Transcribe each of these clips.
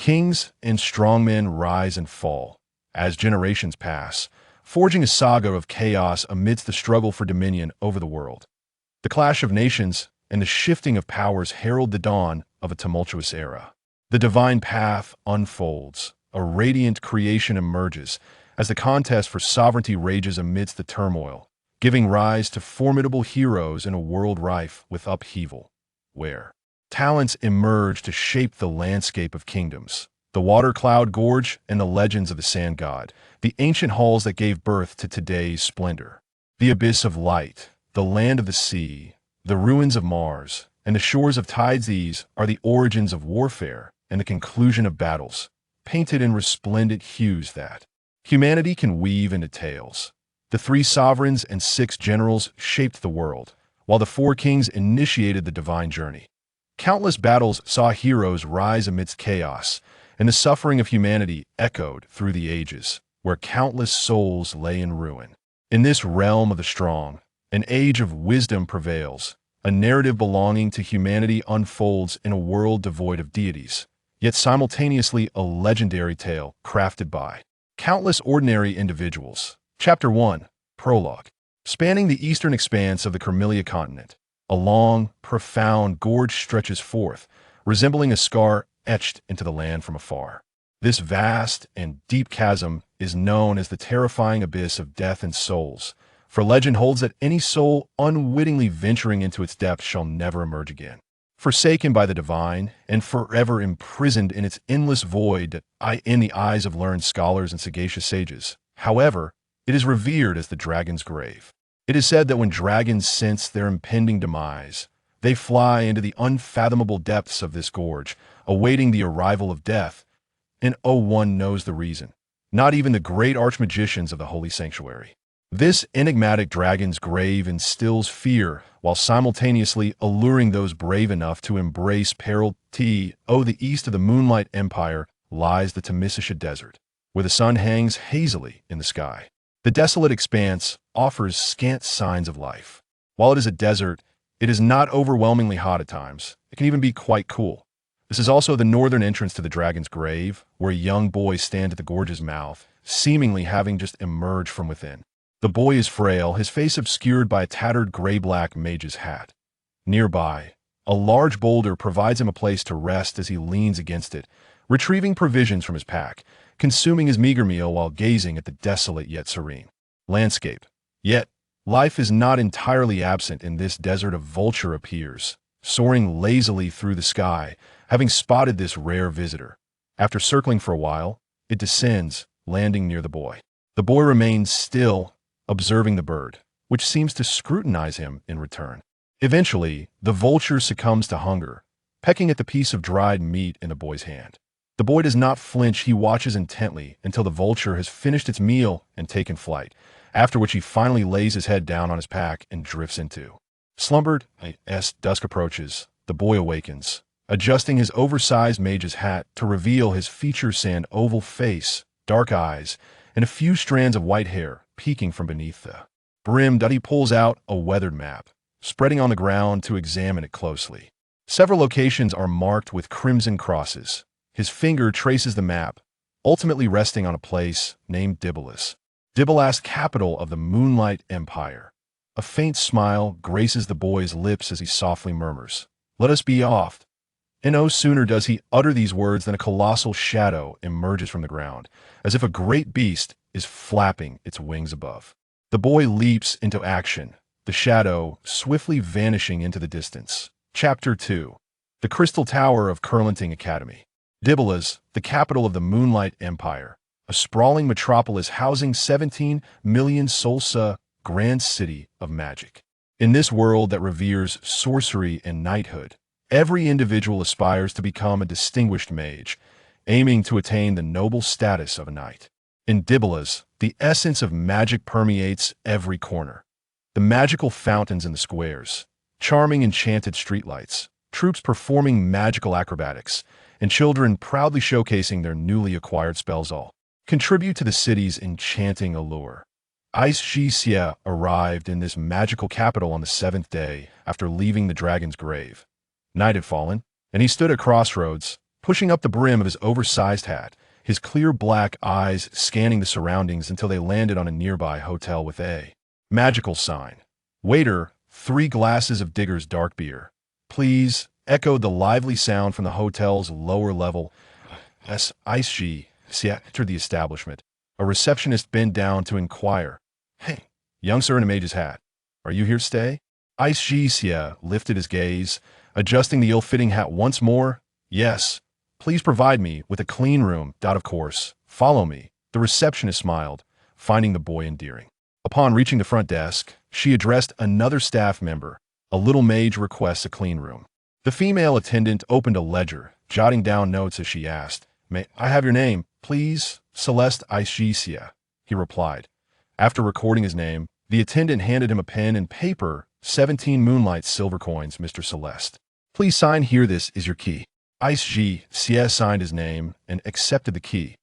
Kings and strongmen rise and fall as generations pass, forging a saga of chaos amidst the struggle for dominion over the world. The clash of nations and the shifting of powers herald the dawn of a tumultuous era. The divine path unfolds. A radiant creation emerges as the contest for sovereignty rages amidst the turmoil, giving rise to formidable heroes in a world rife with upheaval, where talents emerge to shape the landscape of kingdoms. The Water Cloud Gorge and the legends of the Sand God, the ancient halls that gave birth to today's splendor. The Abyss of Light, the land of the sea, the ruins of Mars, and the shores of tides. These are the origins of warfare and the conclusion of battles, painted in resplendent hues that humanity can weave into tales. The 3 sovereigns and 6 generals shaped the world, while the 4 kings initiated the divine journey. Countless battles saw heroes rise amidst chaos, and the suffering of humanity echoed through the ages, where countless souls lay in ruin. In this realm of the strong, an age of wisdom prevails. A narrative belonging to humanity unfolds in a world devoid of deities, yet simultaneously a legendary tale crafted by countless ordinary individuals. Chapter 1, Prologue. Spanning the eastern expanse of the Carmelia continent, a long, profound gorge stretches forth, resembling a scar etched into the land from afar. This vast and deep chasm is known as the terrifying abyss of death and souls, for legend holds that any soul unwittingly venturing into its depths shall never emerge again. Forsaken by the divine and forever imprisoned in its endless void in the eyes of learned scholars and sagacious sages. However, it is revered as the dragon's grave. It is said that when dragons sense their impending demise, they fly into the unfathomable depths of this gorge, awaiting the arrival of death, and no one knows the reason, not even the great archmagicians of the holy sanctuary. This enigmatic dragon's grave instills fear while simultaneously alluring those brave enough to embrace peril. The east of the Moonlight Empire lies the Tamisisha Desert, where the sun hangs hazily in the sky. The desolate expanse offers scant signs of life. While it is a desert, it is not overwhelmingly hot at times. It can even be quite cool. This is also the northern entrance to the dragon's grave, where a young boy stands at the gorge's mouth, seemingly having just emerged from within. The boy is frail, his face obscured by a tattered gray-black mage's hat. Nearby, a large boulder provides him a place to rest as he leans against it, retrieving provisions from his pack, consuming his meager meal while gazing at the desolate yet serene landscape. Yet, life is not entirely absent in this desert. A vulture appears, soaring lazily through the sky, having spotted this rare visitor. After circling for a while, it descends, landing near the boy. The boy remains still, observing the bird, which seems to scrutinize him in return. Eventually, the vulture succumbs to hunger, pecking at the piece of dried meat in the boy's hand. The boy does not flinch. He watches intently until the vulture has finished its meal and taken flight, after which he finally lays his head down on his pack and drifts into slumbered. As dusk approaches, the boy awakens, adjusting his oversized mage's hat to reveal his feature-sand oval face, dark eyes, and a few strands of white hair peeking from beneath the brim. He pulls out a weathered map, spreading on the ground to examine it closely. Several locations are marked with crimson crosses. His finger traces the map, ultimately resting on a place named Dibbolus, capital of the Moonlight Empire. A faint smile graces the boy's lips as he softly murmurs, "Let us be off." And no sooner does he utter these words than a colossal shadow emerges from the ground, as if a great beast is flapping its wings above. The boy leaps into action, the shadow swiftly vanishing into the distance. Chapter 2. The Crystal Tower of Curlenting Academy. Dibbolus, the capital of the Moonlight Empire, a sprawling metropolis housing 17 million Solsa, grand city of magic. In this world that reveres sorcery and knighthood, every individual aspires to become a distinguished mage, aiming to attain the noble status of a knight. In Dibbolus, the essence of magic permeates every corner. The magical fountains in the squares, charming enchanted streetlights, troops performing magical acrobatics, and children proudly showcasing their newly acquired spells all contribute to the city's enchanting allure. Ice Xia arrived in this magical capital on the 7th day after leaving the dragon's grave. Night had fallen, and he stood at crossroads, pushing up the brim of his oversized hat, his clear black eyes scanning the surroundings until they landed on a nearby hotel with a magical sign. "Waiter, 3 glasses of Digger's dark beer, please," echoed the lively sound from the hotel's lower level. As Ice-G entered the establishment, a receptionist bent down to inquire, "Hey, young sir in a mage's hat, are you here to stay?" Ice-G lifted his gaze, adjusting the ill-fitting hat once more. "Yes, please provide me with a clean room. Of course, follow me." The receptionist smiled, finding the boy endearing. Upon reaching the front desk, she addressed another staff member. "A little mage requests a clean room." The female attendant opened a ledger, jotting down notes as she asked, "May I have your name, please?" "Celeste Ice-G," he replied. After recording his name, the attendant handed him a pen and paper. 17 moonlight silver coins, Mr. Celeste. "Please sign here. This is your key." Ice-G signed his name and accepted the key.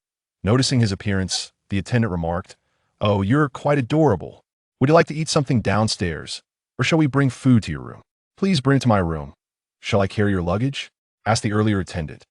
Noticing his appearance, the attendant remarked, "Oh, you're quite adorable. Would you like to eat something downstairs, or shall we bring food to your room?" "Please bring it to my room." "Shall I carry your luggage?" asked the earlier attendant.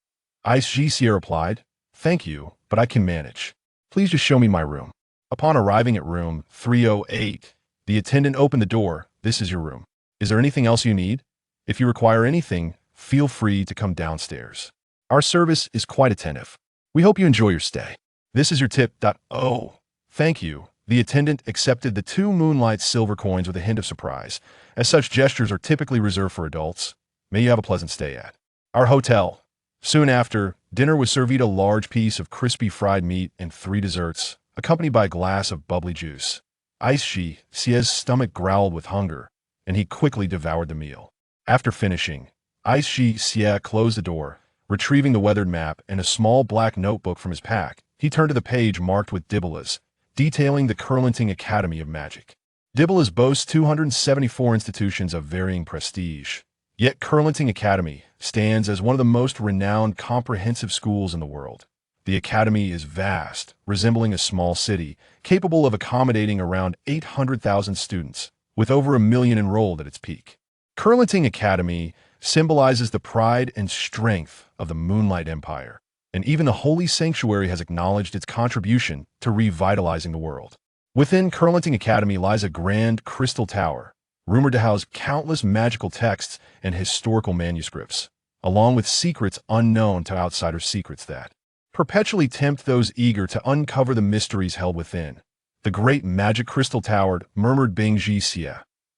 Ice-G replied, "Thank you, but I can manage. Please just show me my room." Upon arriving at room 308, the attendant opened the door. "This is your room. Is there anything else you need? If you require anything, feel free to come downstairs. Our service is quite attentive. We hope you enjoy your stay. This is your tip." "Oh, thank you." The attendant accepted the 2 moonlight silver coins with a hint of surprise, as such gestures are typically reserved for adults. "May you have a pleasant stay at our hotel." Soon after, dinner was served: a large piece of crispy fried meat and 3 desserts, accompanied by a glass of bubbly juice. Ice-G's stomach growled with hunger, and he quickly devoured the meal. After finishing, Ice-G closed the door, retrieving the weathered map and a small black notebook from his pack. He turned to the page marked with Dibbolahs, detailing the Curlenting Academy of Magic. Dibbolahs boasts 274 institutions of varying prestige, yet Curlenting Academy stands as one of the most renowned comprehensive schools in the world. The academy is vast, resembling a small city, capable of accommodating around 800,000 students, with over 1 million enrolled at its peak. Curlenting Academy symbolizes the pride and strength of the Moonlight Empire, and even the Holy Sanctuary has acknowledged its contribution to revitalizing the world. Within Curlenting Academy lies a grand crystal tower, rumored to house countless magical texts and historical manuscripts, along with secrets unknown to outsiders, secrets that perpetually tempt those eager to uncover the mysteries held within. "The great magic crystal tower," murmured Bing-Ji,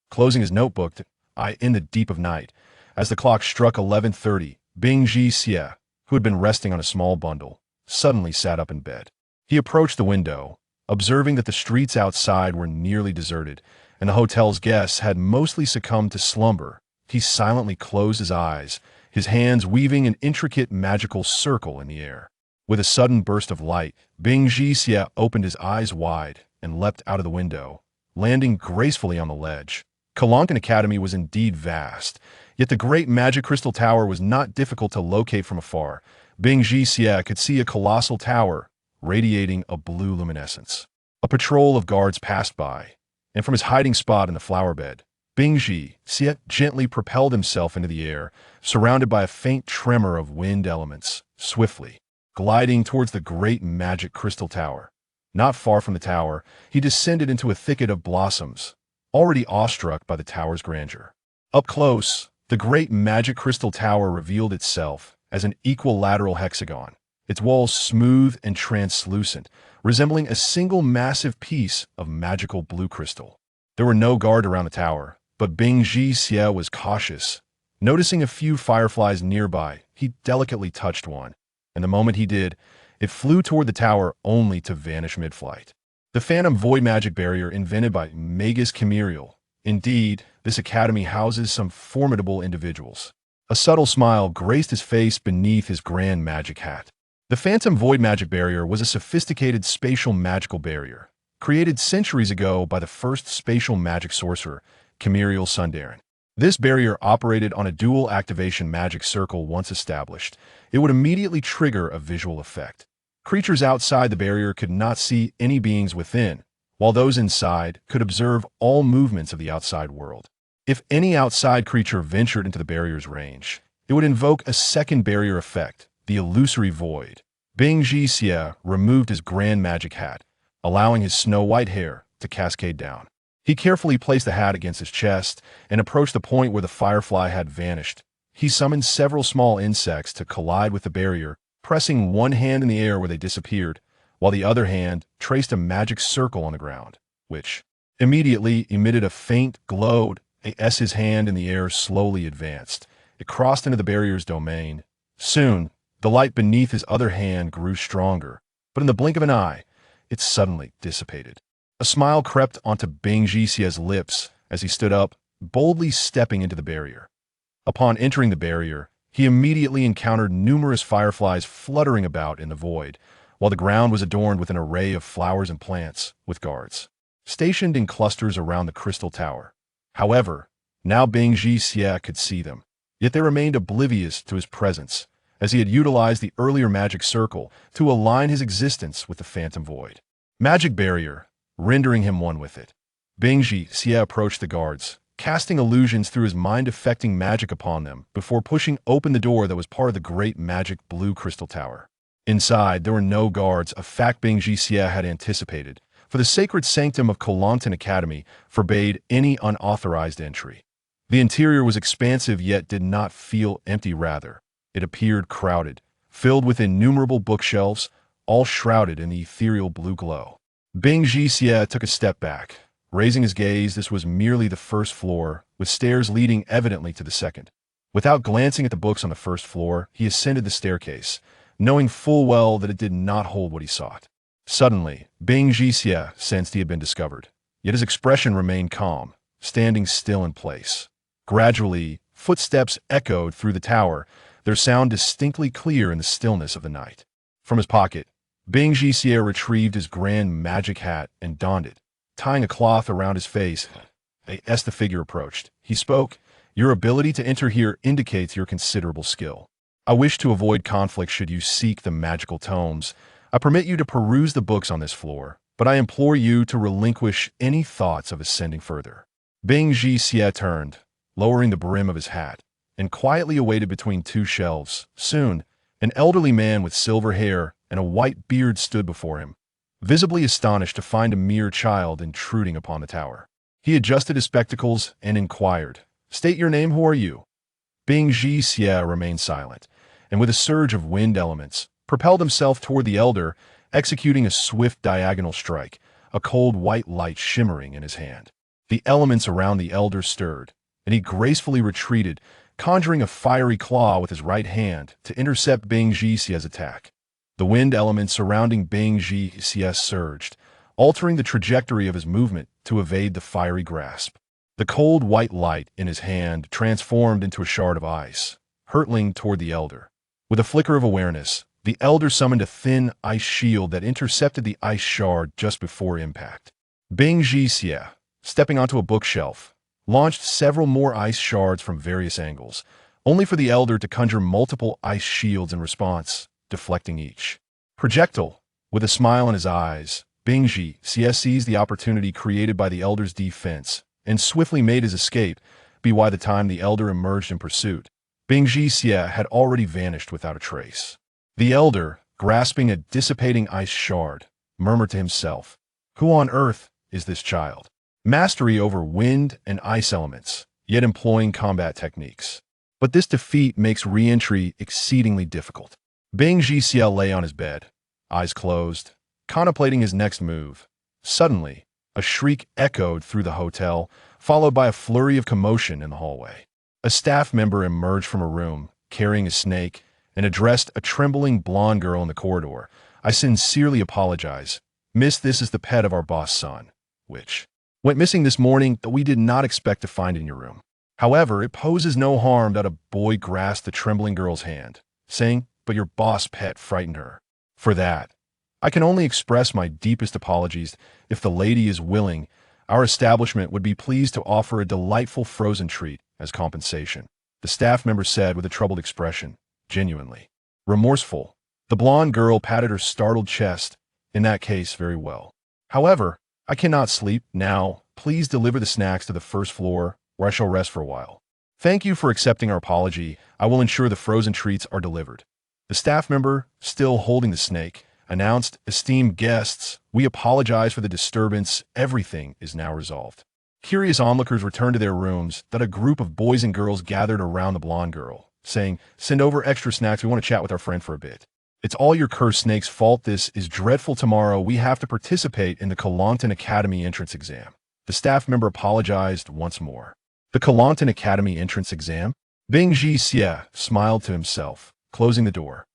closing his notebook in the deep of night. As the clock struck 11:30, Bing-Ji, who had been resting on a small bundle, suddenly sat up in bed. He approached the window, observing that the streets outside were nearly deserted, and the hotel's guests had mostly succumbed to slumber. He silently closed his eyes, his hands weaving an intricate magical circle in the air. With a sudden burst of light, Bing-Ji opened his eyes wide and leapt out of the window, landing gracefully on the ledge. Curlenting Academy was indeed vast, yet the great magic crystal tower was not difficult to locate from afar. Bing-Ji could see a colossal tower, radiating a blue luminescence. A patrol of guards passed by, and from his hiding spot in the flower bed, Bing-Ji gently propelled himself into the air, surrounded by a faint tremor of wind elements, swiftly gliding towards the great magic crystal tower. Not far from the tower, he descended into a thicket of blossoms, already awestruck by the tower's grandeur. Up close, the great magic crystal tower revealed itself as an equilateral hexagon, its walls smooth and translucent, resembling a single massive piece of magical blue crystal. There were no guards around the tower, but Bing-Ji was cautious. Noticing a few fireflies nearby, he delicately touched one, and the moment he did, it flew toward the tower only to vanish mid-flight. The phantom void magic barrier invented by Magus Camerial. Indeed, this academy houses some formidable individuals. A subtle smile graced his face beneath his grand magic hat. The phantom void magic barrier was a sophisticated spatial magical barrier, created centuries ago by the first spatial magic sorcerer, Camerial Sundarin. This barrier operated on a dual activation magic circle. Once established, it would immediately trigger a visual effect. Creatures outside the barrier could not see any beings within, while those inside could observe all movements of the outside world. If any outside creature ventured into the barrier's range, it would invoke a second barrier effect, the illusory void. Bing Jixia removed his grand magic hat, allowing his snow-white hair to cascade down. He carefully placed the hat against his chest and approached the point where the firefly had vanished. He summoned several small insects to collide with the barrier, pressing one hand in the air where they disappeared, while the other hand traced a magic circle on the ground, which immediately emitted a faint glow as his hand in the air slowly advanced. It crossed into the barrier's domain. Soon, the light beneath his other hand grew stronger, but in the blink of an eye, it suddenly dissipated. A smile crept onto Bing Jixia's lips as he stood up, boldly stepping into the barrier. Upon entering the barrier, he immediately encountered numerous fireflies fluttering about in the void, while the ground was adorned with an array of flowers and plants, with guards stationed in clusters around the crystal tower. However, now Bing Jixia could see them, yet they remained oblivious to his presence, as he had utilized the earlier magic circle to align his existence with the phantom void. Magic barrier, rendering him one with it. Bing Jixia approached the guards, casting illusions through his mind-affecting magic upon them before pushing open the door that was part of the great magic blue crystal tower. Inside, there were no guards, a fact Bing Jixia had anticipated, for the sacred sanctum of Kolantan Academy forbade any unauthorized entry. The interior was expansive yet did not feel empty, rather. It appeared crowded, filled with innumerable bookshelves, all shrouded in the ethereal blue glow. Bing Jixia took a step back. Raising his gaze, this was merely the first floor, with stairs leading evidently to the second. Without glancing at the books on the first floor, he ascended the staircase, knowing full well that it did not hold what he sought. Suddenly, Bing Jixia sensed he had been discovered, yet his expression remained calm, standing still in place. Gradually, footsteps echoed through the tower, their sound distinctly clear in the stillness of the night. From his pocket, Bing Jixia retrieved his grand magic hat and donned it, tying a cloth around his face. As the figure approached, he spoke, "Your ability to enter here indicates your considerable skill. I wish to avoid conflict should you seek the magical tomes. I permit you to peruse the books on this floor, but I implore you to relinquish any thoughts of ascending further." Bing Jixia turned, lowering the brim of his hat, and quietly awaited between two shelves. Soon, an elderly man with silver hair and a white beard stood before him, visibly astonished to find a mere child intruding upon the tower. He adjusted his spectacles and inquired, "State your name, who are you?" Bing Jixia remained silent, and with a surge of wind elements, propelled himself toward the elder, executing a swift diagonal strike, a cold white light shimmering in his hand. The elements around the elder stirred, and he gracefully retreated, conjuring a fiery claw with his right hand to intercept Bing Jixia's attack. The wind elements surrounding Bing Jixia surged, altering the trajectory of his movement to evade the fiery grasp. The cold white light in his hand transformed into a shard of ice, hurtling toward the elder. With a flicker of awareness, the elder summoned a thin ice shield that intercepted the ice shard just before impact. Bing Jixia, stepping onto a bookshelf, launched several more ice shards from various angles, only for the elder to conjure multiple ice shields in response, deflecting each projectile. With a smile in his eyes, Bing Jixia seized the opportunity created by the elder's defense and swiftly made his escape. By the time the elder emerged in pursuit, Bing Jixia had already vanished without a trace. The elder, grasping a dissipating ice shard, murmured to himself, "Who on earth is this child? Mastery over wind and ice elements, yet employing combat techniques. But this defeat makes re-entry exceedingly difficult." Bing Jixia lay on his bed, eyes closed, contemplating his next move. Suddenly, a shriek echoed through the hotel, followed by a flurry of commotion in the hallway. A staff member emerged from a room, carrying a snake, and addressed a trembling blonde girl in the corridor. "I sincerely apologize. Miss, this is the pet of our boss' son, which went missing this morning that we did not expect to find in your room. However, it poses no harm." That a boy grasped the trembling girl's hand, saying, "But your boss pet frightened her. For that, I can only express my deepest apologies. If the lady is willing, our establishment would be pleased to offer a delightful frozen treat as compensation," the staff member said with a troubled expression, genuinely remorseful. The blonde girl patted her startled chest. "In that case, very well. However, I cannot sleep now. Please deliver the snacks to the first floor, where I shall rest for a while. Thank you for accepting our apology. I will ensure the frozen treats are delivered." The staff member, still holding the snake, announced, "Esteemed guests, we apologize for the disturbance. Everything is now resolved." Curious onlookers returned to their rooms, that a group of boys and girls gathered around the blonde girl, saying, "Send over extra snacks. We want to chat with our friend for a bit. It's all your cursed snake's fault. This is dreadful. Tomorrow we have to participate in the Kalantan Academy entrance exam." The staff member apologized once more. The Kalantan Academy entrance exam? Bing Jixie smiled to himself, closing the door.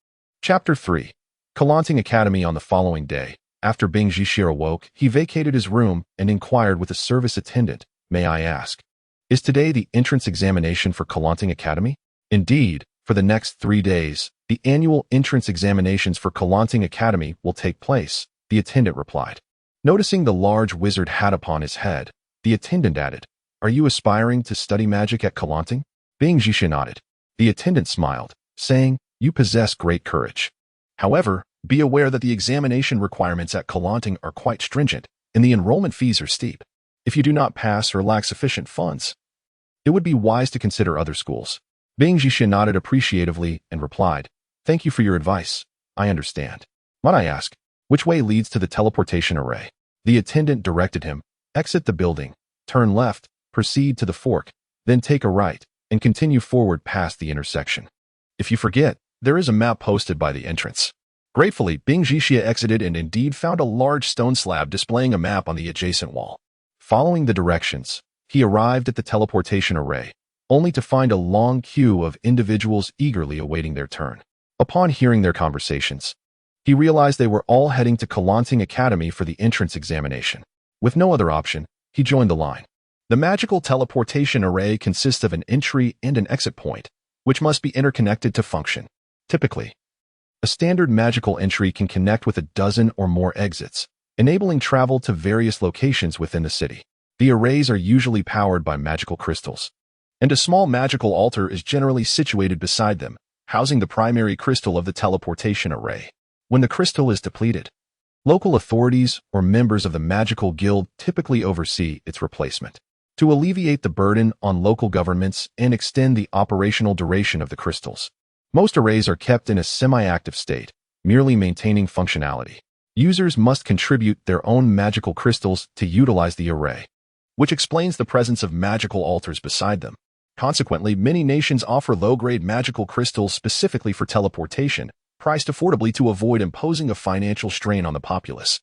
Chapter 3. Kalantan Academy. On the following day, after Bing Jixie awoke, he vacated his room and inquired with a service attendant, "May I ask, is today the entrance examination for Kalantan Academy?" "Indeed, for the next 3 days, the annual entrance examinations for Kalantan Academy will take place," the attendant replied. Noticing the large wizard hat upon his head, the attendant added, "Are you aspiring to study magic at Kalantan?" Bing Jixie nodded. The attendant smiled, saying, "You possess great courage. However, be aware that the examination requirements at Kalantan are quite stringent, and the enrollment fees are steep. If you do not pass or lack sufficient funds, it would be wise to consider other schools." Bing Jixie nodded appreciatively and replied, "Thank you for your advice. I understand. Might I ask, which way leads to the teleportation array?" The attendant directed him, "Exit the building, turn left, proceed to the fork, then take a right, and continue forward past the intersection. If you forget, there is a map posted by the entrance." Gratefully, Bing Jixie exited and indeed found a large stone slab displaying a map on the adjacent wall. Following the directions, he arrived at the teleportation array, only to find a long queue of individuals eagerly awaiting their turn. Upon hearing their conversations, he realized they were all heading to Kalantan Academy for the entrance examination. With no other option, he joined the line. The magical teleportation array consists of an entry and an exit point, which must be interconnected to function. Typically, a standard magical entry can connect with a dozen or more exits, enabling travel to various locations within the city. The arrays are usually powered by magical crystals, and a small magical altar is generally situated beside them, housing the primary crystal of the teleportation array. When the crystal is depleted, local authorities or members of the magical guild typically oversee its replacement. To alleviate the burden on local governments and extend the operational duration of the crystals, most arrays are kept in a semi-active state, merely maintaining functionality. Users must contribute their own magical crystals to utilize the array, which explains the presence of magical altars beside them. Consequently, many nations offer low-grade magical crystals specifically for teleportation, priced affordably to avoid imposing a financial strain on the populace.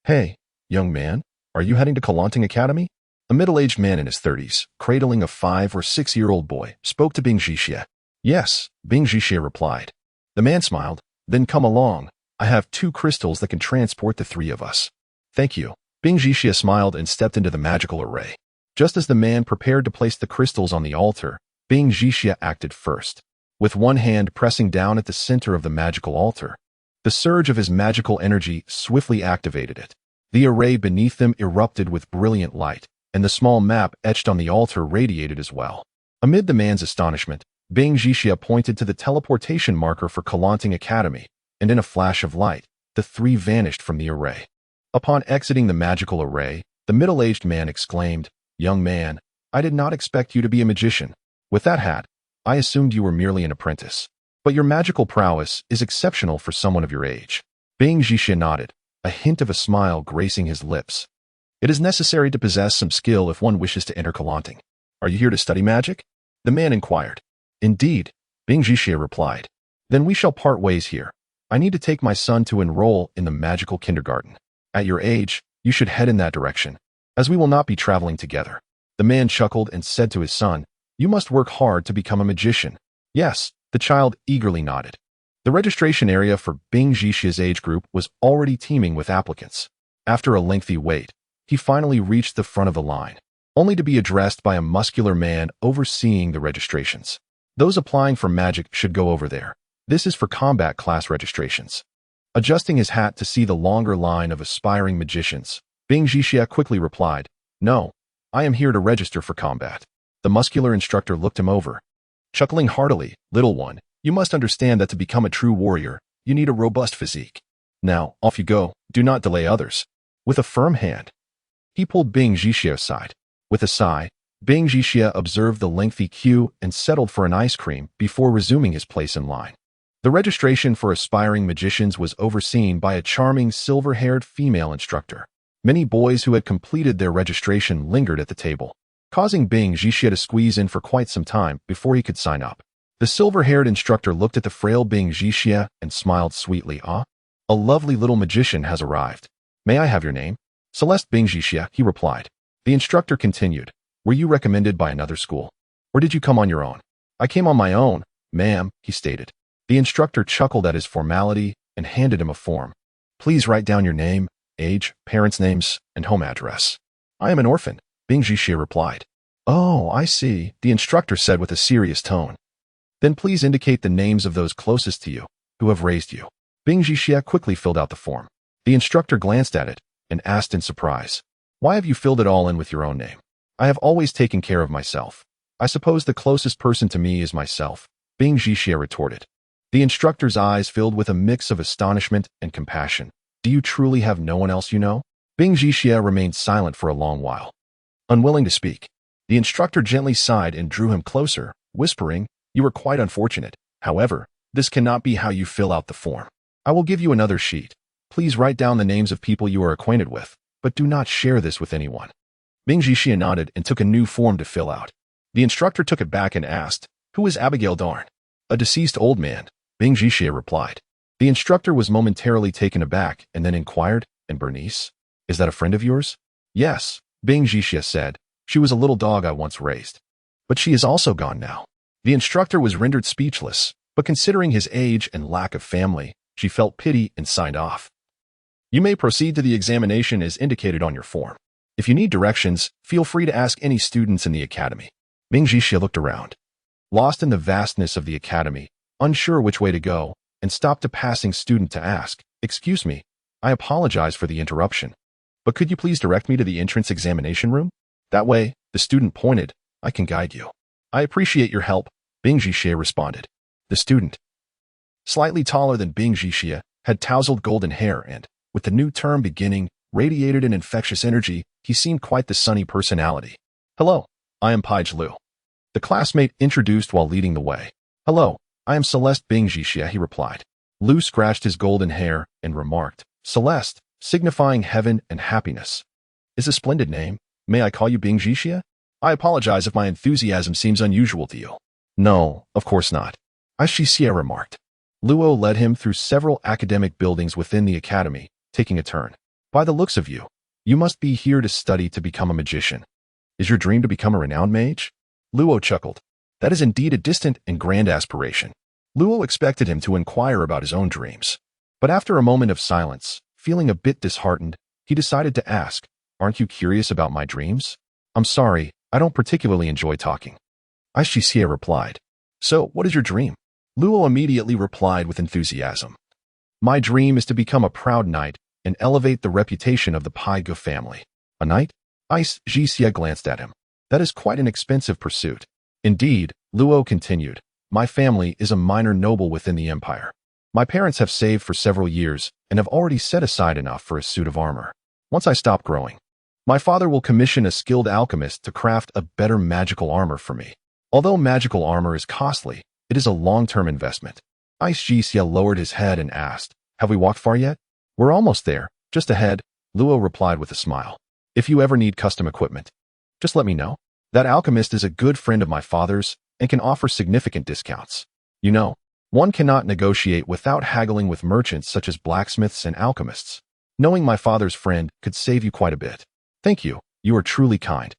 "Hey, young man, are you heading to Kalantan Academy?" A middle-aged man in his 30s, cradling a 5 or 6-year-old boy, spoke to Bing Jixie. "Yes," Bing Jixie replied. The man smiled, "Then come along. I have 2 crystals that can transport the 3 of us." "Thank you." Bing Jixie smiled and stepped into the magical array. Just as the man prepared to place the crystals on the altar, Bing Jixie acted first. With one hand pressing down at the center of the magical altar, the surge of his magical energy swiftly activated it. The array beneath them erupted with brilliant light, and the small map etched on the altar radiated as well. Amid the man's astonishment, Bing Jixie pointed to the teleportation marker for Kalantan Academy, and in a flash of light, the 3 vanished from the array. Upon exiting the magical array, the middle-aged man exclaimed, "Young man, I did not expect you to be a magician. With that hat, I assumed you were merely an apprentice. But your magical prowess is exceptional for someone of your age." Bing Jixie nodded, a hint of a smile gracing his lips. "It is necessary to possess some skill if one wishes to enter Kalantan. Are you here to study magic?" the man inquired. "Indeed," Bing Jixie replied. "Then we shall part ways here. I need to take my son to enroll in the magical kindergarten. At your age, you should head in that direction, as we will not be traveling together." The man chuckled and said to his son, "You must work hard to become a magician." "Yes," the child eagerly nodded. The registration area for Bing Jixie's age group was already teeming with applicants. After a lengthy wait, he finally reached the front of the line, only to be addressed by a muscular man overseeing the registrations. "Those applying for magic should go over there. This is for combat class registrations." Adjusting his hat to see the longer line of aspiring magicians, Bing Jixie quickly replied, "No, I am here to register for combat." The muscular instructor looked him over, chuckling heartily, "Little one, you must understand that to become a true warrior, you need a robust physique. Now, off you go, do not delay others." With a firm hand, he pulled Bing Jixie aside. With a sigh, Bing Jixie observed the lengthy queue and settled for an ice cream before resuming his place in line. The registration for aspiring magicians was overseen by a charming silver-haired female instructor. Many boys who had completed their registration lingered at the table, causing Bing Jixie to squeeze in for quite some time before he could sign up. The silver-haired instructor looked at the frail Bing Jixie and smiled sweetly. "Ah, a lovely little magician has arrived. May I have your name?" "Celeste Bing Jixie," he replied. The instructor continued. "Were you recommended by another school? Or did you come on your own?" "I came on my own, ma'am," he stated. The instructor chuckled at his formality and handed him a form. "Please write down your name, age, parents' names, and home address." "I am an orphan," Bing Jixie replied. "Oh, I see," the instructor said with a serious tone. "Then please indicate the names of those closest to you, who have raised you." Bing Jixie quickly filled out the form. The instructor glanced at it and asked in surprise, "Why have you filled it all in with your own name?" "I have always taken care of myself. I suppose the closest person to me is myself," Bing Jixie retorted. The instructor's eyes filled with a mix of astonishment and compassion. "Do you truly have no one else you know?" Bing Jixie remained silent for a long while, unwilling to speak. The instructor gently sighed and drew him closer, whispering, "You are quite unfortunate. However, this cannot be how you fill out the form. I will give you another sheet. Please write down the names of people you are acquainted with, but do not share this with anyone." Bing Jixie nodded and took a new form to fill out. The instructor took it back and asked, "Who is Abigail Darn?" "A deceased old man," Bing Jixie replied. The instructor was momentarily taken aback and then inquired, "And Bernice? Is that a friend of yours?" "Yes," Bing Jixie said. "She was a little dog I once raised. But she is also gone now." The instructor was rendered speechless, but considering his age and lack of family, she felt pity and signed off. "You may proceed to the examination as indicated on your form. If you need directions, feel free to ask any students in the academy." Bing Jixie looked around, lost in the vastness of the academy, unsure which way to go, and stopped a passing student to ask, "Excuse me, I apologize for the interruption, but could you please direct me to the entrance examination room? That way," the student pointed, "I can guide you." "I appreciate your help," Bing Jixie responded. The student, slightly taller than Bing Jixie, had tousled golden hair and, with the new term beginning, radiated an infectious energy. He seemed quite the sunny personality. "Hello, I am Paige Liu." The classmate introduced while leading the way. "Hello, I am Celeste Bing Jixie," he replied. Liu scratched his golden hair and remarked, "Celeste, signifying heaven and happiness, is a splendid name. May I call you Bing Jixie? I apologize if my enthusiasm seems unusual to you." "No, of course not," Jixie remarked. Luo led him through several academic buildings within the academy, taking a turn. "By the looks of you, you must be here to study to become a magician. Is your dream to become a renowned mage?" Luo chuckled. "That is indeed a distant and grand aspiration." Luo expected him to inquire about his own dreams. But after a moment of silence, feeling a bit disheartened, he decided to ask, "Aren't you curious about my dreams?" "I'm sorry, I don't particularly enjoy talking," Jixie replied. "So, what is your dream?" Luo immediately replied with enthusiasm. "My dream is to become a proud knight and elevate the reputation of the Pai Ge family." "A knight?" Jixie glanced at him. "That is quite an expensive pursuit." "Indeed," Luo continued, "my family is a minor noble within the empire. My parents have saved for several years and have already set aside enough for a suit of armor. Once I stop growing, my father will commission a skilled alchemist to craft a better magical armor for me. Although magical armor is costly, it is a long-term investment." Jixie lowered his head and asked, "Have we walked far yet?" "We're almost there, just ahead," Luo replied with a smile. "If you ever need custom equipment, just let me know. That alchemist is a good friend of my father's and can offer significant discounts. You know, one cannot negotiate without haggling with merchants such as blacksmiths and alchemists. Knowing my father's friend could save you quite a bit." "Thank you, you are truly kind,"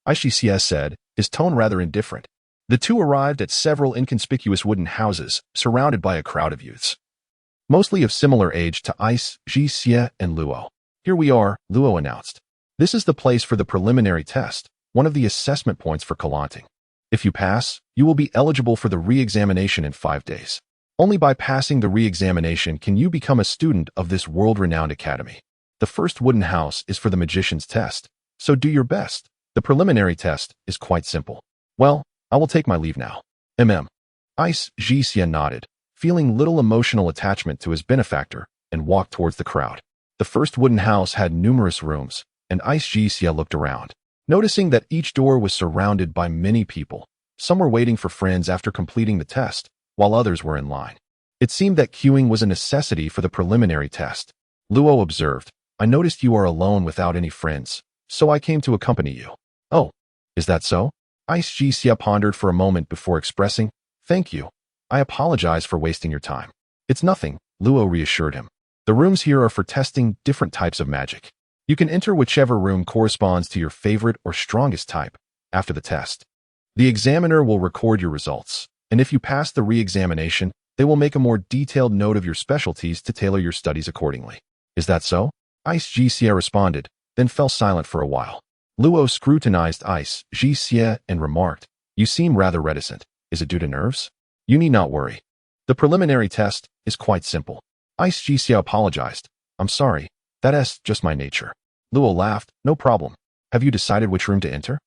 Jixie said, his tone rather indifferent. The two arrived at several inconspicuous wooden houses surrounded by a crowd of youths, mostly of similar age to Jixie and Luo. "Here we are," Luo announced. "This is the place for the preliminary test, one of the assessment points for Kalanting. If you pass, you will be eligible for the re-examination in 5 days. Only by passing the re-examination can you become a student of this world-renowned academy. The first wooden house is for the magician's test, so do your best. The preliminary test is quite simple. Well, I will take my leave now." Jixie nodded, feeling little emotional attachment to his benefactor, and walked towards the crowd. The first wooden house had numerous rooms, and Jixie looked around, noticing that each door was surrounded by many people. Some were waiting for friends after completing the test, while others were in line. It seemed that queuing was a necessity for the preliminary test. Luo observed, I noticed you are alone without any friends, so I came to accompany you. Oh, is that so? Ice Xia pondered for a moment before expressing, thank you. I apologize for wasting your time. It's nothing, Luo reassured him. The rooms here are for testing different types of magic. You can enter whichever room corresponds to your favorite or strongest type after the test. The examiner will record your results, and if you pass the re-examination, they will make a more detailed note of your specialties to tailor your studies accordingly. Is that so? Ice Xia responded, then fell silent for a while. Luo scrutinized Ice Xia and remarked, you seem rather reticent. Is it due to nerves? You need not worry. The preliminary test is quite simple. Ice Xia apologized. I'm sorry, that's just my nature. Luo laughed, no problem. Have you decided which room to enter?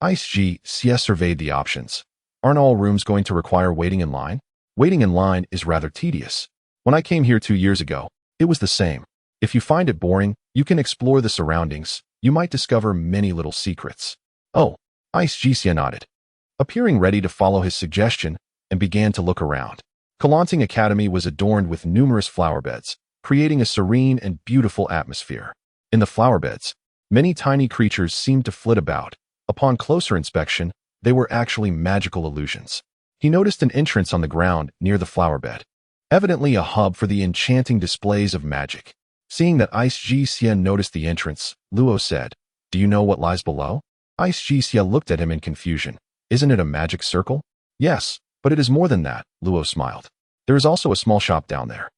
Ice Xia surveyed the options. Aren't all rooms going to require waiting in line? Waiting in line is rather tedious. When I came here 2 years ago, it was the same. If you find it boring, you can explore the surroundings. You might discover many little secrets. Oh, Ice Xia nodded, appearing ready to follow his suggestion, and began to look around. Kalanting Academy was adorned with numerous flower beds, creating a serene and beautiful atmosphere. In the flower beds, many tiny creatures seemed to flit about. Upon closer inspection, they were actually magical illusions. He noticed an entrance on the ground near the flower bed, evidently a hub for the enchanting displays of magic. Seeing that Ice Xia noticed the entrance, Luo said, do you know what lies below? Ice Xia looked at him in confusion. Isn't it a magic circle? Yes, but it is more than that, Luo smiled. There is also a small shop down there.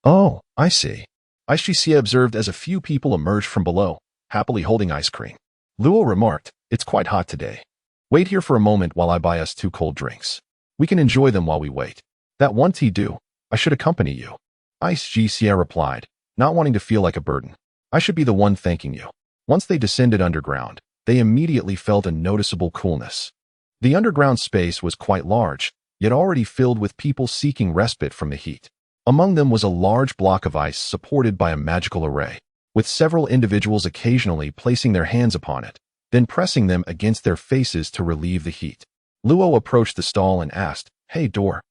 Oh, I see. Ice Xia observed as a few people emerged from below, happily holding ice cream. Luo remarked, it's quite hot today. Wait here for a moment while I buy us 2 cold drinks. We can enjoy them while we wait. That one tea do. I should accompany you. Ice Xia replied, not wanting to feel like a burden. I should be the one thanking you. Once they descended underground, they immediately felt a noticeable coolness. The underground space was quite large, yet already filled with people seeking respite from the heat. Among them was a large block of ice supported by a magical array, with several individuals occasionally placing their hands upon it, then pressing them against their faces to relieve the heat. Luo approached the stall and asked, Hey Door.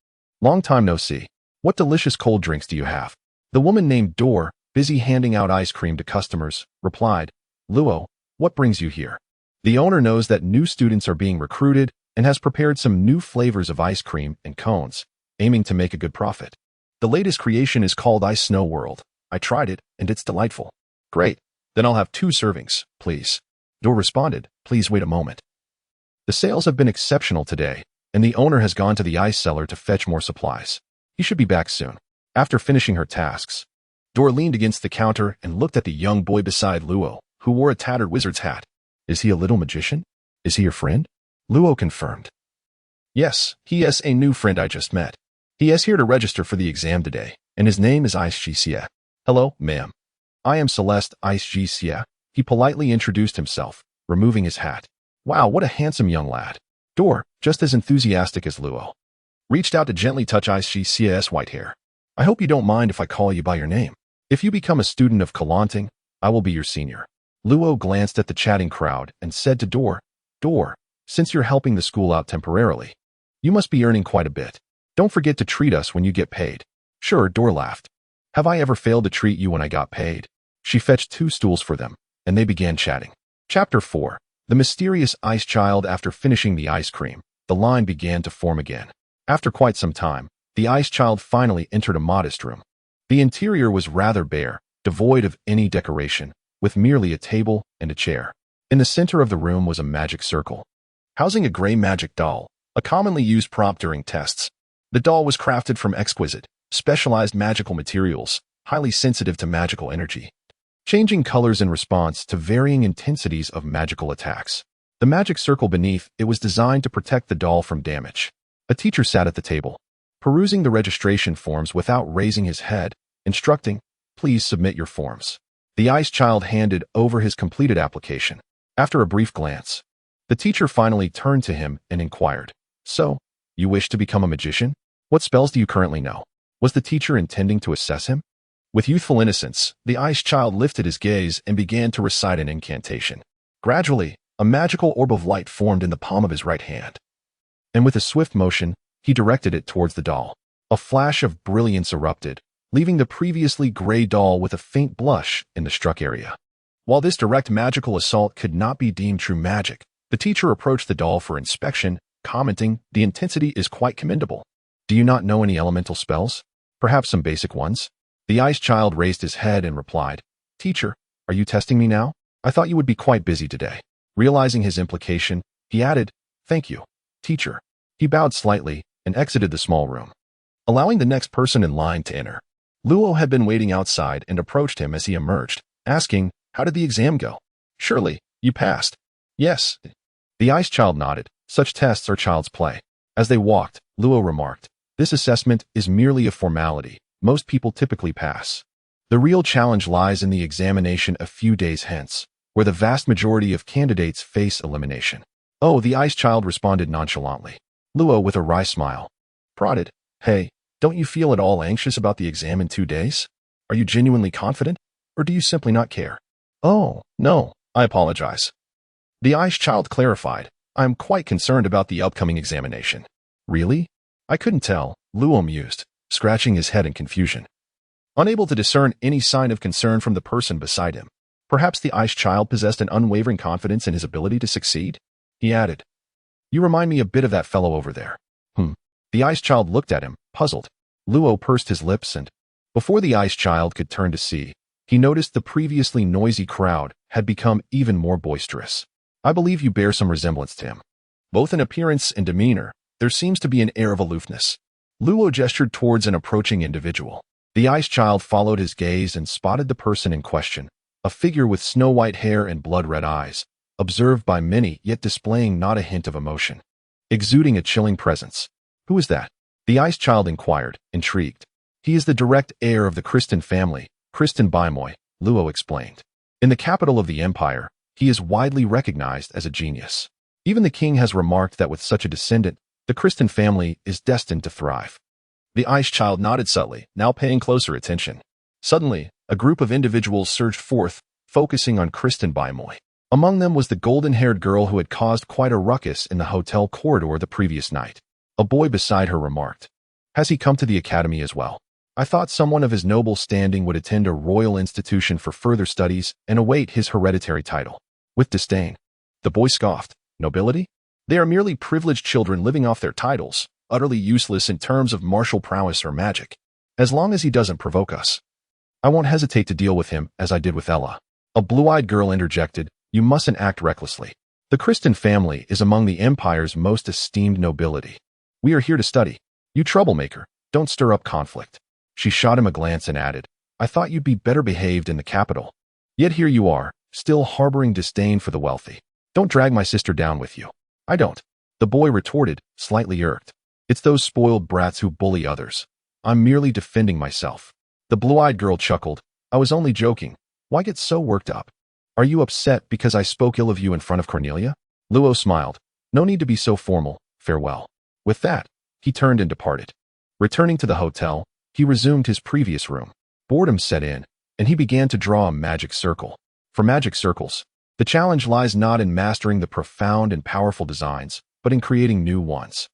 Long time no see. What delicious cold drinks do you have? The woman named Door, busy handing out ice cream to customers, replied, Luo, what brings you here? The owner knows that new students are being recruited and has prepared some new flavors of ice cream and cones, aiming to make a good profit. The latest creation is called Ice Snow World. I tried it, and it's delightful. Great. Then I'll have 2 servings, please. Door responded, please wait a moment. The sales have been exceptional today, and the owner has gone to the ice cellar to fetch more supplies. He should be back soon. After finishing her tasks, Door leaned against the counter and looked at the young boy beside Luo, who wore a tattered wizard's hat. Is he a little magician? Is he your friend? Luo confirmed. Yes, he is a new friend I just met. He is here to register for the exam today, and his name is Ice Xia. Hello, ma'am. I am Celeste Ice Xia. He politely introduced himself, removing his hat. Wow, what a handsome young lad. Door, just as enthusiastic as Luo, reached out to gently touch Ice Xia's white hair. I hope you don't mind if I call you by your name. If you become a student of Kalanting, I will be your senior. Luo glanced at the chatting crowd and said to Door, Door, since you're helping the school out temporarily, you must be earning quite a bit. Don't forget to treat us when you get paid. Sure, Door laughed. Have I ever failed to treat you when I got paid? She fetched 2 stools for them, and they began chatting. Chapter 4. The Mysterious Ice Child. After finishing the ice cream, the line began to form again. After quite some time, the Ice Child finally entered a modest room. The interior was rather bare, devoid of any decoration, with merely a table and a chair. In the center of the room was a magic circle, housing a gray magic doll, a commonly used prop during tests. The doll was crafted from exquisite, specialized magical materials, highly sensitive to magical energy, changing colors in response to varying intensities of magical attacks. The magic circle beneath it was designed to protect the doll from damage. A teacher sat at the table, perusing the registration forms without raising his head, instructing, please submit your forms. The Ice Child handed over his completed application. After a brief glance, the teacher finally turned to him and inquired, So, you wish to become a magician? What spells do you currently know? Was the teacher intending to assess him? With youthful innocence, the Ice Child lifted his gaze and began to recite an incantation. Gradually, a magical orb of light formed in the palm of his right hand, and with a swift motion, he directed it towards the doll. A flash of brilliance erupted, leaving the previously gray doll with a faint blush in the struck area. While this direct magical assault could not be deemed true magic, the teacher approached the doll for inspection, commenting, "The intensity is quite commendable. Do you not know any elemental spells? Perhaps some basic ones?" The ice child raised his head and replied, "Teacher, are you testing me now? I thought you would be quite busy today." Realizing his implication, he added, "Thank you, teacher." He bowed slightly and exited the small room, allowing the next person in line to enter. Luo had been waiting outside and approached him as he emerged, asking, "How did the exam go? Surely, you passed." "Yes." The ice child nodded. Such tests are child's play. As they walked, Luo remarked, "This assessment is merely a formality. Most people typically pass. The real challenge lies in the examination a few days hence, where the vast majority of candidates face elimination." "Oh," the ice child responded nonchalantly. Luo, with a wry smile, prodded, "Hey, don't you feel at all anxious about the exam in 2 days? Are you genuinely confident, or do you simply not care?" "Oh, no, I apologize." The ice child clarified, "I am quite concerned about the upcoming examination." "Really?" "I couldn't tell," Luo mused, scratching his head in confusion, unable to discern any sign of concern from the person beside him. Perhaps the ice child possessed an unwavering confidence in his ability to succeed? He added, "You remind me a bit of that fellow over there." The ice child looked at him, puzzled. Luo pursed his lips and, before the ice child could turn to see, he noticed the previously noisy crowd had become even more boisterous. "I believe you bear some resemblance to him. Both in appearance and demeanor, there seems to be an air of aloofness." Luo gestured towards an approaching individual. The ice child followed his gaze and spotted the person in question, a figure with snow-white hair and blood-red eyes, observed by many yet displaying not a hint of emotion, exuding a chilling presence. "Who is that?" the ice child inquired, intrigued. "He is the direct heir of the Kristen family, Kristen Baimoy," Luo explained. "In the capital of the empire, he is widely recognized as a genius. Even the king has remarked that with such a descendant, the Kristen family is destined to thrive." The ice child nodded subtly, now paying closer attention. Suddenly, a group of individuals surged forth, focusing on Kristen Baimoy. Among them was the golden-haired girl who had caused quite a ruckus in the hotel corridor the previous night. A boy beside her remarked, "Has he come to the academy as well? I thought someone of his noble standing would attend a royal institution for further studies and await his hereditary title." With disdain, the boy scoffed, "Nobility? They are merely privileged children living off their titles, utterly useless in terms of martial prowess or magic. As long as he doesn't provoke us, I won't hesitate to deal with him as I did with Ella." A blue-eyed girl interjected, "You mustn't act recklessly. The Kristen family is among the empire's most esteemed nobility. We are here to study. You troublemaker, don't stir up conflict." She shot him a glance and added, "I thought you'd be better behaved in the capital. Yet here you are, still harboring disdain for the wealthy. Don't drag my sister down with you." "I don't," the boy retorted, slightly irked. "It's those spoiled brats who bully others. I'm merely defending myself." The blue-eyed girl chuckled, "I was only joking. Why get so worked up? Are you upset because I spoke ill of you in front of Cornelia?" Luo smiled. "No need to be so formal. Farewell." With that, he turned and departed. Returning to the hotel, he resumed his previous room. Boredom set in, and he began to draw a magic circle. For magic circles, the challenge lies not in mastering the profound and powerful designs, but in creating new ones.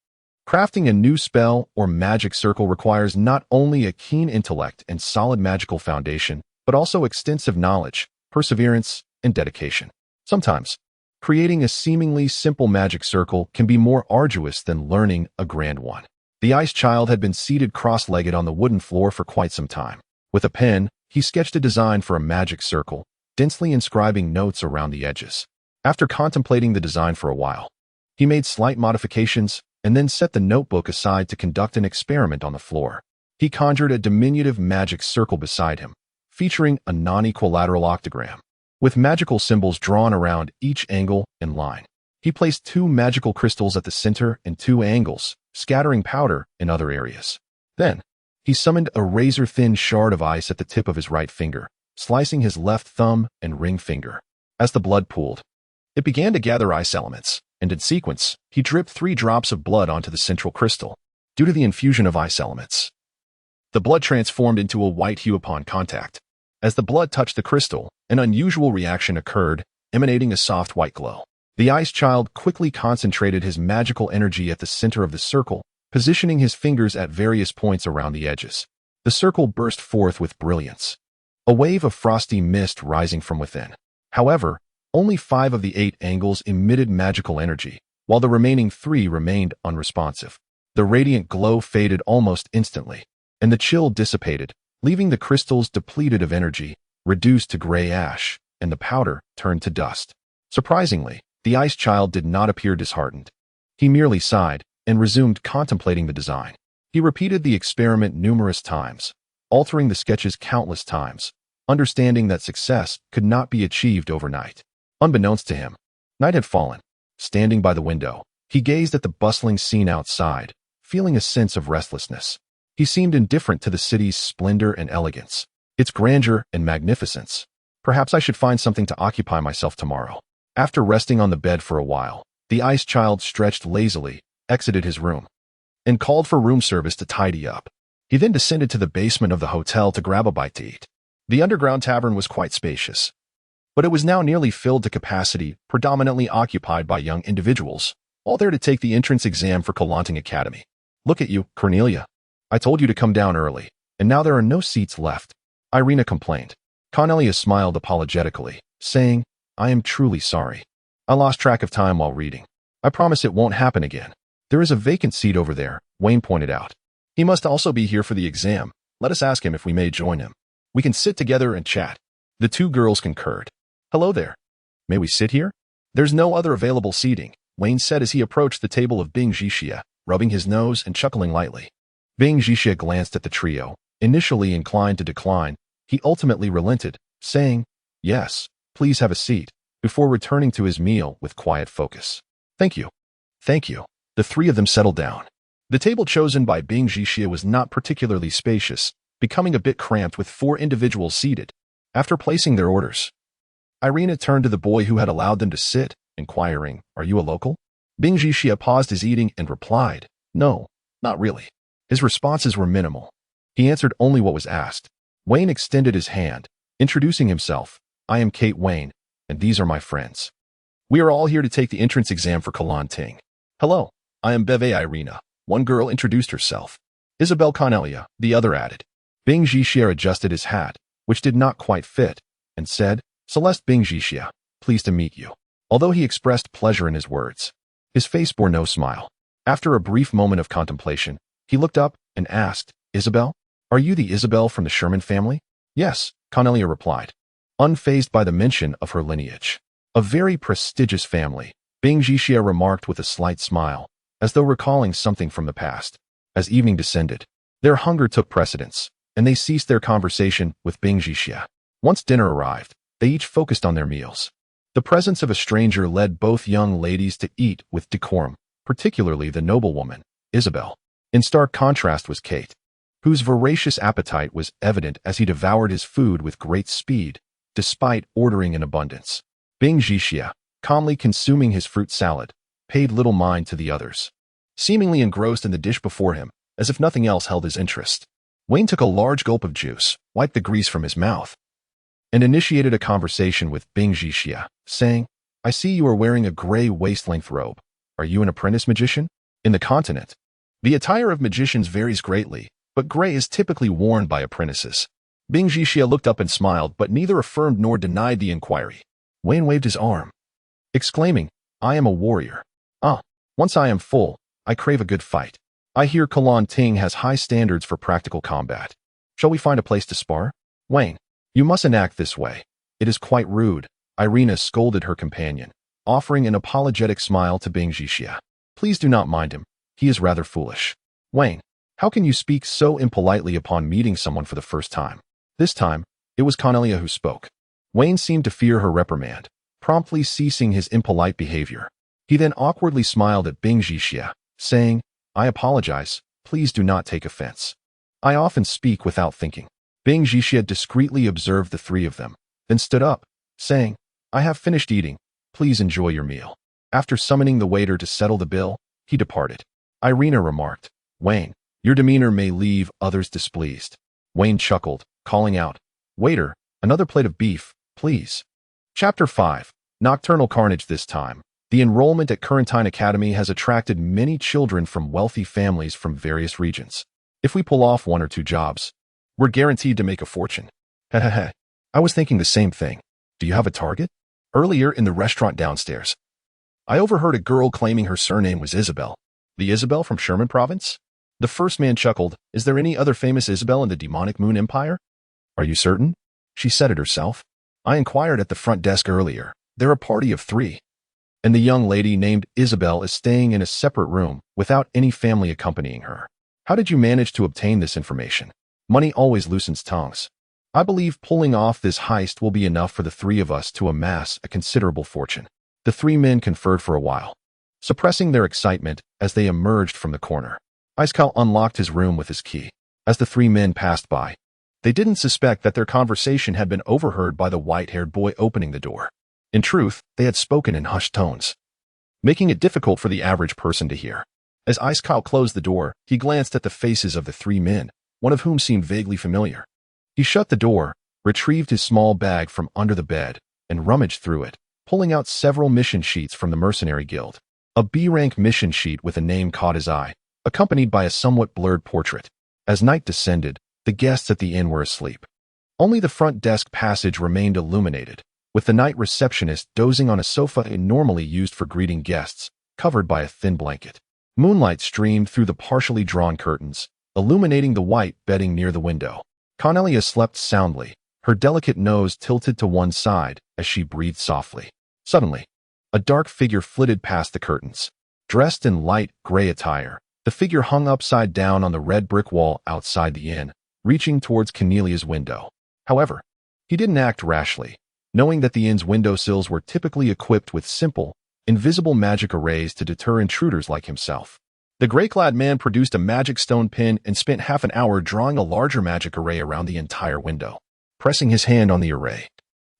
Crafting a new spell or magic circle requires not only a keen intellect and solid magical foundation, but also extensive knowledge, perseverance, and dedication. Sometimes, creating a seemingly simple magic circle can be more arduous than learning a grand one. The ice child had been seated cross-legged on the wooden floor for quite some time. With a pen, he sketched a design for a magic circle, densely inscribing notes around the edges. After contemplating the design for a while, he made slight modifications and then set the notebook aside to conduct an experiment on the floor. He conjured a diminutive magic circle beside him, featuring a non-equilateral octagram, with magical symbols drawn around each angle and line. He placed 2 magical crystals at the center and 2 angles, scattering powder in other areas. Then, he summoned a razor-thin shard of ice at the tip of his right finger, slicing his left thumb and ring finger. As the blood pooled, it began to gather ice elements, and in sequence, he dripped 3 drops of blood onto the central crystal. Due to the infusion of ice elements, the blood transformed into a white hue upon contact. As the blood touched the crystal, an unusual reaction occurred, emanating a soft white glow. The ice child quickly concentrated his magical energy at the center of the circle, positioning his fingers at various points around the edges. The circle burst forth with brilliance, a wave of frosty mist rising from within. However, only 5 of the 8 angles emitted magical energy, while the remaining 3 remained unresponsive. The radiant glow faded almost instantly, and the chill dissipated, leaving the crystals depleted of energy, reduced to gray ash, and the powder turned to dust. Surprisingly, the Ice Child did not appear disheartened. He merely sighed and resumed contemplating the design. He repeated the experiment numerous times, altering the sketches countless times, understanding that success could not be achieved overnight. Unbeknownst to him, night had fallen. Standing by the window, he gazed at the bustling scene outside, feeling a sense of restlessness. He seemed indifferent to the city's splendor and elegance, its grandeur and magnificence. Perhaps I should find something to occupy myself tomorrow. After resting on the bed for a while, the Ice Child stretched lazily, exited his room, and called for room service to tidy up. He then descended to the basement of the hotel to grab a bite to eat. The underground tavern was quite spacious, but it was now nearly filled to capacity, predominantly occupied by young individuals, all there to take the entrance exam for Calanting Academy. Look at you, Cornelia. I told you to come down early, and now there are no seats left, Irina complained. Cornelia smiled apologetically, saying, I am truly sorry. I lost track of time while reading. I promise it won't happen again. There is a vacant seat over there, Wayne pointed out. He must also be here for the exam. Let us ask him if we may join him. We can sit together and chat. The 2 girls concurred. Hello there. May we sit here? There's no other available seating, Wayne said as he approached the table of Bing Jixia, rubbing his nose and chuckling lightly. Bing Jixia glanced at the trio. Initially inclined to decline, he ultimately relented, saying, Yes, please have a seat, before returning to his meal with quiet focus. Thank you. Thank you. The 3 of them settled down. The table chosen by Bing Jixia was not particularly spacious, becoming a bit cramped with 4 individuals seated. After placing their orders, Irina turned to the boy who had allowed them to sit, inquiring, Are you a local? Bing Jixia paused his eating and replied, No, not really. His responses were minimal. He answered only what was asked. Wayne extended his hand, introducing himself. I am Kate Wayne, and these are my friends. We are all here to take the entrance exam for Calanting. Hello, I am Beve Irina. One girl introduced herself. Isabel Cornelia, the other added. Bing Jixia adjusted his hat, which did not quite fit, and said, Celeste Bing Jixia, pleased to meet you. Although he expressed pleasure in his words, his face bore no smile. After a brief moment of contemplation, he looked up and asked, Isabel? Are you the Isabel from the Sherman family? Yes, Cornelia replied, unfazed by the mention of her lineage. A very prestigious family, Bing Jixia remarked with a slight smile, as though recalling something from the past. As evening descended, their hunger took precedence, and they ceased their conversation with Bing Jixia. Once dinner arrived, they each focused on their meals. The presence of a stranger led both young ladies to eat with decorum, particularly the noblewoman, Isabel. In stark contrast was Kate, whose voracious appetite was evident as he devoured his food with great speed, despite ordering in abundance. Bing Jixia, calmly consuming his fruit salad, paid little mind to the others, seemingly engrossed in the dish before him, as if nothing else held his interest. Wayne took a large gulp of juice, wiped the grease from his mouth, and initiated a conversation with Bing Jixia, saying, I see you are wearing a gray waist-length robe. Are you an apprentice magician? In the continent, the attire of magicians varies greatly, but gray is typically worn by apprentices. Bing Jixia looked up and smiled, but neither affirmed nor denied the inquiry. Wayne waved his arm, exclaiming, I am a warrior. Once I am full, I crave a good fight. I hear Calanting has high standards for practical combat. Shall we find a place to spar? Wayne, you mustn't act this way. It is quite rude, Irina scolded her companion, offering an apologetic smile to Bing Jixia. Please do not mind him. He is rather foolish. Wayne, how can you speak so impolitely upon meeting someone for the first time? This time, it was Cornelia who spoke. Wayne seemed to fear her reprimand, promptly ceasing his impolite behavior. He then awkwardly smiled at Bing Jixia, saying, I apologize, please do not take offense. I often speak without thinking. Bing Jixia discreetly observed the 3 of them, then stood up, saying, I have finished eating, please enjoy your meal. After summoning the waiter to settle the bill, he departed. Irina remarked, Wayne, your demeanor may leave others displeased. Wayne chuckled, calling out, Waiter, another plate of beef, please. Chapter 5. Nocturnal Carnage. This time, The enrollment at Currentine Academy has attracted many children from wealthy families from various regions. If we pull off 1 or 2 jobs, we're guaranteed to make a fortune. Hehehe. I was thinking the same thing. Do you have a target? Earlier in the restaurant downstairs, I overheard a girl claiming her surname was Isabel. The Isabel from Sherman Province? The first man chuckled. Is there any other famous Isabel in the demonic Moon Empire? Are you certain? She said it herself. I inquired at the front desk earlier. They're a party of 3. And the young lady named Isabel is staying in a separate room without any family accompanying her. How did you manage to obtain this information? Money always loosens tongues. I believe pulling off this heist will be enough for the 3 of us to amass a considerable fortune. The 3 men conferred for a while, suppressing their excitement as they emerged from the corner. Iskal unlocked his room with his key. As the 3 men passed by, they didn't suspect that their conversation had been overheard by the white-haired boy opening the door. In truth, they had spoken in hushed tones, making it difficult for the average person to hear. As Iskal closed the door, he glanced at the faces of the 3 men, one of whom seemed vaguely familiar. He shut the door, retrieved his small bag from under the bed, and rummaged through it, pulling out several mission sheets from the Mercenary Guild. A B-rank mission sheet with a name caught his eye, accompanied by a somewhat blurred portrait. As night descended, the guests at the inn were asleep. Only the front desk passage remained illuminated, with the night receptionist dozing on a sofa normally used for greeting guests, covered by a thin blanket. Moonlight streamed through the partially drawn curtains, illuminating the white bedding near the window. Cornelia slept soundly, her delicate nose tilted to one side as she breathed softly. Suddenly, a dark figure flitted past the curtains. Dressed in light gray attire, the figure hung upside down on the red brick wall outside the inn, reaching towards Cornelia's window. However, he didn't act rashly, knowing that the inn's windowsills were typically equipped with simple, invisible magic arrays to deter intruders like himself. The gray-clad man produced a magic stone pin and spent half an hour drawing a larger magic array around the entire window. Pressing his hand on the array,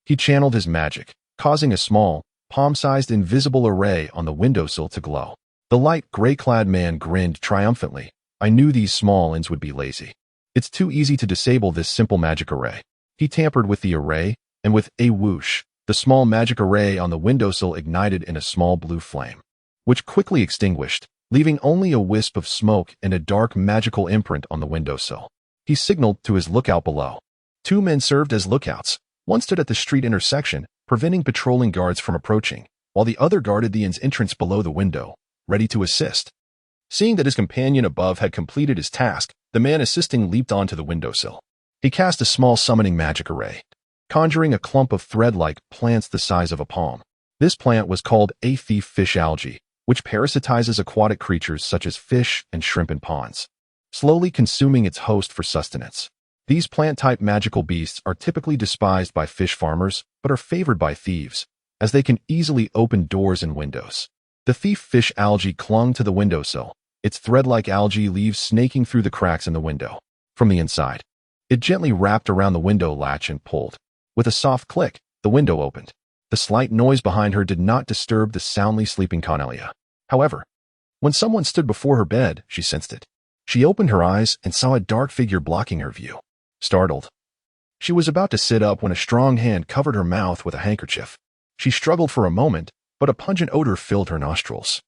he channeled his magic, causing a small, palm-sized invisible array on the windowsill to glow. The light gray-clad man grinned triumphantly. I knew these small inns would be lazy. It's too easy to disable this simple magic array. He tampered with the array, and with a whoosh, the small magic array on the windowsill ignited in a small blue flame, which quickly extinguished, leaving only a wisp of smoke and a dark magical imprint on the windowsill. He signaled to his lookout below. 2 men served as lookouts. One stood at the street intersection, preventing patrolling guards from approaching, while the other guarded the inn's entrance below the window, ready to assist. Seeing that his companion above had completed his task, the man assisting leaped onto the windowsill. He cast a small summoning magic array, conjuring a clump of thread-like plants the size of a palm. This plant was called a thief fish algae, which parasitizes aquatic creatures such as fish and shrimp in ponds, slowly consuming its host for sustenance. These plant-type magical beasts are typically despised by fish farmers, but are favored by thieves, as they can easily open doors and windows. The thief fish algae clung to the windowsill, its thread-like algae leaves snaking through the cracks in the window. From the inside, it gently wrapped around the window latch and pulled. With a soft click, the window opened. The slight noise behind her did not disturb the soundly sleeping Cornelia. However, when someone stood before her bed, she sensed it. She opened her eyes and saw a dark figure blocking her view. Startled, she was about to sit up when a strong hand covered her mouth with a handkerchief. She struggled for a moment, but a pungent odor filled her nostrils,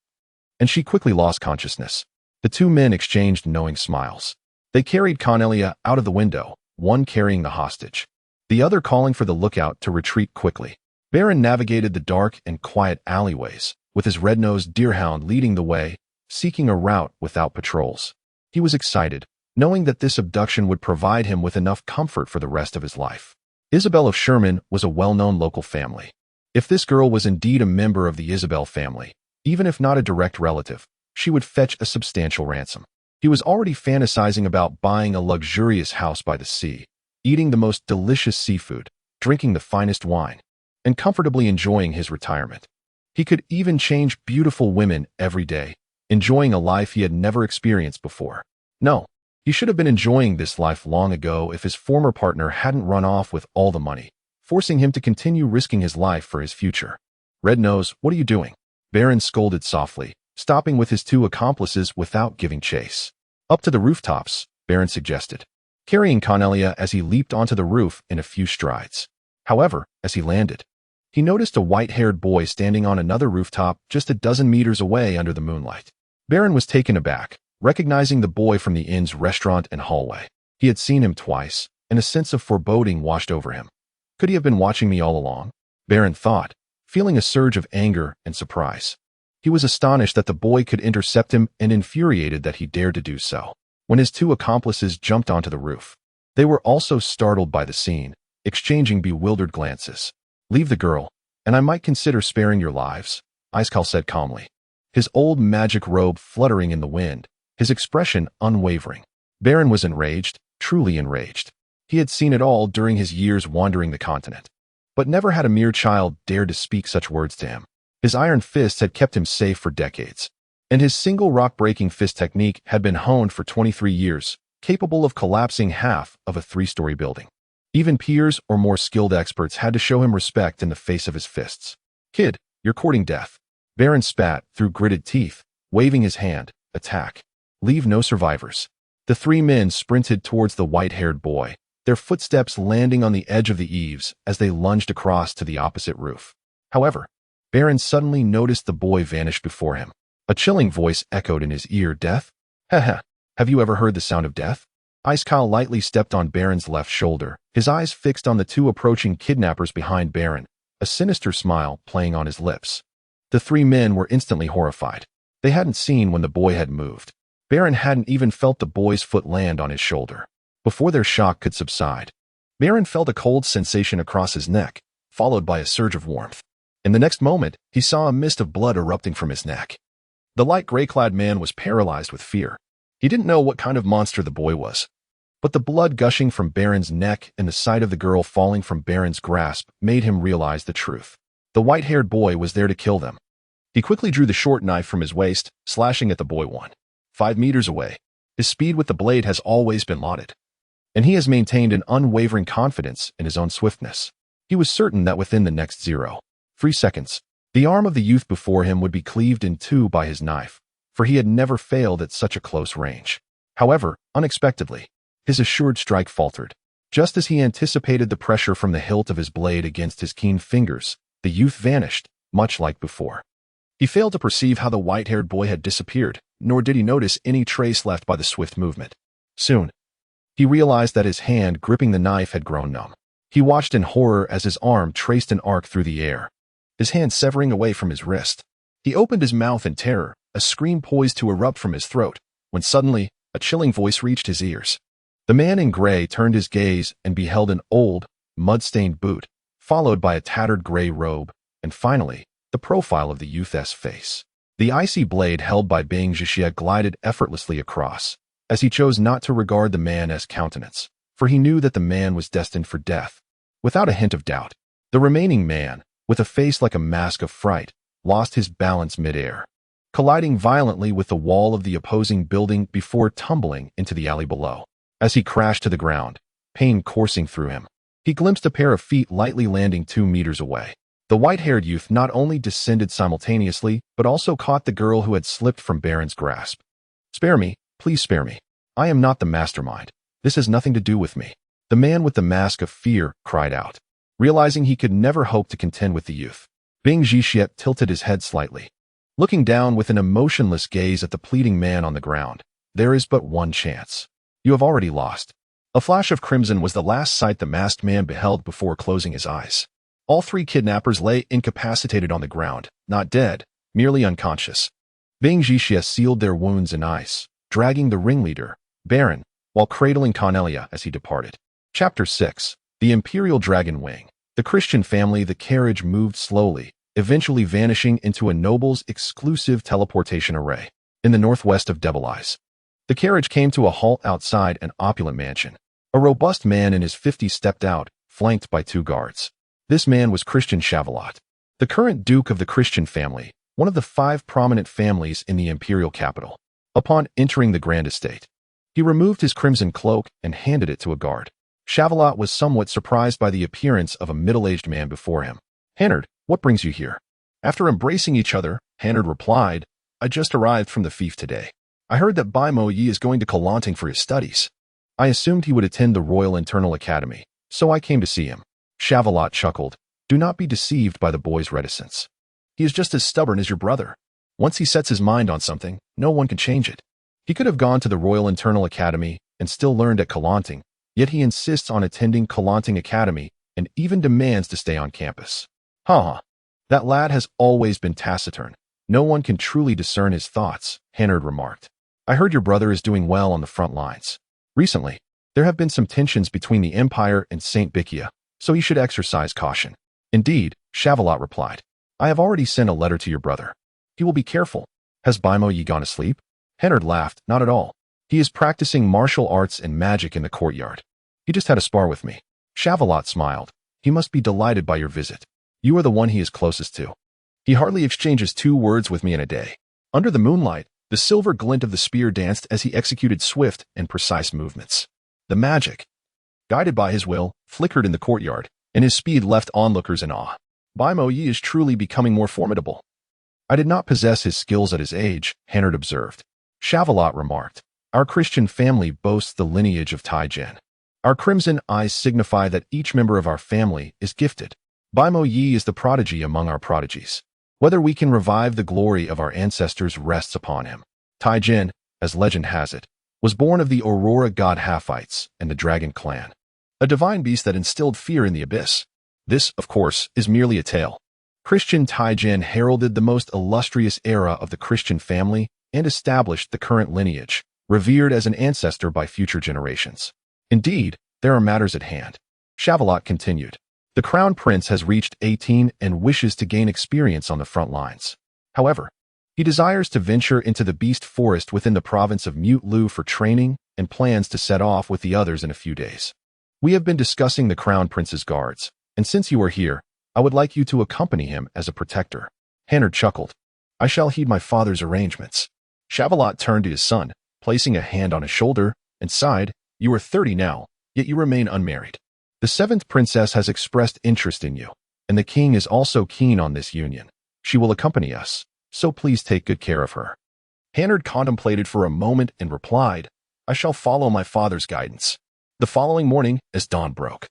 and she quickly lost consciousness. The 2 men exchanged knowing smiles. They carried Cornelia out of the window, one carrying the hostage, the other calling for the lookout to retreat quickly. Baron navigated the dark and quiet alleyways, with his red-nosed deerhound leading the way, seeking a route without patrols. He was excited, knowing that this abduction would provide him with enough comfort for the rest of his life. Isabel of Sherman was a well-known local family. If this girl was indeed a member of the Isabel family, even if not a direct relative, she would fetch a substantial ransom. He was already fantasizing about buying a luxurious house by the sea, eating the most delicious seafood, drinking the finest wine, and comfortably enjoying his retirement. He could even change beautiful women every day, enjoying a life he had never experienced before. No, he should have been enjoying this life long ago if his former partner hadn't run off with all the money, forcing him to continue risking his life for his future. Red Nose, what are you doing? Baron scolded softly, stopping with his 2 accomplices without giving chase. Up to the rooftops, Baron suggested, carrying Cornelia as he leaped onto the roof in a few strides. However, as he landed, he noticed a white-haired boy standing on another rooftop just a dozen meters away under the moonlight. Baron was taken aback, recognizing the boy from the inn's restaurant and hallway. He had seen him twice, and a sense of foreboding washed over him. Could he have been watching me all along? Baron thought, feeling a surge of anger and surprise. He was astonished that the boy could intercept him and infuriated that he dared to do so. When his two accomplices jumped onto the roof, they were also startled by the scene, exchanging bewildered glances. "Leave the girl, and I might consider sparing your lives," Iskal said calmly. His old magic robe fluttering in the wind, his expression unwavering. Baron was enraged, truly enraged. He had seen it all during his years wandering the continent. But never had a mere child dared to speak such words to him. His iron fists had kept him safe for decades, and his single rock-breaking fist technique had been honed for 23 years, capable of collapsing half of a 3-story building. Even peers or more skilled experts had to show him respect in the face of his fists. "Kid, you're courting death." Baron spat through gritted teeth, waving his hand. "Attack. Leave no survivors." The 3 men sprinted towards the white-haired boy, their footsteps landing on the edge of the eaves as they lunged across to the opposite roof. However, Baron suddenly noticed the boy vanish before him. A chilling voice echoed in his ear. "Death? Haha, have you ever heard the sound of death?" Iskal lightly stepped on Baron's left shoulder, his eyes fixed on the 2 approaching kidnappers behind Baron, a sinister smile playing on his lips. The 3 men were instantly horrified. They hadn't seen when the boy had moved. Baron hadn't even felt the boy's foot land on his shoulder. Before their shock could subside, Baron felt a cold sensation across his neck, followed by a surge of warmth. In the next moment, he saw a mist of blood erupting from his neck. The light gray-clad man was paralyzed with fear. He didn't know what kind of monster the boy was, but the blood gushing from Baron's neck and the sight of the girl falling from Baron's grasp made him realize the truth. The white-haired boy was there to kill them. He quickly drew the short knife from his waist, slashing at the boy 5 meters away. His speed with the blade has always been lauded, and he has maintained an unwavering confidence in his own swiftness. He was certain that within the next 0.3 seconds, the arm of the youth before him would be cleaved in 2 by his knife, for he had never failed at such a close range. However, unexpectedly, his assured strike faltered. Just as he anticipated the pressure from the hilt of his blade against his keen fingers, the youth vanished, much like before. He failed to perceive how the white-haired boy had disappeared, nor did he notice any trace left by the swift movement. Soon, he realized that his hand gripping the knife had grown numb. He watched in horror as his arm traced an arc through the air, his hand severing away from his wrist. He opened his mouth in terror, a scream poised to erupt from his throat, when suddenly, a chilling voice reached his ears. The man in gray turned his gaze and beheld an old, mud-stained boot, followed by a tattered gray robe, and finally, the profile of the youth's face. The icy blade held by Bang Zhixie glided effortlessly across, as he chose not to regard the man's countenance, for he knew that the man was destined for death. Without a hint of doubt, the remaining man, with a face like a mask of fright, lost his balance mid-air, colliding violently with the wall of the opposing building before tumbling into the alley below. As he crashed to the ground, pain coursing through him, he glimpsed a pair of feet lightly landing 2 meters away. The white-haired youth not only descended simultaneously, but also caught the girl who had slipped from Baron's grasp. "Spare me, please spare me. I am not the mastermind. This has nothing to do with me." The man with the mask of fear cried out, realizing he could never hope to contend with the youth. Bang Zhixie tilted his head slightly, looking down with an emotionless gaze at the pleading man on the ground. "There is but one chance. You have already lost." A flash of crimson was the last sight the masked man beheld before closing his eyes. All 3 kidnappers lay incapacitated on the ground, not dead, merely unconscious. Bang Zhixie sealed their wounds in ice, dragging the ringleader, Baron, while cradling Cornelia as he departed. Chapter 6. The Imperial Dragon Wing. The Christian family. The carriage moved slowly, eventually vanishing into a noble's exclusive teleportation array in the northwest of Debelize. The carriage came to a halt outside an opulent mansion. A robust man in his 50s stepped out, flanked by 2 guards. This man was Christian Shavalot, the current Duke of the Christian family, one of the 5 prominent families in the imperial capital. Upon entering the grand estate, he removed his crimson cloak and handed it to a guard. Shavalot was somewhat surprised by the appearance of a middle-aged man before him. "Hannard, what brings you here?" After embracing each other, Hannard replied, "I just arrived from the fief today. I heard that Baimo Yi is going to Kalanting for his studies. I assumed he would attend the Royal Internal Academy, so I came to see him." Shavalot chuckled. Do not be deceived by the boy's reticence. He is just as stubborn as your brother. Once he sets his mind on something, no one can change it. He could have gone to the Royal Internal Academy and still learned at Calanting, yet he insists on attending Calanting Academy and even demands to stay on campus. That lad has always been taciturn. No one can truly discern his thoughts, Hannard remarked. I heard your brother is doing well on the front lines. Recently, there have been some tensions between the Empire and St. Bikia, so he should exercise caution. Indeed, Shavalot replied. I have already sent a letter to your brother. He will be careful. Has Baimo Yi gone asleep? Hennard laughed. Not at all. He is practicing martial arts and magic in the courtyard. He just had a spar with me. Shavalot smiled. He must be delighted by your visit. You are the one he is closest to. He hardly exchanges 2 words with me in a day. Under the moonlight, the silver glint of the spear danced as he executed swift and precise movements. The magic, guided by his will, flickered in the courtyard, and his speed left onlookers in awe. Baimo Yi is truly becoming more formidable. I did not possess his skills at his age, Hannard observed. Shavalot remarked. Our Christian family boasts the lineage of Taijian. Our crimson eyes signify that each member of our family is gifted. Baimo Yi is the prodigy among our prodigies. Whether we can revive the glory of our ancestors rests upon him. Taijin, as legend has it, was born of the Aurora god Halfites and the Dragon clan, a divine beast that instilled fear in the abyss. This, of course, is merely a tale. Christian Taijin heralded the most illustrious era of the Christian family and established the current lineage, revered as an ancestor by future generations. Indeed, there are matters at hand. Shavalot continued. The Crown Prince has reached 18 and wishes to gain experience on the front lines. However, he desires to venture into the beast forest within the province of Mute Lu for training and plans to set off with the others in a few days. We have been discussing the Crown Prince's guards, and since you are here, I would like you to accompany him as a protector. Hannard chuckled. I shall heed my father's arrangements. Shavalot turned to his son, placing a hand on his shoulder, and sighed. You are 30 now, yet you remain unmarried. The 7th princess has expressed interest in you, and the king is also keen on this union. She will accompany us, so please take good care of her. Hannard contemplated for a moment and replied, I shall follow my father's guidance. The following morning, as dawn broke,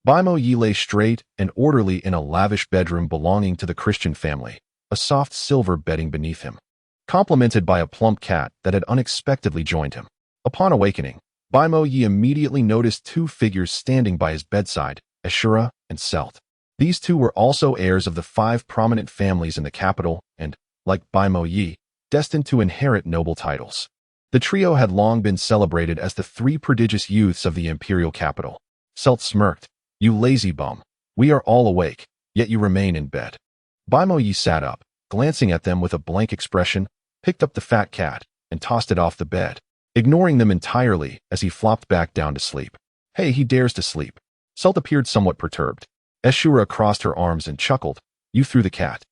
Baimo Yi lay straight and orderly in a lavish bedroom belonging to the Christian family, a soft silver bedding beneath him, complemented by a plump cat that had unexpectedly joined him. Upon awakening, Baimo Yi immediately noticed 2 figures standing by his bedside, Ashura and Selt. These 2 were also heirs of the 5 prominent families in the capital and, like Baimo Yi, destined to inherit noble titles. The trio had long been celebrated as the 3 prodigious youths of the imperial capital. Selt smirked. You lazy bum. We are all awake, yet you remain in bed. Baimo Yi sat up, glancing at them with a blank expression, picked up the fat cat, and tossed it off the bed, ignoring them entirely as he flopped back down to sleep. Hey, he dares to sleep. Selt appeared somewhat perturbed. Ashura crossed her arms and chuckled. You threw the cat.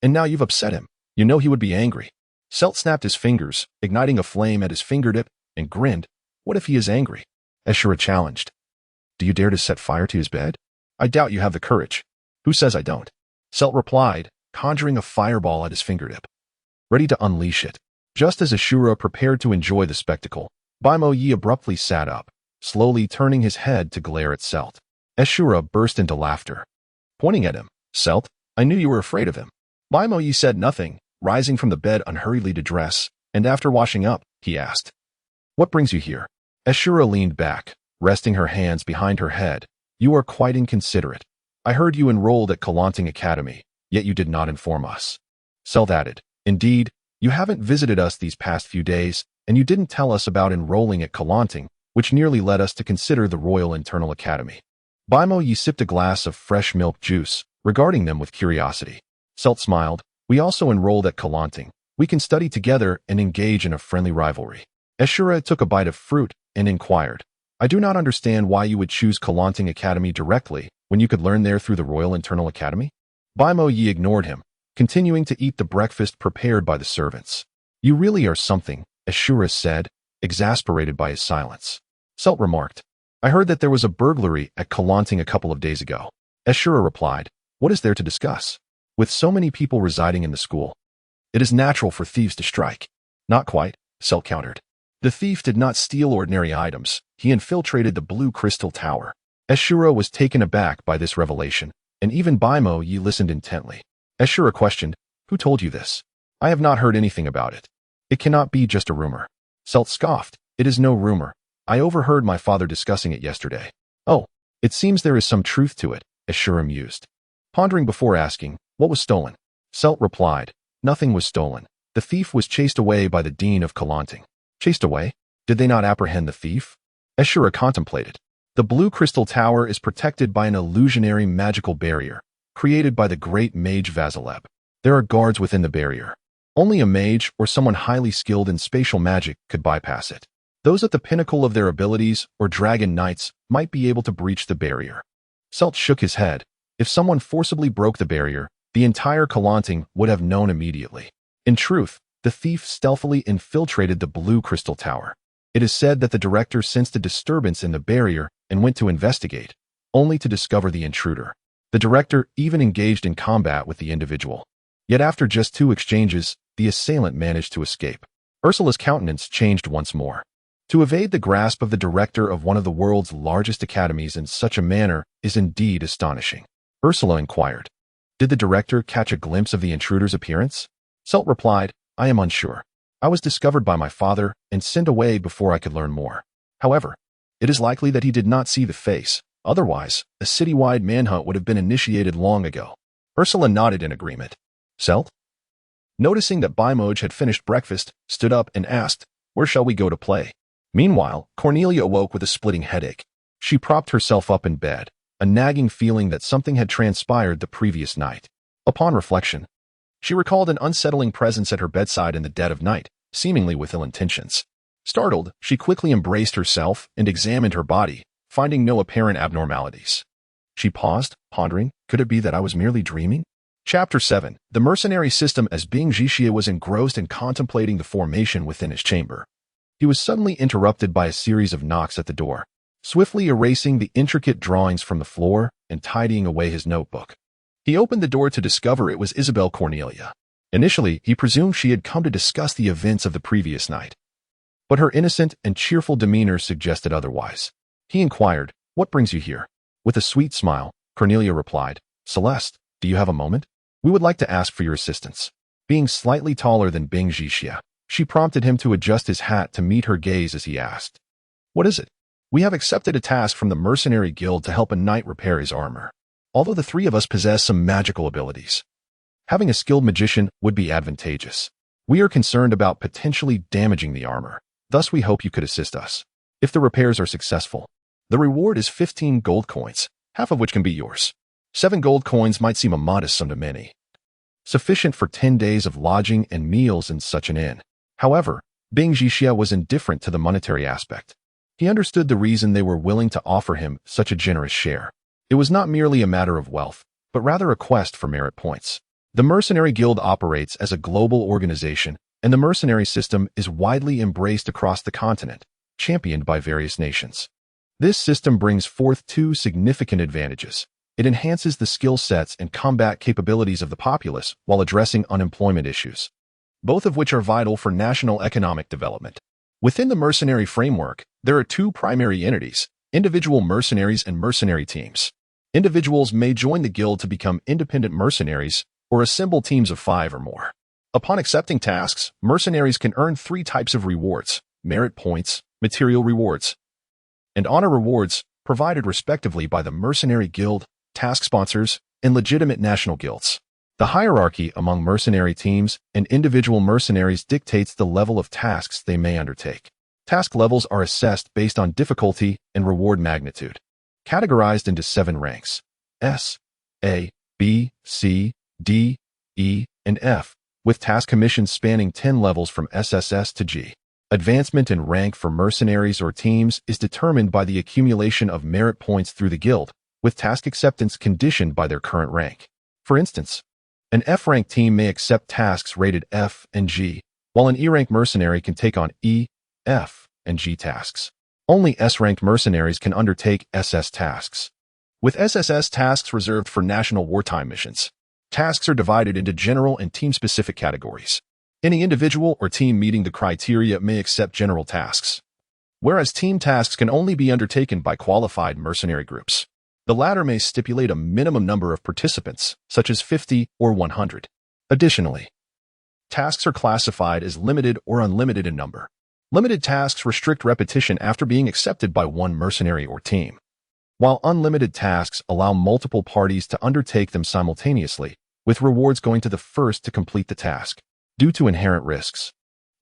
And now you've upset him. You know he would be angry. Selt snapped his fingers, igniting a flame at his fingertip, and grinned. What if he is angry? Ashura challenged. Do you dare to set fire to his bed? I doubt you have the courage. Who says I don't? Selt replied, conjuring a fireball at his fingertip, ready to unleash it. Just as Ashura prepared to enjoy the spectacle, Baimo Yi abruptly sat up, slowly turning his head to glare at Selt. Ashura burst into laughter, pointing at him. Selt, I knew you were afraid of him. Baimo Yi said nothing, rising from the bed unhurriedly to dress, and after washing up, he asked, What brings you here? Ashura leaned back, resting her hands behind her head. You are quite inconsiderate. I heard you enrolled at Calanting Academy, yet you did not inform us. Selt added, Indeed, you haven't visited us these past few days, and you didn't tell us about enrolling at Calanting, which nearly led us to consider the Royal Internal Academy. Baimo Yi sipped a glass of fresh milk juice, regarding them with curiosity. Selt smiled. We also enrolled at Calanting. We can study together and engage in a friendly rivalry. Ashura took a bite of fruit and inquired, I do not understand why you would choose Calanting Academy directly when you could learn there through the Royal Internal Academy? Baimo Yi ignored him, continuing to eat the breakfast prepared by the servants. You really are something, Ashura said, exasperated by his silence. Selt remarked, I heard that there was a burglary at Calanting a couple of days ago. Ashura replied, What is there to discuss? With so many people residing in the school, it is natural for thieves to strike. Not quite, Selt countered. The thief did not steal ordinary items. He infiltrated the Blue Crystal Tower. Ashura was taken aback by this revelation, and even Bimo Yi listened intently. Ashura questioned, "Who told you this?" "I have not heard anything about it." "It cannot be just a rumor." Selt scoffed, "It is no rumor. I overheard my father discussing it yesterday." "Oh, it seems there is some truth to it," Ashura mused, pondering before asking, "What was stolen?" Selt replied, "Nothing was stolen. The thief was chased away by the Dean of Kalanting." "Chased away? Did they not apprehend the thief?" Ashura contemplated. "The blue crystal tower is protected by an illusionary magical barrier, created by the great mage Vasileb. There are guards within the barrier. Only a mage or someone highly skilled in spatial magic could bypass it. Those at the pinnacle of their abilities or dragon knights might be able to breach the barrier." Selt shook his head. If someone forcibly broke the barrier, the entire Kalanting would have known immediately. In truth, the thief stealthily infiltrated the blue crystal tower. It is said that the director sensed a disturbance in the barrier and went to investigate, only to discover the intruder. The director even engaged in combat with the individual. Yet after just 2 exchanges, the assailant managed to escape. Ursula's countenance changed once more. To evade the grasp of the director of one of the world's largest academies in such a manner is indeed astonishing. Ursula inquired, "Did the director catch a glimpse of the intruder's appearance?" Selt replied, "I am unsure. I was discovered by my father and sent away before I could learn more. However, it is likely that he did not see the face. Otherwise, a citywide manhunt would have been initiated long ago." Ursula nodded in agreement. Selt, noticing that Bimoj had finished breakfast, stood up and asked, "Where shall we go to play?" Meanwhile, Cornelia awoke with a splitting headache. She propped herself up in bed, a nagging feeling that something had transpired the previous night. Upon reflection, she recalled an unsettling presence at her bedside in the dead of night, seemingly with ill intentions. Startled, she quickly embraced herself and examined her body, finding no apparent abnormalities. She paused, pondering, could it be that I was merely dreaming? Chapter 7. The mercenary system. As Bing Jixie was engrossed in contemplating the formation within his chamber, he was suddenly interrupted by a series of knocks at the door. Swiftly erasing the intricate drawings from the floor and tidying away his notebook, he opened the door to discover it was Isabel Cornelia. Initially, he presumed she had come to discuss the events of the previous night, but her innocent and cheerful demeanor suggested otherwise. He inquired, "What brings you here?" With a sweet smile, Cornelia replied, "Celeste, do you have a moment? We would like to ask for your assistance." Being slightly taller than Bing Jixie, she prompted him to adjust his hat to meet her gaze as he asked, "What is it?" "We have accepted a task from the Mercenary Guild to help a knight repair his armor. Although the 3 of us possess some magical abilities, having a skilled magician would be advantageous. We are concerned about potentially damaging the armor. Thus we hope you could assist us. If the repairs are successful, the reward is 15 gold coins, half of which can be yours. 7 gold coins might seem a modest sum to many, sufficient for 10 days of lodging and meals in such an inn." However, Bing Jixie was indifferent to the monetary aspect. He understood the reason they were willing to offer him such a generous share. It was not merely a matter of wealth, but rather a quest for merit points. The Mercenary Guild operates as a global organization, and the mercenary system is widely embraced across the continent, championed by various nations. This system brings forth 2 significant advantages. It enhances the skill sets and combat capabilities of the populace while addressing unemployment issues, both of which are vital for national economic development. Within the mercenary framework, there are 2 primary entities: individual mercenaries and mercenary teams. Individuals may join the guild to become independent mercenaries or assemble teams of 5 or more. Upon accepting tasks, mercenaries can earn 3 types of rewards: merit points, material rewards, and honor rewards, provided respectively by the Mercenary Guild, task sponsors, and legitimate national guilds. The hierarchy among mercenary teams and individual mercenaries dictates the level of tasks they may undertake. Task levels are assessed based on difficulty and reward magnitude, categorized into 7 ranks: S, A, B, C, D, E, and F, with task commissions spanning 10 levels from SSS to G. Advancement in rank for mercenaries or teams is determined by the accumulation of merit points through the guild, with task acceptance conditioned by their current rank. For instance, an F-rank team may accept tasks rated F and G, while an E-rank mercenary can take on E, F, and G tasks. Only S-ranked mercenaries can undertake SS tasks, with SSS tasks reserved for national wartime missions. Tasks are divided into general and team-specific categories. Any individual or team meeting the criteria may accept general tasks, whereas team tasks can only be undertaken by qualified mercenary groups. The latter may stipulate a minimum number of participants, such as 50 or 100. Additionally, tasks are classified as limited or unlimited in number. Limited tasks restrict repetition after being accepted by one mercenary or team, while unlimited tasks allow multiple parties to undertake them simultaneously, with rewards going to the first to complete the task. Due to inherent risks,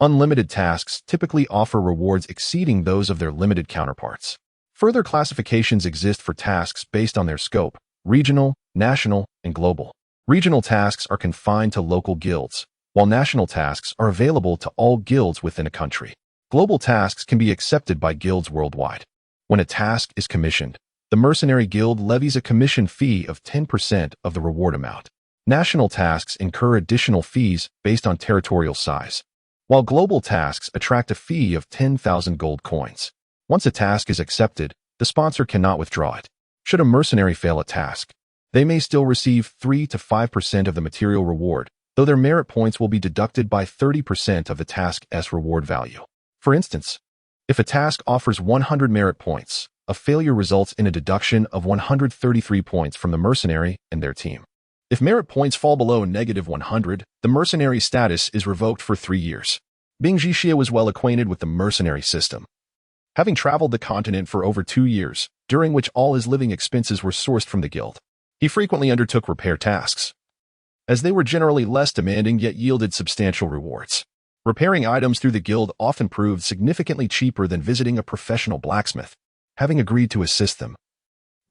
unlimited tasks typically offer rewards exceeding those of their limited counterparts. Further classifications exist for tasks based on their scope: regional, national, and global. Regional tasks are confined to local guilds, while national tasks are available to all guilds within a country. Global tasks can be accepted by guilds worldwide. When a task is commissioned, the mercenary guild levies a commission fee of 10% of the reward amount. National tasks incur additional fees based on territorial size, while global tasks attract a fee of 10,000 gold coins. Once a task is accepted, the sponsor cannot withdraw it. Should a mercenary fail a task, they may still receive 3 to 5% of the material reward, though their merit points will be deducted by 30% of the task's reward value. For instance, if a task offers 100 merit points, a failure results in a deduction of 133 points from the mercenary and their team. If merit points fall below -100, the mercenary status is revoked for 3 years. Bing Jixia was well acquainted with the mercenary system, having traveled the continent for over 2 years, during which all his living expenses were sourced from the guild. He frequently undertook repair tasks, as they were generally less demanding yet yielded substantial rewards. Repairing items through the guild often proved significantly cheaper than visiting a professional blacksmith. Having agreed to assist them,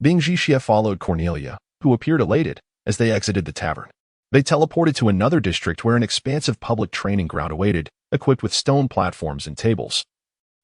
Bing Jixia followed Cornelia, who appeared elated, as they exited the tavern. They teleported to another district where an expansive public training ground awaited, equipped with stone platforms and tables,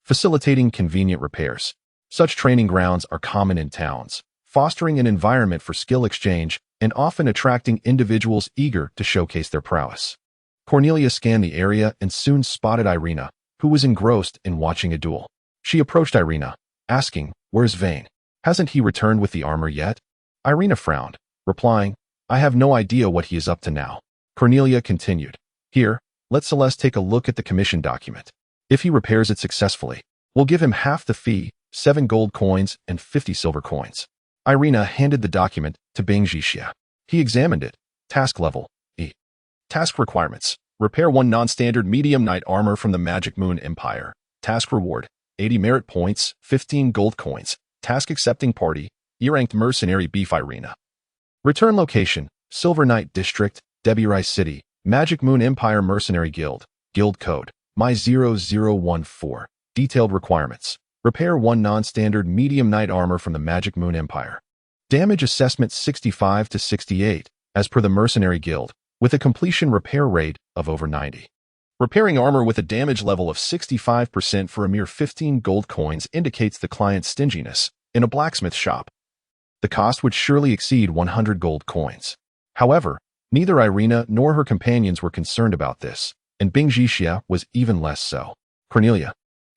facilitating convenient repairs. Such training grounds are common in towns, fostering an environment for skill exchange and often attracting individuals eager to showcase their prowess. Cornelia scanned the area and soon spotted Irina, who was engrossed in watching a duel. She approached Irina, asking, "Where's Vayne? Hasn't he returned with the armor yet?" Irina frowned, replying, "I have no idea what he is up to now." Cornelia continued, "Here, let Celeste take a look at the commission document. If he repairs it successfully, we'll give him half the fee, 7 gold coins and 50 silver coins." Irina handed the document to Bing Jixia. He examined it. Task level, E. Task requirements: repair 1 non-standard medium knight armor from the Magic Moon Empire. Task reward: 80 merit points, 15 gold coins. Task accepting party: E-ranked mercenary Beef Irina. Return location: Silver Knight District, Debirai City, Magic Moon Empire Mercenary Guild. Guild code: MY0014. Detailed requirements: repair 1 non-standard medium knight armor from the Magic Moon Empire. Damage assessment 65 to 68, as per the Mercenary Guild, with a completion repair rate of over 90. Repairing armor with a damage level of 65% for a mere 15 gold coins indicates the client's stinginess. In a blacksmith shop, the cost would surely exceed 100 gold coins. However, neither Irina nor her companions were concerned about this, and Bing Jixia was even less so. Cornelia,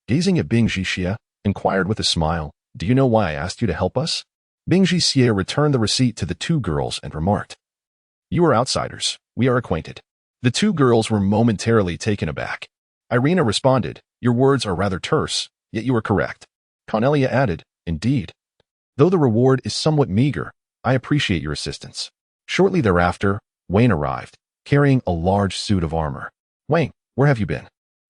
gazing at Bing Jixia, inquired with a smile, "Do you know why I asked you to help us?" Bing Jixia returned the receipt to the 2 girls and remarked, "You are outsiders. We are acquainted." The 2 girls were momentarily taken aback. Irina responded, "Your words are rather terse, yet you are correct." Cornelia added, "Indeed. Though the reward is somewhat meager, I appreciate your assistance." Shortly thereafter, Wayne arrived, carrying a large suit of armor. "Wayne, where have you been?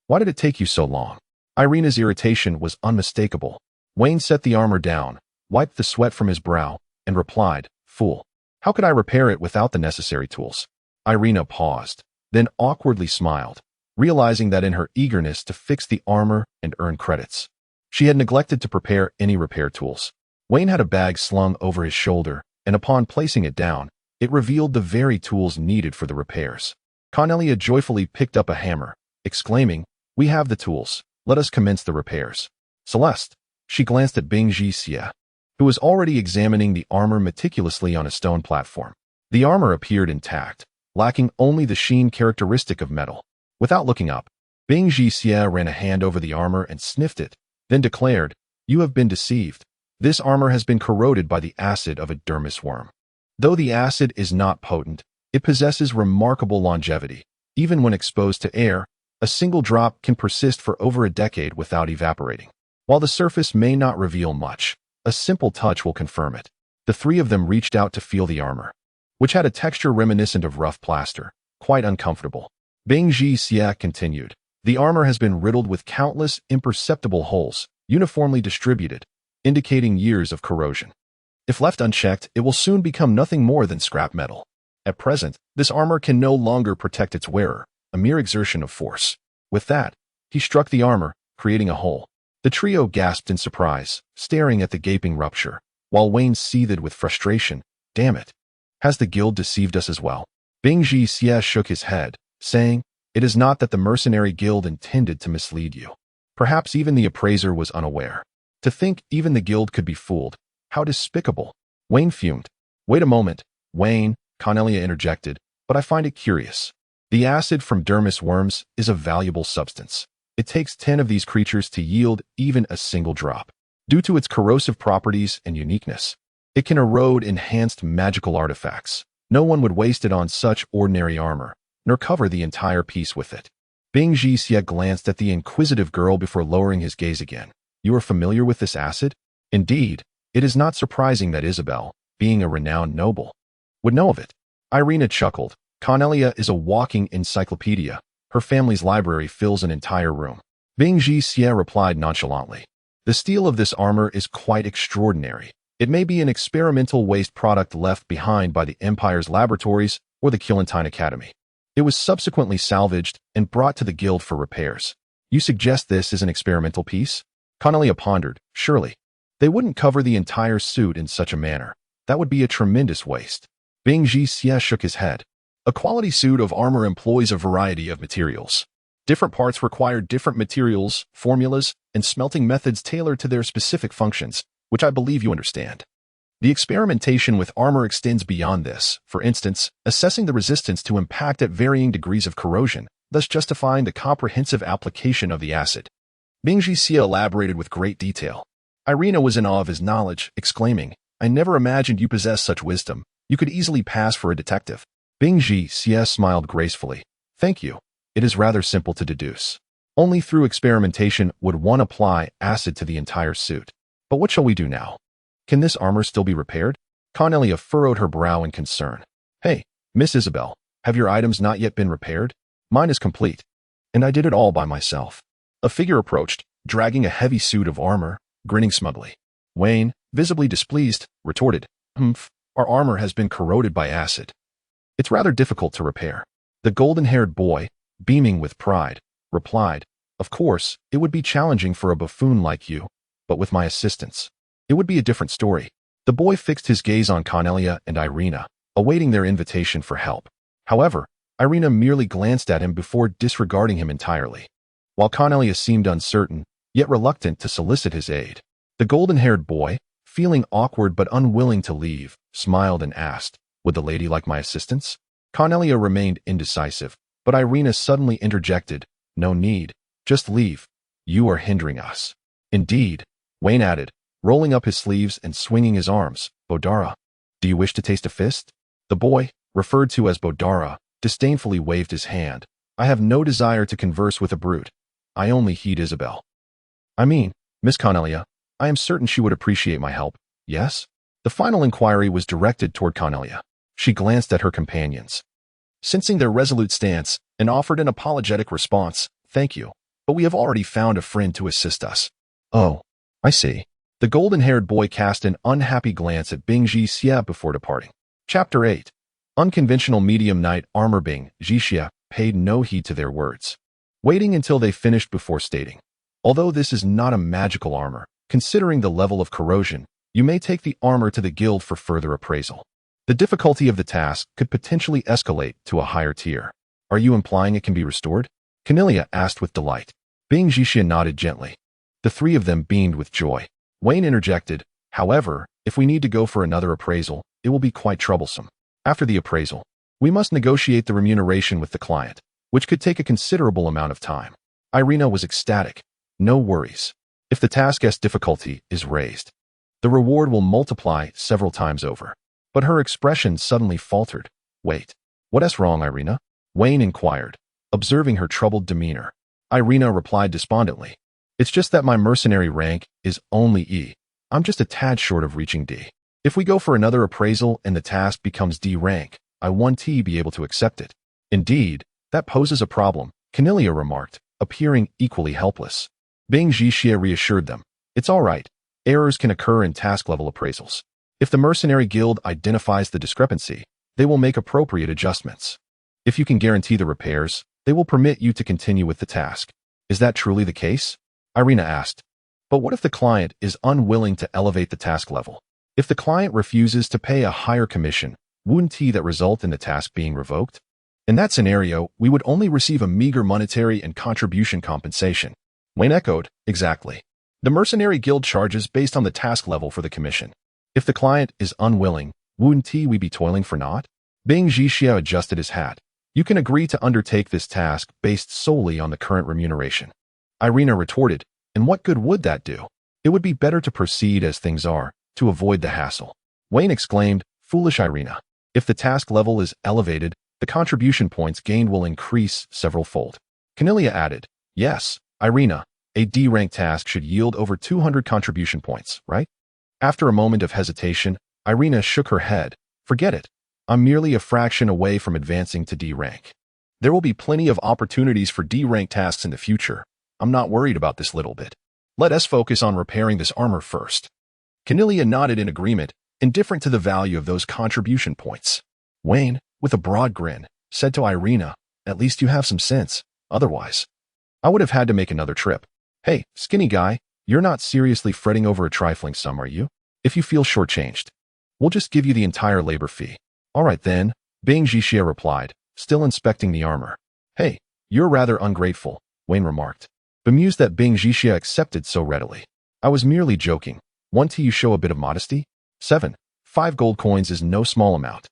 Why did it take you so long?" Irina's irritation was unmistakable. Wayne set the armor down, wiped the sweat from his brow, and replied, "Fool. How could I repair it without the necessary tools?" Irina paused, then awkwardly smiled, realizing that in her eagerness to fix the armor and earn credits, she had neglected to prepare any repair tools. Wayne had a bag slung over his shoulder, and upon placing it down, it revealed the very tools needed for the repairs. Cornelia joyfully picked up a hammer, exclaiming, "We have the tools. Let us commence the repairs." Celeste, she glanced at Bing Jixia, who was already examining the armor meticulously on a stone platform. The armor appeared intact, lacking only the sheen characteristic of metal. Without looking up, Bing Jixia ran a hand over the armor and sniffed it, then declared, "You have been deceived. This armor has been corroded by the acid of a dermis worm. Though the acid is not potent, it possesses remarkable longevity. Even when exposed to air, a single drop can persist for over a decade without evaporating. While the surface may not reveal much, a simple touch will confirm it." The three of them reached out to feel the armor, which had a texture reminiscent of rough plaster, quite uncomfortable. Bing Ji Xie continued. The armor has been riddled with countless imperceptible holes, uniformly distributed, indicating years of corrosion. If left unchecked, it will soon become nothing more than scrap metal. At present, this armor can no longer protect its wearer, a mere exertion of force. With that, he struck the armor, creating a hole. The trio gasped in surprise, staring at the gaping rupture, while Wayne seethed with frustration. Damn it. Has the guild deceived us as well? Bing Ji Xie shook his head, saying, it is not that the mercenary guild intended to mislead you. Perhaps even the appraiser was unaware. To think even the guild could be fooled. How despicable. Wayne fumed. Wait a moment, Wayne, Cornelia interjected, but I find it curious. The acid from dermis worms is a valuable substance. It takes 10 of these creatures to yield even a single drop. Due to its corrosive properties and uniqueness, it can erode enhanced magical artifacts. No one would waste it on such ordinary armor, nor cover the entire piece with it. Bing Ji Xie glanced at the inquisitive girl before lowering his gaze again. You are familiar with this acid? Indeed, it is not surprising that Isabel, being a renowned noble, would know of it. Irina chuckled. Cornelia is a walking encyclopedia. Her family's library fills an entire room. Bing Ji Xie replied nonchalantly. The steel of this armor is quite extraordinary. It may be an experimental waste product left behind by the Empire's laboratories or the Kilentine Academy. It was subsequently salvaged and brought to the guild for repairs. You suggest this is an experimental piece? Cornelia pondered. Surely. They wouldn't cover the entire suit in such a manner. That would be a tremendous waste. Bing Ji Xie shook his head. A quality suit of armor employs a variety of materials. Different parts require different materials, formulas, and smelting methods tailored to their specific functions, which I believe you understand. The experimentation with armor extends beyond this, for instance, assessing the resistance to impact at varying degrees of corrosion, thus justifying the comprehensive application of the acid. Bing Ji Xie elaborated with great detail. Irina was in awe of his knowledge, exclaiming, I never imagined you possessed such wisdom. You could easily pass for a detective. Bing Ji Xie smiled gracefully. Thank you. It is rather simple to deduce. Only through experimentation would one apply acid to the entire suit. But what shall we do now? Can this armor still be repaired? Cornelia furrowed her brow in concern. Hey, Miss Isabel, have your items not yet been repaired? Mine is complete. And I did it all by myself. A figure approached, dragging a heavy suit of armor, grinning smugly. Wayne, visibly displeased, retorted, our armor has been corroded by acid. It's rather difficult to repair. The golden-haired boy, beaming with pride, replied, Of course, it would be challenging for a buffoon like you, but with my assistance, it would be a different story. The boy fixed his gaze on Cornelia and Irina, awaiting their invitation for help. However, Irina merely glanced at him before disregarding him entirely. While Cornelia seemed uncertain, yet reluctant to solicit his aid, the golden-haired boy, feeling awkward but unwilling to leave, smiled and asked, Would the lady like my assistance? Cornelia remained indecisive, but Irina suddenly interjected, No need, just leave. You are hindering us. Indeed, Wayne added, rolling up his sleeves and swinging his arms, Bodara, do you wish to taste a fist? The boy, referred to as Bodara, disdainfully waved his hand. I have no desire to converse with a brute. I only heed Isabel. I mean, Miss Cornelia, I am certain she would appreciate my help, yes? The final inquiry was directed toward Cornelia. She glanced at her companions, sensing their resolute stance, and offered an apologetic response, Thank you, but we have already found a friend to assist us. Oh, I see. The golden-haired boy cast an unhappy glance at Bing Ji Xie before departing. Chapter 8. Unconventional medium knight armor. Bing Ji Xie paid no heed to their words, waiting until they finished before stating, Although this is not a magical armor, considering the level of corrosion, you may take the armor to the guild for further appraisal. The difficulty of the task could potentially escalate to a higher tier. Are you implying it can be restored? Cornelia asked with delight. Bing Ji Xie nodded gently. The three of them beamed with joy. Wayne interjected, However, if we need to go for another appraisal, it will be quite troublesome. After the appraisal, we must negotiate the remuneration with the client, which could take a considerable amount of time. Irina was ecstatic. No worries. If the task's difficulty is raised, the reward will multiply several times over. But her expression suddenly faltered. Wait, what's wrong, Irina? Wayne inquired, observing her troubled demeanor. Irina replied despondently, It's just that my mercenary rank is only E. I'm just a tad short of reaching D. If we go for another appraisal and the task becomes D rank, I won't be able to accept it. Indeed, that poses a problem, Cornelia remarked, appearing equally helpless. Bing Jixia reassured them. It's all right. Errors can occur in task-level appraisals. If the Mercenary Guild identifies the discrepancy, they will make appropriate adjustments. If you can guarantee the repairs, they will permit you to continue with the task. Is that truly the case? Irina asked. But what if the client is unwilling to elevate the task level? If the client refuses to pay a higher commission, wouldn't that result in the task being revoked? In that scenario, we would only receive a meager monetary and contribution compensation. Wayne echoed, exactly. The Mercenary Guild charges based on the task level for the commission. If the client is unwilling, wouldn't we be toiling for naught? Bing Jixia adjusted his hat. You can agree to undertake this task based solely on the current remuneration. Irina retorted, and what good would that do? It would be better to proceed as things are, to avoid the hassle. Wayne exclaimed, foolish Irina. If the task level is elevated, the contribution points gained will increase several-fold. Cornelia added, yes, Irina, a D-rank task should yield over 200 contribution points, right? After a moment of hesitation, Irina shook her head. Forget it. I'm merely a fraction away from advancing to D rank. There will be plenty of opportunities for D rank tasks in the future. I'm not worried about this little bit. Let us focus on repairing this armor first. Cornelia nodded in agreement, indifferent to the value of those contribution points. Wayne, with a broad grin, said to Irina, at least you have some sense. Otherwise, I would have had to make another trip. Hey, skinny guy, you're not seriously fretting over a trifling sum, are you? If you feel shortchanged, we'll just give you the entire labor fee. All right then, Bing Jixia replied, still inspecting the armor. Hey, you're rather ungrateful, Wayne remarked, bemused that Bing Jixia accepted so readily. I was merely joking. Want you show a bit of modesty? 5 gold coins is no small amount.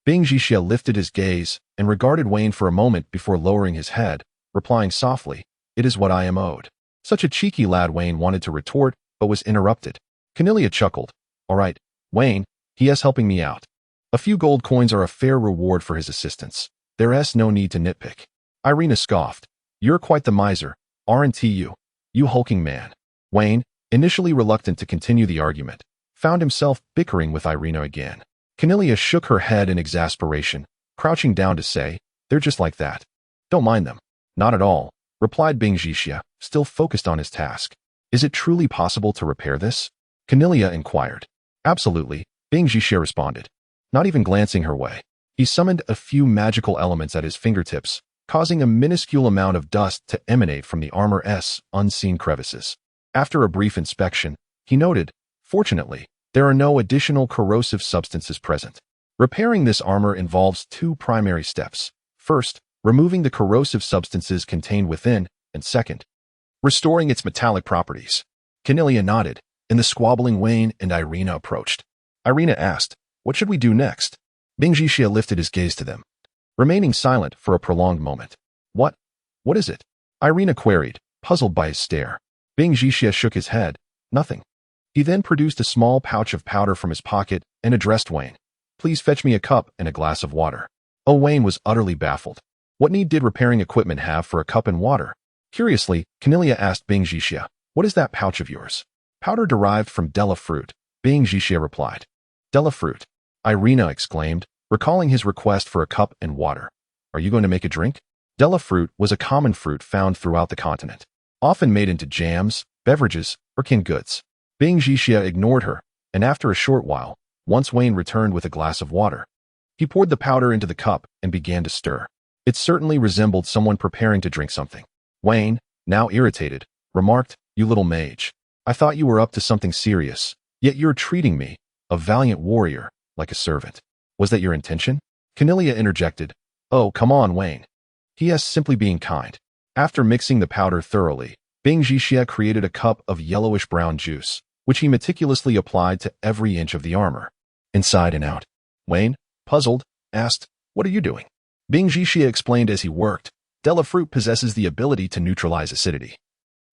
Bing Jixia lifted his gaze and regarded Wayne for a moment before lowering his head, replying softly, it is what I am owed. Such a cheeky lad, Wayne wanted to retort, but was interrupted. Cornelia chuckled. All right, Wayne, he is helping me out. A few gold coins are a fair reward for his assistance. There's no need to nitpick. Irina scoffed. You're quite the miser, aren't you? You hulking man. Wayne, initially reluctant to continue the argument, found himself bickering with Irina again. Cornelia shook her head in exasperation, crouching down to say, they're just like that. Don't mind them. Not at all, replied Bing Jixia, still focused on his task. Is it truly possible to repair this? Cornelia inquired. Absolutely, Bing Jixia responded. Not even glancing her way, he summoned a few magical elements at his fingertips, causing a minuscule amount of dust to emanate from the armor's unseen crevices. After a brief inspection, he noted, fortunately, there are no additional corrosive substances present. Repairing this armor involves 2 primary steps. First, removing the corrosive substances contained within, and second, restoring its metallic properties. Cornelia nodded, and the squabbling Wayne and Irina approached. Irina asked, what should we do next? Bing Jixia lifted his gaze to them, remaining silent for a prolonged moment. What is it? Irina queried, puzzled by his stare. Bing Jixia shook his head. Nothing. He then produced a small pouch of powder from his pocket and addressed Wayne. Please fetch me a cup and a glass of water. Oh, Wayne was utterly baffled. What need did repairing equipment have for a cup and water? Curiously, Cornelia asked Bing Jixia, what is that pouch of yours? Powder derived from Della fruit, Bing Jixia replied. Della fruit, Irina exclaimed, recalling his request for a cup and water. Are you going to make a drink? Della fruit was a common fruit found throughout the continent, often made into jams, beverages, or canned goods. Bing Jixia ignored her, and after a short while, once Wayne returned with a glass of water, he poured the powder into the cup and began to stir. It certainly resembled someone preparing to drink something. Wayne, now irritated, remarked, you little mage. I thought you were up to something serious, yet you're treating me, a valiant warrior, like a servant. Was that your intention? Cornelia interjected. Oh, come on, Wayne. He is simply being kind. After mixing the powder thoroughly, Bing Jixia created a cup of yellowish-brown juice, which he meticulously applied to every inch of the armor, inside and out. Wayne, puzzled, asked, what are you doing? Bing Jixia explained as he worked, Della fruit possesses the ability to neutralize acidity.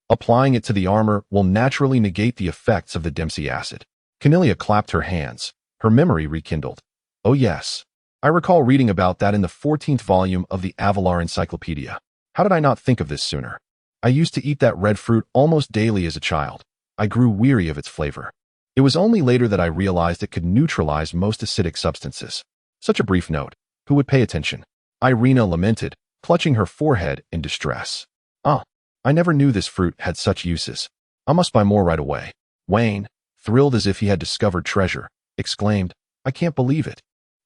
Applying it to the armor will naturally negate the effects of the Dempsey acid. Cornelia clapped her hands, her memory rekindled. Oh yes, I recall reading about that in the 14th volume of the Avalar Encyclopedia. How did I not think of this sooner? I used to eat that red fruit almost daily as a child. I grew weary of its flavor. It was only later that I realized it could neutralize most acidic substances. Such a brief note. Who would pay attention? Irina lamented, clutching her forehead in distress. I never knew this fruit had such uses. I must buy more right away. Wayne, thrilled as if he had discovered treasure, exclaimed, I can't believe it.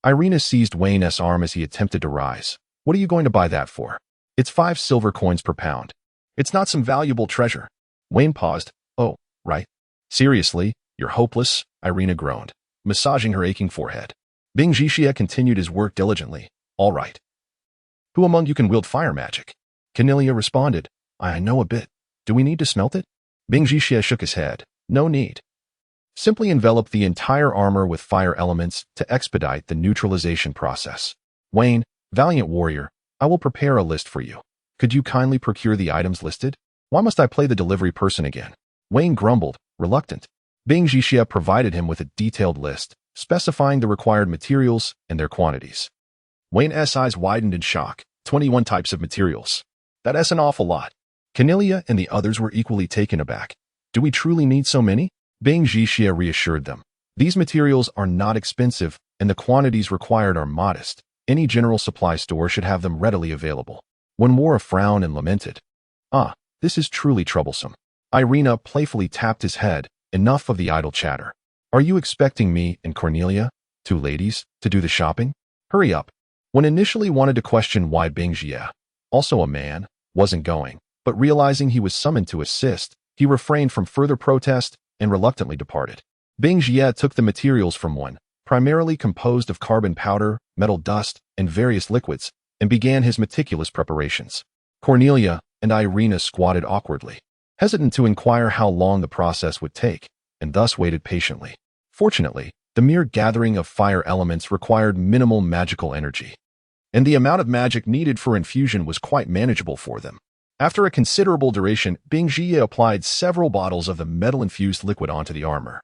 Irina seized Wayne's arm as he attempted to rise. What are you going to buy that for? It's 5 silver coins per pound. It's not some valuable treasure. Wayne paused. Oh, right. Seriously, you're hopeless, Irina groaned, massaging her aching forehead. Bing Jixia continued his work diligently. All right. Who among you can wield fire magic? Cornelia responded. I know a bit. Do we need to smelt it? Bing Jixia shook his head. No need. Simply envelop the entire armor with fire elements to expedite the neutralization process. Wayne, valiant warrior, I will prepare a list for you. Could you kindly procure the items listed? Why must I play the delivery person again? Wayne grumbled, reluctant. Bing Jixia provided him with a detailed list, specifying the required materials and their quantities. Wayne's eyes widened in shock. 21 types of materials. That's an awful lot. Cornelia and the others were equally taken aback. Do we truly need so many? Bing Jixia reassured them. These materials are not expensive, and the quantities required are modest. Any general supply store should have them readily available. One wore a frown and lamented. This is truly troublesome. Irina playfully tapped his head. Enough of the idle chatter. Are you expecting me and Cornelia, 2 ladies, to do the shopping? Hurry up. When initially wanted to question why Bing Jixia, also a man, wasn't going, but realizing he was summoned to assist, he refrained from further protest and reluctantly departed. Bing Jixia took the materials from one, primarily composed of carbon powder, metal dust, and various liquids, and began his meticulous preparations. Cornelia and Irina squatted awkwardly, hesitant to inquire how long the process would take, and thus waited patiently. Fortunately, the mere gathering of fire elements required minimal magical energy, and the amount of magic needed for infusion was quite manageable for them. After a considerable duration, Bing Jixia applied several bottles of the metal-infused liquid onto the armor,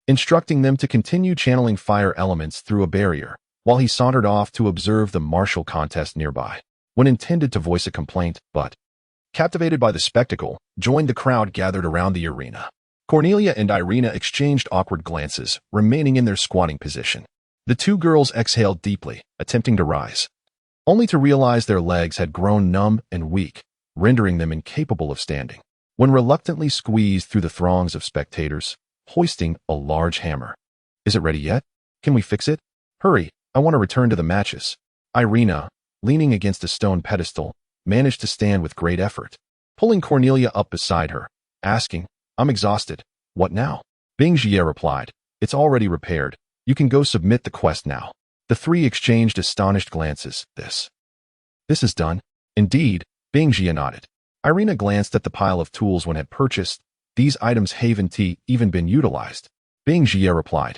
instructing them to continue channeling fire elements through a barrier, while he sauntered off to observe the martial contest nearby. When intended to voice a complaint, but, captivated by the spectacle, joined the crowd gathered around the arena. Cornelia and Irina exchanged awkward glances, remaining in their squatting position. The 2 girls exhaled deeply, attempting to rise, only to realize their legs had grown numb and weak, rendering them incapable of standing. When reluctantly squeezed through the throngs of spectators, hoisting a large hammer. Is it ready yet? Can we fix it? Hurry, I want to return to the matches. Irina, leaning against a stone pedestal, managed to stand with great effort, pulling Cornelia up beside her, asking, I'm exhausted. What now? Bing Jixia replied, It's already repaired. You can go submit the quest now. The 3 exchanged astonished glances. This is done. Indeed, Bing Jixia nodded. Irina glanced at the pile of tools one had purchased. These items haven't even been utilized. Bing Jixia replied,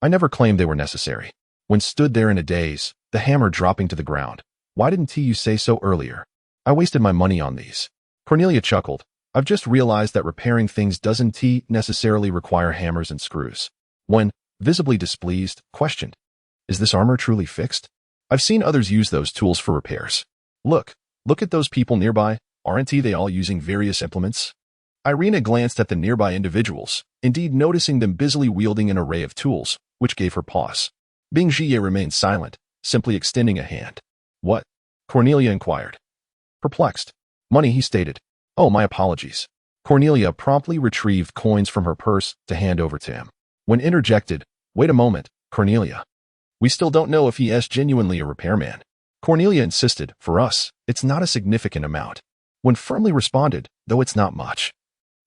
I never claimed they were necessary. When stood there in a daze, the hammer dropping to the ground. Why didn't you say so earlier? I wasted my money on these. Cornelia chuckled. I've just realized that repairing things doesn't necessarily require hammers and screws. When, visibly displeased, questioned, Is this armor truly fixed? I've seen others use those tools for repairs. Look at those people nearby. Aren't they all using various implements? Irina glanced at the nearby individuals, indeed noticing them busily wielding an array of tools, which gave her pause. Bing Jixia remained silent, simply extending a hand. What? Cornelia inquired. Perplexed. Money, he stated. Oh, my apologies. Cornelia promptly retrieved coins from her purse to hand over to him. When interjected, Wait a moment, Cornelia. We still don't know if he is genuinely a repairman. Cornelia insisted, For us, it's not a significant amount. When firmly responded, Though it's not much.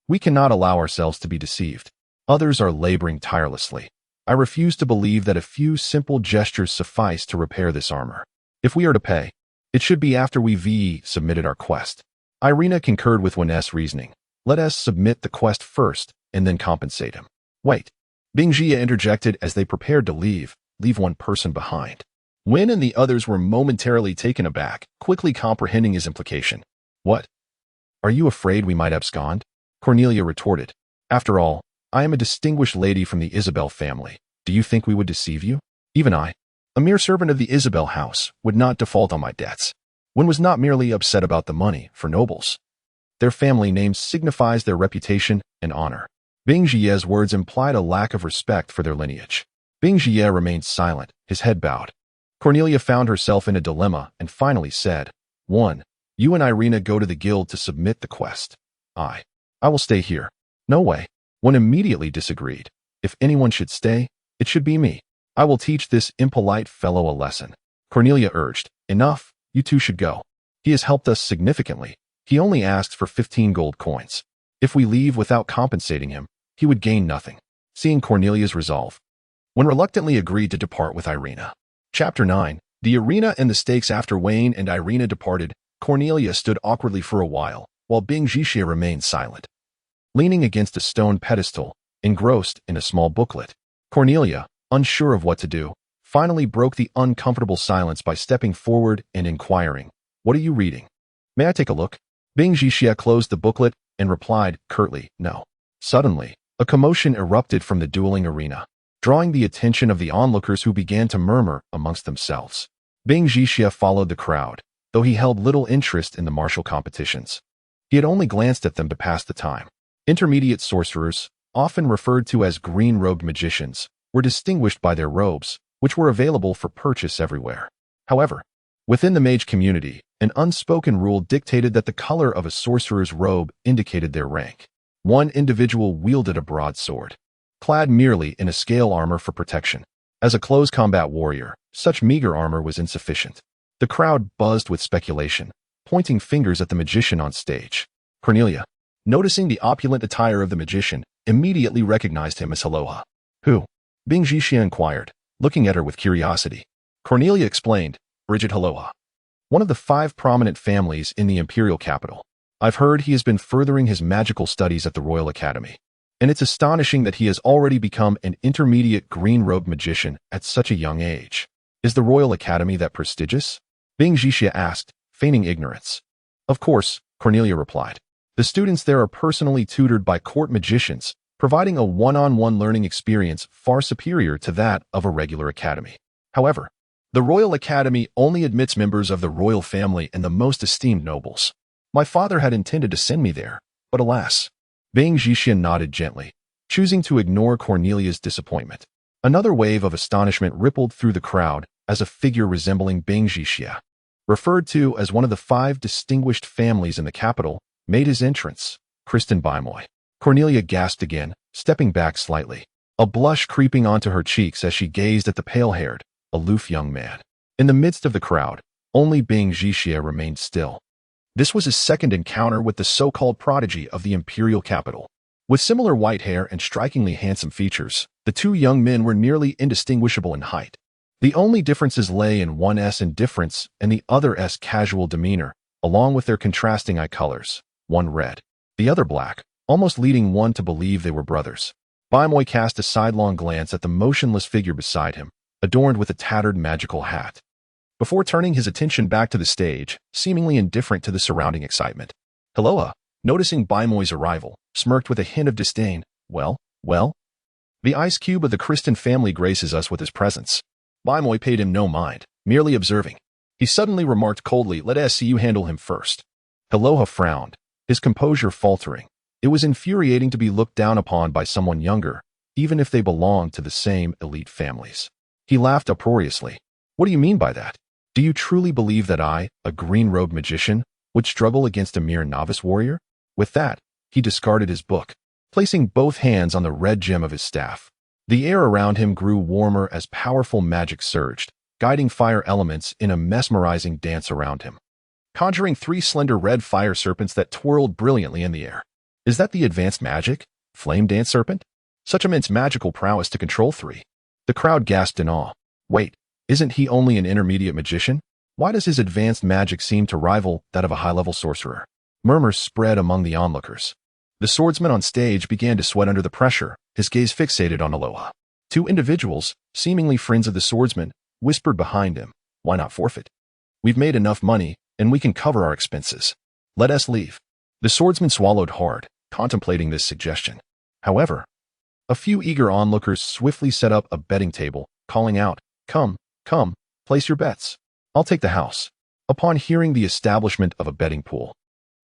We cannot allow ourselves to be deceived. Others are laboring tirelessly. I refuse to believe that a few simple gestures suffice to repair this armor. If we are to pay, it should be after we've submitted our quest. Irina concurred with Wayne's reasoning. Let us submit the quest first, and then compensate him. Wait. Bing Jixia interjected as they prepared to leave one person behind. Wayne and the others were momentarily taken aback, quickly comprehending his implication. What? Are you afraid we might abscond? Cornelia retorted. After all, I am a distinguished lady from the Isabel family. Do you think we would deceive you? Even I, a mere servant of the Isabel house, would not default on my debts. One was not merely upset about the money, for nobles. Their family name signifies their reputation and honor. Bing Jie's words implied a lack of respect for their lineage. Bing Jie remained silent, his head bowed. Cornelia found herself in a dilemma and finally said, 1. You and Irina go to the guild to submit the quest. I will stay here. No way. One immediately disagreed. If anyone should stay, it should be me. I will teach this impolite fellow a lesson. Cornelia urged, enough, you two should go. He has helped us significantly. He only asks for 15 gold coins. If we leave without compensating him, he would gain nothing. Seeing Cornelia's resolve, one reluctantly agreed to depart with Irina. Chapter 9. The arena and the stakes. After Wayne and Irina departed, Cornelia stood awkwardly for a while Bing Jie remained silent. Leaning against a stone pedestal, engrossed in a small booklet, Cornelia, unsure of what to do, finally broke the uncomfortable silence by stepping forward and inquiring, what are you reading? May I take a look? Bing Jie closed the booklet and replied curtly, no. Suddenly, a commotion erupted from the dueling arena, drawing the attention of the onlookers who began to murmur amongst themselves. Bing Jie followed the crowd, though he held little interest in the martial competitions. He had only glanced at them to pass the time. Intermediate sorcerers, often referred to as green-robed magicians, were distinguished by their robes, which were available for purchase everywhere. However, within the mage community, an unspoken rule dictated that the color of a sorcerer's robe indicated their rank. One individual wielded a broadsword, clad merely in a scale armor for protection. As a close combat warrior, such meager armor was insufficient. The crowd buzzed with speculation, pointing fingers at the magician on stage. Cornelia, noticing the opulent attire of the magician, immediately recognized him as Aloha. Who? Bing Jie inquired, looking at her with curiosity. Cornelia explained, Bridget Aloha, one of the 5 prominent families in the imperial capital. I've heard he has been furthering his magical studies at the Royal Academy, and it's astonishing that he has already become an intermediate green-robed magician at such a young age. Is the Royal Academy that prestigious? Bing Jie asked, feigning ignorance. Of course, Cornelia replied. The students there are personally tutored by court magicians, providing a one-on-one learning experience far superior to that of a regular academy. However, the Royal Academy only admits members of the royal family and the most esteemed nobles. My father had intended to send me there, but alas. Bing Jie nodded gently, choosing to ignore Cornelia's disappointment. Another wave of astonishment rippled through the crowd as a figure resembling Bing Jie, referred to as one of the 5 distinguished families in the capital, made his entrance. Kristen Bimoy. Cornelia gasped again, stepping back slightly, a blush creeping onto her cheeks as she gazed at the pale-haired, aloof young man. In the midst of the crowd, only Bing Jie remained still. This was his second encounter with the so-called prodigy of the imperial capital. With similar white hair and strikingly handsome features, the 2 young men were nearly indistinguishable in height. The only differences lay in one's indifference and the other's casual demeanor, along with their contrasting eye colors, one red, the other black, almost leading one to believe they were brothers. Bimoy cast a sidelong glance at the motionless figure beside him, adorned with a tattered magical hat, before turning his attention back to the stage, seemingly indifferent to the surrounding excitement. Aloha, noticing Bimoy's arrival, smirked with a hint of disdain. Well? The ice cube of the Kristen family graces us with his presence. Bimoy paid him no mind, merely observing. He suddenly remarked coldly, let us see you handle him first. Aloha frowned, his composure faltering. It was infuriating to be looked down upon by someone younger, even if they belonged to the same elite families. He laughed uproariously. What do you mean by that? Do you truly believe that I, a green-robed magician, would struggle against a mere novice warrior? With that, he discarded his book, placing both hands on the red gem of his staff. The air around him grew warmer as powerful magic surged, guiding fire elements in a mesmerizing dance around him, conjuring 3 slender red fire serpents that twirled brilliantly in the air. Is that the advanced magic? Flame dance serpent? Such immense magical prowess to control 3. The crowd gasped in awe. Wait, isn't he only an intermediate magician? Why does his advanced magic seem to rival that of a high-level sorcerer? Murmurs spread among the onlookers. The swordsman on stage began to sweat under the pressure, his gaze fixated on Aloha. 2 individuals, seemingly friends of the swordsman, whispered behind him, why not forfeit? We've made enough money, and we can cover our expenses. Let us leave. The swordsman swallowed hard, contemplating this suggestion. However, a few eager onlookers swiftly set up a betting table, calling out, Come, place your bets. I'll take the house. Upon hearing the establishment of a betting pool,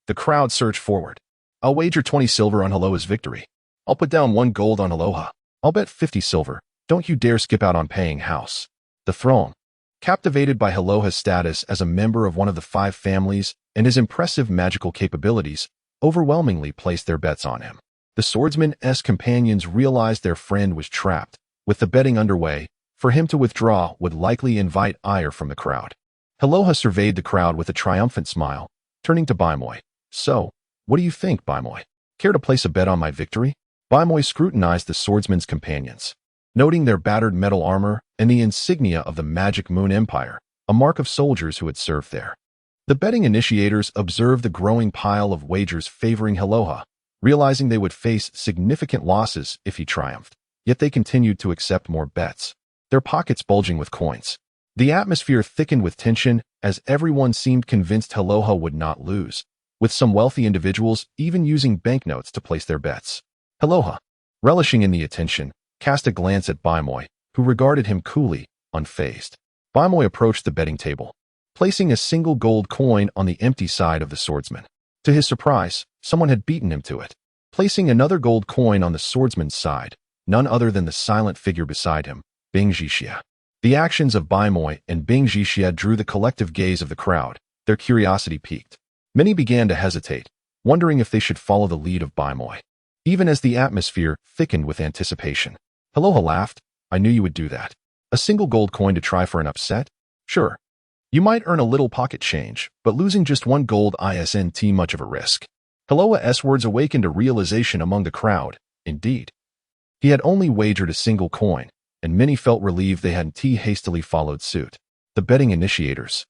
the crowd surged forward. I'll wager 20 silver on Aloha's victory. I'll put down 1 gold on Aloha. I'll bet 50 silver. Don't you dare skip out on paying house. The throne. Captivated by Aloha's status as a member of one of the 5 families and his impressive magical capabilities, overwhelmingly placed their bets on him. The swordsman's companions realized their friend was trapped. With the betting underway, for him to withdraw would likely invite ire from the crowd. Aloha surveyed the crowd with a triumphant smile, turning to Baimoy. So, what do you think, Baimoy? Care to place a bet on my victory? Baimoy scrutinized the swordsman's companions, noting their battered metal armor and the insignia of the Magic Moon Empire, a mark of soldiers who had served there. The betting initiators observed the growing pile of wagers favoring Aloha, realizing they would face significant losses if he triumphed. Yet they continued to accept more bets, their pockets bulging with coins. The atmosphere thickened with tension as everyone seemed convinced Aloha would not lose, with some wealthy individuals even using banknotes to place their bets. Aloha, relishing in the attention, cast a glance at Baimoy, who regarded him coolly, unfazed. Baimoy approached the betting table, placing a single gold coin on the empty side of the swordsman. To his surprise, someone had beaten him to it. Placing another gold coin on the swordsman's side, none other than the silent figure beside him, Bing Jixia. The actions of Baimoy and Bing Jixia drew the collective gaze of the crowd, their curiosity piqued. Many began to hesitate, wondering if they should follow the lead of Baimoy. Even as the atmosphere thickened with anticipation, Aloha laughed. I knew you would do that. A single gold coin to try for an upset? Sure. You might earn a little pocket change, but losing just 1 gold isn't much of a risk. Aloha's words awakened a realization among the crowd. Indeed, he had only wagered a single coin, and many felt relieved they hadn't hastily followed suit. The betting initiators,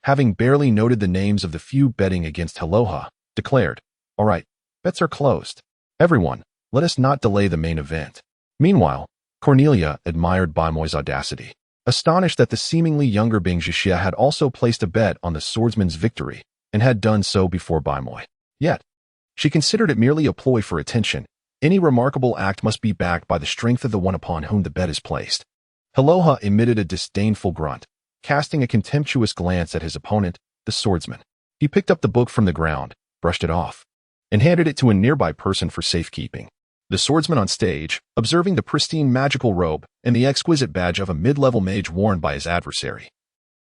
having barely noted the names of the few betting against Aloha, declared, All right, bets are closed. Everyone, let us not delay the main event. Meanwhile, Cornelia admired Baimoy's audacity, astonished that the seemingly younger Bing Jixia had also placed a bet on the swordsman's victory and had done so before Baimoy. Yet, she considered it merely a ploy for attention. Any remarkable act must be backed by the strength of the one upon whom the bet is placed. Aloha emitted a disdainful grunt, casting a contemptuous glance at his opponent, the swordsman. He picked up the book from the ground, brushed it off, and handed it to a nearby person for safekeeping. The swordsman on stage, observing the pristine magical robe and the exquisite badge of a mid-level mage worn by his adversary,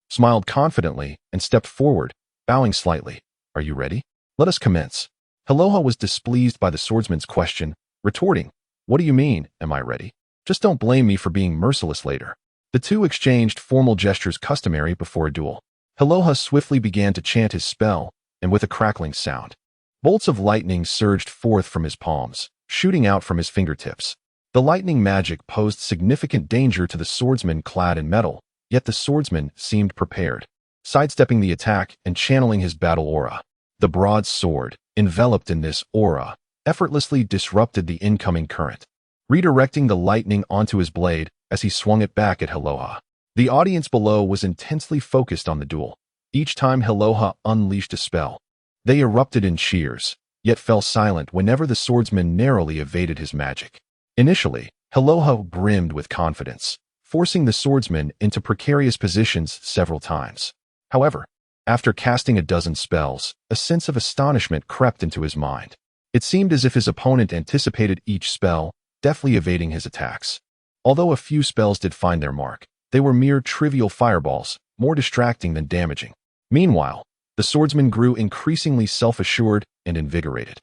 smiled confidently and stepped forward, bowing slightly. Are you ready? Let us commence. Aloha was displeased by the swordsman's question, retorting, What do you mean, am I ready? Just don't blame me for being merciless later. The two exchanged formal gestures customary before a duel. Aloha swiftly began to chant his spell, and with a crackling sound, bolts of lightning surged forth from his palms, shooting out from his fingertips. The lightning magic posed significant danger to the swordsman clad in metal, yet the swordsman seemed prepared, sidestepping the attack and channeling his battle aura. The broad sword, enveloped in this aura, effortlessly disrupted the incoming current, redirecting the lightning onto his blade as he swung it back at Aloha. The audience below was intensely focused on the duel. Each time Aloha unleashed a spell, they erupted in cheers, yet fell silent whenever the swordsman narrowly evaded his magic. Initially, Aloha brimmed with confidence, forcing the swordsman into precarious positions several times. However, after casting a dozen spells, a sense of astonishment crept into his mind. It seemed as if his opponent anticipated each spell, deftly evading his attacks. Although a few spells did find their mark, they were mere trivial fireballs, more distracting than damaging. Meanwhile, the swordsman grew increasingly self-assured and invigorated,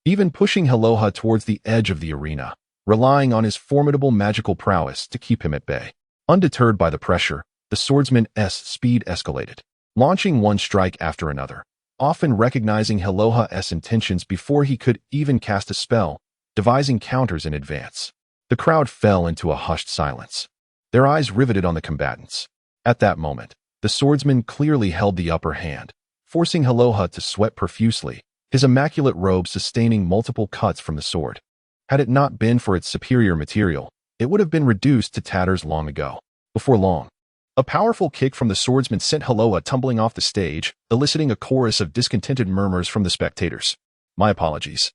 even pushing Aloha towards the edge of the arena, relying on his formidable magical prowess to keep him at bay. Undeterred by the pressure, the swordsman's speed escalated, launching one strike after another, often recognizing Aloha's intentions before he could even cast a spell, devising counters in advance. The crowd fell into a hushed silence, their eyes riveted on the combatants. At that moment, the swordsman clearly held the upper hand, forcing Aloha to sweat profusely, his immaculate robe sustaining multiple cuts from the sword. Had it not been for its superior material, it would have been reduced to tatters long ago. Before long, a powerful kick from the swordsman sent Aloha tumbling off the stage, eliciting a chorus of discontented murmurs from the spectators. My apologies.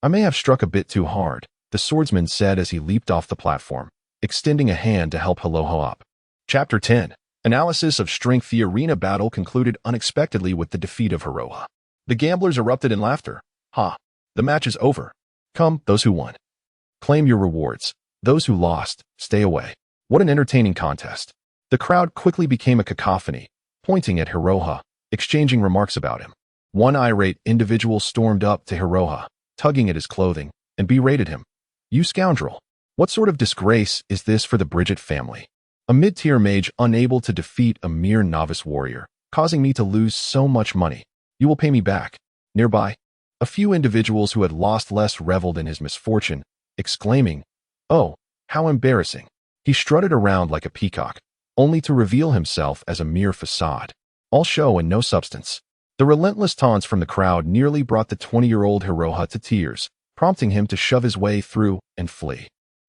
I may have struck a bit too hard, the swordsman said as he leaped off the platform, extending a hand to help Aloha up. Chapter 10. Analysis of Strength. The arena battle concluded unexpectedly with the defeat of Aloha. The gamblers erupted in laughter. Ha! The match is over. Come, those who won. Claim your rewards. Those who lost, stay away. What an entertaining contest. The crowd quickly became a cacophony, pointing at Hiroha, exchanging remarks about him. One irate individual stormed up to Hiroha, tugging at his clothing, and berated him. You scoundrel! What sort of disgrace is this for the Bridget family? A mid-tier mage unable to defeat a mere novice warrior, causing me to lose so much money. You will pay me back. Nearby, a few individuals who had lost less reveled in his misfortune, exclaiming, "Oh, how embarrassing." He strutted around like a peacock, only to reveal himself as a mere facade, all show and no substance. The relentless taunts from the crowd nearly brought the 20-year-old Hiroha to tears, prompting him to shove his way through and flee.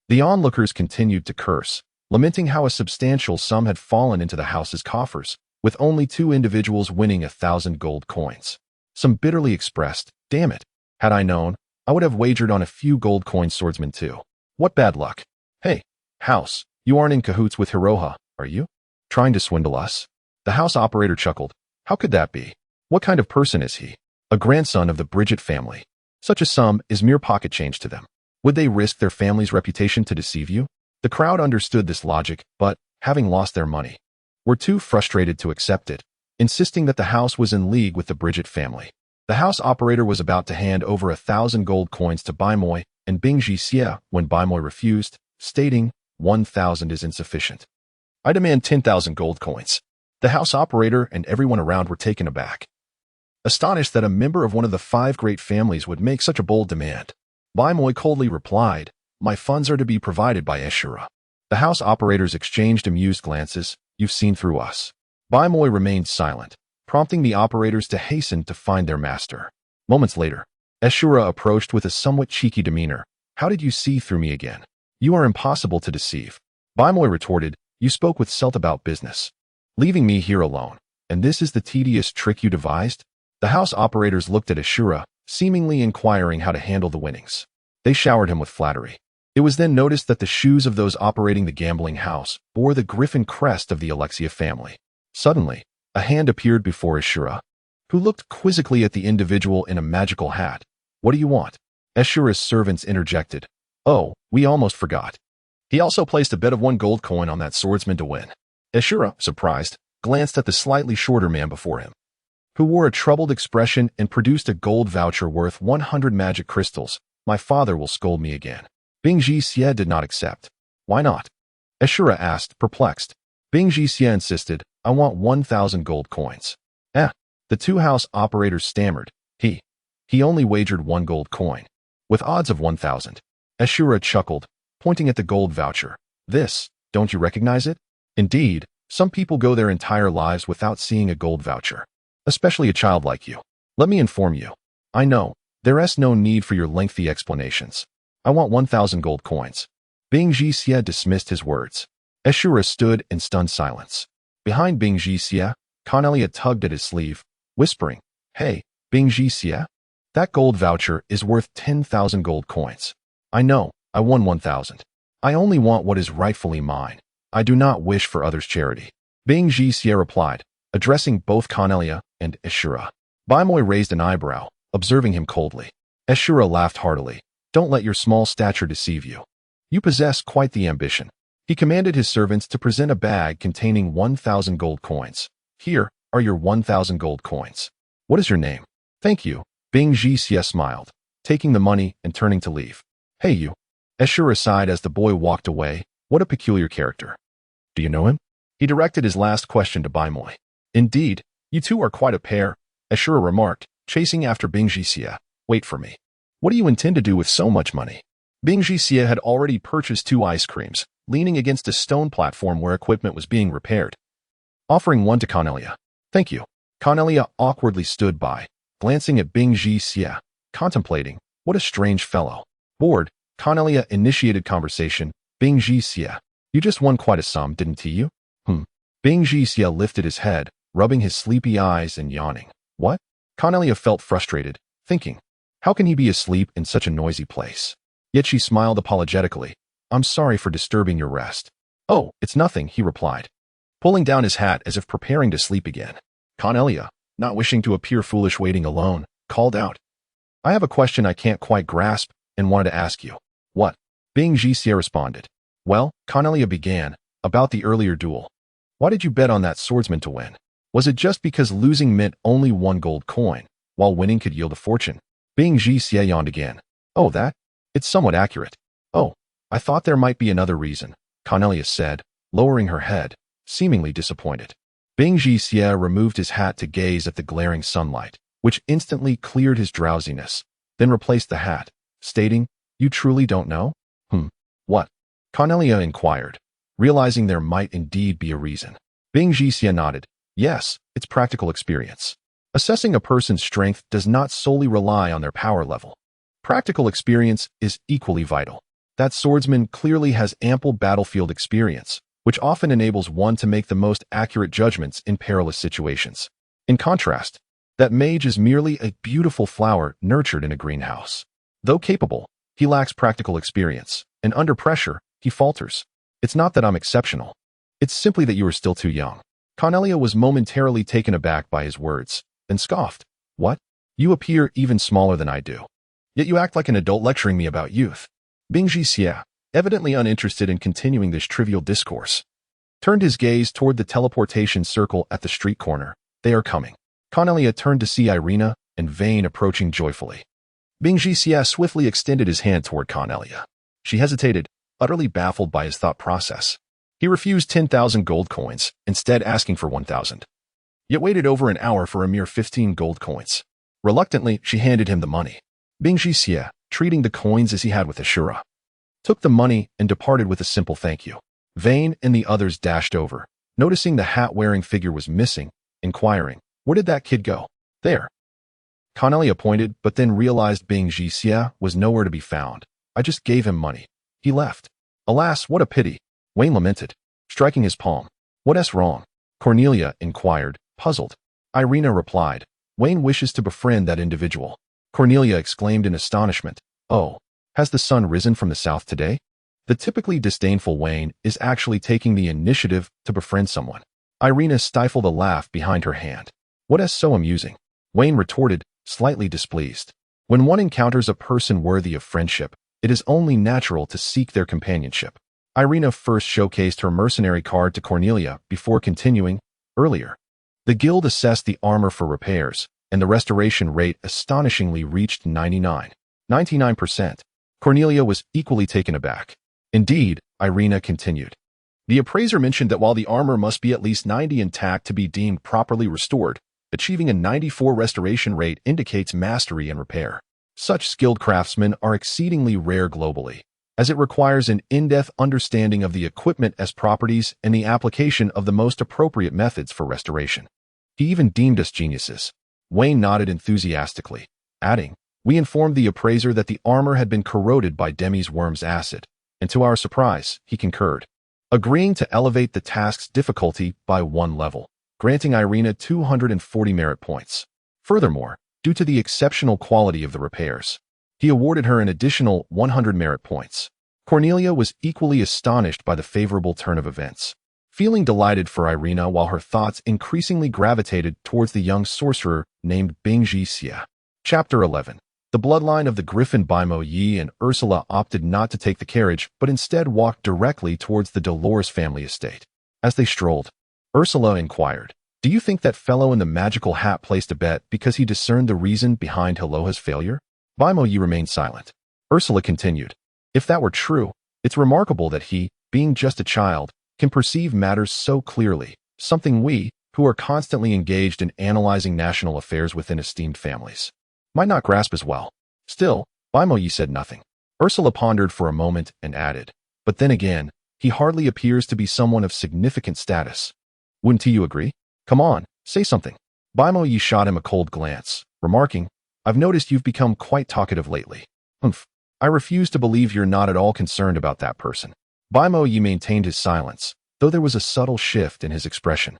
The onlookers continued to curse, lamenting how a substantial sum had fallen into the house's coffers, with only 2 individuals winning 1,000 gold coins. Some bitterly expressed, "Damn it. Had I known, I would have wagered on a few gold coin swordsmen too. What bad luck. Hey, house, you aren't in cahoots with Hiroha, are you? Trying to swindle us?" The house operator chuckled. How could that be? What kind of person is he? A grandson of the Bridget family. Such a sum is mere pocket change to them. Would they risk their family's reputation to deceive you? The crowd understood this logic, but, having lost their money, were too frustrated to accept it, insisting that the house was in league with the Bridget family. The house operator was about to hand over 1,000 gold coins to Baimoy and Bingji Xie when Baimoy refused, stating, 1,000 is insufficient. I demand 10,000 gold coins. The house operator and everyone around were taken aback, astonished that a member of one of the 5 great families would make such a bold demand. Baimoy coldly replied, my funds are to be provided by Ashura. The house operators exchanged amused glances. You've seen through us. Baimoy remained silent, prompting the operators to hasten to find their master. Moments later, Ashura approached with a somewhat cheeky demeanor. How did you see through me again? You are impossible to deceive. Baimoy retorted, you spoke with Selt about business, leaving me here alone, and this is the tedious trick you devised? The house operators looked at Ashura, seemingly inquiring how to handle the winnings. They showered him with flattery. It was then noticed that the shoes of those operating the gambling house bore the griffin crest of the Alexia family. Suddenly, a hand appeared before Ashura, who looked quizzically at the individual in a magical hat. What do you want? Ashura's servants interjected. Oh, we almost forgot. He also placed a bet of 1 gold coin on that swordsman to win. Ashura, surprised, glanced at the slightly shorter man before him, who wore a troubled expression and produced a gold voucher worth 100 magic crystals. My father will scold me again. Bingji Xie did not accept. Why not? Ashura asked, perplexed. Bingji Xie insisted, I want 1,000 gold coins. The 2 house operators stammered. He only wagered 1 gold coin, with odds of 1,000. Ashura chuckled, pointing at the gold voucher. This, don't you recognize it? Indeed, some people go their entire lives without seeing a gold voucher, especially a child like you. Let me inform you. I know, there is no need for your lengthy explanations. I want 1,000 gold coins. Bingji Xie dismissed his words. Ashura stood in stunned silence. Behind Bingji Xie, Cornelia tugged at his sleeve, whispering, Hey, Bingji Xie, that gold voucher is worth 10,000 gold coins. I know, I won 1,000. I only want what is rightfully mine. I do not wish for others' charity. Bingji Xie replied, addressing both Cornelia and Ashura. Baimoy raised an eyebrow, observing him coldly. Ashura laughed heartily. Don't let your small stature deceive you. You possess quite the ambition. He commanded his servants to present a bag containing 1,000 gold coins. Here are your 1,000 gold coins. What is your name? Thank you. Bingji Xie smiled, taking the money and turning to leave. Hey you. Ashura sighed as the boy walked away. What a peculiar character. Do you know him? He directed his last question to Baimoy. Indeed, you two are quite a pair, Ashura remarked, chasing after Bingji Xie. Wait for me. What do you intend to do with so much money? Bingji Xie had already purchased 2 ice creams, leaning against a stone platform where equipment was being repaired, offering one to Cornelia. Thank you. Cornelia awkwardly stood by, glancing at Bingji Xie, contemplating, what a strange fellow. Bored, Cornelia initiated conversation. Bingji Xie, you just won quite a sum, didn't you? Bingji Xie lifted his head, rubbing his sleepy eyes and yawning. What? Cornelia felt frustrated, thinking, how can he be asleep in such a noisy place? Yet she smiled apologetically. I'm sorry for disturbing your rest. Oh, it's nothing, he replied, pulling down his hat as if preparing to sleep again. Cornelia, not wishing to appear foolish waiting alone, called out. I have a question I can't quite grasp and wanted to ask you. What? Bing Jixie responded. Well, Cornelia began, about the earlier duel. Why did you bet on that swordsman to win? Was it just because losing meant only 1 gold coin, while winning could yield a fortune? Bing Jixie yawned again. Oh, that? It's somewhat accurate. Oh, I thought there might be another reason, Cornelia said, lowering her head, seemingly disappointed. Bing Jixie removed his hat to gaze at the glaring sunlight, which instantly cleared his drowsiness, then replaced the hat, stating, You truly don't know? What? Cornelia inquired, realizing there might indeed be a reason. Bing Jixie nodded. Yes, it's practical experience. Assessing a person's strength does not solely rely on their power level. Practical experience is equally vital. That swordsman clearly has ample battlefield experience, which often enables one to make the most accurate judgments in perilous situations. In contrast, that mage is merely a beautiful flower nurtured in a greenhouse. Though capable, he lacks practical experience, and under pressure, he falters. It's not that I'm exceptional. It's simply that you are still too young. Cornelia was momentarily taken aback by his words, then scoffed. What? You appear even smaller than I do. Yet you act like an adult lecturing me about youth. Bing Jixie, evidently uninterested in continuing this trivial discourse, turned his gaze toward the teleportation circle at the street corner. They are coming. Cornelia turned to see Irina and Vayne approaching joyfully. Bing Jixie swiftly extended his hand toward Cornelia. She hesitated, utterly baffled by his thought process. He refused 10,000 gold coins, instead asking for 1,000. Yet waited over an hour for a mere 15 gold coins. Reluctantly, she handed him the money. Bing Jixie, treating the coins as he had with Ashura, took the money and departed with a simple thank you. Vayne and the others dashed over, noticing the hat-wearing figure was missing, inquiring, Where did that kid go? There. Cornelia pointed, but then realized Bing Jixie was nowhere to be found. I just gave him money. He left. Alas, what a pity. Wayne lamented, striking his palm. What's wrong? Cornelia inquired, puzzled. Irina replied, Wayne wishes to befriend that individual. Cornelia exclaimed in astonishment, Oh, has the sun risen from the south today? The typically disdainful Wayne is actually taking the initiative to befriend someone. Irina stifled a laugh behind her hand. What's so amusing? Wayne retorted, slightly displeased. When one encounters a person worthy of friendship, it is only natural to seek their companionship. Irina first showcased her mercenary card to Cornelia before continuing, earlier. The guild assessed the armor for repairs, and the restoration rate astonishingly reached 99%. Cornelia was equally taken aback. Indeed, Irina continued. The appraiser mentioned that while the armor must be at least 90 intact to be deemed properly restored, achieving a 94 restoration rate indicates mastery in repair. Such skilled craftsmen are exceedingly rare globally, as it requires an in-depth understanding of the equipment as properties and the application of the most appropriate methods for restoration. He even deemed us geniuses. Wayne nodded enthusiastically, adding, We informed the appraiser that the armor had been corroded by Demi's worm's acid, and to our surprise, he concurred, agreeing to elevate the task's difficulty by 1 level, granting Irina 240 merit points. Furthermore, due to the exceptional quality of the repairs, he awarded her an additional 100 merit points. Cornelia was equally astonished by the favorable turn of events, feeling delighted for Irina while her thoughts increasingly gravitated towards the young sorcerer named Bing Jixie. Chapter 11. The bloodline of the Griffin. Bimo Yi and Ursula opted not to take the carriage, but instead walked directly towards the Dolores family estate. As they strolled, Ursula inquired, Do you think that fellow in the magical hat placed a bet because he discerned the reason behind Hiloha's failure? Bimo Yi remained silent. Ursula continued, If that were true, it's remarkable that he, being just a child, can perceive matters so clearly, something we, who are constantly engaged in analyzing national affairs within esteemed families, might not grasp as well. Still, Bimo Yi said nothing. Ursula pondered for a moment and added, But then again, he hardly appears to be someone of significant status. Wouldn't you agree? Come on, say something. Bimo Yi shot him a cold glance, remarking, I've noticed you've become quite talkative lately. Humph. I refuse to believe you're not at all concerned about that person. Bimo Yi maintained his silence, though there was a subtle shift in his expression.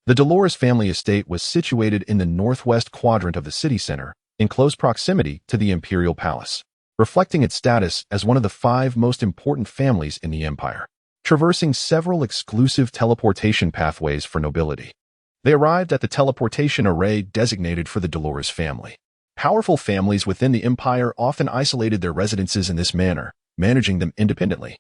The Dolores family estate was situated in the northwest quadrant of the city center, in close proximity to the imperial palace, reflecting its status as one of the 5 most important families in the empire, traversing several exclusive teleportation pathways for nobility. They arrived at the teleportation array designated for the Dolores family. Powerful families within the empire often isolated their residences in this manner, managing them independently.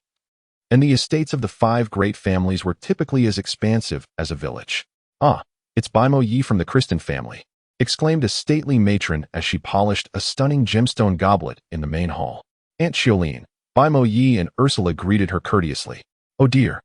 And the estates of the 5 great families were typically as expansive as a village. "Ah, it's Baimo Yi from the Kristen family," exclaimed a stately matron as she polished a stunning gemstone goblet in the main hall. Aunt Xiaolin, Baimo Yi and Ursula greeted her courteously. "Oh dear.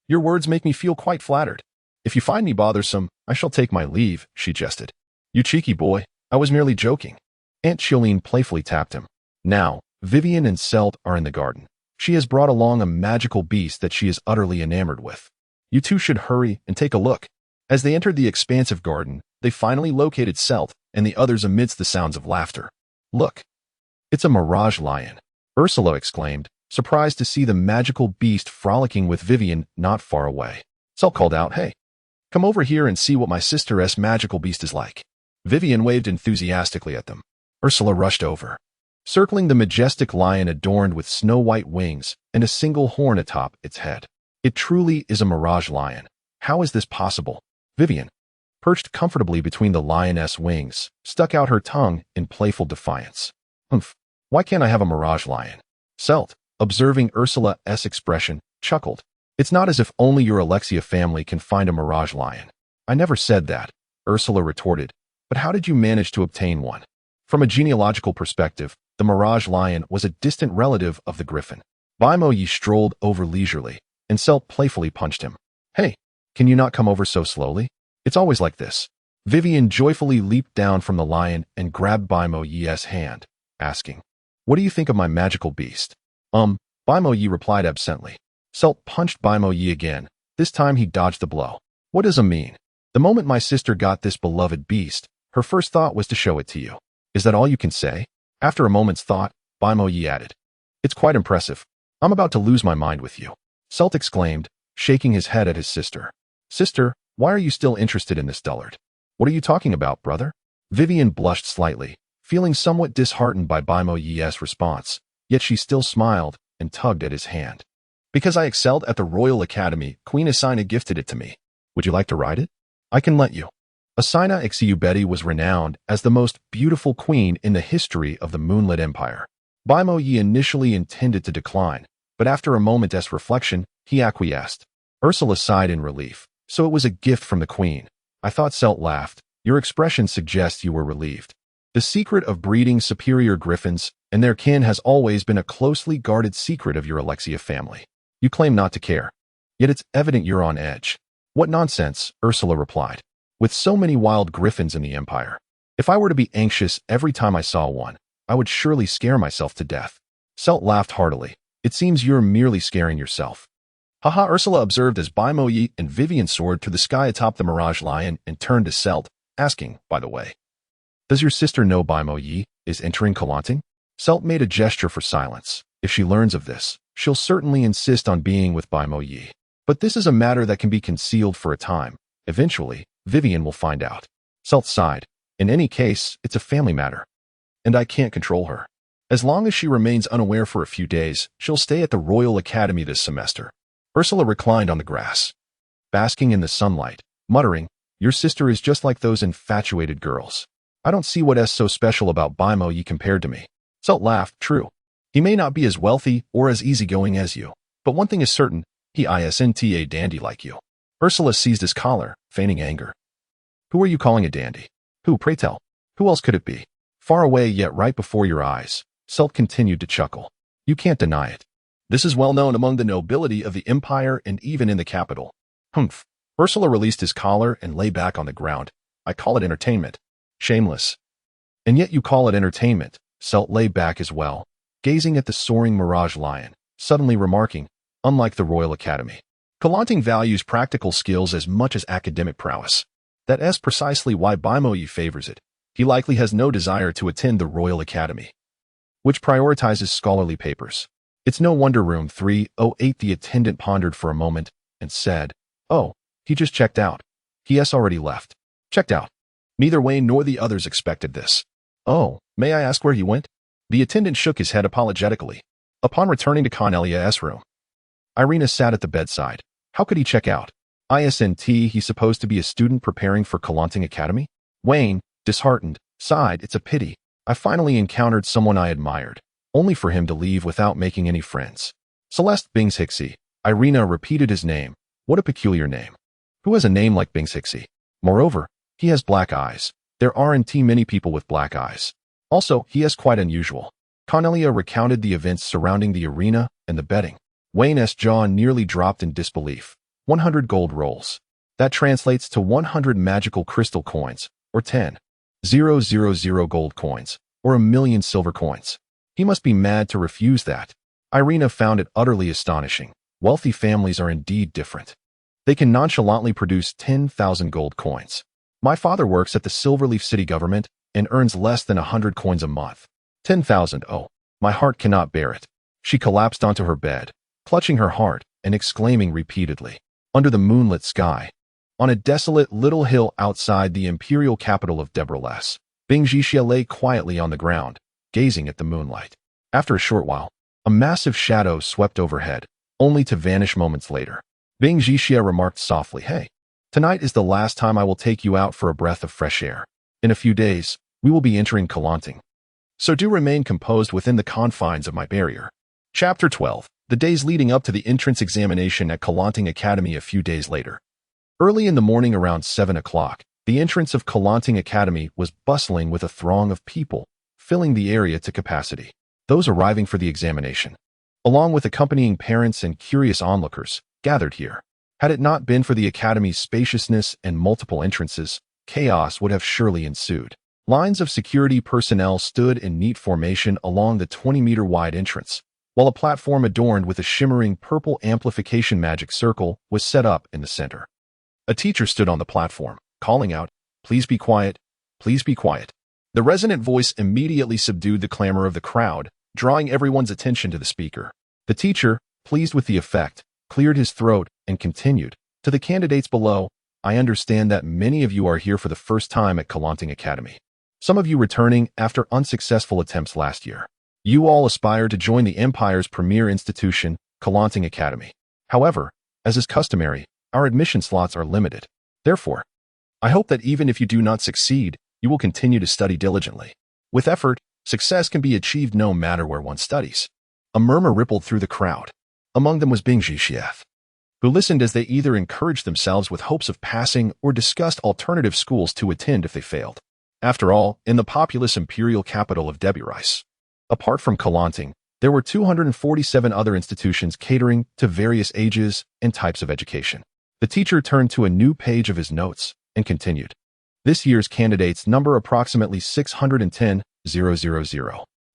Your words make me feel quite flattered. If you find me bothersome, I shall take my leave," she jested. "You cheeky boy, I was merely joking." Aunt Xiaolin playfully tapped him. "Now, Vivian and Celt are in the garden. She has brought along a magical beast that she is utterly enamored with. You two should hurry and take a look." As they entered the expansive garden, they finally located Celt and the others amidst the sounds of laughter. "Look, it's a mirage lion," Ursula exclaimed, surprised to see the magical beast frolicking with Vivian not far away. Celt called out, "Hey, come over here and see what my sister's magical beast is like." Vivian waved enthusiastically at them. Ursula rushed over. Circling the majestic lion adorned with snow-white wings and a single horn atop its head. "It truly is a mirage lion. How is this possible?" Vivian, perched comfortably between the lioness wings, stuck out her tongue in playful defiance. "Humph, why can't I have a mirage lion?" Celt, observing Ursula's expression, chuckled. "It's not as if only your Alexia family can find a mirage lion." "I never said that," Ursula retorted, "but how did you manage to obtain one?" From a genealogical perspective, the mirage lion was a distant relative of the griffin. Baimo Yi strolled over leisurely, and Celt playfully punched him. "Hey, can you not come over so slowly? It's always like this." Vivian joyfully leaped down from the lion and grabbed Baimo Yi's hand, asking, "What do you think of my magical beast?" Baimo Yi replied absently. Celt punched Baimo Yi again. This time he dodged the blow. "What does mean? The moment my sister got this beloved beast, her first thought was to show it to you. Is that all you can say?" After a moment's thought, Baimo Yi added, "It's quite impressive. I'm about to lose my mind with you." Celt exclaimed, shaking his head at his sister. "Sister, why are you still interested in this dullard?" "What are you talking about, brother?" Vivian blushed slightly, feeling somewhat disheartened by Baimo Yi's response, yet she still smiled and tugged at his hand. "Because I excelled at the Royal Academy, Queen Asina gifted it to me. Would you like to ride it? I can let you." Asina Xiubeti was renowned as the most beautiful queen in the history of the Moonlit Empire. Baimo Yi initially intended to decline, but after a moment's reflection, he acquiesced. Ursula sighed in relief. "So it was a gift from the queen." "I thought." Celt laughed. "Your expression suggests you were relieved. The secret of breeding superior griffins and their kin has always been a closely guarded secret of your Alexia family. You claim not to care. Yet it's evident you're on edge." "What nonsense," Ursula replied. "With so many wild griffins in the Empire, if I were to be anxious every time I saw one, I would surely scare myself to death." Celt laughed heartily. "It seems you're merely scaring yourself." "Haha," Ursula observed as Baimo Yi and Vivian soared to the sky atop the Mirage Lion and turned to Celt, asking, "By the way, does your sister know Baimo Yi is entering Kelanting?" Celt made a gesture for silence. "If she learns of this, she'll certainly insist on being with Baimo Yi. But this is a matter that can be concealed for a time. Eventually, Vivian will find out." Celt sighed. "In any case, it's a family matter, and I can't control her. As long as she remains unaware for a few days, she'll stay at the Royal Academy this semester." Ursula reclined on the grass, basking in the sunlight, muttering, "Your sister is just like those infatuated girls. I don't see what's so special about Baimo Yi compared to me." Celt laughed. "True. He may not be as wealthy or as easygoing as you, but one thing is certain, he isn't a dandy like you." Ursula seized his collar, feigning anger. "Who are you calling a dandy? Who, pray tell? Who else could it be? Far away yet right before your eyes." Celt continued to chuckle. "You can't deny it. This is well known among the nobility of the Empire and even in the capital." "Humph." Ursula released his collar and lay back on the ground. "I call it entertainment." "Shameless." "And yet you call it entertainment." Celt lay back as well, gazing at the soaring Mirage Lion, suddenly remarking, "Unlike the Royal Academy, Kelanting values practical skills as much as academic prowess. That's precisely why Baimo Yi favors it. He likely has no desire to attend the Royal Academy, which prioritizes scholarly papers. It's no wonder Room 308." The attendant pondered for a moment and said, "Oh, he just checked out. He has already left." "Checked out?" Neither Wayne nor the others expected this. "Oh, may I ask where he went?" The attendant shook his head apologetically. Upon returning to Cornelia's room, Irina sat at the bedside. How could he check out? Isn't he supposed to be a student preparing for Kelanting Academy? Wayne, disheartened, sighed. "It's a pity. I finally encountered someone I admired. only for him to leave without making any friends. Celeste Bingshixie. Irina repeated his name. What a peculiar name. Who has a name like Bingshixie? Moreover, he has black eyes. There aren't many people with black eyes. Also, he is quite unusual. Cornelia recounted the events surrounding the arena and the betting. Wayne's jaw nearly dropped in disbelief. 100 gold rolls. That translates to 100 magical crystal coins, or 10,000 gold coins, or 1,000,000 silver coins. He must be mad to refuse that. Irina found it utterly astonishing. Wealthy families are indeed different. They can nonchalantly produce 10,000 gold coins. My father works at the Silverleaf city government and earns less than 100 coins a month. 10,000, oh, my heart cannot bear it. She collapsed onto her bed, clutching her heart and exclaiming repeatedly. Under the moonlit sky, on a desolate little hill outside the imperial capital of Debrales, Bingshixie lay quietly on the ground, gazing at the moonlight. After a short while, a massive shadow swept overhead, only to vanish moments later. Bingshixie remarked softly, "Hey, tonight is the last time I will take you out for a breath of fresh air. In a few days, we will be entering Kalanting. So do remain composed within the confines of my barrier." Chapter 12. The days leading up to the entrance examination at Kalanting Academy a few days later. Early in the morning around 7 o'clock, the entrance of Kalanting Academy was bustling with a throng of people, filling the area to capacity. Those arriving for the examination, along with accompanying parents and curious onlookers, gathered here. Had it not been for the Academy's spaciousness and multiple entrances, chaos would have surely ensued. Lines of security personnel stood in neat formation along the 20-meter-wide entrance, while a platform adorned with a shimmering purple amplification magic circle was set up in the center. A teacher stood on the platform, calling out, "Please be quiet, please be quiet." The resonant voice immediately subdued the clamor of the crowd, drawing everyone's attention to the speaker. The teacher, pleased with the effect, cleared his throat and continued, "To the candidates below, I understand that many of you are here for the first time at Kalanting Academy. Some of you returning after unsuccessful attempts last year. You all aspire to join the Empire's premier institution, Kalanting Academy. However, as is customary, our admission slots are limited. Therefore, I hope that even if you do not succeed, you will continue to study diligently. With effort, success can be achieved no matter where one studies." A murmur rippled through the crowd. Among them was Bingshixie, who listened as they either encouraged themselves with hopes of passing or discussed alternative schools to attend if they failed. After all, in the populous imperial capital of Debrales, apart from Kalanting, there were 247 other institutions catering to various ages and types of education. The teacher turned to a new page of his notes and continued. This year's candidates number approximately 610,000.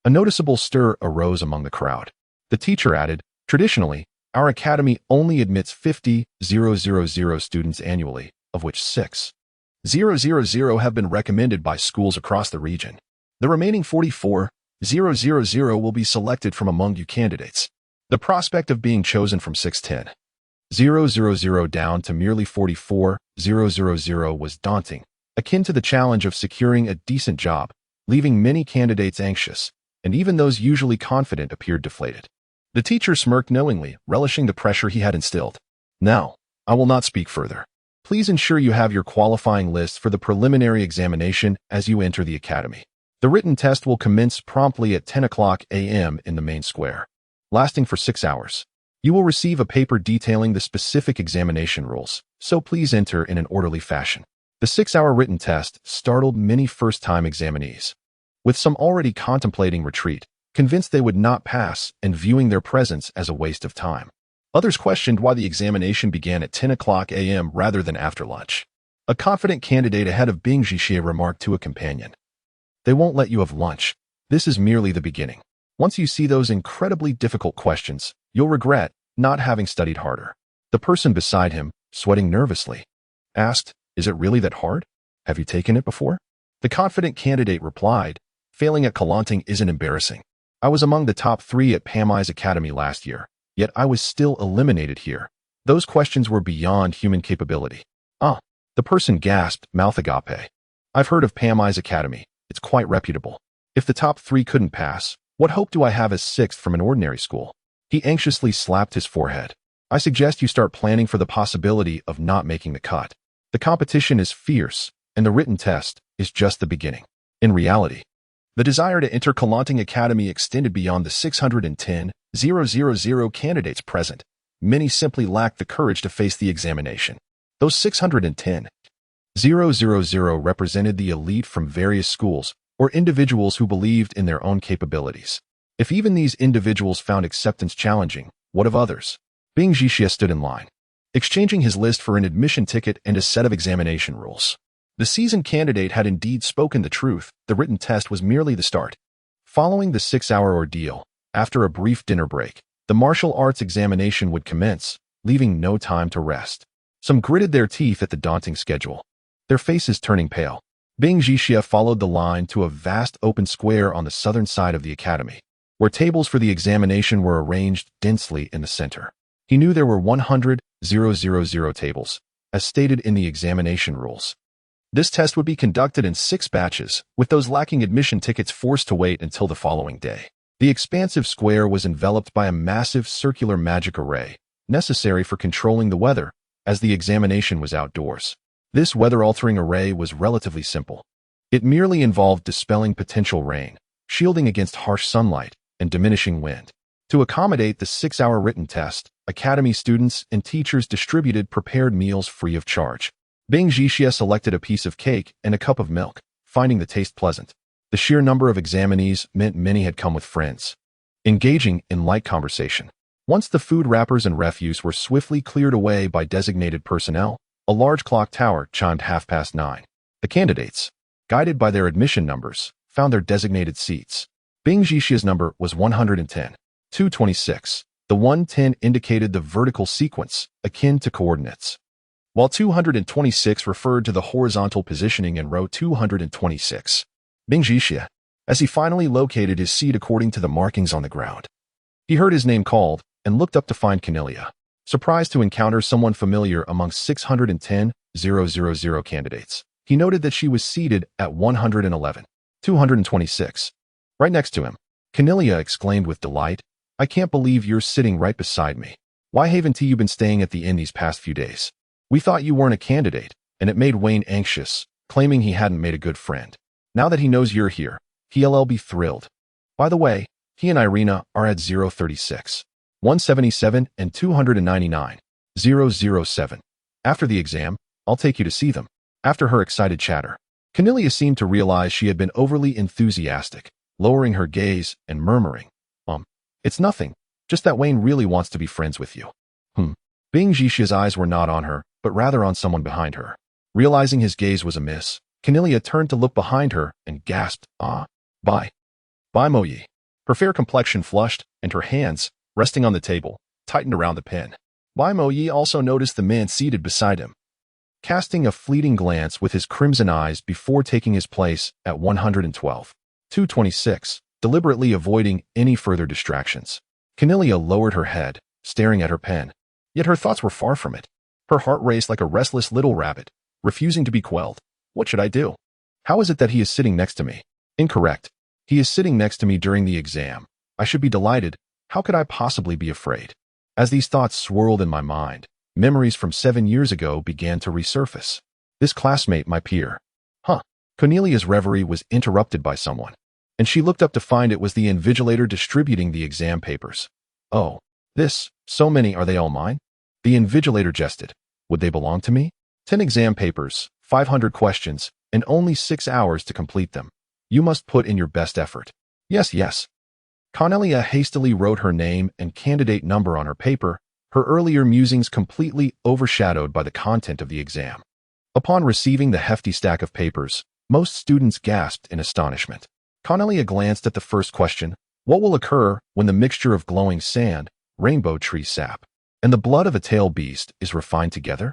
A noticeable stir arose among the crowd. The teacher added, "Traditionally, our academy only admits 50,000 students annually, of which 6,000 have been recommended by schools across the region. The remaining 44,000 will be selected from among you candidates." The prospect of being chosen from 610,000 down to merely 44,000 was daunting, akin to the challenge of securing a decent job, leaving many candidates anxious, and even those usually confident appeared deflated. The teacher smirked knowingly, relishing the pressure he had instilled. "Now, I will not speak further. Please ensure you have your qualifying list for the preliminary examination as you enter the academy. The written test will commence promptly at 10 o'clock a.m. in the main square, lasting for 6 hours. You will receive a paper detailing the specific examination rules, so please enter in an orderly fashion." The 6-hour written test startled many first-time examinees, with some already contemplating retreat, convinced they would not pass and viewing their presence as a waste of time. Others questioned why the examination began at 10 o'clock a.m. rather than after lunch. A confident candidate ahead of Bingshixie remarked to a companion, "They won't let you have lunch. This is merely the beginning. Once you see those incredibly difficult questions, you'll regret not having studied harder." The person beside him, sweating nervously, asked, "Is it really that hard? Have you taken it before?" The confident candidate replied, "Failing at Kalanting isn't embarrassing. I was among the top 3 at Pami's Academy last year, yet I was still eliminated here. Those questions were beyond human capability." "Ah," the person gasped, mouth agape. "I've heard of Pami's Academy. It's quite reputable. If the top 3 couldn't pass, what hope do I have as 6th from an ordinary school?" He anxiously slapped his forehead. "I suggest you start planning for the possibility of not making the cut. The competition is fierce, and the written test is just the beginning." In reality, The desire to enter Kalanting Academy extended beyond the 610,000 candidates present. Many simply lacked the courage to face the examination. Those 610,000 represented the elite from various schools or individuals who believed in their own capabilities. If even these individuals found acceptance challenging, what of others? Bing Jixie stood in line, exchanging his list for an admission ticket and a set of examination rules. The seasoned candidate had indeed spoken the truth. The written test was merely the start. Following the 6-hour ordeal, after a brief dinner break, the martial arts examination would commence, leaving no time to rest. Some gritted their teeth at the daunting schedule, their faces turning pale. Bing Jixie followed the line to a vast open square on the southern side of the academy, where tables for the examination were arranged densely in the center. He knew there were 100,000 tables, as stated in the examination rules. This test would be conducted in 6 batches, with those lacking admission tickets forced to wait until the following day. The expansive square was enveloped by a massive circular magic array, necessary for controlling the weather, as the examination was outdoors. This weather-altering array was relatively simple. It merely involved dispelling potential rain, shielding against harsh sunlight, and diminishing wind. To accommodate the 6-hour written test, academy students and teachers distributed prepared meals free of charge. Bing Jixie selected a piece of cake and a cup of milk, finding the taste pleasant. The sheer number of examinees meant many had come with friends, engaging in light conversation. Once the food wrappers and refuse were swiftly cleared away by designated personnel, a large clock tower chimed 9:30. The candidates, guided by their admission numbers, found their designated seats. Bing Jixie's number was 110. 226. The 110 indicated the vertical sequence, akin to coordinates, while 226 referred to the horizontal positioning in row 226. Bing Jixie, as he finally located his seat according to the markings on the ground. He heard his name called and looked up to find Cornelia, surprised to encounter someone familiar amongst 610,000 candidates. He noted that she was seated at 111. 226. Right next to him. Cornelia exclaimed with delight, "I can't believe you're sitting right beside me. Why haven't you been staying at the inn these past few days? We thought you weren't a candidate," and it made Wayne anxious, claiming he hadn't made a good friend. Now that he knows you're here, he'll be thrilled. By the way, he and Irina are at 036, 177 and 299, 007. After the exam, I'll take you to see them. After her excited chatter, Cornelia seemed to realize she had been overly enthusiastic, lowering her gaze and murmuring, It's nothing, just that Wayne really wants to be friends with you." Bing Jixie's eyes were not on her, but rather on someone behind her. Realizing his gaze was amiss, Cornelia turned to look behind her and gasped, Bye Moyi." Her fair complexion flushed, and her hands, resting on the table, tightened around the pen. Bai Moyi also noticed the man seated beside him, casting a fleeting glance with his crimson eyes before taking his place at 112. 226, deliberately avoiding any further distractions. Cornelia lowered her head, staring at her pen. Yet her thoughts were far from it. Her heart raced like a restless little rabbit, refusing to be quelled. What should I do? How is it that he is sitting next to me? Incorrect. He is sitting next to me during the exam. I should be delighted. How could I possibly be afraid? As these thoughts swirled in my mind, memories from 7 years ago began to resurface. This classmate, my peer. Cornelia's reverie was interrupted by someone, and she looked up to find it was the invigilator distributing the exam papers. "Oh, so many, are they all mine?" The invigilator jested. "Would they belong to me? 10 exam papers, 500 questions, and only 6 hours to complete them. You must put in your best effort." Yes. Cornelia hastily wrote her name and candidate number on her paper, her earlier musings completely overshadowed by the content of the exam. Upon receiving the hefty stack of papers, most students gasped in astonishment. Cornelia glanced at the first question: what will occur when the mixture of glowing sand, rainbow tree sap, and the blood of a tail beast is refined together?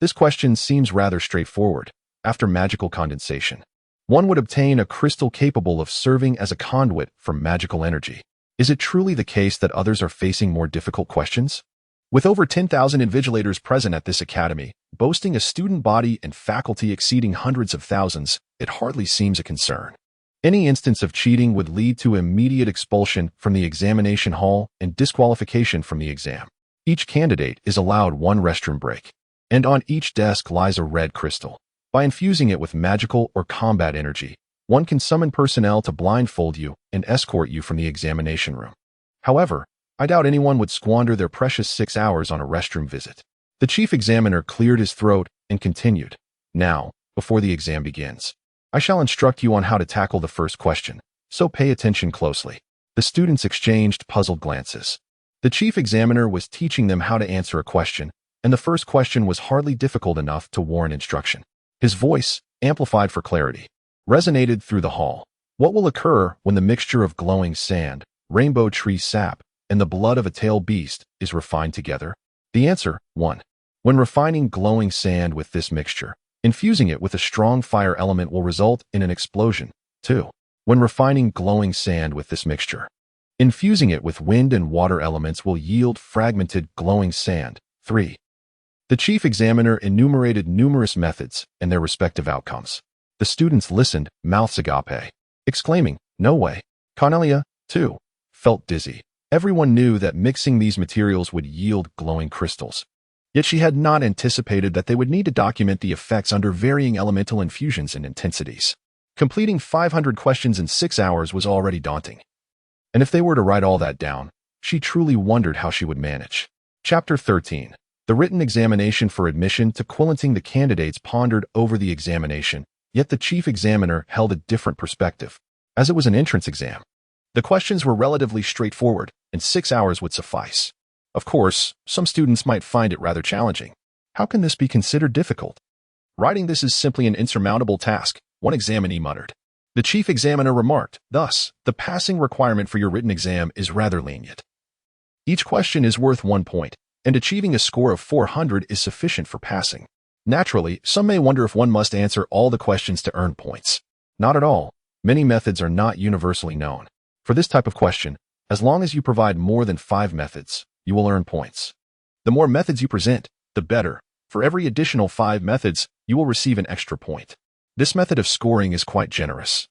This question seems rather straightforward. After magical condensation, one would obtain a crystal capable of serving as a conduit for magical energy. Is it truly the case that others are facing more difficult questions? With over 10,000 invigilators present at this academy, boasting a student body and faculty exceeding hundreds of thousands, it hardly seems a concern. Any instance of cheating would lead to immediate expulsion from the examination hall and disqualification from the exam. Each candidate is allowed 1 restroom break, and on each desk lies a red crystal. By infusing it with magical or combat energy, One can summon personnel to blindfold you and escort you from the examination room. However, I doubt anyone would squander their precious 6 hours on a restroom visit. The chief examiner cleared his throat and continued. Now, before the exam begins, I shall instruct you on how to tackle the first question, so pay attention closely. The students exchanged puzzled glances. The chief examiner was teaching them how to answer a question, and the first question was hardly difficult enough to warrant instruction. His voice, amplified for clarity, resonated through the hall. What will occur when the mixture of glowing sand, rainbow tree sap, and the blood of a tailed beast is refined together? The answer, 1. When refining glowing sand with this mixture, infusing it with a strong fire element will result in an explosion. 2. When refining glowing sand with this mixture, infusing it with wind and water elements will yield fragmented glowing sand. 3. The chief examiner enumerated numerous methods and their respective outcomes. The students listened, mouths agape, exclaiming, "No way." Cornelia, too, felt dizzy. Everyone knew that mixing these materials would yield glowing crystals. Yet she had not anticipated that they would need to document the effects under varying elemental infusions and intensities. Completing 500 questions in 6 hours was already daunting. And if they were to write all that down, she truly wondered how she would manage. Chapter 13. The written examination for admission to Quillenting. The candidates pondered over the examination, yet the chief examiner held a different perspective, as it was an entrance exam. The questions were relatively straightforward, and 6 hours would suffice. Of course, some students might find it rather challenging. How can this be considered difficult? Writing this is simply an insurmountable task, one examinee muttered. The chief examiner remarked, thus, the passing requirement for your written exam is rather lenient. Each question is worth 1 point, and achieving a score of 400 is sufficient for passing. Naturally, some may wonder if one must answer all the questions to earn points. Not at all. Many methods are not universally known. For this type of question, as long as you provide more than 5 methods, you will earn points. The more methods you present, the better. For every additional 5 methods, you will receive an extra point. This method of scoring is quite generous,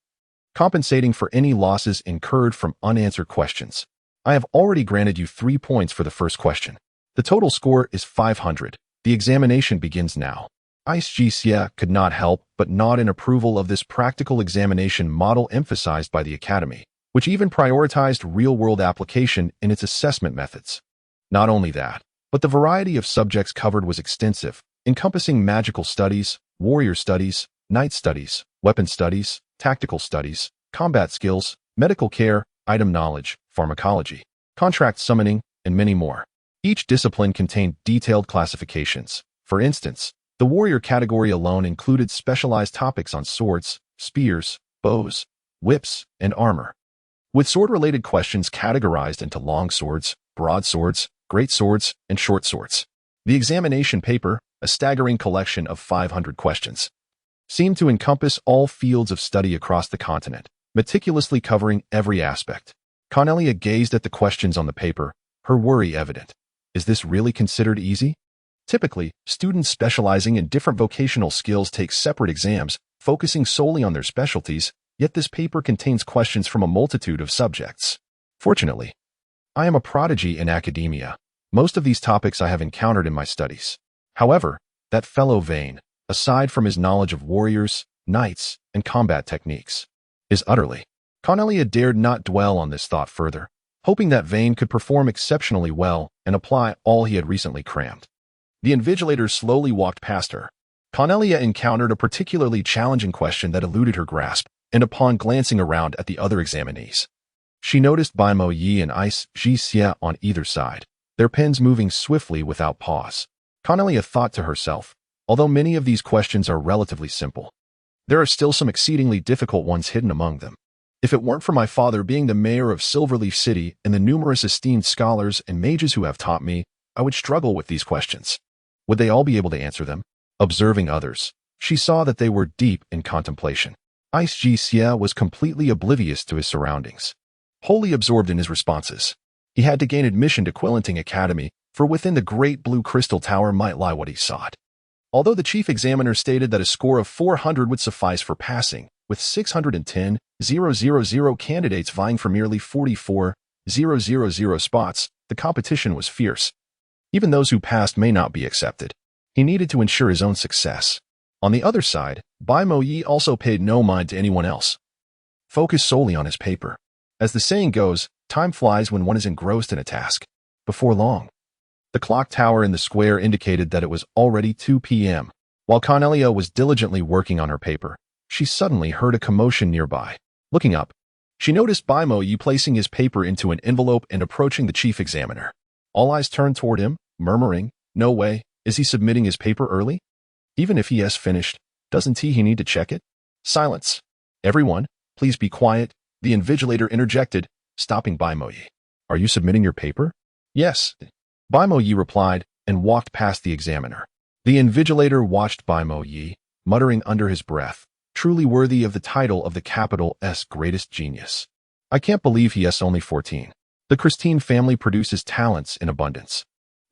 compensating for any losses incurred from unanswered questions. I have already granted you 3 points for the first question. The total score is 500. The examination begins now. Aisjia could not help but nod in approval of this practical examination model emphasized by the Academy, which even prioritized real-world application in its assessment methods. Not only that, but the variety of subjects covered was extensive, encompassing magical studies, warrior studies, knight studies, weapon studies, tactical studies, combat skills, medical care, item knowledge, pharmacology, contract summoning, and many more. Each discipline contained detailed classifications. For instance, the warrior category alone included specialized topics on swords, spears, bows, whips, and armor, with sword-related questions categorized into long swords, broadswords, great swords, and short swords. The examination paper, a staggering collection of 500 questions, seemed to encompass all fields of study across the continent, meticulously covering every aspect. Cornelia gazed at the questions on the paper, her worry evident. Is this really considered easy? Typically, students specializing in different vocational skills take separate exams, focusing solely on their specialties, yet this paper contains questions from a multitude of subjects. Fortunately, I am a prodigy in academia. Most of these topics I have encountered in my studies. However, that fellow Vane, aside from his knowledge of warriors, knights, and combat techniques, is utterly. Cornelia dared not dwell on this thought further, hoping that Vane could perform exceptionally well and apply all he had recently crammed. The invigilators slowly walked past her. Cornelia encountered a particularly challenging question that eluded her grasp, and upon glancing around at the other examinees, she noticed Baimo Yi and Aisjia on either side, their pens moving swiftly without pause. Cornelia thought to herself, although many of these questions are relatively simple, there are still some exceedingly difficult ones hidden among them. If it weren't for my father being the mayor of Silverleaf City and the numerous esteemed scholars and mages who have taught me, I would struggle with these questions. Would they all be able to answer them? Observing others, she saw that they were deep in contemplation. Aisjia was completely oblivious to his surroundings, wholly absorbed in his responses. He had to gain admission to Quillenting Academy, for within the great blue crystal tower might lie what he sought. Although the chief examiner stated that a score of 400 would suffice for passing, with 610,000 candidates vying for merely 44,000 spots, the competition was fierce. Even those who passed may not be accepted. He needed to ensure his own success. On the other side, Baimo Yi also paid no mind to anyone else, focused solely on his paper. As the saying goes, time flies when one is engrossed in a task. Before long, the clock tower in the square indicated that it was already 2 p.m. While Cornelia was diligently working on her paper, she suddenly heard a commotion nearby. Looking up, she noticed Baimoyi placing his paper into an envelope and approaching the chief examiner. All eyes turned toward him, murmuring, "No way, is he submitting his paper early? Even if he has finished, doesn't he need to check it?" Silence. "Everyone, please be quiet," the invigilator interjected, stopping Baimoyi. "Are you submitting your paper?" "Yes," Baimoyi replied, and walked past the examiner. The invigilator watched Baimoyi, muttering under his breath, "Truly worthy of the title of the capital S greatest genius. I can't believe he is only 14. The Christine family produces talents in abundance.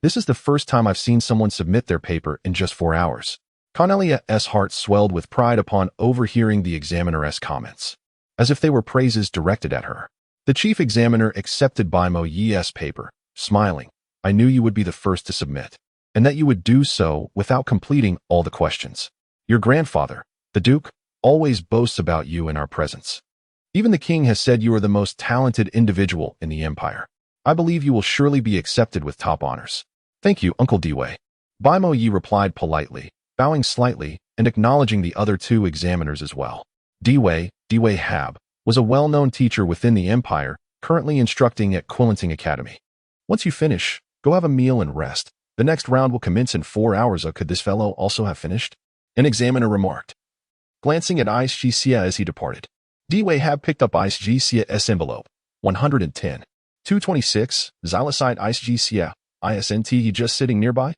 This is the first time I've seen someone submit their paper in just 4 hours." Cornelia's heart swelled with pride upon overhearing the examiner's comments, as if they were praises directed at her. The chief examiner accepted Baimoyi's paper, smiling. "I knew you would be the first to submit, and that you would do so without completing all the questions. Your grandfather, the Duke, always boasts about you in our presence. Even the king has said you are the most talented individual in the empire. I believe you will surely be accepted with top honors." "Thank you, Uncle Dewey," Baimoyi replied politely, bowing slightly and acknowledging the other 2 examiners as well. Dewey Hab, was a well-known teacher within the empire, currently instructing at Quillenting Academy. "Once you finish, go have a meal and rest. The next round will commence in 4 hours. Could this fellow also have finished?" an examiner remarked, glancing at Isgcia as he departed. Dewey Hab picked up Isgcia's envelope. 110. 226, Xyloside Isgcia, ISNT. He just sitting nearby?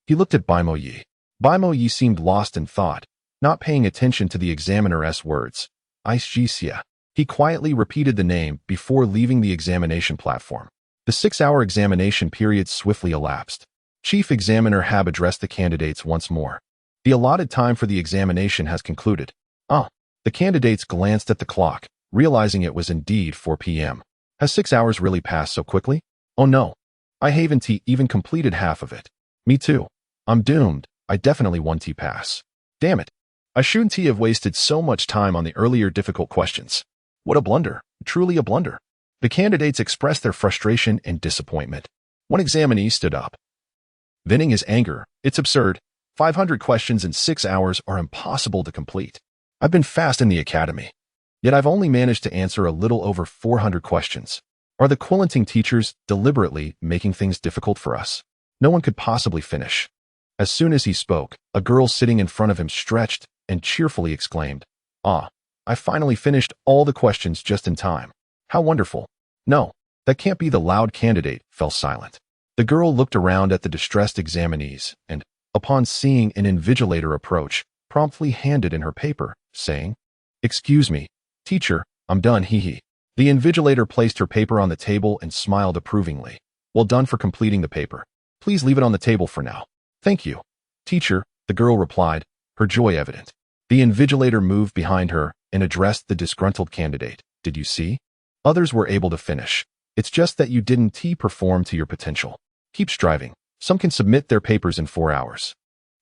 He looked at Baimoyi. Baimoyi seemed lost in thought, not paying attention to the examiner's words. Isgcia. He quietly repeated the name before leaving the examination platform. The 6-hour examination period swiftly elapsed. Chief Examiner Hab addressed the candidates once more. "The allotted time for the examination has concluded." The candidates glanced at the clock, realizing it was indeed 4 p.m. "Has 6 hours really passed so quickly? Oh no. I haven't even completed half of it." "Me too. I'm doomed. I definitely won T-pass. Damn it. I shouldn't have wasted so much time on the earlier difficult questions. What a blunder. Truly a blunder." The candidates expressed their frustration and disappointment. One examinee stood up, venting his anger. "It's absurd. 500 questions in 6 hours are impossible to complete. I've been fast in the academy, yet I've only managed to answer a little over 400 questions. Are the Quillenting teachers deliberately making things difficult for us? No one could possibly finish." As soon as he spoke, a girl sitting in front of him stretched and cheerfully exclaimed, I finally finished all the questions just in time. How wonderful." "No, that can't be." The loud candidate fell silent. The girl looked around at the distressed examinees and, upon seeing an invigilator approach, promptly handed in her paper, saying, "Excuse me, teacher, I'm done, hee." The invigilator placed her paper on the table and smiled approvingly. "Well done for completing the paper. Please leave it on the table for now." "Thank you, teacher," the girl replied, her joy evident. The invigilator moved behind her and addressed the disgruntled candidate. "Did you see? Others were able to finish. It's just that you didn't perform to your potential. Keep striving. Some can submit their papers in 4 hours.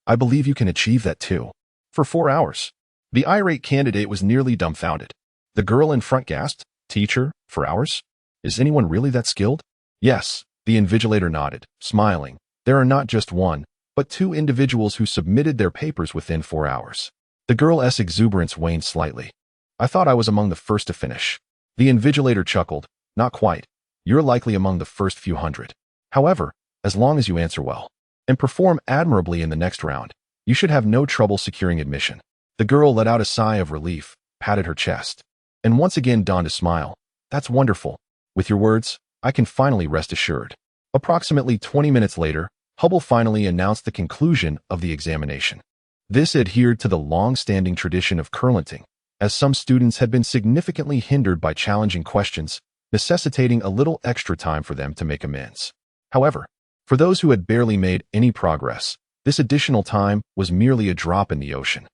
I believe you can achieve that too." "For 4 hours?" The irate candidate was nearly dumbfounded. The girl in front gasped, "Teacher, 4 hours? Is anyone really that skilled?" "Yes," the invigilator nodded, smiling. "There are not just 1, but 2 individuals who submitted their papers within 4 hours." The girl's exuberance waned slightly. "I thought I was among the first to finish." The invigilator chuckled. "Not quite. You're likely among the first few hundred. However, as long as you answer well and perform admirably in the next round, you should have no trouble securing admission." The girl let out a sigh of relief, patted her chest, and once again donned a smile. "That's wonderful. With your words, I can finally rest assured." Approximately 20 minutes later, Hubble finally announced the conclusion of the examination. This adhered to the long-standing tradition of Quillenting, as some students had been significantly hindered by challenging questions, necessitating a little extra time for them to make amends. However, for those who had barely made any progress, this additional time was merely a drop in the ocean.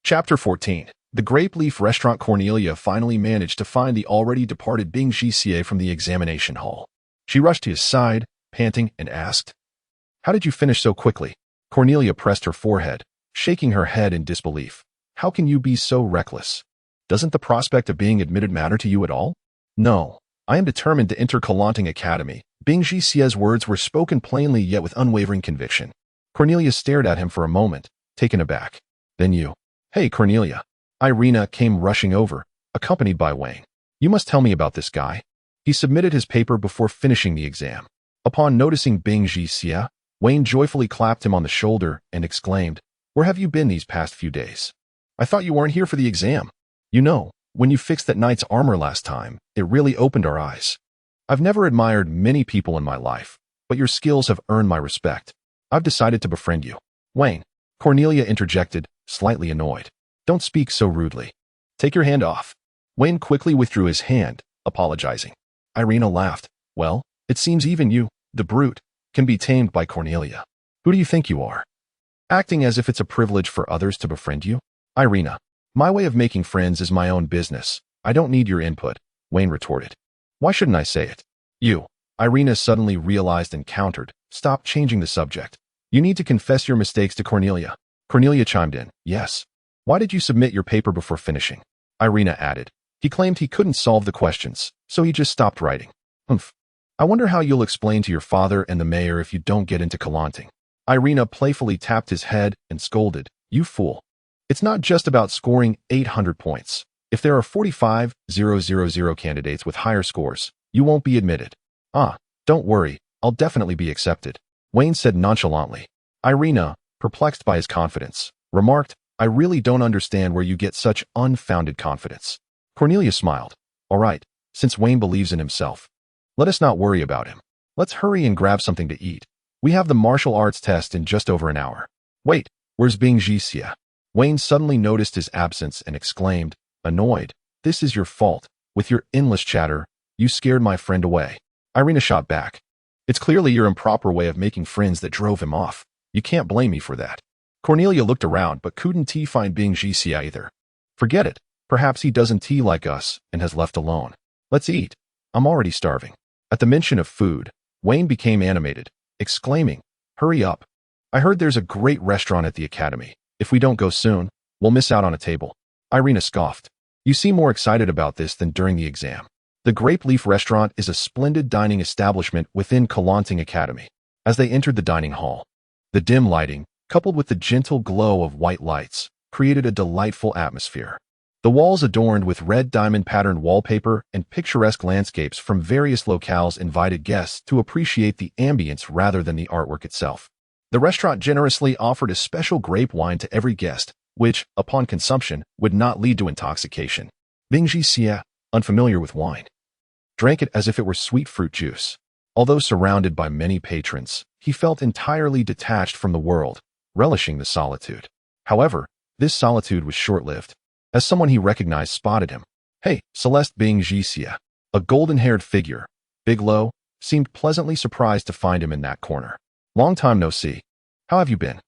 Chapter 14. The Grape Leaf Restaurant. Cornelia finally managed to find the already departed Bing Jie from the examination hall. She rushed to his side, panting, and asked, "How did you finish so quickly?" Cornelia pressed her forehead, shaking her head in disbelief. "How can you be so reckless? Doesn't the prospect of being admitted matter to you at all? No. I am determined to enter Kelanting Academy. Bing Jixie's words were spoken plainly yet with unwavering conviction. Cornelia stared at him for a moment, taken aback. Then you. Hey, Cornelia. Irina came rushing over, accompanied by Wayne. You must tell me about this guy. He submitted his paper before finishing the exam. Upon noticing Bing Jixie, Wayne joyfully clapped him on the shoulder and exclaimed, Where have you been these past few days? I thought you weren't here for the exam. You know, when you fixed that knight's armor last time, it really opened our eyes. I've never admired many people in my life, but your skills have earned my respect. I've decided to befriend you. Wayne, Cornelia interjected, slightly annoyed. Don't speak so rudely. Take your hand off. Wayne quickly withdrew his hand, apologizing. Irina laughed. Well, it seems even you, the brute, can be tamed by Cornelia. Who do you think you are? Acting as if it's a privilege for others to befriend you? Irina, my way of making friends is my own business. I don't need your input, Wayne retorted. Why shouldn't I say it? You. Irina suddenly realized and countered. Stop changing the subject. You need to confess your mistakes to Cornelia. Cornelia chimed in. Yes. Why did you submit your paper before finishing? Irina added. He claimed he couldn't solve the questions, so he just stopped writing. Humph. I wonder how you'll explain to your father and the mayor if you don't get into Kelanting. Irina playfully tapped his head and scolded. You fool. It's not just about scoring 800 points. If there are 45,000 candidates with higher scores, you won't be admitted. Don't worry, I'll definitely be accepted, Wayne said nonchalantly. Irina, perplexed by his confidence, remarked, I really don't understand where you get such unfounded confidence. Cornelia smiled. All right, since Wayne believes in himself, let us not worry about him. Let's hurry and grab something to eat. We have the martial arts test in just over an hour. Wait, where's Bing Jixie? Wayne suddenly noticed his absence and exclaimed, annoyed, This is your fault. With your endless chatter, you scared my friend away. Irina shot back. It's clearly your improper way of making friends that drove him off. You can't blame me for that. Cornelia looked around but couldn't find Bing Jixie either. Forget it. Perhaps he doesn't like us and has left alone. Let's eat. I'm already starving. At the mention of food, Wayne became animated, exclaiming, Hurry up. I heard there's a great restaurant at the academy. If we don't go soon, we'll miss out on a table. Irina scoffed. You seem more excited about this than during the exam. The Grape Leaf Restaurant is a splendid dining establishment within Kelanting Academy. As they entered the dining hall, the dim lighting, coupled with the gentle glow of white lights, created a delightful atmosphere. The walls adorned with red diamond-patterned wallpaper and picturesque landscapes from various locales invited guests to appreciate the ambience rather than the artwork itself. The restaurant generously offered a special grape wine to every guest, which, upon consumption, would not lead to intoxication. Bing Jixie, unfamiliar with wine, drank it as if it were sweet fruit juice. Although surrounded by many patrons, he felt entirely detached from the world, relishing the solitude. However, this solitude was short-lived, as someone he recognized spotted him. Hey, Celeste. Bing Jixie, a golden-haired figure, Bigelow, seemed pleasantly surprised to find him in that corner. Long time no see. How have you been?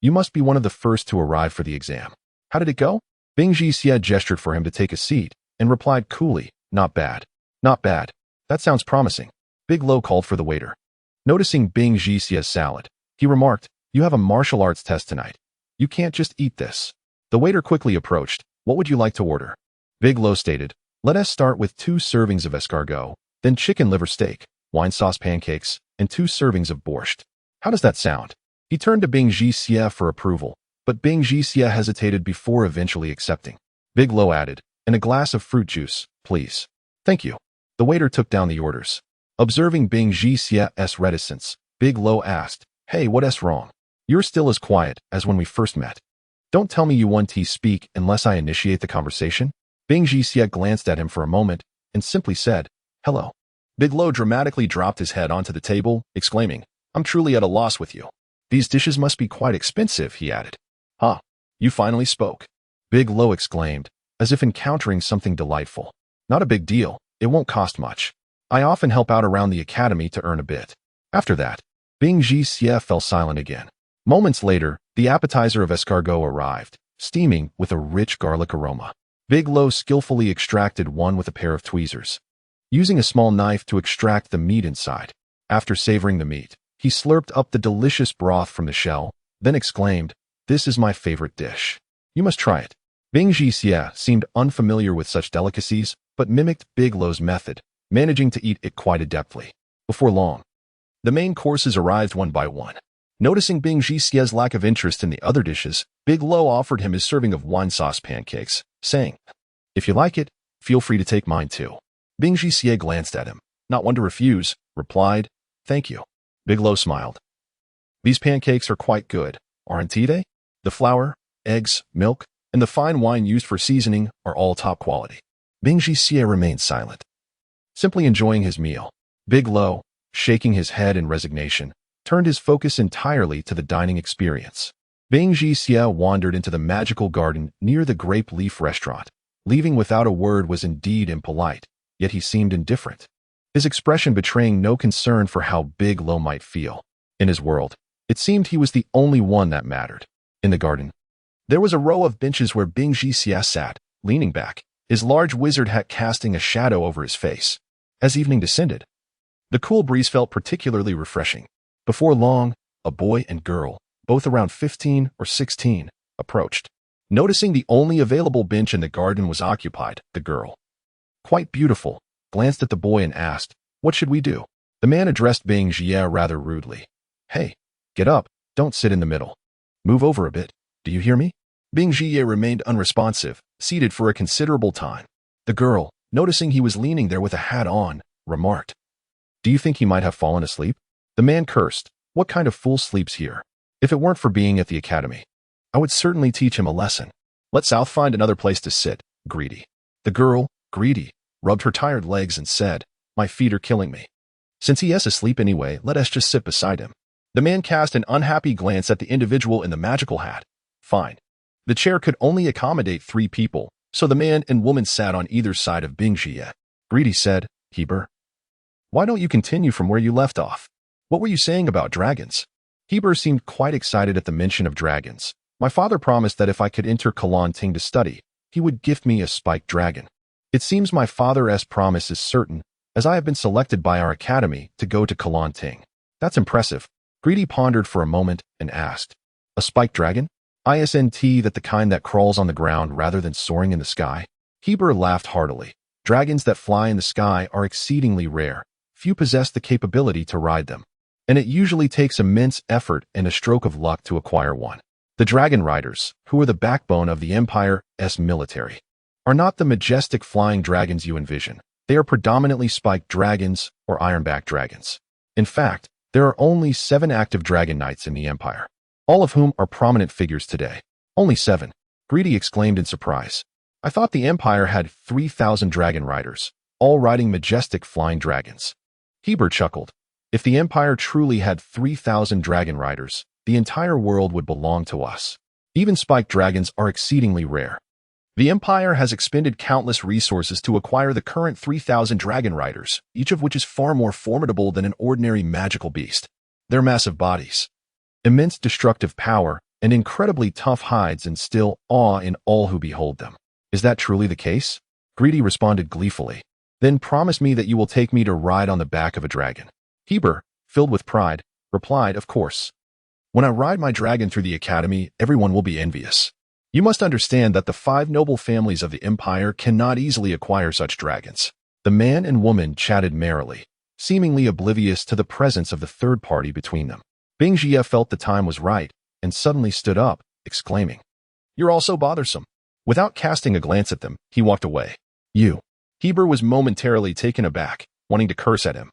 You must be one of the first to arrive for the exam. How did it go? Bing Jixie gestured for him to take a seat and replied coolly, Not bad. Not bad. That sounds promising. Bigelow called for the waiter. Noticing Bing Jixie's salad, he remarked, You have a martial arts test tonight. You can't just eat this. The waiter quickly approached. What would you like to order? Bigelow stated, Let us start with 2 servings of escargot, then chicken liver steak, wine sauce pancakes, and 2 servings of borscht. How does that sound? He turned to Bing Jixie for approval, but Bing Jixie hesitated before eventually accepting. Bigelow added, And a glass of fruit juice, please. Thank you. The waiter took down the orders. Observing Bing Jixie's reticence, Bigelow asked, Hey, what's wrong? You're still as quiet as when we first met. Don't tell me you want to speak unless I initiate the conversation? Bing Jixie glanced at him for a moment and simply said, Hello. Bigelow dramatically dropped his head onto the table, exclaiming, I'm truly at a loss with you. These dishes must be quite expensive, he added. You finally spoke. Bigelow exclaimed, as if encountering something delightful. Not a big deal, it won't cost much. I often help out around the academy to earn a bit. After that, Bing Jixie fell silent again. Moments later, the appetizer of escargot arrived, steaming with a rich garlic aroma. Bigelow skillfully extracted one with a pair of tweezers, using a small knife to extract the meat inside. After savoring the meat, he slurped up the delicious broth from the shell, then exclaimed, This is my favorite dish. You must try it. Bing Jixie seemed unfamiliar with such delicacies, but mimicked Bigelow's method, managing to eat it quite adeptly. Before long, the main courses arrived one by one. Noticing Bing Jixie's lack of interest in the other dishes, Bigelow offered him his serving of wine sauce pancakes, saying, "If you like it, feel free to take mine too." Bing Jixie glanced at him, not one to refuse, replied, "Thank you." Bigelow smiled. "These pancakes are quite good, aren't they? The flour, eggs, milk, and the fine wine used for seasoning are all top quality." Bing Jixie remained silent, simply enjoying his meal. Bigelow, shaking his head in resignation, turned his focus entirely to the dining experience. Bing Jixie wandered into the magical garden near the Grape Leaf restaurant. Leaving without a word was indeed impolite, yet he seemed indifferent, his expression betraying no concern for how Bigelow might feel. In his world, it seemed he was the only one that mattered. In the garden, there was a row of benches where Bing Jixie sat, leaning back, his large wizard hat casting a shadow over his face. As evening descended, the cool breeze felt particularly refreshing. Before long, a boy and girl, both around 15 or 16, approached. Noticing the only available bench in the garden was occupied, the girl, quite beautiful, glanced at the boy and asked, "What should we do?" The man addressed Bing Jixie rather rudely. "Hey, get up, don't sit in the middle. Move over a bit, do you hear me?" Bing Jixie remained unresponsive, seated for a considerable time. The girl, noticing he was leaning there with a hat on, remarked, "Do you think he might have fallen asleep?" The man cursed. "What kind of fool sleeps here? If it weren't for being at the academy, I would certainly teach him a lesson. Let South find another place to sit, greedy." The girl, greedy, rubbed her tired legs and said, "My feet are killing me. Since he is asleep anyway, let us just sit beside him." The man cast an unhappy glance at the individual in the magical hat. Fine. The chair could only accommodate 3 people, so the man and woman sat on either side of Bing Jixie. Greedy said, "Heber, why don't you continue from where you left off? What were you saying about dragons?" Heber seemed quite excited at the mention of dragons. "My father promised that if I could enter Ting to study, he would gift me a spiked dragon. It seems my father's promise is certain, as I have been selected by our academy to go to Ting." "That's impressive." Greedy pondered for a moment and asked, "A spiked dragon? Isn't that the kind that crawls on the ground rather than soaring in the sky?" Heber laughed heartily. "Dragons that fly in the sky are exceedingly rare. Few possess the capability to ride them, and it usually takes immense effort and a stroke of luck to acquire one. The dragon riders, who are the backbone of the Empire's military, are not the majestic flying dragons you envision. They are predominantly spiked dragons or ironback dragons. In fact, there are only 7 active dragon knights in the Empire, all of whom are prominent figures today." "Only 7? Greedy exclaimed in surprise. "I thought the Empire had 3,000 dragon riders, all riding majestic flying dragons." Heber chuckled. "If the Empire truly had 3,000 dragon riders, the entire world would belong to us. Even spiked dragons are exceedingly rare. The Empire has expended countless resources to acquire the current 3,000 dragon riders, each of which is far more formidable than an ordinary magical beast. Their massive bodies, immense destructive power, and incredibly tough hides instill awe in all who behold them." "Is that truly the case?" Greedy responded gleefully. "Then promise me that you will take me to ride on the back of a dragon." Heber, filled with pride, replied, "Of course. When I ride my dragon through the academy, everyone will be envious. You must understand that the 5 noble families of the Empire cannot easily acquire such dragons." The man and woman chatted merrily, seemingly oblivious to the presence of the third party between them. Bing Jixie felt the time was right and suddenly stood up, exclaiming, "You're all so bothersome." Without casting a glance at them, he walked away. "You." Heber was momentarily taken aback, wanting to curse at him.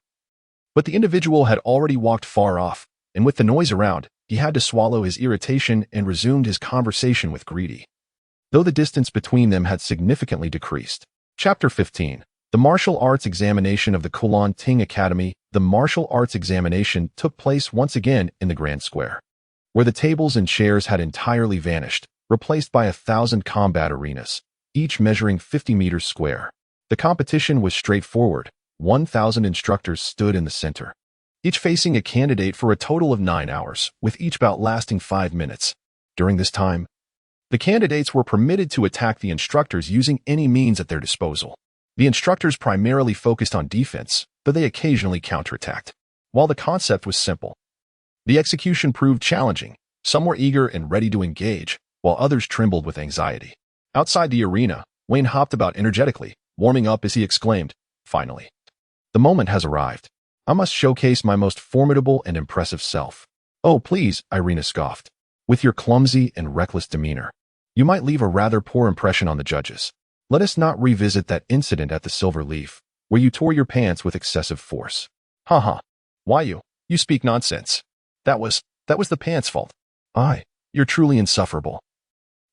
But the individual had already walked far off, and with the noise around, he had to swallow his irritation and resumed his conversation with Greedy, though the distance between them had significantly decreased. Chapter 15. The Martial Arts Examination of the Ting Academy. The martial arts examination took place once again in the Grand Square, where the tables and chairs had entirely vanished, replaced by 1,000 combat arenas, each measuring 50 meters square. The competition was straightforward. 1,000 instructors stood in the center, each facing a candidate for a total of 9 hours, with each bout lasting 5 minutes. During this time, the candidates were permitted to attack the instructors using any means at their disposal. The instructors primarily focused on defense, though they occasionally counterattacked. While the concept was simple, the execution proved challenging. Some were eager and ready to engage, while others trembled with anxiety. Outside the arena, Wayne hopped about energetically, warming up as he exclaimed, "Finally. The moment has arrived. I must showcase my most formidable and impressive self." "Oh, please," Irina scoffed. "With your clumsy and reckless demeanor, you might leave a rather poor impression on the judges. Let us not revisit that incident at the Silver Leaf, where you tore your pants with excessive force." "Ha. Why you speak nonsense. That was the pants' fault." You're truly insufferable."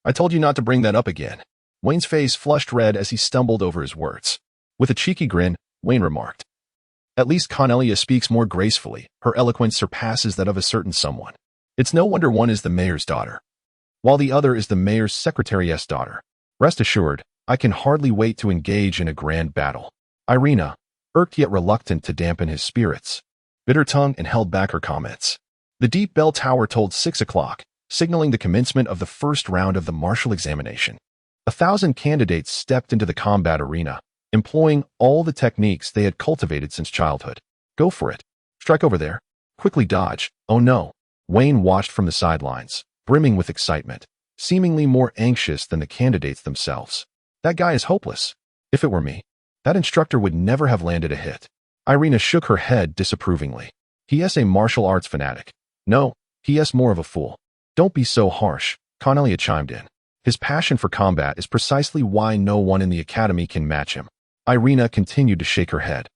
"I told you not to bring that up again." Wayne's face flushed red as he stumbled over his words. With a cheeky grin, Wayne remarked, "At least Cornelia speaks more gracefully. Her eloquence surpasses that of a certain someone. It's no wonder one is the mayor's daughter, while the other is the mayor's secretary's daughter. Rest assured, I can hardly wait to engage in a grand battle." Irina, irked yet reluctant to dampen his spirits, bit her tongue and held back her comments. The deep bell tower told 6 o'clock, signaling the commencement of the first round of the martial examination. 1,000 candidates stepped into the combat arena, employing all the techniques they had cultivated since childhood. "Go for it. Strike over there. Quickly dodge. Oh no." Wayne watched from the sidelines, brimming with excitement, seemingly more anxious than the candidates themselves. "That guy is hopeless. If it were me, that instructor would never have landed a hit." Irina shook her head disapprovingly. "He is a martial arts fanatic. No, he is more of a fool." "Don't be so harsh," Cornelia chimed in. "His passion for combat is precisely why no one in the academy can match him." Irina continued to shake her head.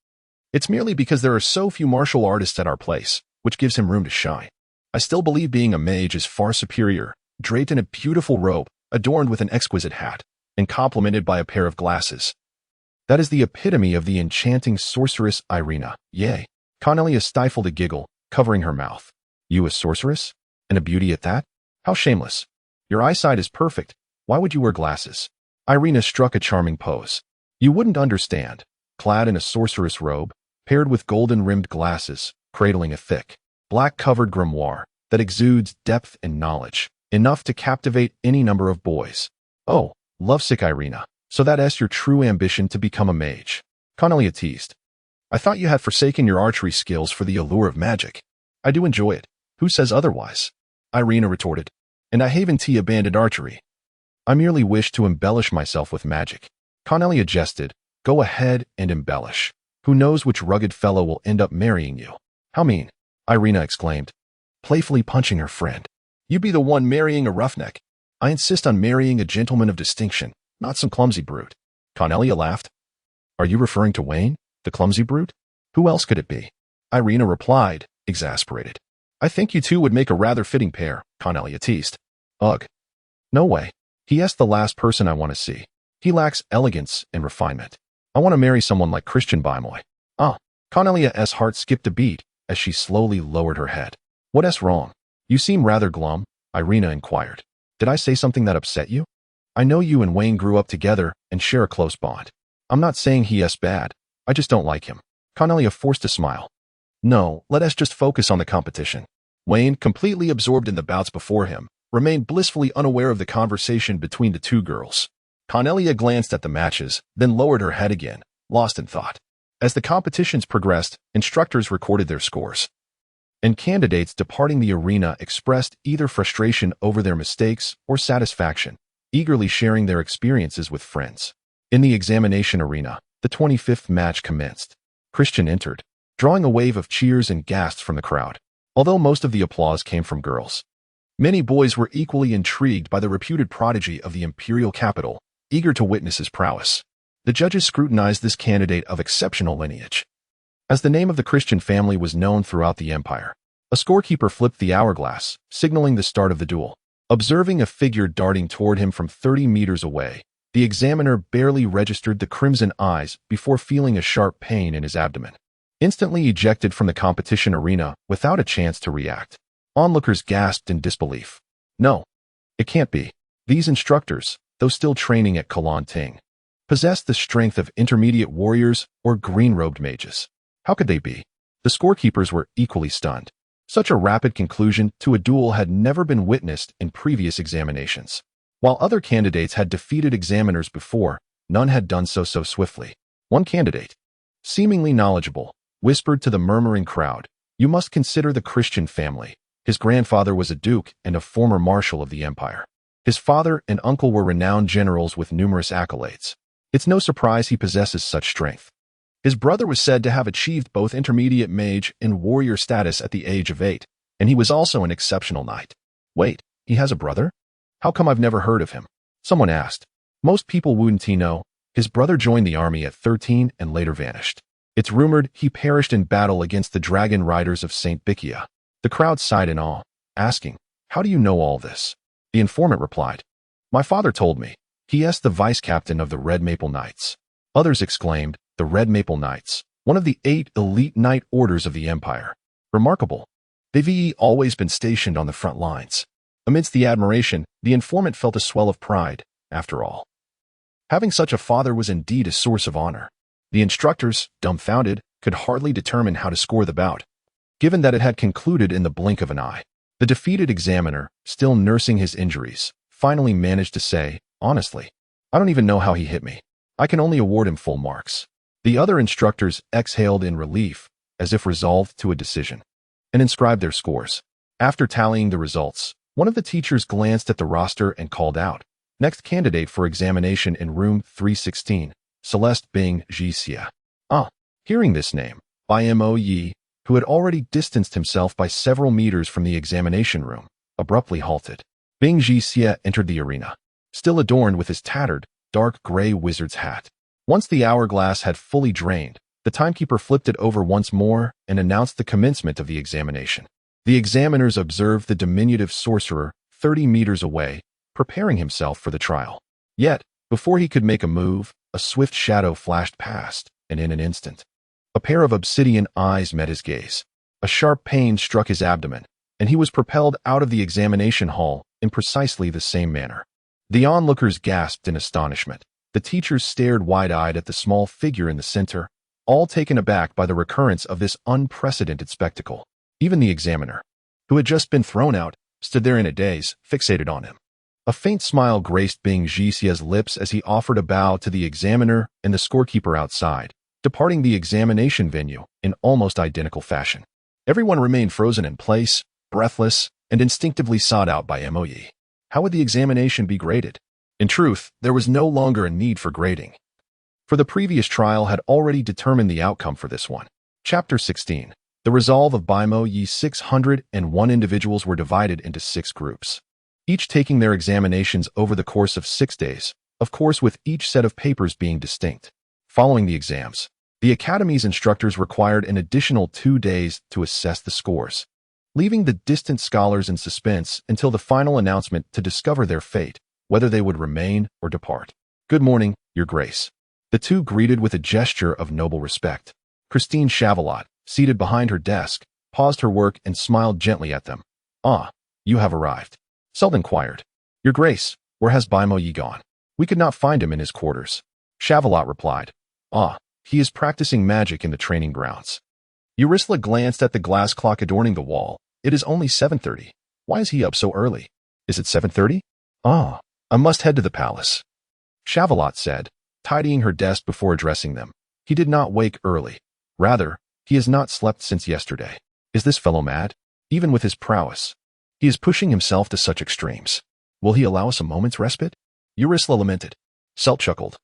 "It's merely because there are so few martial artists at our place, which gives him room to shine. I still believe being a mage is far superior, draped in a beautiful robe, adorned with an exquisite hat, and complemented by a pair of glasses. That is the epitome of the enchanting sorceress Irina. Yea." Cornelia stifled a giggle, covering her mouth. "You a sorceress? And a beauty at that? How shameless. Your eyesight is perfect. Why would you wear glasses?" Irina struck a charming pose. "You wouldn't understand. Clad in a sorceress robe, paired with golden-rimmed glasses, cradling a thick, black-covered grimoire that exudes depth and knowledge, enough to captivate any number of boys." "Oh, lovesick Irina. So that is your true ambition, to become a mage?" Cornelia teased. "I thought you had forsaken your archery skills for the allure of magic." "I do enjoy it. Who says otherwise?" Irina retorted. "And I haven't abandoned archery. I merely wish to embellish myself with magic." Cornelia jested. "Go ahead and embellish. Who knows which rugged fellow will end up marrying you?" "How mean?" Irina exclaimed, playfully punching her friend. "You be the one marrying a roughneck. I insist on marrying a gentleman of distinction, not some clumsy brute." Cornelia laughed. "Are you referring to Wayne, the clumsy brute? Who else could it be?" Irina replied, exasperated. "I think you two would make a rather fitting pair," Cornelia teased. "Ugh. No way. He is the last person I want to see. He lacks elegance and refinement. I want to marry someone like Christian Bymoy." Cornelia's heart skipped a beat as she slowly lowered her head. "What is wrong? You seem rather glum," Irina inquired. "Did I say something that upset you? I know you and Wayne grew up together and share a close bond. I'm not saying he is bad. I just don't like him." Cornelia forced a smile. "No, let us just focus on the competition." Wayne, completely absorbed in the bouts before him, remained blissfully unaware of the conversation between the two girls. Cornelia glanced at the matches, then lowered her head again, lost in thought. As the competitions progressed, instructors recorded their scores, and candidates departing the arena expressed either frustration over their mistakes or satisfaction, eagerly sharing their experiences with friends. In the examination arena, the 25th match commenced. Christian entered, drawing a wave of cheers and gasps from the crowd. Although most of the applause came from girls, many boys were equally intrigued by the reputed prodigy of the imperial capital, eager to witness his prowess. The judges scrutinized this candidate of exceptional lineage. As the name of the Christian family was known throughout the empire, a scorekeeper flipped the hourglass, signaling the start of the duel. Observing a figure darting toward him from 30 meters away, the examiner barely registered the crimson eyes before feeling a sharp pain in his abdomen. Instantly ejected from the competition arena without a chance to react, onlookers gasped in disbelief. No, it can't be. These instructors, though still training at Kalan Ting, possessed the strength of intermediate warriors or green-robed mages. How could they be? The scorekeepers were equally stunned. Such a rapid conclusion to a duel had never been witnessed in previous examinations. While other candidates had defeated examiners before, none had done so swiftly. One candidate, seemingly knowledgeable, whispered to the murmuring crowd, "You must consider the Christian family. His grandfather was a duke and a former marshal of the empire. His father and uncle were renowned generals with numerous accolades. It's no surprise he possesses such strength. His brother was said to have achieved both intermediate mage and warrior status at the age of 8, and he was also an exceptional knight. Wait, he has a brother? How come I've never heard of him? Someone asked. Most people wouldn't know. His brother joined the army at 13 and later vanished. It's rumored he perished in battle against the dragon riders of St. Bikia. The crowd sighed in awe, asking, "How do you know all this?" The informant replied, "My father told me. He is the vice-captain of the Red Maple Knights." Others exclaimed, "The Red Maple Knights, one of the 8 elite knight orders of the Empire. Remarkable. They've always been stationed on the front lines." Amidst the admiration, the informant felt a swell of pride. After all, having such a father was indeed a source of honor. The instructors, dumbfounded, could hardly determine how to score the bout, given that it had concluded in the blink of an eye. The defeated examiner, still nursing his injuries, finally managed to say, "Honestly, I don't even know how he hit me. I can only award him full marks." The other instructors exhaled in relief, as if resolved to a decision, and inscribed their scores. After tallying the results, one of the teachers glanced at the roster and called out, "Next candidate for examination in room 316, Celeste Bing Jixia." Hearing this name, by Mo Yi, who had already distanced himself by several meters from the examination room, abruptly halted. Bing Jixia entered the arena, still adorned with his tattered, dark gray wizard's hat. Once the hourglass had fully drained, the timekeeper flipped it over once more and announced the commencement of the examination. The examiners observed the diminutive sorcerer 30 meters away, preparing himself for the trial. Yet, before he could make a move, a swift shadow flashed past, and in an instant, a pair of obsidian eyes met his gaze. A sharp pain struck his abdomen, and he was propelled out of the examination hall in precisely the same manner. The onlookers gasped in astonishment. The teachers stared wide-eyed at the small figure in the center, all taken aback by the recurrence of this unprecedented spectacle. Even the examiner, who had just been thrown out, stood there in a daze, fixated on him. A faint smile graced Bing Jixia's lips as he offered a bow to the examiner and the scorekeeper outside, departing the examination venue in almost identical fashion. Everyone remained frozen in place, breathless, and instinctively sought out by Moyi. How would the examination be graded? In truth, there was no longer a need for grading, for the previous trial had already determined the outcome for this one. Chapter 16. The resolve of Baimo Yi 601 individuals were divided into 6 groups, each taking their examinations over the course of 6 days, of course with each set of papers being distinct. Following the exams, the Academy's instructors required an additional 2 days to assess the scores, leaving the distant scholars in suspense until the final announcement to discover their fate, whether they would remain or depart. "Good morning, Your Grace." The two greeted with a gesture of noble respect. Christine Chavalot, seated behind her desk, paused her work and smiled gently at them. You have arrived." Seld inquired. "Your Grace, where has Baimo Yi gone? We could not find him in his quarters." Chavalot replied. He is practicing magic in the training grounds." Eurisla glanced at the glass clock adorning the wall. "It is only 7:30. Why is he up so early?" "Is it 7:30? I must head to the palace," Chavalot said, tidying her desk before addressing them. "He did not wake early. Rather, he has not slept since yesterday. Is this fellow mad? Even with his prowess, he is pushing himself to such extremes. Will he allow us a moment's respite?" Eurisla lamented. Selt chuckled.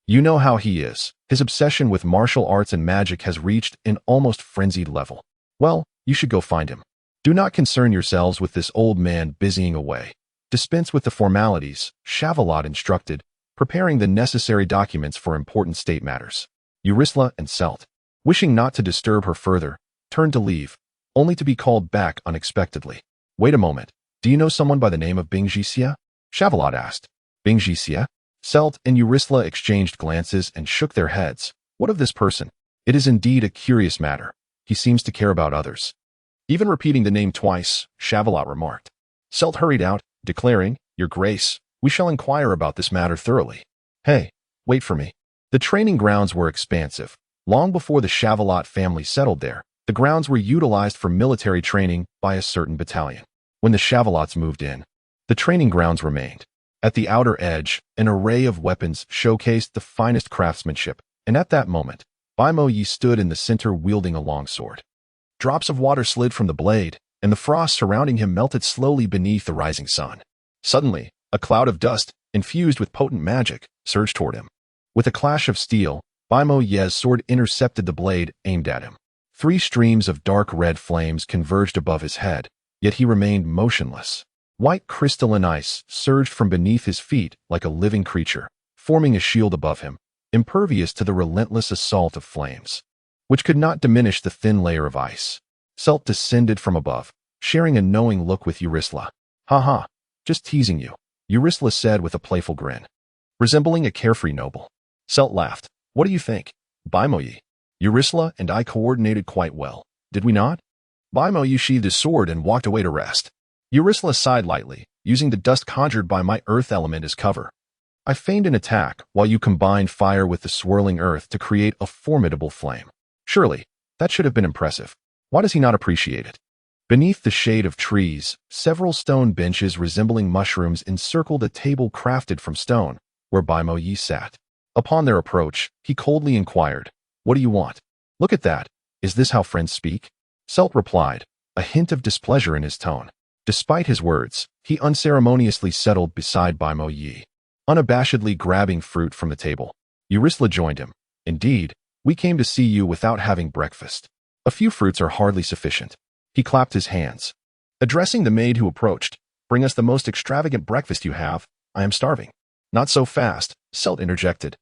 "You know how he is. His obsession with martial arts and magic has reached an almost frenzied level. Well, you should go find him. Do not concern yourselves with this old man busying away. Dispense with the formalities," Chavalot instructed, preparing the necessary documents for important state matters. Eurisla and Selt, wishing not to disturb her further, turned to leave, only to be called back unexpectedly. "Wait a moment. Do you know someone by the name of Bing Jixia?" Chavalot asked. "Bing Jixia?" Selt and Eurisla exchanged glances and shook their heads. "What of this person? It is indeed a curious matter. He seems to care about others." Even repeating the name twice, Chavalot remarked. Selt hurried out, declaring, "Your Grace, we shall inquire about this matter thoroughly." "Hey, wait for me." The training grounds were expansive. Long before the Chavalot family settled there, the grounds were utilized for military training by a certain battalion. When the Chavalots moved in, the training grounds remained. At the outer edge, an array of weapons showcased the finest craftsmanship, and at that moment, Baimo Yi stood in the center wielding a longsword. Drops of water slid from the blade, and the frost surrounding him melted slowly beneath the rising sun. Suddenly, A cloud of dust, infused with potent magic, surged toward him. With a clash of steel, Baimo Ye's sword intercepted the blade aimed at him. 3 streams of dark red flames converged above his head, yet he remained motionless. White crystalline ice surged from beneath his feet like a living creature, forming a shield above him, impervious to the relentless assault of flames, which could not diminish the thin layer of ice. Celt descended from above, sharing a knowing look with Eurycla. "Ha ha, just teasing you," Eurycla said with a playful grin, resembling a carefree noble. Celt laughed. "What do you think, Baimo Ye? Eurycla and I coordinated quite well, did we not?" Baimo Ye sheathed his sword and walked away to rest. Eurycla sighed lightly, using the dust conjured by my earth element as cover. "I feigned an attack while you combined fire with the swirling earth to create a formidable flame. Surely, that should have been impressive. Why does he not appreciate it?" Beneath the shade of trees, several stone benches resembling mushrooms encircled a table crafted from stone, where Baimo Ye sat. Upon their approach, he coldly inquired, "What do you want? Look at that. Is this how friends speak?" Celt replied, a hint of displeasure in his tone. Despite his words, he unceremoniously settled beside Baimo Ye, unabashedly grabbing fruit from the table. Eurycla joined him. "Indeed, we came to see you without having breakfast. A few fruits are hardly sufficient." He clapped his hands. Addressing the maid who approached, "Bring us the most extravagant breakfast you have. I am starving." "Not so fast," Celt interjected.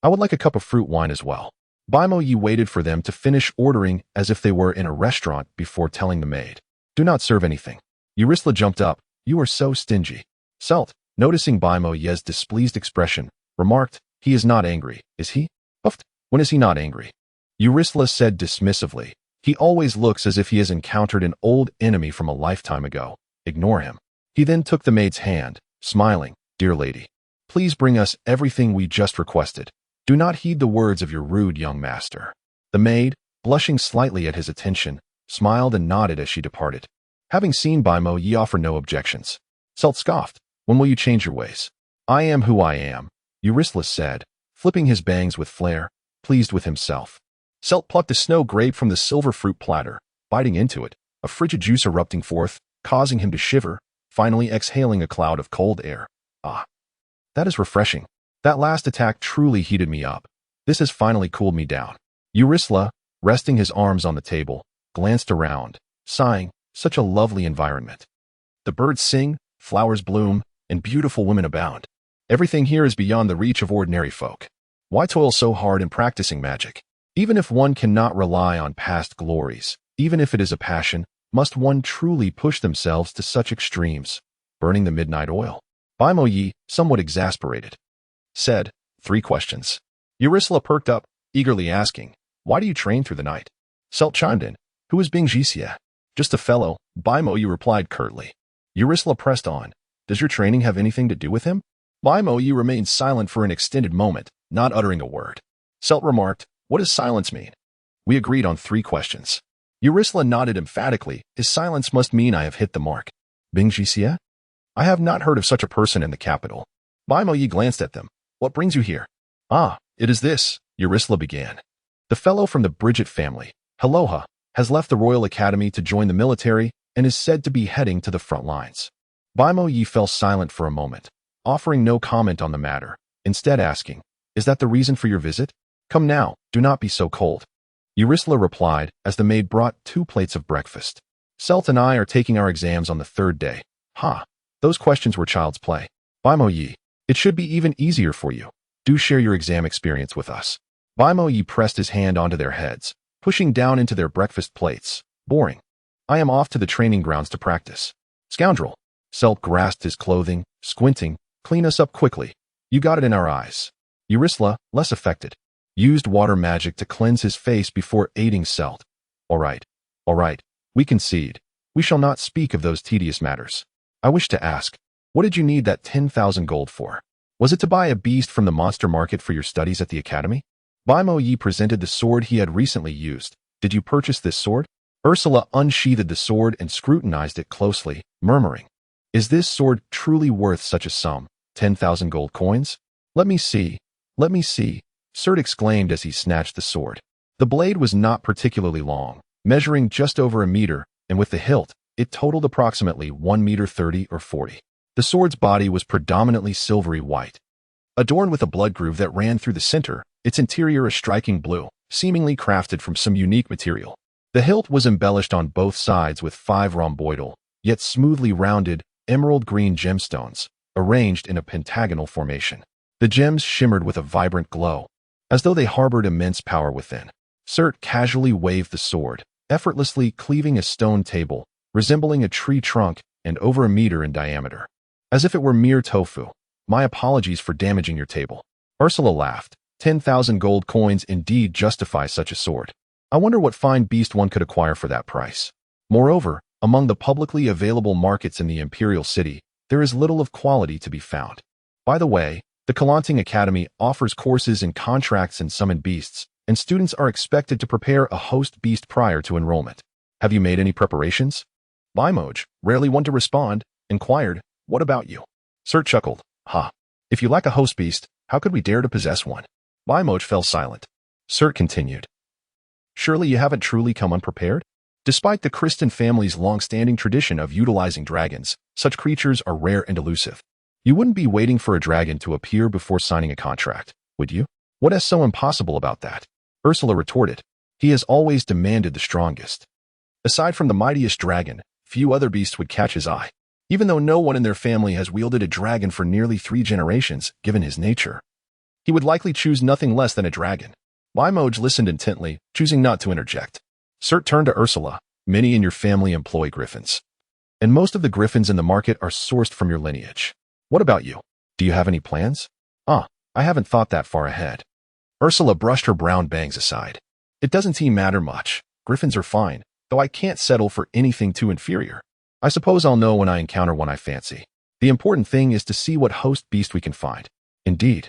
"I would like a cup of fruit wine as well." Baimo Ye waited for them to finish ordering as if they were in a restaurant before telling the maid, "Do not serve anything." Eurycla jumped up. "You are so stingy." Celt, noticing Baimo Ye's displeased expression, remarked, "He is not angry, is he?" "Puffed. When is he not angry?" Eurycla said dismissively, "He always looks as if he has encountered an old enemy from a lifetime ago. Ignore him." He then took the maid's hand, smiling, "Dear lady, please bring us everything we just requested. Do not heed the words of your rude young master." The maid, blushing slightly at his attention, smiled and nodded as she departed. Having seen Baimo Ye offer no objections, Celt scoffed, "When will you change your ways?" "I am who I am," Eurycla said, flipping his bangs with flair, pleased with himself. Celt plucked a snow grape from the silver fruit platter, biting into it, a frigid juice erupting forth, causing him to shiver, finally exhaling a cloud of cold air. "Ah, that is refreshing. That last attack truly heated me up. This has finally cooled me down." Eurycla, resting his arms on the table, glanced around, sighing, "Such a lovely environment. The birds sing, flowers bloom, and beautiful women abound. Everything here is beyond the reach of ordinary folk. Why toil so hard in practicing magic? Even if one cannot rely on past glories, even if it is a passion, must one truly push themselves to such extremes, burning the midnight oil?" Baimo Ye, somewhat exasperated, said, "3 questions." Eurycla perked up, eagerly asking, "Why do you train through the night?" Celt chimed in, "Who is Bing Jixie?" "Just a fellow," Baimo Ye replied curtly. Eurycla pressed on, "Does your training have anything to do with him?" Baimo Ye remained silent for an extended moment, not uttering a word. Celt remarked, "What does silence mean?" "We agreed on 3 questions." Eurycla nodded emphatically. "His silence must mean I have hit the mark." "Bing Jixie? I have not heard of such a person in the capital." Baimo Ye glanced at them. "What brings you here?" "Ah, it is this," Eurycla began. "The fellow from the Bridget family, Heloha, has left the Royal Academy to join the military and is said to be heading to the front lines." Baimo Ye fell silent for a moment, offering no comment on the matter, instead asking, "Is that the reason for your visit? Come now, do not be so cold." Eurycla replied as the maid brought 2 plates of breakfast. "Celt and I are taking our exams on the 3rd day." "Ha, those questions were child's play. Baimo Ye, it should be even easier for you. Do share your exam experience with us." Baimo Ye pressed his hand onto their heads, pushing down into their breakfast plates. "Boring. I am off to the training grounds to practice." "Scoundrel." Celt grasped his clothing, squinting, "Clean us up quickly. You got it in our eyes." Eurycla, less affected, used water magic to cleanse his face before aiding Celt. All right, we concede. We shall not speak of those tedious matters. I wish to ask, what did you need that 10,000 gold for? Was it to buy a beast from the monster market for your studies at the academy?" Baimo Ye presented the sword he had recently used. "Did you purchase this sword?" Ursula unsheathed the sword and scrutinized it closely, murmuring, "Is this sword truly worth such a sum? 10,000 gold coins? Let me see. Cert exclaimed as he snatched the sword. The blade was not particularly long, measuring just over a meter, and with the hilt, it totaled approximately 1 meter 30 or 40. The sword's body was predominantly silvery white, adorned with a blood groove that ran through the center, its interior a striking blue, seemingly crafted from some unique material. The hilt was embellished on both sides with 5 rhomboidal, yet smoothly rounded, emerald green gemstones, arranged in a pentagonal formation. The gems shimmered with a vibrant glow, as though they harbored immense power within. Surt casually waved the sword, effortlessly cleaving a stone table, resembling a tree trunk and over a meter in diameter. As if it were mere tofu. My apologies for damaging your table. Ursula laughed. 10,000 gold coins indeed justify such a sword. I wonder what fine beast one could acquire for that price. Moreover, among the publicly available markets in the Imperial City, there is little of quality to be found. By the way, the Conquerors Academy offers courses in contracts and summon beasts, and students are expected to prepare a host beast prior to enrollment. Have you made any preparations? Bimoj, rarely one to respond, inquired, what about you? Surt chuckled, ha. If you lack a host beast, how could we dare to possess one? Bimoj fell silent. Surt continued. Surely you haven't truly come unprepared? Despite the Kristan family's long-standing tradition of utilizing dragons, such creatures are rare and elusive. You wouldn't be waiting for a dragon to appear before signing a contract, would you? What is so impossible about that? Ursula retorted. He has always demanded the strongest. Aside from the mightiest dragon, few other beasts would catch his eye. Even though no one in their family has wielded a dragon for nearly 3 generations, given his nature, he would likely choose nothing less than a dragon. Bimoj listened intently, choosing not to interject. Surt turned to Ursula. Many in your family employ griffins, and most of the griffins in the market are sourced from your lineage. What about you? Do you have any plans? I haven't thought that far ahead. Ursula brushed her brown bangs aside. It doesn't matter much. Griffins are fine, though I can't settle for anything too inferior. I suppose I'll know when I encounter one I fancy. The important thing is to see what host beast we can find. Indeed.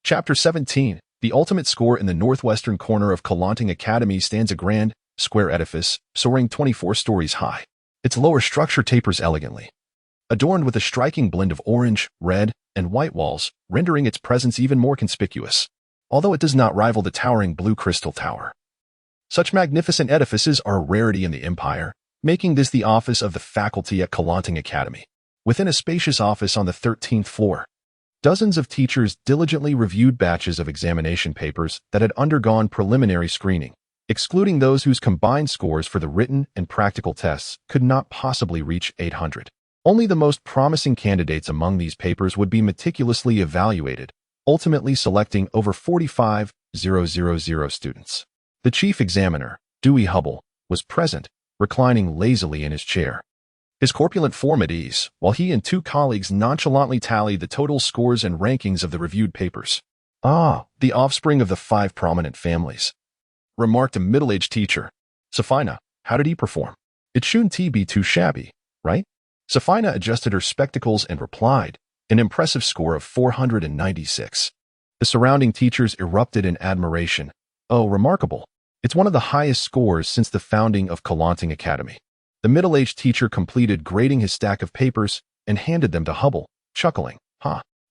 Chapter 17. The ultimate score in the northwestern corner of Conquerors Academy stands a grand, square edifice, soaring 24 stories high. Its lower structure tapers elegantly, adorned with a striking blend of orange, red, and white walls, rendering its presence even more conspicuous, although it does not rival the towering blue crystal tower. Such magnificent edifices are a rarity in the Empire, making this the office of the faculty at Conquerors Academy. Within a spacious office on the 13th floor, dozens of teachers diligently reviewed batches of examination papers that had undergone preliminary screening, excluding those whose combined scores for the written and practical tests could not possibly reach 800. Only the most promising candidates among these papers would be meticulously evaluated, ultimately selecting over 45,000 students. The chief examiner, Dewey Hubble, was present, reclining lazily in his chair, his corpulent form at ease, while he and 2 colleagues nonchalantly tallied the total scores and rankings of the reviewed papers. The offspring of the 5 prominent families, remarked a middle-aged teacher. Safina, how did he perform? It shouldn't be too shabby, right? Safina adjusted her spectacles and replied, an impressive score of 496. The surrounding teachers erupted in admiration. Oh, remarkable. It's one of the highest scores since the founding of Conquerors Academy. The middle-aged teacher completed grading his stack of papers and handed them to Hubble, chuckling.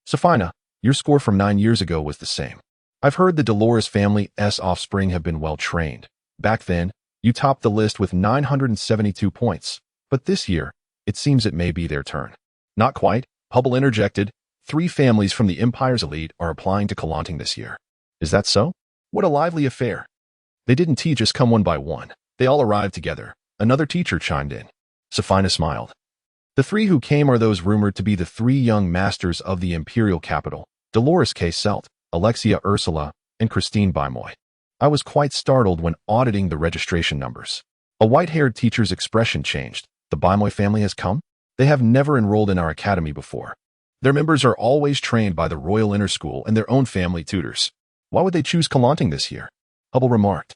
Safina, your score from 9 years ago was the same. I've heard the Dolores family's offspring have been well trained. Back then, you topped the list with 972 points, but this year, it seems it may be their turn. Not quite, Hubble interjected. 3 families from the Empire's elite are applying to Conquerors this year. Is that so? What a lively affair. They didn't just come one by one. They all arrived together. Another teacher chimed in. Safina smiled. The 3 who came are those rumored to be the 3 young masters of the imperial capital, Dolores K. Selt, Alexia Ursula, and Christine Bimoy. I was quite startled when auditing the registration numbers. A white-haired teacher's expression changed. The Bimoy family has come? They have never enrolled in our academy before. Their members are always trained by the Royal Inner School and their own family tutors. Why would they choose Conquerors this year? Hubble remarked.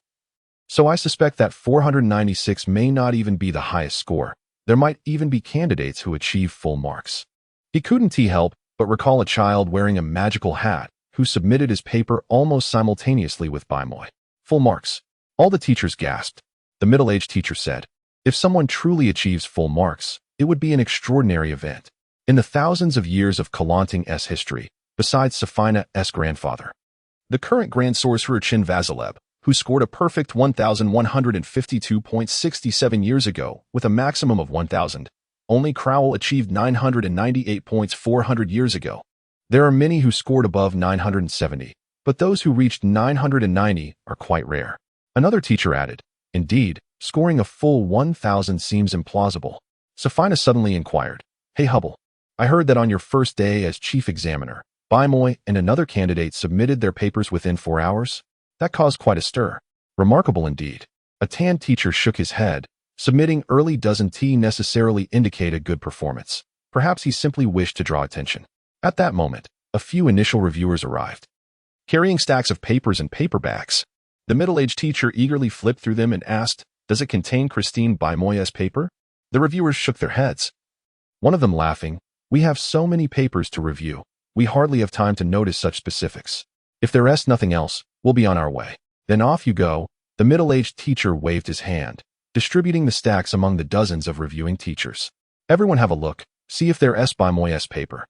So I suspect that 496 may not even be the highest score. There might even be candidates who achieve full marks. He couldn't help but recall a child wearing a magical hat who submitted his paper almost simultaneously with Bimoy. Full marks. All the teachers gasped. The middle-aged teacher said, if someone truly achieves full marks, it would be an extraordinary event. In the thousands of years of Conquerors' history, besides Safina's grandfather, the current Grand Sorcerer Chin Vasileb, who scored a perfect 1,152.67 years ago with a maximum of 1,000, Only Crowell achieved 998 points 400 years ago. There are many who scored above 970, but those who reached 990 are quite rare. Another teacher added, indeed, scoring a full 1,000 seems implausible. Safina suddenly inquired, hey Hubble, I heard that on your first day as chief examiner, Bimoy and another candidate submitted their papers within 4 hours? That caused quite a stir. Remarkable indeed. A tan teacher shook his head. Submitting early doesn't necessarily indicate a good performance. Perhaps he simply wished to draw attention. At that moment, a few initial reviewers arrived, carrying stacks of papers and paperbacks. The middle-aged teacher eagerly flipped through them and asked, does it contain Christine Bimoy's paper? The reviewers shook their heads. One of them laughing, we have so many papers to review, we hardly have time to notice such specifics. If there's nothing else, we'll be on our way. Then off you go. The middle-aged teacher waved his hand, distributing the stacks among the dozens of reviewing teachers. Everyone have a look, see if there's Bimoy's paper.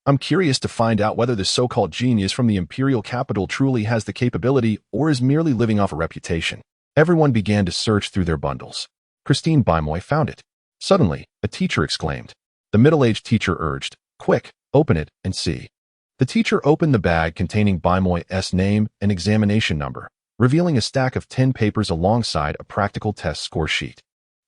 I'm curious to find out whether this so-called genius from the imperial capital truly has the capability or is merely living off a reputation. Everyone began to search through their bundles. Christine Bimoy found it. Suddenly, a teacher exclaimed. The middle-aged teacher urged, quick, open it and see. The teacher opened the bag containing Bimoy's name and examination number, revealing a stack of 10 papers alongside a practical test score sheet.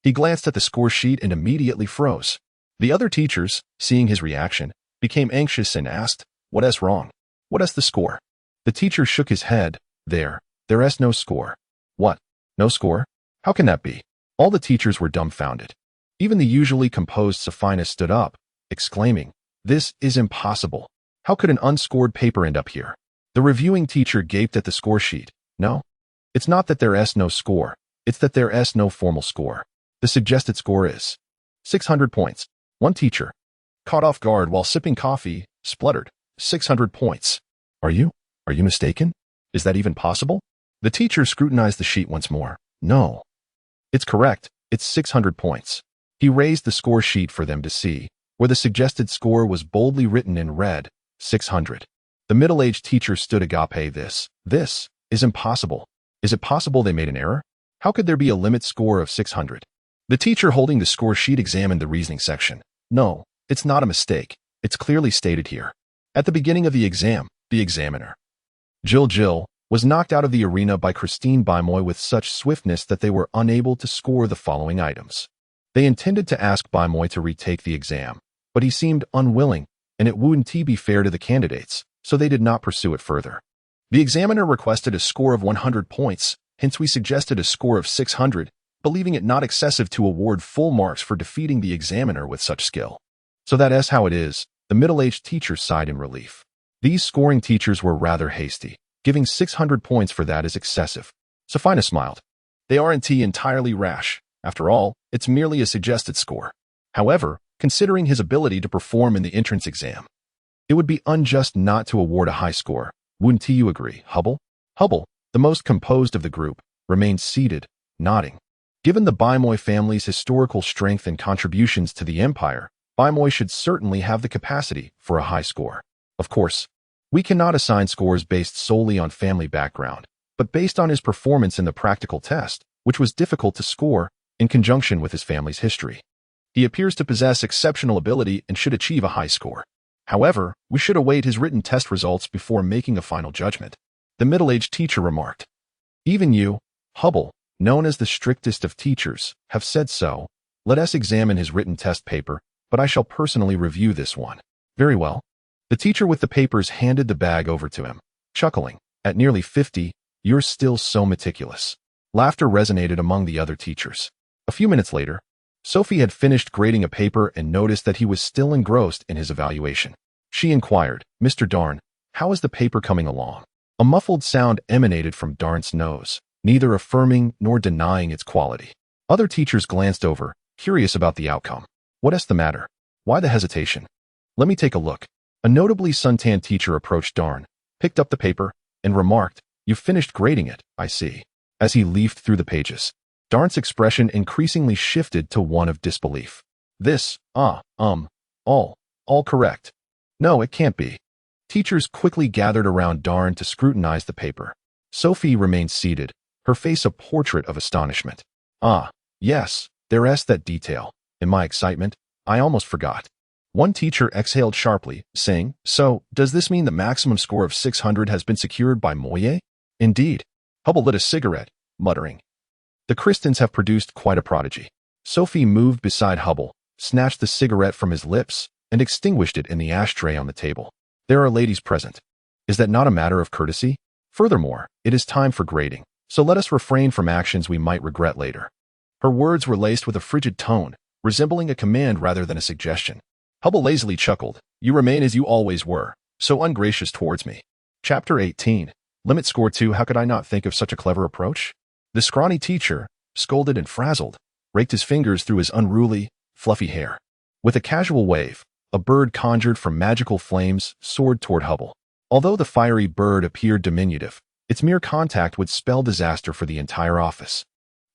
He glanced at the score sheet and immediately froze. The other teachers, seeing his reaction, became anxious and asked, what's wrong? What's the score? The teacher shook his head. There's no score. What? No score? How can that be? All the teachers were dumbfounded. Even the usually composed Safina stood up, exclaiming, this is impossible. How could an unscored paper end up here? The reviewing teacher gaped at the score sheet. No. It's not that there's no score. It's that there's no formal score. The suggested score is 600 points. One teacher, caught off guard while sipping coffee, spluttered, 600 points. Are you mistaken? Is that even possible? The teacher scrutinized the sheet once more. No. It's correct. It's 600 points. He raised the score sheet for them to see, where the suggested score was boldly written in red, 600. The middle-aged teacher stood agape. This is impossible. Is it possible they made an error? How could there be a limit score of 600? The teacher holding the score sheet examined the reasoning section. No, it's not a mistake. It's clearly stated here. At the beginning of the exam, the examiner, Jill, was knocked out of the arena by Christine Bimoy with such swiftness that they were unable to score the following items. They intended to ask Bimoy to retake the exam, but he seemed unwilling, and it wouldn't be fair to the candidates, so they did not pursue it further. The examiner requested a score of 100 points, hence we suggested a score of 600, believing it not excessive to award full marks for defeating the examiner with such skill. So that's how it is, the middle-aged teacher sighed in relief. These scoring teachers were rather hasty. Giving 600 points for that is excessive. Safina smiled. They aren't entirely rash. After all, it's merely a suggested score. However, considering his ability to perform in the entrance exam, it would be unjust not to award a high score. Wouldn't you agree, Hubble? Hubble, the most composed of the group, remained seated, nodding. Given the Bimoy family's historical strength and contributions to the empire, Bimoy should certainly have the capacity for a high score. Of course, we cannot assign scores based solely on family background, but based on his performance in the practical test, which was difficult to score, in conjunction with his family's history. He appears to possess exceptional ability and should achieve a high score. However, we should await his written test results before making a final judgment. The middle-aged teacher remarked. Even you, Hubble, known as the strictest of teachers, have said so. Let us examine his written test paper, but I shall personally review this one. Very well. The teacher with the papers handed the bag over to him, chuckling. At nearly 50, you're still so meticulous. Laughter resonated among the other teachers. A few minutes later, Sophie had finished grading a paper and noticed that he was still engrossed in his evaluation. She inquired, Mr. Darn, how is the paper coming along? A muffled sound emanated from Darn's nose, neither affirming nor denying its quality. Other teachers glanced over, curious about the outcome. What's the matter? Why the hesitation? Let me take a look. A notably suntanned teacher approached Darn, picked up the paper, and remarked, You've finished grading it, I see. As he leafed through the pages, Darn's expression increasingly shifted to one of disbelief. This, all correct. No, it can't be. Teachers quickly gathered around Darn to scrutinize the paper. Sophie remained seated, her face a portrait of astonishment. Yes, there's that detail. In my excitement, I almost forgot. One teacher exhaled sharply, saying, "So, does this mean the maximum score of 600 has been secured by Moye?" "Indeed." Hubble lit a cigarette, muttering. "The Christians have produced quite a prodigy." Sophie moved beside Hubble, snatched the cigarette from his lips, and extinguished it in the ashtray on the table. "There are ladies present. Is that not a matter of courtesy? Furthermore, it is time for grading, so let us refrain from actions we might regret later." Her words were laced with a frigid tone, resembling a command rather than a suggestion. Hubble lazily chuckled. "You remain as you always were, so ungracious towards me." Chapter 18. Limit score 2. How could I not think of such a clever approach? The scrawny teacher, scolded and frazzled, raked his fingers through his unruly, fluffy hair. With a casual wave, a bird conjured from magical flames soared toward Hubble. Although the fiery bird appeared diminutive, its mere contact would spell disaster for the entire office.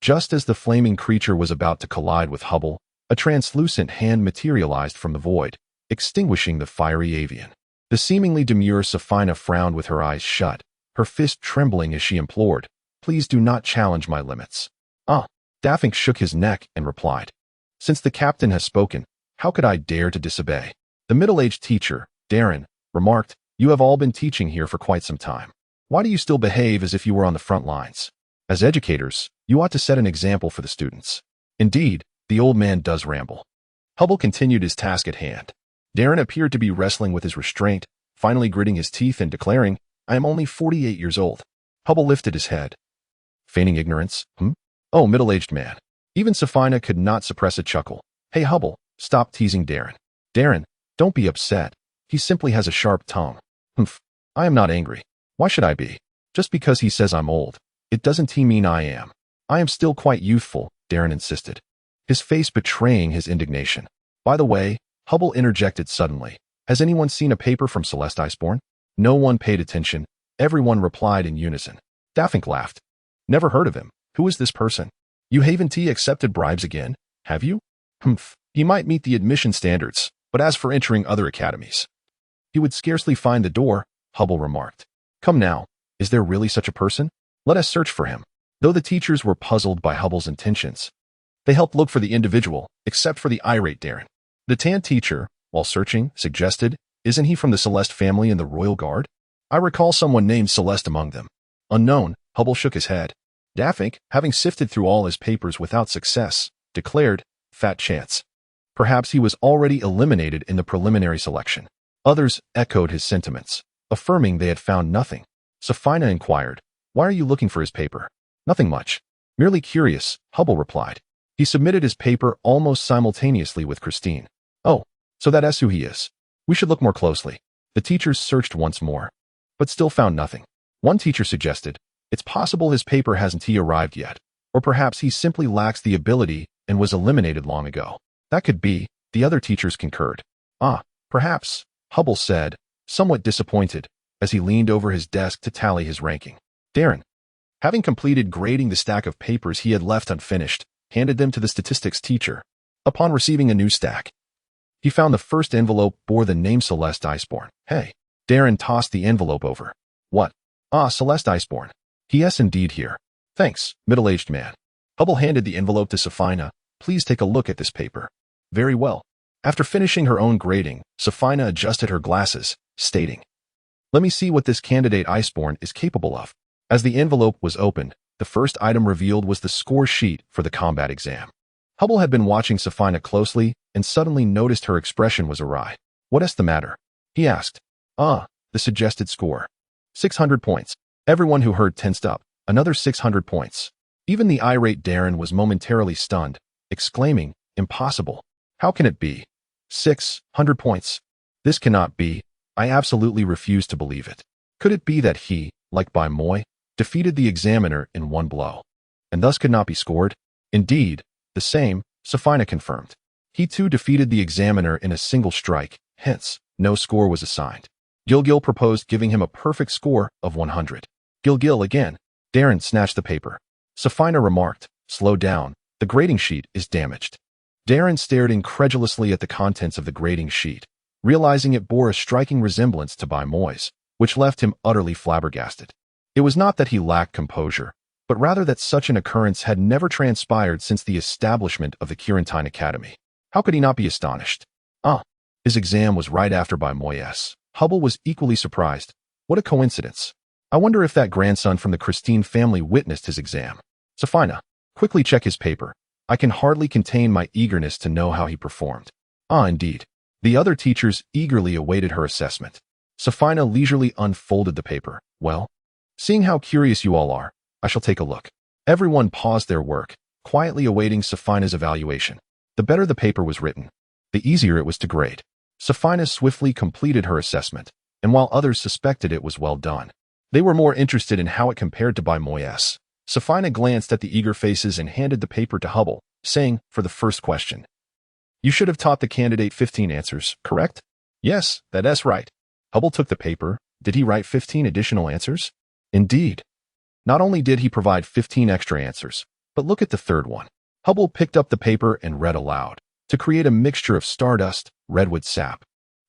Just as the flaming creature was about to collide with Hubble, a translucent hand materialized from the void, extinguishing the fiery avian. The seemingly demure Sophina frowned with her eyes shut, her fist trembling as she implored, "Please do not challenge my limits." Daffink shook his neck and replied, "Since the captain has spoken, how could I dare to disobey?" The middle-aged teacher, Darren, remarked, "You have all been teaching here for quite some time. Why do you still behave as if you were on the front lines? As educators, you ought to set an example for the students." Indeed, the old man does ramble. Hubble continued his task at hand. Darren appeared to be wrestling with his restraint, finally gritting his teeth and declaring, "I am only 48 years old." Hubble lifted his head. Feigning ignorance, Oh, middle-aged man. Even Sophina could not suppress a chuckle. "Hey, Hubble, stop teasing Darren." "Darren, don't be upset. He simply has a sharp tongue." "I am not angry. Why should I be? Just because he says I'm old, it doesn't mean I am. I am still quite youthful," Darren insisted, his face betraying his indignation. "By the way," Hubble interjected suddenly, "has anyone seen a paper from Celeste Iceborne?" No one paid attention. Everyone replied in unison. Daffink laughed. "Never heard of him. Who is this person? You haven't accepted bribes again, have you?" "He might meet the admission standards, but as for entering other academies, he would scarcely find the door," Hubble remarked. "Come now, is there really such a person? Let us search for him." Though the teachers were puzzled by Hubble's intentions, they helped look for the individual, except for the irate Darren. The tan teacher, while searching, suggested, "Isn't he from the Celeste family in the Royal Guard? I recall someone named Celeste among them." "Unknown," Hubble shook his head. Daffink, having sifted through all his papers without success, declared, "Fat chance. Perhaps he was already eliminated in the preliminary selection." Others echoed his sentiments, affirming they had found nothing. Sophina inquired, "Why are you looking for his paper?" "Nothing much. Merely curious," Hubble replied. He submitted his paper almost simultaneously with Christine. "Oh, so that's who he is. We should look more closely." The teachers searched once more, but still found nothing. One teacher suggested, "It's possible his paper hasn't arrived yet, or perhaps he simply lacks the ability and was eliminated long ago." "That could be," the other teachers concurred. Perhaps," Hubble said, somewhat disappointed, as he leaned over his desk to tally his ranking. Darren, having completed grading the stack of papers he had left unfinished, handed them to the statistics teacher. Upon receiving a new stack, he found the first envelope bore the name Celeste Iceborne. "Hey." Darren tossed the envelope over. "What?" Celeste Iceborne. "Yes, indeed here." "Thanks, middle-aged man." Hubble handed the envelope to Sophina. "Please take a look at this paper." "Very well." After finishing her own grading, Sophina adjusted her glasses, stating, "Let me see what this candidate Iceborne is capable of." As the envelope was opened, the first item revealed was the score sheet for the combat exam. Hubble had been watching Sophina closely and suddenly noticed her expression was awry. "What's the matter?" he asked. The suggested score. 600 points. Everyone who heard tensed up. Another 600 points. Even the irate Darren was momentarily stunned, exclaiming, "Impossible. How can it be? 600 points. This cannot be. I absolutely refuse to believe it. Could it be that he, like Bai Moi, defeated the examiner in one blow, and thus could not be scored?" "Indeed, the same," Sophina confirmed. "He too defeated the examiner in a single strike, hence, no score was assigned. Gilgil proposed giving him a perfect score of 100. "Gilgil again." Darren snatched the paper. Sophina remarked, "Slow down, the grading sheet is damaged." Darren stared incredulously at the contents of the grading sheet, realizing it bore a striking resemblance to Bai Moi's, which left him utterly flabbergasted. It was not that he lacked composure, but rather that such an occurrence had never transpired since the establishment of the Curentine Academy. How could he not be astonished? His exam was right after by Moyes. Hubble was equally surprised. What a coincidence. I wonder if that grandson from the Christine family witnessed his exam. Safina, quickly check his paper. I can hardly contain my eagerness to know how he performed. Indeed. The other teachers eagerly awaited her assessment. Safina leisurely unfolded the paper. Well, seeing how curious you all are, I shall take a look. Everyone paused their work, quietly awaiting Safina's evaluation. The better the paper was written, the easier it was to grade. Safina swiftly completed her assessment, and while others suspected it was well done, they were more interested in how it compared to by Moyes. Safina glanced at the eager faces and handed the paper to Hubble, saying, for the first question, "You should have taught the candidate 15 answers, correct?" "Yes, that's right." Hubble took the paper. Did he write 15 additional answers? Indeed. Not only did he provide 15 extra answers, but look at the third one. Hubble picked up the paper and read aloud. To create a mixture of stardust, redwood sap,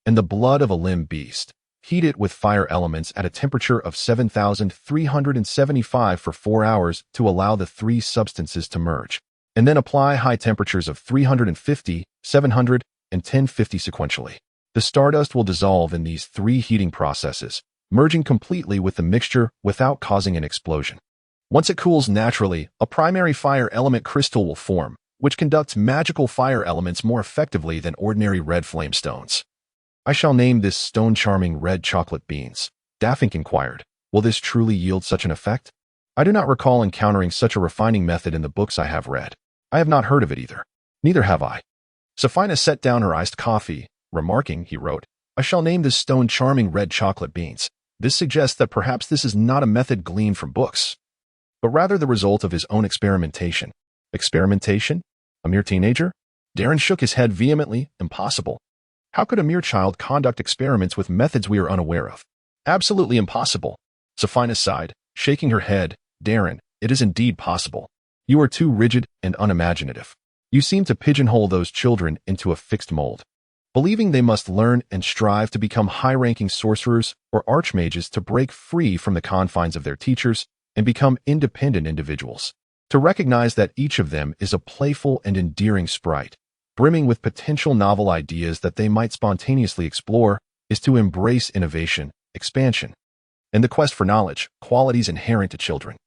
and the blood of a limb beast, heat it with fire elements at a temperature of 7,375 for 4 hours to allow the three substances to merge, and then apply high temperatures of 350, 700, and 1050 sequentially. The stardust will dissolve in these three heating processes, merging completely with the mixture without causing an explosion. Once it cools naturally, a primary fire element crystal will form, which conducts magical fire elements more effectively than ordinary red flame stones. I shall name this stone charming red chocolate beans. Daffink inquired, will this truly yield such an effect? I do not recall encountering such a refining method in the books I have read. I have not heard of it either. Neither have I. Safina set down her iced coffee, remarking, he wrote, I shall name this stone charming red chocolate beans. This suggests that perhaps this is not a method gleaned from books, but rather the result of his own experimentation. Experimentation? A mere teenager? Darren shook his head vehemently. Impossible. How could a mere child conduct experiments with methods we are unaware of? Absolutely impossible. Safina sighed, shaking her head. Darren, it is indeed possible. You are too rigid and unimaginative. You seem to pigeonhole those children into a fixed mold, believing they must learn and strive to become high-ranking sorcerers or archmages to break free from the confines of their teachers and become independent individuals. To recognize that each of them is a playful and endearing sprite, brimming with potential novel ideas that they might spontaneously explore, is to embrace innovation, expansion, and the quest for knowledge, qualities inherent to children.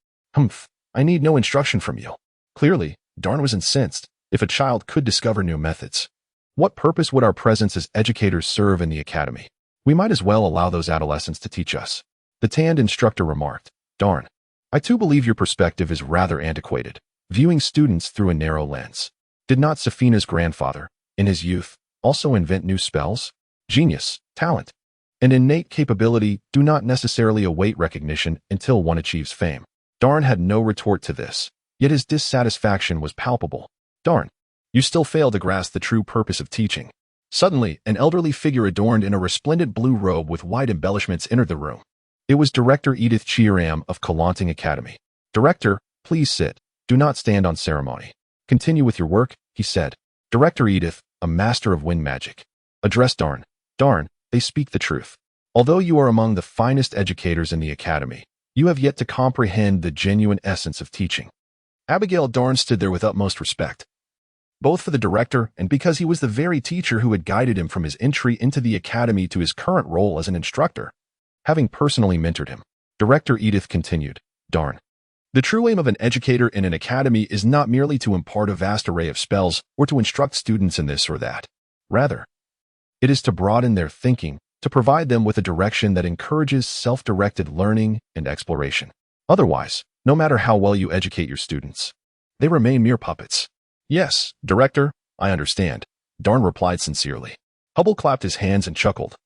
I need no instruction from you. Clearly, Darn was incensed. If a child could discover new methods, what purpose would our presence as educators serve in the academy? We might as well allow those adolescents to teach us. The tanned instructor remarked, Darn, I too believe your perspective is rather antiquated, viewing students through a narrow lens. Did not Safina's grandfather, in his youth, also invent new spells? Genius, talent, and innate capability do not necessarily await recognition until one achieves fame. Darn had no retort to this, yet his dissatisfaction was palpable. Darn, you still fail to grasp the true purpose of teaching. Suddenly, an elderly figure adorned in a resplendent blue robe with white embellishments entered the room. It was Director Edith Chiaram of Kalanting Academy. Director, please sit. Do not stand on ceremony. Continue with your work, he said. Director Edith, a master of wind magic, addressed Darn. Darn, they speak the truth. Although you are among the finest educators in the academy, you have yet to comprehend the genuine essence of teaching. Abigail Darn stood there with utmost respect, both for the director and because he was the very teacher who had guided him from his entry into the academy to his current role as an instructor, having personally mentored him. Director Edith continued, Darn, the true aim of an educator in an academy is not merely to impart a vast array of spells or to instruct students in this or that. Rather, it is to broaden their thinking, to provide them with a direction that encourages self-directed learning and exploration. Otherwise, no matter how well you educate your students, they remain mere puppets. Yes, Director, I understand, Darn replied sincerely. Hubble clapped his hands and chuckled.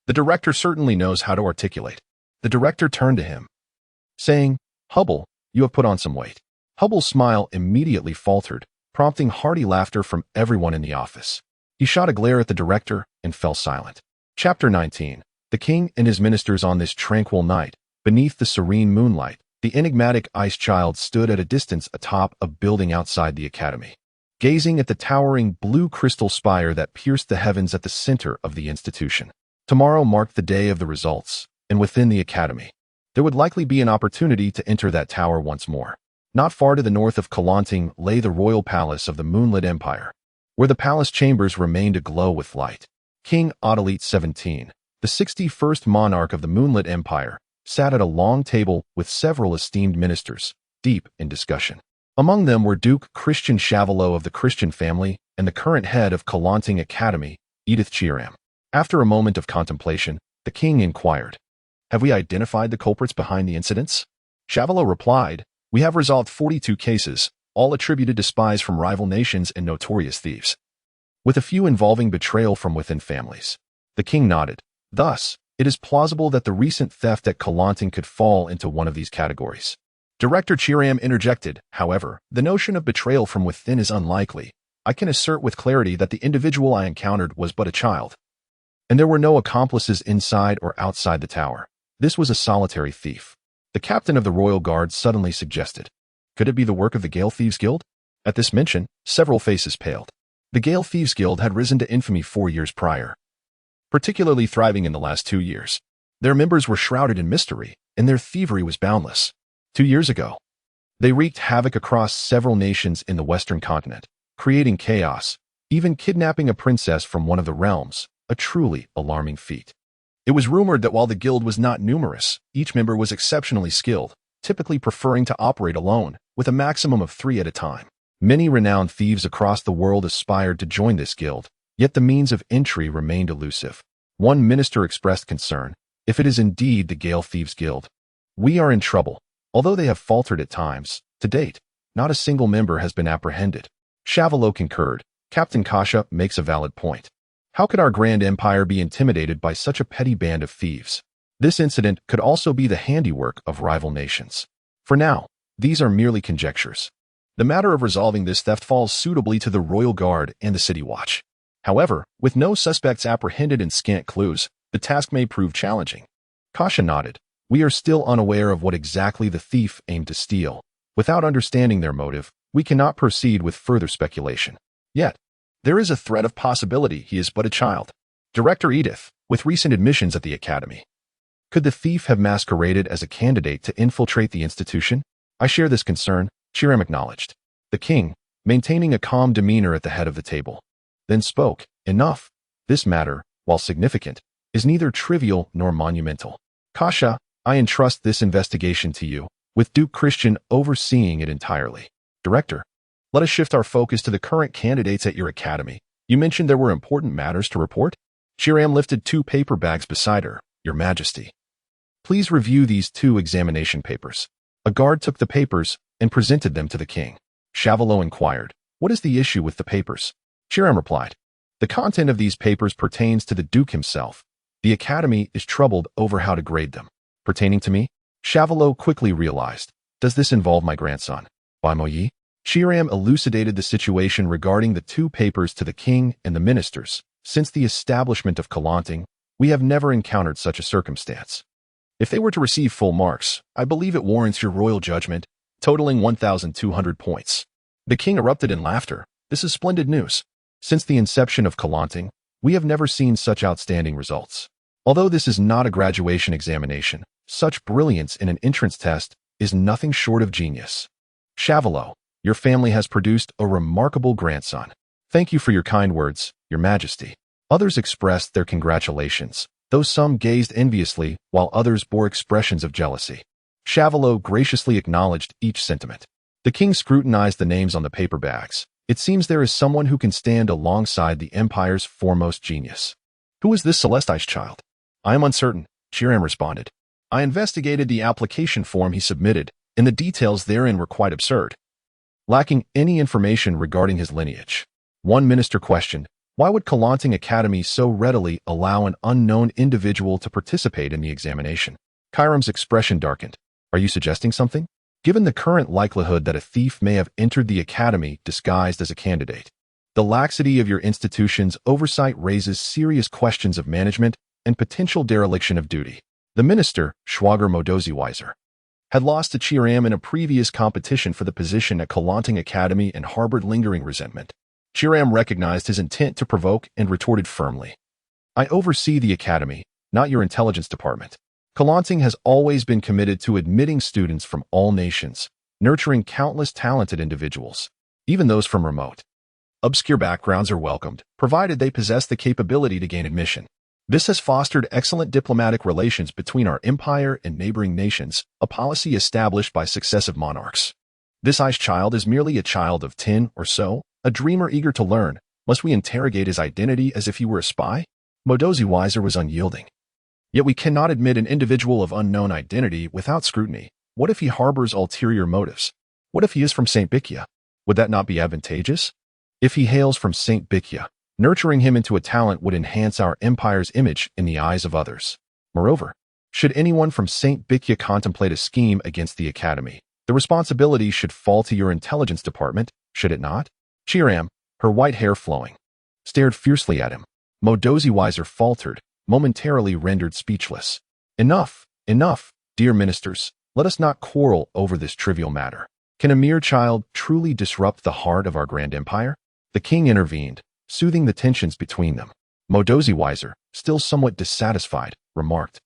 The director certainly knows how to articulate. The director turned to him, saying, Hubble, you have put on some weight. Hubble's smile immediately faltered, prompting hearty laughter from everyone in the office. He shot a glare at the director and fell silent. Chapter 19. The king and his ministers on this tranquil night, beneath the serene moonlight, the enigmatic ice child stood at a distance atop a building outside the academy, gazing at the towering blue crystal spire that pierced the heavens at the center of the institution. Tomorrow marked the day of the results, and within the academy, there would likely be an opportunity to enter that tower once more. Not far to the north of Kalanting lay the royal palace of the Moonlit Empire, where the palace chambers remained aglow with light. King Adelite 17, the 61st monarch of the Moonlit Empire, sat at a long table with several esteemed ministers, deep in discussion. Among them were Duke Christian Chavalot of the Christian family and the current head of Kalanting Academy, Edith Chiram. After a moment of contemplation, the king inquired, "Have we identified the culprits behind the incidents?" Chavalot replied, "We have resolved 42 cases, all attributed to spies from rival nations and notorious thieves, with a few involving betrayal from within families." The king nodded. "Thus, it is plausible that the recent theft at Kalanting could fall into one of these categories." Director Chiram interjected, "However, the notion of betrayal from within is unlikely. I can assert with clarity that the individual I encountered was but a child, and there were no accomplices inside or outside the tower. This was a solitary thief." The captain of the Royal Guard suddenly suggested, "Could it be the work of the Gale Thieves Guild?" At this mention, several faces paled. The Gale Thieves Guild had risen to infamy 4 years prior, particularly thriving in the last 2 years. Their members were shrouded in mystery, and their thievery was boundless. 2 years ago, they wreaked havoc across several nations in the Western continent, creating chaos, even kidnapping a princess from one of the realms, a truly alarming feat. It was rumored that while the guild was not numerous, each member was exceptionally skilled, typically preferring to operate alone, with a maximum of 3 at a time. Many renowned thieves across the world aspired to join this guild, yet the means of entry remained elusive. One minister expressed concern, "If it is indeed the Gale Thieves Guild, we are in trouble." Although they have faltered at times, to date, not a single member has been apprehended. Chavalot concurred. "Captain Kasha makes a valid point. How could our grand empire be intimidated by such a petty band of thieves? This incident could also be the handiwork of rival nations. For now, these are merely conjectures. The matter of resolving this theft falls suitably to the Royal Guard and the City Watch. However, with no suspects apprehended and scant clues, the task may prove challenging." Kasha nodded. "We are still unaware of what exactly the thief aimed to steal. Without understanding their motive, we cannot proceed with further speculation. Yet, there is a threat of possibility he is but a child." Director Edith, with recent admissions at the Academy. "Could the thief have masqueraded as a candidate to infiltrate the institution?" "I share this concern," Chiram acknowledged. The king, maintaining a calm demeanor at the head of the table, then spoke, "Enough. This matter, while significant, is neither trivial nor monumental. Kasha, I entrust this investigation to you, with Duke Christian overseeing it entirely." "Director, let us shift our focus to the current candidates at your academy. You mentioned there were important matters to report?" Chiram lifted 2 paper bags beside her. "Your Majesty, please review these 2 examination papers." A guard took the papers and presented them to the king. Chavalot inquired, "What is the issue with the papers?" Chiram replied, "The content of these papers pertains to the Duke himself. The Academy is troubled over how to grade them." "Pertaining to me?" Chavalot quickly realized. "Does this involve my grandson, Baimoyi?" Chiram elucidated the situation regarding the 2 papers to the king and the ministers. "Since the establishment of Kalanting, we have never encountered such a circumstance. If they were to receive full marks, I believe it warrants your royal judgment, totaling 1,200 points." The king erupted in laughter. "This is splendid news. Since the inception of Kalanting, we have never seen such outstanding results. Although this is not a graduation examination, such brilliance in an entrance test is nothing short of genius. Chavalot, your family has produced a remarkable grandson. Thank you for your kind words, Your Majesty." Others expressed their congratulations, though some gazed enviously while others bore expressions of jealousy. Chavalot graciously acknowledged each sentiment. The king scrutinized the names on the paper bags. "It seems there is someone who can stand alongside the Empire's foremost genius. Who is this Celestine's child?" "I am uncertain," Chiram responded. "I investigated the application form he submitted, and the details therein were quite absurd, lacking any information regarding his lineage." One minister questioned, "Why would Kalanting Academy so readily allow an unknown individual to participate in the examination?" Chiram's expression darkened. "Are you suggesting something? Given the current likelihood that a thief may have entered the Academy disguised as a candidate, the laxity of your institution's oversight raises serious questions of management and potential dereliction of duty." The minister, Schwager Modoziweiser, had lost to Chiram in a previous competition for the position at Kalanting Academy and harbored lingering resentment. Chiram recognized his intent to provoke and retorted firmly, "I oversee the Academy, not your intelligence department. Kalanting has always been committed to admitting students from all nations, nurturing countless talented individuals, even those from remote Obscure backgrounds are welcomed, provided they possess the capability to gain admission. This has fostered excellent diplomatic relations between our empire and neighboring nations, a policy established by successive monarchs. This Ice child is merely a child of 10 or so, a dreamer eager to learn. Must we interrogate his identity as if he were a spy? Modozi was unyielding. Yet we cannot admit an individual of unknown identity without scrutiny. What if he harbors ulterior motives? What if he is from St. Bikia? Would that not be advantageous? If he hails from St. Bikia, nurturing him into a talent would enhance our empire's image in the eyes of others. Moreover, should anyone from St. Bikia contemplate a scheme against the Academy, the responsibility should fall to your intelligence department, should it not? Chiram, her white hair flowing, stared fiercely at him. Modozi faltered, momentarily rendered speechless. Enough, dear ministers, let us not quarrel over this trivial matter. Can a mere child truly disrupt the heart of our grand empire? The king intervened, soothing the tensions between them. Modozi, still somewhat dissatisfied, remarked,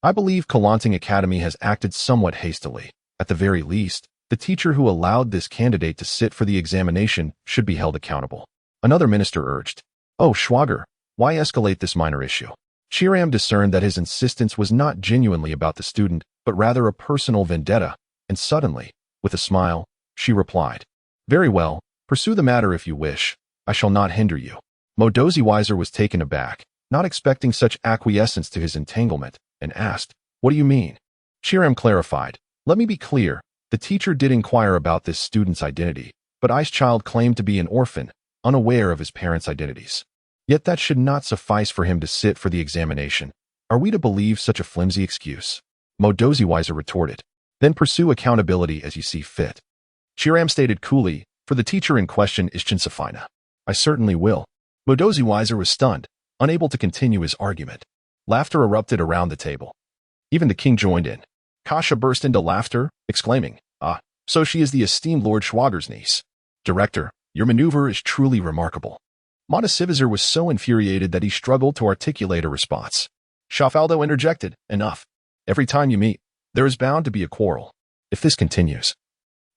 I believe Kalanting Academy has acted somewhat hastily. At the very least, the teacher who allowed this candidate to sit for the examination should be held accountable. Another minister urged, Oh, Schwager, why escalate this minor issue? Chiram discerned that his insistence was not genuinely about the student, but rather a personal vendetta, and suddenly, with a smile, she replied, Very well, pursue the matter if you wish. I shall not hinder you. Modozi was taken aback, not expecting such acquiescence to his entanglement, and asked, What do you mean? Chiram clarified, Let me be clear. The teacher did inquire about this student's identity, but Ice Child claimed to be an orphan, unaware of his parents' identities. Yet that should not suffice for him to sit for the examination. Are we to believe such a flimsy excuse? Modozi retorted. Then pursue accountability as you see fit. Chiram stated coolly, For the teacher in question is Chinsafina. I certainly will. Modozi was stunned, unable to continue his argument. Laughter erupted around the table. Even the king joined in. Kasha burst into laughter, exclaiming, Ah, so she is the esteemed Lord Schwager's niece. Director, your maneuver is truly remarkable. Montesivizar was so infuriated that he struggled to articulate a response. Schafaldo interjected, Enough. Every time you meet, there is bound to be a quarrel. If this continues,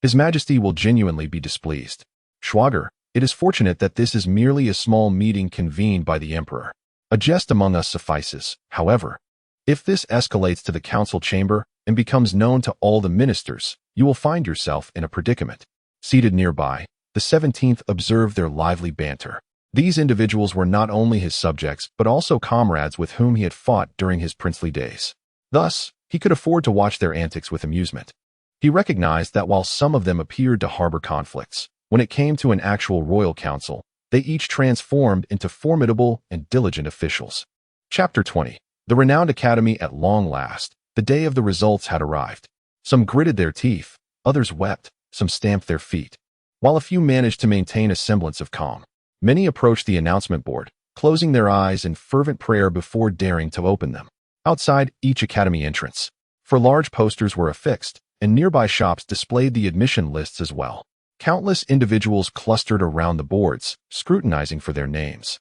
His Majesty will genuinely be displeased. Schwager, it is fortunate that this is merely a small meeting convened by the Emperor. A jest among us suffices, however. If this escalates to the council chamber and becomes known to all the ministers, you will find yourself in a predicament. Seated nearby, the 17th observed their lively banter. These individuals were not only his subjects, but also comrades with whom he had fought during his princely days. Thus, he could afford to watch their antics with amusement. He recognized that while some of them appeared to harbor conflicts, when it came to an actual royal council, they each transformed into formidable and diligent officials. Chapter 20. The renowned academy at long last. The day of the results had arrived. Some gritted their teeth, others wept, some stamped their feet. While a few managed to maintain a semblance of calm, many approached the announcement board, closing their eyes in fervent prayer before daring to open them. Outside each academy entrance, for large posters were affixed, and nearby shops displayed the admission lists as well. Countless individuals clustered around the boards, scrutinizing for their names.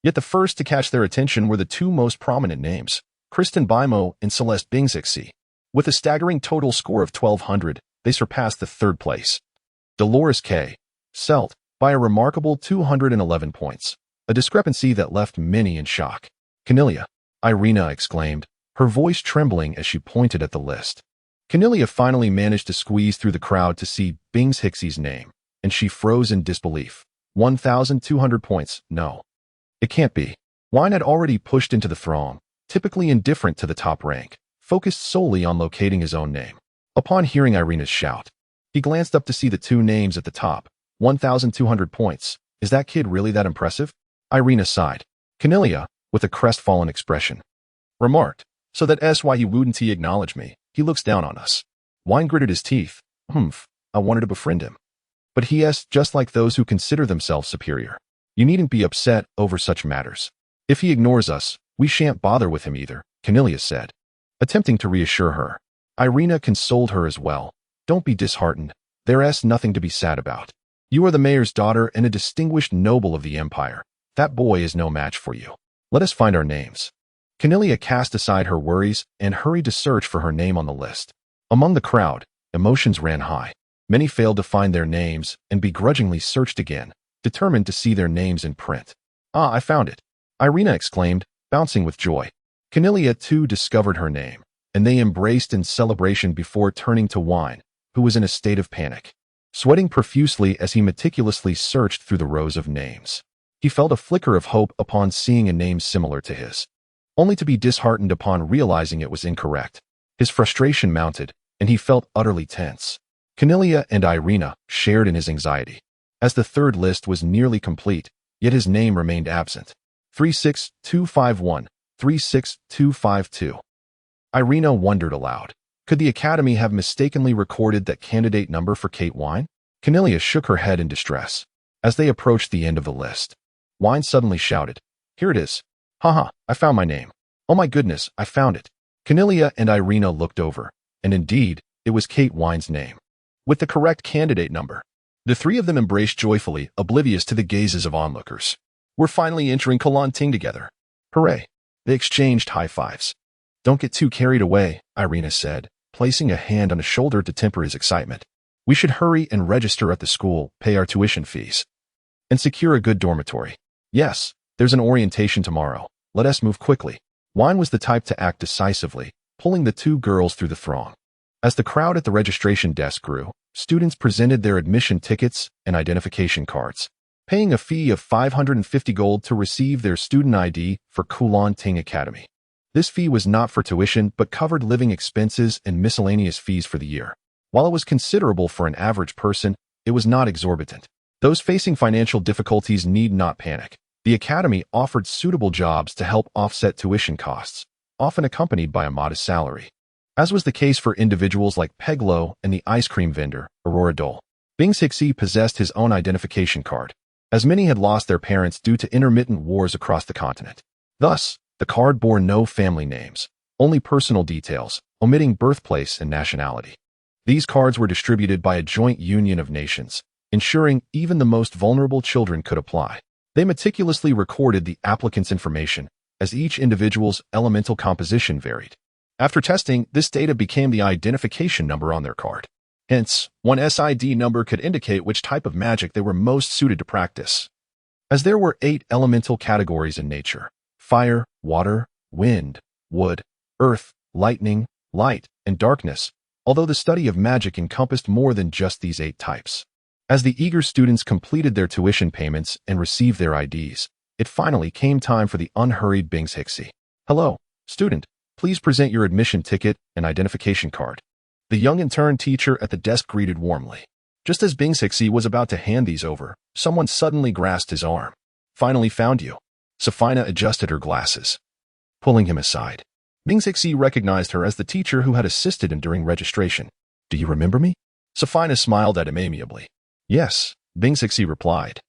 Yet the first to catch their attention were the two most prominent names, Kristen Bimo and Celeste Bingzixi. With a staggering total score of 1,200, they surpassed the third place. Dolores K. Selt, by a remarkable 211 points, a discrepancy that left many in shock. Cornelia, Irina exclaimed, her voice trembling as she pointed at the list. Cornelia finally managed to squeeze through the crowd to see Bingzixi's name, and she froze in disbelief. 1,200 points, no. It can't be. Wine had already pushed into the throng, typically indifferent to the top rank, focused solely on locating his own name. Upon hearing Irina's shout, he glanced up to see the two names at the top. 1,200 points. Is that kid really that impressive? Irina sighed. Cornelia, with a crestfallen expression, remarked, So that's why he wouldn't acknowledge me. He looks down on us. Wine gritted his teeth. I wanted to befriend him. But he is just like those who consider themselves superior. You needn't be upset over such matters. If he ignores us, we shan't bother with him either, Cornelia said, attempting to reassure her. Irina consoled her as well. Don't be disheartened. There's nothing to be sad about. You are the mayor's daughter and a distinguished noble of the empire. That boy is no match for you. Let us find our names. Cornelia cast aside her worries and hurried to search for her name on the list. Among the crowd, emotions ran high. Many failed to find their names and begrudgingly searched again, determined to see their names in print. "Ah, I found it," Irina exclaimed, bouncing with joy. Cornelia too discovered her name, and they embraced in celebration before turning to Wine, who was in a state of panic, sweating profusely as he meticulously searched through the rows of names. He felt a flicker of hope upon seeing a name similar to his, only to be disheartened upon realizing it was incorrect. His frustration mounted, and he felt utterly tense. Cornelia and Irina shared in his anxiety, as the third list was nearly complete, yet his name remained absent. 36251, 36252. Irina wondered aloud. Could the Academy have mistakenly recorded that candidate number for Kate Wine? Cornelia shook her head in distress. As they approached the end of the list, Wine suddenly shouted, "Here it is. Haha, I found my name. Oh my goodness, I found it." Cornelia and Irina looked over, and indeed, it was Kate Wine's name, with the correct candidate number. The three of them embraced joyfully, oblivious to the gazes of onlookers. "We're finally entering Ting together. Hooray." They exchanged high fives. "Don't get too carried away," Irina said, placing a hand on his shoulder to temper his excitement. "We should hurry and register at the school, pay our tuition fees, and secure a good dormitory. Yes, there's an orientation tomorrow. Let us move quickly." Wine was the type to act decisively, pulling the two girls through the throng. As the crowd at the registration desk grew, students presented their admission tickets and identification cards, paying a fee of 550 gold to receive their student ID for Ting Academy. This fee was not for tuition but covered living expenses and miscellaneous fees for the year. While it was considerable for an average person, it was not exorbitant. Those facing financial difficulties need not panic. The Academy offered suitable jobs to help offset tuition costs, often accompanied by a modest salary. As was the case for individuals like Peglo and the ice cream vendor, Aurora Dole, Bingshixi possessed his own identification card, as many had lost their parents due to intermittent wars across the continent. Thus, the card bore no family names, only personal details, omitting birthplace and nationality. These cards were distributed by a joint union of nations, ensuring even the most vulnerable children could apply. They meticulously recorded the applicant's information, as each individual's elemental composition varied. After testing, this data became the identification number on their card. Hence, one SID number could indicate which type of magic they were most suited to practice. As there were 8 elemental categories in nature: fire, water, wind, wood, earth, lightning, light, and darkness, although the study of magic encompassed more than just these 8 types. As the eager students completed their tuition payments and received their IDs, it finally came time for the unhurried Bingshixi. "Hello, student. Please present your admission ticket and identification card." The young intern teacher at the desk greeted warmly. Just as Bingshixi was about to hand these over, someone suddenly grasped his arm. "Finally found you." Safina adjusted her glasses, pulling him aside. Bingshixi recognized her as the teacher who had assisted him during registration. "Do you remember me?" Safina smiled at him amiably. "Yes," Bingshixi replied,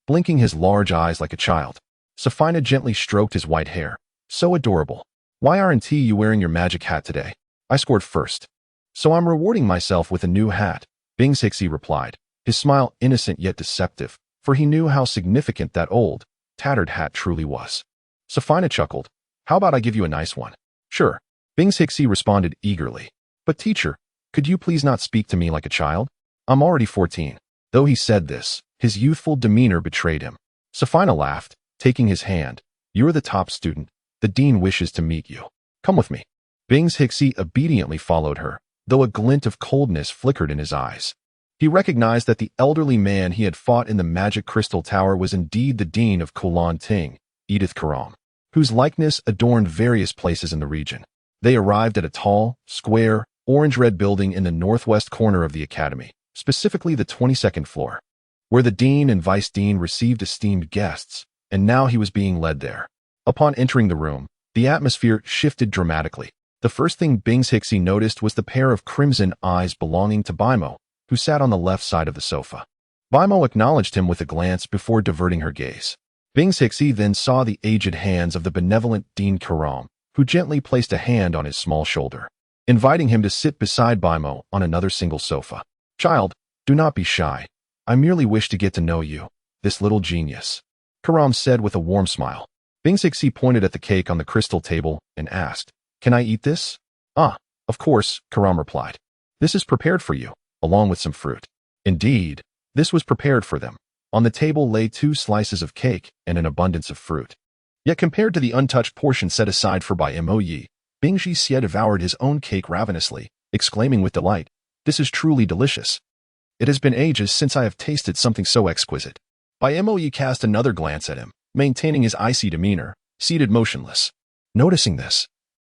blinking his large eyes like a child. Safina gently stroked his white hair. "So adorable. Why aren't you wearing your magic hat today?" "I scored first, so I'm rewarding myself with a new hat," Bingshixi replied, his smile innocent yet deceptive, for he knew how significant that old, tattered hat truly was. Safina chuckled. "How about I give you a nice one?" "Sure," Bingshixi responded eagerly. "But teacher, could you please not speak to me like a child? I'm already 14. Though he said this, his youthful demeanor betrayed him. Safina laughed, taking his hand. "You're the top student. The dean wishes to meet you. Come with me." Bingshixi obediently followed her, though a glint of coldness flickered in his eyes. He recognized that the elderly man he had fought in the Magic Crystal Tower was indeed the dean of Ting, Tidecrown, whose likeness adorned various places in the region. They arrived at a tall, square, orange-red building in the northwest corner of the academy, specifically the 22nd floor, where the dean and vice dean received esteemed guests, and now he was being led there. Upon entering the room, the atmosphere shifted dramatically. The first thing Bingshixi noticed was the pair of crimson eyes belonging to Bimo, who sat on the left side of the sofa. Bimo acknowledged him with a glance before diverting her gaze. Bingshixi then saw the aged hands of the benevolent Dean Karam, who gently placed a hand on his small shoulder, inviting him to sit beside Bimo on another single sofa. "Child, do not be shy. I merely wish to get to know you, this little genius," Karam said with a warm smile. Bingshixi pointed at the cake on the crystal table and asked, "Can I eat this?" "Ah, of course," Karam replied. "This is prepared for you, along with some fruit." Indeed, this was prepared for them, On the table lay 2 slices of cake and an abundance of fruit. Yet compared to the untouched portion set aside for Bai Mo Yi, Bing Ji Xie devoured his own cake ravenously, exclaiming with delight, "This is truly delicious. It has been ages since I have tasted something so exquisite." Bai Mo Yi cast another glance at him, maintaining his icy demeanor, seated motionless. Noticing this,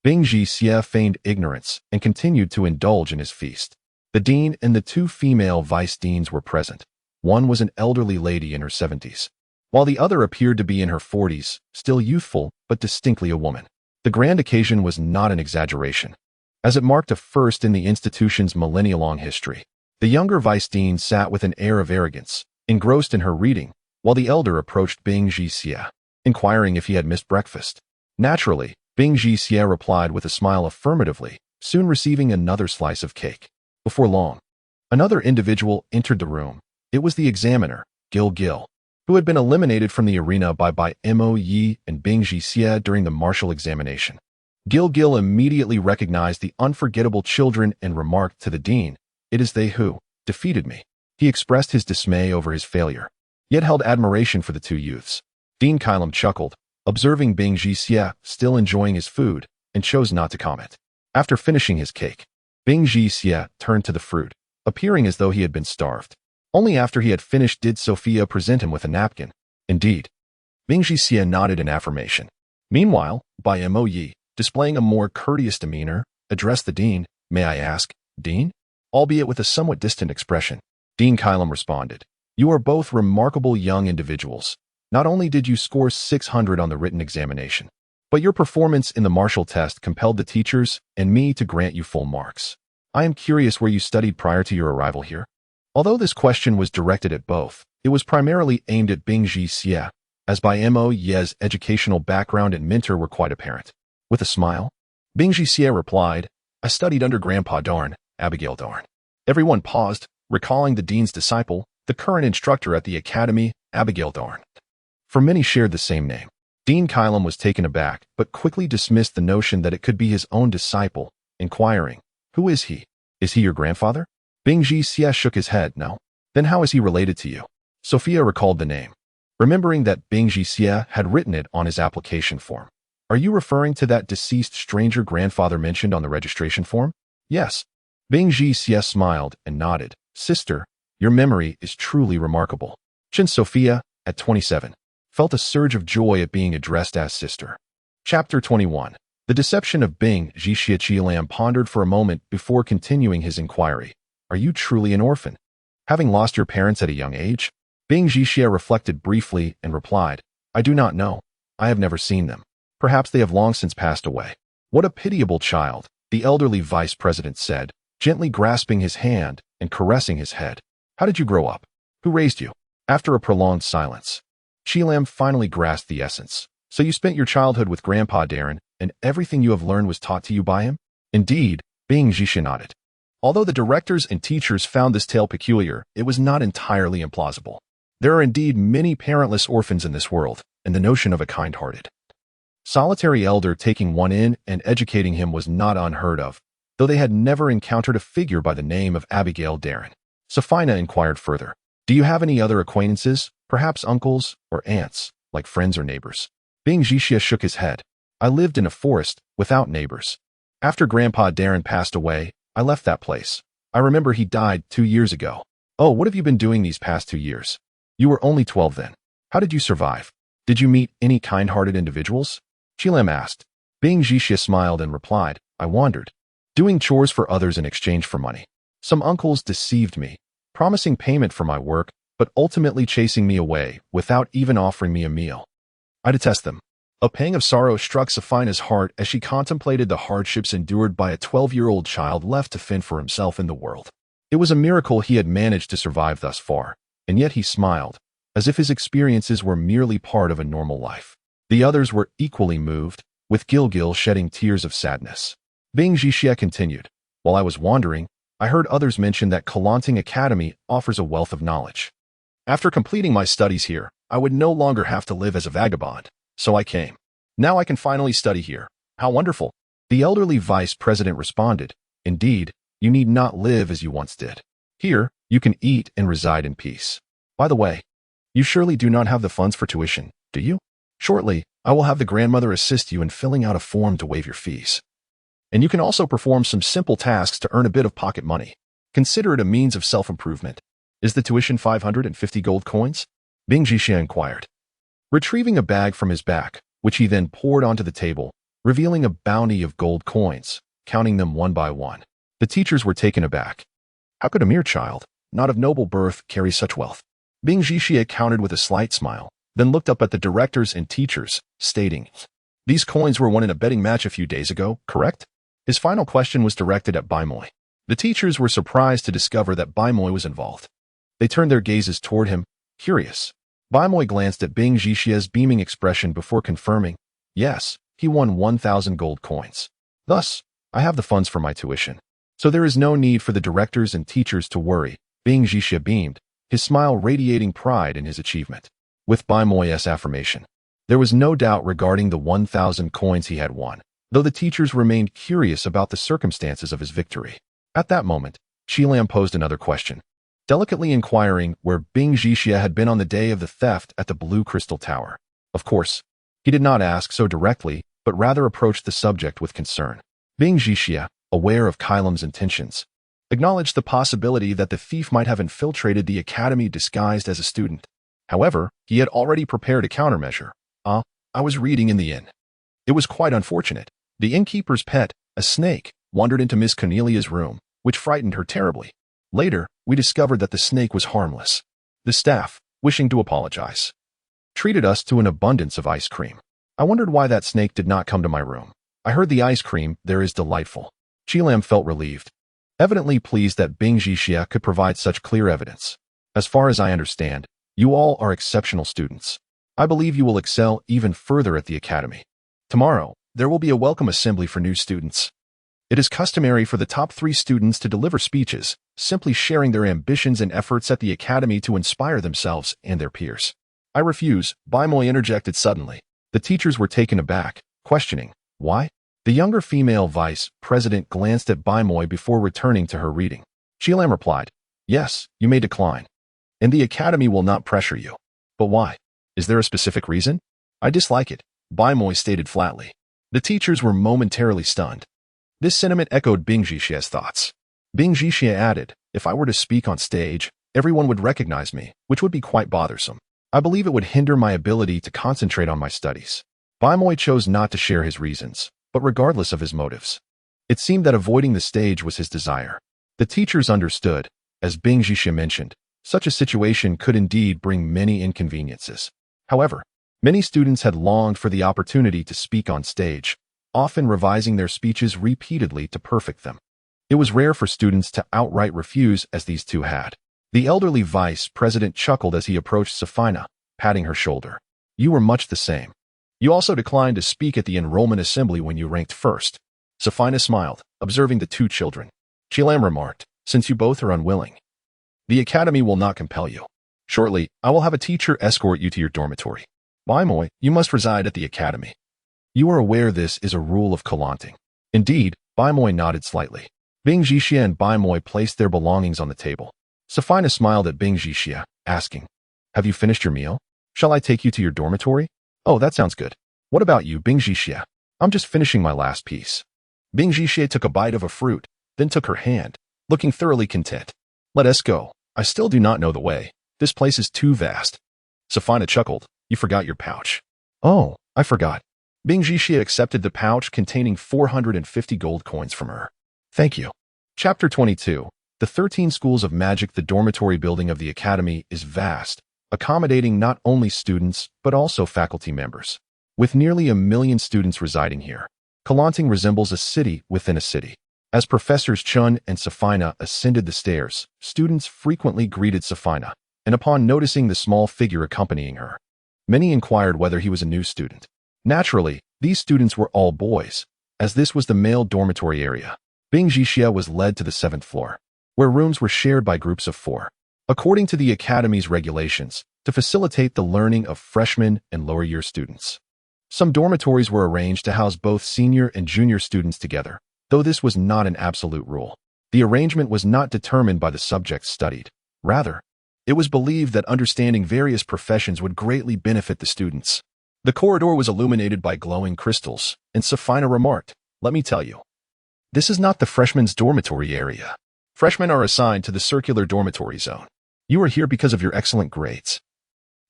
Bing Ji Xie feigned ignorance and continued to indulge in his feast. The dean and the 2 female vice-deans were present. One was an elderly lady in her 70s, while the other appeared to be in her 40s, still youthful but distinctly a woman. The grand occasion was not an exaggeration, as it marked a first in the institution's millennia-long history. The younger vice-dean sat with an air of arrogance, engrossed in her reading, while the elder approached Bing Ji Xie, inquiring if he had missed breakfast. Naturally, Bing Ji Xie replied with a smile affirmatively, soon receiving another slice of cake. Before long, another individual entered the room. It was the examiner, Gil, who had been eliminated from the arena by Bai Mo Yi and Bing Ji Xie during the martial examination. Gil immediately recognized the unforgettable children and remarked to the dean, "It is they who defeated me." He expressed his dismay over his failure, yet held admiration for the 2 youths. Dean Kailam chuckled, observing Bing Ji Xie still enjoying his food, and chose not to comment. After finishing his cake, Bing Ji Xie turned to the fruit, appearing as though he had been starved. Only after he had finished did Sophia present him with a napkin. Indeed. Bing Ji Xie nodded in affirmation. Meanwhile, Bai Mo Yi, displaying a more courteous demeanor, addressed the dean, "May I ask, Dean?" albeit with a somewhat distant expression. Dean Kailam responded, "You are both remarkable young individuals. Not only did you score 600 on the written examination, but your performance in the martial test compelled the teachers and me to grant you full marks. I am curious where you studied prior to your arrival here." Although this question was directed at both, it was primarily aimed at Bing Ji Xie, as Bai Mo Yi's educational background and mentor were quite apparent. With a smile, Bing Ji Xie replied, "I studied under Grandpa Darn, Abigail Darn." Everyone paused, recalling the dean's disciple, the current instructor at the academy, Abigail Darn. For many shared the same name. Dean Kailam was taken aback, but quickly dismissed the notion that it could be his own disciple, inquiring, "Who is he? Is he your grandfather?" Bing Ji Xie shook his head, "No." "Then how is he related to you?" Sophia recalled the name, remembering that Bing Ji Xie had written it on his application form. "Are you referring to that deceased stranger grandfather mentioned on the registration form?" "Yes." Bing Ji Xie smiled and nodded. "Sister, your memory is truly remarkable." Chin Sophia, at 27, felt a surge of joy at being addressed as sister. Chapter 21. The deception of Bing Ji Xie. Qilam pondered for a moment before continuing his inquiry. "Are you truly an orphan, having lost your parents at a young age?" Bing Ji Xie reflected briefly and replied, "I do not know. I have never seen them. Perhaps they have long since passed away." "What a pitiable child," the elderly vice president said, gently grasping his hand and caressing his head. "How did you grow up? Who raised you?" After a prolonged silence, Qilam finally grasped the essence. "So you spent your childhood with Grandpa Darren, and everything you have learned was taught to you by him?" "Indeed," Bing Ji Xie nodded. Although the directors and teachers found this tale peculiar, it was not entirely implausible. There are indeed many parentless orphans in this world, and the notion of a kind-hearted, solitary elder taking one in and educating him was not unheard of, though they had never encountered a figure by the name of Abigail Darren. Sophina inquired further, "Do you have any other acquaintances, perhaps uncles or aunts, like friends or neighbors?" Bing Ji Xie shook his head. "I lived in a forest, without neighbors. After Grandpa Darren passed away, I left that place. I remember he died 2 years ago." "Oh, what have you been doing these past 2 years? You were only 12 then. How did you survive? Did you meet any kind-hearted individuals?" Qilam asked. Bing Ji Xie smiled and replied, "I wandered, doing chores for others in exchange for money. Some uncles deceived me, promising payment for my work, but ultimately chasing me away without even offering me a meal. I detest them." A pang of sorrow struck Sophina's heart as she contemplated the hardships endured by a 12-year-old child left to fend for himself in the world. It was a miracle he had managed to survive thus far, and yet he smiled, as if his experiences were merely part of a normal life. The others were equally moved, with Gil shedding tears of sadness. Bing Ji Xie continued, "While I was wandering, I heard others mention that Kelanting Academy offers a wealth of knowledge. After completing my studies here, I would no longer have to live as a vagabond. So I came. Now I can finally study here. How wonderful." The elderly vice president responded, "Indeed, you need not live as you once did. Here, you can eat and reside in peace. By the way, You surely do not have the funds for tuition, do you? Shortly, I will have the grandmother assist you in filling out a form to waive your fees. And you can also perform some simple tasks to earn a bit of pocket money. Consider it a means of self-improvement. Is the tuition 550 gold coins? Bing Jixia inquired, retrieving a bag from his back, which he then poured onto the table, revealing a bounty of gold coins, counting them one by one. The teachers were taken aback. How could a mere child, not of noble birth, carry such wealth? Bing Jixia countered with a slight smile, then looked up at the directors and teachers, stating, these coins were won in a betting match a few days ago, correct? His final question was directed at Baimoy. The teachers were surprised to discover that Baimoy was involved. They turned their gazes toward him, curious. Baimoy glanced at Bing Jixia's beaming expression before confirming, yes, he won 1,000 gold coins. Thus, I have the funds for my tuition. So there is no need for the directors and teachers to worry. Bing Jixia beamed, his smile radiating pride in his achievement. With Baimoy's affirmation, there was no doubt regarding the 1,000 coins he had won, though the teachers remained curious about the circumstances of his victory. At that moment, Qilam posed another question, delicately inquiring where Bing Jixia had been on the day of the theft at the Blue Crystal Tower. Of course, he did not ask so directly, but rather approached the subject with concern. Bing Jixia, aware of Qilam's intentions, acknowledged the possibility that the thief might have infiltrated the academy disguised as a student. However, he had already prepared a countermeasure. I was reading in the inn. It was quite unfortunate. The innkeeper's pet, a snake, wandered into Miss Cornelia's room, which frightened her terribly. Later, we discovered that the snake was harmless. The staff, wishing to apologize, treated us to an abundance of ice cream. I wondered why that snake did not come to my room. I heard the ice cream there is delightful. Qilam felt relieved, evidently pleased that Bing Jixia could provide such clear evidence. As far as I understand, you all are exceptional students. I believe you will excel even further at the academy. Tomorrow, there will be a welcome assembly for new students. It is customary for the top 3 students to deliver speeches, simply sharing their ambitions and efforts at the academy to inspire themselves and their peers. I refuse, Baimoy interjected suddenly. The teachers were taken aback, questioning, why? The younger female vice president glanced at Baimoy before returning to her reading. Qilam replied, yes, you may decline. And the academy will not pressure you. But why? Is there a specific reason? I dislike it, Baimoy stated flatly. The teachers were momentarily stunned. This sentiment echoed Bing Jixia's thoughts. Bing Jixia added, if I were to speak on stage, everyone would recognize me, which would be quite bothersome. I believe it would hinder my ability to concentrate on my studies. Baimoy chose not to share his reasons, but regardless of his motives, it seemed that avoiding the stage was his desire. The teachers understood, as Bing Jixia mentioned, such a situation could indeed bring many inconveniences. However, many students had longed for the opportunity to speak on stage, often revising their speeches repeatedly to perfect them. It was rare for students to outright refuse as these two had. The elderly vice president chuckled as he approached Safina, patting her shoulder. You were much the same. You also declined to speak at the enrollment assembly when you ranked first. Safina smiled, observing the 2 children. Qilam remarked, since you both are unwilling, the academy will not compel you. Shortly, I will have a teacher escort you to your dormitory. Baimoy, you must reside at the academy. You are aware this is a rule of Kalanting. Indeed, Baimoy nodded slightly. Bing Jixia and Baimoy placed their belongings on the table. Safina smiled at Bing Jixia, asking, have you finished your meal? Shall I take you to your dormitory? Oh, that sounds good. What about you, Bing Jixia? I'm just finishing my last piece. Bing Jixia took a bite of a fruit, then took her hand, looking thoroughly content. Let us go. I still do not know the way. This place is too vast. Safina chuckled. You forgot your pouch. Oh, I forgot. Bing Jixia accepted the pouch containing 450 gold coins from her. Thank you. Chapter 22. The 13 Schools of Magic. The dormitory building of the academy is vast, accommodating not only students, but also faculty members. With nearly 1 million students residing here, Kalanting resembles a city within a city. As Professors Chun and Safina ascended the stairs, students frequently greeted Safina, and upon noticing the small figure accompanying her, many inquired whether he was a new student. Naturally, these students were all boys, as this was the male dormitory area. Bing Jixia was led to the 7th floor, where rooms were shared by groups of 4. According to the academy's regulations, to facilitate the learning of freshmen and lower-year students, some dormitories were arranged to house both senior and junior students together, though this was not an absolute rule. The arrangement was not determined by the subjects studied. Rather, It was believed that understanding various professions would greatly benefit the students. The corridor was illuminated by glowing crystals, and Safina remarked, "Let me tell you, this is not the freshmen's dormitory area. Freshmen are assigned to the circular dormitory zone. You are here because of your excellent grades.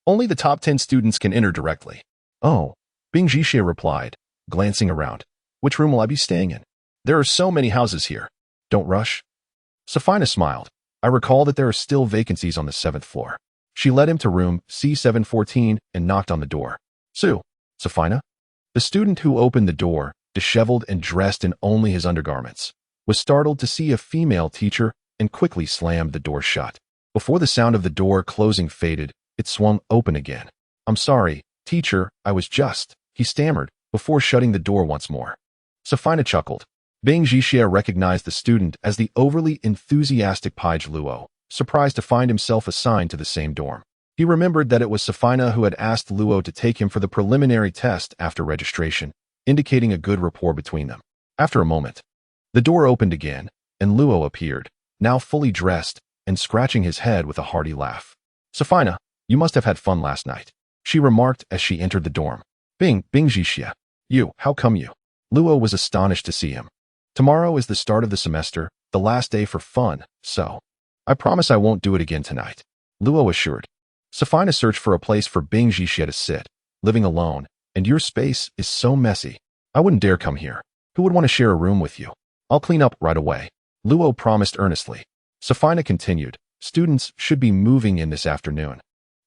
Only the top 10 students can enter directly." "Oh," Bing Jixie replied, glancing around. "Which room will I be staying in? There are so many houses here. Don't rush." Safina smiled. "I recall that there are still vacancies on the 7th floor." She led him to room C714 and knocked on the door. "Sue." "Safina?" The student who opened the door, disheveled and dressed in only his undergarments, was startled to see a female teacher and quickly slammed the door shut. Before the sound of the door closing faded, it swung open again. "I'm sorry, teacher, I was just," he stammered, before shutting the door once more. Safina chuckled. Bing Jixie recognized the student as the overly enthusiastic Page Luo, surprised to find himself assigned to the same dorm. He remembered that it was Safina who had asked Luo to take him for the preliminary test after registration, indicating a good rapport between them. After a moment, the door opened again, and Luo appeared, now fully dressed, and scratching his head with a hearty laugh. "Safina, you must have had fun last night," she remarked as she entered the dorm. Bing Jixie. "You, how come you?" Luo was astonished to see him. "Tomorrow is the start of the semester, the last day for fun, so I promise I won't do it again tonight," Luo assured. Safina searched for a place for Bing Jixie to sit, living alone, and your space is so messy. I wouldn't dare come here. Who would want to share a room with you? I'll clean up right away, Luo promised earnestly. Safina continued, "Students should be moving in this afternoon,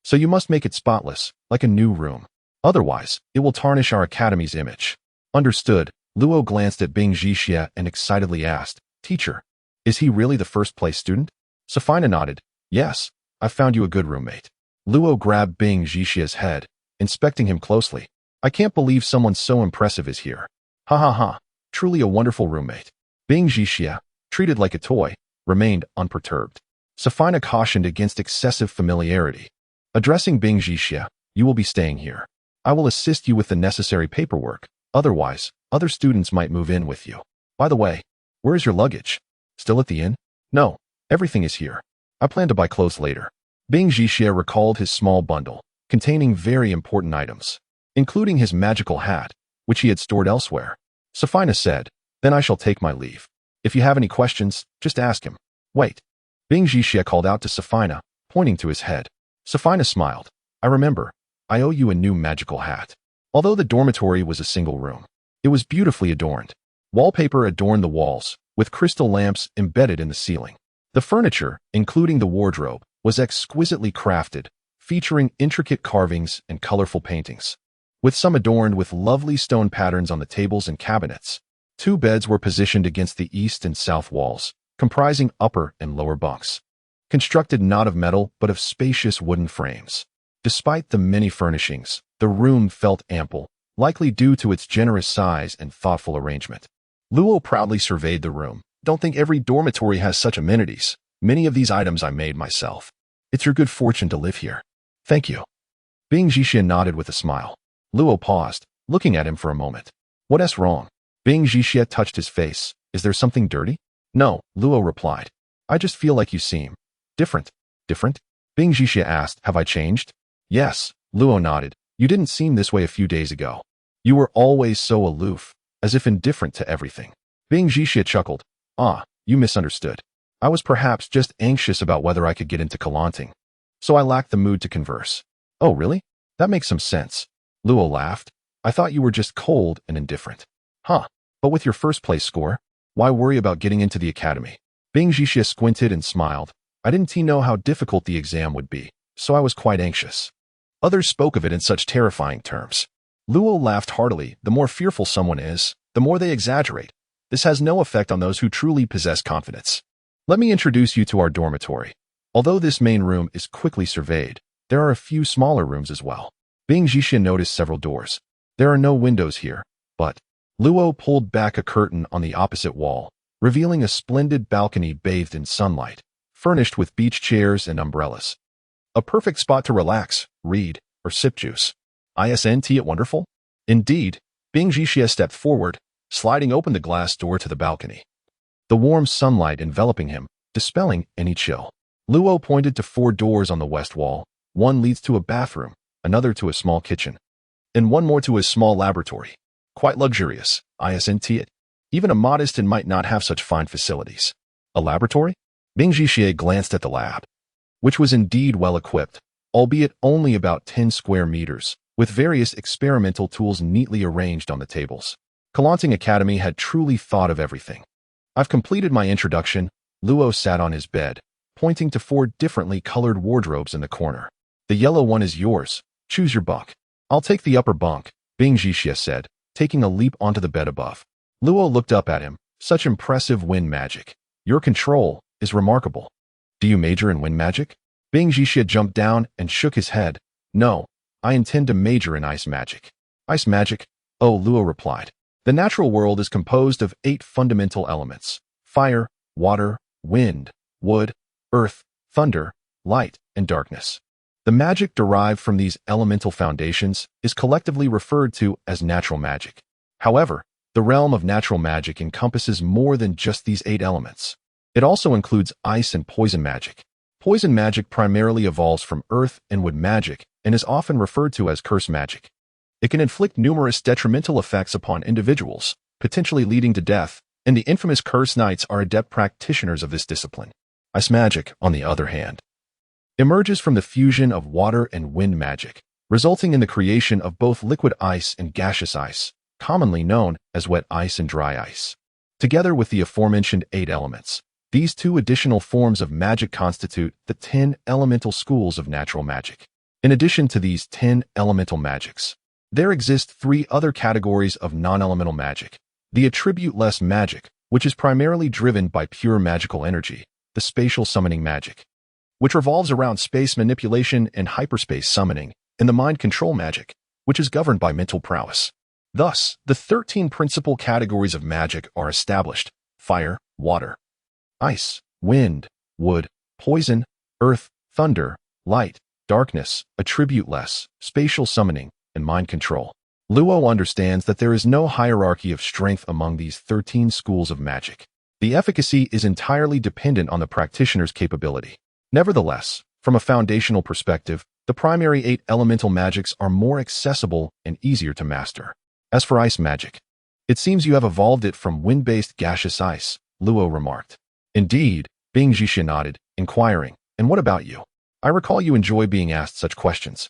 so you must make it spotless, like a new room. Otherwise, it will tarnish our academy's image." "Understood." Luo glanced at Bing Jixie and excitedly asked, "Teacher, is he really the first-place student?" Safina nodded. "Yes, I've found you a good roommate." Luo grabbed Bing Jixie's head, inspecting him closely. "I can't believe someone so impressive is here. Ha ha ha, truly a wonderful roommate." Bing Jixie, treated like a toy, remained unperturbed. Safina cautioned against excessive familiarity. Addressing Bing Jixie, "You will be staying here. I will assist you with the necessary paperwork. Otherwise, other students might move in with you. By the way, where is your luggage? Still at the inn?" "No, everything is here. I plan to buy clothes later." Bing Jixie recalled his small bundle, containing very important items, including his magical hat, which he had stored elsewhere. Safina said, "Then I shall take my leave. If you have any questions, just ask him." "Wait." Bing Jixie called out to Safina, pointing to his head. Safina smiled. "I remember. I owe you a new magical hat." Although the dormitory was a single room, it was beautifully adorned. Wallpaper adorned the walls, with crystal lamps embedded in the ceiling. The furniture, including the wardrobe, was exquisitely crafted, featuring intricate carvings and colorful paintings, with some adorned with lovely stone patterns on the tables and cabinets. 2 beds were positioned against the east and south walls, comprising upper and lower bunks, constructed not of metal but of spacious wooden frames. Despite the many furnishings, the room felt ample, likely due to its generous size and thoughtful arrangement. Luo proudly surveyed the room. "Don't think every dormitory has such amenities. Many of these items I made myself. It's your good fortune to live here." "Thank you." Bing Jixie nodded with a smile. Luo paused, looking at him for a moment. "What's wrong?" Bing Jixie touched his face. "Is there something dirty?" "No," Luo replied. "I just feel like you seem different." "Different?" Bing Jixie asked. "Have I changed?" "Yes," Luo nodded. "You didn't seem this way a few days ago. You were always so aloof, as if indifferent to everything." Bing Jixie chuckled. "Ah, you misunderstood. I was perhaps just anxious about whether I could get into Kalanting, so I lacked the mood to converse." "Oh, really? That makes some sense." Luo laughed. "I thought you were just cold and indifferent." "Huh, but with your first-place score, why worry about getting into the academy?" Bing Jixie squinted and smiled. "I didn't know how difficult the exam would be, so I was quite anxious." Others spoke of it in such terrifying terms. Luo laughed heartily. "The more fearful someone is, the more they exaggerate. This has no effect on those who truly possess confidence. Let me introduce you to our dormitory. Although this main room is quickly surveyed, there are a few smaller rooms as well." Bing Jixie noticed several doors. "There are no windows here, but..." Luo pulled back a curtain on the opposite wall, revealing a splendid balcony bathed in sunlight, furnished with beach chairs and umbrellas. A perfect spot to relax, read, or sip juice. Isn't it wonderful? Indeed, Bing Jixie stepped forward, sliding open the glass door to the balcony, the warm sunlight enveloping him, dispelling any chill. Luo pointed to 4 doors on the west wall. One leads to a bathroom, another to a small kitchen, and one more to a small laboratory. Quite luxurious, isn't it? Even a modest and might not have such fine facilities. A laboratory? Bing Jixie glanced at the lab, which was indeed well equipped, albeit only about 10 square meters, with various experimental tools neatly arranged on the tables. Kelanting Academy had truly thought of everything. I've completed my introduction. Luo sat on his bed, pointing to 4 differently colored wardrobes in the corner. The yellow one is yours. Choose your bunk. I'll take the upper bunk, Bing Jixie said, taking a leap onto the bed above. Luo looked up at him. Such impressive wind magic. Your control is remarkable. Do you major in wind magic? Bing Jixie jumped down and shook his head. No, I intend to major in ice magic. Ice magic? Oh, Luo replied. The natural world is composed of 8 fundamental elements: fire, water, wind, wood, earth, thunder, light, and darkness. The magic derived from these elemental foundations is collectively referred to as natural magic. However, the realm of natural magic encompasses more than just these 8 elements. It also includes ice and poison magic. Poison magic primarily evolves from earth and wood magic and is often referred to as curse magic. It can inflict numerous detrimental effects upon individuals, potentially leading to death, and the infamous curse knights are adept practitioners of this discipline. Ice magic, on the other hand, emerges from the fusion of water and wind magic, resulting in the creation of both liquid ice and gaseous ice, commonly known as wet ice and dry ice. Together with the aforementioned 8 elements, these 2 additional forms of magic constitute the 10 elemental schools of natural magic. In addition to these 10 elemental magics, there exist 3 other categories of non-elemental magic. The attribute-less magic, which is primarily driven by pure magical energy, the spatial summoning magic, which revolves around space manipulation and hyperspace summoning, and the mind control magic, which is governed by mental prowess. Thus, the 13 principal categories of magic are established: fire, water, ice, wind, wood, poison, earth, thunder, light, darkness, attribute-less, spatial summoning, and mind control. Luo understands that there is no hierarchy of strength among these 13 schools of magic. The efficacy is entirely dependent on the practitioner's capability. Nevertheless, from a foundational perspective, the primary 8 elemental magics are more accessible and easier to master. As for ice magic, it seems you have evolved it from wind-based gaseous ice, Luo remarked. Indeed, Bing Jixie nodded, inquiring, and what about you? I recall you enjoy being asked such questions.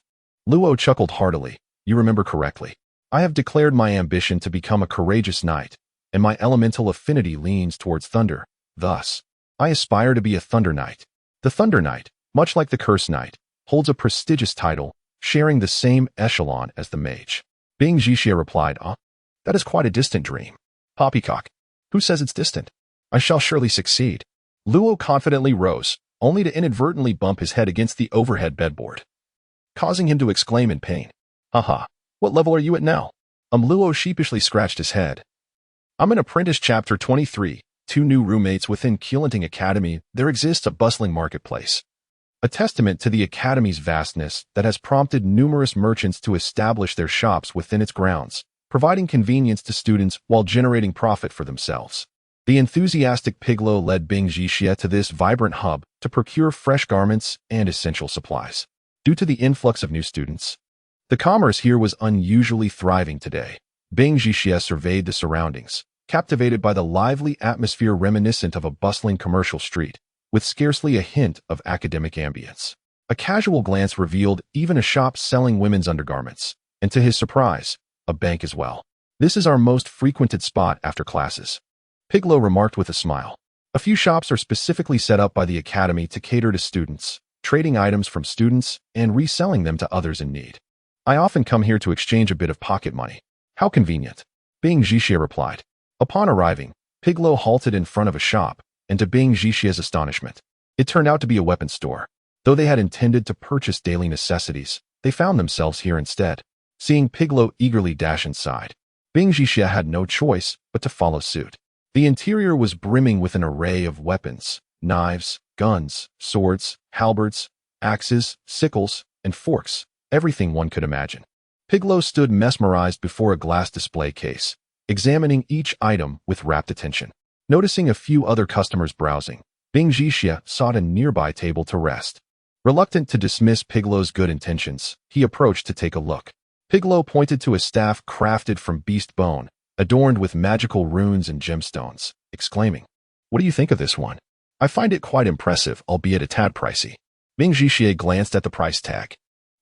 Luo chuckled heartily. You remember correctly. I have declared my ambition to become a courageous knight, and my elemental affinity leans towards thunder. Thus, I aspire to be a thunder knight. The thunder knight, much like the curse knight, holds a prestigious title, sharing the same echelon as the mage. Bing Jixie replied, that is quite a distant dream. Poppycock. Who says it's distant? I shall surely succeed. Luo confidently rose, only to inadvertently bump his head against the overhead bedboard, causing him to exclaim in pain. Haha, what level are you at now? Luo sheepishly scratched his head. I'm an apprentice chapter 23, 2 new roommates within Kelanting Academy. There exists a bustling marketplace, a testament to the Academy's vastness that has prompted numerous merchants to establish their shops within its grounds, providing convenience to students while generating profit for themselves. The enthusiastic Piglo led Bing Jixie to this vibrant hub to procure fresh garments and essential supplies. Due to the influx of new students, the commerce here was unusually thriving today. Bing Jixie surveyed the surroundings, captivated by the lively atmosphere reminiscent of a bustling commercial street, with scarcely a hint of academic ambience. A casual glance revealed even a shop selling women's undergarments, and to his surprise, a bank as well. This is our most frequented spot after classes, Piglo remarked with a smile. A few shops are specifically set up by the Academy to cater to students, trading items from students and reselling them to others in need. I often come here to exchange a bit of pocket money. How convenient. Bing Jixie replied. Upon arriving, Piglo halted in front of a shop, and to Bing Jixie's astonishment, it turned out to be a weapons store. Though they had intended to purchase daily necessities, they found themselves here instead. Seeing Piglo eagerly dash inside, Bing Jixie had no choice but to follow suit. The interior was brimming with an array of weapons, knives, guns, swords, halberds, axes, sickles, and forks, everything one could imagine. Piglo stood mesmerized before a glass display case, examining each item with rapt attention. Noticing a few other customers browsing, Bing Jixia sought a nearby table to rest. Reluctant to dismiss Piglow's good intentions, he approached to take a look. Piglow pointed to a staff crafted from beast bone, adorned with magical runes and gemstones, exclaiming, "What do you think of this one? I find it quite impressive, albeit a tad pricey." Bing Jixia glanced at the price tag,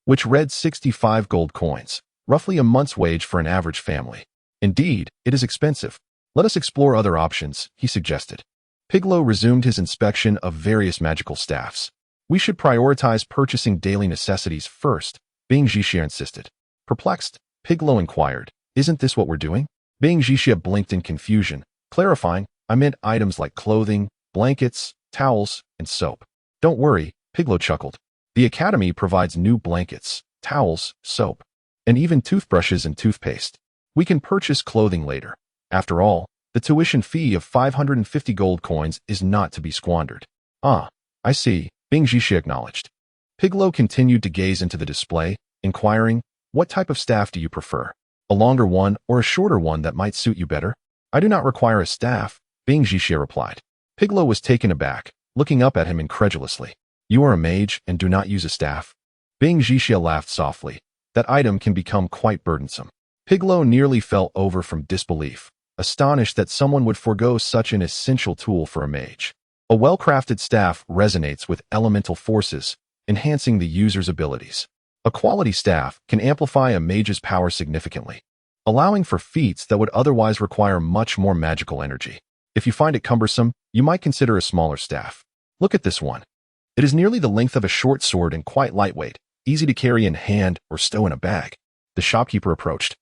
which read 65 gold coins, roughly a month's wage for an average family. "Indeed, it is expensive. Let us explore other options," he suggested. Piglow resumed his inspection of various magical staffs. "We should prioritize purchasing daily necessities first," Bing Jixia insisted. Perplexed, Piglow inquired, "Isn't this what we're doing?" Bing Jixia blinked in confusion, clarifying, "I meant items like clothing, blankets, towels, and soap." "Don't worry," Piglow chuckled. "The Academy provides new blankets, towels, soap, and even toothbrushes and toothpaste. We can purchase clothing later. After all, the tuition fee of 550 gold coins is not to be squandered." "Ah, I see," Bing Jixia acknowledged. Piglow continued to gaze into the display, inquiring, "What type of staff do you prefer? A longer one or a shorter one that might suit you better?" "I do not require a staff," Bing Jixia replied. Piglow was taken aback, looking up at him incredulously. "You are a mage and do not use a staff?" Bing Jixia laughed softly. "That item can become quite burdensome." Piglow nearly fell over from disbelief, astonished that someone would forego such an essential tool for a mage. A well-crafted staff resonates with elemental forces, enhancing the user's abilities. A quality staff can amplify a mage's power significantly, allowing for feats that would otherwise require much more magical energy. If you find it cumbersome, you might consider a smaller staff. Look at this one. It is nearly the length of a short sword and quite lightweight, easy to carry in hand or stow in a bag. The shopkeeper approached,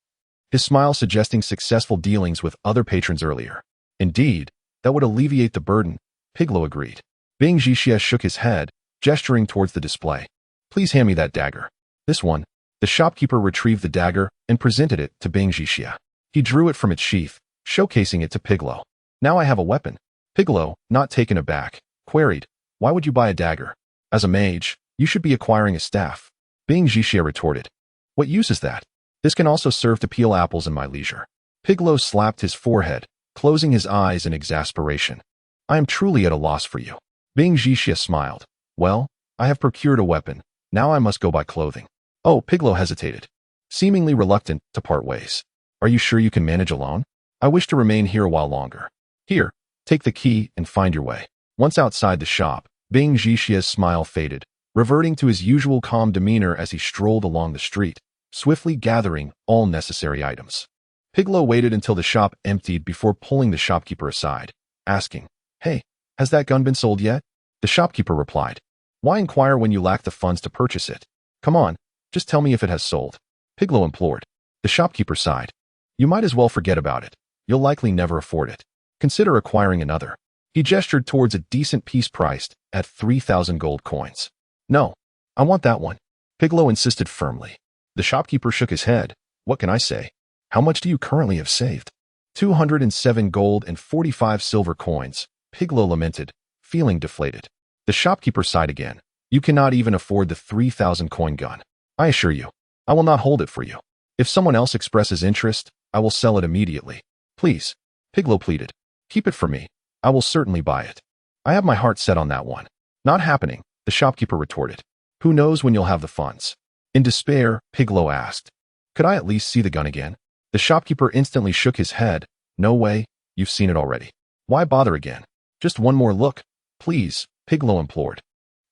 his smile suggesting successful dealings with other patrons earlier. "Indeed, that would alleviate the burden," Piglow agreed. Bing Jixia shook his head, gesturing towards the display. "Please hand me that dagger." "This one." The shopkeeper retrieved the dagger and presented it to Bing Jixia. He drew it from its sheath, showcasing it to Piglow. "Now I have a weapon." Piglow, not taken aback, queried, "Why would you buy a dagger? As a mage, you should be acquiring a staff." Bing Jixia retorted, "What use is that? This can also serve to peel apples in my leisure." Piglow slapped his forehead, closing his eyes in exasperation. "I am truly at a loss for you." Bing Jixia smiled. "Well, I have procured a weapon. Now I must go buy clothing." "Oh," Piglow hesitated, seemingly reluctant to part ways. "Are you sure you can manage alone? I wish to remain here a while longer. Here, take the key and find your way." Once outside the shop, Bing Jixia's smile faded, reverting to his usual calm demeanor as he strolled along the street, swiftly gathering all necessary items. Piglow waited until the shop emptied before pulling the shopkeeper aside, asking, "Hey, has that gun been sold yet?" The shopkeeper replied, "Why inquire when you lack the funds to purchase it? Come on, just tell me if it has sold." Piglow implored. The shopkeeper sighed. "You might as well forget about it. You'll likely never afford it. Consider acquiring another." He gestured towards a decent piece priced at 3,000 gold coins. "No, I want that one," Piglow insisted firmly. The shopkeeper shook his head. "What can I say? How much do you currently have saved?" 207 gold and 45 silver coins, Piglow lamented, feeling deflated. The shopkeeper sighed again. "You cannot even afford the 3,000 coin gun. I assure you, I will not hold it for you. If someone else expresses interest, I will sell it immediately." "Please," Piglow pleaded, "keep it for me. I will certainly buy it. I have my heart set on that one." "Not happening," the shopkeeper retorted. "Who knows when you'll have the funds?" In despair, Piglow asked, "Could I at least see the gun again?" The shopkeeper instantly shook his head. "No way, you've seen it already. Why bother again? Just one more look, please," Piglow implored,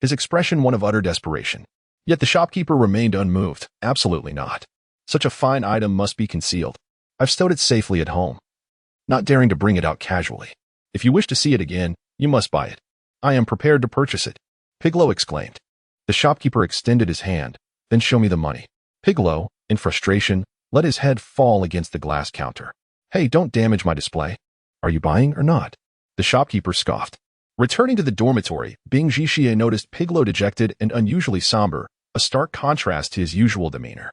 his expression one of utter desperation. Yet the shopkeeper remained unmoved. "Absolutely not. Such a fine item must be concealed. I've stowed it safely at home, not daring to bring it out casually. If you wish to see it again, you must buy it. I am prepared to purchase it," Piglow exclaimed. The shopkeeper extended his hand. "Then show me the money." Piglow, in frustration, let his head fall against the glass counter. "Hey, don't damage my display. Are you buying or not?" The shopkeeper scoffed. Returning to the dormitory, Bing Jixia noticed Piglow dejected and unusually somber, a stark contrast to his usual demeanor.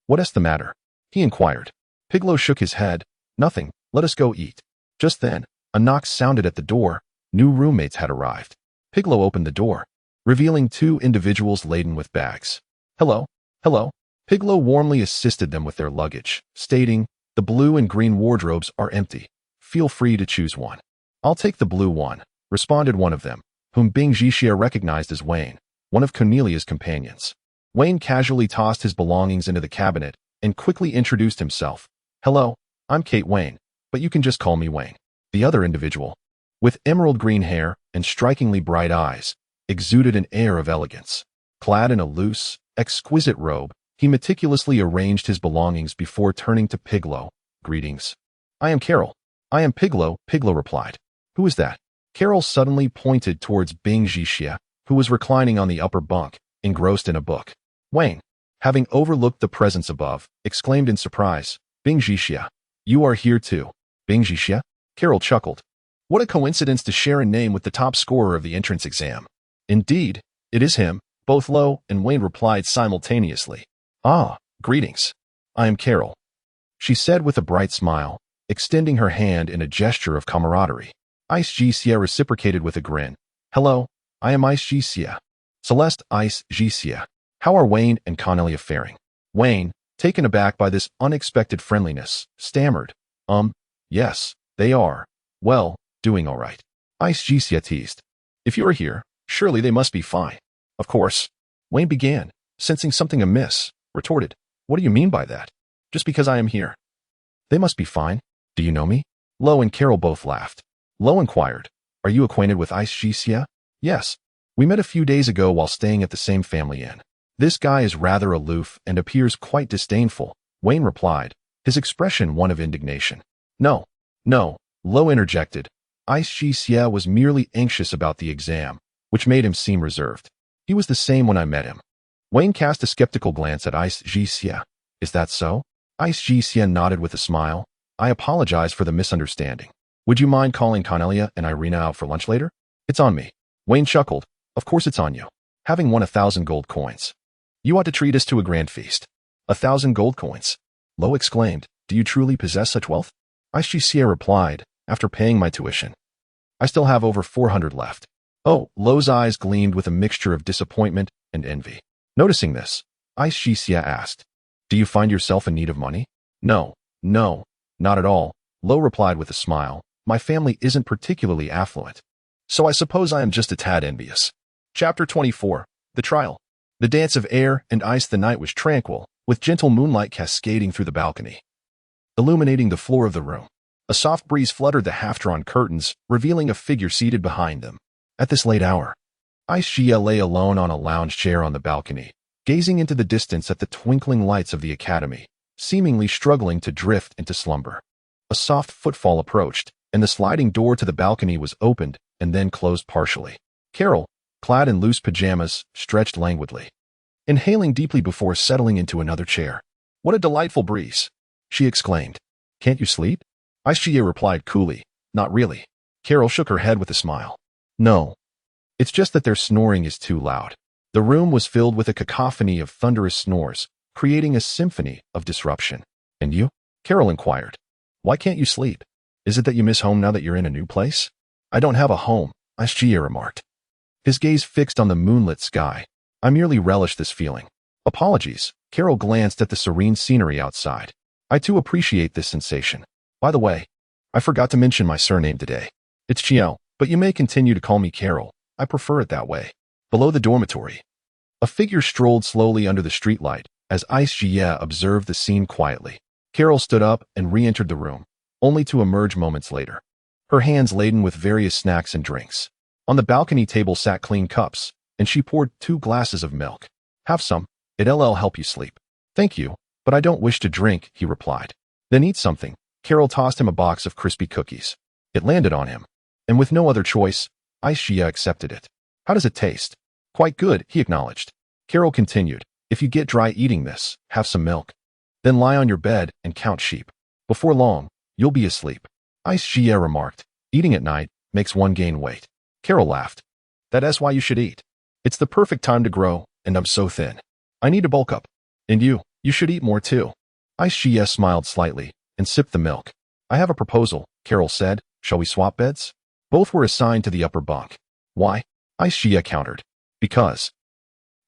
"What is the matter?" he inquired. Piglow shook his head. "Nothing, let us go eat." Just then, a knock sounded at the door. New roommates had arrived. Piglow opened the door, revealing two individuals laden with bags. "Hello, hello." Piglow warmly assisted them with their luggage, stating, "The blue and green wardrobes are empty. Feel free to choose one." "I'll take the blue one," responded one of them, whom Bing Jixia recognized as Wayne, one of Cornelia's companions. Wayne casually tossed his belongings into the cabinet and quickly introduced himself. "Hello, I'm Kate Wayne, but you can just call me Wayne." The other individual, with emerald green hair and strikingly bright eyes, exuded an air of elegance. Clad in a loose, exquisite robe, he meticulously arranged his belongings before turning to Piglo. "Greetings. I am Carol." "I am Piglo," Piglo replied. "Who is that?" Carol suddenly pointed towards Bing Jixia, who was reclining on the upper bunk, engrossed in a book. Wayne, having overlooked the presence above, exclaimed in surprise, "Bing Jixia, you are here too." "Bing Jixia?" Carol chuckled. "What a coincidence to share a name with the top scorer of the entrance exam." "Indeed, it is him," both Lo and Wayne replied simultaneously. "Ah, greetings. I am Carol," she said with a bright smile, extending her hand in a gesture of camaraderie. Ice Jixia reciprocated with a grin. "Hello, I am Ice Jixia. Celeste Ice Jixia. How are Wayne and Cornelia faring?" Wayne, taken aback by this unexpected friendliness, stammered, Yes, they are. Well, doing all right." Ice Jixia teased. "If you are here, surely they must be fine." "Of course." Wayne began, sensing something amiss, retorted, "What do you mean by that?" "Just because I am here. They must be fine." "Do you know me?" Lo and Carol both laughed. Lo inquired, "Are you acquainted with Ice Jixia?" "Yes. We met a few days ago while staying at the same family inn." "This guy is rather aloof and appears quite disdainful," Wayne replied, his expression one of indignation. No, Lo interjected. Ice Jixia was merely anxious about the exam, which made him seem reserved. He was the same when I met him. Wayne cast a skeptical glance at Ice Jixia. "Is that so?" Ice Jixia nodded with a smile. "I apologize for the misunderstanding. Would you mind calling Cornelia and Irina out for lunch later?" "It's on me." Wayne chuckled. "Of course it's on you. Having won 1,000 gold coins. You ought to treat us to a grand feast." 1,000 gold coins? Lo exclaimed. "Do you truly possess such wealth?" Ice Jixia replied, "After paying my tuition, I still have over 400 left." "Oh," Lo's eyes gleamed with a mixture of disappointment and envy. Noticing this, Ice Jixia asked, "Do you find yourself in need of money?" No, not at all," Lo replied with a smile. "My family isn't particularly affluent, so I suppose I am just a tad envious." Chapter 24. The Trial. The dance of air and ice. The night was tranquil, with gentle moonlight cascading through the balcony, illuminating the floor of the room. A soft breeze fluttered the half-drawn curtains, revealing a figure seated behind them. At this late hour, Ice Jixia lay alone on a lounge chair on the balcony, gazing into the distance at the twinkling lights of the academy, seemingly struggling to drift into slumber. A soft footfall approached, and the sliding door to the balcony was opened and then closed partially. Carol, clad in loose pajamas, stretched languidly, inhaling deeply before settling into another chair. "What a delightful breeze!" she exclaimed. "Can't you sleep?" Ice Jixia replied coolly, "Not really." Carol shook her head with a smile. "No. It's just that their snoring is too loud." The room was filled with a cacophony of thunderous snores, creating a symphony of disruption. "And you?" Carol inquired. "Why can't you sleep? Is it that you miss home now that you're in a new place?" "I don't have a home," Ice Jixia remarked, his gaze fixed on the moonlit sky. "I merely relish this feeling." "Apologies." Carol glanced at the serene scenery outside. "I too appreciate this sensation. By the way, I forgot to mention my surname today. It's Chiel, but you may continue to call me Carol. I prefer it that way." Below the dormitory, a figure strolled slowly under the streetlight as Ice Jixia observed the scene quietly. Carol stood up and re-entered the room, only to emerge moments later, her hands laden with various snacks and drinks. On the balcony table sat clean cups, and she poured 2 glasses of milk. "Have some. It'll help you sleep." "Thank you, but I don't wish to drink," he replied. "Then eat something." Carol tossed him a box of crispy cookies. It landed on him, and with no other choice, Ice Jixia accepted it. "How does it taste?" "Quite good," he acknowledged. Carol continued, "If you get dry eating this, have some milk. Then lie on your bed and count sheep. Before long, you'll be asleep." Ice Jixia remarked, "Eating at night makes one gain weight." Carol laughed. "That's why you should eat. It's the perfect time to grow, and I'm so thin. I need to bulk up. And you should eat more too." Ice Jixia smiled slightly and sipped the milk. "I have a proposal," Carol said. "Shall we swap beds?" Both were assigned to the upper bunk. "Why?" Ice Jixia countered. "Because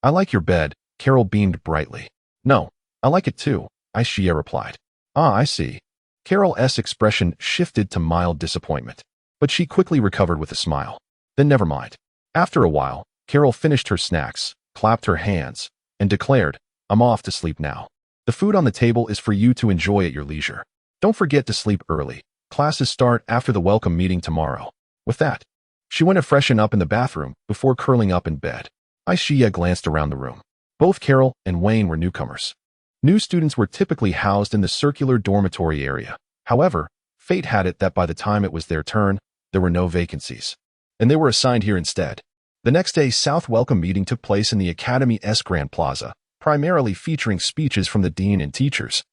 I like your bed." Carol beamed brightly. "No, I like it too," Ice Jixia replied. "Ah, I see." Carol's expression shifted to mild disappointment, but she quickly recovered with a smile. "Then never mind. After a while, Carol finished her snacks, clapped her hands, and declared, "I'm off to sleep now. The food on the table is for you to enjoy at your leisure. Don't forget to sleep early. Classes start after the welcome meeting tomorrow." With that, she went to freshen up in the bathroom before curling up in bed. Aishia glanced around the room. Both Carol and Wayne were newcomers. New students were typically housed in the circular dormitory area. However, fate had it that by the time it was their turn, there were no vacancies, and they were assigned here instead. The next day, South welcome meeting took place in the Academy's Grand Plaza, primarily featuring speeches from the dean and teachers,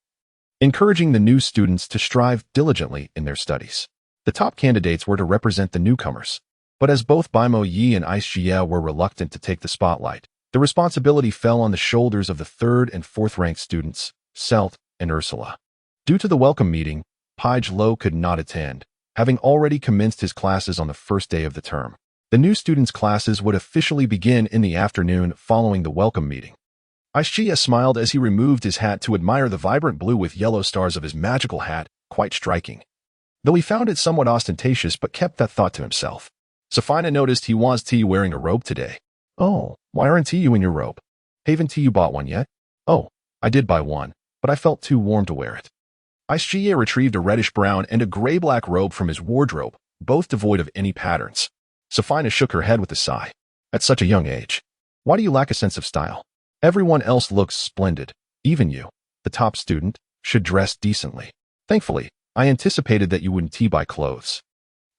encouraging the new students to strive diligently in their studies. The top candidates were to represent the newcomers, but as both Baimo Yi and Aishia were reluctant to take the spotlight, the responsibility fell on the shoulders of the third and fourth-ranked students, Celt and Ursula. Due to the welcome meeting, Page Lo could not attend, having already commenced his classes on the first day of the term. The new students' classes would officially begin in the afternoon following the welcome meeting. Aishia smiled as he removed his hat to admire the vibrant blue with yellow stars of his magical hat, quite striking. Though he found it somewhat ostentatious but kept that thought to himself. Safina noticed he was wearing a robe today. "Oh, why aren't you in your robe? Haven't you bought one yet?" "Oh, I did buy one, but I felt too warm to wear it." Aishia retrieved a reddish-brown and a gray-black robe from his wardrobe, both devoid of any patterns. Safina shook her head with a sigh. "At such a young age, why do you lack a sense of style? Everyone else looks splendid. Even you, the top student, should dress decently. Thankfully, I anticipated that you wouldn't buy clothes,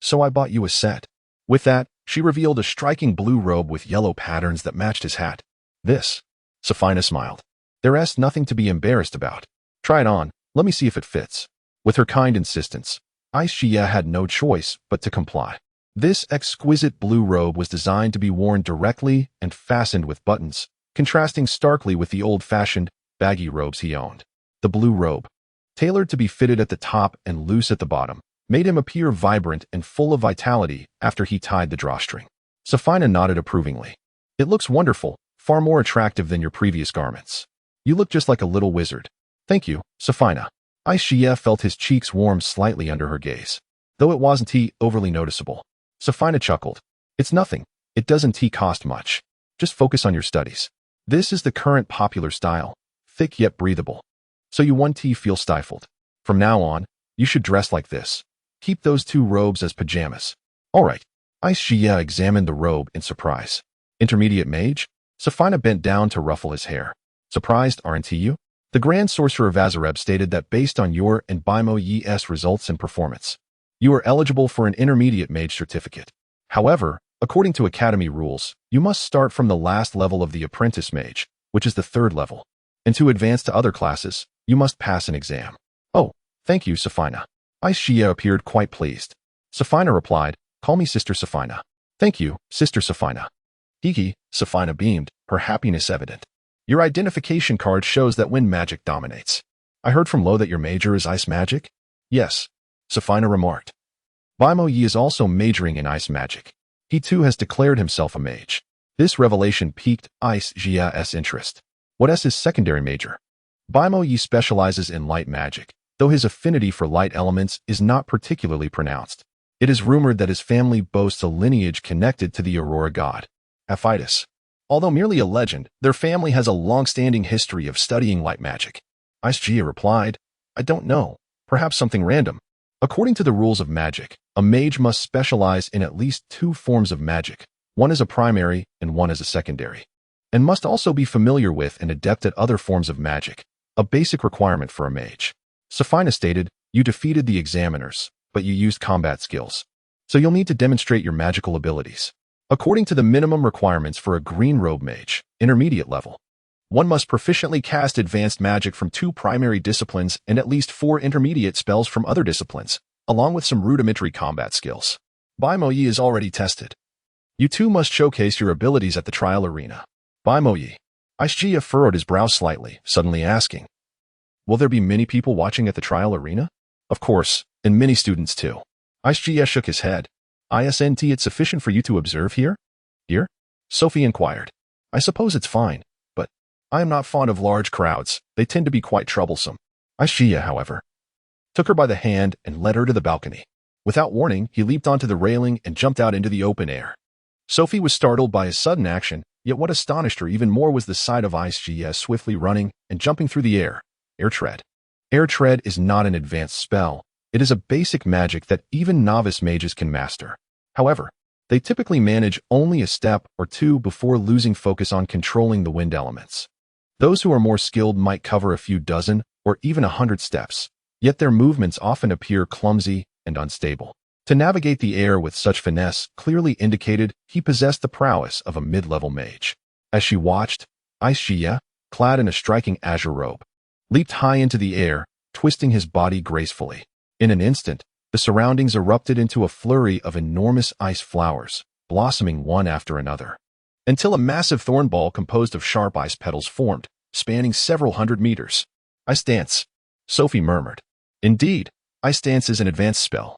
so I bought you a set." With that, she revealed a striking blue robe with yellow patterns that matched his hat. "This?" Safina smiled. "There's nothing to be embarrassed about. Try it on, let me see if it fits." With her kind insistence, Aishia had no choice but to comply. This exquisite blue robe was designed to be worn directly and fastened with buttons, contrasting starkly with the old-fashioned, baggy robes he owned. The blue robe, tailored to be fitted at the top and loose at the bottom, made him appear vibrant and full of vitality after he tied the drawstring. Safina nodded approvingly. "It looks wonderful, far more attractive than your previous garments. You look just like a little wizard." "Thank you, Safina." Aishia felt his cheeks warm slightly under her gaze, though it wasn't overly noticeable. Safina chuckled. "It's nothing. It doesn't cost much. Just focus on your studies. This is the current popular style, thick yet breathable. So you won't feel stifled. From now on, you should dress like this. Keep those two robes as pajamas." "All right." Aishia examined the robe in surprise. "Intermediate mage?" Safina bent down to ruffle his hair. "Surprised, aren't you? The Grand Sorcerer Vazareb stated that based on your and Baimo Yi's results and performance, you are eligible for an intermediate mage certificate. However, according to Academy rules, you must start from the last level of the apprentice mage, which is the third level. And to advance to other classes, you must pass an exam." "Oh, thank you, Safina." Aishia appeared quite pleased. Safina replied, "Call me Sister Safina." "Thank you, Sister Safina." Hiki, Safina beamed, her happiness evident. "Your identification card shows that wind magic dominates. I heard from Lo that your major is ice magic?" "Yes," Safina remarked. "Baimo Yi is also majoring in ice magic. He too has declared himself a mage." This revelation piqued Aishia's interest. "What is his secondary major?" "Baimo Yi specializes in light magic, though his affinity for light elements is not particularly pronounced. It is rumored that his family boasts a lineage connected to the Aurora god, Aphidas. Although merely a legend, their family has a long-standing history of studying light magic." Aishia replied, "I don't know. Perhaps something random. According to the rules of magic, a mage must specialize in at least two forms of magic, one as a primary and one as a secondary, and must also be familiar with and adept at other forms of magic, a basic requirement for a mage." Safina stated, "You defeated the examiners, but you used combat skills, so you'll need to demonstrate your magical abilities. According to the minimum requirements for a green robe mage, intermediate level, one must proficiently cast advanced magic from 2 primary disciplines and at least 4 intermediate spells from other disciplines, along with some rudimentary combat skills. Baimo Yi is already tested. You too must showcase your abilities at the trial arena." "Baimo Yi." Aishia furrowed his brow slightly, suddenly asking, "Will there be many people watching at the trial arena?" "Of course, and many students too." Aishia shook his head. "Isn't it sufficient for you to observe here?" "Here?" Sophie inquired. "I suppose it's fine. I am not fond of large crowds. They tend to be quite troublesome." Aishia, however, took her by the hand and led her to the balcony. Without warning, he leaped onto the railing and jumped out into the open air. Sophie was startled by his sudden action, yet what astonished her even more was the sight of Ice GS swiftly running and jumping through the air. Air Tread. Air Tread is not an advanced spell. It is a basic magic that even novice mages can master. However, they typically manage only a step or two before losing focus on controlling the wind elements. Those who are more skilled might cover a few dozen or even 100 steps, yet their movements often appear clumsy and unstable. To navigate the air with such finesse clearly indicated he possessed the prowess of a mid-level mage. As she watched, Ice Jia, clad in a striking azure robe, leaped high into the air, twisting his body gracefully. In an instant, the surroundings erupted into a flurry of enormous ice flowers, blossoming one after another, until a massive thorn ball composed of sharp ice petals formed, spanning several hundred meters. Ice Dance, Sophie murmured. Indeed, Ice Dance is an advanced spell,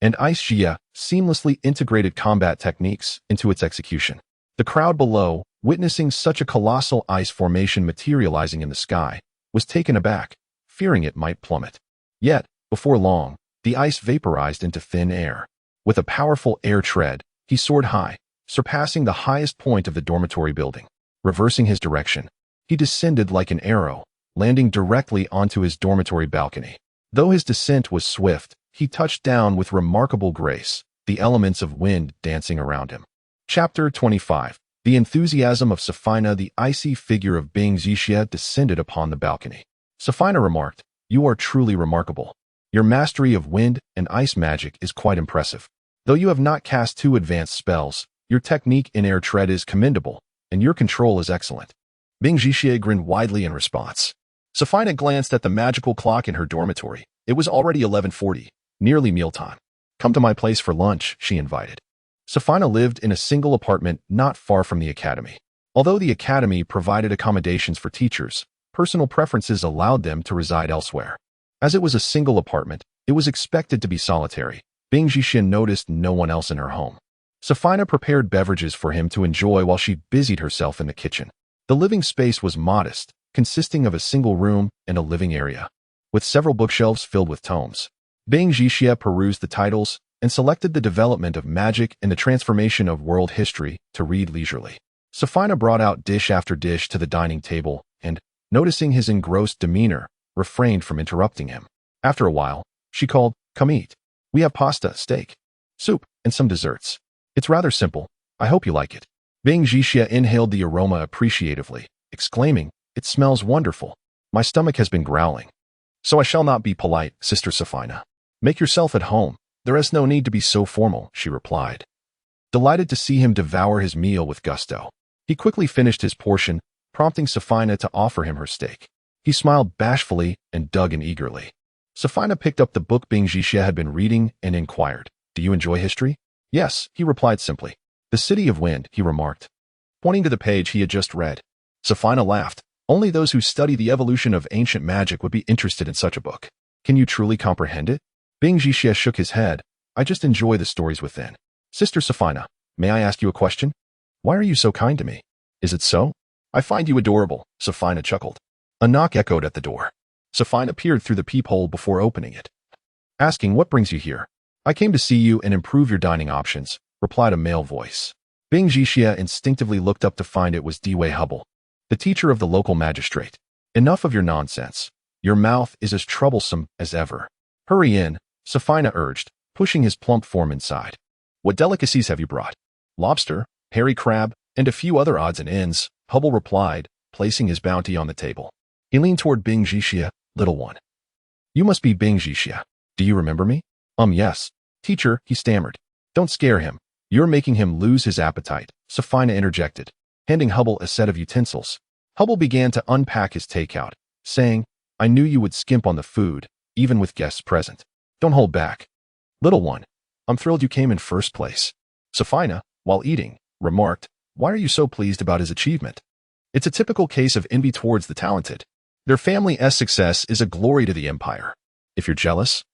and Ice Jia seamlessly integrated combat techniques into its execution. The crowd below, witnessing such a colossal ice formation materializing in the sky, was taken aback, fearing it might plummet. Yet, before long, the ice vaporized into thin air. With a powerful air tread, he soared high, surpassing the highest point of the dormitory building. Reversing his direction, he descended like an arrow, landing directly onto his dormitory balcony. Though his descent was swift, he touched down with remarkable grace, the elements of wind dancing around him. Chapter 25. The enthusiasm of Safina. The icy figure of Bing Zixia descended upon the balcony. Safina remarked, "You are truly remarkable. Your mastery of wind and ice magic is quite impressive. Though you have not cast 2 advanced spells, your technique in air tread is commendable, and your control is excellent." Bing Zixia grinned widely in response. Safina glanced at the magical clock in her dormitory. It was already 11:40. Nearly mealtime. "Come to my place for lunch," she invited. Safina lived in a single apartment not far from the academy. Although the academy provided accommodations for teachers, personal preferences allowed them to reside elsewhere. As it was a single apartment, it was expected to be solitary. Bing Zixia noticed no one else in her home. Safina prepared beverages for him to enjoy while she busied herself in the kitchen. The living space was modest, consisting of a single room and a living area, with several bookshelves filled with tomes. Bing Zixia perused the titles and selected the development of magic and the transformation of world history to read leisurely. Safina brought out dish after dish to the dining table and, noticing his engrossed demeanor, refrained from interrupting him. After a while, she called, "Come eat. We have pasta, steak, soup, and some desserts. It's rather simple. I hope you like it." Bing Zixia inhaled the aroma appreciatively, exclaiming, "It smells wonderful. My stomach has been growling." "So I shall not be polite, Sister Safina. Make yourself at home. There is no need to be so formal," she replied, delighted to see him devour his meal with gusto. He quickly finished his portion, prompting Safina to offer him her steak. He smiled bashfully and dug in eagerly. Safina picked up the book Bing Zixia had been reading and inquired, "Do you enjoy history?" "Yes," he replied simply. "The City of Wind," he remarked, pointing to the page he had just read. Safina laughed. "Only those who study the evolution of ancient magic would be interested in such a book. Can you truly comprehend it?" Bing Zixia shook his head. "I just enjoy the stories within." "Sister Safina, may I ask you a question? Why are you so kind to me?" "Is it so? I find you adorable," Safina chuckled. A knock echoed at the door. Safina peered through the peephole before opening it. "Asking what brings you here?" "I came to see you and improve your dining options," replied a male voice. Bing Zixia instinctively looked up to find it was Dway Hubble, the teacher of the local magistrate. "Enough of your nonsense. Your mouth is as troublesome as ever. Hurry in," Safina urged, pushing his plump form inside. "What delicacies have you brought?" "Lobster, hairy crab, and a few other odds and ends," Hubble replied, placing his bounty on the table. He leaned toward Bing Zixia. "Little one. You must be Bing Zixia. Do you remember me?" Yes. Teacher," he stammered. "Don't scare him. You're making him lose his appetite," Safina interjected, handing Hubble a set of utensils. Hubble began to unpack his takeout, saying, "I knew you would skimp on the food, even with guests present. Don't hold back." "Little one, I'm thrilled you came in first place." Safina, while eating, remarked, "Why are you so pleased about his achievement?" "It's a typical case of envy towards the talented. Their family's success is a glory to the empire. If you're jealous,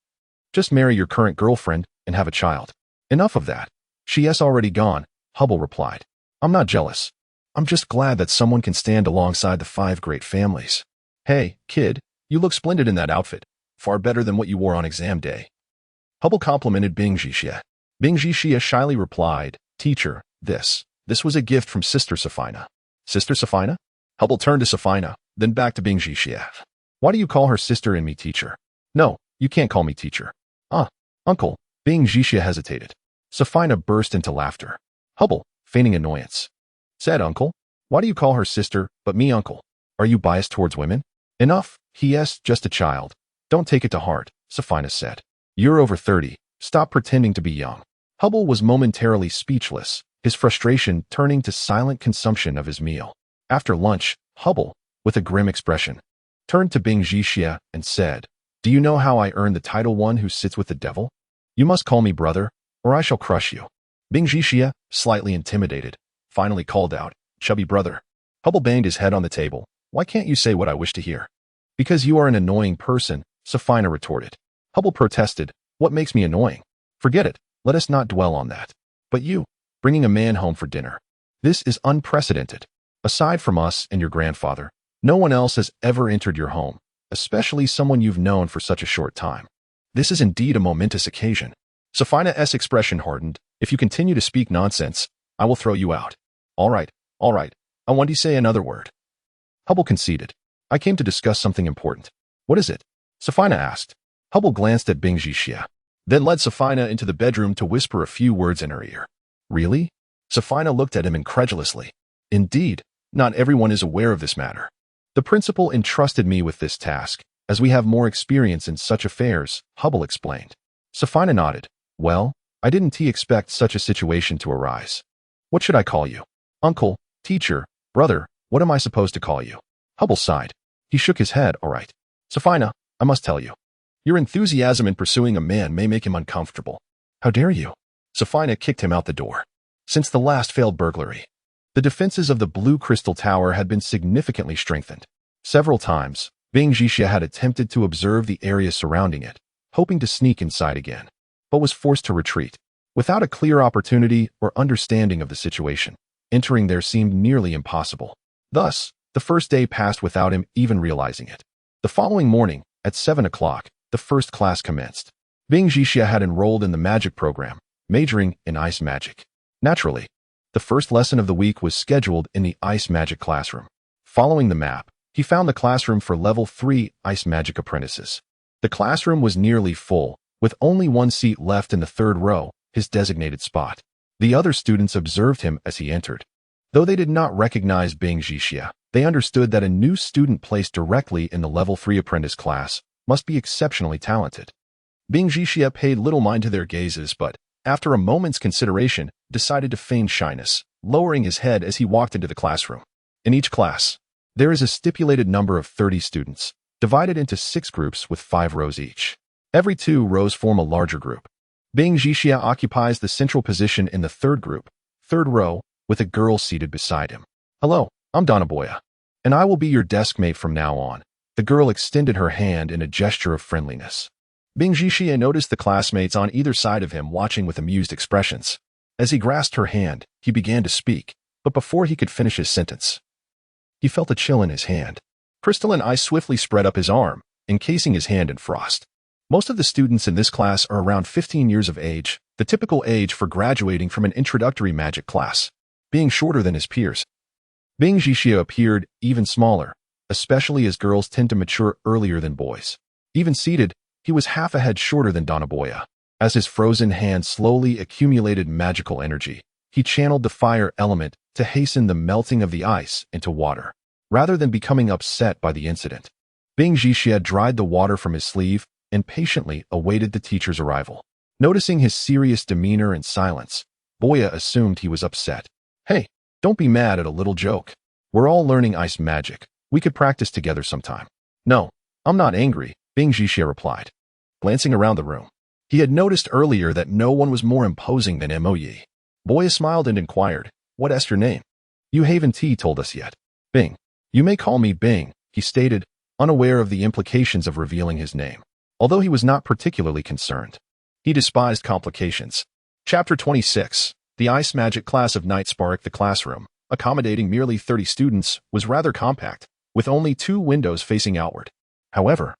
just marry your current girlfriend and have a child." "Enough of that. She has already gone," Hubble replied. "I'm not jealous. I'm just glad that someone can stand alongside the 5 great families." "Hey, kid, you look splendid in that outfit. Far better than what you wore on exam day." Hubble complimented Bing Zixia. Bing Zixia shyly replied, "Teacher, This was a gift from Sister Safina. Sister Safina? Hubble turned to Safina, then back to Bing Jixia. Why do you call her sister and me teacher? No, you can't call me teacher. Uncle. Bing Jixia hesitated. Safina burst into laughter. Hubble, feigning annoyance, said, Uncle, why do you call her sister, but me uncle? Are you biased towards women? Enough, he-s just a child. Don't take it to heart, Safina said. You're over 30. Stop pretending to be young. Hubble was momentarily speechless, his frustration turning to silent consumption of his meal. After lunch, Hubble, with a grim expression, turned to Bing Jixia and said, Do you know how I earned the title one who sits with the devil? You must call me brother, or I shall crush you. Bing Jixia, slightly intimidated, finally called out, Chubby brother. Hubble banged his head on the table. Why can't you say what I wish to hear? Because you are an annoying person, Safina retorted. Hubble protested, What makes me annoying? Forget it, let us not dwell on that. But you, bringing a man home for dinner. This is unprecedented. Aside from us and your grandfather, no one else has ever entered your home, especially someone you've known for such a short time. This is indeed a momentous occasion. Safina's expression hardened. If you continue to speak nonsense, I will throw you out. All right, I want to say another word. Hubble conceded. I came to discuss something important. What is it? Safina asked. Hubble glanced at Bing Jixia, then led Safina into the bedroom to whisper a few words in her ear. Really? Safina looked at him incredulously. Indeed, not everyone is aware of this matter. The principal entrusted me with this task, as we have more experience in such affairs, Hubble explained. Safina nodded. Well, I didn't expect such a situation to arise. What should I call you? Uncle, teacher, brother, what am I supposed to call you? Hubble sighed. He shook his head. All right. Safina, I must tell you. Your enthusiasm in pursuing a man may make him uncomfortable. How dare you? Safina kicked him out the door. Since the last failed burglary, the defenses of the Blue Crystal Tower had been significantly strengthened. Several times, Bing Jixia had attempted to observe the area surrounding it, hoping to sneak inside again, but was forced to retreat. Without a clear opportunity or understanding of the situation, entering there seemed nearly impossible. Thus, the first day passed without him even realizing it. The following morning, at 7 o'clock, the first class commenced. Bing Jixia had enrolled in the magic program, majoring in ice magic. Naturally, the first lesson of the week was scheduled in the ice magic classroom. Following the map, he found the classroom for level 3 ice magic apprentices. The classroom was nearly full, with only one seat left in the third row, his designated spot. The other students observed him as he entered. Though they did not recognize Bing Jixia, they understood that a new student placed directly in the level 3 apprentice class must be exceptionally talented. Bing Jixia paid little mind to their gazes, but, after a moment's consideration, decided to feign shyness, lowering his head as he walked into the classroom. In each class, there is a stipulated number of 30 students, divided into 6 groups with 5 rows each. Every 2 rows form a larger group. Bing Jixia occupies the central position in the third row, with a girl seated beside him. Hello, I'm Boya, and I will be your desk mate from now on. The girl extended her hand in a gesture of friendliness. Bing Jixia noticed the classmates on either side of him watching with amused expressions. As he grasped her hand, he began to speak, but before he could finish his sentence, he felt a chill in his hand. Crystalline ice swiftly spread up his arm, encasing his hand in frost. Most of the students in this class are around 15 years of age, the typical age for graduating from an introductory magic class. Being shorter than his peers, Bing Jixia appeared even smaller, especially as girls tend to mature earlier than boys. Even seated, he was half a head shorter than Boya. As his frozen hand slowly accumulated magical energy, he channeled the fire element to hasten the melting of the ice into water. Rather than becoming upset by the incident, Bing Jixia dried the water from his sleeve and patiently awaited the teacher's arrival. Noticing his serious demeanor and silence, Boya assumed he was upset. Hey, don't be mad at a little joke. We're all learning ice magic. We could practice together sometime. No, I'm not angry, Bing Jixia replied, glancing around the room. He had noticed earlier that no one was more imposing than Moyi. Boya smiled and inquired, What's your name? You haven't told us yet. Bing. You may call me Bing, he stated, unaware of the implications of revealing his name. Although he was not particularly concerned, he despised complications. Chapter 26. The ice magic class of Night Spark. The classroom, accommodating merely 30 students, was rather compact, with only 2 windows facing outward. However,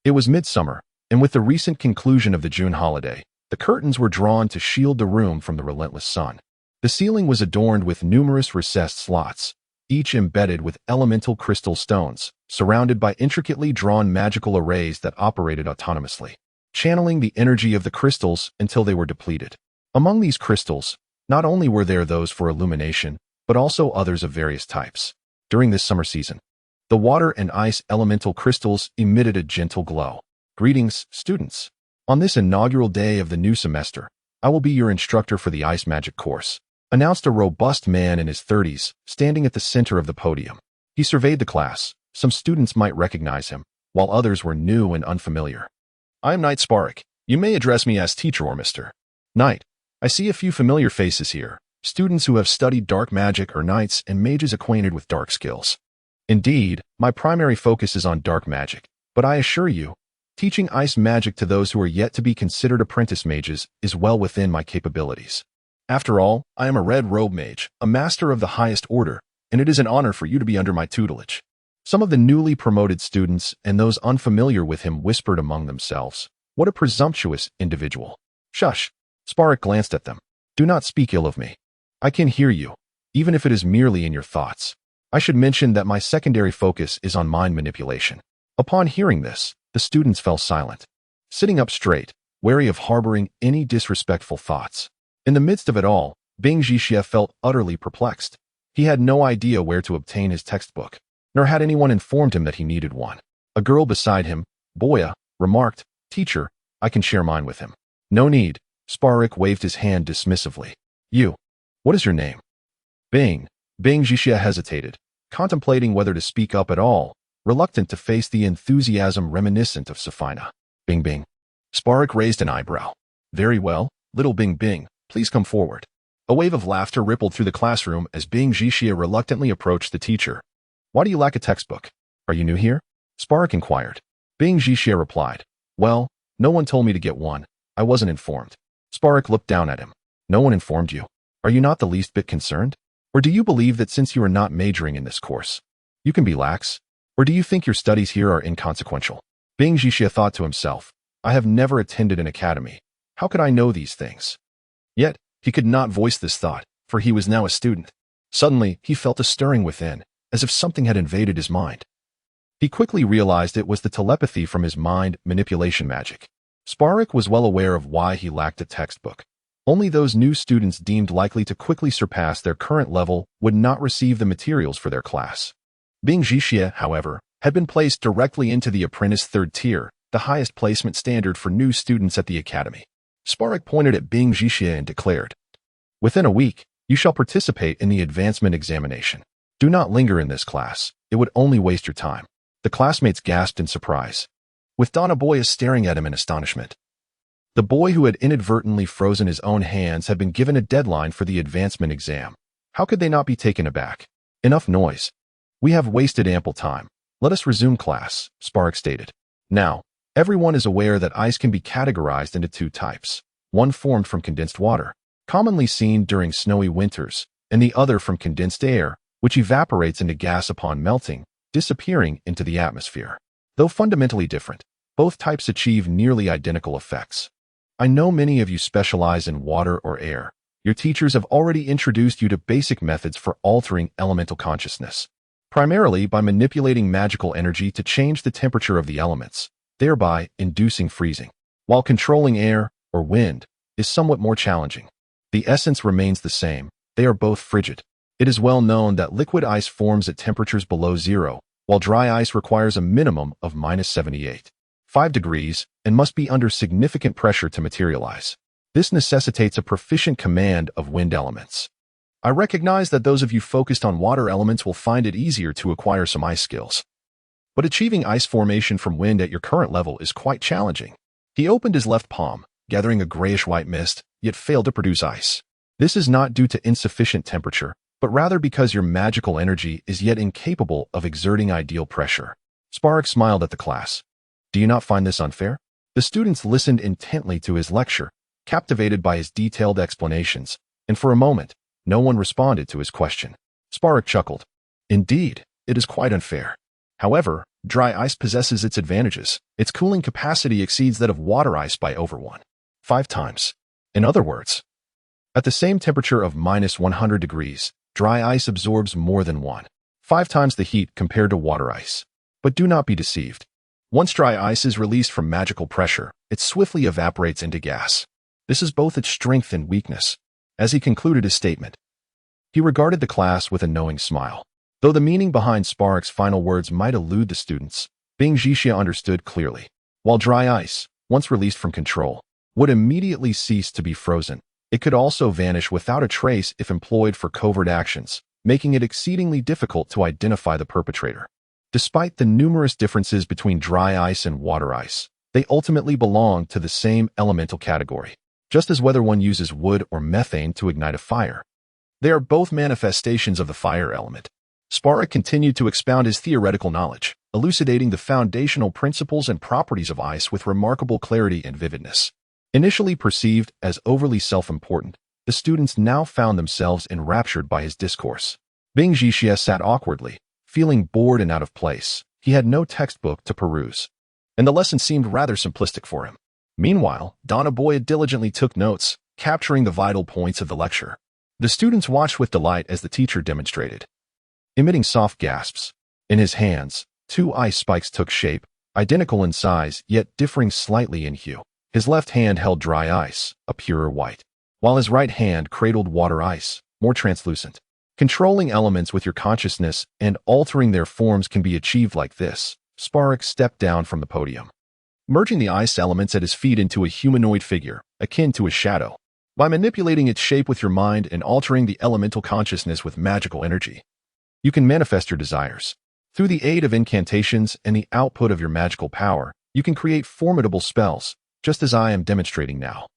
it was midsummer, and with the recent conclusion of the June holiday, the curtains were drawn to shield the room from the relentless sun. The The ceiling was adorned with numerous recessed slots, each embedded with elemental crystal stones, surrounded by intricately drawn magical arrays that operated autonomously, channeling the energy of the crystals until they were depleted. Among these crystals, not only were there those for illumination, but also others of various types. During this summer season, the water and ice elemental crystals emitted a gentle glow. Greetings, students. On this inaugural day of the new semester, I will be your instructor for the ice magic course, announced a robust man in his 30s, standing at the center of the podium. He surveyed the class. Some students might recognize him, while others were new and unfamiliar. I am Knight Spark. You may address me as teacher or Mr. Knight. I see a few familiar faces here, students who have studied dark magic or knights and mages acquainted with dark skills. Indeed, my primary focus is on dark magic, but I assure you, teaching ice magic to those who are yet to be considered apprentice mages is well within my capabilities. After all, I am a red robe mage, a master of the highest order, and it is an honor for you to be under my tutelage. Some of the newly promoted students and those unfamiliar with him whispered among themselves, "What a presumptuous individual." Shush! Spark glanced at them. "Do not speak ill of me. I can hear you, even if it is merely in your thoughts. I should mention that my secondary focus is on mind manipulation." Upon hearing this, the students fell silent, sitting up straight, wary of harboring any disrespectful thoughts. In the midst of it all, Bing Jixie felt utterly perplexed. He had no idea where to obtain his textbook, nor had anyone informed him that he needed one. A girl beside him, Boya, remarked, "Teacher, I can share mine with him." "No need." Spark waved his hand dismissively. "You. What is your name?" Bing Jixie hesitated, contemplating whether to speak up at all, reluctant to face the enthusiasm reminiscent of Safina. Bing. Spark raised an eyebrow. "Very well, little Bing, please come forward." A wave of laughter rippled through the classroom as Bing Jixie reluctantly approached the teacher. "Why do you lack a textbook? Are you new here?" Spark inquired. Bing Jixie replied, "Well, no one told me to get one. I wasn't informed." Spark looked down at him. "No one informed you? Are you not the least bit concerned? Or do you believe that since you are not majoring in this course, you can be lax? Or do you think your studies here are inconsequential?" Bing Jixie thought to himself, "I have never attended an academy. How could I know these things?" Yet, he could not voice this thought, for he was now a student. Suddenly, he felt a stirring within, as if something had invaded his mind. He quickly realized it was the telepathy from his mind manipulation magic. Spark was well aware of why he lacked a textbook. Only those new students deemed likely to quickly surpass their current level would not receive the materials for their class. Bing Jixie, however, had been placed directly into the apprentice third tier, the highest placement standard for new students at the academy. Spark pointed at Bing Jixie and declared, "Within a week, you shall participate in the advancement examination. Do not linger in this class. It would only waste your time." The classmates gasped in surprise, with Donna Boya staring at him in astonishment. The boy who had inadvertently frozen his own hands had been given a deadline for the advancement exam. How could they not be taken aback? "Enough noise. We have wasted ample time. Let us resume class," Spark stated. Now, everyone is aware that ice can be categorized into two types, one formed from condensed water, commonly seen during snowy winters, and the other from condensed air, which evaporates into gas upon melting, disappearing into the atmosphere. Though fundamentally different, both types achieve nearly identical effects. I know many of you specialize in water or air. Your teachers have already introduced you to basic methods for altering elemental consciousness, primarily by manipulating magical energy to change the temperature of the elements, thereby inducing freezing. While controlling air, or wind, is somewhat more challenging. The essence remains the same. They are both frigid. It is well known that liquid ice forms at temperatures below zero, while dry ice requires a minimum of -78.5 degrees and must be under significant pressure to materialize. This necessitates a proficient command of wind elements. I recognize that those of you focused on water elements will find it easier to acquire some ice skills. But achieving ice formation from wind at your current level is quite challenging. He opened his left palm, gathering a grayish-white mist, yet failed to produce ice. This is not due to insufficient temperature, but rather because your magical energy is yet incapable of exerting ideal pressure. Spark smiled at the class. "Do you not find this unfair?" The students listened intently to his lecture, captivated by his detailed explanations, and for a moment, no one responded to his question. Spark chuckled. "Indeed, it is quite unfair. However, dry ice possesses its advantages. Its cooling capacity exceeds that of water ice by over 1.5 times. In other words, At the same temperature of -100 degrees, dry ice absorbs more than 1.5 times the heat compared to water ice. But do not be deceived. Once dry ice is released from magical pressure, it swiftly evaporates into gas. This is both its strength and weakness. As he concluded his statement, he regarded the class with a knowing smile. Though the meaning behind Sparrek's final words might elude the students, Bing Jixia understood clearly. While dry ice, once released from control, would immediately cease to be frozen, it could also vanish without a trace if employed for covert actions, making it exceedingly difficult to identify the perpetrator. Despite the numerous differences between dry ice and water ice, they ultimately belong to the same elemental category, just as whether one uses wood or methane to ignite a fire. They are both manifestations of the fire element. Sparrek continued to expound his theoretical knowledge, elucidating the foundational principles and properties of ice with remarkable clarity and vividness. Initially perceived as overly self-important, the students now found themselves enraptured by his discourse. Bing Jixia sat awkwardly, feeling bored and out of place. He had no textbook to peruse, and the lesson seemed rather simplistic for him. Meanwhile, Donna Boya diligently took notes, capturing the vital points of the lecture. The students watched with delight as the teacher demonstrated. Emitting soft gasps, in his hands, 2 ice spikes took shape, identical in size yet differing slightly in hue. His left hand held dry ice, a purer white, while his right hand cradled water ice, more translucent. Controlling elements with your consciousness and altering their forms can be achieved like this. Sparrek stepped down from the podium, merging the ice elements at his feet into a humanoid figure, akin to a shadow. By manipulating its shape with your mind and altering the elemental consciousness with magical energy, you can manifest your desires. Through the aid of incantations and the output of your magical power, you can create formidable spells, just as I am demonstrating now.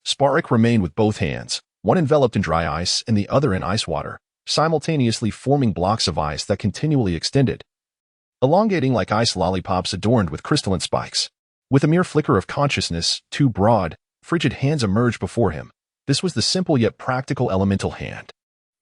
Sparrek remained with both hands, one enveloped in dry ice and the other in ice water, simultaneously forming blocks of ice that continually extended, elongating like ice lollipops adorned with crystalline spikes. With a mere flicker of consciousness, 2 broad, frigid hands emerged before him. This was the simple yet practical elemental hand.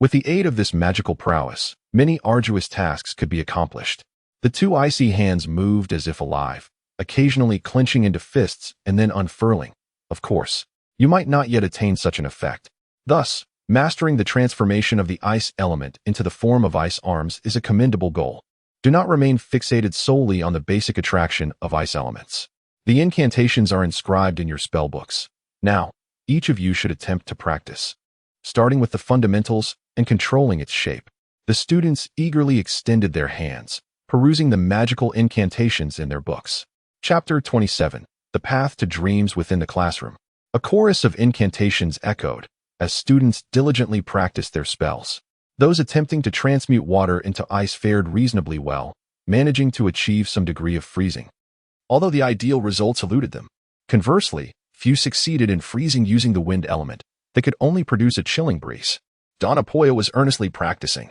With the aid of this magical prowess, many arduous tasks could be accomplished. The 2 icy hands moved as if alive, occasionally clenching into fists and then unfurling. Of course, you might not yet attain such an effect. Thus, mastering the transformation of the ice element into the form of ice arms is a commendable goal. Do not remain fixated solely on the basic attraction of ice elements. The incantations are inscribed in your spellbooks. Now, each of you should attempt to practice, starting with the fundamentals and controlling its shape. The students eagerly extended their hands, perusing the magical incantations in their books. Chapter 27. The Path to Dreams Within the Classroom. A chorus of incantations echoed as students diligently practiced their spells. Those attempting to transmute water into ice fared reasonably well, managing to achieve some degree of freezing, although the ideal results eluded them. Conversely, few succeeded in freezing using the wind element that could only produce a chilling breeze. Donna Poya was earnestly practicing,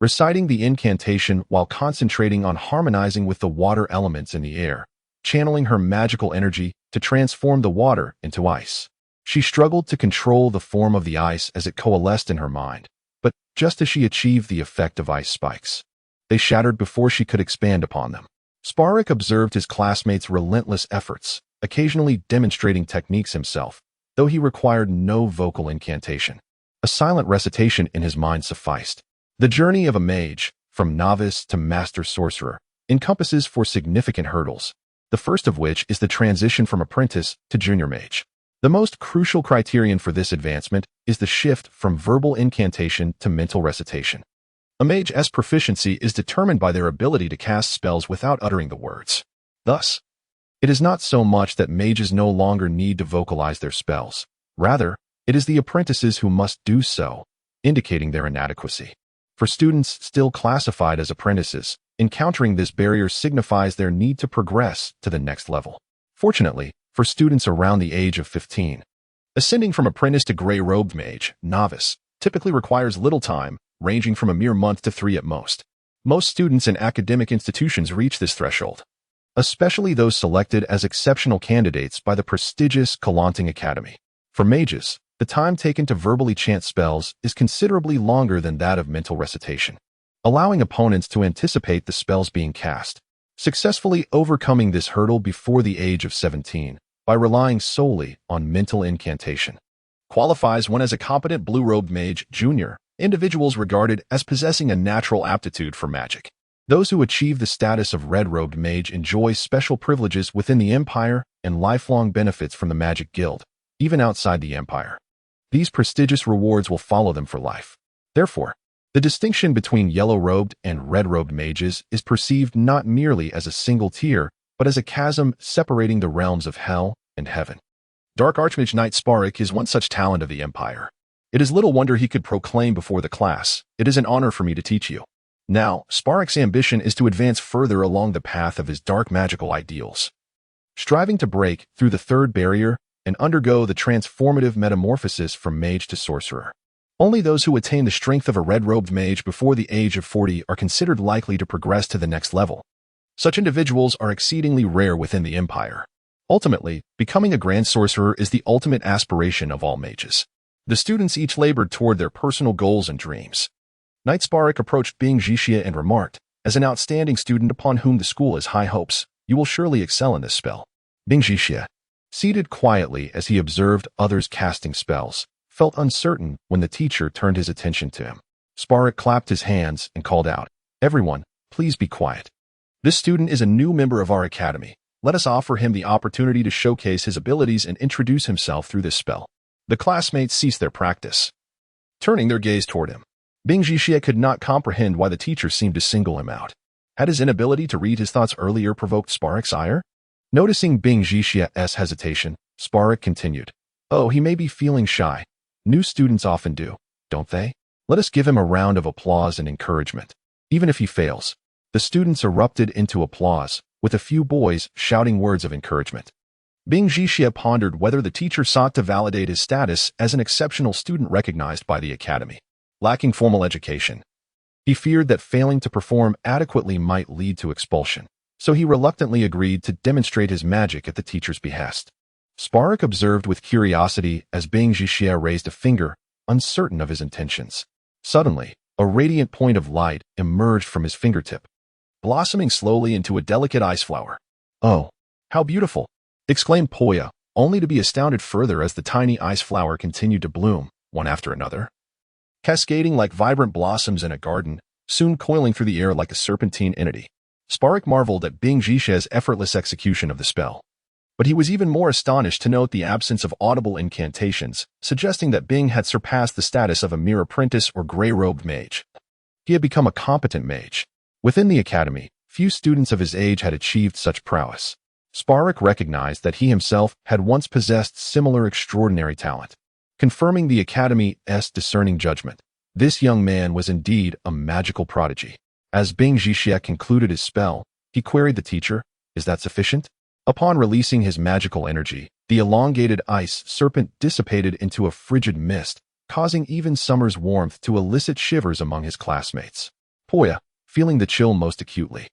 reciting the incantation while concentrating on harmonizing with the water elements in the air, channeling her magical energy to transform the water into ice. She struggled to control the form of the ice as it coalesced in her mind, but just as she achieved the effect of ice spikes, they shattered before she could expand upon them. Sparrek observed his classmates' relentless efforts, occasionally demonstrating techniques himself, though he required no vocal incantation. A silent recitation in his mind sufficed. The journey of a mage, from novice to master sorcerer, encompasses 4 significant hurdles, the first of which is the transition from apprentice to junior mage. The most crucial criterion for this advancement is the shift from verbal incantation to mental recitation. A mage's proficiency is determined by their ability to cast spells without uttering the words. Thus, it is not so much that mages no longer need to vocalize their spells. Rather, it is the apprentices who must do so, indicating their inadequacy. For students still classified as apprentices, encountering this barrier signifies their need to progress to the next level. Fortunately, for students around the age of 15, ascending from apprentice to gray-robed mage, novice, typically requires little time, ranging from a mere month to 3 at most. Most students in academic institutions reach this threshold, especially those selected as exceptional candidates by the prestigious Kalanting Academy. For mages, the time taken to verbally chant spells is considerably longer than that of mental recitation, allowing opponents to anticipate the spells being cast, successfully overcoming this hurdle before the age of 17 by relying solely on mental incantation. qualifies one as a competent blue-robed mage junior, individuals regarded as possessing a natural aptitude for magic. Those who achieve the status of red-robed mage enjoy special privileges within the Empire and lifelong benefits from the Magic Guild, even outside the Empire. These prestigious rewards will follow them for life. Therefore, the distinction between yellow-robed and red-robed mages is perceived not merely as a single tier, but as a chasm separating the realms of hell and heaven. Dark Archmage Knight Sparek is one such talent of the Empire. It is little wonder he could proclaim before the class, "It is an honor for me to teach you." Now, Sparek's ambition is to advance further along the path of his dark magical ideals, striving to break through the third barrier and undergo the transformative metamorphosis from mage to sorcerer. Only those who attain the strength of a red-robed mage before the age of 40 are considered likely to progress to the next level. Such individuals are exceedingly rare within the Empire. Ultimately, becoming a Grand Sorcerer is the ultimate aspiration of all mages. The students each labored toward their personal goals and dreams. Knight Sparek approached Bing Jixia and remarked, "As an outstanding student upon whom the school has high hopes, you will surely excel in this spell." Bing Jixia, seated quietly as he observed others casting spells, felt uncertain when the teacher turned his attention to him. Sparek clapped his hands and called out, "Everyone, please be quiet. This student is a new member of our academy. Let us offer him the opportunity to showcase his abilities and introduce himself through this spell." The classmates ceased their practice, turning their gaze toward him. Bing Jixia could not comprehend why the teacher seemed to single him out. Had his inability to read his thoughts earlier provoked Sparek's ire? Noticing Bing Jixia's hesitation, Sparek continued, "Oh, he may be feeling shy. New students often do, don't they? Let us give him a round of applause and encouragement. Even if he fails." The students erupted into applause, with a few boys shouting words of encouragement. Bing Jixia pondered whether the teacher sought to validate his status as an exceptional student recognized by the academy. Lacking formal education, he feared that failing to perform adequately might lead to expulsion, so he reluctantly agreed to demonstrate his magic at the teacher's behest. Sparek observed with curiosity as Bing Jixia raised a finger, uncertain of his intentions. Suddenly, a radiant point of light emerged from his fingertip, blossoming slowly into a delicate ice flower. "Oh, how beautiful!" exclaimed Poya, only to be astounded further as the tiny ice flower continued to bloom, one after another, cascading like vibrant blossoms in a garden, soon coiling through the air like a serpentine entity. Sparek marveled at Bing Jixia's effortless execution of the spell. But he was even more astonished to note the absence of audible incantations, suggesting that Bing had surpassed the status of a mere apprentice or gray-robed mage. He had become a competent mage. Within the academy, few students of his age had achieved such prowess. Sparek recognized that he himself had once possessed similar extraordinary talent. Confirming the academy's discerning judgment, this young man was indeed a magical prodigy. As Bing Jixia concluded his spell, he queried the teacher, "Is that sufficient?" Upon releasing his magical energy, the elongated ice serpent dissipated into a frigid mist, causing even summer's warmth to elicit shivers among his classmates. Poya, feeling the chill most acutely,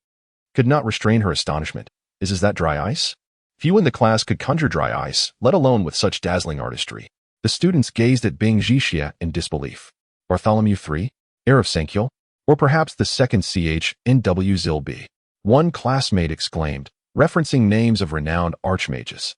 could not restrain her astonishment. Is that dry ice? Few in the class could conjure dry ice, let alone with such dazzling artistry. The students gazed at Bing Jixia in disbelief. Bartholomew III, heir of Sankyul, or perhaps the second CHNW Zilbi. One classmate exclaimed, referencing names of renowned archmages.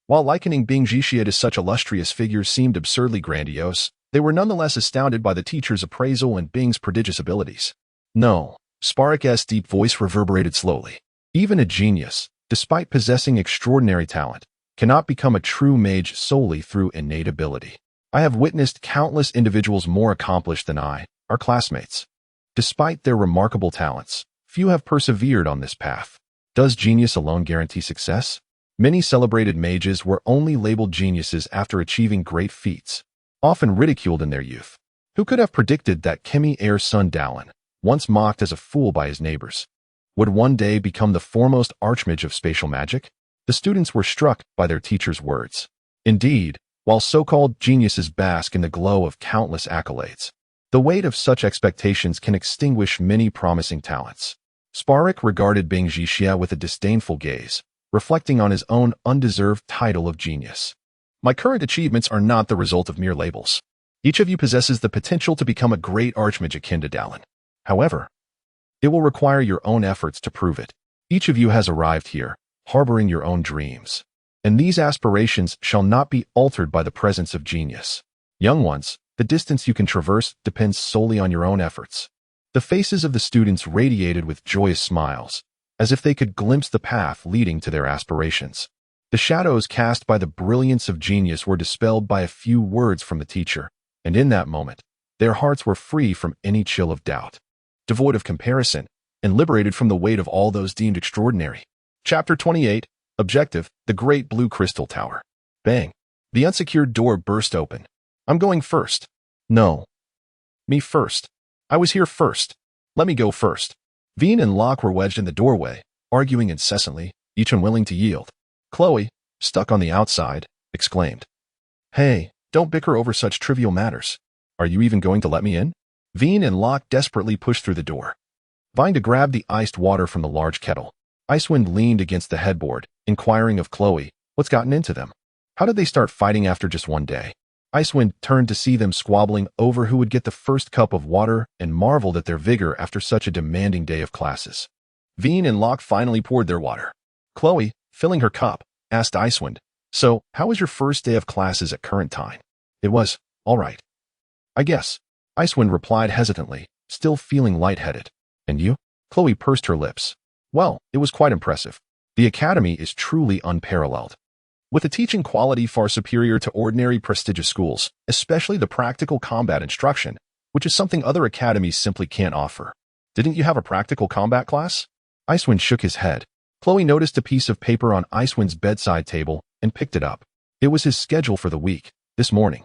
While likening Bing Jixia to such illustrious figures seemed absurdly grandiose, they were nonetheless astounded by the teacher's appraisal and Bing's prodigious abilities. "No," Sparek's deep voice reverberated slowly. "Even a genius, despite possessing extraordinary talent, cannot become a true mage solely through innate ability. I have witnessed countless individuals more accomplished than I, our classmates. Despite their remarkable talents, few have persevered on this path. Does genius alone guarantee success? Many celebrated mages were only labeled geniuses after achieving great feats, often ridiculed in their youth. Who could have predicted that Kemi heir's son Dallin, once mocked as a fool by his neighbors, would one day become the foremost archmage of spatial magic? The students were struck by their teacher's words. Indeed, while so-called geniuses bask in the glow of countless accolades, the weight of such expectations can extinguish many promising talents. Sparek regarded Bing Jixia with a disdainful gaze, reflecting on his own undeserved title of genius. "My current achievements are not the result of mere labels. Each of you possesses the potential to become a great archmage akin to Dallin. However, it will require your own efforts to prove it. Each of you has arrived here, harboring your own dreams. and these aspirations shall not be altered by the presence of genius. Young ones, the distance you can traverse depends solely on your own efforts. The faces of the students radiated with joyous smiles, as if they could glimpse the path leading to their aspirations. The shadows cast by the brilliance of genius were dispelled by a few words from the teacher, and in that moment, their hearts were free from any chill of doubt, devoid of comparison, and liberated from the weight of all those deemed extraordinary. Chapter 28, Objective, the Great Blue Crystal Tower. Bang! The unsecured door burst open. I'm going first. No. Me first. I was here first. Let me go first. Veen and Locke were wedged in the doorway, arguing incessantly, each unwilling to yield. Chloe, stuck on the outside, exclaimed, "Hey, don't bicker over such trivial matters. Are you even going to let me in?" Veen and Locke desperately pushed through the door, vying to grab the iced water from the large kettle. Icewind leaned against the headboard, inquiring of Chloe, what's gotten into them? How did they start fighting after just one day? Icewind turned to see them squabbling over who would get the first cup of water and marveled at their vigor after such a demanding day of classes. Veen and Locke finally poured their water. Chloe, filling her cup, asked Icewind, "So, how was your first day of classes at current time?" "It was, all right, I guess," Icewind replied hesitantly, still feeling lightheaded. "And you?" Chloe pursed her lips. "Well, it was quite impressive. The academy is truly unparalleled, with a teaching quality far superior to ordinary prestigious schools, especially the practical combat instruction, which is something other academies simply can't offer." "Didn't you have a practical combat class?" Icewind shook his head. Chloe noticed a piece of paper on Icewind's bedside table and picked it up. It was his schedule for the week, this morning.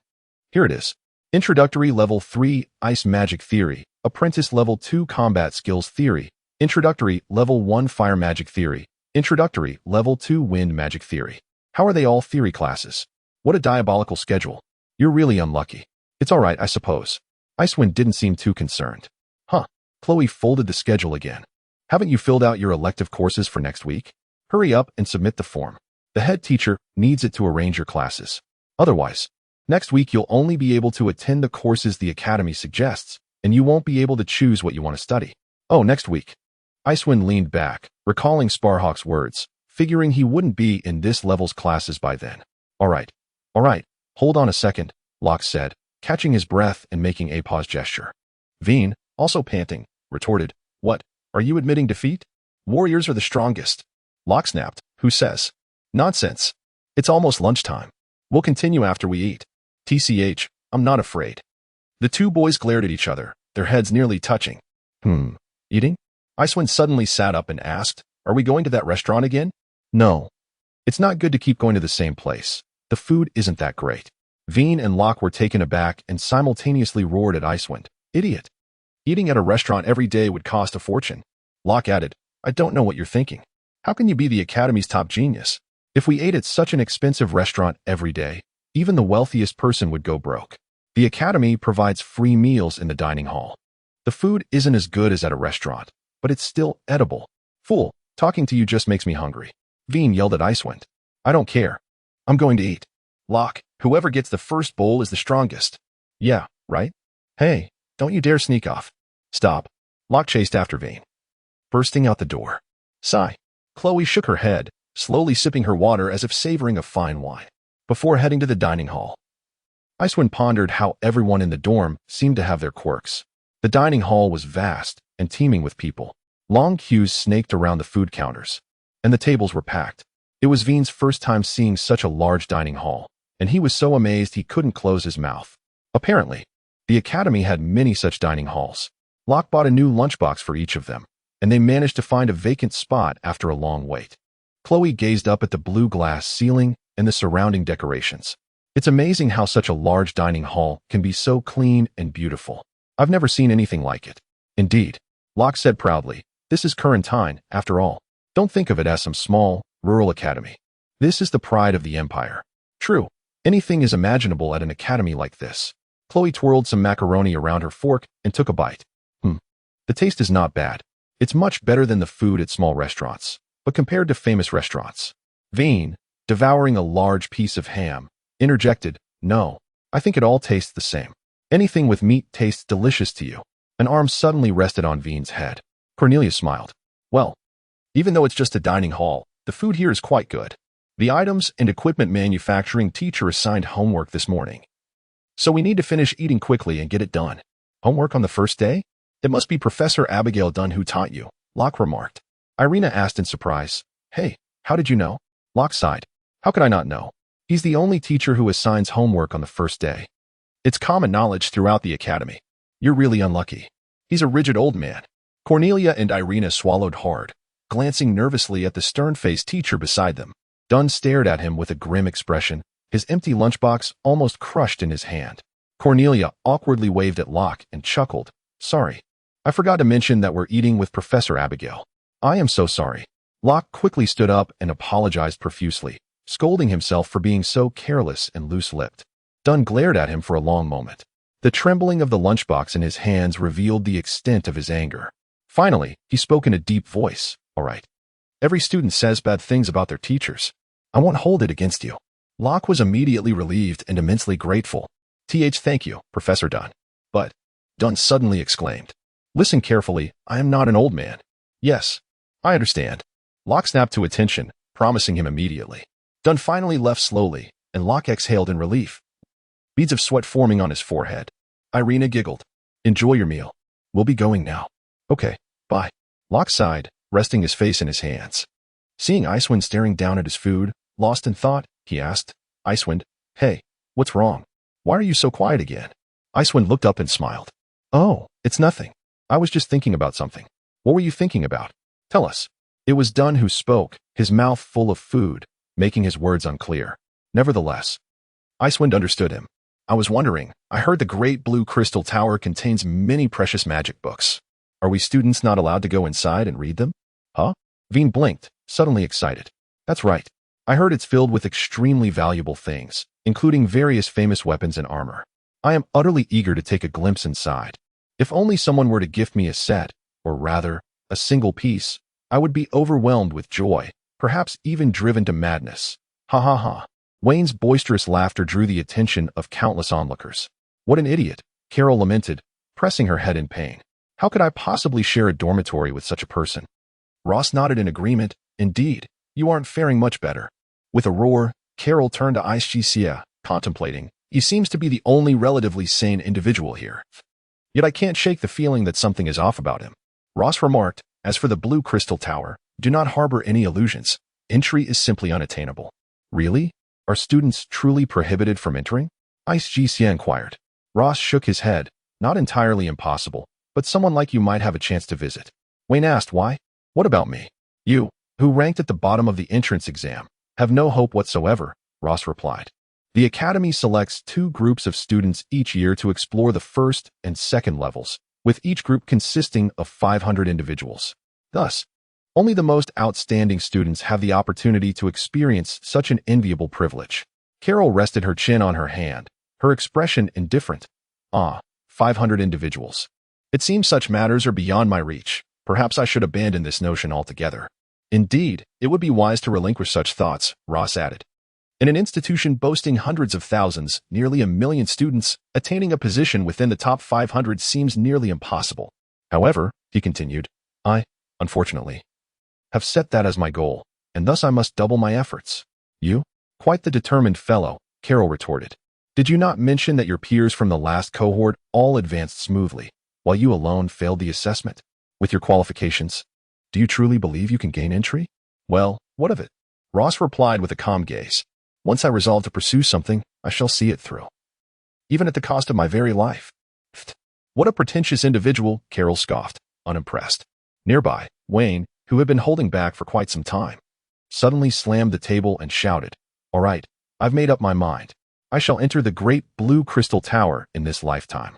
Here it is. Introductory Level 3 Ice Magic Theory, Apprentice Level 2 Combat Skills Theory, Introductory Level 1 Fire Magic Theory, Introductory Level 2 Wind Magic Theory. How are they all theory classes? What a diabolical schedule. You're really unlucky. It's all right, I suppose. Icewind didn't seem too concerned. Huh. Chloe folded the schedule again. Haven't you filled out your elective courses for next week? Hurry up and submit the form. The head teacher needs it to arrange your classes. Otherwise, next week you'll only be able to attend the courses the academy suggests, and you won't be able to choose what you want to study. Oh, next week. Icewind leaned back, recalling Sparhawk's words, figuring he wouldn't be in this level's classes by then. All right, hold on a second, Locke said, catching his breath and making a pause gesture. Veen, also panting, retorted, "What? Are you admitting defeat? Warriors are the strongest." Locke snapped, "Who says?" "Nonsense. It's almost lunchtime. We'll continue after we eat. TCH, I'm not afraid." The two boys glared at each other, their heads nearly touching. Eating? Icewind suddenly sat up and asked, "Are we going to that restaurant again?" "No. It's not good to keep going to the same place. The food isn't that great." Veen and Locke were taken aback and simultaneously roared at Icewind, "Idiot. Eating at a restaurant every day would cost a fortune." Locke added, "I don't know what you're thinking. How can you be the academy's top genius? If we ate at such an expensive restaurant every day, even the wealthiest person would go broke. The academy provides free meals in the dining hall. The food isn't as good as at a restaurant, but it's still edible." "Fool, talking to you just makes me hungry." Veen yelled at Icewind. "I don't care. I'm going to eat." "Locke, whoever gets the first bowl is the strongest." "Yeah, right? Hey, don't you dare sneak off." "Stop." Locke chased after Veen, bursting out the door. Sigh. Chloe shook her head, slowly sipping her water as if savoring a fine wine, before heading to the dining hall. Icewind pondered how everyone in the dorm seemed to have their quirks. The dining hall was vast and teeming with people. Long queues snaked around the food counters, and the tables were packed. It was Veen's first time seeing such a large dining hall, and he was so amazed he couldn't close his mouth. Apparently, the academy had many such dining halls. Locke bought a new lunchbox for each of them, and they managed to find a vacant spot after a long wait. Chloe gazed up at the blue glass ceiling and the surrounding decorations. It's amazing how such a large dining hall can be so clean and beautiful. I've never seen anything like it. Indeed, Locke said proudly, this is Currentine, after all. Don't think of it as some small, rural academy. This is the pride of the Empire. True, anything is imaginable at an academy like this. Chloe twirled some macaroni around her fork and took a bite. The taste is not bad. It's much better than the food at small restaurants, but compared to famous restaurants. Veen, devouring a large piece of ham, interjected, "No, I think it all tastes the same. Anything with meat tastes delicious to you." An arm suddenly rested on Veen's head. Cornelia smiled. "Well, even though it's just a dining hall, the food here is quite good." The items and equipment manufacturing teacher assigned homework this morning. So we need to finish eating quickly and get it done. Homework on the first day? It must be Professor Abigail Dunn who taught you, Locke remarked. Irina asked in surprise. Hey, how did you know? Locke sighed. How could I not know? He's the only teacher who assigns homework on the first day. It's common knowledge throughout the academy. You're really unlucky. He's a rigid old man. Cornelia and Irina swallowed hard, glancing nervously at the stern-faced teacher beside them. Dunn stared at him with a grim expression, his empty lunchbox almost crushed in his hand. Cornelia awkwardly waved at Locke and chuckled. Sorry. I forgot to mention that we're eating with Professor Abigail. I am so sorry. Locke quickly stood up and apologized profusely, scolding himself for being so careless and loose-lipped. Dunn glared at him for a long moment. The trembling of the lunchbox in his hands revealed the extent of his anger. Finally, he spoke in a deep voice. All right. Every student says bad things about their teachers. I won't hold it against you. Locke was immediately relieved and immensely grateful. Thank you, Professor Dunn. But, Dunn suddenly exclaimed. Listen carefully, I am not an old man. Yes, I understand. Locke snapped to attention, promising him immediately. Dunn finally left slowly, and Locke exhaled in relief. Beads of sweat forming on his forehead. Irina giggled. Enjoy your meal. We'll be going now. Okay, bye. Locke sighed, resting his face in his hands. Seeing Icewind staring down at his food, lost in thought, he asked, Icewind, hey, what's wrong? Why are you so quiet again? Icewind looked up and smiled. Oh, it's nothing. I was just thinking about something. What were you thinking about? Tell us. It was Dunn who spoke, his mouth full of food, making his words unclear. Nevertheless, Icewind understood him. I was wondering, I heard the Great Blue Crystal Tower contains many precious magic books. Are we students not allowed to go inside and read them? Huh? Veen blinked, suddenly excited. That's right. I heard it's filled with extremely valuable things, including various famous weapons and armor. I am utterly eager to take a glimpse inside. If only someone were to gift me a set, or rather, a single piece, I would be overwhelmed with joy, perhaps even driven to madness. Ha ha ha. Wayne's boisterous laughter drew the attention of countless onlookers. What an idiot, Carol lamented, pressing her head in pain. How could I possibly share a dormitory with such a person? Ross nodded in agreement. Indeed, you aren't faring much better. With a roar, Carol turned to Aishicia, contemplating. He seems to be the only relatively sane individual here. Yet I can't shake the feeling that something is off about him. Ross remarked, as for the Blue Crystal Tower, do not harbor any illusions. Entry is simply unattainable. Really? Are students truly prohibited from entering? Aishicia inquired. Ross shook his head. Not entirely impossible, but someone like you might have a chance to visit. Wayne asked why? What about me? You, who ranked at the bottom of the entrance exam, have no hope whatsoever, Ross replied. The Academy selects 2 groups of students each year to explore the first and second levels, with each group consisting of 500 individuals. Thus, only the most outstanding students have the opportunity to experience such an enviable privilege. Carol rested her chin on her hand, her expression indifferent. 500 individuals. It seems such matters are beyond my reach. Perhaps I should abandon this notion altogether. Indeed, it would be wise to relinquish such thoughts, Ross added. In an institution boasting hundreds of thousands, nearly 1 million students, attaining a position within the top 500 seems nearly impossible. However, he continued, I, unfortunately, have set that as my goal, and thus I must double my efforts. You? Quite the determined fellow, Carol retorted. Did you not mention that your peers from the last cohort all advanced smoothly, while you alone failed the assessment? With your qualifications, do you truly believe you can gain entry? Well, what of it? Ross replied with a calm gaze. Once I resolve to pursue something, I shall see it through. Even at the cost of my very life. What a pretentious individual, Carol scoffed, unimpressed. Nearby, Wayne, who had been holding back for quite some time, suddenly slammed the table and shouted, All right, I've made up my mind. I shall enter the Great Blue Crystal Tower in this lifetime.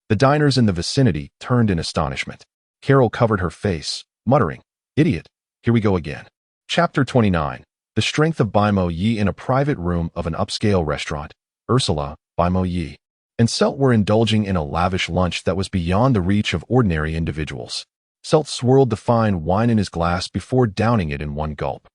The diners in the vicinity turned in astonishment. Carol covered her face, muttering, Idiot, here we go again. Chapter 29. The Strength of Baimo Yi. In a private room of an upscale restaurant, Ursula, Baimo Yi, and Selt were indulging in a lavish lunch that was beyond the reach of ordinary individuals. Selt swirled the fine wine in his glass before downing it in one gulp.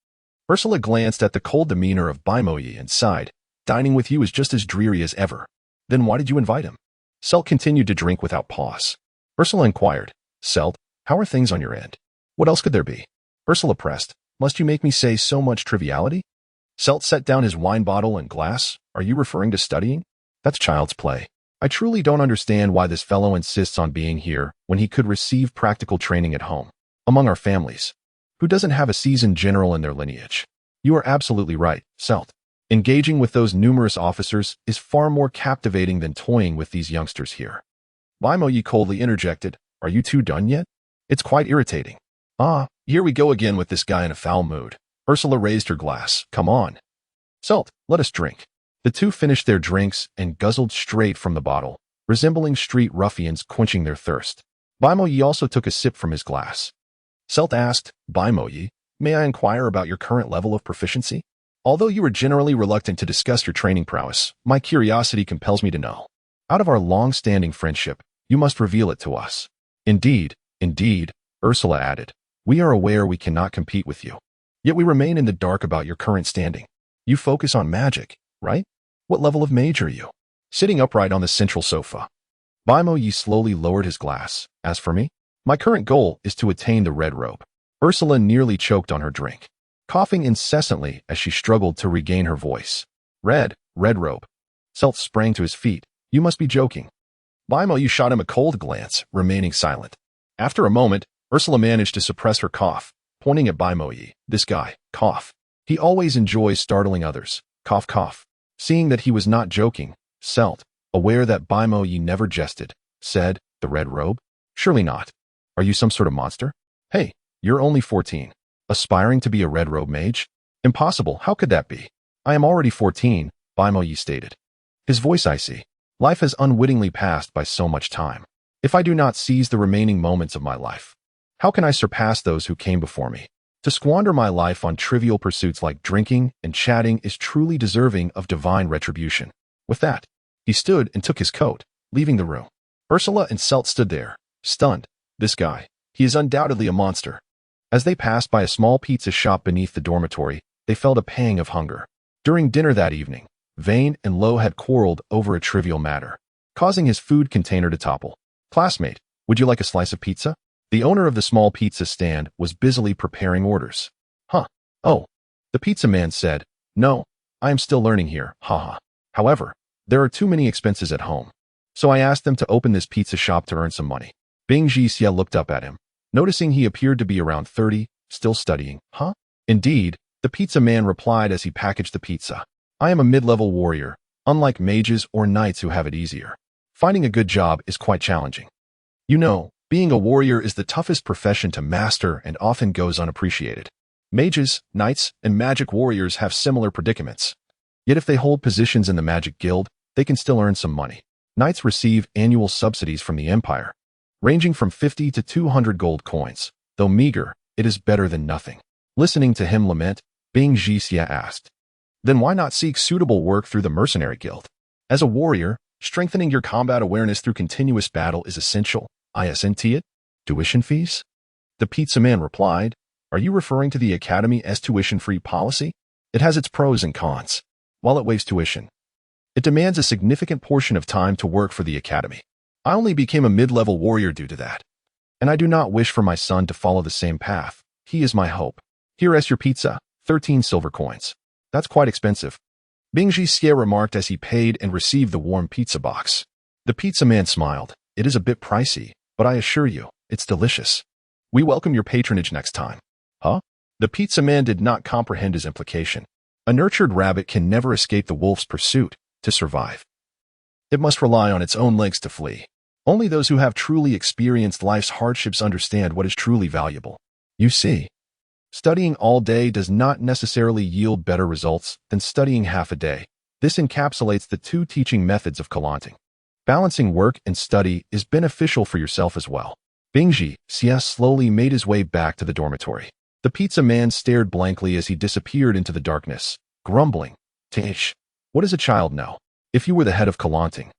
Ursula glanced at the cold demeanor of Baimo Yi and sighed. Dining with you is just as dreary as ever. Then why did you invite him? Selt continued to drink without pause. Ursula inquired, Selt, how are things on your end? What else could there be? Ursula pressed, Must you make me say so much triviality? Selt set down his wine bottle and glass. Are you referring to studying? That's child's play. I truly don't understand why this fellow insists on being here when he could receive practical training at home, among our families. Who doesn't have a seasoned general in their lineage? You are absolutely right, Selt. Engaging with those numerous officers is far more captivating than toying with these youngsters here. Baimoyi coldly interjected, are you two done yet? It's quite irritating. Ah, here we go again with this guy in a foul mood. Ursula raised her glass. Come on. Selt, let us drink. The two finished their drinks and guzzled straight from the bottle, resembling street ruffians quenching their thirst. Baimoyi also took a sip from his glass. Selt asked, Baimoyi, may I inquire about your current level of proficiency? Although you are generally reluctant to discuss your training prowess, my curiosity compels me to know. Out of our long-standing friendship, you must reveal it to us. Indeed, Ursula added, we are aware we cannot compete with you. Yet we remain in the dark about your current standing. You focus on magic, right? What level of mage are you? Sitting upright on the central sofa, Baimoyi slowly lowered his glass. As for me, my current goal is to attain the red robe. Ursula nearly choked on her drink, coughing incessantly as she struggled to regain her voice. Red robe. Selt sprang to his feet. You must be joking. Baimoyi shot him a cold glance, remaining silent. After a moment, Ursula managed to suppress her cough, pointing at Baimoyi. This guy, cough. He always enjoys startling others. Cough, cough. Seeing that he was not joking, Selt, aware that Baimoyi never jested, said, the red robe? Surely not. Are you some sort of monster? Hey, you're only 14. Aspiring to be a red robe mage? Impossible, how could that be? I am already 14, Baimoyi stated. His voice icy. Life has unwittingly passed by so much time. If I do not seize the remaining moments of my life, how can I surpass those who came before me? To squander my life on trivial pursuits like drinking and chatting is truly deserving of divine retribution. With that, he stood and took his coat, leaving the room. Ursula and Selt stood there, stunned. This guy, he is undoubtedly a monster. As they passed by a small pizza shop beneath the dormitory, they felt a pang of hunger. During dinner that evening, Vane and Lo had quarreled over a trivial matter, causing his food container to topple. Classmate, would you like a slice of pizza? The owner of the small pizza stand was busily preparing orders. Huh. Oh. The pizza man said, no, I am still learning here, haha. However, there are too many expenses at home. So I asked them to open this pizza shop to earn some money. Bing Jixia looked up at him, noticing he appeared to be around 30, still studying. Huh? Indeed, the pizza man replied as he packaged the pizza. I am a mid-level warrior, unlike mages or knights who have it easier. Finding a good job is quite challenging. You know, being a warrior is the toughest profession to master and often goes unappreciated. Mages, knights, and magic warriors have similar predicaments. Yet if they hold positions in the magic guild, they can still earn some money. Knights receive annual subsidies from the empire, ranging from 50 to 200 gold coins. Though meager, it is better than nothing. Listening to him lament, Bing Jixia asked, then why not seek suitable work through the mercenary guild? As a warrior, strengthening your combat awareness through continuous battle is essential. Isn't it? Tuition fees? The pizza man replied, are you referring to the Academy's tuition-free policy? It has its pros and cons. While it waives tuition, it demands a significant portion of time to work for the Academy. I only became a mid-level warrior due to that. And I do not wish for my son to follow the same path. He is my hope. Here is your pizza, 13 silver coins. That's quite expensive. Bing Jixia remarked as he paid and received the warm pizza box. The pizza man smiled. It is a bit pricey, but I assure you, it's delicious. We welcome your patronage next time. Huh? The pizza man did not comprehend his implication. A nurtured rabbit can never escape the wolf's pursuit to survive. It must rely on its own legs to flee. Only those who have truly experienced life's hardships understand what is truly valuable. You see, studying all day does not necessarily yield better results than studying half a day. This encapsulates the two teaching methods of Kalanting. Balancing work and study is beneficial for yourself as well. Bing Jixia slowly made his way back to the dormitory. The pizza man stared blankly as he disappeared into the darkness, grumbling, Tish, what does a child know? If you were the head of Kalanting,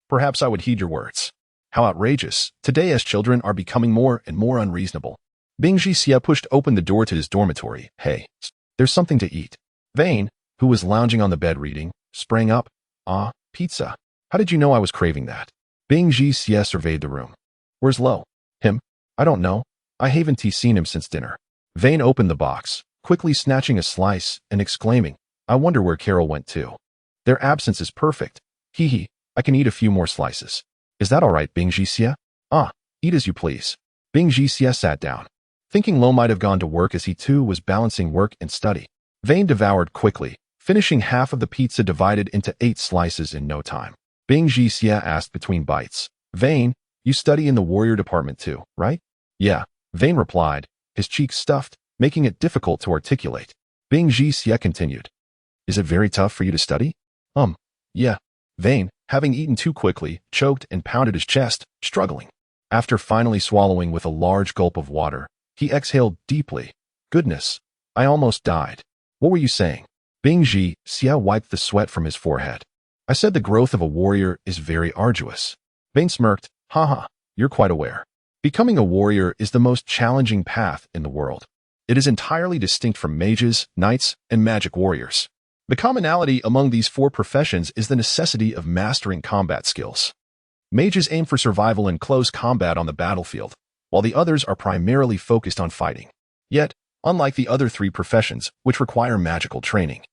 perhaps I would heed your words. How outrageous. Today as children are becoming more and more unreasonable. Bing Jixia pushed open the door to his dormitory. Hey, there's something to eat. Vane, who was lounging on the bed reading, sprang up. Ah, pizza. How did you know I was craving that? Bing Jixia surveyed the room. Where's Lo? Him? I don't know. I haven't seen him since dinner. Vane opened the box, quickly snatching a slice and exclaiming, I wonder where Carol went to. Their absence is perfect. Hee hee, I can eat a few more slices. Is that all right, Bing Jixia? Ah, eat as you please. Bing Jixia sat down, thinking Lo might have gone to work as he too was balancing work and study. Vane devoured quickly, finishing half of the pizza divided into 8 slices in no time. Bing Jixia asked between bites. Vane, you study in the warrior department too, right? Yeah, Vane replied, his cheeks stuffed, making it difficult to articulate. Bing Jixia continued. Is it very tough for you to study? Yeah. Vane, having eaten too quickly, choked and pounded his chest, struggling. After finally swallowing with a large gulp of water, he exhaled deeply. Goodness, I almost died. What were you saying? Bing Jixia wiped the sweat from his forehead. I said the growth of a warrior is very arduous. Vane smirked. Haha, you're quite aware. Becoming a warrior is the most challenging path in the world. It is entirely distinct from mages, knights, and magic warriors. The commonality among these 4 professions is the necessity of mastering combat skills. Mages aim for survival in close combat on the battlefield, while the others are primarily focused on fighting. Yet, unlike the other 3 professions, which require magical training,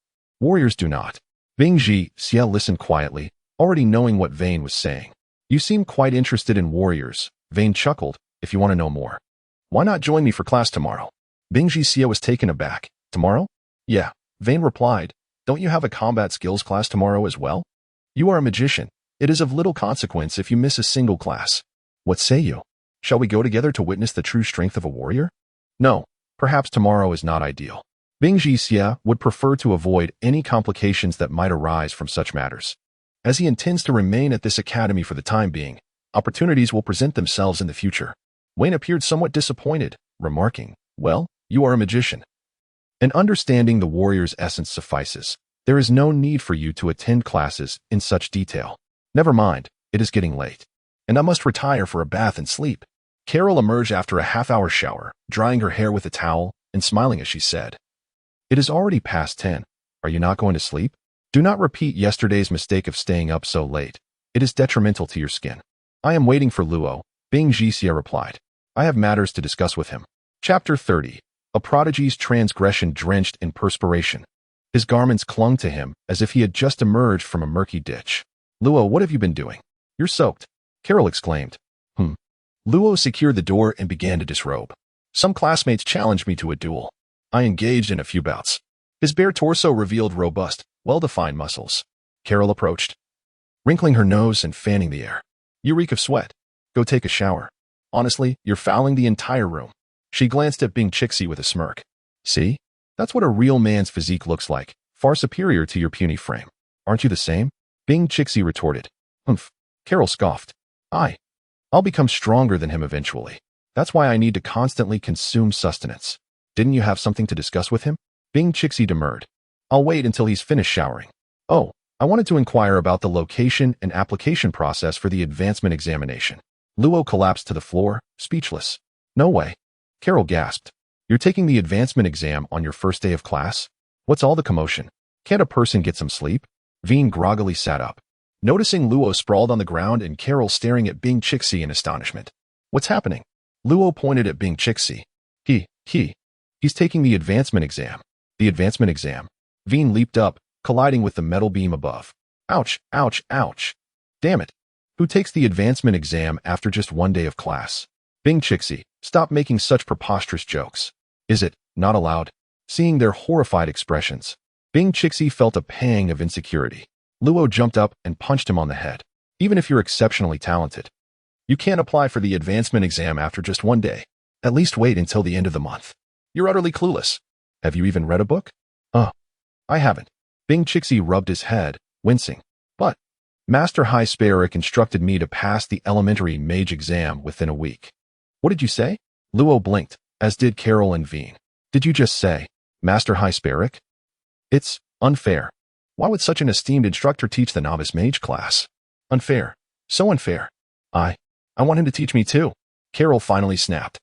warriors do not. Bing Jixia listened quietly, already knowing what Vane was saying. You seem quite interested in warriors, Vane chuckled, if you want to know more. Why not join me for class tomorrow? Bing Jixia was taken aback. Tomorrow? Yeah, Vane replied. Don't you have a combat skills class tomorrow as well? You are a magician. It is of little consequence if you miss a single class. What say you? Shall we go together to witness the true strength of a warrior? No, perhaps tomorrow is not ideal. Bing Jixia would prefer to avoid any complications that might arise from such matters. As he intends to remain at this academy for the time being, opportunities will present themselves in the future. Wayne appeared somewhat disappointed, remarking, well, you are a magician. And understanding the warrior's essence suffices. There is no need for you to attend classes in such detail. Never mind, it is getting late. And I must retire for a bath and sleep. Carol emerged after a half-hour shower, drying her hair with a towel, and smiling as she said, It is already past 10. Are you not going to sleep? Do not repeat yesterday's mistake of staying up so late. It is detrimental to your skin. I am waiting for Luo, Bing Jixia replied. I have matters to discuss with him. Chapter 30. A prodigy's transgression drenched in perspiration. His garments clung to him as if he had just emerged from a murky ditch. Luo, what have you been doing? You're soaked, Carol exclaimed. Luo secured the door and began to disrobe. Some classmates challenged me to a duel. I engaged in a few bouts. His bare torso revealed robust, well-defined muscles. Carol approached, wrinkling her nose and fanning the air. You reek of sweat. Go take a shower. Honestly, you're fouling the entire room. She glanced at Bing Jixia with a smirk. See? That's what a real man's physique looks like, far superior to your puny frame. Aren't you the same? Bing Jixia retorted. Humph. Carol scoffed. I'll become stronger than him eventually. That's why I need to constantly consume sustenance. Didn't you have something to discuss with him? Bing Jixia demurred. I'll wait until he's finished showering. Oh, I wanted to inquire about the location and application process for the advancement examination. Luo collapsed to the floor, speechless. No way. Carol gasped. You're taking the advancement exam on your first day of class? What's all the commotion? Can't a person get some sleep? Vane groggily sat up, noticing Luo sprawled on the ground and Carol staring at Bing Jixia in astonishment. What's happening? Luo pointed at Bing Jixia. He's taking the advancement exam. The advancement exam. Vane leaped up, colliding with the metal beam above. Ouch, ouch, ouch. Damn it. Who takes the advancement exam after just one day of class? Bing Jixia, stop making such preposterous jokes. Is it not allowed? Seeing their horrified expressions, Bing Jixia felt a pang of insecurity. Luo jumped up and punched him on the head. Even if you're exceptionally talented, you can't apply for the advancement exam after just one day. At least wait until the end of the month. You're utterly clueless. Have you even read a book? I haven't. Bing Jixia rubbed his head, wincing. But Master High Sparrow instructed me to pass the elementary mage exam within a week. What did you say? Luo blinked, as did Carol and Vane. Did you just say, Master High Sparrow? It's unfair. Why would such an esteemed instructor teach the novice mage class? Unfair. So unfair. I want him to teach me too. Carol finally snapped,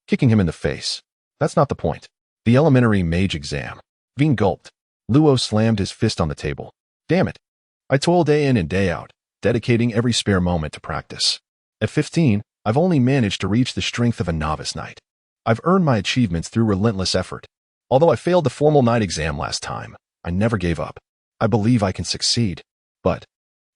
kicking him in the face. That's not the point. The elementary mage exam. Vane gulped. Luo slammed his fist on the table. Damn it. I toil day in and day out, dedicating every spare moment to practice. At 15, I've only managed to reach the strength of a novice knight. I've earned my achievements through relentless effort. Although I failed the formal knight exam last time, I never gave up. I believe I can succeed. But,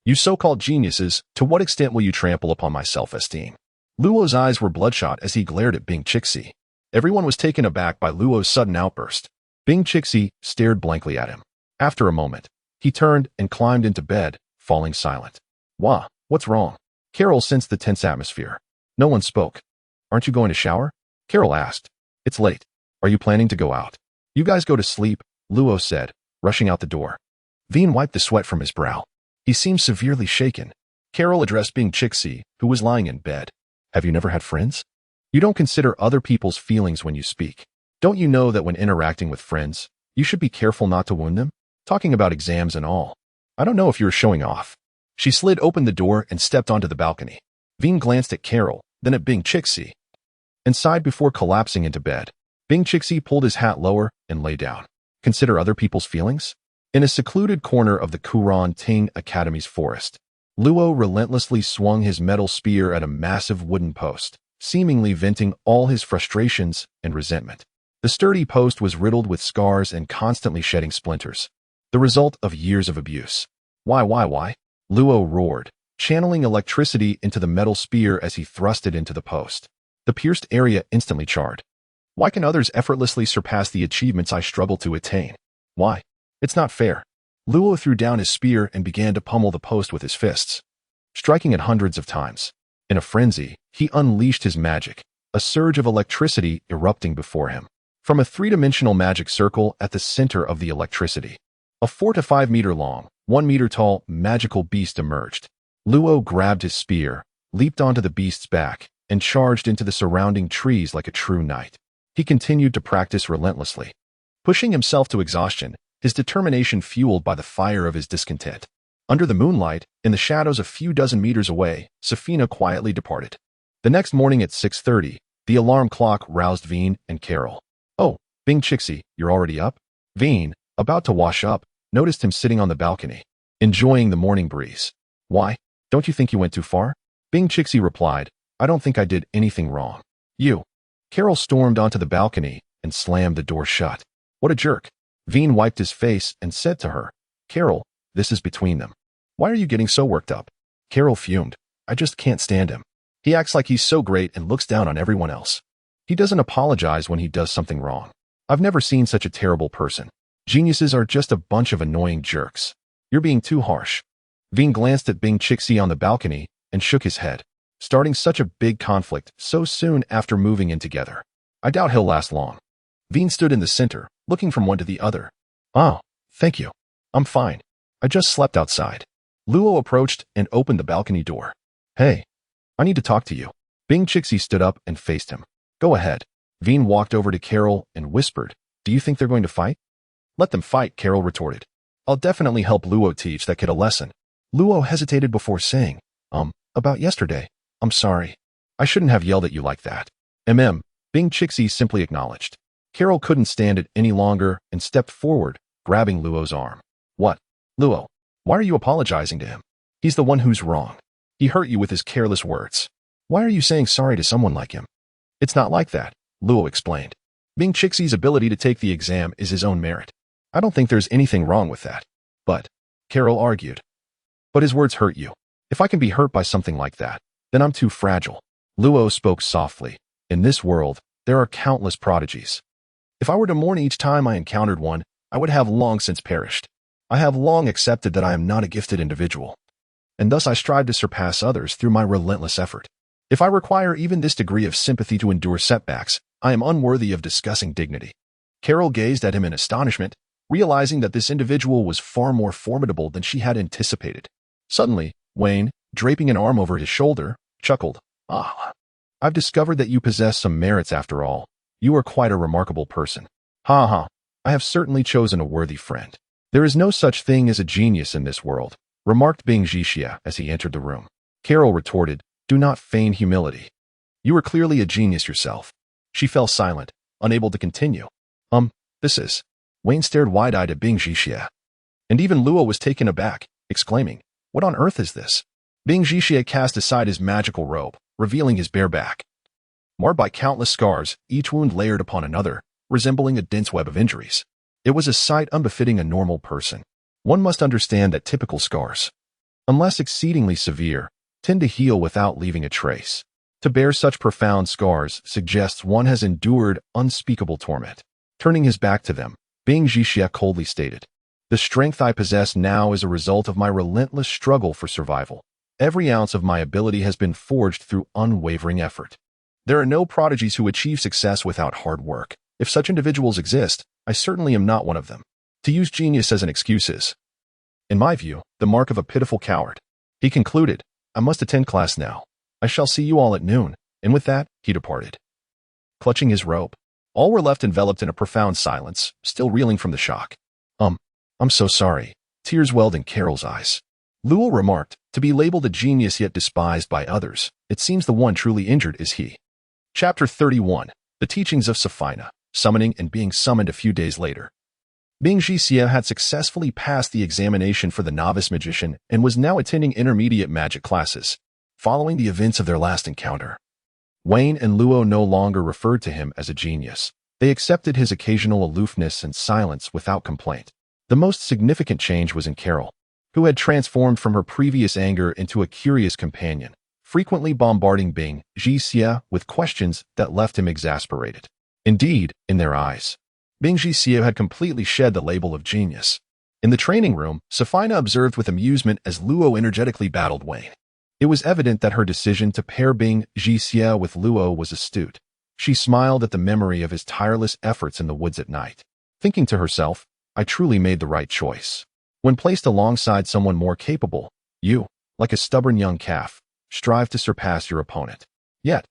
you so-called geniuses, to what extent will you trample upon my self-esteem? Luo's eyes were bloodshot as he glared at Bing Chixi. Everyone was taken aback by Luo's sudden outburst. Bing Chixi stared blankly at him. After a moment, he turned and climbed into bed, falling silent. Wah, what's wrong? Carol sensed the tense atmosphere. No one spoke. Aren't you going to shower? Carol asked. It's late. Are you planning to go out? You guys go to sleep, Luo said, rushing out the door. Veen wiped the sweat from his brow. He seemed severely shaken. Carol addressed Bing Chixi, who was lying in bed. Have you never had friends? You don't consider other people's feelings when you speak. Don't you know that when interacting with friends, you should be careful not to wound them? Talking about exams and all. I don't know if you're showing off. She slid open the door and stepped onto the balcony. Veen glanced at Carol, then at Bing Chixi, and sighed before collapsing into bed. Bing Chixi pulled his hat lower and lay down. Consider other people's feelings? In a secluded corner of the Kuran Ting Academy's forest, Luo relentlessly swung his metal spear at a massive wooden post, seemingly venting all his frustrations and resentment. The sturdy post was riddled with scars and constantly shedding splinters, the result of years of abuse. Why? Luo roared, channeling electricity into the metal spear as he thrust it into the post. The pierced area instantly charred. Why can others effortlessly surpass the achievements I struggle to attain? Why? It's not fair. Luo threw down his spear and began to pummel the post with his fists, striking it hundreds of times. In a frenzy, he unleashed his magic, a surge of electricity erupting before him. From a three-dimensional magic circle at the center of the electricity, a 4 to 5 meter long, 1 meter tall magical beast emerged. Luo grabbed his spear, leaped onto the beast's back, and charged into the surrounding trees like a true knight. He continued to practice relentlessly, pushing himself to exhaustion, his determination fueled by the fire of his discontent. Under the moonlight, in the shadows a few dozen meters away, Safina quietly departed. The next morning at 6:30, the alarm clock roused Veen and Carol. Oh, Bing Chixi, you're already up? Veen, about to wash up, noticed him sitting on the balcony, enjoying the morning breeze. Why? Don't you think you went too far? Bing Chixi replied, I don't think I did anything wrong. You. Carol stormed onto the balcony and slammed the door shut. What a jerk. Veen wiped his face and said to her, Carol, this is between them. Why are you getting so worked up? Carol fumed. I just can't stand him. He acts like he's so great and looks down on everyone else. He doesn't apologize when he does something wrong. I've never seen such a terrible person. Geniuses are just a bunch of annoying jerks. You're being too harsh. Veen glanced at Bing Chixi on the balcony and shook his head. Starting such a big conflict so soon after moving in together. I doubt he'll last long. Veen stood in the center, looking from one to the other. Oh, thank you. I'm fine. I just slept outside. Luo approached and opened the balcony door. Hey, I need to talk to you. Bing Chixi stood up and faced him. Go ahead. Veen walked over to Carol and whispered, Do you think they're going to fight? Let them fight, Carol retorted. I'll definitely help Luo teach that kid a lesson. Luo hesitated before saying, about yesterday. I'm sorry. I shouldn't have yelled at you like that. Bing Chixi simply acknowledged. Carol couldn't stand it any longer and stepped forward, grabbing Luo's arm. What? Luo, why are you apologizing to him? He's the one who's wrong. He hurt you with his careless words. Why are you saying sorry to someone like him? It's not like that, Luo explained. Bing Chixi's ability to take the exam is his own merit. I don't think there's anything wrong with that. But, Carol argued. But his words hurt you. If I can be hurt by something like that, then I'm too fragile. Luo spoke softly. In this world, there are countless prodigies. If I were to mourn each time I encountered one, I would have long since perished. I have long accepted that I am not a gifted individual, and thus I strive to surpass others through my relentless effort. If I require even this degree of sympathy to endure setbacks, I am unworthy of discussing dignity. Carol gazed at him in astonishment, realizing that this individual was far more formidable than she had anticipated. Suddenly, Wayne, draping an arm over his shoulder, chuckled. Ah, I've discovered that you possess some merits after all. You are quite a remarkable person. Ha ha, I have certainly chosen a worthy friend. There is no such thing as a genius in this world, remarked Bing Jixia as he entered the room. Carol retorted, Do not feign humility. You are clearly a genius yourself. She fell silent, unable to continue. This is. Wayne stared wide-eyed at Bing Jixia. And even Luo was taken aback, exclaiming, What on earth is this? Bing Jixia cast aside his magical robe, revealing his bare back. Marred by countless scars, each wound layered upon another, resembling a dense web of injuries. It was a sight unbefitting a normal person. One must understand that typical scars, unless exceedingly severe, tend to heal without leaving a trace. To bear such profound scars suggests one has endured unspeakable torment. Turning his back to them, Bing Jixie coldly stated, "The strength I possess now is a result of my relentless struggle for survival. Every ounce of my ability has been forged through unwavering effort. There are no prodigies who achieve success without hard work. If such individuals exist, I certainly am not one of them. To use genius as an excuse is, in my view, the mark of a pitiful coward." He concluded, "I must attend class now. I shall see you all at noon," and with that, he departed. Clutching his robe, all were left enveloped in a profound silence, still reeling from the shock. I'm so sorry." Tears welled in Carol's eyes. Luo remarked, "To be labeled a genius yet despised by others, it seems the one truly injured is he." Chapter 31. The Teachings of Sophina, Summoning and Being Summoned a few days later. Bing Jixie had successfully passed the examination for the novice magician and was now attending intermediate magic classes. Following the events of their last encounter, Wayne and Luo no longer referred to him as a genius. They accepted his occasional aloofness and silence without complaint. The most significant change was in Carol, who had transformed from her previous anger into a curious companion, frequently bombarding Bing Jixie with questions that left him exasperated. Indeed, in their eyes, Bing Jixie had completely shed the label of genius. In the training room, Sophina observed with amusement as Luo energetically battled Wayne. It was evident that her decision to pair Bing Jixie with Luo was astute. She smiled at the memory of his tireless efforts in the woods at night, thinking to herself, "I truly made the right choice." When placed alongside someone more capable, you, like a stubborn young calf, strive to surpass your opponent. Yet,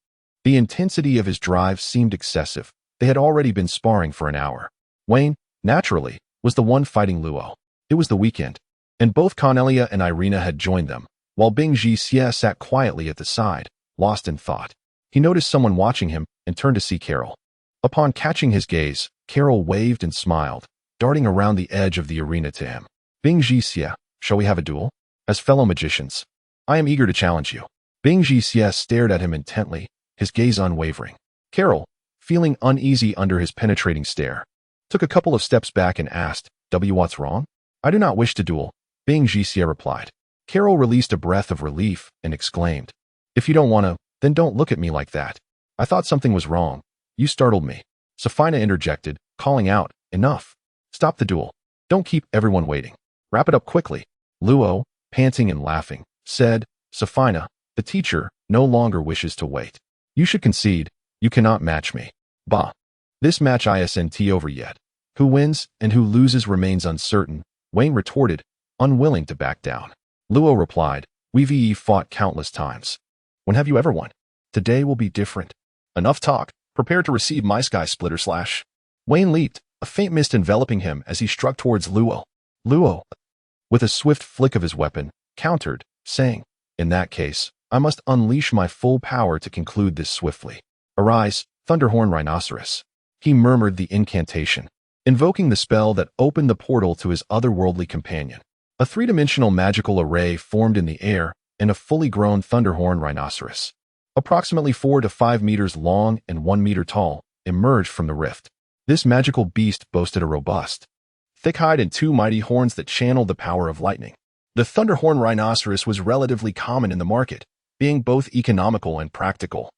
the intensity of his drive seemed excessive. They had already been sparring for an hour. Wayne, naturally, was the one fighting Luo. It was the weekend, and both Cornelia and Irina had joined them, while Bing Jixie sat quietly at the side, lost in thought. He noticed someone watching him and turned to see Carol. Upon catching his gaze, Carol waved and smiled, darting around the edge of the arena to him. "Bing Jixie, shall we have a duel? As fellow magicians, I am eager to challenge you." Bing Jixie stared at him intently, his gaze unwavering. Carol, feeling uneasy under his penetrating stare, took a couple of steps back and asked, "What's wrong?" "I do not wish to duel," Bing Jixie replied. Carol released a breath of relief and exclaimed, "If you don't want to, then don't look at me like that. I thought something was wrong. You startled me." Sophina interjected, calling out, "Enough. Stop the duel. Don't keep everyone waiting. Wrap it up quickly." Luo, panting and laughing, said, "Sophina, the teacher, no longer wishes to wait. You should concede. You cannot match me." "Bah. This match isn't over yet. Who wins and who loses remains uncertain," Wayne retorted, unwilling to back down. Luo replied, "We've fought countless times. When have you ever won? Today will be different. Enough talk. Prepare to receive my sky splitter slash." Wayne leaped, a faint mist enveloping him as he struck towards Luo. Luo, with a swift flick of his weapon, countered, saying, "In that case, I must unleash my full power to conclude this swiftly. Arise, Thunderhorn Rhinoceros." He murmured the incantation, invoking the spell that opened the portal to his otherworldly companion. A three-dimensional magical array formed in the air, and a fully grown Thunderhorn Rhinoceros, approximately 4 to 5 meters long and 1 meter tall, emerged from the rift. This magical beast boasted a robust, thick hide and 2 mighty horns that channeled the power of lightning. The Thunderhorn Rhinoceros was relatively common in the market, being both economical and practical,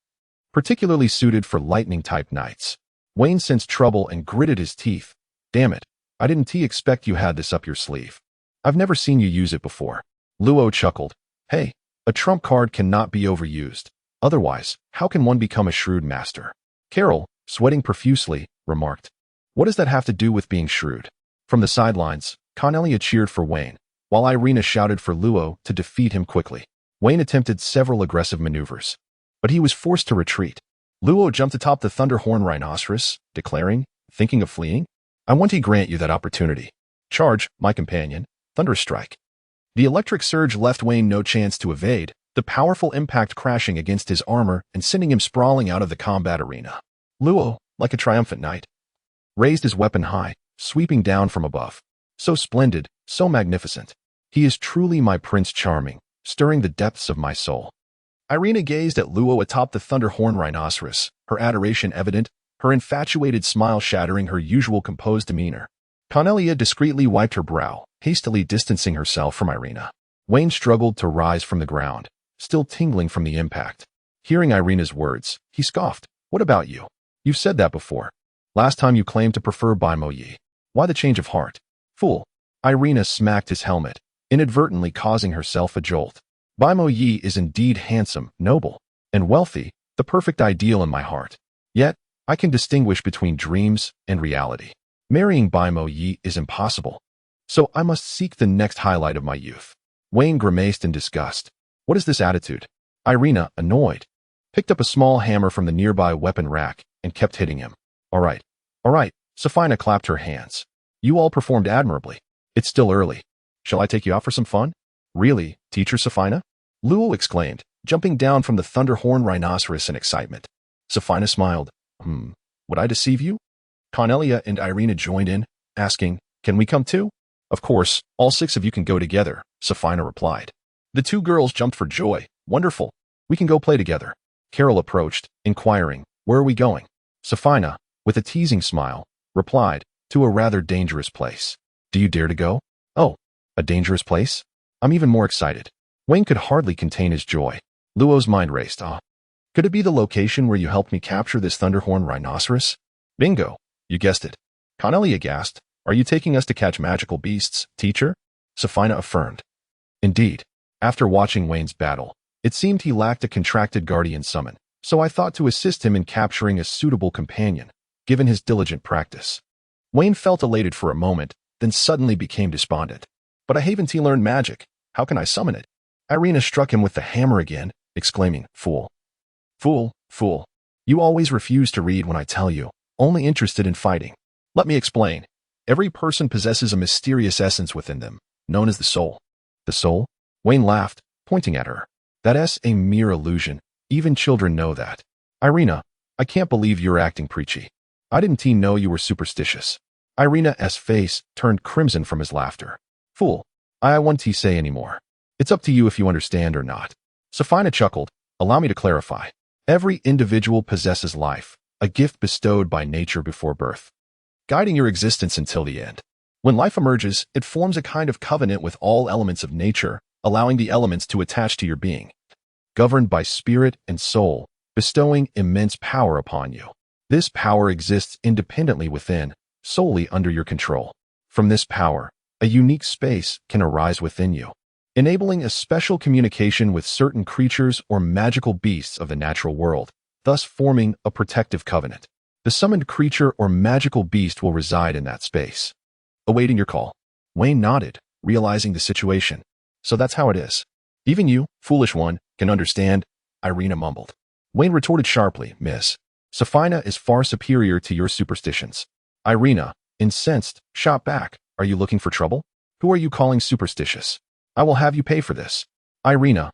particularly suited for lightning-type knights. Wayne sensed trouble and gritted his teeth. "Damn it, I didn't expect you had this up your sleeve. I've never seen you use it before." Luo chuckled. "Hey, a trump card cannot be overused. Otherwise, how can one become a shrewd master?" Carol, sweating profusely, remarked, "What does that have to do with being shrewd?" From the sidelines, Cornelia cheered for Wayne, while Irina shouted for Luo to defeat him quickly. Wayne attempted several aggressive maneuvers, but he was forced to retreat. Luo jumped atop the Thunderhorn Rhinoceros, declaring, "Thinking of fleeing? I want to grant you that opportunity. Charge, my companion, Thunderstrike." The electric surge left Wayne no chance to evade, the powerful impact crashing against his armor and sending him sprawling out of the combat arena. Luo, like a triumphant knight, raised his weapon high, sweeping down from above. So splendid, so magnificent. He is truly my Prince Charming, stirring the depths of my soul. Irina gazed at Luo atop the Thunderhorn Rhinoceros, her adoration evident, her infatuated smile shattering her usual composed demeanor. Cornelia discreetly wiped her brow, hastily distancing herself from Irina. Wayne struggled to rise from the ground, still tingling from the impact. Hearing Irina's words, he scoffed. What about you? You've said that before. Last time you claimed to prefer Baimo Yi. Why the change of heart? Fool. Irina smacked his helmet, inadvertently causing herself a jolt. Baimo Yi is indeed handsome, noble, and wealthy, the perfect ideal in my heart. Yet, I can distinguish between dreams and reality. Marrying Baimo Yi is impossible. So I must seek the next highlight of my youth. Wayne grimaced in disgust. What is this attitude? Irina, annoyed, picked up a small hammer from the nearby weapon rack and kept hitting him. All right. Safina clapped her hands. You all performed admirably. It's still early. Shall I take you out for some fun? Really, Teacher Safina? Luo exclaimed, jumping down from the Thunderhorn Rhinoceros in excitement. Safina smiled. Would I deceive you? Cornelia and Irina joined in, asking, Can we come too? Of course, all 6 of you can go together, Safina replied. The 2 girls jumped for joy. Wonderful. We can go play together. Carol approached, inquiring, Where are we going? Safina, with a teasing smile, replied, To a rather dangerous place. Do you dare to go? Oh, a dangerous place? I'm even more excited. Wayne could hardly contain his joy. Luo's mind raced. Could it be the location where you helped me capture this Thunderhorn Rhinoceros? Bingo. You guessed it. Cornelia gasped. Are you taking us to catch magical beasts, teacher? Safina affirmed. Indeed. After watching Wayne's battle, it seemed he lacked a contracted guardian summon, so I thought to assist him in capturing a suitable companion, given his diligent practice. Wayne felt elated for a moment, then suddenly became despondent. But I haven't learned magic. How can I summon it? Irina struck him with the hammer again, exclaiming, Fool. Fool, fool. You always refuse to read when I tell you, only interested in fighting. Let me explain. Every person possesses a mysterious essence within them, known as the soul. The soul? Wayne laughed, pointing at her. That's a mere illusion. Even children know that. Irina, I can't believe you're acting preachy. I didn't know you were superstitious. Irina's face turned crimson from his laughter. Fool. I won't say anymore. It's up to you if you understand or not. Safina chuckled. Allow me to clarify. Every individual possesses life, a gift bestowed by nature before birth, guiding your existence until the end. When life emerges, it forms a kind of covenant with all elements of nature, allowing the elements to attach to your being, governed by spirit and soul, bestowing immense power upon you. This power exists independently within, solely under your control. From this power, a unique space can arise within you, enabling a special communication with certain creatures or magical beasts of the natural world, thus forming a protective covenant. The summoned creature or magical beast will reside in that space, awaiting your call. Wayne nodded, realizing the situation. So that's how it is. Even you, foolish one, can understand, Irina mumbled. Wayne retorted sharply, Miss. Safina is far superior to your superstitions. Irina, incensed, shot back. Are you looking for trouble? Who are you calling superstitious? I will have you pay for this. Irina.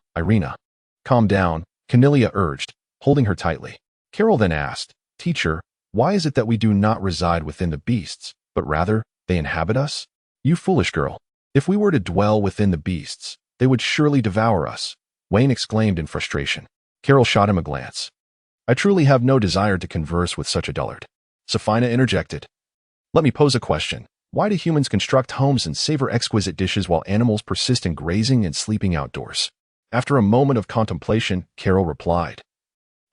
Calm down, Cornelia urged, holding her tightly. Carol then asked, Teacher, why is it that we do not reside within the beasts, but rather, they inhabit us? You foolish girl. If we were to dwell within the beasts, they would surely devour us, Wayne exclaimed in frustration. Carol shot him a glance. I truly have no desire to converse with such a dullard. Safina interjected. Let me pose a question. Why do humans construct homes and savor exquisite dishes while animals persist in grazing and sleeping outdoors? After a moment of contemplation, Carol replied.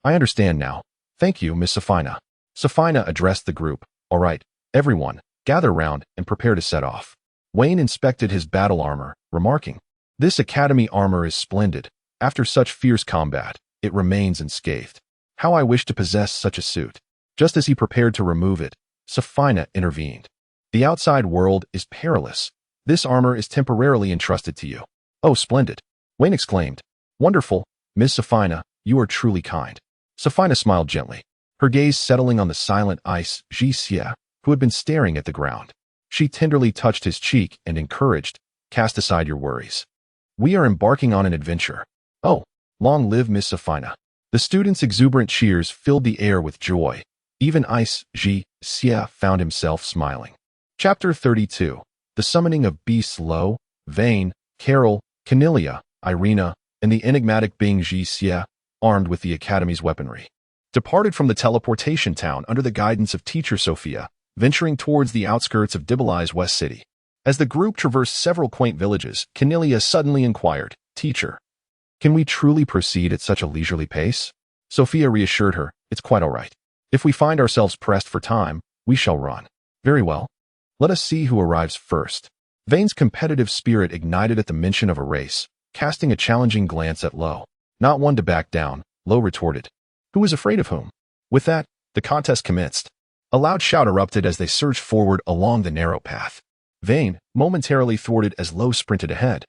I understand now. Thank you, Miss Safina. Safina addressed the group. All right, everyone, gather round and prepare to set off. Wayne inspected his battle armor, remarking, This academy armor is splendid. After such fierce combat, it remains unscathed. How I wish to possess such a suit. Just as he prepared to remove it, Safina intervened. The outside world is perilous. This armor is temporarily entrusted to you. Oh, splendid. Wayne exclaimed. Wonderful, Miss Safina, you are truly kind. Safina smiled gently, her gaze settling on the silent ice Jixia, who had been staring at the ground. She tenderly touched his cheek and encouraged, Cast aside your worries. We are embarking on an adventure. Oh, long live Miss Safina. The students' exuberant cheers filled the air with joy. Even Ice Jixia found himself smiling. Chapter 32. The Summoning of Beasts. Lo, Vayne, Carol, Cornelia, Irina, and the enigmatic being Jixia, armed with the Academy's weaponry, departed from the teleportation town under the guidance of Teacher Sophia, venturing towards the outskirts of Dibali's West City. As the group traversed several quaint villages, Cornelia suddenly inquired, "Teacher, can we truly proceed at such a leisurely pace?" Sophia reassured her, "It's quite all right. If we find ourselves pressed for time, we shall run." "Very well. Let us see who arrives first." Vane's competitive spirit ignited at the mention of a race, casting a challenging glance at Lo. "Not one to back down," Lo retorted. "Who is afraid of whom?" With that, the contest commenced. A loud shout erupted as they surged forward along the narrow path. Vane, momentarily thwarted as Lo sprinted ahead,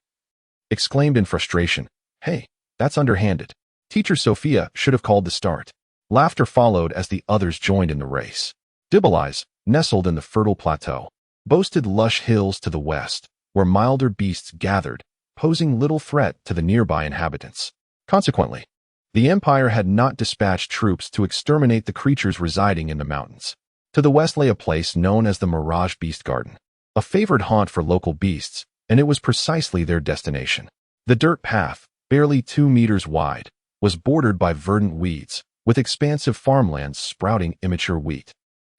exclaimed in frustration, "Hey, that's underhanded. Teacher Sophia should have called the start." Laughter followed as the others joined in the race. Dibali's, nestled in the fertile plateau, boasted lush hills to the west, where milder beasts gathered, posing little threat to the nearby inhabitants. Consequently, the Empire had not dispatched troops to exterminate the creatures residing in the mountains. To the west lay a place known as the Mirage Beast Garden, a favored haunt for local beasts, and it was precisely their destination. The dirt path, barely 2 meters wide, was bordered by verdant weeds, with expansive farmlands sprouting immature wheat.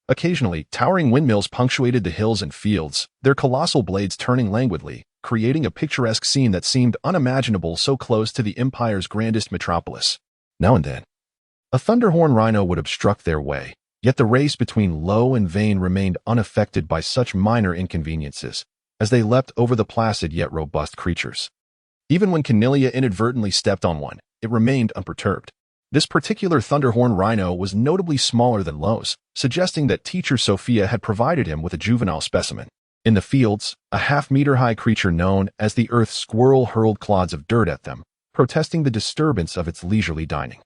Occasionally, towering windmills punctuated the hills and fields, their colossal blades turning languidly, creating a picturesque scene that seemed unimaginable so close to the Empire's grandest metropolis. Now and then, a thunderhorn rhino would obstruct their way, yet the race between Lo and Vane remained unaffected by such minor inconveniences, as they leapt over the placid yet robust creatures. Even when Cornelia inadvertently stepped on one, it remained unperturbed. This particular thunderhorn rhino was notably smaller than Lo's, suggesting that Teacher Sophia had provided him with a juvenile specimen. In the fields, a half-meter-high creature known as the Earth Squirrel hurled clods of dirt at them, protesting the disturbance of its leisurely dining.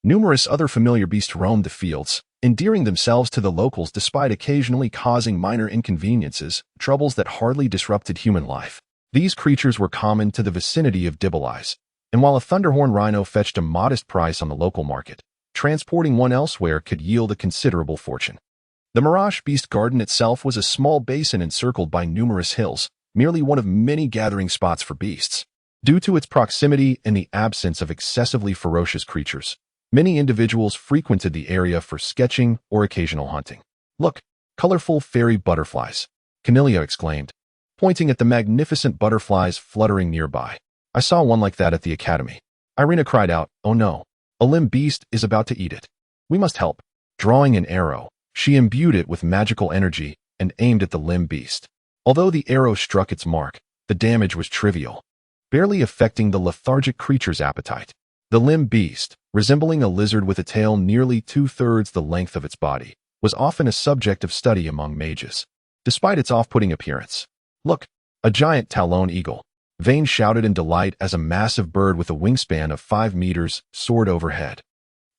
Numerous other familiar beasts roamed the fields, endearing themselves to the locals despite occasionally causing minor inconveniences, troubles that hardly disrupted human life. These creatures were common to the vicinity of Dibali's, and while a thunderhorn rhino fetched a modest price on the local market, transporting one elsewhere could yield a considerable fortune. The Mirage Beast Garden itself was a small basin encircled by numerous hills, merely one of many gathering spots for beasts. Due to its proximity and the absence of excessively ferocious creatures, many individuals frequented the area for sketching or occasional hunting. "Look, colorful fairy butterflies," Cornelia exclaimed, pointing at the magnificent butterflies fluttering nearby. "I saw one like that at the academy." Irina cried out, "Oh no, a limb beast is about to eat it. We must help." Drawing an arrow, she imbued it with magical energy and aimed at the limb beast. Although the arrow struck its mark, the damage was trivial, barely affecting the lethargic creature's appetite. The limb beast, resembling a lizard with a tail nearly 2/3 the length of its body, was often a subject of study among mages, despite its off-putting appearance. "Look, a giant talon eagle," Vane shouted in delight as a massive bird with a wingspan of 5 meters soared overhead.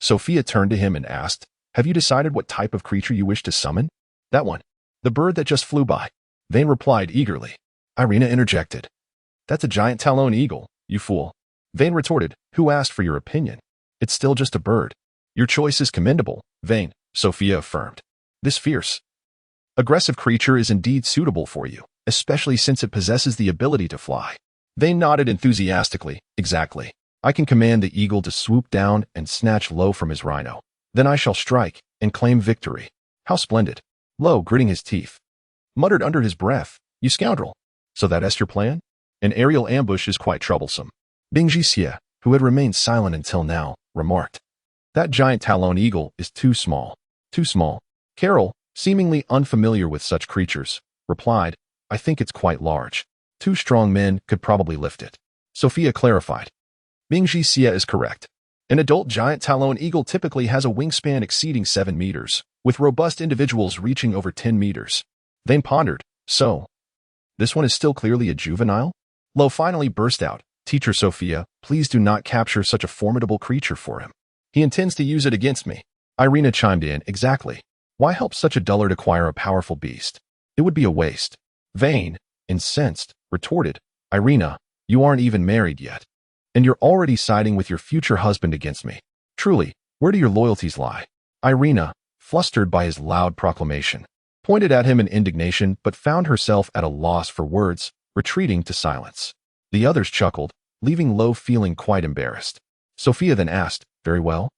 Sophia turned to him and asked, "Have you decided what type of creature you wish to summon?" "That one. The bird that just flew by," Vane replied eagerly. Irina interjected, "That's a giant talon eagle, you fool." Vane retorted, "Who asked for your opinion? It's still just a bird." "Your choice is commendable, Vane," Sophia affirmed. "This fierce, aggressive creature is indeed suitable for you, especially since it possesses the ability to fly." Vane nodded enthusiastically. "Exactly. I can command the eagle to swoop down and snatch Lo from his rhino. Then I shall strike and claim victory." "How splendid." Lo, gritting his teeth, muttered under his breath, "You scoundrel. So that's your plan?" "An aerial ambush is quite troublesome." Bingjixia, who had remained silent until now, remarked, "That giant talon eagle is too small." "Too small." Carol, seemingly unfamiliar with such creatures, replied, "I think it's quite large. 2 strong men could probably lift it." Sophia clarified, "Bingjixia is correct. An adult giant talon eagle typically has a wingspan exceeding 7 meters, with robust individuals reaching over 10 meters. Vane pondered, "So, this one is still clearly a juvenile?" Lo finally burst out, "Teacher Sophia, please do not capture such a formidable creature for him. He intends to use it against me." Irina chimed in, "Exactly. Why help such a dullard acquire a powerful beast? It would be a waste." Vane, incensed, retorted, "Irina, you aren't even married yet, and you're already siding with your future husband against me. Truly, where do your loyalties lie?" Irina, flustered by his loud proclamation, pointed at him in indignation but found herself at a loss for words, retreating to silence. The others chuckled, leaving Lo feeling quite embarrassed. Sophia then asked, "Very well.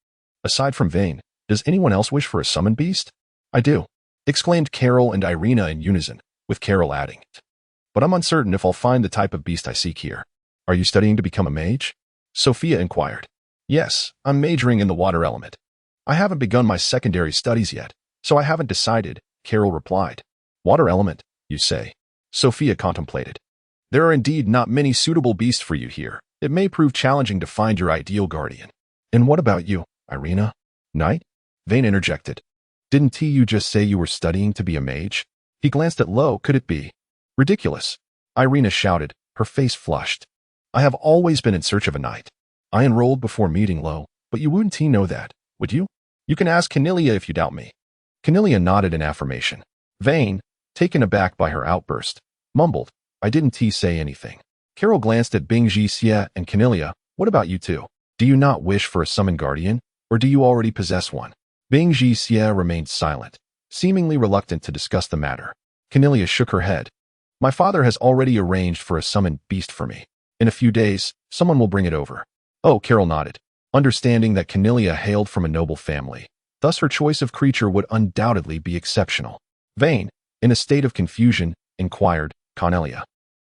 Aside from Vane, does anyone else wish for a summon beast?" "I do." exclaimed Carol and Irina in unison, with Carol adding, "But I'm uncertain if I'll find the type of beast I seek here." "Are you studying to become a mage?" Sophia inquired. "Yes, I'm majoring in the water element. I haven't begun my secondary studies yet, so I haven't decided," Carol replied. "Water element, you say?" Sophia contemplated. "There are indeed not many suitable beasts for you here. It may prove challenging to find your ideal guardian." "And what about you, Irina?" "Knight?" Vayne interjected. "Didn't you just say you were studying to be a mage?" He glanced at Lo. "Could it be?" "Ridiculous," Irina shouted, her face flushed. "I have always been in search of a knight. I enrolled before meeting Lo, but you wouldn't know that, would you? You can ask Cornelia if you doubt me." Cornelia nodded in affirmation. Vayne, taken aback by her outburst, mumbled, "I didn't say anything." Carol glanced at Bing Jixia and Cornelia. "What about you two? Do you not wish for a summoned guardian, or do you already possess one?" Bing Jixia remained silent, seemingly reluctant to discuss the matter. Cornelia shook her head. "My father has already arranged for a summoned beast for me. In a few days, someone will bring it over." "Oh," Carol nodded, understanding that Cornelia hailed from a noble family. Thus her choice of creature would undoubtedly be exceptional. Vayne, in a state of confusion, inquired, "Cornelia,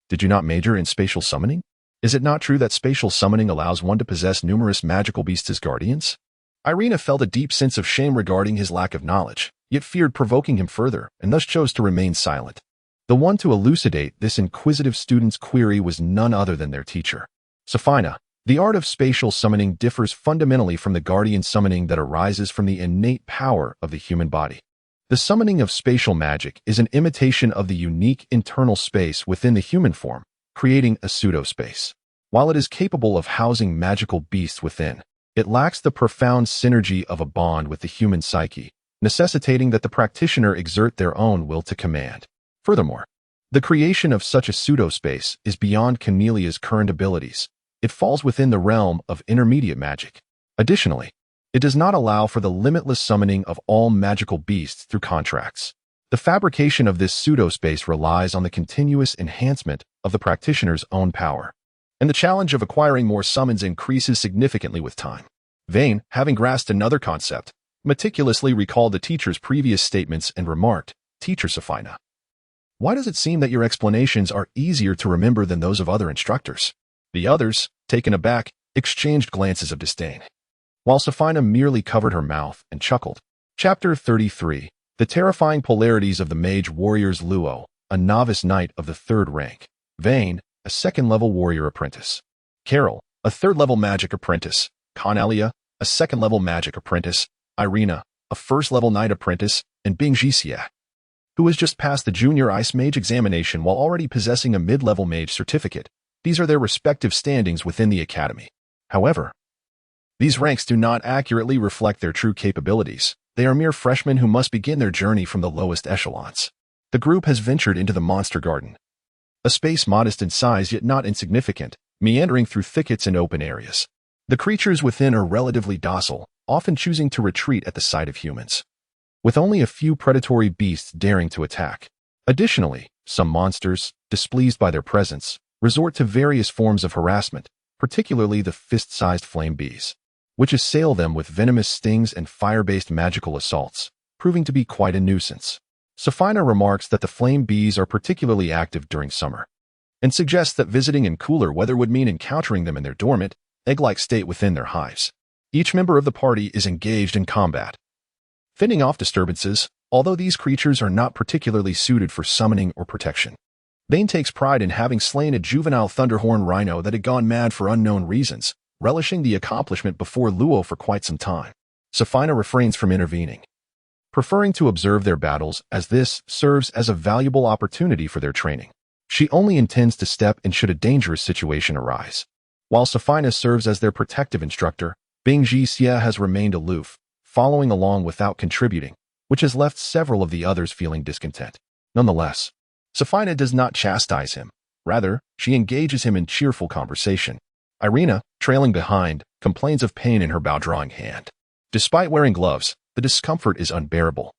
did you not major in spatial summoning? Is it not true that spatial summoning allows one to possess numerous magical beasts as guardians?" Irina felt a deep sense of shame regarding his lack of knowledge, yet feared provoking him further, and thus chose to remain silent. The one to elucidate this inquisitive student's query was none other than their teacher. Sophina, the art of spatial summoning differs fundamentally from the guardian summoning that arises from the innate power of the human body. The summoning of spatial magic is an imitation of the unique internal space within the human form, creating a pseudo-space. While it is capable of housing magical beasts within, it lacks the profound synergy of a bond with the human psyche, necessitating that the practitioner exert their own will to command. Furthermore, the creation of such a pseudo-space is beyond Cornelia's current abilities. It falls within the realm of intermediate magic. Additionally, it does not allow for the limitless summoning of all magical beasts through contracts. The fabrication of this pseudo-space relies on the continuous enhancement of the practitioner's own power, and the challenge of acquiring more summons increases significantly with time. Vayne, having grasped another concept, meticulously recalled the teacher's previous statements and remarked, "Teacher Sophina, why does it seem that your explanations are easier to remember than those of other instructors?" The others, taken aback, exchanged glances of disdain, while Sophina merely covered her mouth and chuckled. Chapter 33. The Terrifying Polarities of the Mage Warriors. Luo, a novice knight of the 3rd rank. Vayne, a 2nd-level warrior apprentice. Carol, a 3rd-level magic apprentice. Cornelia, a 2nd-level magic apprentice. Irina, a 1st-level knight apprentice, and Bing Jixia, who has just passed the junior ice mage examination while already possessing a mid-level mage certificate. These are their respective standings within the academy. However, these ranks do not accurately reflect their true capabilities. They are mere freshmen who must begin their journey from the lowest echelons. The group has ventured into the Monster Garden, a space modest in size yet not insignificant, meandering through thickets and open areas. The creatures within are relatively docile, often choosing to retreat at the sight of humans, with only a few predatory beasts daring to attack. Additionally, some monsters, displeased by their presence, resort to various forms of harassment, particularly the fist-sized flame bees, which assail them with venomous stings and fire-based magical assaults, proving to be quite a nuisance. Sophina remarks that the flame bees are particularly active during summer, and suggests that visiting in cooler weather would mean encountering them in their dormant, egg-like state within their hives. Each member of the party is engaged in combat, fending off disturbances, although these creatures are not particularly suited for summoning or protection. Vayne takes pride in having slain a juvenile thunderhorn rhino that had gone mad for unknown reasons, relishing the accomplishment before Luo for quite some time. Sophina refrains from intervening, preferring to observe their battles as this serves as a valuable opportunity for their training. She only intends to step in should a dangerous situation arise. While Sophina serves as their protective instructor, Bing Jixia has remained aloof, following along without contributing, which has left several of the others feeling discontent. Nonetheless, Sophina does not chastise him. Rather, she engages him in cheerful conversation. Irina, trailing behind, complains of pain in her bow-drawing hand. Despite wearing gloves, the discomfort is unbearable,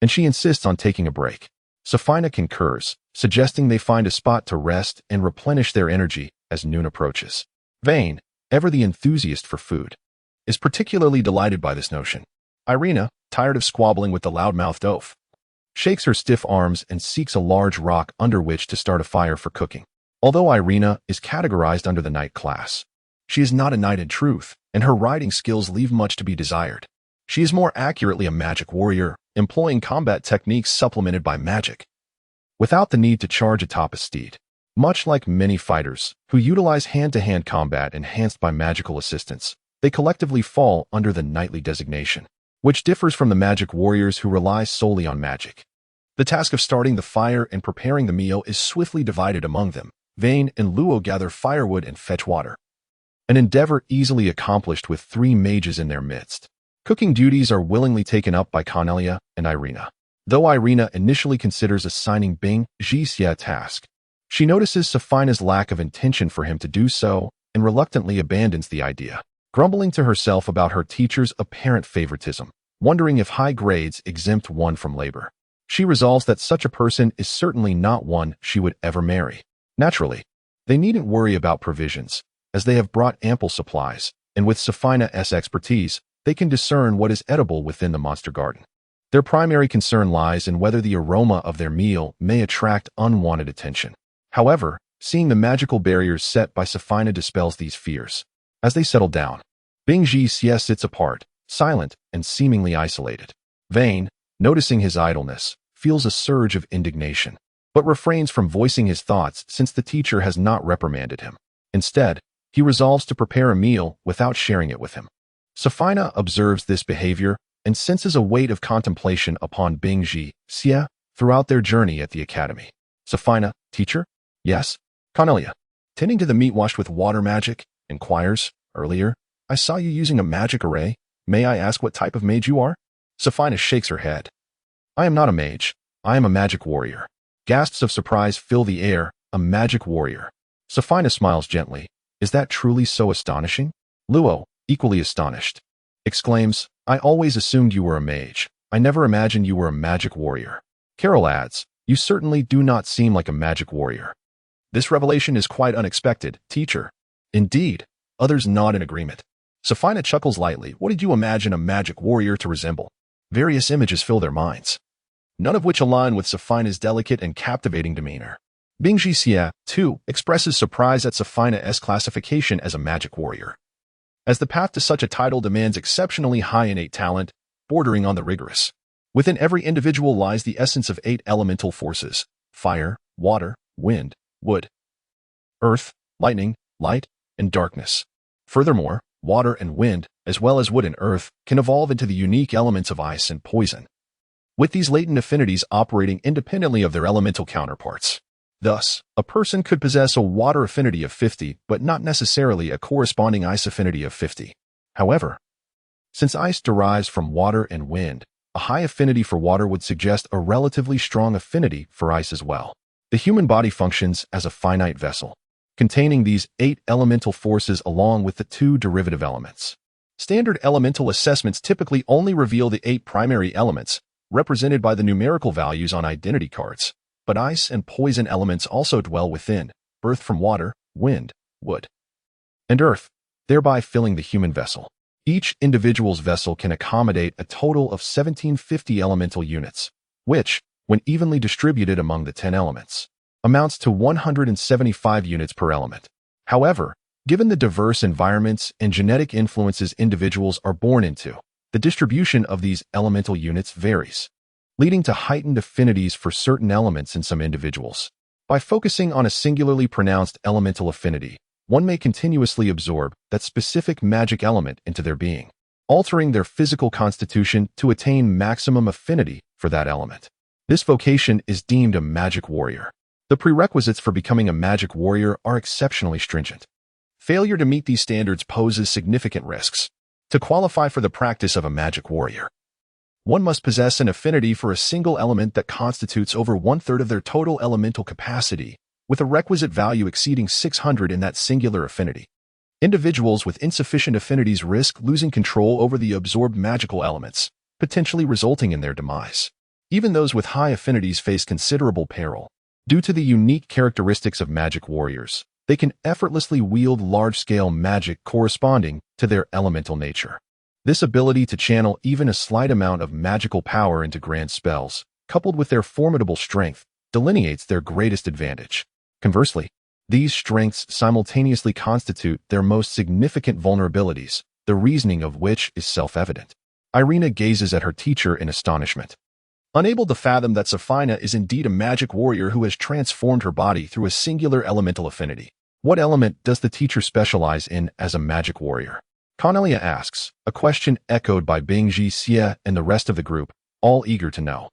and she insists on taking a break. Sophina concurs, suggesting they find a spot to rest and replenish their energy as noon approaches. Vayne, ever the enthusiast for food, is particularly delighted by this notion. Irina, tired of squabbling with the loud-mouthed oaf, shakes her stiff arms and seeks a large rock under which to start a fire for cooking. Although Irina is categorized under the knight class, she is not a knight in truth, and her riding skills leave much to be desired. She is more accurately a magic warrior, employing combat techniques supplemented by magic, without the need to charge atop a steed. Much like many fighters who utilize hand-to-hand combat enhanced by magical assistance, they collectively fall under the knightly designation, which differs from the magic warriors who rely solely on magic. The task of starting the fire and preparing the meal is swiftly divided among them. Vayne and Luo gather firewood and fetch water, an endeavor easily accomplished with 3 mages in their midst. Cooking duties are willingly taken up by Cornelia and Irina. Though Irina initially considers assigning Bing Jixia a task, she notices Safina's lack of intention for him to do so and reluctantly abandons the idea, grumbling to herself about her teacher's apparent favoritism, wondering if high grades exempt one from labor. She resolves that such a person is certainly not one she would ever marry. Naturally, they needn't worry about provisions, as they have brought ample supplies, and with Safina's expertise, they can discern what is edible within the monster garden. Their primary concern lies in whether the aroma of their meal may attract unwanted attention. However, seeing the magical barriers set by Safina dispels these fears. As they settle down, Bing Jixia sits apart, silent and seemingly isolated. Vayne, noticing his idleness, feels a surge of indignation, but refrains from voicing his thoughts since the teacher has not reprimanded him. Instead, he resolves to prepare a meal without sharing it with him. Safina observes this behavior and senses a weight of contemplation upon Bing Jixia throughout their journey at the academy. Safina, teacher? Yes. Cornelia, tending to the meat washed with water magic, inquires, earlier, I saw you using a magic array. May I ask what type of mage you are? Safina shakes her head. I am not a mage. I am a magic warrior. Gasps of surprise fill the air. A magic warrior. Safina smiles gently. Is that truly so astonishing? Luo, equally astonished, exclaims, I always assumed you were a mage. I never imagined you were a magic warrior. Carol adds, you certainly do not seem like a magic warrior. This revelation is quite unexpected, teacher. Indeed, others nod in agreement. Safina chuckles lightly. What did you imagine a magic warrior to resemble? Various images fill their minds, none of which align with Safina's delicate and captivating demeanor. Bing Jixia, too, expresses surprise at Safina's classification as a magic warrior, as the path to such a title demands exceptionally high innate talent, bordering on the rigorous. Within every individual lies the essence of 8 elemental forces: fire, water, wind, wood, earth, lightning, light, and darkness. Furthermore, water and wind, as well as wood and earth, can evolve into the unique elements of ice and poison, with these latent affinities operating independently of their elemental counterparts. Thus, a person could possess a water affinity of 50, but not necessarily a corresponding ice affinity of 50. However, since ice derives from water and wind, a high affinity for water would suggest a relatively strong affinity for ice as well. The human body functions as a finite vessel, containing these 8 elemental forces along with the 2 derivative elements. Standard elemental assessments typically only reveal the 8 primary elements, represented by the numerical values on identity cards. But ice and poison elements also dwell within, birthed from water, wind, wood, and earth, thereby filling the human vessel. Each individual's vessel can accommodate a total of 1750 elemental units, which, when evenly distributed among the 10 elements, amounts to 175 units per element. However, given the diverse environments and genetic influences individuals are born into, the distribution of these elemental units varies, leading to heightened affinities for certain elements in some individuals. By focusing on a singularly pronounced elemental affinity, one may continuously absorb that specific magic element into their being, altering their physical constitution to attain maximum affinity for that element. This vocation is deemed a magic warrior. The prerequisites for becoming a magic warrior are exceptionally stringent. Failure to meet these standards poses significant risks. To qualify for the practice of a magic warrior, one must possess an affinity for a single element that constitutes over 1/3 of their total elemental capacity, with a requisite value exceeding 600 in that singular affinity. Individuals with insufficient affinities risk losing control over the absorbed magical elements, potentially resulting in their demise. Even those with high affinities face considerable peril. Due to the unique characteristics of magic warriors, they can effortlessly wield large-scale magic corresponding to their elemental nature. This ability to channel even a slight amount of magical power into grand spells coupled with their formidable strength, delineates their greatest advantage. Conversely, these strengths simultaneously constitute their most significant vulnerabilities, the reasoning of which is self-evident. Irina gazes at her teacher in astonishment, unable to fathom that Safina is indeed a magic warrior who has transformed her body through a singular elemental affinity. What element does the teacher specialize in as a magic warrior? Cornelia asks, a question echoed by Bingji Xie and the rest of the group, all eager to know.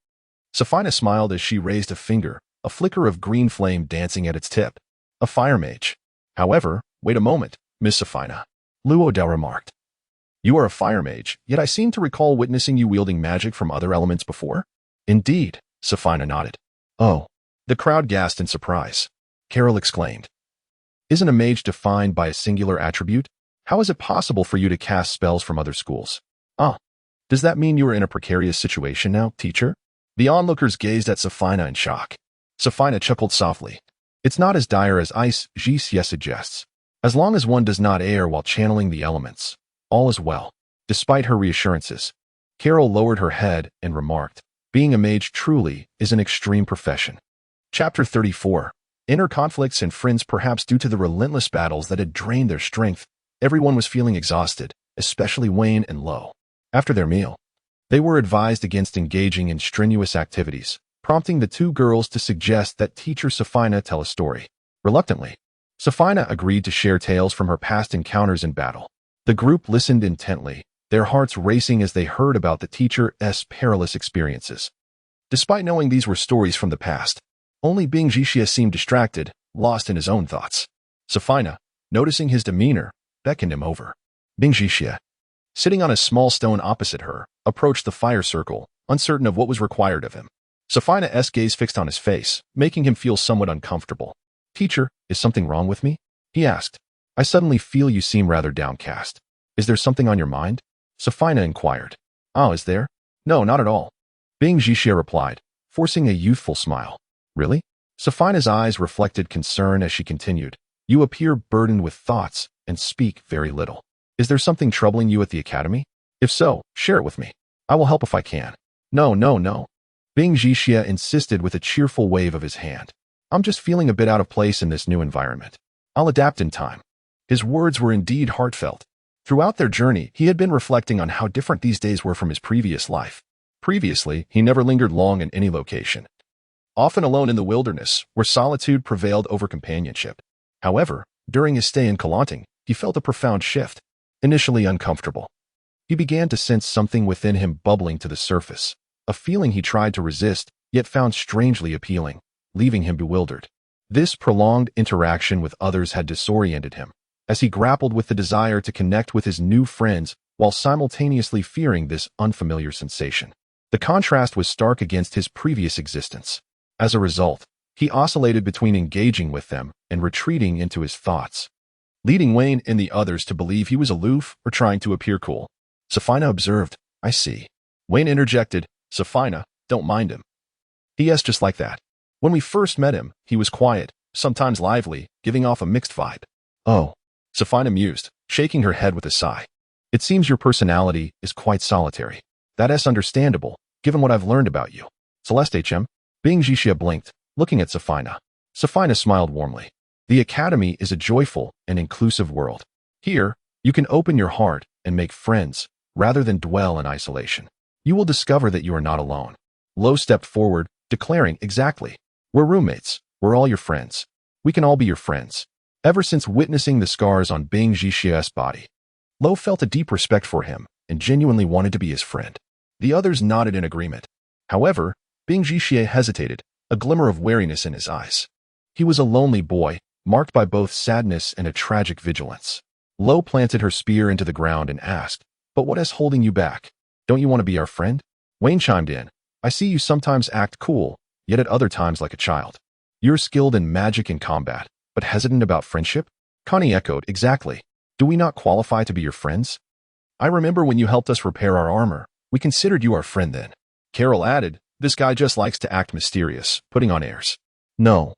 Safina smiled as she raised a finger, a flicker of green flame dancing at its tip. A fire mage. However, wait a moment, Miss Safina. Luodao remarked. You are a fire mage, yet I seem to recall witnessing you wielding magic from other elements before? Indeed, Safina nodded. Oh. The crowd gasped in surprise. Carol exclaimed. Isn't a mage defined by a singular attribute? How is it possible for you to cast spells from other schools? Ah. Does that mean you are in a precarious situation now, teacher? The onlookers gazed at Safina in shock. Safina chuckled softly. It's not as dire as Ice Jixia suggests. As long as one does not err while channeling the elements, all is well. Despite her reassurances, Carol lowered her head and remarked, being a mage truly is an extreme profession. Chapter 34. Inner conflicts and friends. Perhaps due to the relentless battles that had drained their strength, everyone was feeling exhausted, especially Wayne and Lo. After their meal, they were advised against engaging in strenuous activities, prompting the two girls to suggest that teacher Safina tell a story. Reluctantly, Safina agreed to share tales from her past encounters in battle. The group listened intently, their hearts racing as they heard about the teacher's perilous experiences. Despite knowing these were stories from the past, only Bing Jixia seemed distracted, lost in his own thoughts. Safina, noticing his demeanor, beckoned him over. Bing Jixia, sitting on a small stone opposite her, approached the fire circle, uncertain of what was required of him. Safina's gaze fixed on his face, making him feel somewhat uncomfortable. Teacher, is something wrong with me? He asked. I suddenly feel you seem rather downcast. Is there something on your mind? Safina inquired. Oh, is there? No, not at all. Bing Jixia replied, forcing a youthful smile. Really? Safina's eyes reflected concern as she continued. You appear burdened with thoughts and speak very little. Is there something troubling you at the academy? If so, share it with me. I will help if I can. No. Bing Jixia insisted with a cheerful wave of his hand. I'm just feeling a bit out of place in this new environment. I'll adapt in time. His words were indeed heartfelt. Throughout their journey, he had been reflecting on how different these days were from his previous life. Previously, he never lingered long in any location, often alone in the wilderness, where solitude prevailed over companionship. However, during his stay in Kelanting, he felt a profound shift. Initially uncomfortable, he began to sense something within him bubbling to the surface, a feeling he tried to resist, yet found strangely appealing, leaving him bewildered. This prolonged interaction with others had disoriented him, as he grappled with the desire to connect with his new friends while simultaneously fearing this unfamiliar sensation. The contrast was stark against his previous existence. As a result, he oscillated between engaging with them and retreating into his thoughts, leading Wayne and the others to believe he was aloof or trying to appear cool. Safina observed, I see. Wayne interjected, Safina, don't mind him. He.S. just like that. When we first met him, he was quiet, sometimes lively, giving off a mixed vibe. Oh. Safina mused, shaking her head with a sigh. It seems your personality is quite solitary. That's understandable, given what I've learned about you. Celeste HM? Bing Jixia blinked, looking at Safina. Safina smiled warmly. The Academy is a joyful and inclusive world. Here, you can open your heart and make friends, rather than dwell in isolation. You will discover that you are not alone. Lo stepped forward, declaring, exactly. We're roommates. We're all your friends. We can all be your friends. Ever since witnessing the scars on Bing Jixia's body, Lo felt a deep respect for him and genuinely wanted to be his friend. The others nodded in agreement. However, Bing Jixia hesitated, a glimmer of wariness in his eyes. He was a lonely boy, marked by both sadness and a tragic vigilance. Lo planted her spear into the ground and asked, but what is holding you back? Don't you want to be our friend? Wayne chimed in. I see you sometimes act cool, yet at other times like a child. You're skilled in magic and combat, but hesitant about friendship? Connie echoed, exactly. Do we not qualify to be your friends? I remember when you helped us repair our armor. We considered you our friend then. Carol added, this guy just likes to act mysterious, putting on airs. No.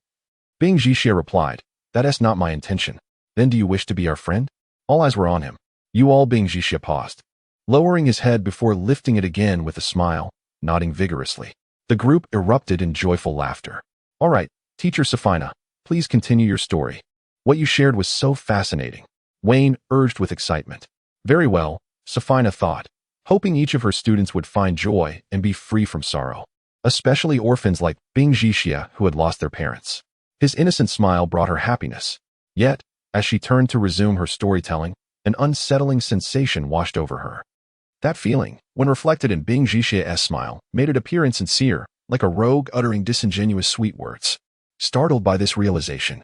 Bing Jixia replied, that is not my intention. Then do you wish to be our friend? All eyes were on him. You all. Bing Jixia paused, lowering his head before lifting it again with a smile, nodding vigorously. The group erupted in joyful laughter. All right, Teacher Safina, please continue your story. What you shared was so fascinating, Wayne urged with excitement. Very well, Safina thought, hoping each of her students would find joy and be free from sorrow, especially orphans like Bing Jixia who had lost their parents. His innocent smile brought her happiness. Yet, as she turned to resume her storytelling, an unsettling sensation washed over her. That feeling, when reflected in Bing Jixia's smile, made it appear insincere, like a rogue uttering disingenuous sweet words. Startled by this realization,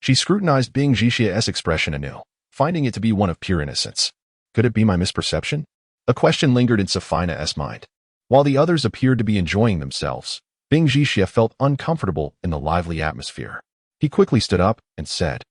she scrutinized Bing Jixia's expression anew, finding it to be one of pure innocence. Could it be my misperception? A question lingered in Safina's mind. While the others appeared to be enjoying themselves, Bing Jixia felt uncomfortable in the lively atmosphere. He quickly stood up and said,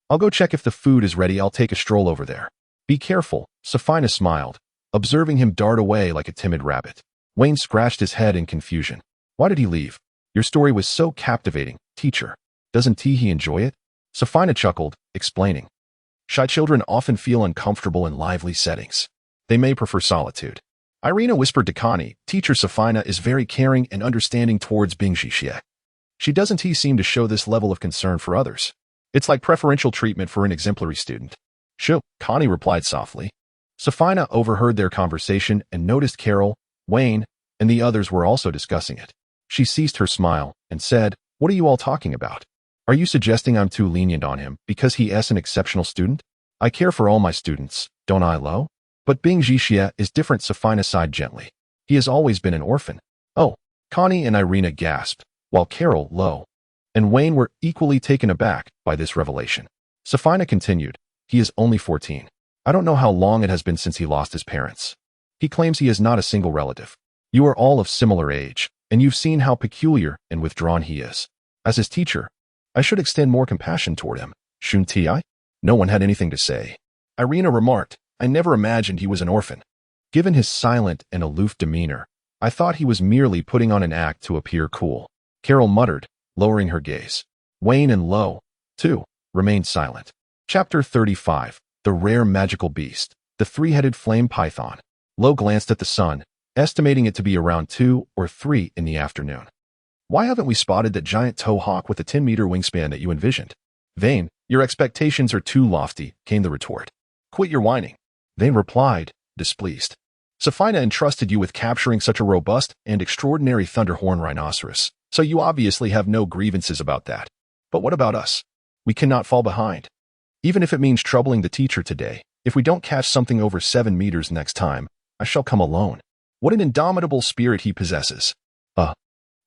I'll go check if the food is ready. I'll take a stroll over there. Be careful, Safina smiled, observing him dart away like a timid rabbit. Wayne scratched his head in confusion. Why did he leave? Your story was so captivating, teacher. Doesn't he enjoy it? Safina chuckled, explaining. Shy children often feel uncomfortable in lively settings. They may prefer solitude. Irina whispered to Connie, Teacher Safina is very caring and understanding towards Bing Jixia. She doesn't seem to show this level of concern for others. It's like preferential treatment for an exemplary student. Sure, Connie replied softly. Safina overheard their conversation and noticed Carol, Wayne, and the others were also discussing it. She ceased her smile and said, What are you all talking about? Are you suggesting I'm too lenient on him because he is an exceptional student? I care for all my students, don't I, Lo? But Bing Jixia is different, Safina sighed gently. He has always been an orphan. Oh, Connie and Irina gasped, while Carol, Lo, and Wayne were equally taken aback by this revelation. Safina continued, He is only 14. I don't know how long it has been since he lost his parents. He claims he is not a single relative. You are all of similar age, and you've seen how peculiar and withdrawn he is. As his teacher, I should extend more compassion toward him, shouldn't I? No one had anything to say. Irina remarked, I never imagined he was an orphan. Given his silent and aloof demeanor, I thought he was merely putting on an act to appear cool. Carol muttered, lowering her gaze. Wayne and Lo, too, remained silent. Chapter 35, The Rare Magical Beast, the Three-Headed Flame Python. Lo glanced at the sun, estimating it to be around 2 or 3 in the afternoon. Why haven't we spotted that giant towhawk with the 10-meter wingspan that you envisioned? Vayne, your expectations are too lofty, came the retort. Quit your whining. Vayne replied, displeased. Safina entrusted you with capturing such a robust and extraordinary thunderhorn rhinoceros, so you obviously have no grievances about that. But what about us? We cannot fall behind. Even if it means troubling the teacher today, if we don't catch something over 7 meters next time, I shall come alone. What an indomitable spirit he possesses.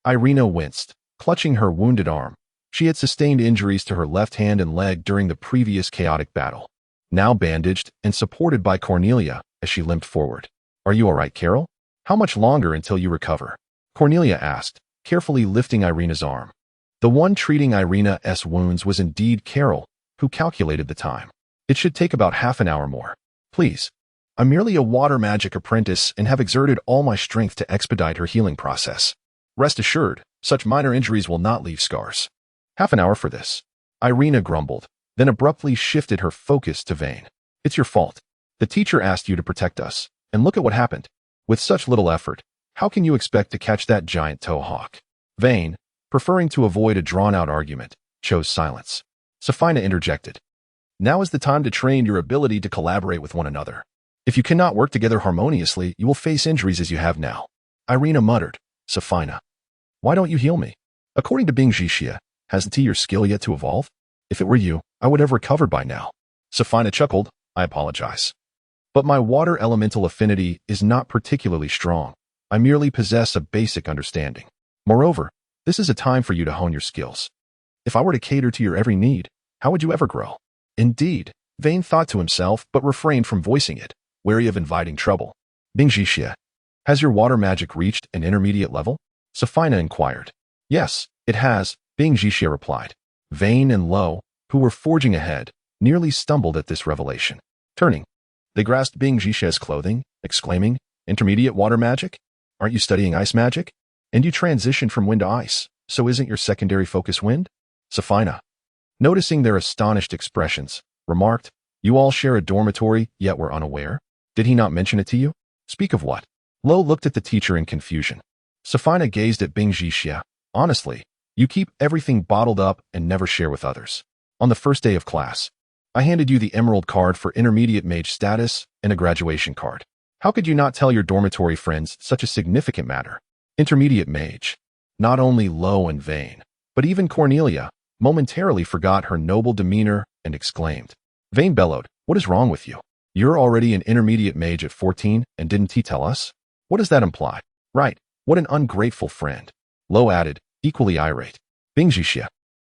Irina winced, clutching her wounded arm. She had sustained injuries to her left hand and leg during the previous chaotic battle, now bandaged and supported by Cornelia as she limped forward. Are you all right, Carol? How much longer until you recover? Cornelia asked, carefully lifting Irina's arm. The one treating Irina's wounds was indeed Carol, who calculated the time. It should take about half an hour more. Please. I'm merely a water magic apprentice and have exerted all my strength to expedite her healing process. Rest assured, such minor injuries will not leave scars. Half an hour for this. Irina grumbled, then abruptly shifted her focus to Vayne. It's your fault. The teacher asked you to protect us, and look at what happened. With such little effort, how can you expect to catch that giant towhawk? Vayne, preferring to avoid a drawn-out argument, chose silence. Safina interjected. Now is the time to train your ability to collaborate with one another. If you cannot work together harmoniously, you will face injuries as you have now. Irina muttered. Safina, why don't you heal me? According to Bing Jixia, hasn't he your skill yet to evolve? If it were you, I would have recovered by now. Safina chuckled, I apologize. But my water elemental affinity is not particularly strong. I merely possess a basic understanding. Moreover, this is a time for you to hone your skills. If I were to cater to your every need, how would you ever grow? Indeed, Vayne thought to himself but refrained from voicing it, wary of inviting trouble. Bing Jixia, has your water magic reached an intermediate level? Safina inquired. Yes, it has, Bing Jixia replied. Vayne and Lo, who were forging ahead, nearly stumbled at this revelation. Turning, they grasped Bing Jixia's clothing, exclaiming, Intermediate water magic? Aren't you studying ice magic? And you transitioned from wind to ice, so isn't your secondary focus wind? Safina, noticing their astonished expressions, remarked, You all share a dormitory, yet were unaware? Did he not mention it to you? Speak of what? Lo looked at the teacher in confusion. Safina gazed at Bing Jixia. Honestly, you keep everything bottled up and never share with others. On the first day of class, I handed you the emerald card for intermediate mage status and a graduation card. How could you not tell your dormitory friends such a significant matter? Intermediate mage. Not only low and vain, but even Cornelia momentarily forgot her noble demeanor and exclaimed. Vane bellowed, what is wrong with you? You're already an intermediate mage at 14 and didn't he tell us? What does that imply? Right, what an ungrateful friend. Low added, equally irate. Bing Jixia,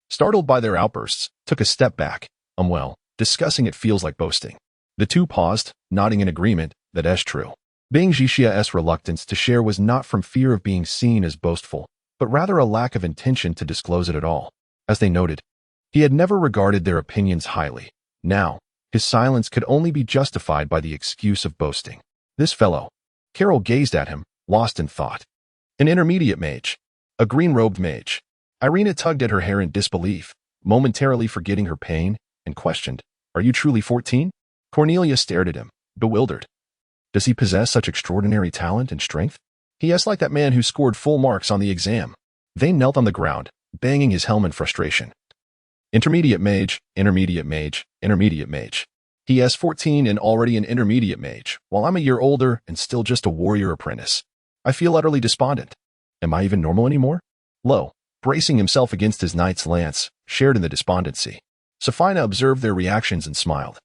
startled by their outbursts, took a step back. Well, discussing it feels like boasting. The two paused, nodding in agreement that is true. Bing Jixia's reluctance to share was not from fear of being seen as boastful, but rather a lack of intention to disclose it at all. As they noted, he had never regarded their opinions highly. Now, his silence could only be justified by the excuse of boasting. This fellow. Carol gazed at him, lost in thought. An intermediate mage. A green-robed mage. Irina tugged at her hair in disbelief, momentarily forgetting her pain, and questioned, Are you truly 14? Cornelia stared at him, bewildered. Does he possess such extraordinary talent and strength? He asked like that man who scored full marks on the exam. Vane knelt on the ground, banging his helm in frustration. Intermediate mage, intermediate mage, intermediate mage. He has 14 and already an intermediate mage, while I'm a year older and still just a warrior apprentice. I feel utterly despondent. Am I even normal anymore? Lo, bracing himself against his knight's lance, shared in the despondency. Safina observed their reactions and smiled.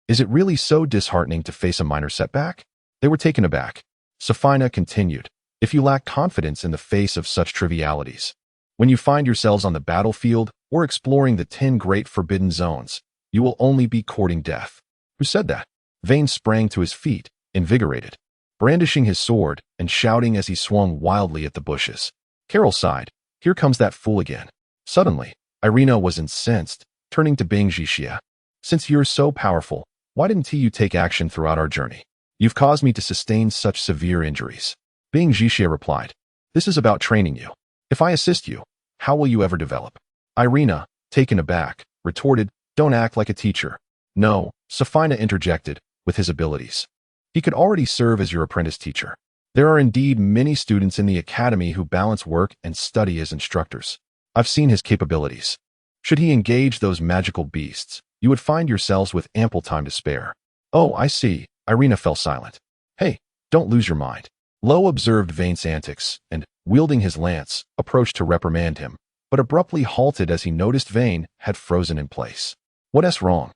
Is it really so disheartening to face a minor setback? They were taken aback. Safina continued, if you lack confidence in the face of such trivialities, when you find yourselves on the battlefield or exploring the 10 great forbidden zones, you will only be courting death. Who said that? Vane sprang to his feet, invigorated, brandishing his sword and shouting as he swung wildly at the bushes. Carol sighed, here comes that fool again. Suddenly, Irina was incensed, turning to Bing Jixia. Since you're so powerful, why didn't you take action throughout our journey? You've caused me to sustain such severe injuries. Bing Jixia replied, this is about training you. If I assist you, how will you ever develop? Irina, taken aback, retorted, don't act like a teacher. No, Safina interjected, with his abilities. He could already serve as your apprentice teacher. There are indeed many students in the academy who balance work and study as instructors. I've seen his capabilities. Should he engage those magical beasts, you would find yourselves with ample time to spare. Oh, I see. Irina fell silent. Hey, don't lose your mind. Lo observed Vane's antics and, wielding his lance, approached to reprimand him, but abruptly halted as he noticed Vane had frozen in place. What's wrong?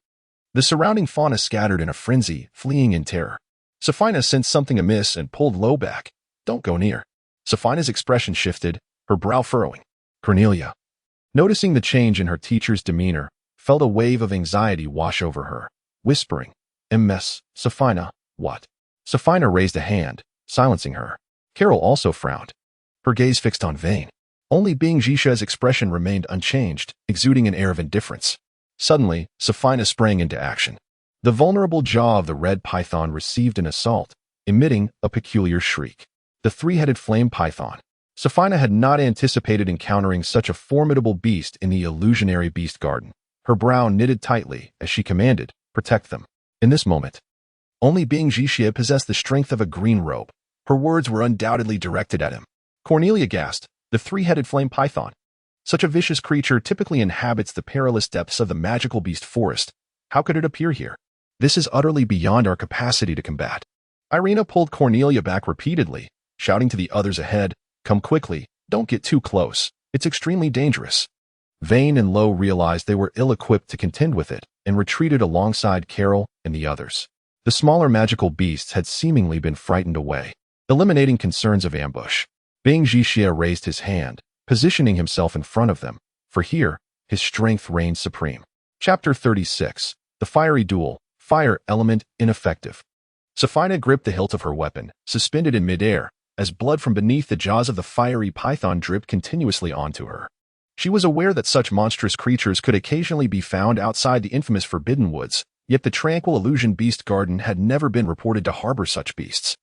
The surrounding fauna scattered in a frenzy, fleeing in terror. Safina sensed something amiss and pulled Lo back. Don't go near. Safina's expression shifted, her brow furrowing. Cornelia, noticing the change in her teacher's demeanor, felt a wave of anxiety wash over her, whispering, Ms. Safina, what? Safina raised a hand, silencing her. Carol also frowned, her gaze fixed on Vane. Only Bing Jixia's expression remained unchanged, exuding an air of indifference. Suddenly, Safina sprang into action. The vulnerable jaw of the red python received an assault, emitting a peculiar shriek. The three-headed flame python. Safina had not anticipated encountering such a formidable beast in the illusionary beast garden. Her brow knitted tightly as she commanded, protect them. In this moment, only Bing Jixia possessed the strength of a green robe. Her words were undoubtedly directed at him. Cornelia gasped, the three-headed flame python. Such a vicious creature typically inhabits the perilous depths of the magical beast forest. How could it appear here? This is utterly beyond our capacity to combat. Irina pulled Cornelia back repeatedly, shouting to the others ahead, come quickly, don't get too close. It's extremely dangerous. Vane and Lo realized they were ill-equipped to contend with it and retreated alongside Carol and the others. The smaller magical beasts had seemingly been frightened away, eliminating concerns of ambush. Bing Jixia raised his hand, positioning himself in front of them, for here, his strength reigned supreme. Chapter 36. The Fiery Duel. Fire Element Ineffective. Safina gripped the hilt of her weapon, suspended in midair, as blood from beneath the jaws of the fiery python dripped continuously onto her. She was aware that such monstrous creatures could occasionally be found outside the infamous Forbidden Woods, yet the tranquil illusion beast garden had never been reported to harbor such beasts.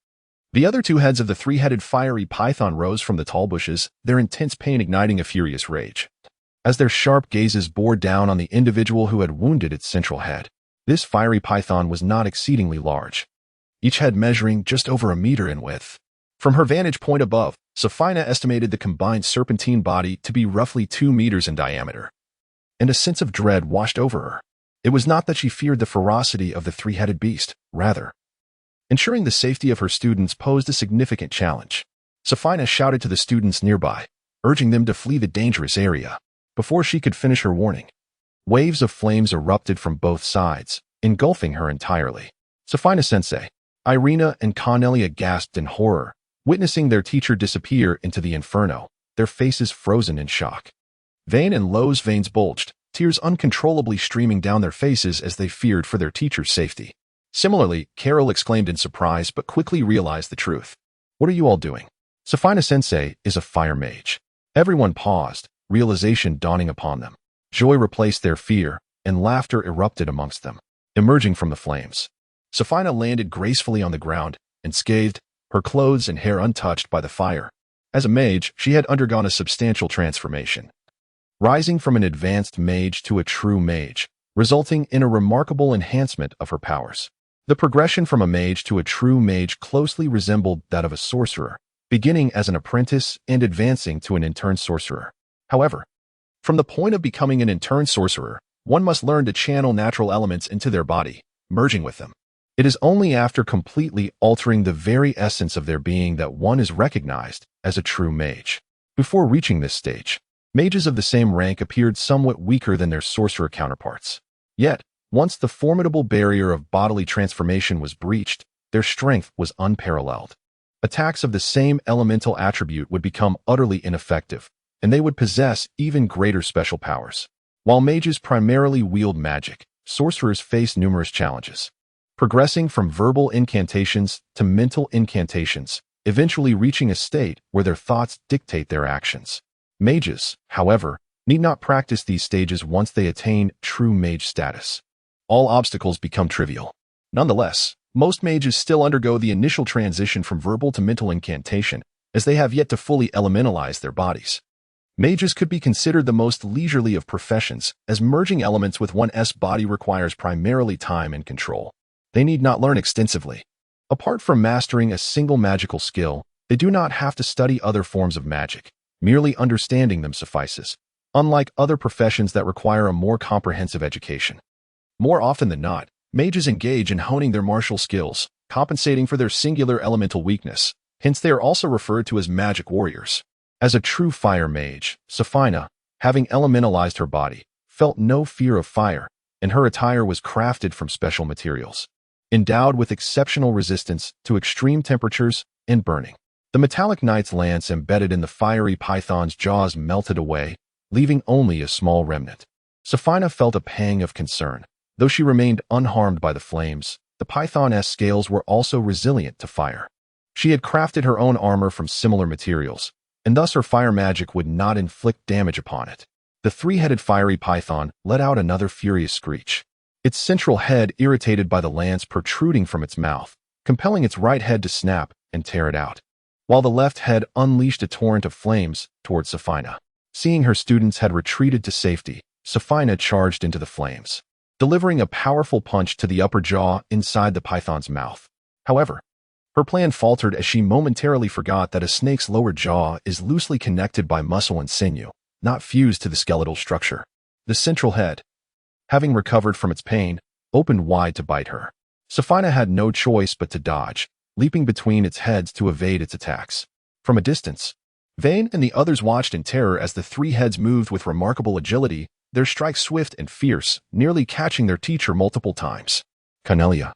The other two heads of the three-headed fiery python rose from the tall bushes, their intense pain igniting a furious rage. As their sharp gazes bore down on the individual who had wounded its central head, this fiery python was not exceedingly large, each head measuring just over a meter in width. From her vantage point above, Sophina estimated the combined serpentine body to be roughly 2 meters in diameter, and a sense of dread washed over her. It was not that she feared the ferocity of the three-headed beast, rather, ensuring the safety of her students posed a significant challenge. Sophina shouted to the students nearby, urging them to flee the dangerous area. Before she could finish her warning, waves of flames erupted from both sides, engulfing her entirely. Sophina-sensei, Irina and Cornelia gasped in horror, witnessing their teacher disappear into the inferno, their faces frozen in shock. Vane and Lo's veins bulged, tears uncontrollably streaming down their faces as they feared for their teacher's safety. Similarly, Carol exclaimed in surprise but quickly realized the truth. "What are you all doing?" Sophina-sensei is a fire mage. Everyone paused, realization dawning upon them. Joy replaced their fear, and laughter erupted amongst them, emerging from the flames. Sophina landed gracefully on the ground, unscathed, her clothes and hair untouched by the fire. As a mage, she had undergone a substantial transformation, rising from an advanced mage to a true mage, resulting in a remarkable enhancement of her powers. The progression from a mage to a true mage closely resembled that of a sorcerer, beginning as an apprentice and advancing to an intern sorcerer. However, from the point of becoming an intern sorcerer, one must learn to channel natural elements into their body, merging with them. It is only after completely altering the very essence of their being that one is recognized as a true mage. Before reaching this stage, mages of the same rank appeared somewhat weaker than their sorcerer counterparts. Yet, once the formidable barrier of bodily transformation was breached, their strength was unparalleled. Attacks of the same elemental attribute would become utterly ineffective, and they would possess even greater special powers. While mages primarily wield magic, sorcerers face numerous challenges, progressing from verbal incantations to mental incantations, eventually reaching a state where their thoughts dictate their actions. Mages, however, need not practice these stages once they attain true mage status. All obstacles become trivial. Nonetheless, most mages still undergo the initial transition from verbal to mental incantation, as they have yet to fully elementalize their bodies. Mages could be considered the most leisurely of professions, as merging elements with one's body requires primarily time and control. They need not learn extensively. Apart from mastering a single magical skill, they do not have to study other forms of magic. Merely understanding them suffices, unlike other professions that require a more comprehensive education. More often than not, mages engage in honing their martial skills, compensating for their singular elemental weakness. Hence, they are also referred to as magic warriors. As a true fire mage, Sophina, having elementalized her body, felt no fear of fire, and her attire was crafted from special materials, endowed with exceptional resistance to extreme temperatures and burning. The metallic knight's lance embedded in the fiery python's jaws melted away, leaving only a small remnant. Sophina felt a pang of concern. Though she remained unharmed by the flames, the python's scales were also resilient to fire. She had crafted her own armor from similar materials, and thus her fire magic would not inflict damage upon it. The three-headed fiery python let out another furious screech, its central head irritated by the lance protruding from its mouth, compelling its right head to snap and tear it out, while the left head unleashed a torrent of flames towards Sophina. Seeing her students had retreated to safety, Sophina charged into the flames, delivering a powerful punch to the upper jaw inside the python's mouth. However, her plan faltered as she momentarily forgot that a snake's lower jaw is loosely connected by muscle and sinew, not fused to the skeletal structure. The central head, having recovered from its pain, opened wide to bite her. Sophina had no choice but to dodge, leaping between its heads to evade its attacks. From a distance, Vane and the others watched in terror as the three heads moved with remarkable agility, their strikes swift and fierce, nearly catching their teacher multiple times. Cornelia,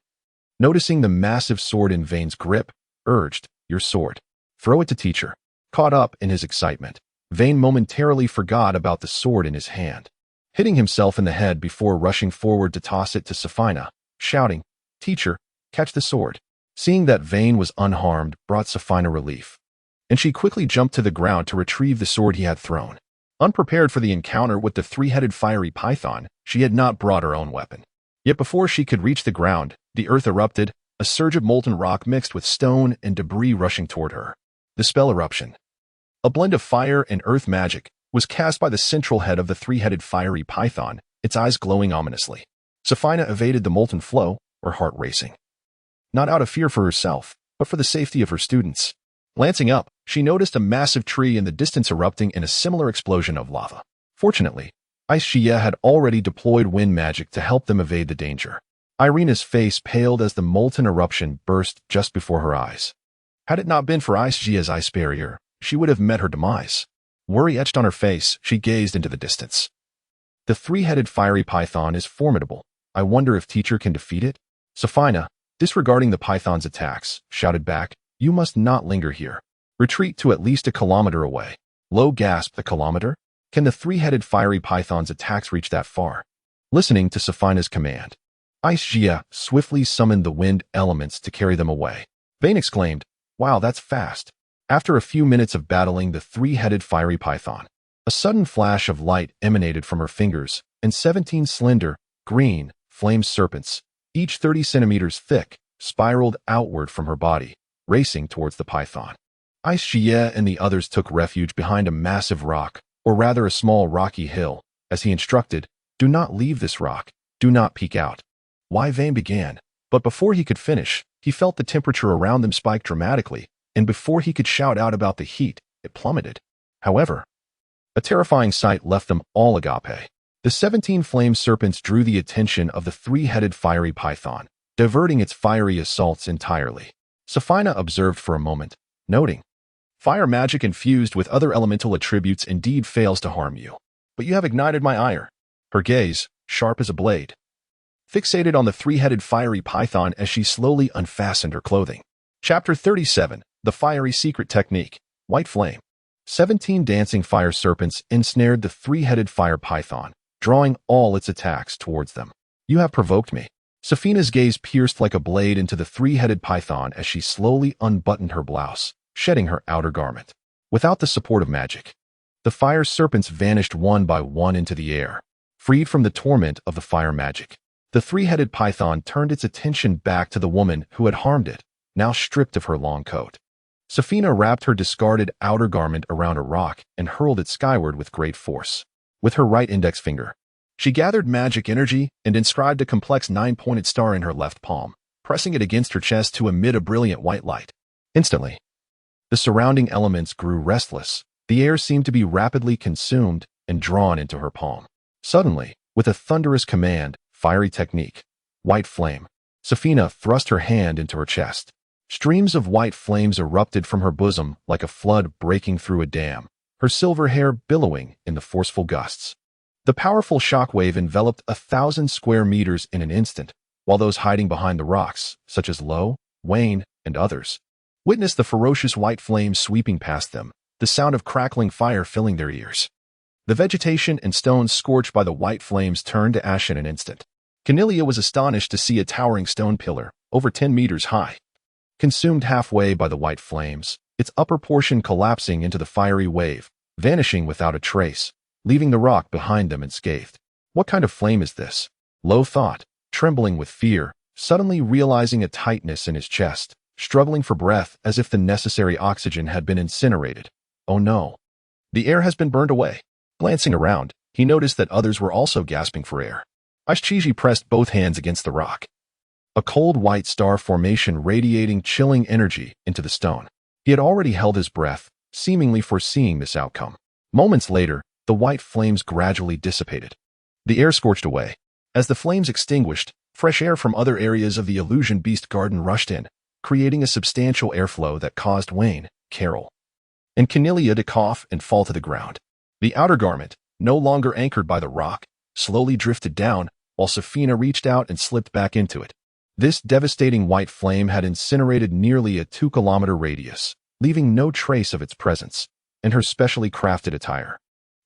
noticing the massive sword in Vane's grip, urged, "Your sword. Throw it to teacher." Caught up in his excitement, Vane momentarily forgot about the sword in his hand, hitting himself in the head before rushing forward to toss it to Sophina, shouting, "Teacher, catch the sword." Seeing that Vane was unharmed brought Sophina relief, and she quickly jumped to the ground to retrieve the sword he had thrown. Unprepared for the encounter with the three-headed fiery python, she had not brought her own weapon. Yet before she could reach the ground, the earth erupted, a surge of molten rock mixed with stone and debris rushing toward her. The spell eruption, a blend of fire and earth magic, was cast by the central head of the three-headed fiery python, its eyes glowing ominously. Sophina evaded the molten flow, her heart racing. Not out of fear for herself, but for the safety of her students. Glancing up, she noticed a massive tree in the distance erupting in a similar explosion of lava. Fortunately, Ice Jia had already deployed wind magic to help them evade the danger. Irina's face paled as the molten eruption burst just before her eyes. Had it not been for Ice Jia's ice barrier, she would have met her demise. Worry etched on her face, she gazed into the distance. The three-headed fiery python is formidable. I wonder if teacher can defeat it? Safina, disregarding the python's attacks, shouted back, "You must not linger here. Retreat to at least a kilometer away." Lo gasped, "A kilometer? Can the three-headed fiery python's attacks reach that far?" Listening to Safina's command, Ice Jia swiftly summoned the wind elements to carry them away. Vayne exclaimed, "Wow, that's fast." After a few minutes of battling the three-headed fiery python, a sudden flash of light emanated from her fingers, and 17 slender, green, flame serpents, each 30 centimeters thick, spiraled outward from her body, racing towards the python. Ice Jia and the others took refuge behind a massive rock, or rather a small rocky hill. As he instructed, "Do not leave this rock. Do not peek out." Why Vayne began, but before he could finish, he felt the temperature around them spike dramatically, and before he could shout out about the heat, it plummeted. However, a terrifying sight left them all agape. The 17 flame serpents drew the attention of the three-headed fiery python, diverting its fiery assaults entirely. Safina observed for a moment, noting, "Fire magic infused with other elemental attributes indeed fails to harm you. But you have ignited my ire." Her gaze, sharp as a blade, fixated on the three-headed fiery python as she slowly unfastened her clothing. Chapter 37, The Fiery Secret Technique, White Flame. 17 dancing fire serpents ensnared the three-headed fire python, drawing all its attacks towards them. "You have provoked me." Safina's gaze pierced like a blade into the three-headed python as she slowly unbuttoned her blouse, shedding her outer garment. Without the support of magic, the fire serpents vanished one by one into the air, freed from the torment of the fire magic. The three-headed python turned its attention back to the woman who had harmed it, now stripped of her long coat. Safina wrapped her discarded outer garment around a rock and hurled it skyward with great force. With her right index finger, she gathered magic energy and inscribed a complex 9-pointed star in her left palm, pressing it against her chest to emit a brilliant white light. Instantly, the surrounding elements grew restless. The air seemed to be rapidly consumed and drawn into her palm. Suddenly, with a thunderous command, "Fiery technique, white flame," Safina thrust her hand into her chest. Streams of white flames erupted from her bosom like a flood breaking through a dam, her silver hair billowing in the forceful gusts. The powerful shockwave enveloped 1,000 square meters in an instant, while those hiding behind the rocks, such as Lo, Wayne, and others, witnessed the ferocious white flames sweeping past them, the sound of crackling fire filling their ears. The vegetation and stones scorched by the white flames turned to ash in an instant. Cornelia was astonished to see a towering stone pillar, over 10 meters high, consumed halfway by the white flames, its upper portion collapsing into the fiery wave, vanishing without a trace, leaving the rock behind them unscathed. What kind of flame is this? Lo thought, trembling with fear, suddenly realizing a tightness in his chest, struggling for breath as if the necessary oxygen had been incinerated. Oh no. The air has been burned away. Glancing around, he noticed that others were also gasping for air. Ashchiji pressed both hands against the rock, a cold white star formation radiating chilling energy into the stone. He had already held his breath, seemingly foreseeing this outcome. Moments later, the white flames gradually dissipated. The air scorched away. As the flames extinguished, fresh air from other areas of the Illusion Beast Garden rushed in, creating a substantial airflow that caused Wayne, Carol, and Cornelia to cough and fall to the ground. The outer garment, no longer anchored by the rock, slowly drifted down, while Safina reached out and slipped back into it. This devastating white flame had incinerated nearly a 2-kilometer radius, leaving no trace of its presence, and her specially crafted attire,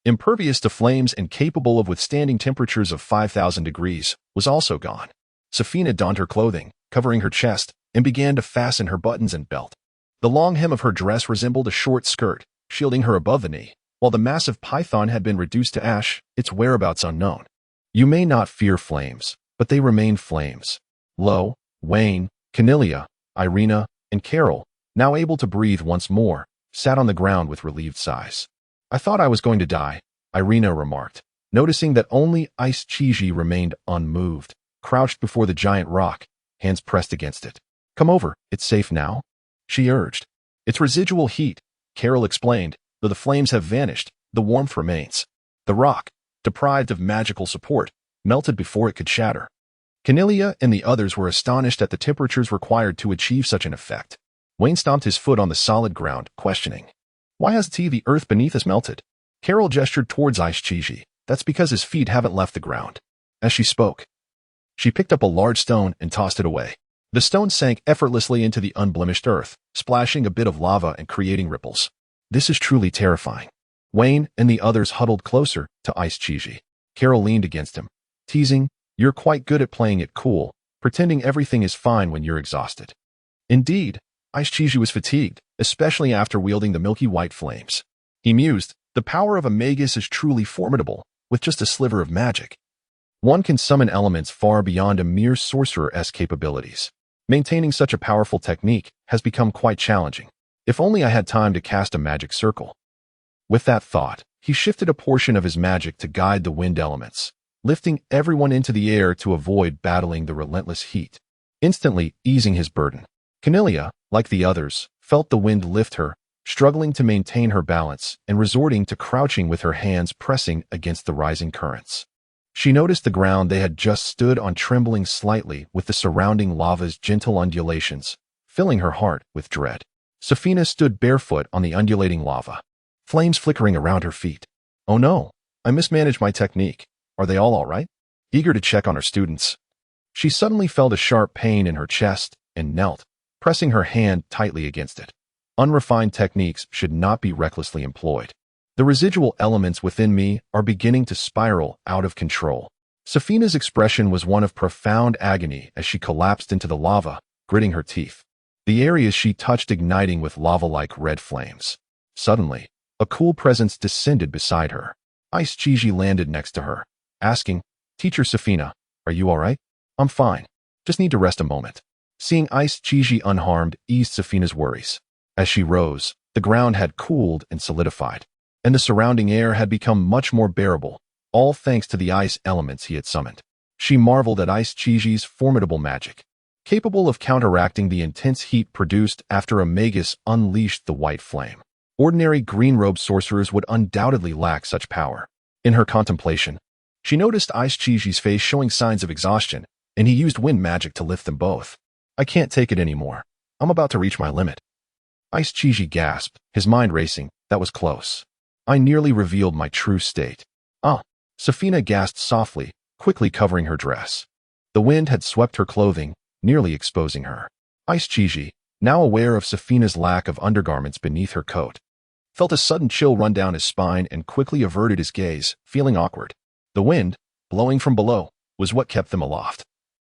impervious to flames and capable of withstanding temperatures of 5,000 degrees, was also gone. Safina donned her clothing, covering her chest, and began to fasten her buttons and belt. The long hem of her dress resembled a short skirt, shielding her above the knee, while the massive python had been reduced to ash, its whereabouts unknown. You may not fear flames, but they remain flames. Lo, Wayne, Cornelia, Irina, and Carol, now able to breathe once more, sat on the ground with relieved sighs. "I thought I was going to die," Irina remarked, noticing that only Ashchiji remained unmoved, crouched before the giant rock, hands pressed against it. "Come over, it's safe now," she urged. It's residual heat, Carol explained. Though the flames have vanished, the warmth remains. The rock, deprived of magical support, melted before it could shatter. Cornelia and the others were astonished at the temperatures required to achieve such an effect. Wayne stomped his foot on the solid ground, questioning. Why has the earth beneath us melted? Carol gestured towards Ice Chiji. That's because his feet haven't left the ground. As she spoke, she picked up a large stone and tossed it away. The stone sank effortlessly into the unblemished earth, splashing a bit of lava and creating ripples. This is truly terrifying. Wayne and the others huddled closer to Ice Chiji. Carol leaned against him, teasing, You're quite good at playing it cool, pretending everything is fine when you're exhausted. Indeed, Ice Chiji was fatigued, especially after wielding the milky white flames. He mused, the power of a magus is truly formidable, with just a sliver of magic. One can summon elements far beyond a mere sorcerer's capabilities. Maintaining such a powerful technique has become quite challenging. If only I had time to cast a magic circle. With that thought, he shifted a portion of his magic to guide the wind elements, lifting everyone into the air to avoid battling the relentless heat, instantly easing his burden. Cornelia, like the others, felt the wind lift her, struggling to maintain her balance and resorting to crouching with her hands pressing against the rising currents. She noticed the ground they had just stood on trembling slightly with the surrounding lava's gentle undulations, filling her heart with dread. Safina stood barefoot on the undulating lava, flames flickering around her feet. Oh no, I mismanaged my technique. Are they all right? Eager to check on her students, she suddenly felt a sharp pain in her chest and knelt, pressing her hand tightly against it. Unrefined techniques should not be recklessly employed. The residual elements within me are beginning to spiral out of control. Safina's expression was one of profound agony as she collapsed into the lava, gritting her teeth, the areas she touched igniting with lava-like red flames. Suddenly, a cool presence descended beside her. Ice Chiji landed next to her, asking, Teacher Safina, are you all right? I'm fine. Just need to rest a moment. Seeing Ice Chiji unharmed eased Safina's worries. As she rose, the ground had cooled and solidified, and the surrounding air had become much more bearable, all thanks to the ice elements he had summoned. She marveled at Ice Chiji's formidable magic, capable of counteracting the intense heat produced after a magus unleashed the white flame. Ordinary green-robed sorcerers would undoubtedly lack such power. In her contemplation, she noticed Ice Chiji's face showing signs of exhaustion, and he used wind magic to lift them both. I can't take it anymore. I'm about to reach my limit. Ice Chiji gasped, his mind racing. That was close. I nearly revealed my true state. Ah, Safina gasped softly, quickly covering her dress. The wind had swept her clothing, nearly exposing her. Ice Chiji, now aware of Safina's lack of undergarments beneath her coat, felt a sudden chill run down his spine and quickly averted his gaze, feeling awkward. The wind, blowing from below, was what kept them aloft,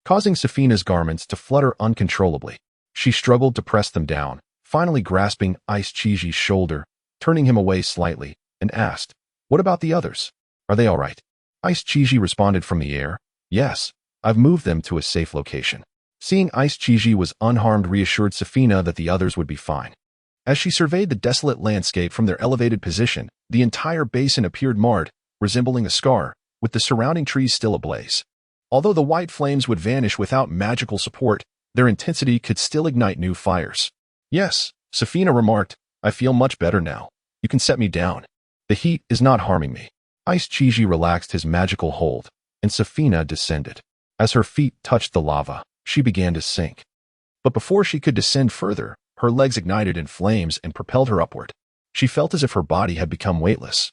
causing Safina's garments to flutter uncontrollably. She struggled to press them down, finally grasping Ice Chiji's shoulder, turning him away slightly, and asked, What about the others? Are they all right? Ice Chiji responded from the air, Yes, I've moved them to a safe location. Seeing Ice Chiji was unharmed reassured Safina that the others would be fine. As she surveyed the desolate landscape from their elevated position, the entire basin appeared marred, resembling a scar, with the surrounding trees still ablaze. Although the white flames would vanish without magical support, their intensity could still ignite new fires. Yes, Safina remarked, I feel much better now. You can set me down. The heat is not harming me. Ice Chiji relaxed his magical hold, and Safina descended. As her feet touched the lava, she began to sink. But before she could descend further, her legs ignited in flames and propelled her upward. She felt as if her body had become weightless,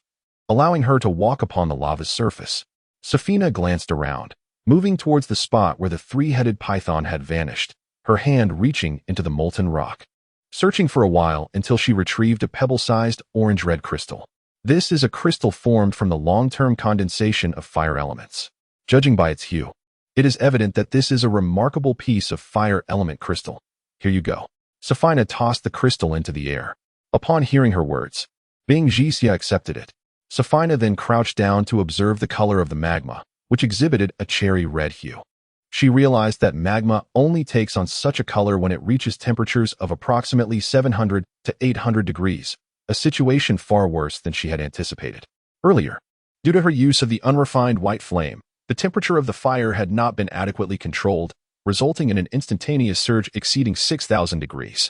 allowing her to walk upon the lava's surface. Safina glanced around, moving towards the spot where the three-headed python had vanished, her hand reaching into the molten rock, searching for a while until she retrieved a pebble-sized orange-red crystal. This is a crystal formed from the long-term condensation of fire elements. Judging by its hue, it is evident that this is a remarkable piece of fire element crystal. Here you go. Safina tossed the crystal into the air. Upon hearing her words, Bing Jixia accepted it. Safina then crouched down to observe the color of the magma, which exhibited a cherry red hue. She realized that magma only takes on such a color when it reaches temperatures of approximately 700 to 800 degrees, a situation far worse than she had anticipated. Earlier, due to her use of the unrefined white flame, the temperature of the fire had not been adequately controlled, resulting in an instantaneous surge exceeding 6,000 degrees.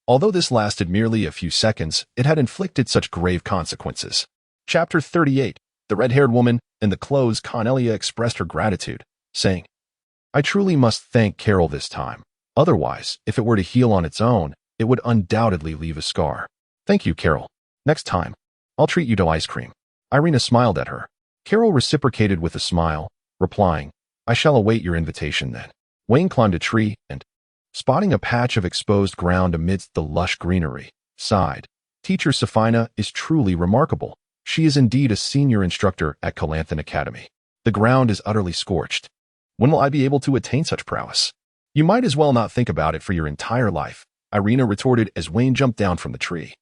Although this lasted merely a few seconds, it had inflicted such grave consequences. Chapter 38. The red-haired woman in the clothes. Cornelia expressed her gratitude, saying, I truly must thank Carol this time. Otherwise, if it were to heal on its own, it would undoubtedly leave a scar. Thank you, Carol. Next time, I'll treat you to ice cream. Irina smiled at her. Carol reciprocated with a smile, replying, I shall await your invitation then. Wayne climbed a tree and, spotting a patch of exposed ground amidst the lush greenery, sighed. Teacher Safina is truly remarkable. She is indeed a senior instructor at Calanthan Academy. The ground is utterly scorched. When will I be able to attain such prowess? You might as well not think about it for your entire life, Irina retorted as Wayne jumped down from the tree.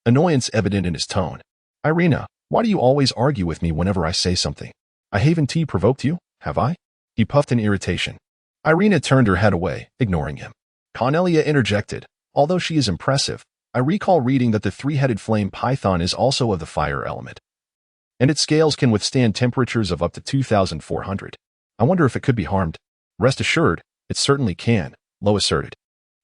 Annoyance evident in his tone. Irina, why do you always argue with me whenever I say something? I haven't provoked you, have I? He puffed in irritation. Irina turned her head away, ignoring him. Cornelia interjected, although she is impressive, I recall reading that the three-headed flame python is also of the fire element, and its scales can withstand temperatures of up to 2,400. I wonder if it could be harmed. Rest assured, it certainly can, Lo asserted.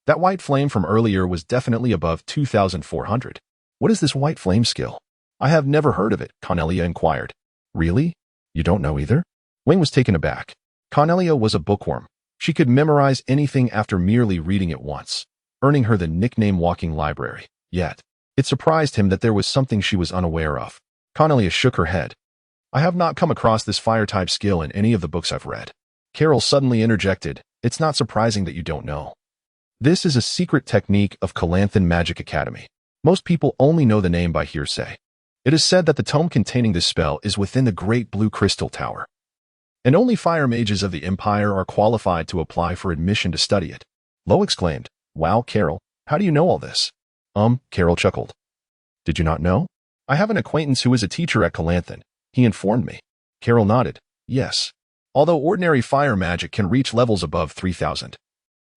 That white flame from earlier was definitely above 2,400. What is this white flame skill? I have never heard of it, Cornelia inquired. Really? You don't know either? Wayne was taken aback. Cornelia was a bookworm. She could memorize anything after merely reading it once, earning her the nickname Walking Library. Yet, it surprised him that there was something she was unaware of. Cornelia shook her head. I have not come across this fire-type skill in any of the books I've read. Carol suddenly interjected, It's not surprising that you don't know. This is a secret technique of Calanthan Magic Academy. Most people only know the name by hearsay. It is said that the tome containing this spell is within the Great Blue Crystal Tower, and only fire mages of the Empire are qualified to apply for admission to study it. Lo exclaimed, Wow, Carol, how do you know all this? Carol chuckled. Did you not know? I have an acquaintance who is a teacher at Calanthan. He informed me. Carol nodded. Yes. Although ordinary fire magic can reach levels above 3,000.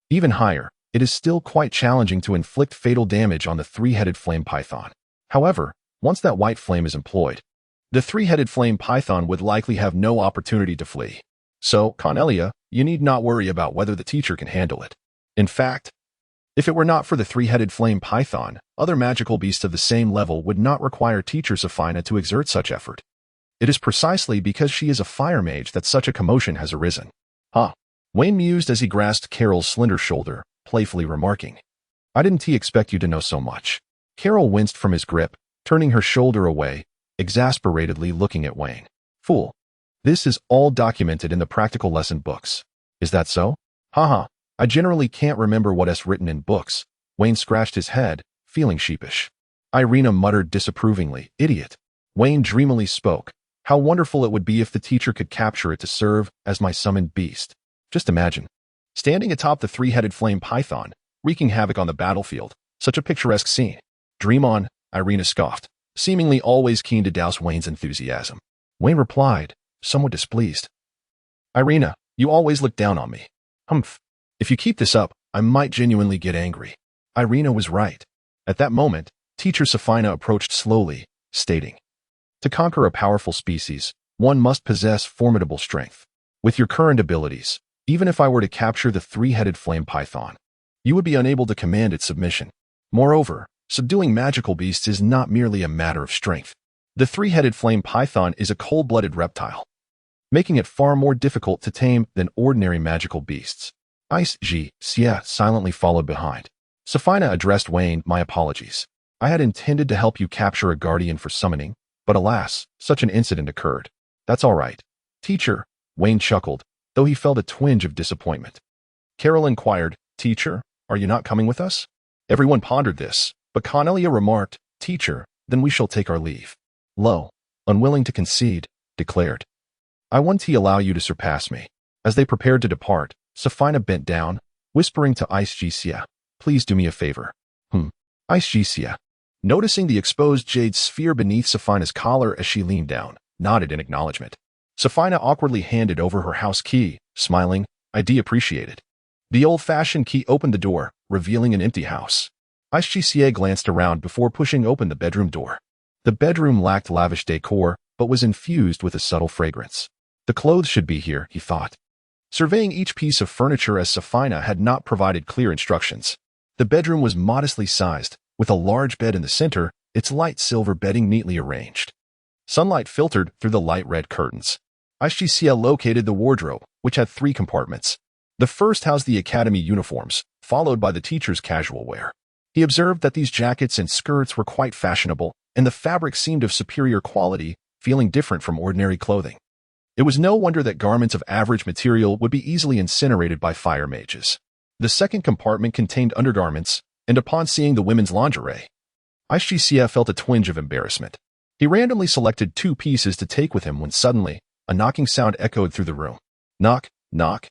Even higher, it is still quite challenging to inflict fatal damage on the three-headed flame python. However, once that white flame is employed, the three-headed flame python would likely have no opportunity to flee. So, Cornelia, you need not worry about whether the teacher can handle it. In fact, if it were not for the three-headed flame python, other magical beasts of the same level would not require teacher Safina to exert such effort. It is precisely because she is a fire mage that such a commotion has arisen. Huh. Wayne mused as he grasped Carol's slender shoulder, playfully remarking, I didn't expect you to know so much. Carol winced from his grip, turning her shoulder away, exasperatedly looking at Wayne. Fool. This is all documented in the practical lesson books. Is that so? Haha, I generally can't remember what is written in books. Wayne scratched his head, feeling sheepish. Irina muttered disapprovingly, Idiot. Wayne dreamily spoke. How wonderful it would be if the teacher could capture it to serve as my summoned beast. Just imagine. Standing atop the three-headed flame python, wreaking havoc on the battlefield. Such a picturesque scene. Dream on, Irina scoffed, seemingly always keen to douse Wayne's enthusiasm. Wayne replied, somewhat displeased. Irina, you always look down on me. Humph. If you keep this up, I might genuinely get angry. Irina was right. At that moment, teacher Safina approached slowly, stating, To conquer a powerful species, one must possess formidable strength. With your current abilities, even if I were to capture the three-headed flame python, you would be unable to command its submission. Moreover, subduing magical beasts is not merely a matter of strength. The three-headed flame python is a cold-blooded reptile, making it far more difficult to tame than ordinary magical beasts. Sia silently followed behind. Safina addressed Wayne, My apologies. I had intended to help you capture a guardian for summoning, but alas, such an incident occurred. That's all right. Teacher, Wayne chuckled, though he felt a twinge of disappointment. Carol inquired, Teacher, are you not coming with us? Everyone pondered this, but Cornelia remarked, Teacher, then we shall take our leave. Lo, unwilling to concede, declared, I want to allow you to surpass me. As they prepared to depart, Safina bent down, whispering to Sia, Please do me a favor. Sia, noticing the exposed jade sphere beneath Safina's collar as she leaned down, nodded in acknowledgement. Safina awkwardly handed over her house key, smiling, I appreciate it. The old-fashioned key opened the door, revealing an empty house. Sia glanced around before pushing open the bedroom door. The bedroom lacked lavish decor, but was infused with a subtle fragrance. The clothes should be here, he thought, surveying each piece of furniture as Safina had not provided clear instructions. The bedroom was modestly sized, with a large bed in the center, its light silver bedding neatly arranged. Sunlight filtered through the light red curtains. Ishicea located the wardrobe, which had 3 compartments. The first housed the academy uniforms, followed by the teacher's casual wear. He observed that these jackets and skirts were quite fashionable, and the fabric seemed of superior quality, feeling different from ordinary clothing. It was no wonder that garments of average material would be easily incinerated by fire mages. The second compartment contained undergarments, and upon seeing the women's lingerie, Ishicea felt a twinge of embarrassment. He randomly selected 2 pieces to take with him when suddenly, a knocking sound echoed through the room. Knock, knock,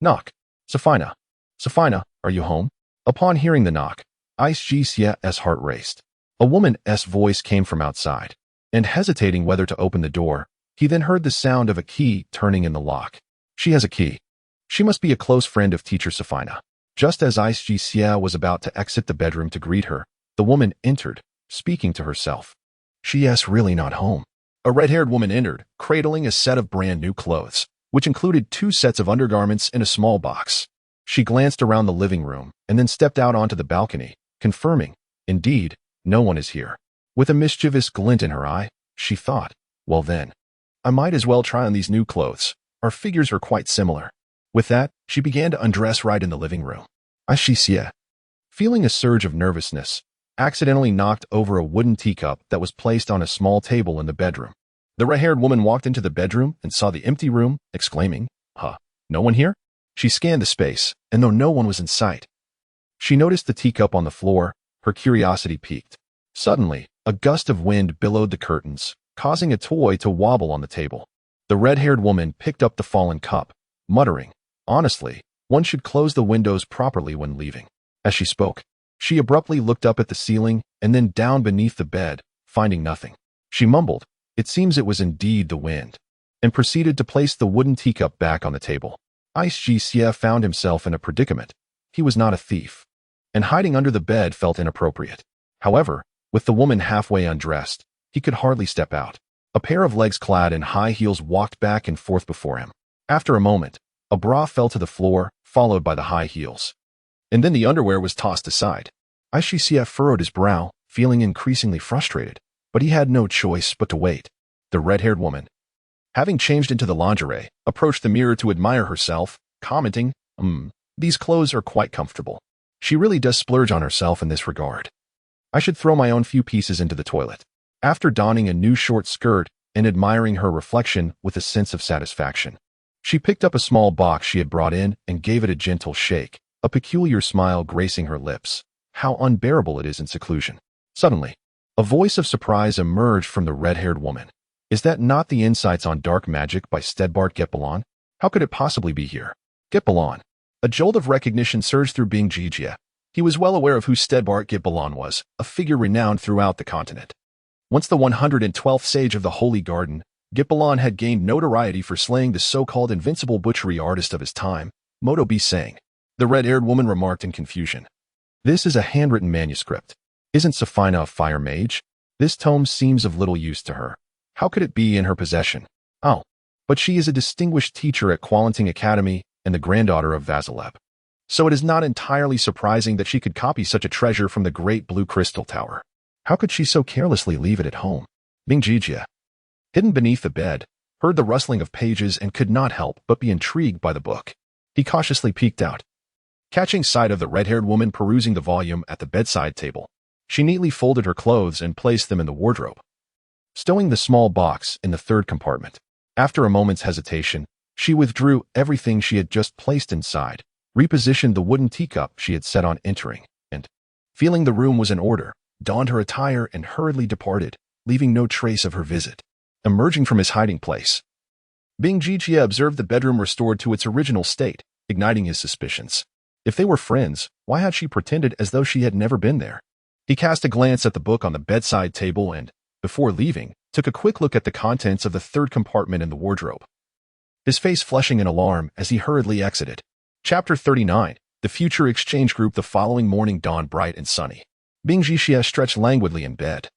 knock. Safina. Safina, are you home? Upon hearing the knock, Ishicea's heart raced. A woman's voice came from outside, and hesitating whether to open the door, he then heard the sound of a key turning in the lock. She has a key. She must be a close friend of teacher Safina. Just as Ishicea was about to exit the bedroom to greet her, the woman entered, speaking to herself. She's really not home. A red-haired woman entered, cradling a set of brand-new clothes, which included 2 sets of undergarments in a small box. She glanced around the living room and then stepped out onto the balcony, confirming, indeed, no one is here. With a mischievous glint in her eye, she thought, well then, I might as well try on these new clothes. Our figures are quite similar. With that, she began to undress right in the living room. Ishicea, feeling a surge of nervousness, accidentally knocked over a wooden teacup that was placed on a small table in the bedroom. The red-haired woman walked into the bedroom and saw the empty room, exclaiming, no one here? She scanned the space, and though no one was in sight, she noticed the teacup on the floor. Her curiosity piqued. Suddenly, a gust of wind billowed the curtains, causing a toy to wobble on the table. The red-haired woman picked up the fallen cup, muttering, honestly, one should close the windows properly when leaving. As she spoke, she abruptly looked up at the ceiling and then down beneath the bed, finding nothing. She mumbled, it seems it was indeed the wind, and proceeded to place the wooden teacup back on the table. Ishicea found himself in a predicament. He was not a thief, and hiding under the bed felt inappropriate. However, with the woman halfway undressed, he could hardly step out. A pair of legs clad in high heels walked back and forth before him. After a moment, a bra fell to the floor, followed by the high heels. And then the underwear was tossed aside. Ishicea furrowed his brow, feeling increasingly frustrated, but he had no choice but to wait. The red-haired woman, having changed into the lingerie, approached the mirror to admire herself, commenting, these clothes are quite comfortable. She really does splurge on herself in this regard. I should throw my own few pieces into the toilet. After donning a new short skirt and admiring her reflection with a sense of satisfaction, she picked up a small box she had brought in and gave it a gentle shake, a peculiar smile gracing her lips. How unbearable it is in seclusion. Suddenly, a voice of surprise emerged from the red-haired woman. Is that not the Insights on Dark Magic by Stedbart Getbalon? How could it possibly be here? Getbalon. A jolt of recognition surged through Bing Jijia. He was well aware of who Stedbart Getbalon was, a figure renowned throughout the continent. Once the 112th sage of the Holy Garden, Getbalon had gained notoriety for slaying the so-called invincible butchery artist of his time, Moto B. Sang. The red-haired woman remarked in confusion. This is a handwritten manuscript. Isn't Safina a fire mage? This tome seems of little use to her. How could it be in her possession? Oh, but she is a distinguished teacher at Qualenting Academy and the granddaughter of Vasileb. So it is not entirely surprising that she could copy such a treasure from the great blue crystal tower. How could she so carelessly leave it at home? Bing Jijia, hidden beneath the bed, heard the rustling of pages and could not help but be intrigued by the book. He cautiously peeked out. Catching sight of the red-haired woman perusing the volume at the bedside table, she neatly folded her clothes and placed them in the wardrobe, stowing the small box in the third compartment. After a moment's hesitation, she withdrew everything she had just placed inside, repositioned the wooden teacup she had set on entering, and, feeling the room was in order, donned her attire and hurriedly departed, leaving no trace of her visit. Emerging from his hiding place, Bing Jijia observed the bedroom restored to its original state, igniting his suspicions. If they were friends, why had she pretended as though she had never been there? He cast a glance at the book on the bedside table and, before leaving, took a quick look at the contents of the third compartment in the wardrobe, his face flushing in alarm as he hurriedly exited. Chapter 39. The Future Exchange Group. The following morning dawned bright and sunny. Bing Jijia stretched languidly in bed,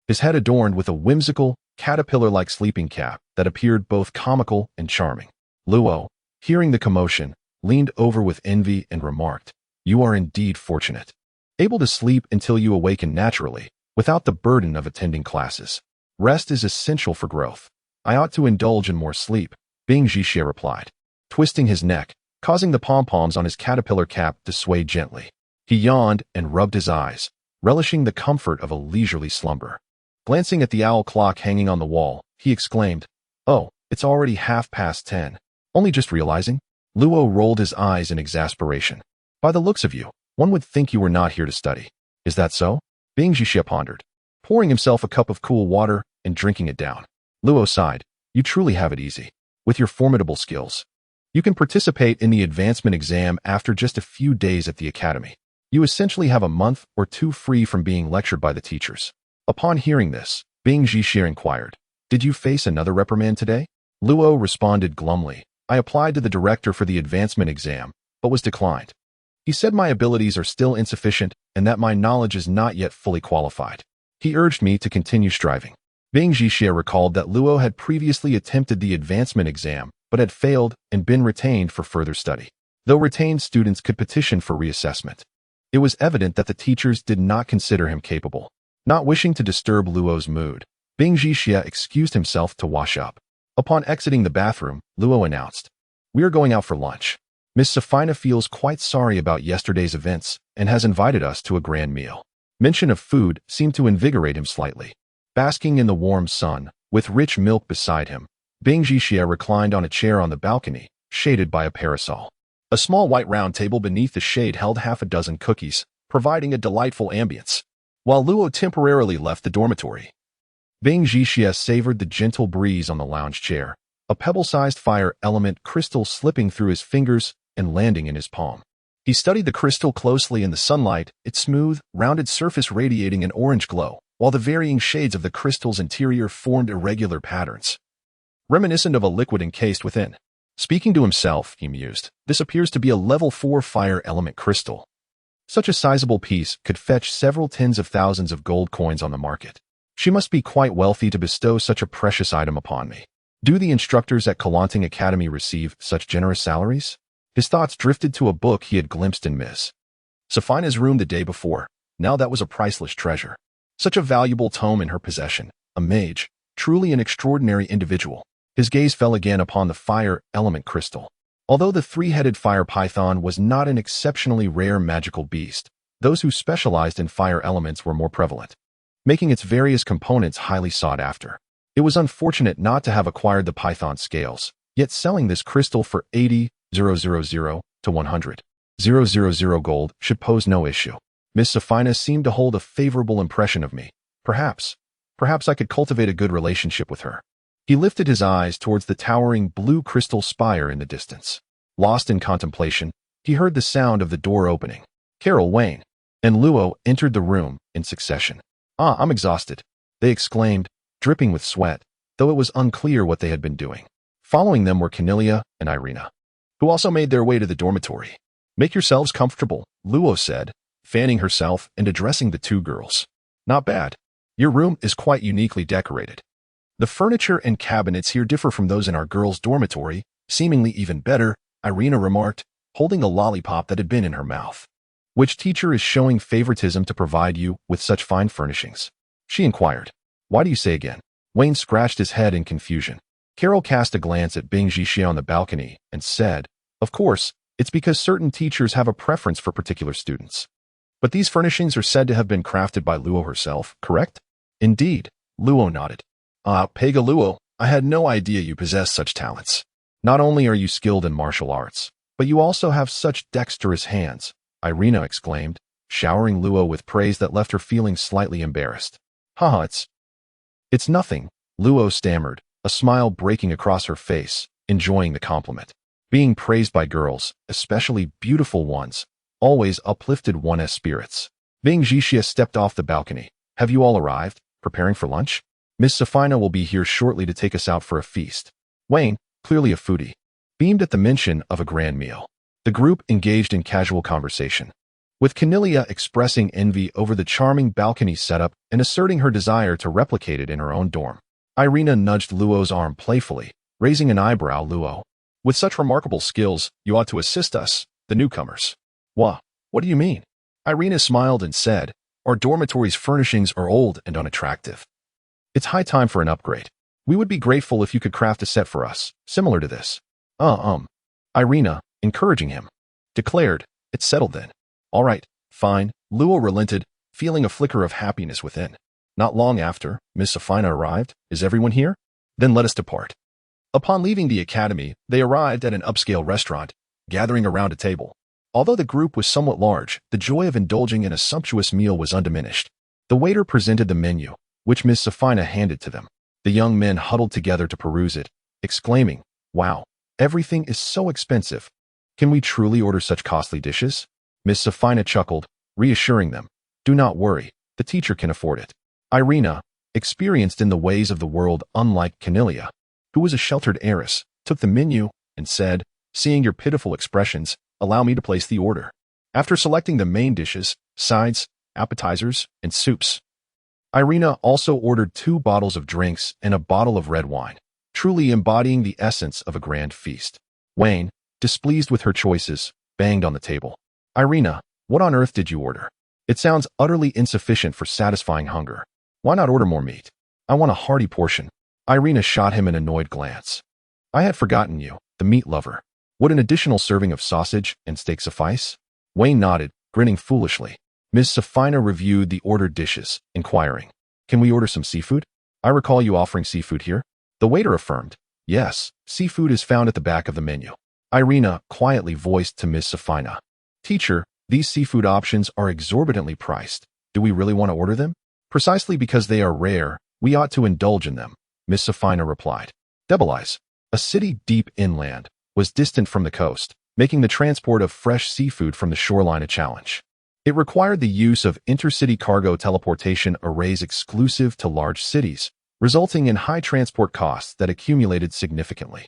his head adorned with a whimsical, caterpillar-like sleeping cap that appeared both comical and charming. Luo, hearing the commotion, leaned over with envy and remarked, You are indeed fortunate. Able to sleep until you awaken naturally, without the burden of attending classes. Rest is essential for growth. I ought to indulge in more sleep, Bing Jixie replied, twisting his neck, causing the pom-poms on his caterpillar cap to sway gently. He yawned and rubbed his eyes, relishing the comfort of a leisurely slumber. Glancing at the owl clock hanging on the wall, he exclaimed, "Oh, it's already 10:30. Only just realizing?" Luo rolled his eyes in exasperation. "By the looks of you, one would think you were not here to study. Is that so?" Bing Jixie pondered, pouring himself a cup of cool water and drinking it down. Luo sighed, "You truly have it easy. With your formidable skills, you can participate in the advancement exam after just a few days at the academy. You essentially have a month or two free from being lectured by the teachers." Upon hearing this, Bing Jixie inquired, "Did you face another reprimand today?" Luo responded glumly, "I applied to the director for the advancement exam, but was declined. He said my abilities are still insufficient and that my knowledge is not yet fully qualified. He urged me to continue striving." Bing Jixie recalled that Luo had previously attempted the advancement exam, but had failed and been retained for further study. Though retained students could petition for reassessment, it was evident that the teachers did not consider him capable. Not wishing to disturb Luo's mood, Bing Jixie excused himself to wash up. Upon exiting the bathroom, Luo announced, "We are going out for lunch. Miss Safina feels quite sorry about yesterday's events and has invited us to a grand meal." Mention of food seemed to invigorate him slightly. Basking in the warm sun, with rich milk beside him, Bing Jixie reclined on a chair on the balcony, shaded by a parasol. A small white round table beneath the shade held half a dozen cookies, providing a delightful ambience. While Luo temporarily left the dormitory, Bing Jixie savored the gentle breeze on the lounge chair, a pebble-sized fire element crystal slipping through his fingers and landing in his palm. He studied the crystal closely in the sunlight, its smooth, rounded surface radiating an orange glow, while the varying shades of the crystal's interior formed irregular patterns, reminiscent of a liquid encased within. Speaking to himself, he mused, "This appears to be a level 4 fire element crystal. Such a sizable piece could fetch several tens of thousands of gold coins on the market. She must be quite wealthy to bestow such a precious item upon me. Do the instructors at Kelanting Academy receive such generous salaries?" His thoughts drifted to a book he had glimpsed in Ms. Safina's room the day before. Now that was a priceless treasure. Such a valuable tome in her possession. A mage, truly an extraordinary individual. His gaze fell again upon the fire element crystal. Although the three-headed fire python was not an exceptionally rare magical beast, those who specialized in fire elements were more prevalent, making its various components highly sought after. It was unfortunate not to have acquired the python scales, yet selling this crystal for 80,000 to 100,000 gold should pose no issue. Miss Safina seemed to hold a favorable impression of me. Perhaps I could cultivate a good relationship with her. He lifted his eyes towards the towering blue crystal spire in the distance. Lost in contemplation, he heard the sound of the door opening. Carol, Wayne, and Luo entered the room in succession. "I'm exhausted," they exclaimed, dripping with sweat, though it was unclear what they had been doing. Following them were Cornelia and Irina, who also made their way to the dormitory. "Make yourselves comfortable," Luo said, fanning herself and addressing the two girls. "Not bad. Your room is quite uniquely decorated. The furniture and cabinets here differ from those in our girls' dormitory, seemingly even better," Irina remarked, holding a lollipop that had been in her mouth. "Which teacher is showing favoritism to provide you with such fine furnishings?" she inquired. "Why do you say again?" Wayne scratched his head in confusion. Carol cast a glance at Bing Jixie on the balcony and said, "Of course, it's because certain teachers have a preference for particular students. But these furnishings are said to have been crafted by Luo herself, correct?" "Indeed," Luo nodded. Pega Luo, I had no idea you possessed such talents. Not only are you skilled in martial arts, but you also have such dexterous hands," Irina exclaimed, showering Luo with praise that left her feeling slightly embarrassed. Haha, it's nothing," Luo stammered, a smile breaking across her face, enjoying the compliment. Being praised by girls, especially beautiful ones, always uplifted one's spirits. Bing Jixie stepped off the balcony. "Have you all arrived? Preparing for lunch? Miss Safina will be here shortly to take us out for a feast." Wayne, clearly a foodie, beamed at the mention of a grand meal. The group engaged in casual conversation, with Cornelia expressing envy over the charming balcony setup and asserting her desire to replicate it in her own dorm. Irina nudged Luo's arm playfully, raising an eyebrow. "Luo, with such remarkable skills, you ought to assist us, the newcomers." "Wah, What do you mean? Irina smiled and said, our dormitory's furnishings are old and unattractive. It's high time for an upgrade. We would be grateful if you could craft a set for us, similar to this. Irina, encouraging him, declared, it's settled then. All right, fine. Luo relented, feeling a flicker of happiness within. Not long after, Miss Safina arrived. Is everyone here? Then let us depart. Upon leaving the academy, they arrived at an upscale restaurant, gathering around a table. Although the group was somewhat large, the joy of indulging in a sumptuous meal was undiminished. The waiter presented the menu, which Miss Safina handed to them. The young men huddled together to peruse it, exclaiming, wow, everything is so expensive. Can we truly order such costly dishes? Miss Safina chuckled, reassuring them, do not worry, the teacher can afford it. Irina, experienced in the ways of the world unlike Cornelia, who was a sheltered heiress, took the menu and said, seeing your pitiful expressions, allow me to place the order. After selecting the main dishes, sides, appetizers, and soups, Irina also ordered 2 bottles of drinks and a bottle of red wine, truly embodying the essence of a grand feast. Wayne, displeased with her choices, banged on the table. Irina, what on earth did you order? It sounds utterly insufficient for satisfying hunger. Why not order more meat? I want a hearty portion. Irina shot him an annoyed glance. I had forgotten you, the meat lover. Would an additional serving of sausage and steak suffice? Wayne nodded, grinning foolishly. Miss Safina reviewed the ordered dishes, inquiring, can we order some seafood? I recall you offering seafood here. The waiter affirmed, yes, seafood is found at the back of the menu. Irina quietly voiced to Miss Safina, teacher, these seafood options are exorbitantly priced. Do we really want to order them? Precisely because they are rare, we ought to indulge in them, Miss Safina replied. Debelize, a city deep inland, was distant from the coast, making the transport of fresh seafood from the shoreline a challenge. It required the use of intercity cargo teleportation arrays exclusive to large cities, resulting in high transport costs that accumulated significantly.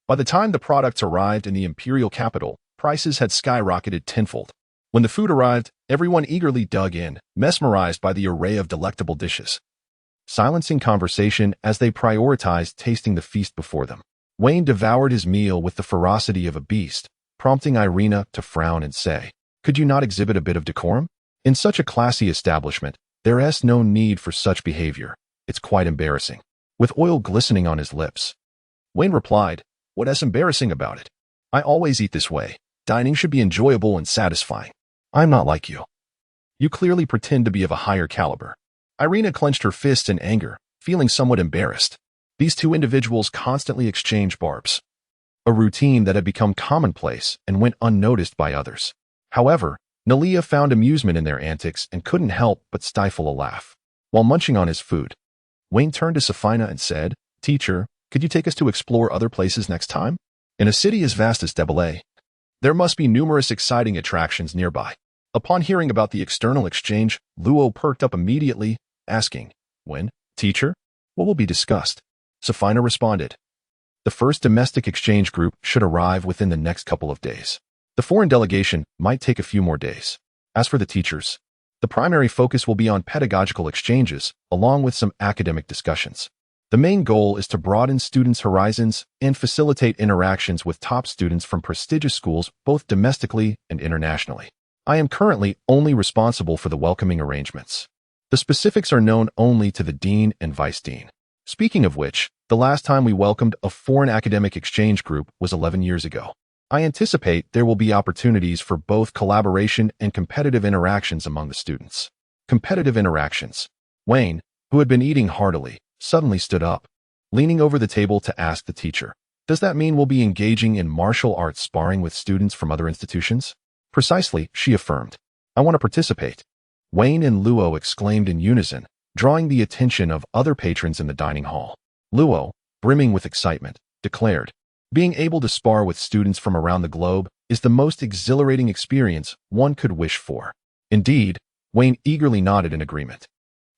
By the time the products arrived in the imperial capital, prices had skyrocketed tenfold. When the food arrived, everyone eagerly dug in, mesmerized by the array of delectable dishes, silencing conversation as they prioritized tasting the feast before them. Wayne devoured his meal with the ferocity of a beast, prompting Irina to frown and say, could you not exhibit a bit of decorum? In such a classy establishment, there is no need for such behavior. It's quite embarrassing. With oil glistening on his lips, Wayne replied, what is embarrassing about it? I always eat this way. Dining should be enjoyable and satisfying. I'm not like you. You clearly pretend to be of a higher caliber. Irina clenched her fists in anger, feeling somewhat embarrassed. These two individuals constantly exchanged barbs, a routine that had become commonplace and went unnoticed by others. However, Nalia found amusement in their antics and couldn't help but stifle a laugh. While munching on his food, Wayne turned to Safina and said, teacher, could you take us to explore other places next time? In a city as vast as Debelay, there must be numerous exciting attractions nearby. Upon hearing about the external exchange, Luo perked up immediately, asking, when, teacher? What will be discussed? Safina responded, the first domestic exchange group should arrive within the next couple of days. The foreign delegation might take a few more days. As for the teachers, the primary focus will be on pedagogical exchanges, along with some academic discussions. The main goal is to broaden students' horizons and facilitate interactions with top students from prestigious schools both domestically and internationally. I am currently only responsible for the welcoming arrangements. The specifics are known only to the dean and vice dean. Speaking of which, the last time we welcomed a foreign academic exchange group was 11 years ago. I anticipate there will be opportunities for both collaboration and competitive interactions among the students. Competitive interactions. Wayne, who had been eating heartily, suddenly stood up, leaning over the table to ask the teacher, does that mean we'll be engaging in martial arts sparring with students from other institutions? Precisely, she affirmed. I want to participate. Wayne and Luo exclaimed in unison, drawing the attention of other patrons in the dining hall. Luo, brimming with excitement, declared, being able to spar with students from around the globe is the most exhilarating experience one could wish for. Indeed, Wayne eagerly nodded in agreement.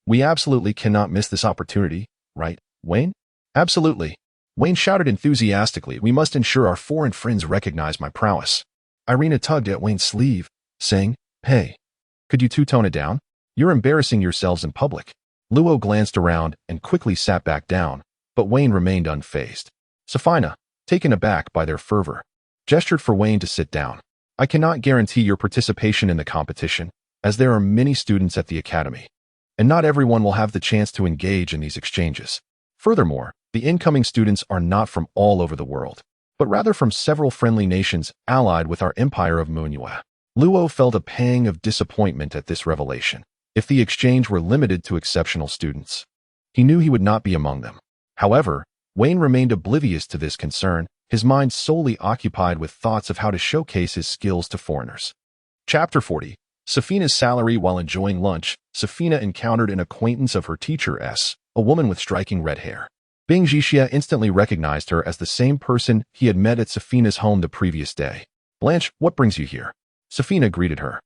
We absolutely cannot miss this opportunity, right, Wayne? Absolutely. Wayne shouted enthusiastically, we must ensure our foreign friends recognize my prowess. Irina tugged at Wayne's sleeve, saying, hey, could you two tone it down? You're embarrassing yourselves in public. Luo glanced around and quickly sat back down, but Wayne remained unfazed. Safina, taken aback by their fervor, gestured for Wayne to sit down. I cannot guarantee your participation in the competition, as there are many students at the academy, and not everyone will have the chance to engage in these exchanges. Furthermore, the incoming students are not from all over the world, but rather from several friendly nations allied with our Empire of Moonua. Luo felt a pang of disappointment at this revelation. If the exchange were limited to exceptional students, he knew he would not be among them. However, Wayne remained oblivious to this concern, his mind solely occupied with thoughts of how to showcase his skills to foreigners. Chapter 40. Safina's salary. While enjoying lunch, Safina encountered an acquaintance of her teacher S, a woman with striking red hair. Bing Jixia instantly recognized her as the same person he had met at Safina's home the previous day. Blanche, what brings you here? Safina greeted her.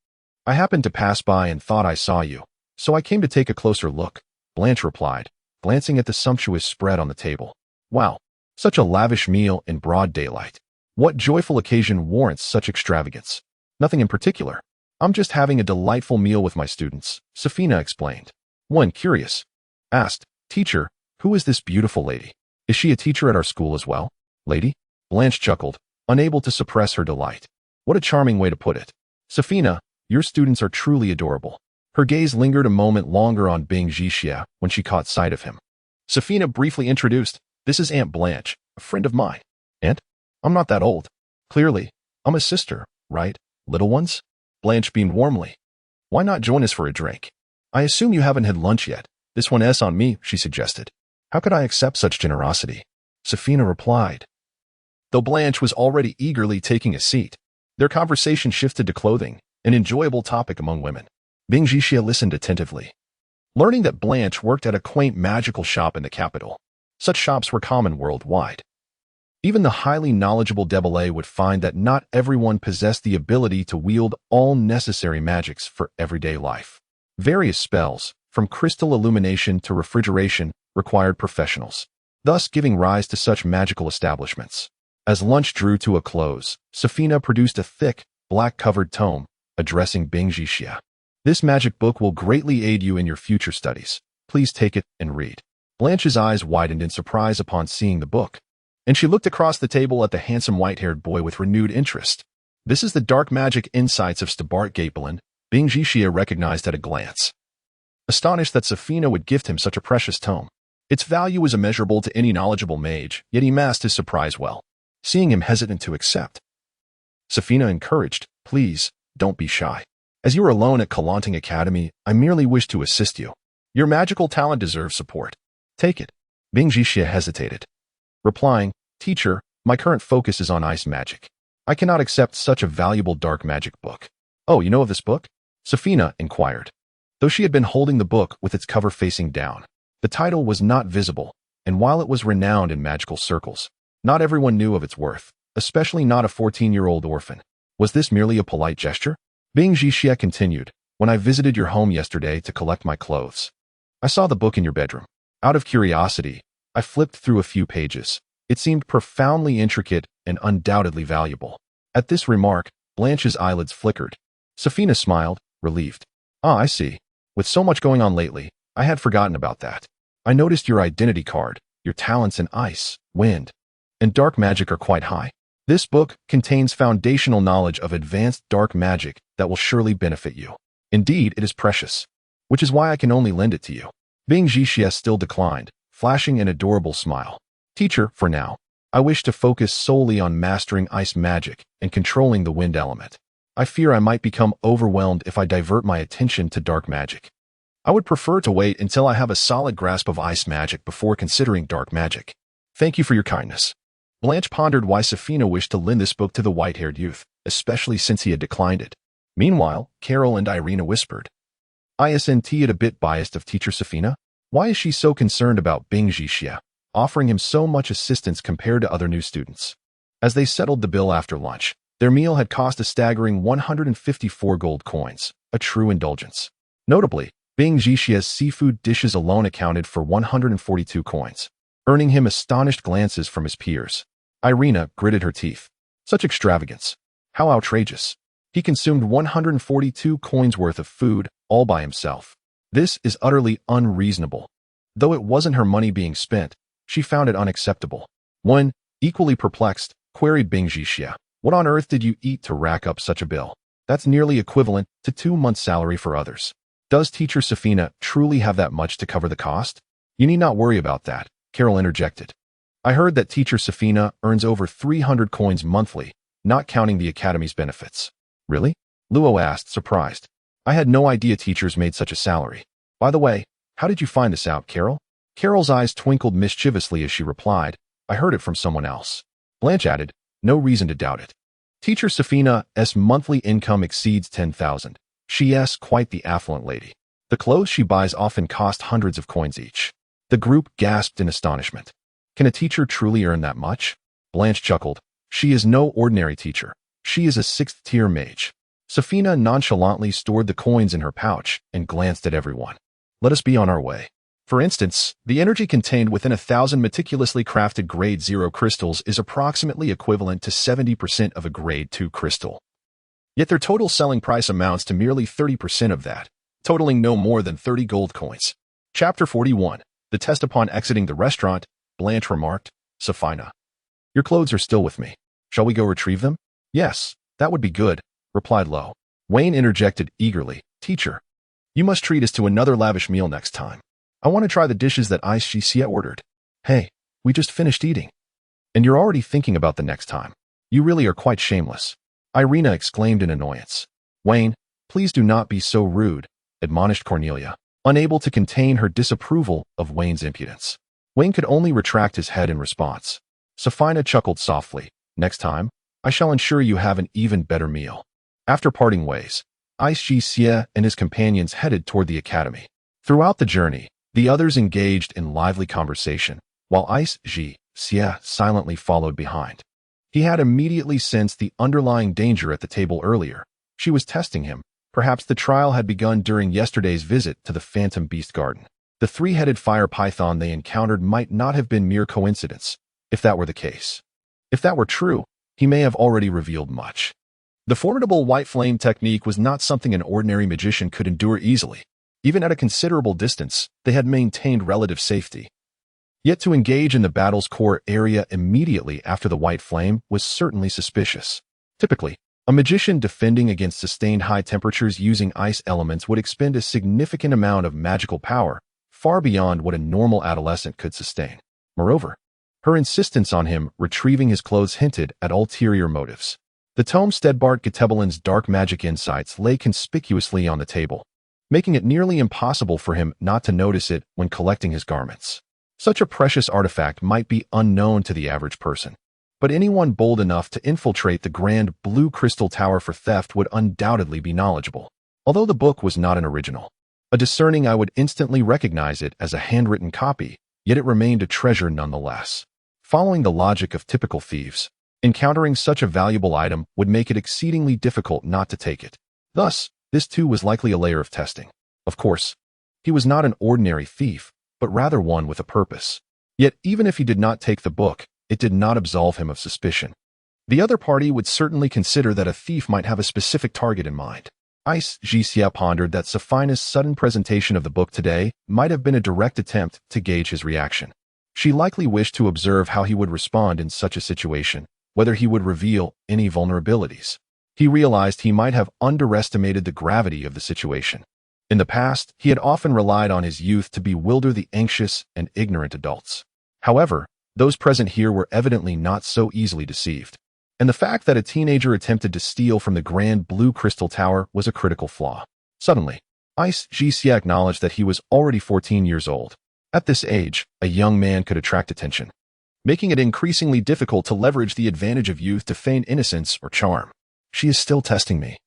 I happened to pass by and thought I saw you, so I came to take a closer look, Blanche replied, glancing at the sumptuous spread on the table. Wow, such a lavish meal in broad daylight. What joyful occasion warrants such extravagance? Nothing in particular. I'm just having a delightful meal with my students, Safina explained. One, curious, asked, Teacher, who is this beautiful lady? Is she a teacher at our school as well? Lady? Blanche chuckled, unable to suppress her delight. What a charming way to put it. Safina, your students are truly adorable. Her gaze lingered a moment longer on Bing Jixia when she caught sight of him. Safina briefly introduced, This is Aunt Blanche, a friend of mine. Aunt? I'm not that old. Clearly, I'm a sister, right, little ones? Blanche beamed warmly. Why not join us for a drink? I assume you haven't had lunch yet. This one S on me, she suggested. How could I accept such generosity? Safina replied. Though Blanche was already eagerly taking a seat, their conversation shifted to clothing, an enjoyable topic among women. Bing Jixia listened attentively, learning that Blanche worked at a quaint magical shop in the capital. Such shops were common worldwide. Even the highly knowledgeable Debele would find that not everyone possessed the ability to wield all necessary magics for everyday life. Various spells, from crystal illumination to refrigeration, required professionals, thus giving rise to such magical establishments. As lunch drew to a close, Safina produced a thick, black-covered tome, addressing Bing Jixia. This magic book will greatly aid you in your future studies. Please take it and read. Blanche's eyes widened in surprise upon seeing the book, and she looked across the table at the handsome white-haired boy with renewed interest. This is the Dark Magic Insights of Stebart Gapelin, Bing Jixia recognized at a glance. Astonished that Safina would gift him such a precious tome. Its value was immeasurable to any knowledgeable mage, yet he masked his surprise well, seeing him hesitant to accept. Safina encouraged, Please, don't be shy. As you are alone at Kalanting Academy, I merely wish to assist you. Your magical talent deserves support. Take it. Bing Jixia hesitated, replying, Teacher, my current focus is on ice magic. I cannot accept such a valuable dark magic book. Oh, you know of this book? Safina inquired. Though she had been holding the book with its cover facing down, the title was not visible, and while it was renowned in magical circles, not everyone knew of its worth, especially not a 14-year-old orphan. Was this merely a polite gesture? Bing Jixia continued, When I visited your home yesterday to collect my clothes, I saw the book in your bedroom. Out of curiosity, I flipped through a few pages. It seemed profoundly intricate and undoubtedly valuable. At this remark, Blanche's eyelids flickered. Safina smiled, relieved. Ah, I see. With so much going on lately, I had forgotten about that. I noticed your identity card, your talents in ice, wind, and dark magic are quite high. This book contains foundational knowledge of advanced dark magic that will surely benefit you. Indeed, it is precious, which is why I can only lend it to you. Bing Jixia still declined, flashing an adorable smile. Teacher, for now, I wish to focus solely on mastering ice magic and controlling the wind element. I fear I might become overwhelmed if I divert my attention to dark magic. I would prefer to wait until I have a solid grasp of ice magic before considering dark magic. Thank you for your kindness. Blanche pondered why Safina wished to lend this book to the white-haired youth, especially since he had declined it. Meanwhile, Carol and Irina whispered, Isn't it a bit biased of Teacher Safina? Why is she so concerned about Bing Jixia, offering him so much assistance compared to other new students? As they settled the bill after lunch, their meal had cost a staggering 154 gold coins, a true indulgence. Notably, Bing Jixia's seafood dishes alone accounted for 142 coins, earning him astonished glances from his peers. Irina gritted her teeth. Such extravagance. How outrageous. He consumed 142 coins worth of food all by himself. This is utterly unreasonable. Though it wasn't her money being spent, she found it unacceptable. One, equally perplexed, queried Bing Jixia, What on earth did you eat to rack up such a bill? That's nearly equivalent to 2 months' salary for others. Does teacher Safina truly have that much to cover the cost? You need not worry about that, Carol interjected. I heard that teacher Safina earns over 300 coins monthly, not counting the academy's benefits. Really? Luo asked, surprised. I had no idea teachers made such a salary. By the way, how did you find this out, Carol? Carol's eyes twinkled mischievously as she replied, I heard it from someone else. Blanche added, no reason to doubt it. Teacher Safina's monthly income exceeds 10,000. She's quite the affluent lady. The clothes she buys often cost hundreds of coins each. The group gasped in astonishment. Can a teacher truly earn that much? Blanche chuckled. She is no ordinary teacher. She is a 6th-tier mage. Safina nonchalantly stored the coins in her pouch and glanced at everyone. Let us be on our way. For instance, the energy contained within 1,000 meticulously crafted Grade 0 crystals is approximately equivalent to 70% of a Grade 2 crystal. Yet their total selling price amounts to merely 30% of that, totaling no more than 30 gold coins. Chapter 41. The test upon exiting the restaurant, Blanche remarked, Safina. Your clothes are still with me. Shall we go retrieve them? Yes, that would be good, replied Lo. Wayne interjected eagerly, Teacher, you must treat us to another lavish meal next time. I want to try the dishes that Xia ordered. Hey, we just finished eating. And you're already thinking about the next time. You really are quite shameless. Irina exclaimed in annoyance. Wayne, please do not be so rude, admonished Cornelia, unable to contain her disapproval of Wayne's impudence. Wayne could only retract his head in response. Safina chuckled softly. Next time, I shall ensure you have an even better meal. After parting ways, Xia and his companions headed toward the academy. Throughout the journey, the others engaged in lively conversation, while Xia silently followed behind. He had immediately sensed the underlying danger at the table earlier. She was testing him. Perhaps the trial had begun during yesterday's visit to the Phantom Beast Garden. The 3-headed fire python they encountered might not have been mere coincidence, if that were the case. If that were true, he may have already revealed much. The formidable white flame technique was not something an ordinary magician could endure easily. Even at a considerable distance, they had maintained relative safety. Yet to engage in the battle's core area immediately after the white flame was certainly suspicious. Typically, a magician defending against sustained high temperatures using ice elements would expend a significant amount of magical power, far beyond what a normal adolescent could sustain. Moreover, her insistence on him retrieving his clothes hinted at ulterior motives. The tome Stedbart Getebelin's dark magic insights lay conspicuously on the table, making it nearly impossible for him not to notice it when collecting his garments. Such a precious artifact might be unknown to the average person, but anyone bold enough to infiltrate the grand blue crystal tower for theft would undoubtedly be knowledgeable. Although the book was not an original, a discerning eye would instantly recognize it as a handwritten copy, yet it remained a treasure nonetheless. Following the logic of typical thieves, encountering such a valuable item would make it exceedingly difficult not to take it. Thus, this too was likely a layer of testing. Of course, he was not an ordinary thief, but rather one with a purpose. Yet even if he did not take the book, it did not absolve him of suspicion. The other party would certainly consider that a thief might have a specific target in mind. Xia pondered that Safina's sudden presentation of the book today might have been a direct attempt to gauge his reaction. She likely wished to observe how he would respond in such a situation, whether he would reveal any vulnerabilities. He realized he might have underestimated the gravity of the situation. In the past, he had often relied on his youth to bewilder the anxious and ignorant adults. However, those present here were evidently not so easily deceived. And the fact that a teenager attempted to steal from the grand blue crystal tower was a critical flaw. Suddenly, Xia acknowledged that he was already 14 years old. At this age, a young man could attract attention, making it increasingly difficult to leverage the advantage of youth to feign innocence or charm. She is still testing me,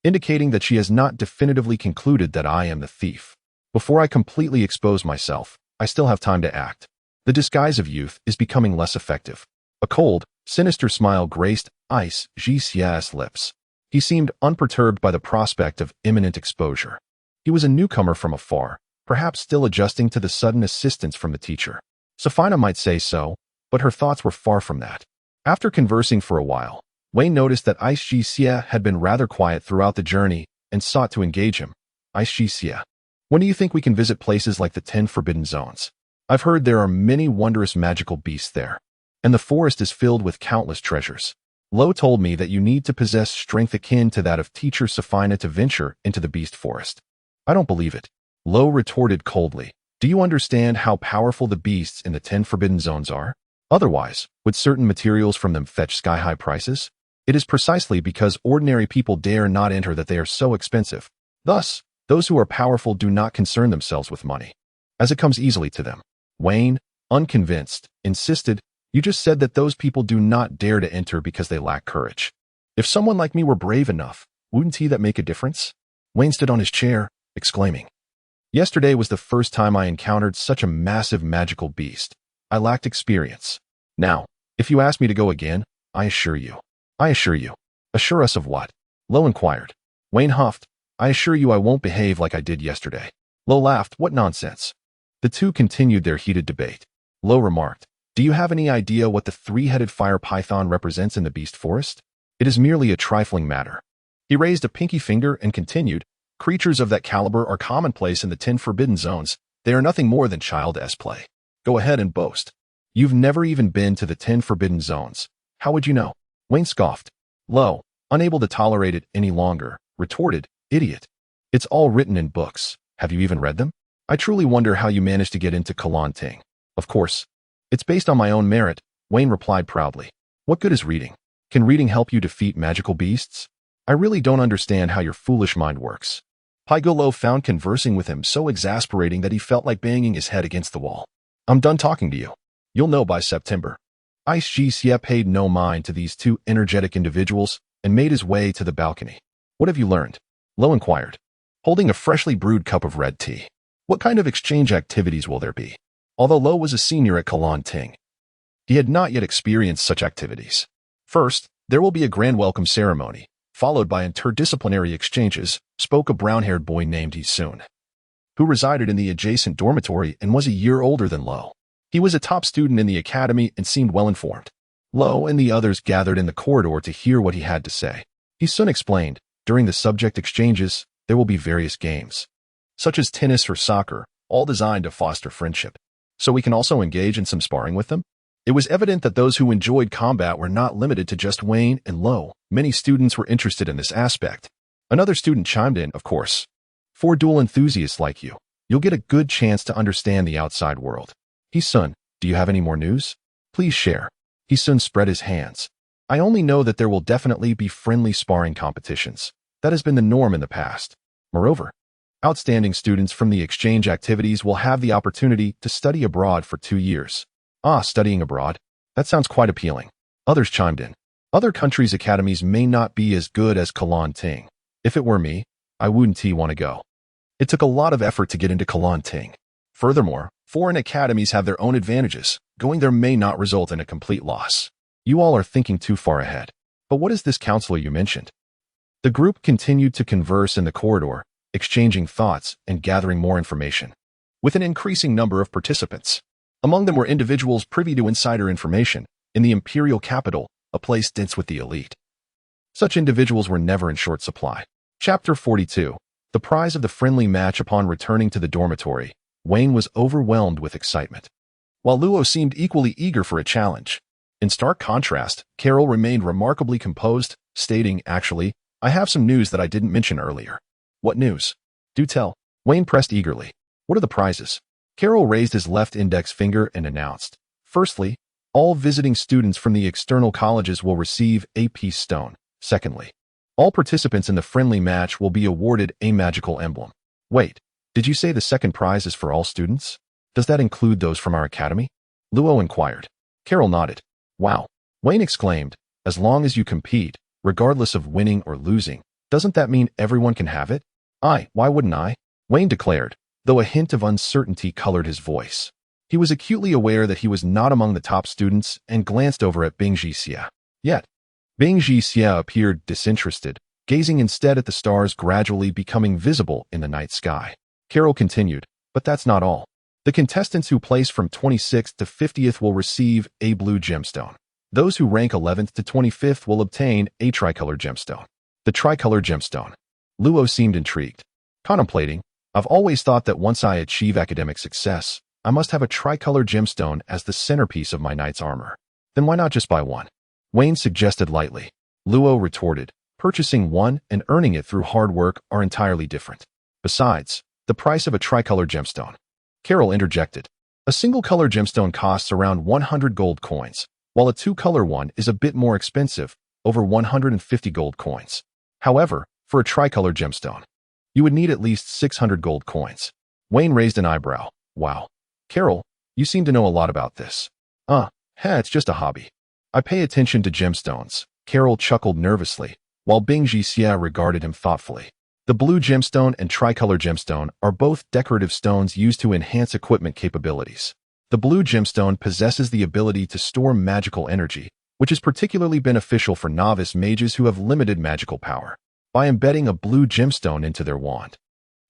indicating that she has not definitively concluded that I am the thief. Before I completely expose myself, I still have time to act. The disguise of youth is becoming less effective. A cold, sinister smile graced Xia's lips. He seemed unperturbed by the prospect of imminent exposure. He was a newcomer from afar, perhaps still adjusting to the sudden assistance from the teacher. Safina might say so, but her thoughts were far from that. After conversing for a while, Wayne noticed that Xia had been rather quiet throughout the journey and sought to engage him. Xia, when do you think we can visit places like the 10 Forbidden Zones? I've heard there are many wondrous magical beasts there, and the forest is filled with countless treasures. Lo told me that you need to possess strength akin to that of teacher Safina to venture into the beast forest. I don't believe it. Lo retorted coldly. Do you understand how powerful the beasts in the 10 Forbidden Zones are? Otherwise, would certain materials from them fetch sky-high prices? It is precisely because ordinary people dare not enter that they are so expensive. Thus, those who are powerful do not concern themselves with money, as it comes easily to them. Wayne, unconvinced, insisted, you just said that those people do not dare to enter because they lack courage. If someone like me were brave enough, wouldn't he that make a difference? Wayne stood on his chair, exclaiming. Yesterday was the first time I encountered such a massive magical beast. I lacked experience. Now, if you ask me to go again, I assure you. Assure us of what? Lo inquired. Wayne huffed. I assure you I won't behave like I did yesterday. Lo laughed. What nonsense. The two continued their heated debate. Lo remarked, do you have any idea what the three-headed fire python represents in the beast forest? It is merely a trifling matter. He raised a pinky finger and continued, creatures of that caliber are commonplace in the 10 Forbidden Zones. They are nothing more than child's play. Go ahead and boast. You've never even been to the 10 Forbidden Zones. How would you know? Wayne scoffed. Lo, unable to tolerate it any longer, retorted, idiot. It's all written in books. Have you even read them? I truly wonder how you managed to get into Kalan Ting. Of course. It's based on my own merit, Wayne replied proudly. What good is reading? Can reading help you defeat magical beasts? I really don't understand how your foolish mind works. Paigolo found conversing with him so exasperating that he felt like banging his head against the wall. I'm done talking to you. You'll know by September. Ice Jixia paid no mind to these two energetic individuals and made his way to the balcony. What have you learned? Lo inquired, holding a freshly brewed cup of red tea. What kind of exchange activities will there be? Although Lo was a senior at Kalan Ting, he had not yet experienced such activities. First, there will be a grand welcome ceremony, followed by interdisciplinary exchanges, spoke a brown-haired boy named Isun, who resided in the adjacent dormitory and was a year older than Lo. He was a top student in the academy and seemed well-informed. Lo and the others gathered in the corridor to hear what he had to say. Isun explained, during the subject exchanges, there will be various games, such as tennis or soccer, all designed to foster friendship. So we can also engage in some sparring with them? It was evident that those who enjoyed combat were not limited to just Wayne and Lo. Many students were interested in this aspect. Another student chimed in, of course. For duel enthusiasts like you, you'll get a good chance to understand the outside world. Isun, do you have any more news? Please share. Isun spread his hands. I only know that there will definitely be friendly sparring competitions. That has been the norm in the past. Moreover, outstanding students from the exchange activities will have the opportunity to study abroad for 2 years. Ah, studying abroad? That sounds quite appealing. Others chimed in. Other countries' academies may not be as good as Kalan Ting. If it were me, I wouldn't want to go. It took a lot of effort to get into Kalan Ting. Furthermore, foreign academies have their own advantages. Going there may not result in a complete loss. You all are thinking too far ahead. But what is this counselor you mentioned? The group continued to converse in the corridor, exchanging thoughts and gathering more information, with an increasing number of participants. Among them were individuals privy to insider information in the imperial capital, a place dense with the elite. Such individuals were never in short supply. Chapter 42. The prize of the friendly match. Upon returning to the dormitory, Wayne was overwhelmed with excitement, while Luo seemed equally eager for a challenge. In stark contrast, Carol remained remarkably composed, stating, actually, I have some news that I didn't mention earlier. What news? Do tell. Wayne pressed eagerly. What are the prizes? Carol raised his left index finger and announced. Firstly, all visiting students from the external colleges will receive a peace stone. Secondly, all participants in the friendly match will be awarded a magical emblem. Wait, did you say the second prize is for all students? Does that include those from our academy? Luo inquired. Carol nodded. Wow. Wayne exclaimed, as long as you compete, regardless of winning or losing, doesn't that mean everyone can have it? Why wouldn't I? Wayne declared, though a hint of uncertainty colored his voice. He was acutely aware that he was not among the top students and glanced over at Bing Jixia. Yet, Bing Jixia appeared disinterested, gazing instead at the stars gradually becoming visible in the night sky. Carol continued, but that's not all. The contestants who place from 26th to 50th will receive a blue gemstone. Those who rank 11th to 25th will obtain a tricolor gemstone. The tricolor gemstone. Luo seemed intrigued. Contemplating, I've always thought that once I achieve academic success, I must have a tricolor gemstone as the centerpiece of my knight's armor. Then why not just buy one? Wayne suggested lightly. Luo retorted, purchasing one and earning it through hard work are entirely different. Besides, the price of a tricolor gemstone. Carol interjected. A single-color gemstone costs around 100 gold coins, while a two-color one is a bit more expensive, over 150 gold coins. However, for a tricolor gemstone, you would need at least 600 gold coins. Wayne raised an eyebrow. Wow. Carol, you seem to know a lot about this. It's just a hobby. I pay attention to gemstones. Carol chuckled nervously, while Bing Jixia regarded him thoughtfully. The blue gemstone and tricolor gemstone are both decorative stones used to enhance equipment capabilities. The blue gemstone possesses the ability to store magical energy, which is particularly beneficial for novice mages who have limited magical power. By embedding a blue gemstone into their wand,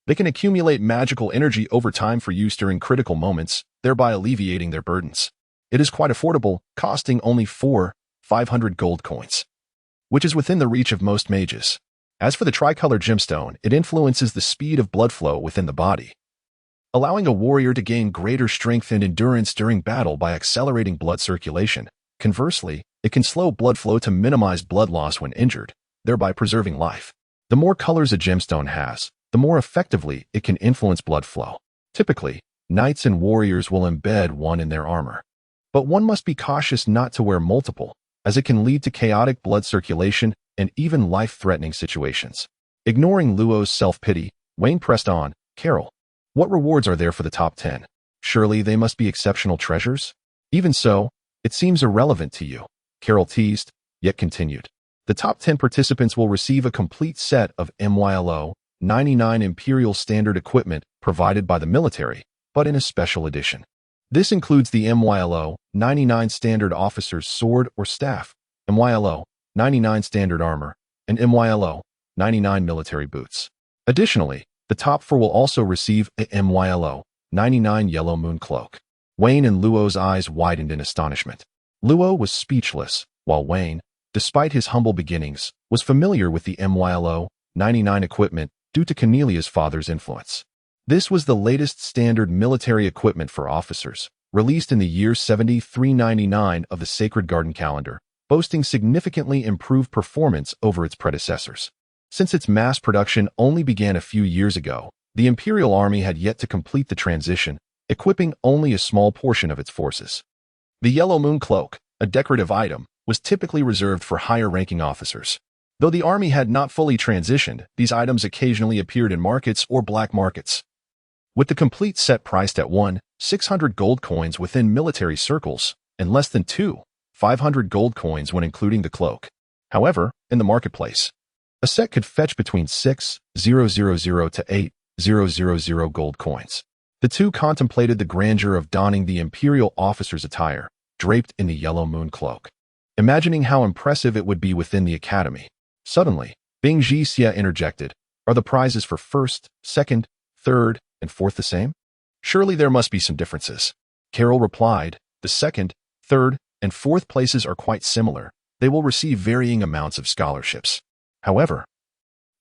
they can accumulate magical energy over time for use during critical moments, thereby alleviating their burdens. It is quite affordable, costing only 500 gold coins, which is within the reach of most mages. As for the tricolor gemstone, it influences the speed of blood flow within the body, allowing a warrior to gain greater strength and endurance during battle by accelerating blood circulation. Conversely, it can slow blood flow to minimize blood loss when injured, thereby preserving life. The more colors a gemstone has, the more effectively it can influence blood flow. Typically, knights and warriors will embed one in their armor. But one must be cautious not to wear multiple, as it can lead to chaotic blood circulation and even life-threatening situations. Ignoring Luo's self-pity, Wayne pressed on. Carol, what rewards are there for the top 10? Surely they must be exceptional treasures? Even so, it seems irrelevant to you. Carol teased, yet continued. The top 10 participants will receive a complete set of Mylo 99 Imperial Standard equipment provided by the military, but in a special edition. This includes the Mylo 99 Standard Officer's Sword or Staff, Mylo 99 Standard Armor, and Mylo 99 Military Boots. Additionally, the top 4 will also receive a Mylo 99 Yellow Moon Cloak. Wayne and Luo's eyes widened in astonishment. Luo was speechless, while Wayne, despite his humble beginnings, was familiar with the Mylo 99 equipment due to Cornelia's father's influence. This was the latest standard military equipment for officers, released in the year 7399 of the Sacred Garden calendar, boasting significantly improved performance over its predecessors. Since its mass production only began a few years ago, the Imperial Army had yet to complete the transition, equipping only a small portion of its forces. The Yellow Moon Cloak, a decorative item, was typically reserved for higher-ranking officers. Though the army had not fully transitioned, these items occasionally appeared in markets or black markets. With the complete set priced at 600 gold coins within military circles, and less than 500 gold coins when including the cloak. However, in the marketplace, a set could fetch between 6,000 to 8,000 gold coins. The two contemplated the grandeur of donning the Imperial officer's attire, draped in the Yellow Moon Cloak, imagining how impressive it would be within the academy. Suddenly, Bing Jixia interjected, are the prizes for first, second, third, and fourth the same? Surely there must be some differences. Carol replied, the second, third, and fourth places are quite similar. They will receive varying amounts of scholarships. However,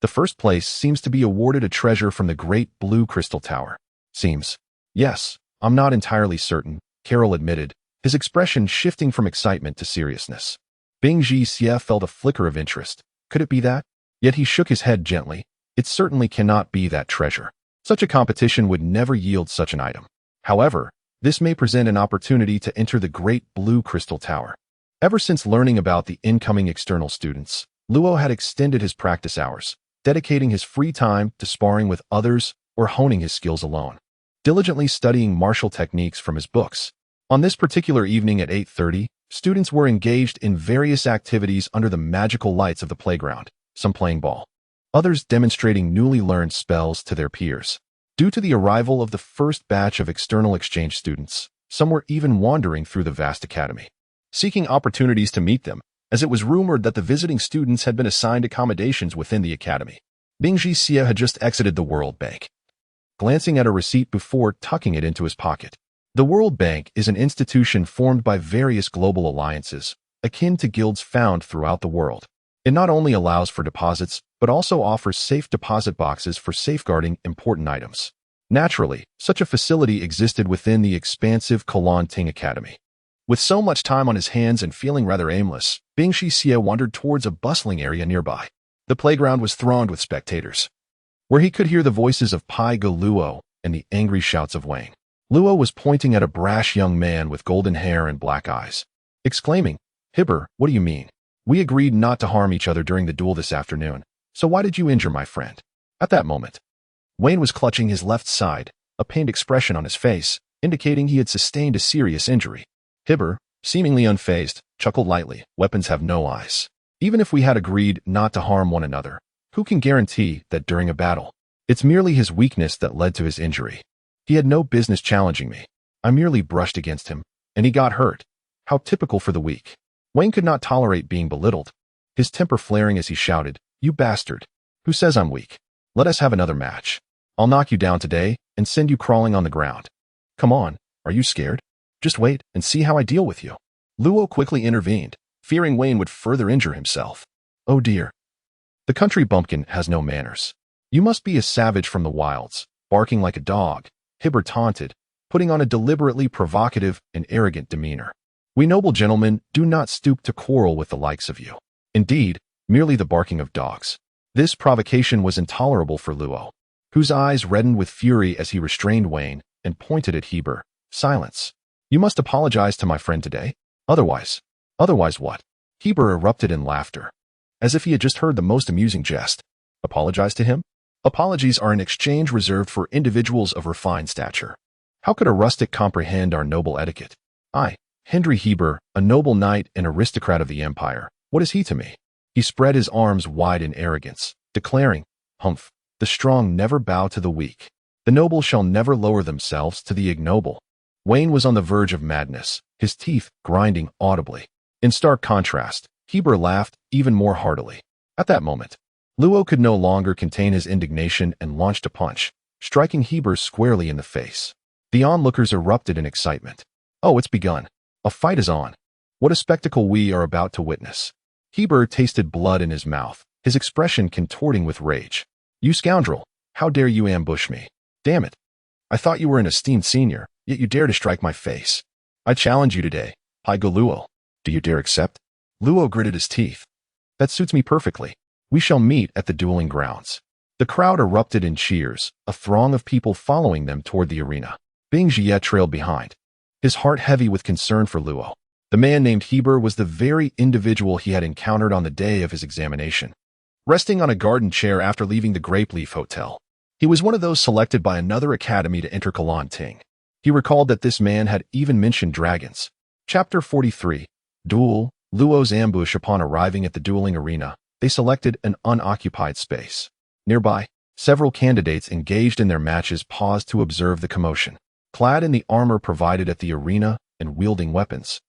the first place seems to be awarded a treasure from the Great Blue Crystal Tower. Seems. Yes, I'm not entirely certain, Carol admitted, his expression shifting from excitement to seriousness. Bing Jixia felt a flicker of interest. Could it be that? Yet he shook his head gently. It certainly cannot be that treasure. Such a competition would never yield such an item. However, this may present an opportunity to enter the Great Blue Crystal Tower. Ever since learning about the incoming external students, Luo had extended his practice hours, dedicating his free time to sparring with others or honing his skills alone, diligently studying martial techniques from his books. On this particular evening at 8:30, students were engaged in various activities under the magical lights of the playground, some playing ball, others demonstrating newly learned spells to their peers. Due to the arrival of the first batch of external exchange students, some were even wandering through the vast academy, seeking opportunities to meet them, as it was rumored that the visiting students had been assigned accommodations within the academy. Bing Jixia had just exited the World Bank, glancing at a receipt before tucking it into his pocket. The World Bank is an institution formed by various global alliances, akin to guilds found throughout the world. It not only allows for deposits, but also offers safe deposit boxes for safeguarding important items. Naturally, such a facility existed within the expansive Ting Academy. With so much time on his hands and feeling rather aimless, Bing Xie wandered towards a bustling area nearby. The playground was thronged with spectators, where he could hear the voices of Pai Ge Luo and the angry shouts of Wayne. Luo was pointing at a brash young man with golden hair and black eyes, exclaiming, "Hibber, what do you mean? We agreed not to harm each other during the duel this afternoon, so why did you injure my friend?" At that moment, Wayne was clutching his left side, a pained expression on his face, indicating he had sustained a serious injury. Hibber, seemingly unfazed, chuckled lightly. "Weapons have no eyes. Even if we had agreed not to harm one another, who can guarantee that during a battle? It's merely his weakness that led to his injury. He had no business challenging me. I merely brushed against him, and he got hurt. How typical for the weak." Wayne could not tolerate being belittled, his temper flaring as he shouted, "You bastard! Who says I'm weak? Let us have another match. I'll knock you down today and send you crawling on the ground. Come on, are you scared? Just wait and see how I deal with you." Luo quickly intervened, fearing Wayne would further injure himself. "Oh dear. The country bumpkin has no manners. You must be a savage from the wilds, barking like a dog," Hibber taunted, putting on a deliberately provocative and arrogant demeanor. "We noble gentlemen do not stoop to quarrel with the likes of you. Indeed, merely the barking of dogs." This provocation was intolerable for Luo, whose eyes reddened with fury as he restrained Wayne and pointed at Hibber. "Silence. You must apologize to my friend today. Otherwise what?" Hibber erupted in laughter, as if he had just heard the most amusing jest. Apologize to him? Apologies are an exchange reserved for individuals of refined stature. How could a rustic comprehend our noble etiquette? I, Henry Hibber, a noble knight and aristocrat of the empire, what is he to me? He spread his arms wide in arrogance, declaring, "Humph, the strong never bow to the weak. The noble shall never lower themselves to the ignoble." Wayne was on the verge of madness, his teeth grinding audibly. In stark contrast, Hibber laughed even more heartily. At that moment, Luo could no longer contain his indignation and launched a punch, striking Hibber squarely in the face. The onlookers erupted in excitement. "Oh, it's begun. A fight is on. What a spectacle we are about to witness." Hibber tasted blood in his mouth, his expression contorting with rage. "You scoundrel! How dare you ambush me? Damn it! I thought you were an esteemed senior, yet you dare to strike my face. I challenge you today, Pai Ge Luo. Do you dare accept?" Luo gritted his teeth. "That suits me perfectly. We shall meet at the dueling grounds." The crowd erupted in cheers, a throng of people following them toward the arena. Bing Xie trailed behind, his heart heavy with concern for Luo. The man named Hibber was the very individual he had encountered on the day of his examination, resting on a garden chair after leaving the Grape Leaf Hotel. He was one of those selected by another academy to enter Kalan Ting. He recalled that this man had even mentioned dragons. Chapter 43. Duel. Luo's ambush. Upon arriving at the dueling arena, they selected an unoccupied space. Nearby, several candidates engaged in their matches paused to observe the commotion. Clad in the armor provided at the arena and wielding weapons,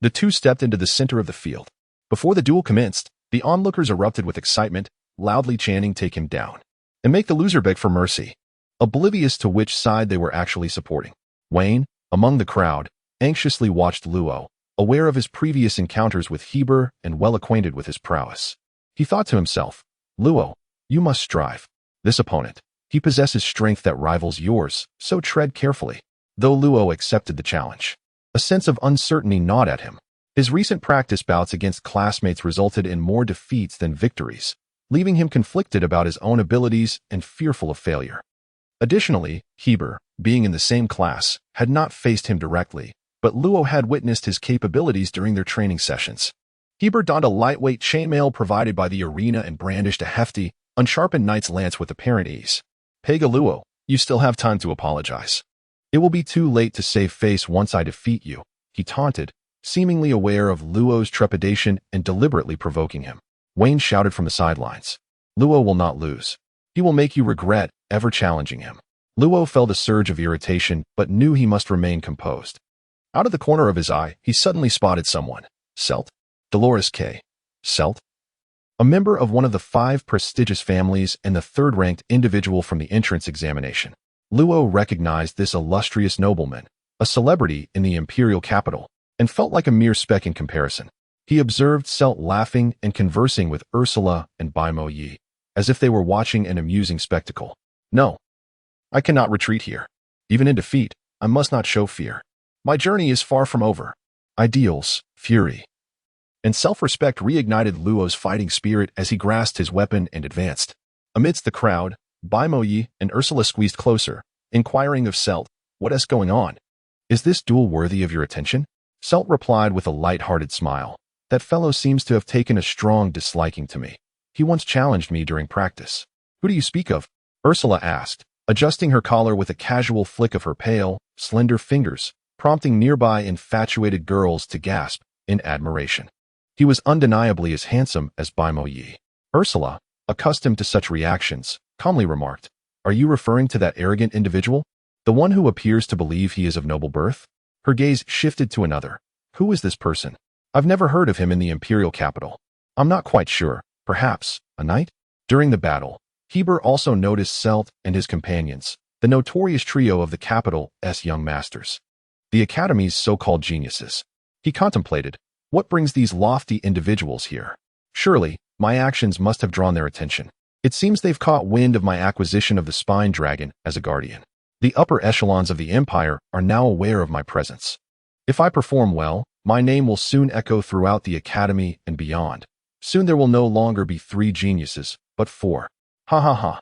the two stepped into the center of the field. Before the duel commenced, the onlookers erupted with excitement, loudly chanting, "Take him down, and make the loser beg for mercy," oblivious to which side they were actually supporting. Wayne, among the crowd, anxiously watched Luo, aware of his previous encounters with Hibber and well acquainted with his prowess. He thought to himself, "Luo, you must strive. This opponent, he possesses strength that rivals yours, so tread carefully." Though Luo accepted the challenge, a sense of uncertainty gnawed at him. His recent practice bouts against classmates resulted in more defeats than victories, leaving him conflicted about his own abilities and fearful of failure. Additionally, Hibber, being in the same class, had not faced him directly, but Luo had witnessed his capabilities during their training sessions. Hibber donned a lightweight chainmail provided by the arena and brandished a hefty, unsharpened knight's lance with apparent ease. "Pai Ge Luo, you still have time to apologize. It will be too late to save face once I defeat you," he taunted, seemingly aware of Luo's trepidation and deliberately provoking him. Wayne shouted from the sidelines, "Luo will not lose. He will make you regret ever challenging him." Luo felt a surge of irritation but knew he must remain composed. Out of the corner of his eye, he suddenly spotted someone. Selt? Dolores K. Selt? A member of one of the 5 prestigious families and the third-ranked individual from the entrance examination. Luo recognized this illustrious nobleman, a celebrity in the imperial capital, and felt like a mere speck in comparison. He observed Selt laughing and conversing with Ursula and Bai Mo Yi, as if they were watching an amusing spectacle. "No, I cannot retreat here. Even in defeat, I must not show fear. My journey is far from over. ideals, fury, and self-respect reignited Luo's fighting spirit as he grasped his weapon and advanced. Amidst the crowd, Baimoyi and Ursula squeezed closer, inquiring of Selt, "What is going on? Is this duel worthy of your attention?" Selt replied with a light-hearted smile, "That fellow seems to have taken a strong disliking to me. He once challenged me during practice." "Who do you speak of?" Ursula asked, adjusting her collar with a casual flick of her pale, slender fingers, prompting nearby infatuated girls to gasp in admiration. He was undeniably as handsome as Baimoyi. Ursula, accustomed to such reactions, calmly remarked, "Are you referring to that arrogant individual? The one who appears to believe he is of noble birth?" Her gaze shifted to another. "Who is this person? I've never heard of him in the imperial capital. I'm not quite sure. Perhaps a knight?" During the battle, Heber also noticed Selt and his companions, the notorious trio of the capital's young masters, the academy's so-called geniuses. He contemplated, what brings these lofty individuals here? Surely, my actions must have drawn their attention. It seems they've caught wind of my acquisition of the spine dragon as a guardian. The upper echelons of the empire are now aware of my presence. If I perform well, my name will soon echo throughout the academy and beyond. Soon there will no longer be 3 geniuses, but 4. Ha ha ha.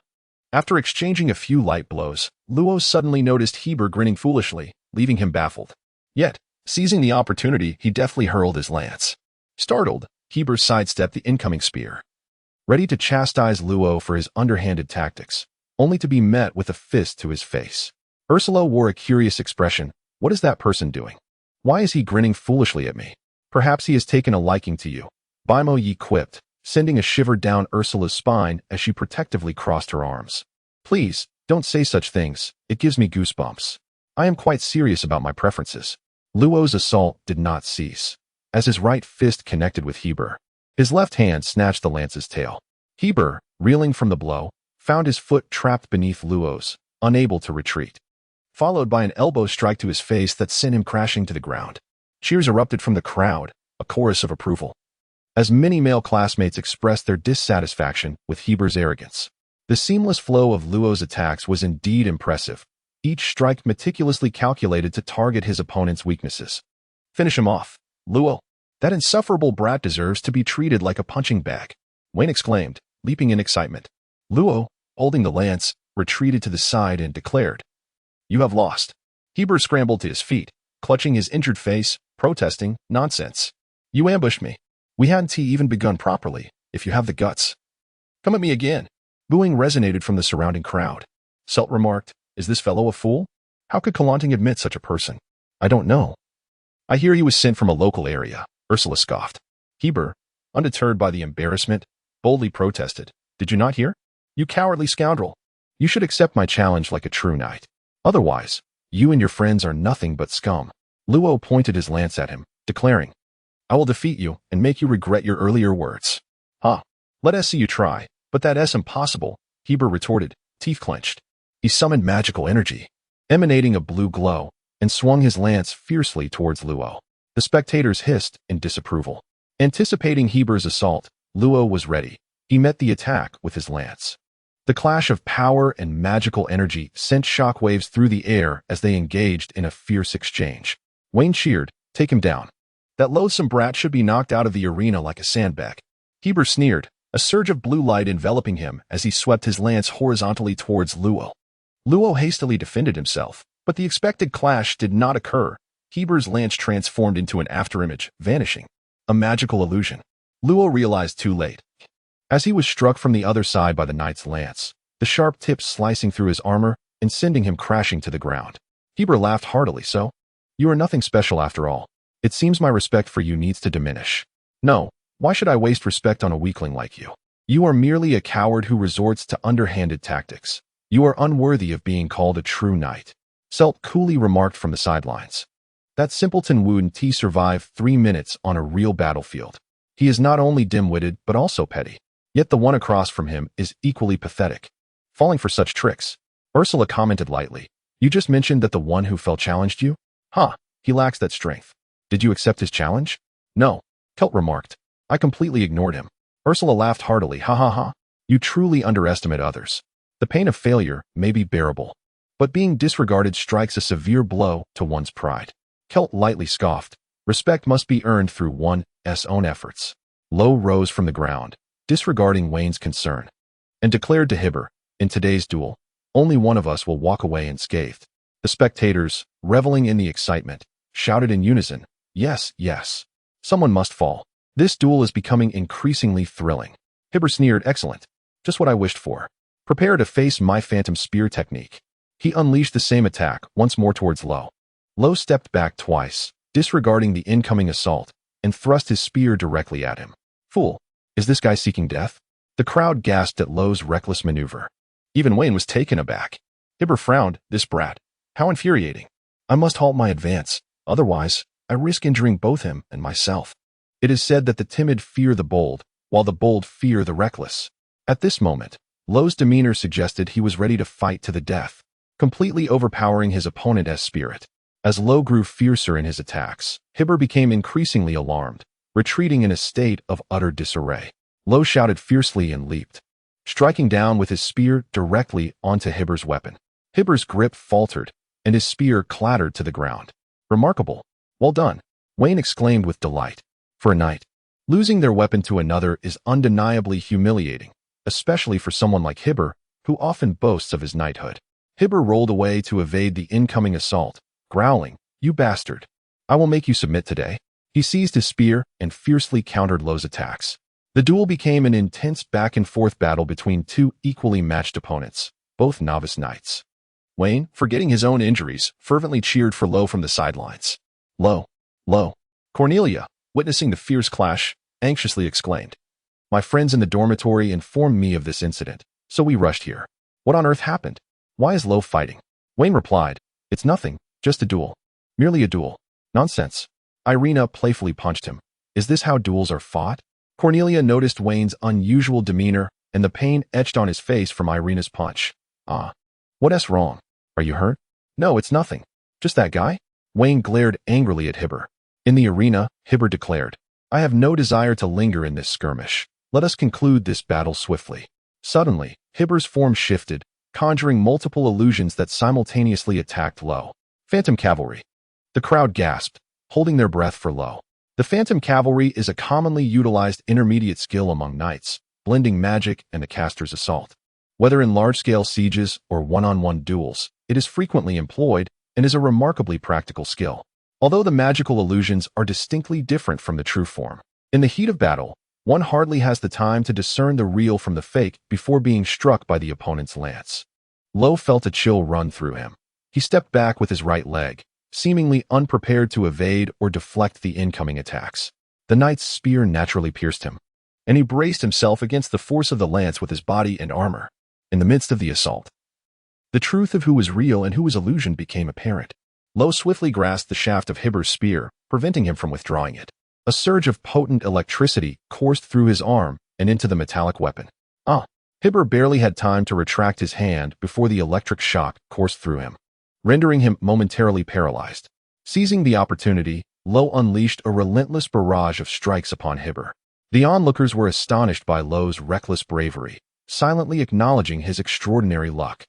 After exchanging a few light blows, Luo suddenly noticed Heber grinning foolishly, leaving him baffled. Yet, seizing the opportunity, he deftly hurled his lance. Startled, Heber sidestepped the incoming spear, ready to chastise Luo for his underhanded tactics, only to be met with a fist to his face. Ursula wore a curious expression. "What is that person doing? Why is he grinning foolishly at me? Perhaps he has taken a liking to you," Baimoyi quipped, sending a shiver down Ursula's spine as she protectively crossed her arms. "Please, don't say such things. It gives me goosebumps. I am quite serious about my preferences." Luo's assault did not cease. As his right fist connected with Heber, his left hand snatched the lance's tail. Heber, reeling from the blow, found his foot trapped beneath Luo's, unable to retreat, followed by an elbow strike to his face that sent him crashing to the ground. Cheers erupted from the crowd, a chorus of approval, as many male classmates expressed their dissatisfaction with Heber's arrogance. The seamless flow of Luo's attacks was indeed impressive, each strike meticulously calculated to target his opponent's weaknesses. "Finish him off, Luo. That insufferable brat deserves to be treated like a punching bag," Wayne exclaimed, leaping in excitement. Luo, holding the lance, retreated to the side and declared, "You have lost." Heber scrambled to his feet, clutching his injured face, protesting, "Nonsense. You ambushed me. We hadn't even begun properly, if you have the guts. Come at me again." Booing resonated from the surrounding crowd. Selt remarked, "Is this fellow a fool? How could Kalanting admit such a person?" "I don't know. I hear he was sent from a local area," Ursula scoffed. Heber, undeterred by the embarrassment, boldly protested, "Did you not hear? You cowardly scoundrel. You should accept my challenge like a true knight. Otherwise, you and your friends are nothing but scum." Luo pointed his lance at him, declaring, "I will defeat you and make you regret your earlier words." "Ha! Let us see you try." "But that's impossible," Heber retorted, teeth clenched. He summoned magical energy, emanating a blue glow, and swung his lance fiercely towards Luo. The spectators hissed in disapproval. Anticipating Heber's assault, Luo was ready. He met the attack with his lance. The clash of power and magical energy sent shockwaves through the air as they engaged in a fierce exchange. Wayne cheered, "Take him down. That loathsome brat should be knocked out of the arena like a sandbag." Heber sneered, a surge of blue light enveloping him as he swept his lance horizontally towards Luo. Luo hastily defended himself, but the expected clash did not occur. Heber's lance transformed into an afterimage, vanishing. A magical illusion. Luo realized too late. As he was struck from the other side by the knight's lance, the sharp tips slicing through his armor and sending him crashing to the ground. Heber laughed heartily. "So? You are nothing special after all. It seems my respect for you needs to diminish." "No, why should I waste respect on a weakling like you? You are merely a coward who resorts to underhanded tactics. You are unworthy of being called a true knight," Selt coolly remarked from the sidelines. "That simpleton wouldn't survive 3 minutes on a real battlefield. He is not only dim-witted but also petty. Yet the one across from him is equally pathetic, falling for such tricks." Ursula commented lightly, "You just mentioned that the one who fell challenged you? Huh, he lacks that strength. Did you accept his challenge?" "No," Kelt remarked. "I completely ignored him." Ursula laughed heartily. "Ha ha ha. You truly underestimate others. The pain of failure may be bearable, but being disregarded strikes a severe blow to one's pride." Kelt lightly scoffed, Respect must be earned through one's own efforts. Lo rose from the ground, disregarding Wayne's concern, and declared to Hibber, in today's duel, only one of us will walk away unscathed. The spectators, reveling in the excitement, shouted in unison, "Yes, yes. Someone must fall. This duel is becoming increasingly thrilling." Hibber sneered, "Excellent. Just what I wished for. Prepare to face my phantom spear technique." He unleashed the same attack once more towards Lo. Lo stepped back twice, disregarding the incoming assault, and thrust his spear directly at him. "Fool, is this guy seeking death?" The crowd gasped at Lo's reckless maneuver. Even Wayne was taken aback. Hibber frowned. "This brat. How infuriating. I must halt my advance, otherwise I risk injuring both him and myself." It is said that the timid fear the bold, while the bold fear the reckless. At this moment, Lo's demeanor suggested he was ready to fight to the death, completely overpowering his opponent's spirit. As Lo grew fiercer in his attacks, Hibber became increasingly alarmed, retreating in a state of utter disarray. Lo shouted fiercely and leaped, striking down with his spear directly onto Hibber's weapon. Hibber's grip faltered, and his spear clattered to the ground. "Remarkable. Well done," Wayne exclaimed with delight. For a knight, losing their weapon to another is undeniably humiliating, especially for someone like Hibber, who often boasts of his knighthood. Hibber rolled away to evade the incoming assault, growling, "You bastard. I will make you submit today." He seized his spear and fiercely countered Lo's attacks. The duel became an intense back-and-forth battle between two equally matched opponents, both novice knights. Wayne, forgetting his own injuries, fervently cheered for Lo from the sidelines. "Lo, Lo." Cornelia, witnessing the fierce clash, anxiously exclaimed, "My friends in the dormitory informed me of this incident, so we rushed here. What on earth happened? Why is Lo fighting?" Wayne replied, "It's nothing, just a duel. Merely a duel. Nonsense." Irina playfully punched him. "Is this how duels are fought?" Cornelia noticed Wayne's unusual demeanor and the pain etched on his face from Irina's punch. "Ah. What's wrong? Are you hurt?" "No, it's nothing. Just that guy?" Wayne glared angrily at Hibber. In the arena, Hibber declared, "I have no desire to linger in this skirmish. Let us conclude this battle swiftly." Suddenly, Hibber's form shifted, conjuring multiple illusions that simultaneously attacked Lo. Phantom Cavalry. The crowd gasped, holding their breath for Lo. The Phantom Cavalry is a commonly utilized intermediate skill among knights, blending magic and the caster's assault. Whether in large-scale sieges or one-on-one duels, it is frequently employed and is a remarkably practical skill. Although the magical illusions are distinctly different from the true form. In the heat of battle, one hardly has the time to discern the real from the fake before being struck by the opponent's lance. Lo felt a chill run through him. He stepped back with his right leg, seemingly unprepared to evade or deflect the incoming attacks. The knight's spear naturally pierced him, and he braced himself against the force of the lance with his body and armor. In the midst of the assault, the truth of who was real and who was illusion became apparent. Lo swiftly grasped the shaft of Hibber's spear, preventing him from withdrawing it. A surge of potent electricity coursed through his arm and into the metallic weapon. Hibber barely had time to retract his hand before the electric shock coursed through him, rendering him momentarily paralyzed. Seizing the opportunity, Lo unleashed a relentless barrage of strikes upon Hibber. The onlookers were astonished by Lo's reckless bravery, silently acknowledging his extraordinary luck.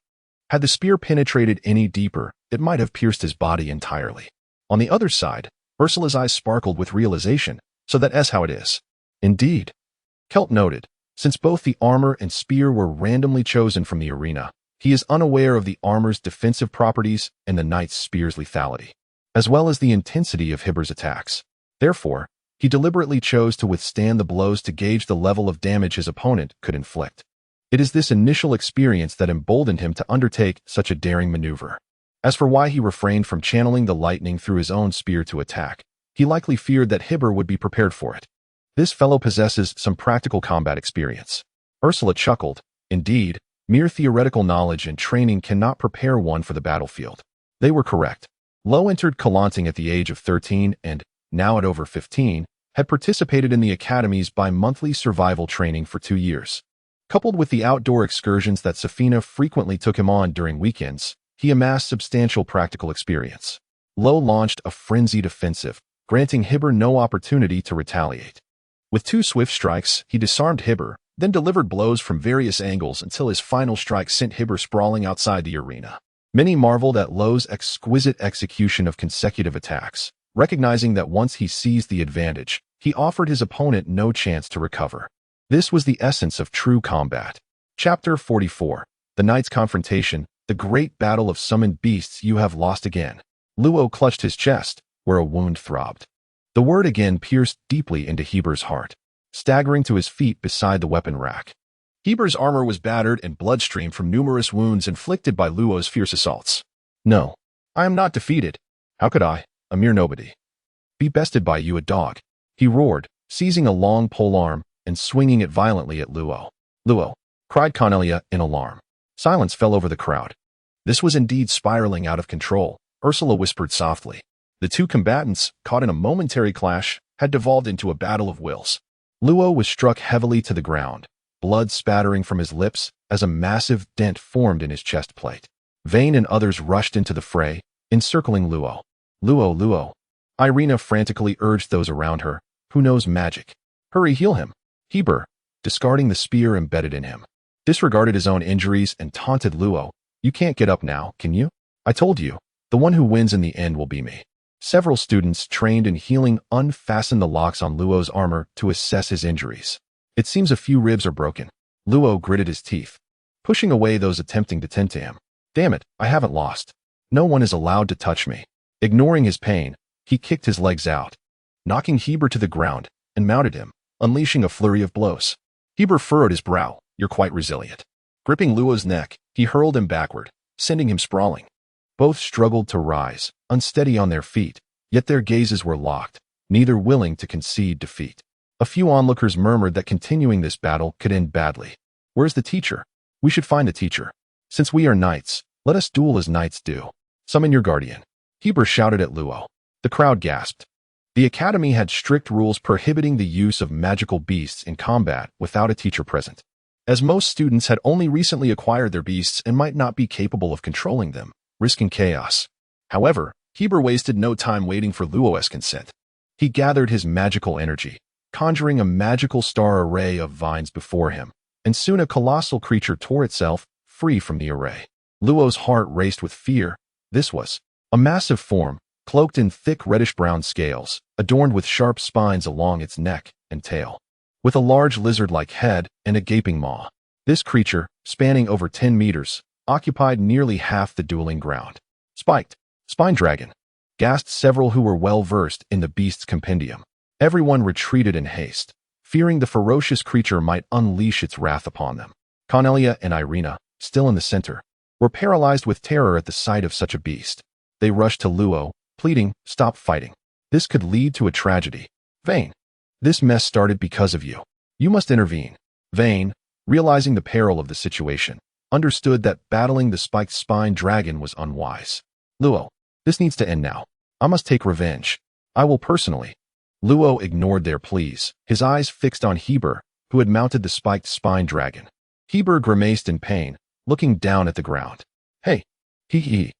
Had the spear penetrated any deeper, it might have pierced his body entirely. On the other side, Ursula's eyes sparkled with realization, "So that's how it is." "Indeed," Kelt noted, since both the armor and spear were randomly chosen from the arena. He is unaware of the armor's defensive properties and the knight's spear's lethality, as well as the intensity of Hibber's attacks. Therefore, he deliberately chose to withstand the blows to gauge the level of damage his opponent could inflict. It is this initial experience that emboldened him to undertake such a daring maneuver. As for why he refrained from channeling the lightning through his own spear to attack, he likely feared that Hibber would be prepared for it. This fellow possesses some practical combat experience. Ursula chuckled. Indeed, mere theoretical knowledge and training cannot prepare one for the battlefield. They were correct. Lo entered Kalanting at the age of 13 and, now at over 15, had participated in the academy's bi-monthly survival training for 2 years. Coupled with the outdoor excursions that Safina frequently took him on during weekends, he amassed substantial practical experience. Lo launched a frenzied offensive, granting Hibber no opportunity to retaliate. With 2 swift strikes, he disarmed Hibber, then delivered blows from various angles until his final strike sent Hibber sprawling outside the arena. Many marveled at Lo's exquisite execution of consecutive attacks, Recognizing that once he seized the advantage, he offered his opponent no chance to recover. This was the essence of true combat. Chapter 44. The Knight's Confrontation, the great battle of summoned beasts. You have lost again. Luo clutched his chest, where a wound throbbed. The word again pierced deeply into Heber's heart, staggering to his feet beside the weapon rack. Heber's armor was battered and blood streamed from numerous wounds inflicted by Luo's fierce assaults. No, I am not defeated. How could I, a mere nobody, be bested by you, a dog? He roared, seizing a long polearm and swinging it violently at Luo. Luo, cried Cornelia in alarm. Silence fell over the crowd. This was indeed spiraling out of control, Ursula whispered softly. The two combatants, caught in a momentary clash, had devolved into a battle of wills. Luo was struck heavily to the ground, blood spattering from his lips as a massive dent formed in his chest plate. Vayne and others rushed into the fray, encircling Luo. Luo. Irina frantically urged those around her. Who knows magic? Hurry, heal him. Heber, discarding the spear embedded in him, disregarded his own injuries and taunted Luo. You can't get up now, can you? I told you, the one who wins in the end will be me. Several students trained in healing unfastened the locks on Luo's armor to assess his injuries. It seems a few ribs are broken. Luo gritted his teeth, pushing away those attempting to tend to him. Damn it, I haven't lost. No one is allowed to touch me. Ignoring his pain, he kicked his legs out, knocking Heber to the ground, and mounted him, unleashing a flurry of blows. Heber furrowed his brow. You're quite resilient. Gripping Luo's neck, he hurled him backward, sending him sprawling. Both struggled to rise, unsteady on their feet, yet their gazes were locked, neither willing to concede defeat. A few onlookers murmured that continuing this battle could end badly. Where's the teacher? We should find a teacher. Since we are knights, let us duel as knights do. Summon your guardian. Heber shouted at Luo. The crowd gasped. The academy had strict rules prohibiting the use of magical beasts in combat without a teacher present, as most students had only recently acquired their beasts and might not be capable of controlling them, risking chaos. However, Heber wasted no time waiting for Luo's consent. He gathered his magical energy, conjuring a magical star array of vines before him, and soon a colossal creature tore itself free from the array. Luo's heart raced with fear. This was a massive form, cloaked in thick reddish-brown scales, adorned with sharp spines along its neck and tail, with a large lizard-like head and a gaping maw. This creature, spanning over 10 meters, occupied nearly half the dueling ground. Spiked, spine dragon, gasped several who were well-versed in the beast's compendium. Everyone retreated in haste, fearing the ferocious creature might unleash its wrath upon them. Cornelia and Irina, still in the center, were paralyzed with terror at the sight of such a beast. They rushed to Luo, pleading, stop fighting. This could lead to a tragedy. Vayne, this mess started because of you. You must intervene. Vayne, realizing the peril of the situation, understood that battling the spiked spine dragon was unwise. Luo, this needs to end now. I must take revenge. I will personally. Luo ignored their pleas, his eyes fixed on Heber, who had mounted the spiked spine dragon. Heber grimaced in pain, looking down at the ground. Hey, hee.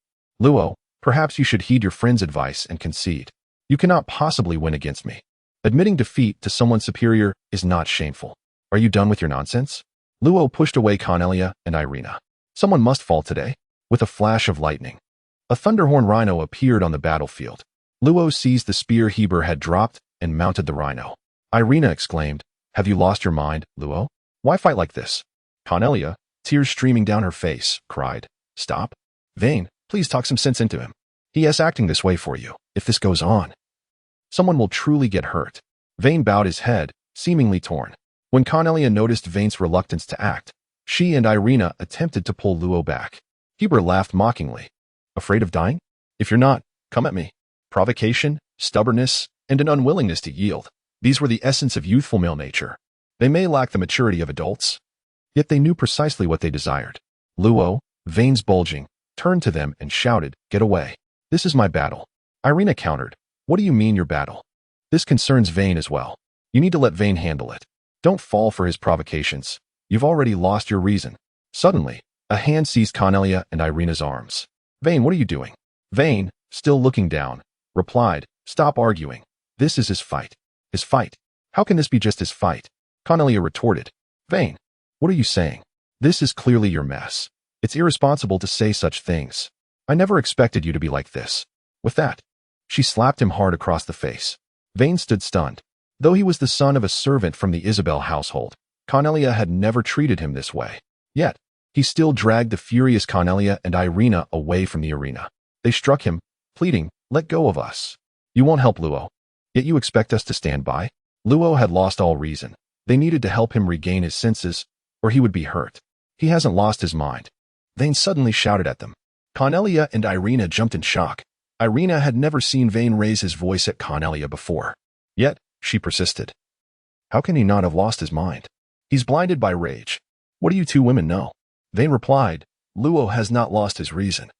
Luo, perhaps you should heed your friend's advice and concede. You cannot possibly win against me. Admitting defeat to someone superior is not shameful. Are you done with your nonsense? Luo pushed away Cornelia and Irina. Someone must fall today. With a flash of lightning, a thunderhorn rhino appeared on the battlefield. Luo seized the spear Heber had dropped and mounted the rhino. Irina exclaimed, have you lost your mind, Luo? Why fight like this? Cornelia, tears streaming down her face, cried, stop. Vayne, please talk some sense into him. He is acting this way for you. If this goes on, someone will truly get hurt. Vayne bowed his head, seemingly torn. When Cornelia noticed Vayne's reluctance to act, she and Irina attempted to pull Luo back. Heber laughed mockingly. Afraid of dying? If you're not, come at me. Provocation, stubbornness, and an unwillingness to yield. These were the essence of youthful male nature. They may lack the maturity of adults, yet they knew precisely what they desired. Luo, veins bulging, turned to them and shouted, get away. This is my battle. Irina countered, what do you mean your battle? This concerns Vayne as well. You need to let Vayne handle it. Don't fall for his provocations. You've already lost your reason. Suddenly, a hand seized Cornelia and Irina's arms. Vayne, what are you doing? Vayne, still looking down, replied, stop arguing. This is his fight. His fight. How can this be just his fight? Cornelia retorted. Vayne, what are you saying? This is clearly your mess. It's irresponsible to say such things. I never expected you to be like this. With that, She slapped him hard across the face. Vayne stood stunned. Though he was the son of a servant from the Isabel household, Cornelia had never treated him this way. Yet, he still dragged the furious Cornelia and Irina away from the arena. They struck him, pleading, "Let go of us. You won't help Luo. Yet you expect us to stand by?" Luo had lost all reason. They needed to help him regain his senses, or he would be hurt. He hasn't lost his mind. Vayne suddenly shouted at them. Cornelia and Irina jumped in shock. Irina had never seen Vayne raise his voice at Cornelia before. Yet, she persisted. How can he not have lost his mind? He's blinded by rage. What do you two women know? Vayne replied, Luo has not lost his reason.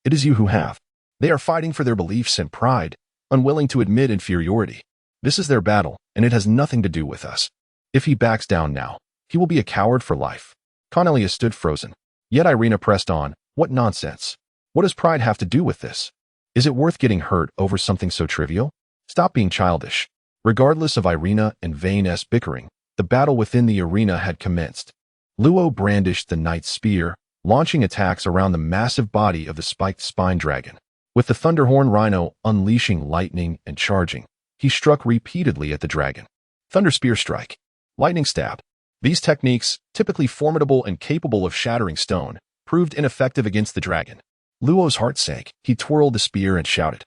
It is you who have. They are fighting for their beliefs and pride, unwilling to admit inferiority. This is their battle, and it has nothing to do with us. If he backs down now, he will be a coward for life. Cornelia stood frozen. Yet Irina pressed on, what nonsense. What does pride have to do with this? Is it worth getting hurt over something so trivial? Stop being childish. Regardless of Irina and Vayne's bickering, the battle within the arena had commenced. Luo brandished the knight's spear, launching attacks around the massive body of the spiked spine dragon. With the Thunderhorn Rhino unleashing lightning and charging, he struck repeatedly at the dragon. Thunder Spear Strike. Lightning Stab. These techniques, typically formidable and capable of shattering stone, proved ineffective against the dragon. Luo's heart sank. He twirled the spear and shouted.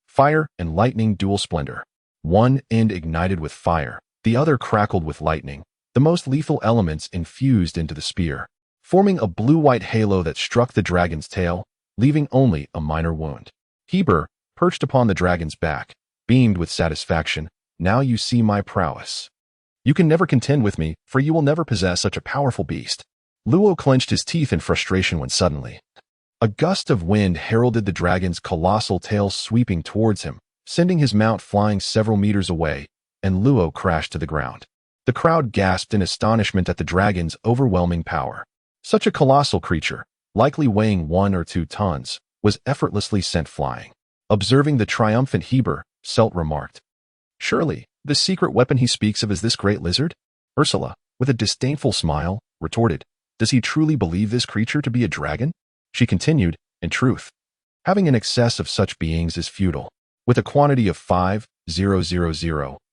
Fire and lightning dual splendor. One end ignited with fire, the other crackled with lightning, the most lethal elements infused into the spear, forming a blue-white halo that struck the dragon's tail, leaving only a minor wound. Heber, perched upon the dragon's back, beamed with satisfaction. Now you see my prowess. You can never contend with me, for you will never possess such a powerful beast. Luo clenched his teeth in frustration when suddenly, a gust of wind heralded the dragon's colossal tail sweeping towards him, sending his mount flying several meters away, and Luo crashed to the ground. The crowd gasped in astonishment at the dragon's overwhelming power. Such a colossal creature, likely weighing 1 or 2 tons, was effortlessly sent flying. Observing the triumphant Heber, Selt remarked, Surely, the secret weapon he speaks of is this great lizard? Ursula, with a disdainful smile, retorted, Does he truly believe this creature to be a dragon? She continued, In truth, having an excess of such beings is futile. With a quantity of 5,000,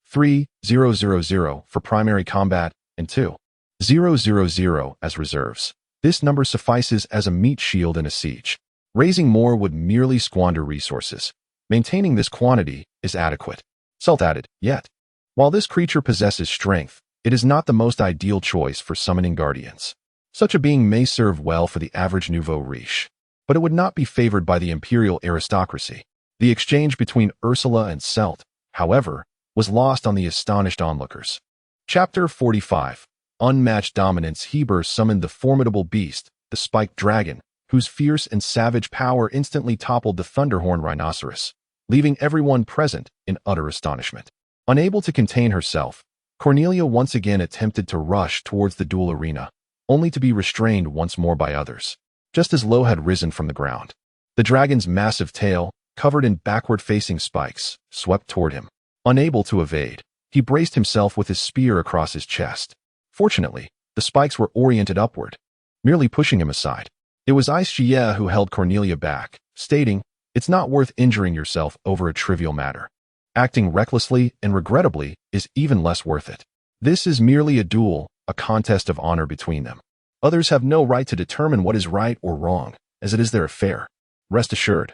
3,000 for primary combat, and 2,000 as reserves, this number suffices as a meat shield in a siege. Raising more would merely squander resources. Maintaining this quantity is adequate. Selt added, Yet, while this creature possesses strength, it is not the most ideal choice for summoning guardians. Such a being may serve well for the average nouveau riche, but it would not be favored by the imperial aristocracy. The exchange between Ursula and Selt, however, was lost on the astonished onlookers. Chapter 45. Unmatched dominance. Heber summoned the formidable beast, the spiked dragon, whose fierce and savage power instantly toppled the Thunderhorn Rhinoceros, leaving everyone present in utter astonishment. Unable to contain herself, Cornelia once again attempted to rush towards the duel arena, only to be restrained once more by others. Just as Lo had risen from the ground, the dragon's massive tail, covered in backward-facing spikes, swept toward him. Unable to evade, he braced himself with his spear across his chest. Fortunately, the spikes were oriented upward, merely pushing him aside. It was Aisjie who held Cornelia back, stating, It's not worth injuring yourself over a trivial matter. Acting recklessly and regrettably is even less worth it. This is merely a duel, a contest of honor between them. Others have no right to determine what is right or wrong, as it is their affair. Rest assured.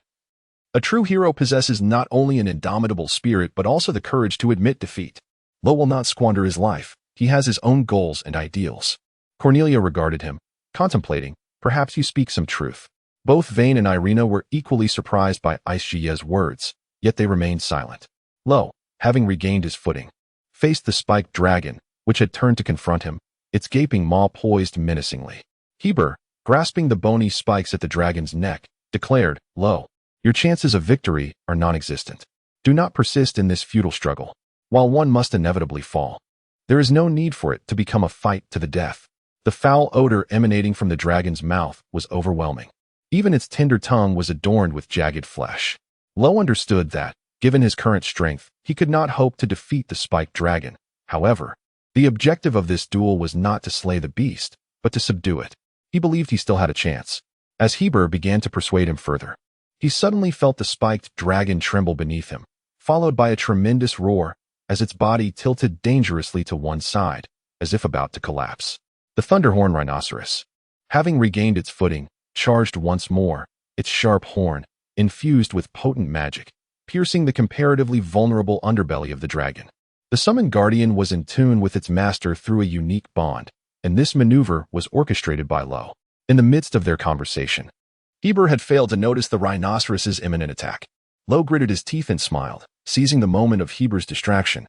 A true hero possesses not only an indomitable spirit but also the courage to admit defeat. Lo will not squander his life. He has his own goals and ideals. Cornelia regarded him, contemplating, Perhaps you speak some truth. Both Vayne and Irina were equally surprised by Aisjie's words, yet they remained silent. Lo, having regained his footing, faced the spiked dragon, which had turned to confront him, its gaping maw poised menacingly. Heber, grasping the bony spikes at the dragon's neck, declared, Lo, your chances of victory are non-existent. Do not persist in this futile struggle. While one must inevitably fall, there is no need for it to become a fight to the death. The foul odor emanating from the dragon's mouth was overwhelming. Even its tender tongue was adorned with jagged flesh. Lo understood that, given his current strength, he could not hope to defeat the spiked dragon. However, the objective of this duel was not to slay the beast, but to subdue it. He believed he still had a chance. As Heber began to persuade him further, He suddenly felt the spiked dragon tremble beneath him, followed by a tremendous roar as its body tilted dangerously to one side, as if about to collapse. The Thunderhorn Rhinoceros, having regained its footing, charged once more, its sharp horn, infused with potent magic, piercing the comparatively vulnerable underbelly of the dragon. The summoned guardian was in tune with its master through a unique bond, and this maneuver was orchestrated by Lo. In the midst of their conversation, Heber had failed to notice the rhinoceros's imminent attack. Lo gritted his teeth and smiled, seizing the moment of Heber's distraction.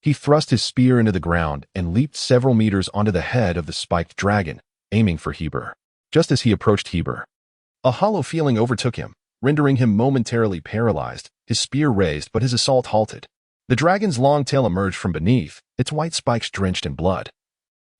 He thrust his spear into the ground and leaped several meters onto the head of the spiked dragon, aiming for Heber. Just as he approached Heber, a hollow feeling overtook him, rendering him momentarily paralyzed, his spear raised but his assault halted. The dragon's long tail emerged from beneath, its white spikes drenched in blood.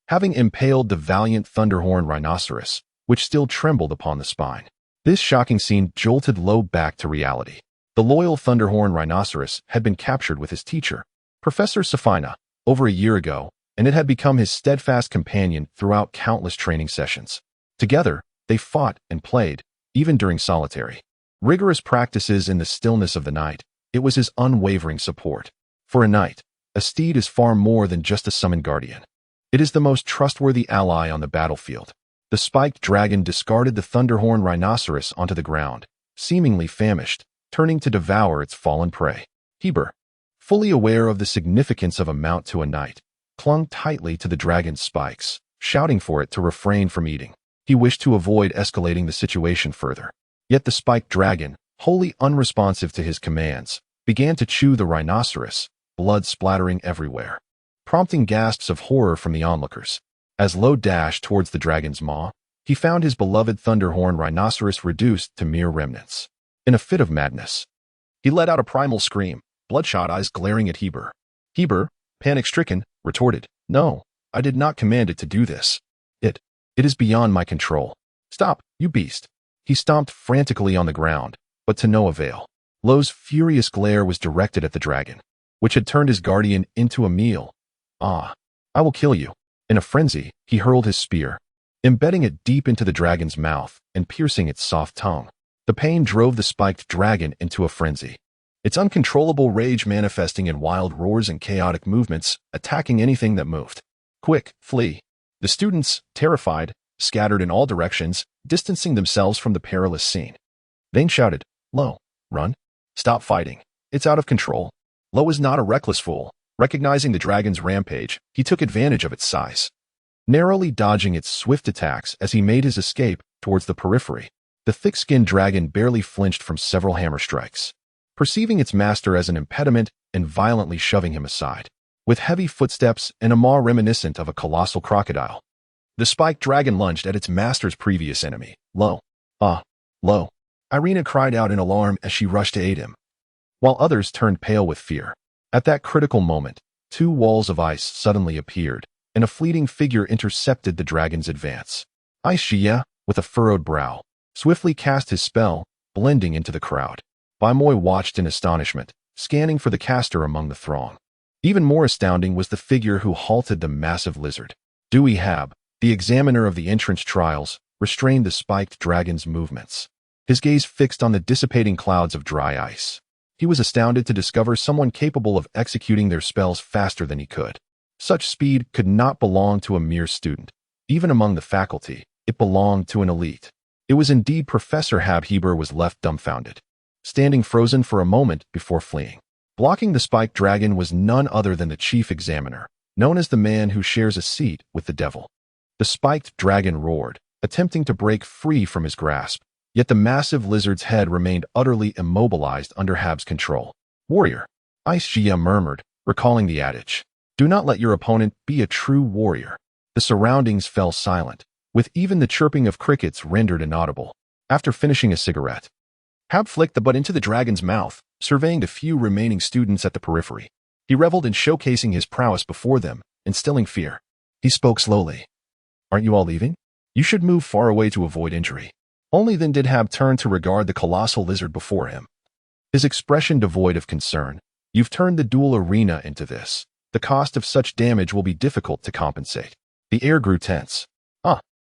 Having impaled the valiant Thunderhorn Rhinoceros, which still trembled upon the spine. This shocking scene jolted Lo back to reality. The loyal Thunderhorn Rhinoceros had been captured with his teacher, Professor Safina, over a year ago, and it had become his steadfast companion throughout countless training sessions. Together, they fought and played, even during solitary, rigorous practices in the stillness of the night. It was his unwavering support. For a knight, a steed is far more than just a summoned guardian. It is the most trustworthy ally on the battlefield. The spiked dragon discarded the Thunderhorn Rhinoceros onto the ground, seemingly famished, turning to devour its fallen prey. Heber, fully aware of the significance of a mount to a knight, clung tightly to the dragon's spikes, shouting for it to refrain from eating. He wished to avoid escalating the situation further. Yet the spiked dragon, wholly unresponsive to his commands, began to chew the rhinoceros, blood splattering everywhere, prompting gasps of horror from the onlookers. As Lo dashed towards the dragon's maw, he found his beloved Thunderhorn Rhinoceros reduced to mere remnants. In a fit of madness, he let out a primal scream, bloodshot eyes glaring at Heber. Heber, panic-stricken, retorted, "No, I did not command it to do this. It is beyond my control. Stop, you beast." He stomped frantically on the ground, but to no avail. Lo's furious glare was directed at the dragon, which had turned his guardian into a meal. "Ah, I will kill you." In a frenzy, he hurled his spear, embedding it deep into the dragon's mouth and piercing its soft tongue. The pain drove the spiked dragon into a frenzy, its uncontrollable rage manifesting in wild roars and chaotic movements, attacking anything that moved. "Quick, flee." The students, terrified, scattered in all directions, distancing themselves from the perilous scene. Vane shouted, "Lo, run. Stop fighting. It's out of control." Lo was not a reckless fool. Recognizing the dragon's rampage, he took advantage of its size, narrowly dodging its swift attacks as he made his escape towards the periphery. The thick-skinned dragon barely flinched from several hammer strikes, perceiving its master as an impediment and violently shoving him aside. With heavy footsteps and a maw reminiscent of a colossal crocodile, the spiked dragon lunged at its master's previous enemy. "Lo. Ah, Lo." Irina cried out in alarm as she rushed to aid him, while others turned pale with fear. At that critical moment, two walls of ice suddenly appeared, and a fleeting figure intercepted the dragon's advance. Ice Jia, with a furrowed brow, swiftly cast his spell, blending into the crowd. Baimoy watched in astonishment, scanning for the caster among the throng. Even more astounding was the figure who halted the massive lizard. Dewey Hab, the examiner of the entrance trials, restrained the spiked dragon's movements, his gaze fixed on the dissipating clouds of dry ice. He was astounded to discover someone capable of executing their spells faster than he could. Such speed could not belong to a mere student. Even among the faculty, it belonged to an elite. It was indeed Professor Hab. Heber was left dumbfounded, standing frozen for a moment before fleeing. Blocking the spiked dragon was none other than the chief examiner, known as the man who shares a seat with the devil. The spiked dragon roared, attempting to break free from his grasp, yet the massive lizard's head remained utterly immobilized under Hab's control. "Warrior," Ice Jia murmured, recalling the adage, "Do not let your opponent be a true warrior." The surroundings fell silent, with even the chirping of crickets rendered inaudible. After finishing a cigarette, Hab flicked the butt into the dragon's mouth, surveying the few remaining students at the periphery. He reveled in showcasing his prowess before them, instilling fear. He spoke slowly. "Aren't you all leaving? You should move far away to avoid injury." Only then did Hab turn to regard the colossal lizard before him, his expression devoid of concern. "You've turned the duel arena into this. The cost of such damage will be difficult to compensate." The air grew tense.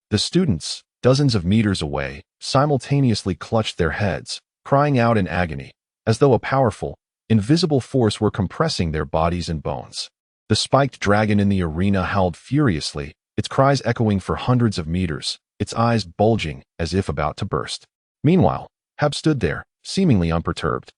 The students, dozens of meters away, simultaneously clutched their heads, crying out in agony, as though a powerful, invisible force were compressing their bodies and bones. The spiked dragon in the arena howled furiously, its cries echoing for hundreds of meters, its eyes bulging as if about to burst. Meanwhile, Hab stood there, seemingly unperturbed.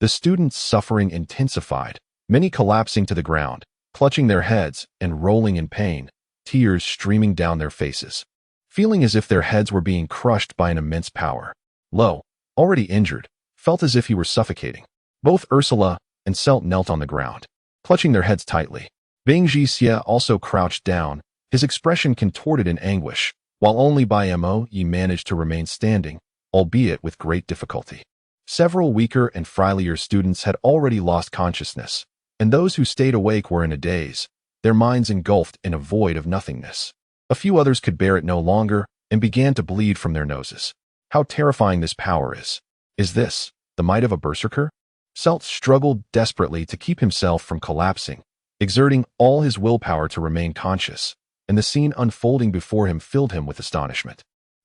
The students' suffering intensified, many collapsing to the ground, clutching their heads and rolling in pain, tears streaming down their faces, feeling as if their heads were being crushed by an immense power. Lo, already injured, felt as if he were suffocating. Both Ursula and Celt knelt on the ground, clutching their heads tightly. Bing Jixia also crouched down, his expression contorted in anguish, while only Bai Mo Yi managed to remain standing, albeit with great difficulty. Several weaker and frilier students had already lost consciousness, and those who stayed awake were in a daze, their minds engulfed in a void of nothingness. A few others could bear it no longer and began to bleed from their noses. How terrifying this power is. Is this the might of a berserker? Celt struggled desperately to keep himself from collapsing, exerting all his willpower to remain conscious, and the scene unfolding before him filled him with astonishment.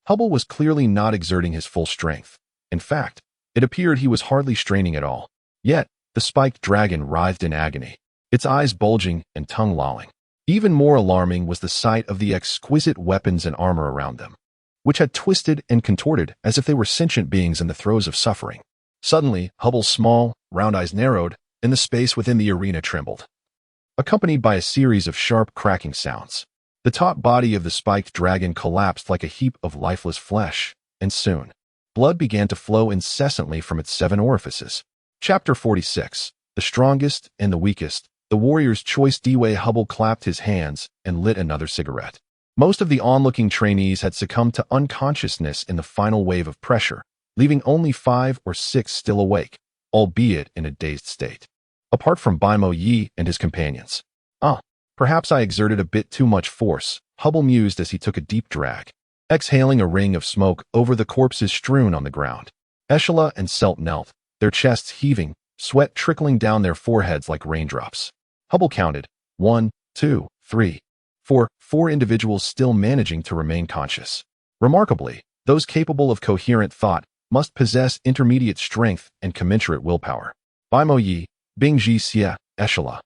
Hubble was clearly not exerting his full strength. In fact, it appeared he was hardly straining at all. Yet, the spiked dragon writhed in agony, its eyes bulging and tongue lolling. Even more alarming was the sight of the exquisite weapons and armor around them, which had twisted and contorted as if they were sentient beings in the throes of suffering. Suddenly, Hubble's small, round eyes narrowed, and the space within the arena trembled, accompanied by a series of sharp cracking sounds. The top body of the spiked dragon collapsed like a heap of lifeless flesh, and soon, blood began to flow incessantly from its 7 orifices. Chapter 46. The Strongest and the Weakest. The warrior's choice. Dway Hubble clapped his hands and lit another cigarette. Most of the onlooking trainees had succumbed to unconsciousness in the final wave of pressure, leaving only 5 or 6 still awake, albeit in a dazed state. Apart from Bai Mo Yi and his companions. Perhaps I exerted a bit too much force, Hubble mused as he took a deep drag, exhaling a ring of smoke over the corpses strewn on the ground. Ursula and Celt knelt, their chests heaving, sweat trickling down their foreheads like raindrops. Hubble counted 1, 2, 3, 4 individuals still managing to remain conscious. Remarkably, those capable of coherent thought must possess intermediate strength and commensurate willpower. Bai Mo Yi, Bing Jixia, Ursula,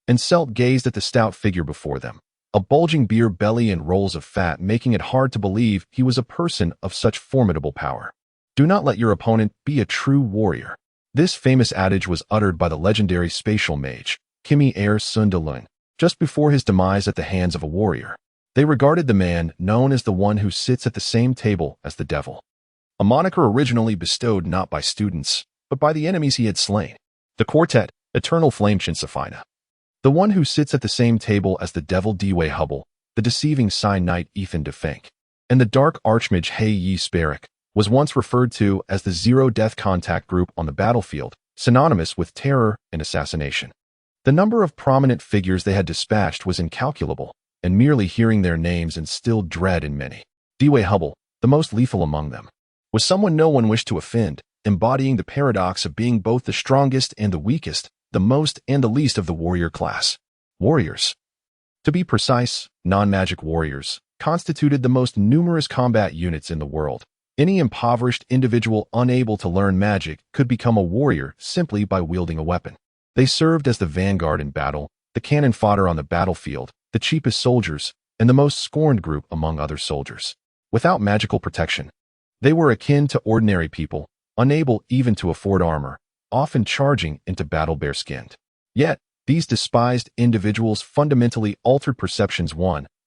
and Celt gazed at the stout figure before them, a bulging beer belly and rolls of fat making it hard to believe he was a person of such formidable power. Do not let your opponent be a true warrior. This famous adage was uttered by the legendary spatial mage, Kimi Air Sundalung, just before his demise at the hands of a warrior. They regarded the man known as the one who sits at the same table as the devil, a moniker originally bestowed not by students, but by the enemies he had slain. The quartet, Eternal Flame Shinsafina. The one who sits at the same table as the devil Dway Hubble, the deceiving Psy Knight Ethan DeFank, and the dark archmage Hei Yi Sparik, was once referred to as the Zero Death Contact Group on the battlefield, synonymous with terror and assassination. The number of prominent figures they had dispatched was incalculable, and merely hearing their names instilled dread in many. Dway Hubble, the most lethal among them, was someone no one wished to offend, embodying the paradox of being both the strongest and the weakest, the most and the least of the warrior class. Warriors. To be precise, non-magic warriors constituted the most numerous combat units in the world. Any impoverished individual unable to learn magic could become a warrior simply by wielding a weapon. They served as the vanguard in battle, the cannon fodder on the battlefield, the cheapest soldiers, and the most scorned group among other soldiers. Without magical protection, they were akin to ordinary people, unable even to afford armor, often charging into battle bare-skinned. Yet, these despised individuals fundamentally altered perceptions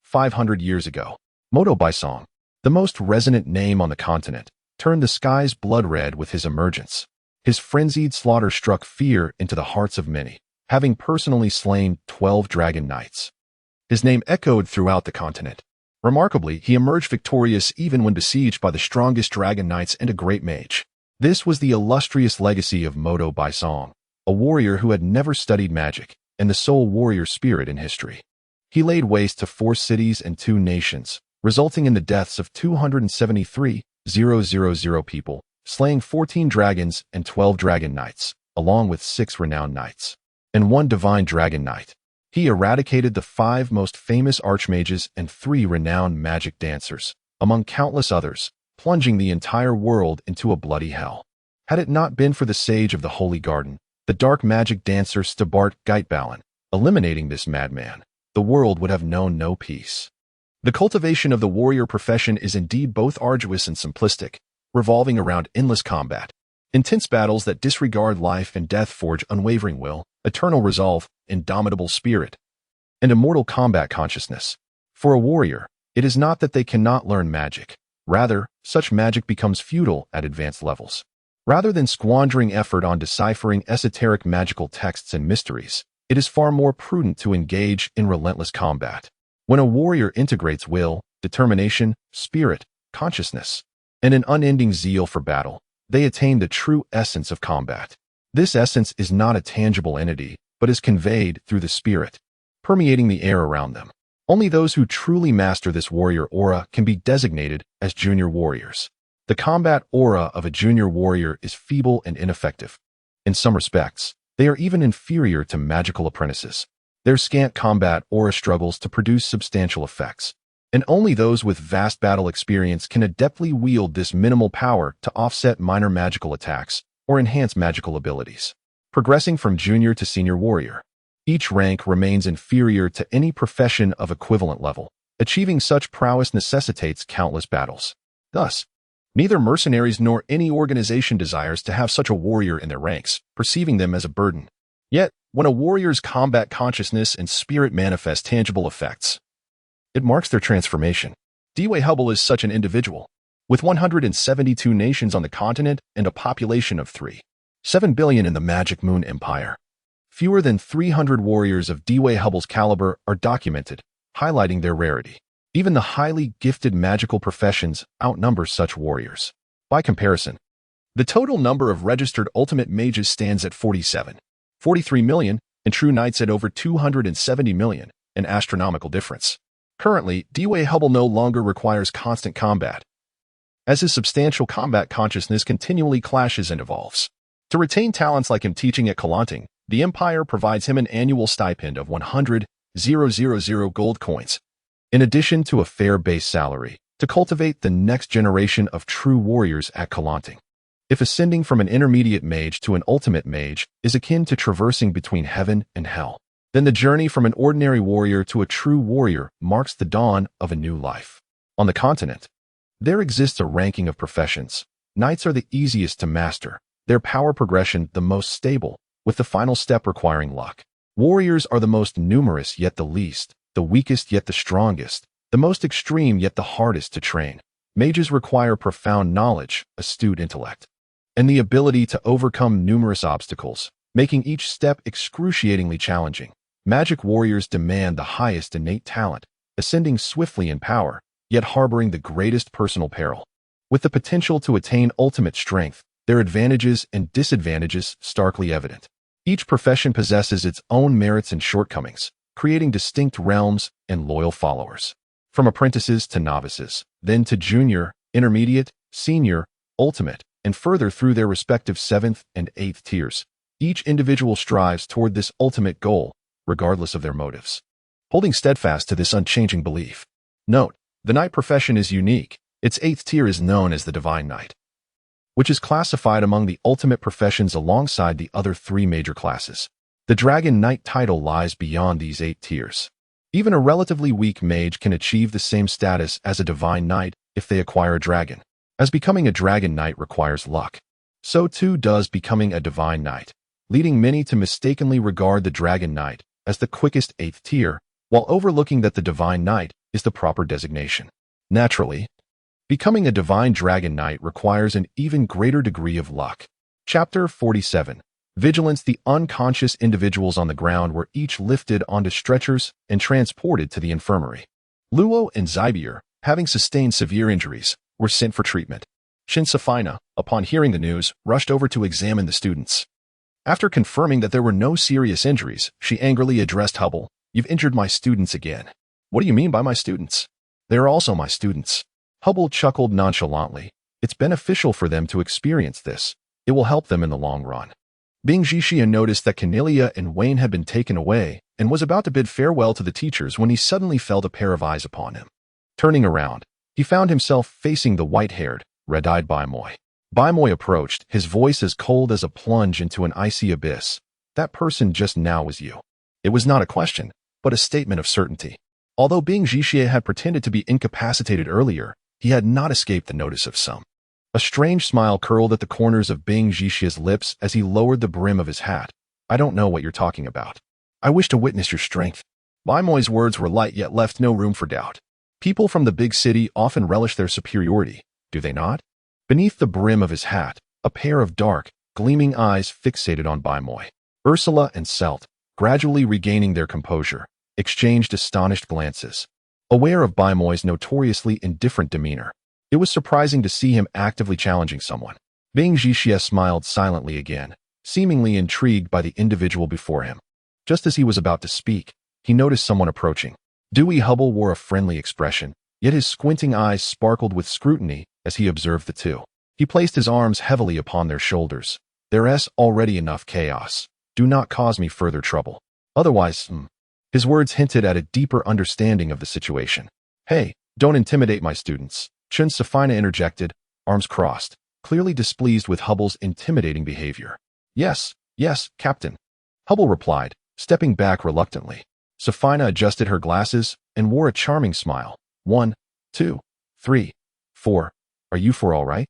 500 years ago. Bonesong, the most resonant name on the continent, turned the skies blood red with his emergence. His frenzied slaughter struck fear into the hearts of many, having personally slain 12 dragon knights. His name echoed throughout the continent. Remarkably, he emerged victorious even when besieged by the strongest dragon knights and a great mage. This was the illustrious legacy of Bonesong, a warrior who had never studied magic, and the sole warrior spirit in history. He laid waste to 4 cities and 2 nations, resulting in the deaths of 273,000 people, slaying 14 dragons and 12 dragon knights, along with 6 renowned knights, and 1 divine dragon knight. He eradicated the 5 most famous archmages and 3 renowned magic dancers, among countless others, plunging the entire world into a bloody hell. Had it not been for the sage of the Holy Garden, the dark magic dancer Stabart Geitballen, eliminating this madman, the world would have known no peace. The cultivation of the warrior profession is indeed both arduous and simplistic, revolving around endless combat. Intense battles that disregard life and death forge unwavering will, eternal resolve, indomitable spirit, and immortal combat consciousness. For a warrior, it is not that they cannot learn magic. Rather, such magic becomes futile at advanced levels. Rather than squandering effort on deciphering esoteric magical texts and mysteries, it is far more prudent to engage in relentless combat. When a warrior integrates will, determination, spirit, consciousness, and an unending zeal for battle, they attain the true essence of combat. This essence is not a tangible entity, but is conveyed through the spirit, permeating the air around them. Only those who truly master this warrior aura can be designated as junior warriors. The combat aura of a junior warrior is feeble and ineffective. In some respects, they are even inferior to magical apprentices. Their scant combat aura struggles to produce substantial effects, and only those with vast battle experience can adeptly wield this minimal power to offset minor magical attacks or enhance magical abilities. Progressing from junior to senior warrior, each rank remains inferior to any profession of equivalent level. Achieving such prowess necessitates countless battles. Thus, neither mercenaries nor any organization desires to have such a warrior in their ranks, perceiving them as a burden. Yet, when a warrior's combat consciousness and spirit manifest tangible effects, it marks their transformation. Dwayne Hubble is such an individual. With 172 nations on the continent and a population of 3.7 billion in the Magic Moon Empire, fewer than 300 warriors of Dwayne Hubble's caliber are documented, highlighting their rarity. Even the highly gifted magical professions outnumber such warriors. By comparison, the total number of registered ultimate mages stands at 43 million, and true knights at over 270 million, an astronomical difference. Currently, Dwayne Hubble no longer requires constant combat, as his substantial combat consciousness continually clashes and evolves. To retain talents like him teaching at Kalanting, the Empire provides him an annual stipend of 100,000 gold coins, in addition to a fair base salary, to cultivate the next generation of true warriors at Kalanting. If ascending from an intermediate mage to an ultimate mage is akin to traversing between heaven and hell, then the journey from an ordinary warrior to a true warrior marks the dawn of a new life. On the continent, there exists a ranking of professions. Knights are the easiest to master, their power progression the most stable, with the final step requiring luck. Warriors are the most numerous yet the least, the weakest yet the strongest, the most extreme yet the hardest to train. Mages require profound knowledge, astute intellect, and the ability to overcome numerous obstacles, making each step excruciatingly challenging. Magic warriors demand the highest innate talent, ascending swiftly in power, yet harboring the greatest personal peril. With the potential to attain ultimate strength, their advantages and disadvantages starkly evident. Each profession possesses its own merits and shortcomings, creating distinct realms and loyal followers. From apprentices to novices, then to junior, intermediate, senior, ultimate, and further through their respective 7th and 8th tiers, each individual strives toward this ultimate goal, regardless of their motives. Holding steadfast to this unchanging belief. Note, the knight profession is unique. Its 8th tier is known as the Divine Knight, which is classified among the ultimate professions alongside the other 3 major classes. The Dragon Knight title lies beyond these 8 tiers. Even a relatively weak mage can achieve the same status as a Divine Knight if they acquire a dragon. As becoming a Dragon Knight requires luck, so too does becoming a Divine Knight, leading many to mistakenly regard the Dragon Knight as the quickest 8th tier, while overlooking that the Divine Knight is the proper designation. Naturally, becoming a Divine Dragon Knight requires an even greater degree of luck. Chapter 47. Vigilance. The unconscious individuals on the ground were each lifted onto stretchers and transported to the infirmary. Luo and Zybier, having sustained severe injuries, were sent for treatment. Shinsafina, upon hearing the news, rushed over to examine the students. After confirming that there were no serious injuries, she angrily addressed Hubble. "You've injured my students again." "What do you mean by my students?" "They are also my students." Hubble chuckled nonchalantly. "It's beneficial for them to experience this. It will help them in the long run." Bing Jixia noticed that Cornelia and Wayne had been taken away and was about to bid farewell to the teachers when he suddenly felt a pair of eyes upon him. Turning around, he found himself facing the white-haired, red-eyed Baimoy. Baimoy approached, his voice as cold as a plunge into an icy abyss. That person just now was you. It was not a question, but a statement of certainty. Although Bing Jixie had pretended to be incapacitated earlier, he had not escaped the notice of some. A strange smile curled at the corners of Bing Jixie's lips as he lowered the brim of his hat. I don't know what you're talking about. I wish to witness your strength. Baimoy's words were light yet left no room for doubt. People from the big city often relish their superiority, do they not? Beneath the brim of his hat, a pair of dark, gleaming eyes fixated on Baimoy. Ursula and Selt, gradually regaining their composure, exchanged astonished glances. Aware of Baimoy's notoriously indifferent demeanor, it was surprising to see him actively challenging someone. Bing Jixie smiled silently again, seemingly intrigued by the individual before him. Just as he was about to speak, he noticed someone approaching. Dewey Hubble wore a friendly expression, yet his squinting eyes sparkled with scrutiny as he observed the two. He placed his arms heavily upon their shoulders. There's already enough chaos. Do not cause me further trouble. Otherwise, His words hinted at a deeper understanding of the situation. Hey, don't intimidate my students. Chun Safina interjected, arms crossed, clearly displeased with Hubble's intimidating behavior. Yes, Captain. Hubble replied, stepping back reluctantly. Safina adjusted her glasses and wore a charming smile. 1, 2, 3, 4. Are you four all right?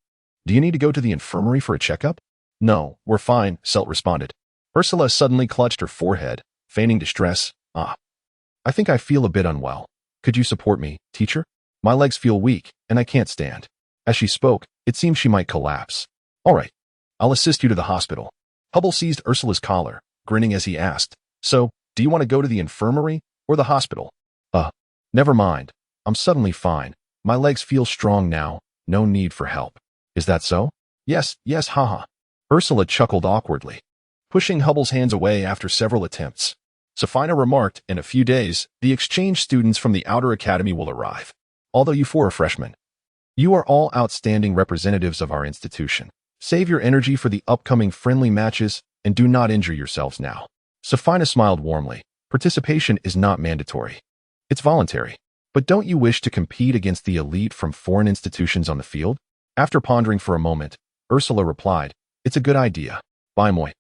Do you need to go to the infirmary for a checkup? No, we're fine, Selt responded. Ursula suddenly clutched her forehead, feigning distress. I think I feel a bit unwell. Could you support me, teacher? My legs feel weak, and I can't stand. As she spoke, it seemed she might collapse. All right, I'll assist you to the hospital. Hubble seized Ursula's collar, grinning as he asked, So, do you want to go to the infirmary or the hospital? Never mind. I'm suddenly fine. My legs feel strong now. No need for help. Is that so? Yes, haha. Ursula chuckled awkwardly, pushing Hubble's hands away after several attempts. Safina remarked, in a few days, the exchange students from the Outer Academy will arrive. Although you four are freshmen, you are all outstanding representatives of our institution. Save your energy for the upcoming friendly matches and do not injure yourselves now. Safina smiled warmly. Participation is not mandatory. It's voluntary. But don't you wish to compete against the elite from foreign institutions on the field? After pondering for a moment, Ursula replied, It's a good idea. Baimoy,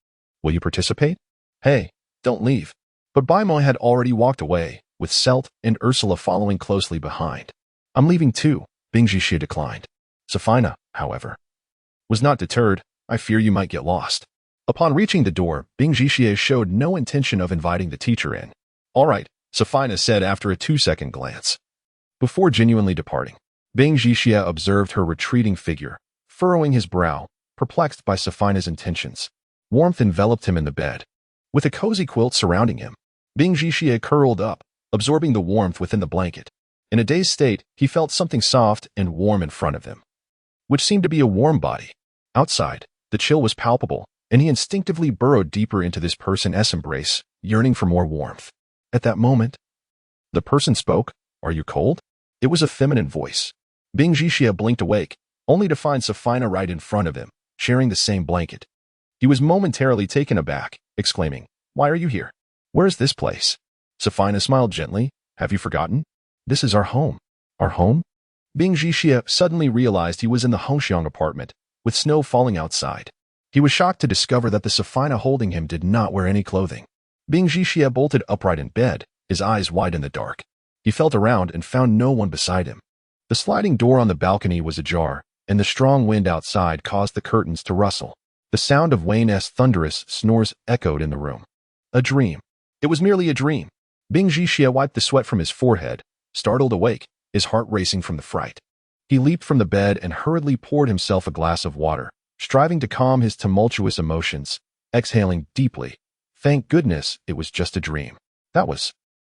will you participate? Hey, don't leave. But Baimoy had already walked away, with Selt and Ursula following closely behind. I'm leaving too, Bing Jixie declined. Safina, however, was not deterred. I fear you might get lost. Upon reaching the door, Bing Jixie showed no intention of inviting the teacher in. All right, Safina said after a 2-second glance. Before genuinely departing, Bing Jixie observed her retreating figure, furrowing his brow, perplexed by Safina's intentions. Warmth enveloped him in the bed. With a cozy quilt surrounding him, Bing Jixie curled up, absorbing the warmth within the blanket. In a dazed state, he felt something soft and warm in front of him, which seemed to be a warm body. Outside, the chill was palpable, and he instinctively burrowed deeper into this person's embrace, yearning for more warmth. At that moment, the person spoke. Are you cold? It was a feminine voice. Bing Jixie blinked awake, only to find Safina right in front of him, sharing the same blanket. He was momentarily taken aback, exclaiming, Why are you here? Where is this place? Safina smiled gently. Have you forgotten? This is our home. Our home? Bing Jixie suddenly realized he was in the Hongxiang apartment, with snow falling outside. He was shocked to discover that the Safina holding him did not wear any clothing. Bing Jixie bolted upright in bed, his eyes wide in the dark. He felt around and found no one beside him. The sliding door on the balcony was ajar, and the strong wind outside caused the curtains to rustle. The sound of Wayne's thunderous snores echoed in the room. A dream. It was merely a dream. Bing Jixie wiped the sweat from his forehead, startled awake, his heart racing from the fright. He leaped from the bed and hurriedly poured himself a glass of water, striving to calm his tumultuous emotions, exhaling deeply. Thank goodness it was just a dream. That was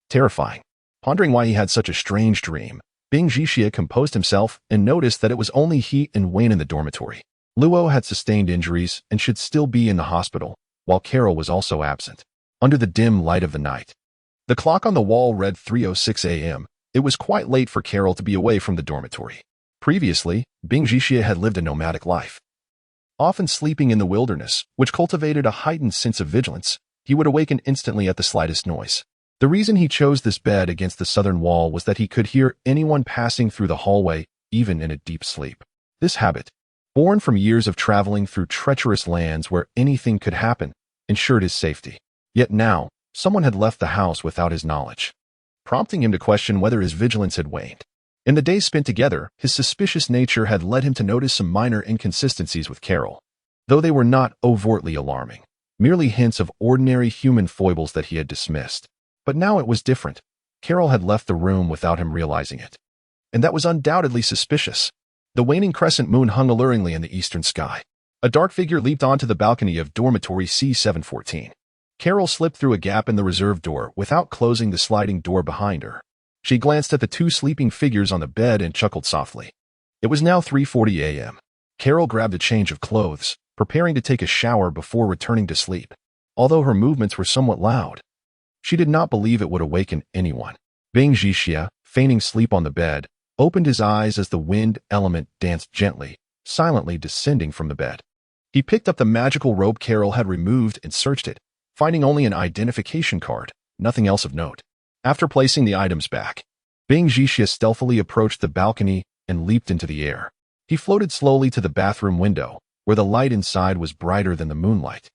terrifying. Pondering why he had such a strange dream, Bing Jixie composed himself and noticed that it was only he and Wayne in the dormitory. Luo had sustained injuries and should still be in the hospital, while Carol was also absent. Under the dim light of the night, the clock on the wall read 3:06 a.m. It was quite late for Carol to be away from the dormitory. Previously, Bing Jixie had lived a nomadic life. Often sleeping in the wilderness, which cultivated a heightened sense of vigilance, he would awaken instantly at the slightest noise. The reason he chose this bed against the southern wall was that he could hear anyone passing through the hallway, even in a deep sleep. This habit, born from years of traveling through treacherous lands where anything could happen, ensured his safety. Yet now, someone had left the house without his knowledge, prompting him to question whether his vigilance had waned. In the days spent together, his suspicious nature had led him to notice some minor inconsistencies with Carol, though they were not overtly alarming, merely hints of ordinary human foibles that he had dismissed. But now it was different. Carol had left the room without him realizing it, and that was undoubtedly suspicious. The waning crescent moon hung alluringly in the eastern sky. A dark figure leaped onto the balcony of dormitory C714. Carol slipped through a gap in the reserve door without closing the sliding door behind her. She glanced at the two sleeping figures on the bed and chuckled softly. It was now 3:40 a.m. Carol grabbed a change of clothes, preparing to take a shower before returning to sleep. Although her movements were somewhat loud, she did not believe it would awaken anyone. Bing Jixia, feigning sleep on the bed, opened his eyes as the wind element danced gently, silently descending from the bed. He picked up the magical robe Carol had removed and searched it, finding only an identification card, nothing else of note. After placing the items back, Bing Jixia stealthily approached the balcony and leaped into the air. He floated slowly to the bathroom window, where the light inside was brighter than the moonlight,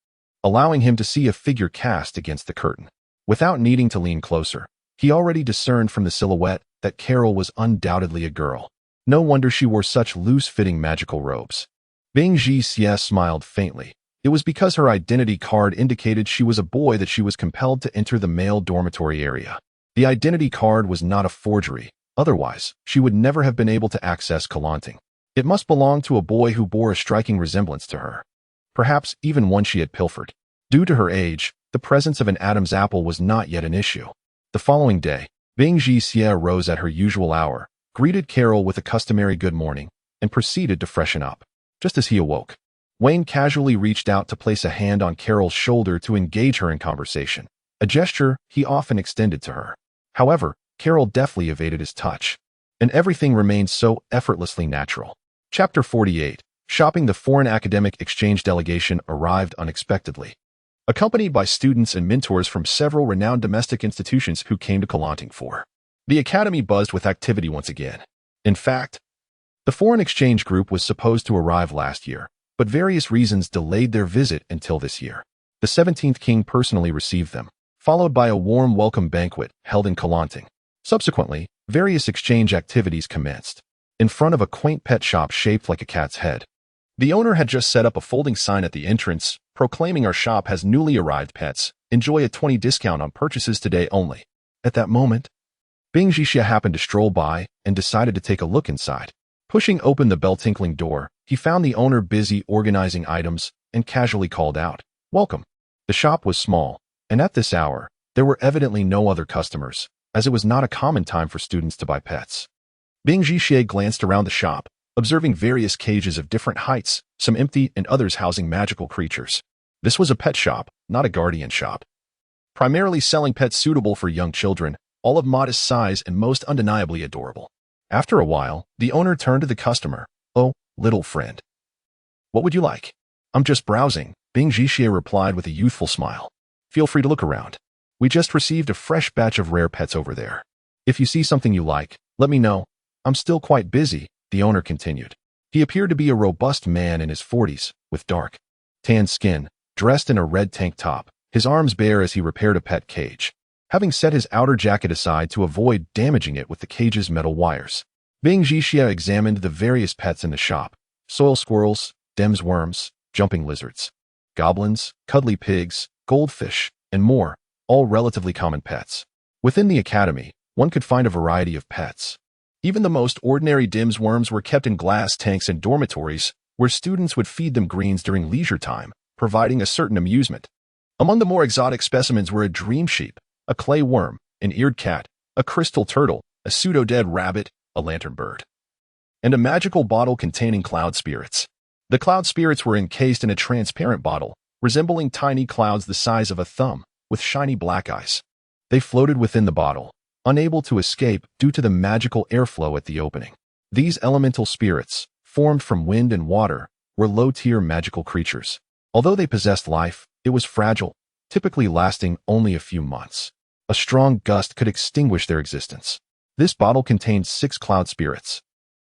allowing him to see a figure cast against the curtain. Without needing to lean closer, he already discerned from the silhouette that Carol was undoubtedly a girl. No wonder she wore such loose-fitting magical robes. Bing Jixia smiled faintly. It was because her identity card indicated she was a boy that she was compelled to enter the male dormitory area. The identity card was not a forgery. Otherwise, she would never have been able to access Calanting. It must belong to a boy who bore a striking resemblance to her. Perhaps even one she had pilfered. Due to her age, the presence of an Adam's apple was not yet an issue. The following day, Bing Jixia rose at her usual hour, greeted Carol with a customary good morning, and proceeded to freshen up. Just as he awoke, Wayne casually reached out to place a hand on Carol's shoulder to engage her in conversation, a gesture he often extended to her. However, Carol deftly evaded his touch, and everything remained so effortlessly natural. Chapter 48. Shopping. The foreign academic exchange delegation arrived unexpectedly, accompanied by students and mentors from several renowned domestic institutions who came to Calanting for. The academy buzzed with activity once again. In fact, the foreign exchange group was supposed to arrive last year, but various reasons delayed their visit until this year. The 17th king personally received them, followed by a warm welcome banquet held in Calanting. Subsequently, various exchange activities commenced. In front of a quaint pet shop shaped like a cat's head, the owner had just set up a folding sign at the entrance, proclaiming our shop has newly arrived pets. Enjoy a 20% discount on purchases today only. At that moment, Bing Jixia happened to stroll by and decided to take a look inside. Pushing open the bell-tinkling door, he found the owner busy organizing items and casually called out, "Welcome." The shop was small, and at this hour, there were evidently no other customers, as it was not a common time for students to buy pets. Bing Jixia glanced around the shop, observing various cages of different heights, some empty and others housing magical creatures. This was a pet shop, not a guardian shop. Primarily selling pets suitable for young children, all of modest size and most undeniably adorable. After a while, the owner turned to the customer. "Oh, little friend. What would you like?" "I'm just browsing," Bing Jixia replied with a youthful smile. "Feel free to look around. We just received a fresh batch of rare pets over there. If you see something you like, let me know. I'm still quite busy," the owner continued. He appeared to be a robust man in his 40s, with dark, tan skin, dressed in a red tank top, his arms bare as he repaired a pet cage, having set his outer jacket aside to avoid damaging it with the cage's metal wires. Bing Jixia examined the various pets in the shop: soil squirrels, Dems worms, jumping lizards, goblins, cuddly pigs, goldfish, and more, all relatively common pets. Within the academy, one could find a variety of pets. Even the most ordinary Dems worms were kept in glass tanks in dormitories, where students would feed them greens during leisure time, providing a certain amusement. Among the more exotic specimens were a dream sheep, a clay worm, an eared cat, a crystal turtle, a pseudo-dead rabbit, a lantern bird, and a magical bottle containing cloud spirits. The cloud spirits were encased in a transparent bottle, resembling tiny clouds the size of a thumb, with shiny black eyes. They floated within the bottle, unable to escape due to the magical airflow at the opening. These elemental spirits, formed from wind and water, were low-tier magical creatures. Although they possessed life, it was fragile, typically lasting only a few months. A strong gust could extinguish their existence. This bottle contained 6 cloud spirits,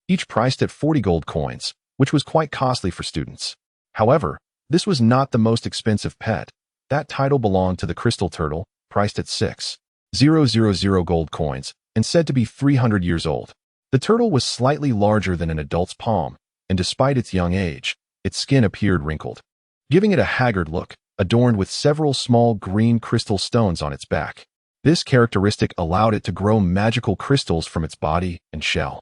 each priced at 40 gold coins, which was quite costly for students. However, this was not the most expensive pet. That title belonged to the crystal turtle, priced at 6,000 gold coins, and said to be 300 years old. The turtle was slightly larger than an adult's palm, and despite its young age, its skin appeared wrinkled, giving it a haggard look, adorned with several small green crystal stones on its back. This characteristic allowed it to grow magical crystals from its body and shell,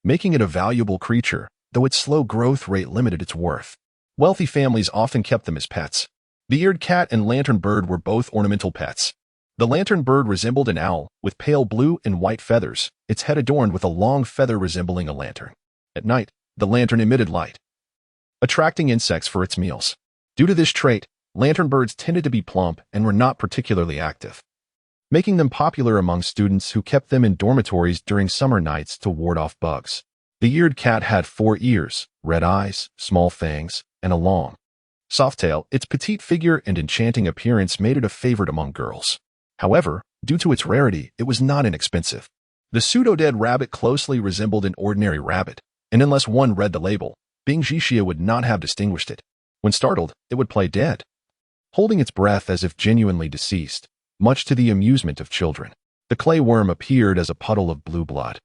making it a valuable creature, though its slow growth rate limited its worth. Wealthy families often kept them as pets. The eared cat and lantern bird were both ornamental pets. The lantern bird resembled an owl, with pale blue and white feathers, its head adorned with a long feather resembling a lantern. At night, the lantern emitted light, attracting insects for its meals. Due to this trait, lantern birds tended to be plump and were not particularly active, making them popular among students who kept them in dormitories during summer nights to ward off bugs. The eared cat had 4 ears, red eyes, small fangs, and a long, soft tail. Its petite figure and enchanting appearance made it a favorite among girls. However, due to its rarity, it was not inexpensive. The pseudo-dead rabbit closely resembled an ordinary rabbit, and unless one read the label, Bing Jixia would not have distinguished it. When startled, it would play dead, holding its breath as if genuinely deceased, much to the amusement of children. The clay worm appeared as a puddle of blue blood,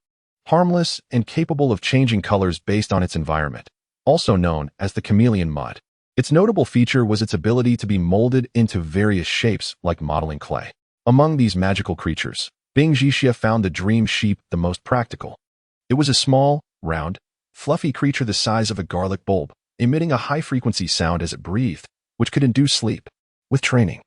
harmless and capable of changing colors based on its environment, also known as the chameleon mud. Its notable feature was its ability to be molded into various shapes like modeling clay. Among these magical creatures, Bing Jixia found the dream sheep the most practical. It was a small, round, fluffy creature the size of a garlic bulb, emitting a high-frequency sound as it breathed, which could induce sleep. With training,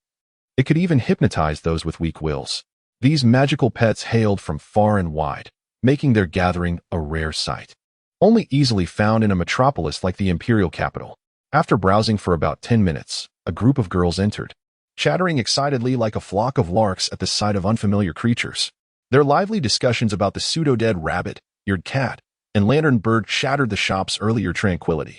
it could even hypnotize those with weak wills. These magical pets hailed from far and wide, making their gathering a rare sight, only easily found in a metropolis like the imperial capital. After browsing for about 10 minutes, a group of girls entered, chattering excitedly like a flock of larks at the sight of unfamiliar creatures. Their lively discussions about the pseudo-dead rabbit, eared cat, and lantern bird shattered the shop's earlier tranquility.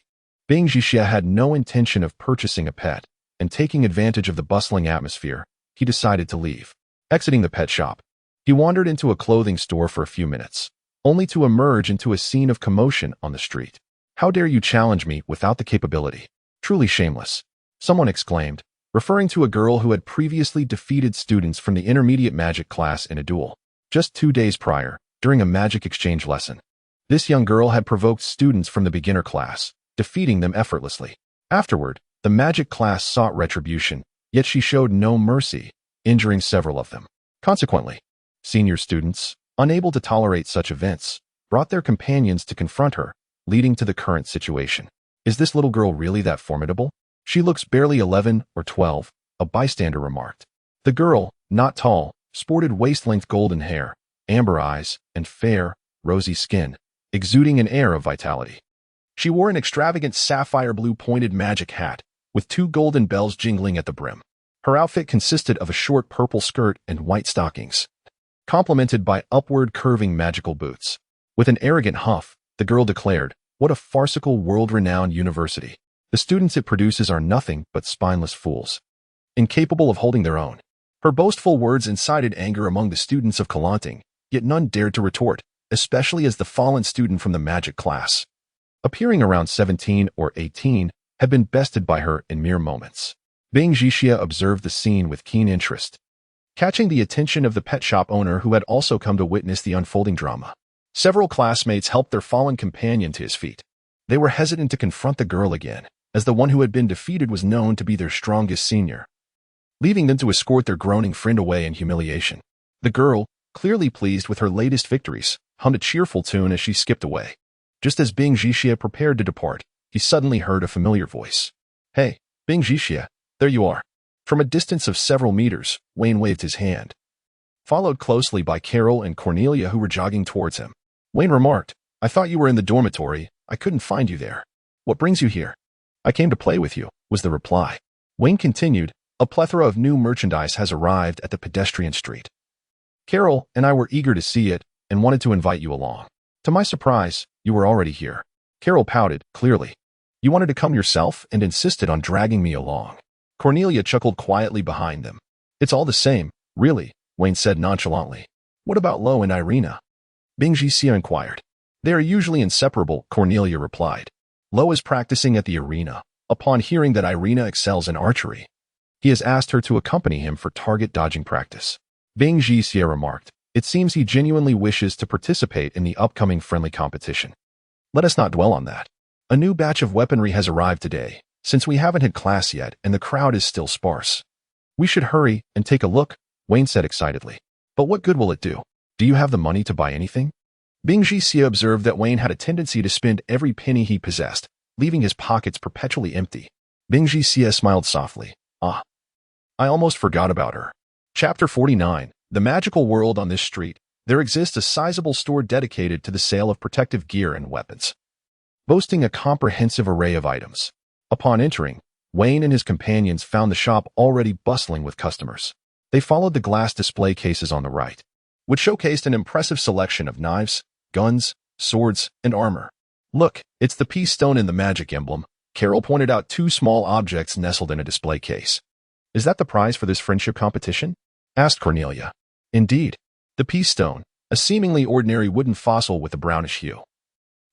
Bing Jixia had no intention of purchasing a pet, and taking advantage of the bustling atmosphere, he decided to leave. Exiting the pet shop, he wandered into a clothing store for a few minutes, only to emerge into a scene of commotion on the street. "How dare you challenge me without the capability? Truly shameless," someone exclaimed, referring to a girl who had previously defeated students from the intermediate magic class in a duel. Just 2 days prior, during a magic exchange lesson, this young girl had provoked students from the beginner class, defeating them effortlessly. Afterward, the magic class sought retribution, yet she showed no mercy, injuring several of them. Consequently, senior students, unable to tolerate such events, brought their companions to confront her, leading to the current situation. "Is this little girl really that formidable? She looks barely 11 or 12, a bystander remarked. The girl, not tall, sported waist-length golden hair, amber eyes, and fair, rosy skin, exuding an air of vitality. She wore an extravagant sapphire blue pointed magic hat, with 2 golden bells jingling at the brim. Her outfit consisted of a short purple skirt and white stockings, complemented by upward curving magical boots. With an arrogant huff, the girl declared, "What a farcical world-renowned university. The students it produces are nothing but spineless fools, incapable of holding their own." Her boastful words incited anger among the students of Kalanting, yet none dared to retort, especially as the fallen student from the magic class, appearing around 17 or 18, had been bested by her in mere moments. Bing Jixia observed the scene with keen interest, catching the attention of the pet shop owner who had also come to witness the unfolding drama. Several classmates helped their fallen companion to his feet. They were hesitant to confront the girl again, as the one who had been defeated was known to be their strongest senior, leaving them to escort their groaning friend away in humiliation. The girl, clearly pleased with her latest victories, hummed a cheerful tune as she skipped away. Just as Bing Jixia prepared to depart, he suddenly heard a familiar voice. "Hey, Bing Jixia, there you are." From a distance of several meters, Wayne waved his hand, followed closely by Carol and Cornelia who were jogging towards him. Wayne remarked, "I thought you were in the dormitory. I couldn't find you there. What brings you here?" "I came to play with you," was the reply. Wayne continued, "A plethora of new merchandise has arrived at the pedestrian street. Carol and I were eager to see it and wanted to invite you along. To my surprise, you were already here." Carol pouted, clearly. "You wanted to come yourself and insisted on dragging me along." Cornelia chuckled quietly behind them. "It's all the same, really," Wayne said nonchalantly. "What about Lo and Irina?" Bing Jixia inquired. "They are usually inseparable," Cornelia replied. Lo is practicing at the arena. Upon hearing that Irina excels in archery, he has asked her to accompany him for target dodging practice. Bing Jixie remarked, "It seems he genuinely wishes to participate in the upcoming friendly competition. Let us not dwell on that. A new batch of weaponry has arrived today, since we haven't had class yet and the crowd is still sparse. We should hurry and take a look," Wayne said excitedly. "But what good will it do? Do you have the money to buy anything?" Bing Jixie observed that Wayne had a tendency to spend every penny he possessed, leaving his pockets perpetually empty. Bing Jixie smiled softly. "Ah, I almost forgot about her." Chapter 49. The Magical World. On this street, there exists a sizable store dedicated to the sale of protective gear and weapons, boasting a comprehensive array of items. Upon entering, Wayne and his companions found the shop already bustling with customers. They followed the glass display cases on the right, which showcased an impressive selection of knives, guns, swords, and armor. "Look, it's the peace stone and the magic emblem." Carol pointed out two small objects nestled in a display case. "Is that the prize for this friendship competition?" asked Cornelia. "Indeed. The peace stone, a seemingly ordinary wooden fossil with a brownish hue,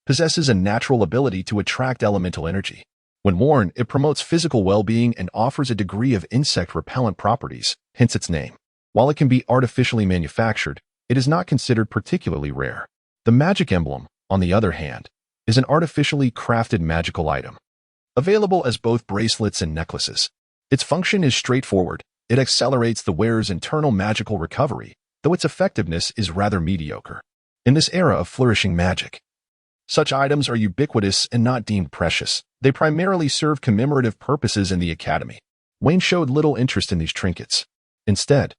possesses a natural ability to attract elemental energy. When worn, it promotes physical well-being and offers a degree of insect-repellent properties, hence its name. While it can be artificially manufactured, it is not considered particularly rare. The magic emblem, on the other hand, is an artificially crafted magical item, available as both bracelets and necklaces. Its function is straightforward. It accelerates the wearer's internal magical recovery, though its effectiveness is rather mediocre. In this era of flourishing magic, such items are ubiquitous and not deemed precious. They primarily serve commemorative purposes in the academy. Wayne showed little interest in these trinkets. Instead,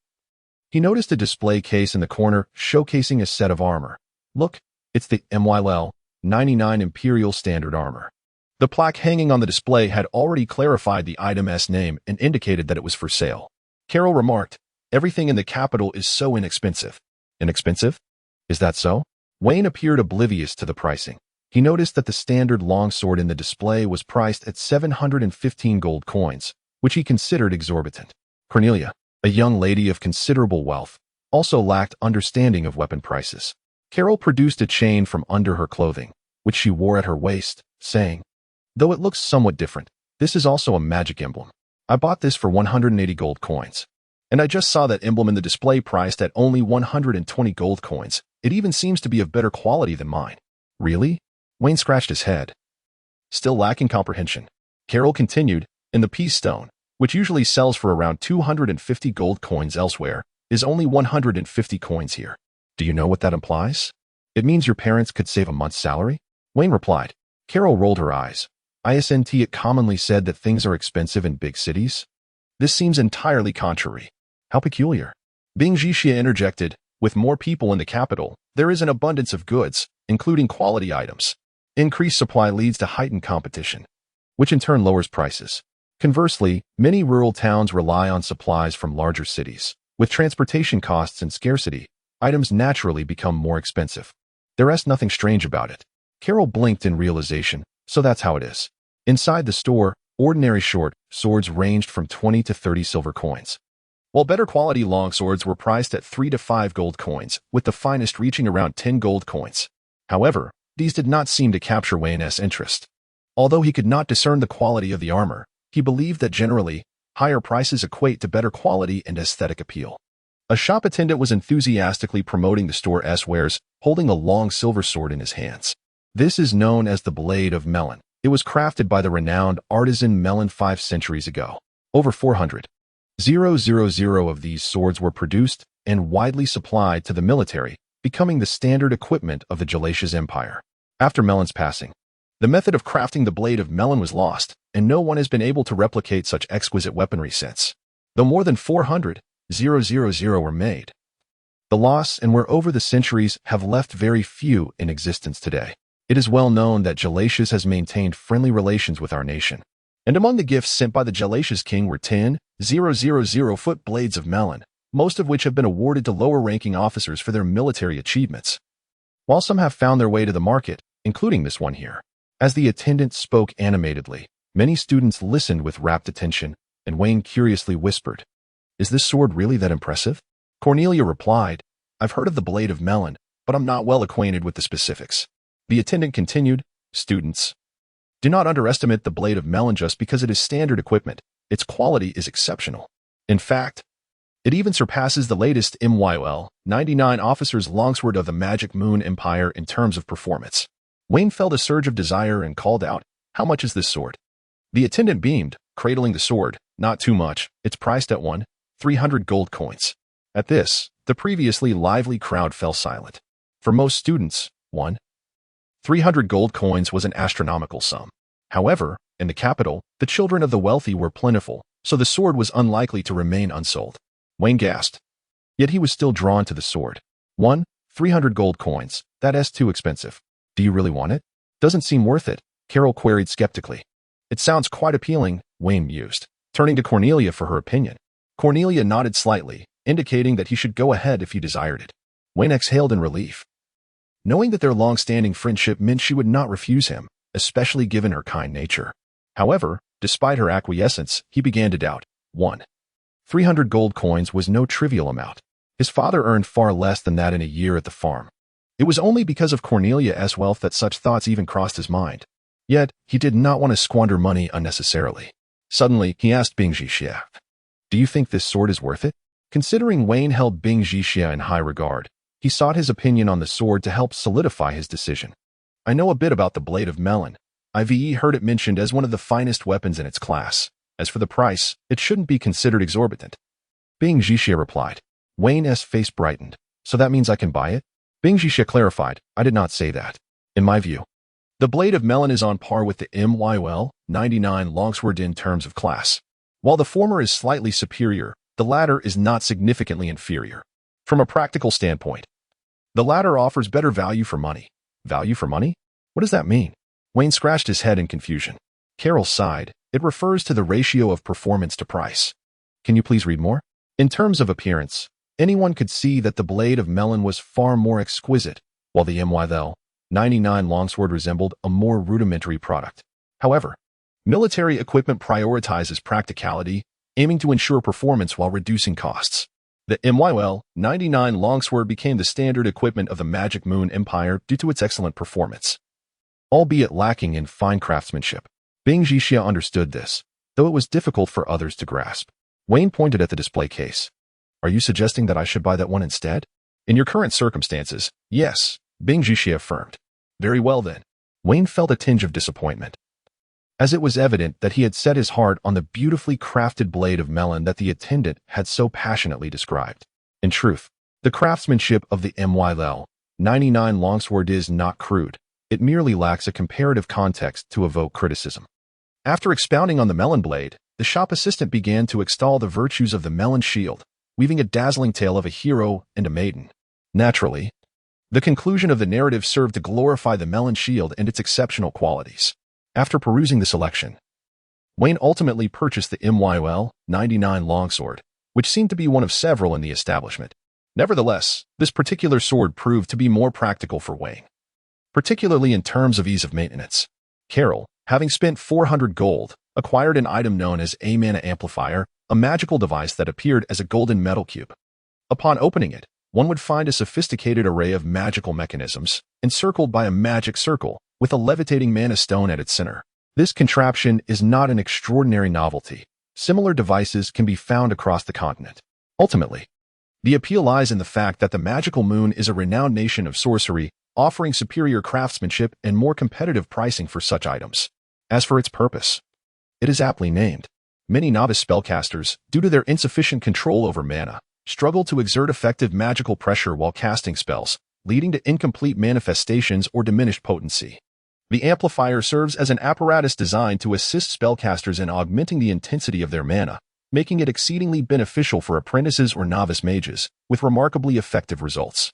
he noticed a display case in the corner showcasing a set of armor. "Look, it's the Mythic 99 Imperial Standard Armor." The plaque hanging on the display had already clarified the item's name and indicated that it was for sale. Carol remarked, "Everything in the capital is so inexpensive." "Inexpensive? Is that so?" Wayne appeared oblivious to the pricing. He noticed that the standard longsword in the display was priced at 715 gold coins, which he considered exorbitant. Cornelia, a young lady of considerable wealth, also lacked understanding of weapon prices. Carol produced a chain from under her clothing, which she wore at her waist, saying, "Though it looks somewhat different, this is also a magic emblem. I bought this for 180 gold coins. And I just saw that emblem in the display priced at only 120 gold coins. It even seems to be of better quality than mine." "Really?" Wayne scratched his head, still lacking comprehension. Carol continued, "In the peace stone, which usually sells for around 250 gold coins elsewhere, is only 150 coins here. Do you know what that implies?" "It means your parents could save a month's salary?" Wayne replied. Carol rolled her eyes. "Isn't it commonly said that things are expensive in big cities? This seems entirely contrary." "How peculiar." Bing Jixie interjected, "With more people in the capital, there is an abundance of goods, including quality items. Increased supply leads to heightened competition, which in turn lowers prices. Conversely, many rural towns rely on supplies from larger cities. With transportation costs and scarcity, items naturally become more expensive. There is nothing strange about it." Carol blinked in realization. "So that's how it is." Inside the store, ordinary short swords ranged from 20 to 30 silver coins, while better quality longswords were priced at 3 to 5 gold coins, with the finest reaching around 10 gold coins. However, these did not seem to capture Wayne's interest. Although he could not discern the quality of the armor, he believed that generally, higher prices equate to better quality and aesthetic appeal. A shop attendant was enthusiastically promoting the store's wares, holding a long silver sword in his hands. "This is known as the Blade of Melon. It was crafted by the renowned artisan Melon 5 centuries ago. Over 400,000 of these swords were produced and widely supplied to the military, becoming the standard equipment of the Gelasius Empire. After Melon's passing, the method of crafting the Blade of Melon was lost, and no one has been able to replicate such exquisite weaponry since, though more than 400,000 were made. The loss and were over the centuries have left very few in existence today. It is well known that Gelasius has maintained friendly relations with our nation, and among the gifts sent by the Gelasius king were 10,000-foot blades of melon, most of which have been awarded to lower-ranking officers for their military achievements. While some have found their way to the market, including this one here." As the attendant spoke animatedly, many students listened with rapt attention, and Wayne curiously whispered, "Is this sword really that impressive?" Cornelia replied, "I've heard of the Blade of Melon, but I'm not well acquainted with the specifics." The attendant continued, "Students, Do not underestimate the Blade of Melon just because it is standard equipment. Its quality is exceptional. In fact, it even surpasses the latest Mystveil 99 Officer's Longsword of the Magic Moon Empire in terms of performance. Wayne felt a surge of desire and called out, "How much is this sword?" The attendant beamed, cradling the sword. "Not too much. It's priced at 300 gold coins." At this, the previously lively crowd fell silent. For most students, 300 gold coins was an astronomical sum. However, in the capital, the children of the wealthy were plentiful, so the sword was unlikely to remain unsold. Wayne gasped. Yet he was still drawn to the sword. 300 gold coins. That's too expensive. Do you really want it? Doesn't seem worth it, Carol queried skeptically. It sounds quite appealing, Wayne mused, turning to Cornelia for her opinion. Cornelia nodded slightly, indicating that he should go ahead if he desired it. Wayne exhaled in relief. Knowing that their long-standing friendship meant she would not refuse him, especially given her kind nature. However, despite her acquiescence, he began to doubt. 300 gold coins was no trivial amount. His father earned far less than that in a year at the farm. It was only because of Cornelia's wealth that such thoughts even crossed his mind. Yet, he did not want to squander money unnecessarily. Suddenly, he asked Bing Jixia, "Do you think this sword is worth it?" Considering Wayne held Bing Jixia in high regard, he sought his opinion on the sword to help solidify his decision. "I know a bit about the Blade of Melon. I've heard it mentioned as one of the finest weapons in its class. As for the price, it shouldn't be considered exorbitant." Bing Jixia replied. Wayne's face brightened. "So that means I can buy it?" Bing Jixia clarified, "I did not say that. In my view, the Blade of Melon is on par with the Mystveil 99 longsword in terms of class. While the former is slightly superior, the latter is not significantly inferior. From a practical standpoint, the latter offers better value for money." Value for money? What does that mean? Wayne scratched his head in confusion. Carol sighed. "It refers to the ratio of performance to price." "Can you please read more?" "In terms of appearance, anyone could see that the Blade of Melon was far more exquisite, while the Mystveil 99 longsword resembled a more rudimentary product. However, military equipment prioritizes practicality, aiming to ensure performance while reducing costs. The Mystveil 99 longsword became the standard equipment of the Magic Moon Empire due to its excellent performance, albeit lacking in fine craftsmanship." Bing Jixia understood this, though it was difficult for others to grasp. Wayne pointed at the display case. "Are you suggesting that I should buy that one instead?" "In your current circumstances, yes," Bing Jixia affirmed. "Very well then." Wayne felt a tinge of disappointment, as it was evident that he had set his heart on the beautifully crafted Blade of Melon that the attendant had so passionately described. In truth, the craftsmanship of the Mystveil 99 longsword is not crude. It merely lacks a comparative context to evoke criticism. After expounding on the melon blade, the shop assistant began to extol the virtues of the melon shield, weaving a dazzling tale of a hero and a maiden. Naturally, the conclusion of the narrative served to glorify the melon shield and its exceptional qualities. After perusing the selection, Wayne ultimately purchased the Mystveil 99 longsword, which seemed to be one of several in the establishment. Nevertheless, this particular sword proved to be more practical for Wayne, particularly in terms of ease of maintenance. Carol, having spent 400 gold, acquired an item known as a mana amplifier, a magical device that appeared as a golden metal cube. Upon opening it, one would find a sophisticated array of magical mechanisms, encircled by a magic circle, with a levitating mana stone at its center. This contraption is not an extraordinary novelty. Similar devices can be found across the continent. Ultimately, the appeal lies in the fact that the Magical Moon is a renowned nation of sorcery, offering superior craftsmanship and more competitive pricing for such items. As for its purpose, it is aptly named. Many novice spellcasters, due to their insufficient control over mana, struggle to exert effective magical pressure while casting spells, leading to incomplete manifestations or diminished potency. The amplifier serves as an apparatus designed to assist spellcasters in augmenting the intensity of their mana, making it exceedingly beneficial for apprentices or novice mages, with remarkably effective results.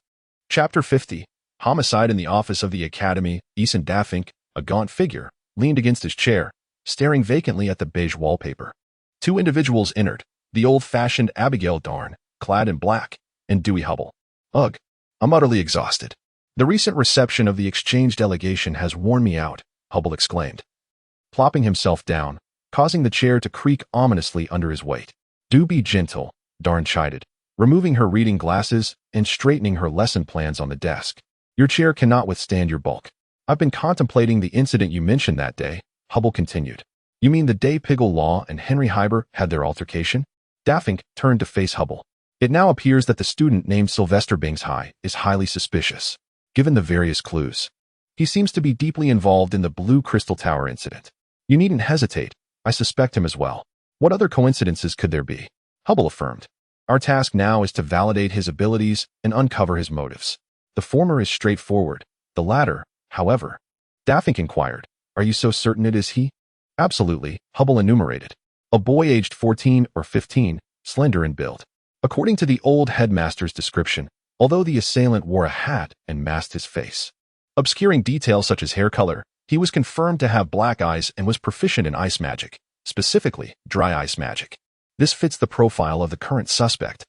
Chapter 50. Homicide in the office of the Academy. Eason Daffink, a gaunt figure, leaned against his chair, staring vacantly at the beige wallpaper. Two individuals entered, the old-fashioned Abigail Darn, clad in black, and Dewey Hubble. "Ugh, I'm utterly exhausted. The recent reception of the exchange delegation has worn me out," Hubble exclaimed, plopping himself down, causing the chair to creak ominously under his weight. "Do be gentle," Darn chided, removing her reading glasses and straightening her lesson plans on the desk. "Your chair cannot withstand your bulk." "I've been contemplating the incident you mentioned that day," Hubble continued. You mean the day Piggle Law and Henry Hyber had their altercation? Daffink turned to face Hubble. It now appears that the student named Sylvester Bingshigh is highly suspicious, given the various clues. He seems to be deeply involved in the Blue Crystal Tower incident. You needn't hesitate. I suspect him as well. What other coincidences could there be? Hubble affirmed. Our task now is to validate his abilities and uncover his motives. The former is straightforward. The latter, however. Daffink inquired. Are you so certain it is he? Absolutely, Hubble enumerated. A boy aged 14 or 15, slender in build. According to the old headmaster's description, although the assailant wore a hat and masked his face, obscuring details such as hair color, he was confirmed to have black eyes and was proficient in ice magic, specifically dry ice magic. This fits the profile of the current suspect.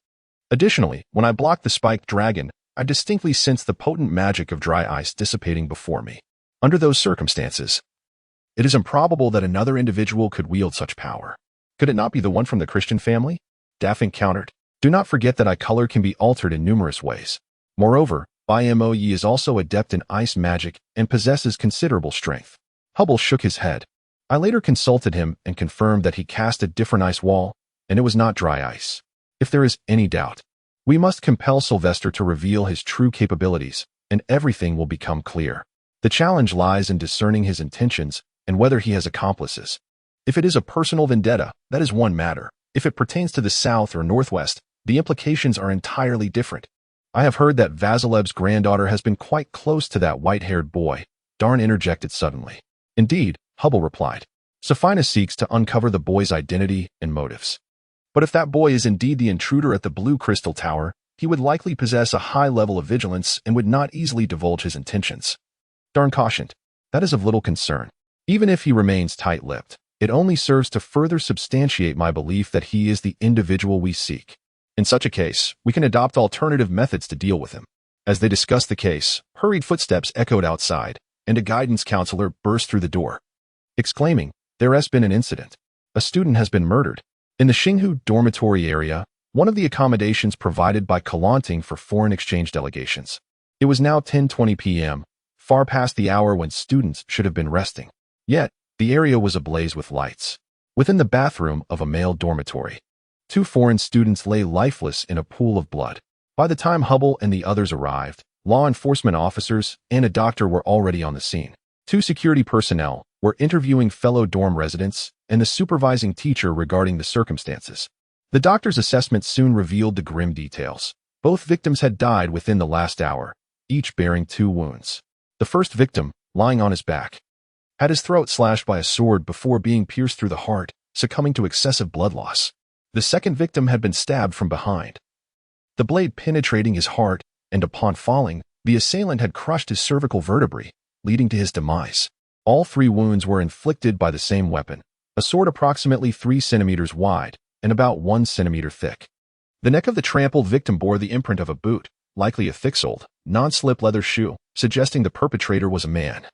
Additionally, when I blocked the spiked dragon, I distinctly sensed the potent magic of dry ice dissipating before me. Under those circumstances, it is improbable that another individual could wield such power. Could it not be the one from the Christian family? Daffink countered. Do not forget that eye color can be altered in numerous ways. Moreover, Bimoye is also adept in ice magic and possesses considerable strength. Hubble shook his head. I later consulted him and confirmed that he cast a different ice wall, and it was not dry ice. If there is any doubt, we must compel Sylvester to reveal his true capabilities, and everything will become clear. The challenge lies in discerning his intentions and whether he has accomplices. If it is a personal vendetta, that is one matter. If it pertains to the south or northwest, the implications are entirely different. I have heard that Vasilev's granddaughter has been quite close to that white-haired boy, Darn interjected suddenly. Indeed, Hubble replied. Safina seeks to uncover the boy's identity and motives. But if that boy is indeed the intruder at the Blue Crystal Tower, he would likely possess a high level of vigilance and would not easily divulge his intentions. Darn cautioned. That is of little concern. Even if he remains tight-lipped, it only serves to further substantiate my belief that he is the individual we seek. In such a case, we can adopt alternative methods to deal with him. As they discussed the case, hurried footsteps echoed outside, and a guidance counselor burst through the door, exclaiming, There has been an incident. A student has been murdered. In the Xinghu dormitory area, one of the accommodations provided by Kelanting for foreign exchange delegations. It was now 10:20 p.m., far past the hour when students should have been resting. Yet, the area was ablaze with lights. Within the bathroom of a male dormitory, 2 foreign students lay lifeless in a pool of blood. By the time Hubble and the others arrived, law enforcement officers and a doctor were already on the scene. 2 security personnel were interviewing fellow dorm residents and the supervising teacher regarding the circumstances. The doctor's assessment soon revealed the grim details. Both victims had died within the last hour, each bearing 2 wounds. The first victim, lying on his back, had his throat slashed by a sword before being pierced through the heart, succumbing to excessive blood loss. The second victim had been stabbed from behind, the blade penetrating his heart, and upon falling, the assailant had crushed his cervical vertebrae, leading to his demise. All 3 wounds were inflicted by the same weapon, a sword approximately 3 centimeters wide and about 1 centimeter thick. The neck of the trampled victim bore the imprint of a boot, likely a thick-soled, non-slip leather shoe, suggesting the perpetrator was a man,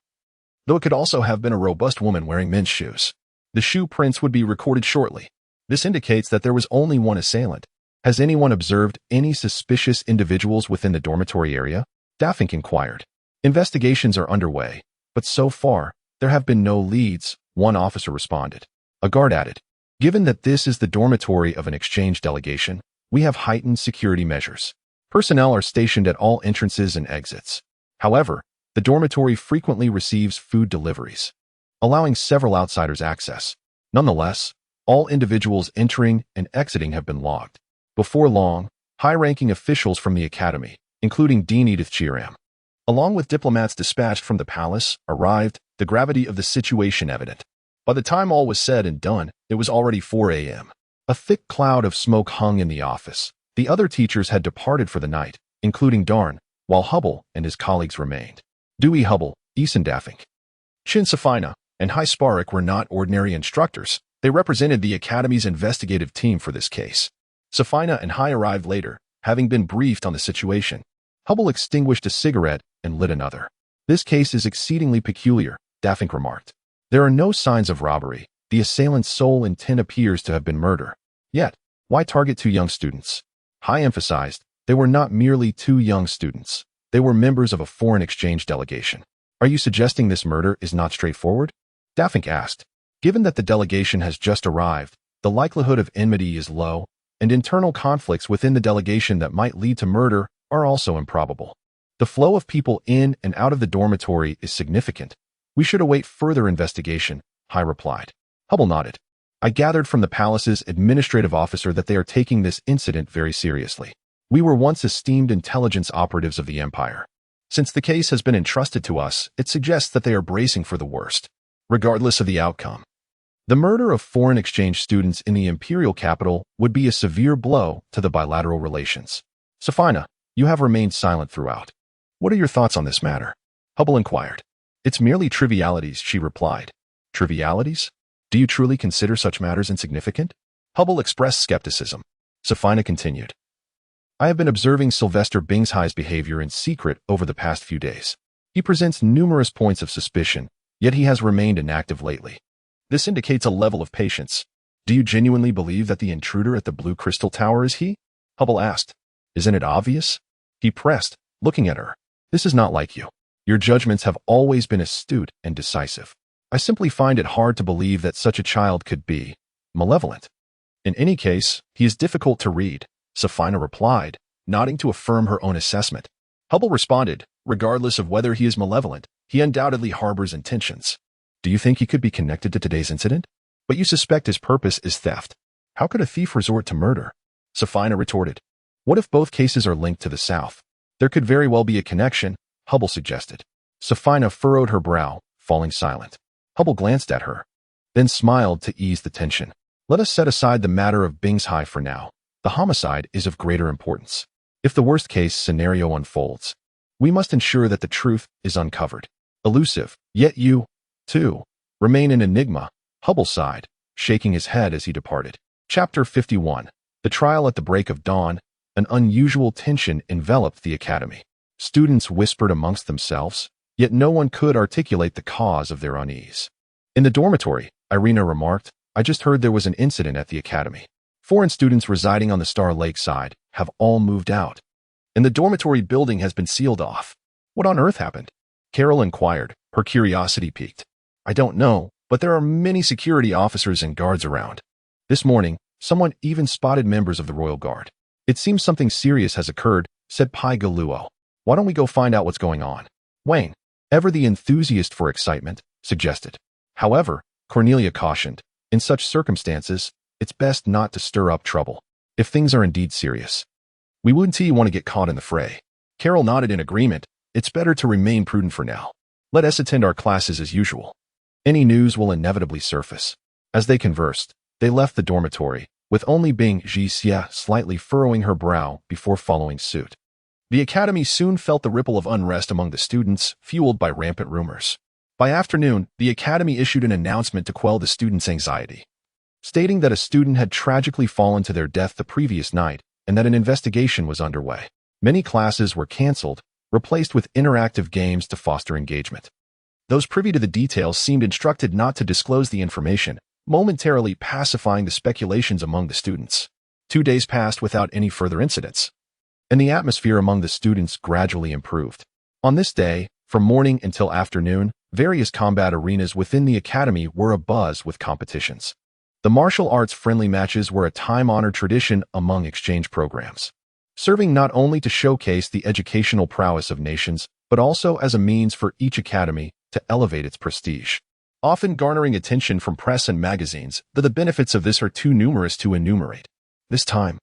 though it could also have been a robust woman wearing men's shoes. The shoe prints would be recorded shortly. This indicates that there was only one assailant. Has anyone observed any suspicious individuals within the dormitory area? Daffink inquired. Investigations are underway, but so far, there have been no leads, one officer responded. A guard added, Given that this is the dormitory of an exchange delegation, we have heightened security measures. Personnel are stationed at all entrances and exits. However, the dormitory frequently receives food deliveries, allowing several outsiders access. Nonetheless, all individuals entering and exiting have been logged. Before long, high-ranking officials from the academy, including Dean Edith Chiram, along with diplomats dispatched from the palace, arrived, the gravity of the situation evident. By the time all was said and done, it was already 4 a.m. A thick cloud of smoke hung in the office. The other teachers had departed for the night, including Darn, while Hubble and his colleagues remained. Dewey Hubble, Eason Daffink, Chin Safina, and Hai Sparik were not ordinary instructors. They represented the Academy's investigative team for this case. Safina and Hai arrived later, having been briefed on the situation. Hubble extinguished a cigarette and lit another. This case is exceedingly peculiar, Daffink remarked. There are no signs of robbery. The assailant's sole intent appears to have been murder. Yet, why target 2 young students? Hai emphasized, they were not merely 2 young students. They were members of a foreign exchange delegation. Are you suggesting this murder is not straightforward? Daffink asked. Given that the delegation has just arrived, the likelihood of enmity is low, and internal conflicts within the delegation that might lead to murder are also improbable. The flow of people in and out of the dormitory is significant. We should await further investigation, High replied. Hubble nodded. I gathered from the palace's administrative officer that they are taking this incident very seriously. We were once esteemed intelligence operatives of the Empire. Since the case has been entrusted to us, it suggests that they are bracing for the worst, regardless of the outcome. The murder of foreign exchange students in the imperial capital would be a severe blow to the bilateral relations. Safina, you have remained silent throughout. What are your thoughts on this matter? Hubble inquired. It's merely trivialities, she replied. Trivialities? Do you truly consider such matters insignificant? Hubble expressed skepticism. Safina continued. I have been observing Sylvester Bingshai's behavior in secret over the past few days. He presents numerous points of suspicion, yet he has remained inactive lately. This indicates a level of patience. Do you genuinely believe that the intruder at the Blue Crystal Tower is he? Hubble asked. Isn't it obvious? He pressed, looking at her. This is not like you. Your judgments have always been astute and decisive. I simply find it hard to believe that such a child could be malevolent. In any case, he is difficult to read, Safina replied, nodding to affirm her own assessment. Hubble responded, regardless of whether he is malevolent, he undoubtedly harbors intentions. Do you think he could be connected to today's incident? But you suspect his purpose is theft. How could a thief resort to murder? Safina retorted. What if both cases are linked to the south? There could very well be a connection, Hubble suggested. Safina furrowed her brow, falling silent. Hubble glanced at her, then smiled to ease the tension. Let us set aside the matter of Bingshai for now. The homicide is of greater importance. If the worst-case scenario unfolds, we must ensure that the truth is uncovered. Elusive, yet you, too, remain an enigma, Hubble sighed, shaking his head as he departed. Chapter 51. The Trial at the Break of Dawn. An unusual tension enveloped the academy. Students whispered amongst themselves, yet no one could articulate the cause of their unease. In the dormitory, Irina remarked, I just heard there was an incident at the academy. Foreign students residing on the Star Lake side have all moved out, and the dormitory building has been sealed off. What on earth happened? Carol inquired, her curiosity piqued. I don't know, but there are many security officers and guards around. This morning, someone even spotted members of the Royal Guard. It seems something serious has occurred, said Pai Galuo. Why don't we go find out what's going on? Wayne, ever the enthusiast for excitement, suggested. However, Cornelia cautioned, in such circumstances, it's best not to stir up trouble. If things are indeed serious, we wouldn't want to get caught in the fray. Carol nodded in agreement. It's better to remain prudent for now. Let us attend our classes as usual. Any news will inevitably surface. As they conversed, they left the dormitory, with only Bing Jixia slightly furrowing her brow before following suit. The academy soon felt the ripple of unrest among the students, fueled by rampant rumors. By afternoon, the academy issued an announcement to quell the students' anxiety, stating that a student had tragically fallen to their death the previous night and that an investigation was underway. Many classes were canceled, replaced with interactive games to foster engagement. Those privy to the details seemed instructed not to disclose the information, momentarily pacifying the speculations among the students. 2 days passed without any further incidents, and the atmosphere among the students gradually improved. On this day, from morning until afternoon, various combat arenas within the academy were abuzz with competitions. The martial arts friendly matches were a time-honored tradition among exchange programs, serving not only to showcase the educational prowess of nations, but also as a means for each academy to elevate its prestige, often garnering attention from press and magazines, though the benefits of this are too numerous to enumerate. This time,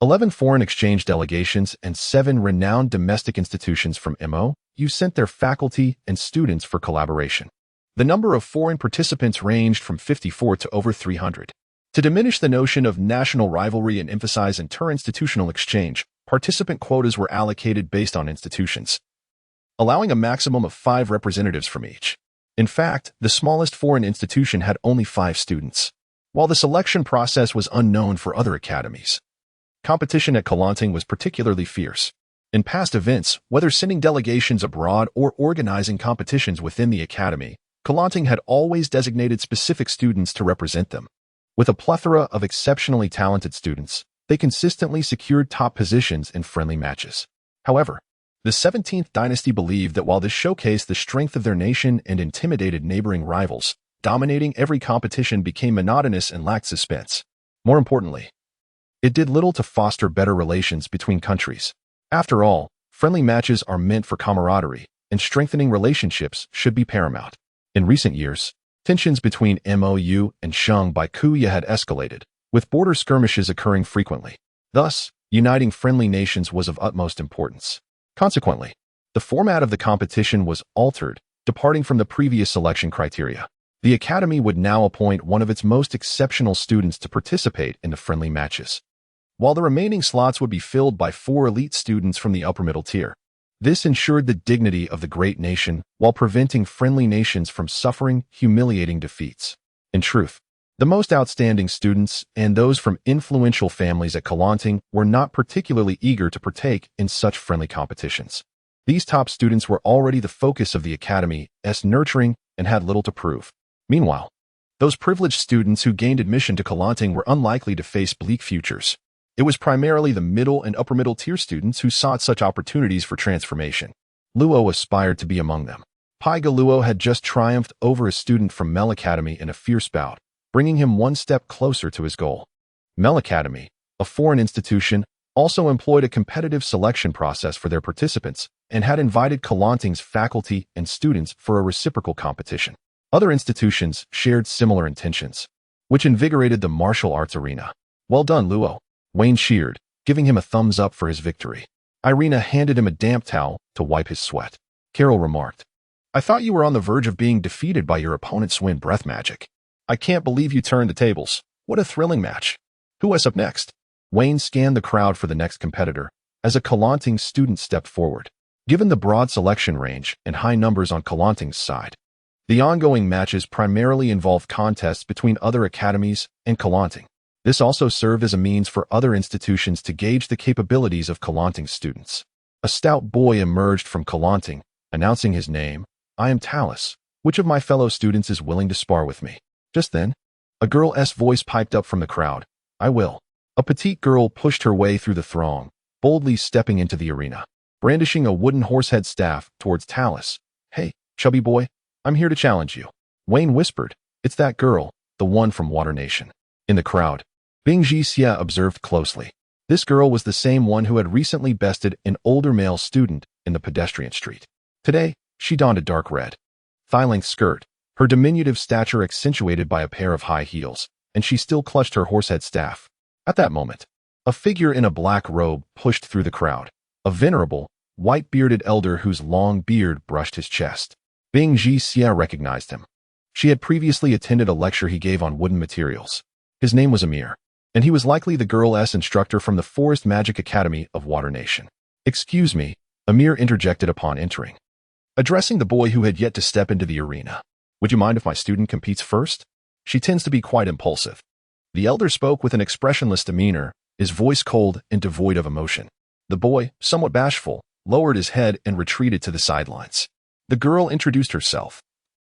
11 foreign exchange delegations and 7 renowned domestic institutions from MOU sent their faculty and students for collaboration. The number of foreign participants ranged from 54 to over 300. To diminish the notion of national rivalry and emphasize interinstitutional exchange, participant quotas were allocated based on institutions, allowing a maximum of 5 representatives from each. In fact, the smallest foreign institution had only 5 students, while the selection process was unknown for other academies. Competition at Kalanting was particularly fierce. In past events, whether sending delegations abroad or organizing competitions within the academy, Kalanting had always designated specific students to represent them. With a plethora of exceptionally talented students, they consistently secured top positions in friendly matches. However, the 17th dynasty believed that while this showcased the strength of their nation and intimidated neighboring rivals, dominating every competition became monotonous and lacked suspense. More importantly, it did little to foster better relations between countries. After all, friendly matches are meant for camaraderie, and strengthening relationships should be paramount. In recent years, tensions between MOU and Shang by Kuya had escalated, with border skirmishes occurring frequently. Thus, uniting friendly nations was of utmost importance. Consequently, the format of the competition was altered, departing from the previous selection criteria. The Academy would now appoint one of its most exceptional students to participate in the friendly matches, while the remaining slots would be filled by 4 elite students from the upper middle tier. This ensured the dignity of the great nation while preventing friendly nations from suffering humiliating defeats. In truth, the most outstanding students and those from influential families at Kelanting were not particularly eager to partake in such friendly competitions. These top students were already the focus of the Academy's nurturing and had little to prove. Meanwhile, those privileged students who gained admission to Kelanting were unlikely to face bleak futures. It was primarily the middle and upper middle tier students who sought such opportunities for transformation. Luo aspired to be among them. Pai Luo had just triumphed over a student from Mel Academy in a fierce bout, bringing him one step closer to his goal. Mel Academy, a foreign institution, also employed a competitive selection process for their participants and had invited Kelanting's faculty and students for a reciprocal competition. Other institutions shared similar intentions, which invigorated the martial arts arena. Well done, Luo. Wayne cheered, giving him a thumbs up for his victory. Irina handed him a damp towel to wipe his sweat. Carol remarked, I thought you were on the verge of being defeated by your opponent's wind breath magic. I can't believe you turned the tables. What a thrilling match. Who was up next? Wayne scanned the crowd for the next competitor as a Kelanting student stepped forward. Given the broad selection range and high numbers on Kelanting's side, the ongoing matches primarily involved contests between other academies and Kelanting. This also served as a means for other institutions to gauge the capabilities of Kelanting students. A stout boy emerged from Kelanting, announcing his name. I am Talus. Which of my fellow students is willing to spar with me? Just then, a girl's voice piped up from the crowd. I will. A petite girl pushed her way through the throng, boldly stepping into the arena, brandishing a wooden horsehead staff towards Talus. Hey, chubby boy, I'm here to challenge you. Wayne whispered. It's that girl, the one from Water Nation. In the crowd, Bing Jixia observed closely. This girl was the same one who had recently bested an older male student in the pedestrian street. Today, she donned a dark red, thigh-length skirt, her diminutive stature accentuated by a pair of high heels, and she still clutched her horsehead staff. At that moment, a figure in a black robe pushed through the crowd, a venerable, white-bearded elder whose long beard brushed his chest. Bing Jixia recognized him. She had previously attended a lecture he gave on wooden materials. His name was Amir, and he was likely the girl's instructor from the Forest Magic Academy of Water Nation. Excuse me, Amir interjected upon entering, addressing the boy who had yet to step into the arena. Would you mind if my student competes first? She tends to be quite impulsive. The elder spoke with an expressionless demeanor, his voice cold and devoid of emotion. The boy, somewhat bashful, lowered his head and retreated to the sidelines. The girl introduced herself.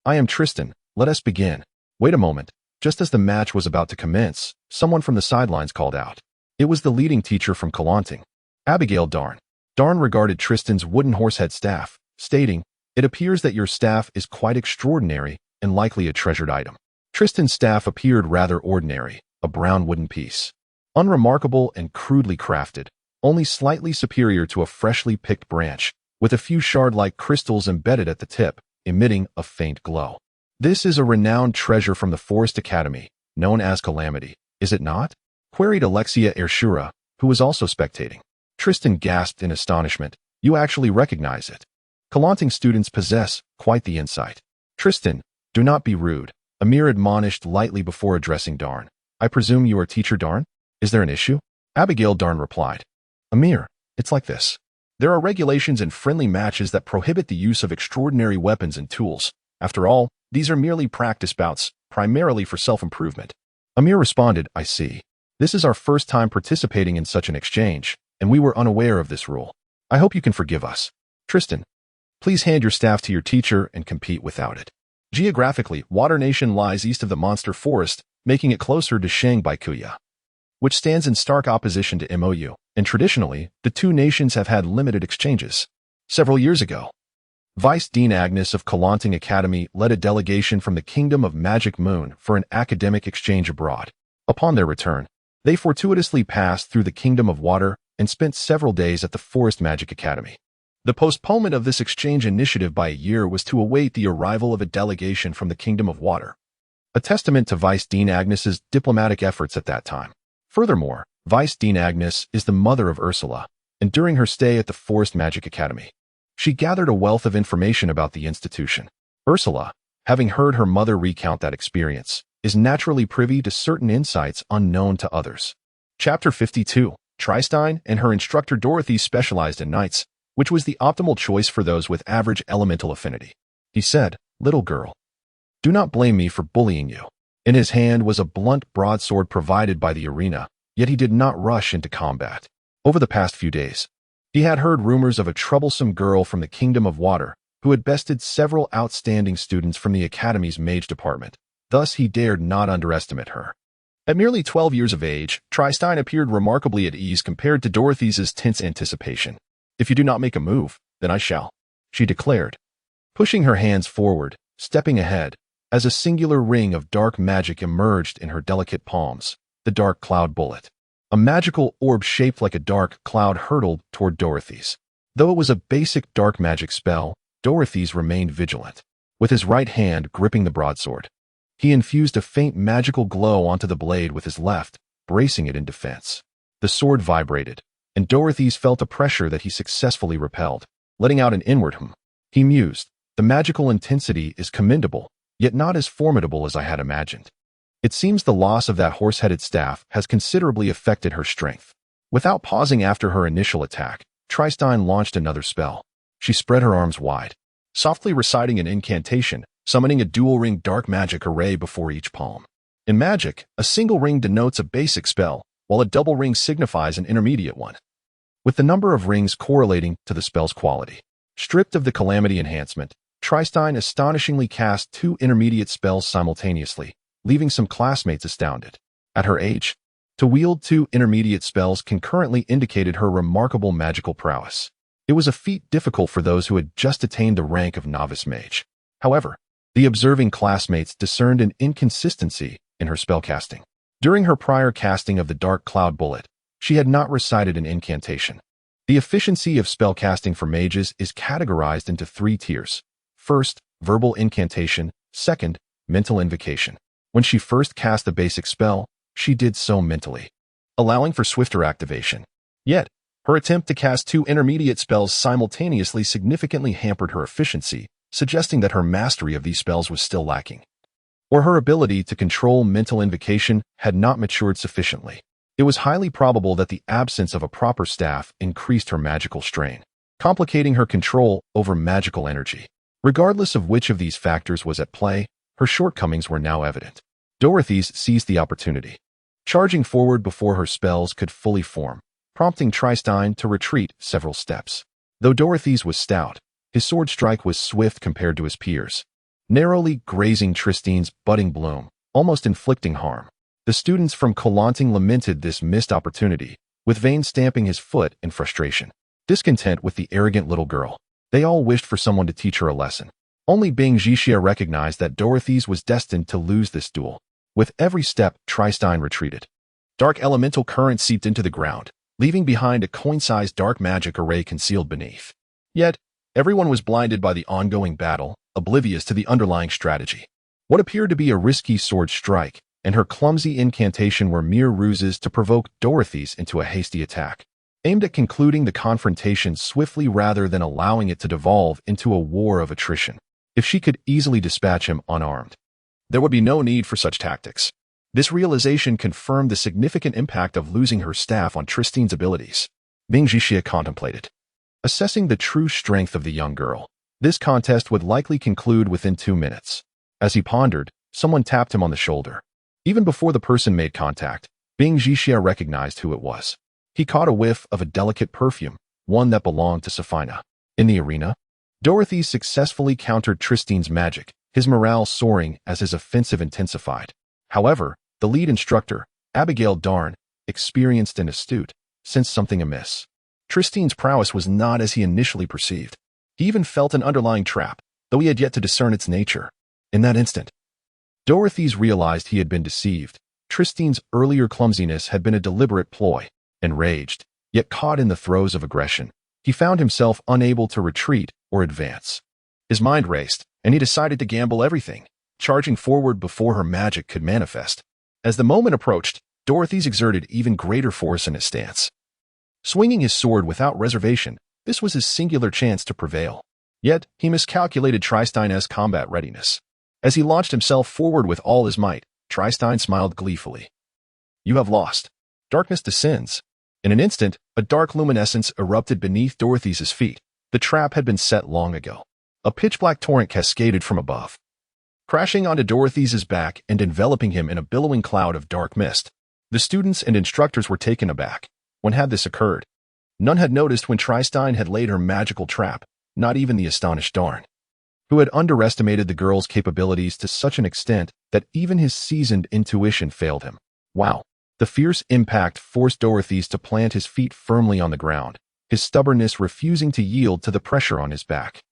I am Tristan, let us begin. Wait a moment. Just as the match was about to commence, someone from the sidelines called out. It was the leading teacher from Kelanting, Abigail Darn. Darn regarded Tristan's wooden horsehead staff, stating, It appears that your staff is quite extraordinary and likely a treasured item. Tristan's staff appeared rather ordinary, a brown wooden piece. Unremarkable and crudely crafted, only slightly superior to a freshly picked branch, with a few shard-like crystals embedded at the tip, emitting a faint glow. This is a renowned treasure from the Forest Academy, known as Calamity, is it not? Queried Alexia Ershura, who was also spectating. Tristan gasped in astonishment. You actually recognize it. Kelanting students possess quite the insight. Tristan, do not be rude, Amir admonished lightly before addressing Darn. I presume you are teacher Darn? Is there an issue? Abigail Darn replied. Amir, it's like this. There are regulations in friendly matches that prohibit the use of extraordinary weapons and tools. After all, these are merely practice bouts, primarily for self-improvement. Amir responded, I see. This is our first time participating in such an exchange, and we were unaware of this rule. I hope you can forgive us. Tristan, please hand your staff to your teacher and compete without it. Geographically, Water Nation lies east of the Monster Forest, making it closer to Shanghai Kuya, which stands in stark opposition to MOU, and traditionally, the two nations have had limited exchanges. Several years ago, Vice Dean Agnes of Kalanting Academy led a delegation from the Kingdom of Magic Moon for an academic exchange abroad. Upon their return, they fortuitously passed through the Kingdom of Water and spent several days at the Forest Magic Academy. The postponement of this exchange initiative by a year was to await the arrival of a delegation from the Kingdom of Water, a testament to Vice Dean Agnes's diplomatic efforts at that time. Furthermore, Vice Dean Agnes is the mother of Ursula, and during her stay at the Forest Magic Academy, she gathered a wealth of information about the institution. Ursula, having heard her mother recount that experience, is naturally privy to certain insights unknown to others. Chapter 52. Tristan and her instructor Dorothy specialized in knights, which was the optimal choice for those with average elemental affinity. He said, "Little girl, do not blame me for bullying you." In his hand was a blunt broadsword provided by the arena, yet he did not rush into combat. Over the past few days, he had heard rumors of a troublesome girl from the Kingdom of Water who had bested several outstanding students from the Academy's mage department. Thus, he dared not underestimate her. At merely 12 years of age, Tristan appeared remarkably at ease compared to Dorothy's tense anticipation. "If you do not make a move, then I shall," she declared, pushing her hands forward, stepping ahead, as a singular ring of dark magic emerged in her delicate palms, the Dark Cloud Bullet. A magical orb shaped like a dark cloud hurtled toward Dorothy's. Though it was a basic dark magic spell, Dorothy's remained vigilant. With his right hand gripping the broadsword, he infused a faint magical glow onto the blade with his left, bracing it in defense. The sword vibrated, and Dorothy's felt a pressure that he successfully repelled, letting out an inward hum. He mused, "The magical intensity is commendable, yet not as formidable as I had imagined. It seems the loss of that horse-headed staff has considerably affected her strength." Without pausing after her initial attack, Tristan launched another spell. She spread her arms wide, softly reciting an incantation, summoning a dual-ring dark magic array before each palm. In magic, a single ring denotes a basic spell, while a double ring signifies an intermediate one, with the number of rings correlating to the spell's quality. Stripped of the calamity enhancement, Tristan astonishingly cast 2 intermediate spells simultaneously, leaving some classmates astounded. At her age, to wield 2 intermediate spells concurrently indicated her remarkable magical prowess. It was a feat difficult for those who had just attained the rank of novice mage. However, the observing classmates discerned an inconsistency in her spellcasting. During her prior casting of the Dark Cloud Bullet, she had not recited an incantation. The efficiency of spellcasting for mages is categorized into 3 tiers. First, verbal incantation. Second, mental invocation. When she first cast the basic spell, she did so mentally, allowing for swifter activation. Yet, her attempt to cast 2 intermediate spells simultaneously significantly hampered her efficiency, suggesting that her mastery of these spells was still lacking, or her ability to control mental invocation had not matured sufficiently. It was highly probable that the absence of a proper staff increased her magical strain, complicating her control over magical energy. Regardless of which of these factors was at play, her shortcomings were now evident. Dorothy's seized the opportunity, charging forward before her spells could fully form, prompting Tristan to retreat several steps. Though Dorothy's was stout, his sword strike was swift compared to his peers, narrowly grazing Tristan's budding bloom, almost inflicting harm. The students from Kalanting lamented this missed opportunity, with Vane stamping his foot in frustration. Discontent with the arrogant little girl, they all wished for someone to teach her a lesson. Only Bing Jixia recognized that Dorothy's was destined to lose this duel. With every step, Tristan retreated. Dark elemental current seeped into the ground, leaving behind a coin-sized dark magic array concealed beneath. Yet, everyone was blinded by the ongoing battle, oblivious to the underlying strategy. What appeared to be a risky sword strike and her clumsy incantation were mere ruses to provoke Dorothy's into a hasty attack, aimed at concluding the confrontation swiftly rather than allowing it to devolve into a war of attrition. If she could easily dispatch him unarmed, there would be no need for such tactics. This realization confirmed the significant impact of losing her staff on Tristan's abilities. Bing Jixia contemplated, assessing the true strength of the young girl. This contest would likely conclude within 2 minutes. As he pondered, someone tapped him on the shoulder. Even before the person made contact, Bing Jixia recognized who it was. He caught a whiff of a delicate perfume, one that belonged to Safina. In the arena, Dorothy successfully countered Tristan's magic, his morale soaring as his offensive intensified. However, the lead instructor, Abigail Darn, experienced and astute, sensed something amiss. Tristan's prowess was not as he initially perceived. He even felt an underlying trap, though he had yet to discern its nature. In that instant, Dorothy's realized he had been deceived. Tristine's earlier clumsiness had been a deliberate ploy. Enraged, yet caught in the throes of aggression, he found himself unable to retreat or advance. His mind raced, and he decided to gamble everything, charging forward before her magic could manifest. As the moment approached, Dorothy's exerted even greater force in his stance. Swinging his sword without reservation, this was his singular chance to prevail. Yet, he miscalculated Tristine's combat readiness. As he launched himself forward with all his might, Tristine smiled gleefully. "You have lost. Darkness descends." In an instant, a dark luminescence erupted beneath Dorothy's feet. The trap had been set long ago. A pitch-black torrent cascaded from above, crashing onto Dorothy's back and enveloping him in a billowing cloud of dark mist. The students and instructors were taken aback. When had this occurred? None had noticed when Tristine had laid her magical trap, not even the astonished Darn, who had underestimated the girl's capabilities to such an extent that even his seasoned intuition failed him. Wow! The fierce impact forced Dorothy's to plant his feet firmly on the ground, his stubbornness refusing to yield to the pressure on his back.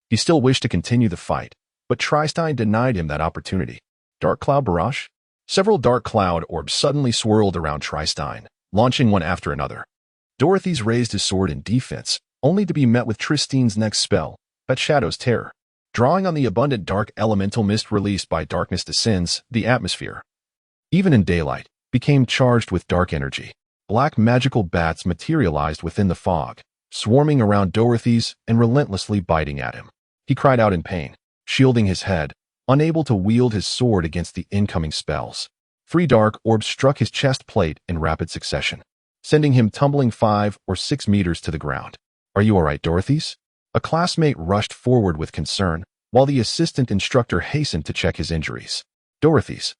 He still wished to continue the fight, but Tristine denied him that opportunity. Dark cloud barrage? Several dark cloud orbs suddenly swirled around Tristine, launching one after another. Dorothy's raised his sword in defense, only to be met with Tristine's next spell, that Shadow's Terror. Drawing on the abundant dark elemental mist released by Darkness Descends, the atmosphere, even in daylight, became charged with dark energy. Black magical bats materialized within the fog, swarming around Dorothy's and relentlessly biting at him. He cried out in pain, shielding his head, unable to wield his sword against the incoming spells. 3 dark orbs struck his chest plate in rapid succession, sending him tumbling 5 or 6 meters to the ground. "Are you all right, Dorothy's?" A classmate rushed forward with concern, while the assistant instructor hastened to check his injuries. Dorothy's,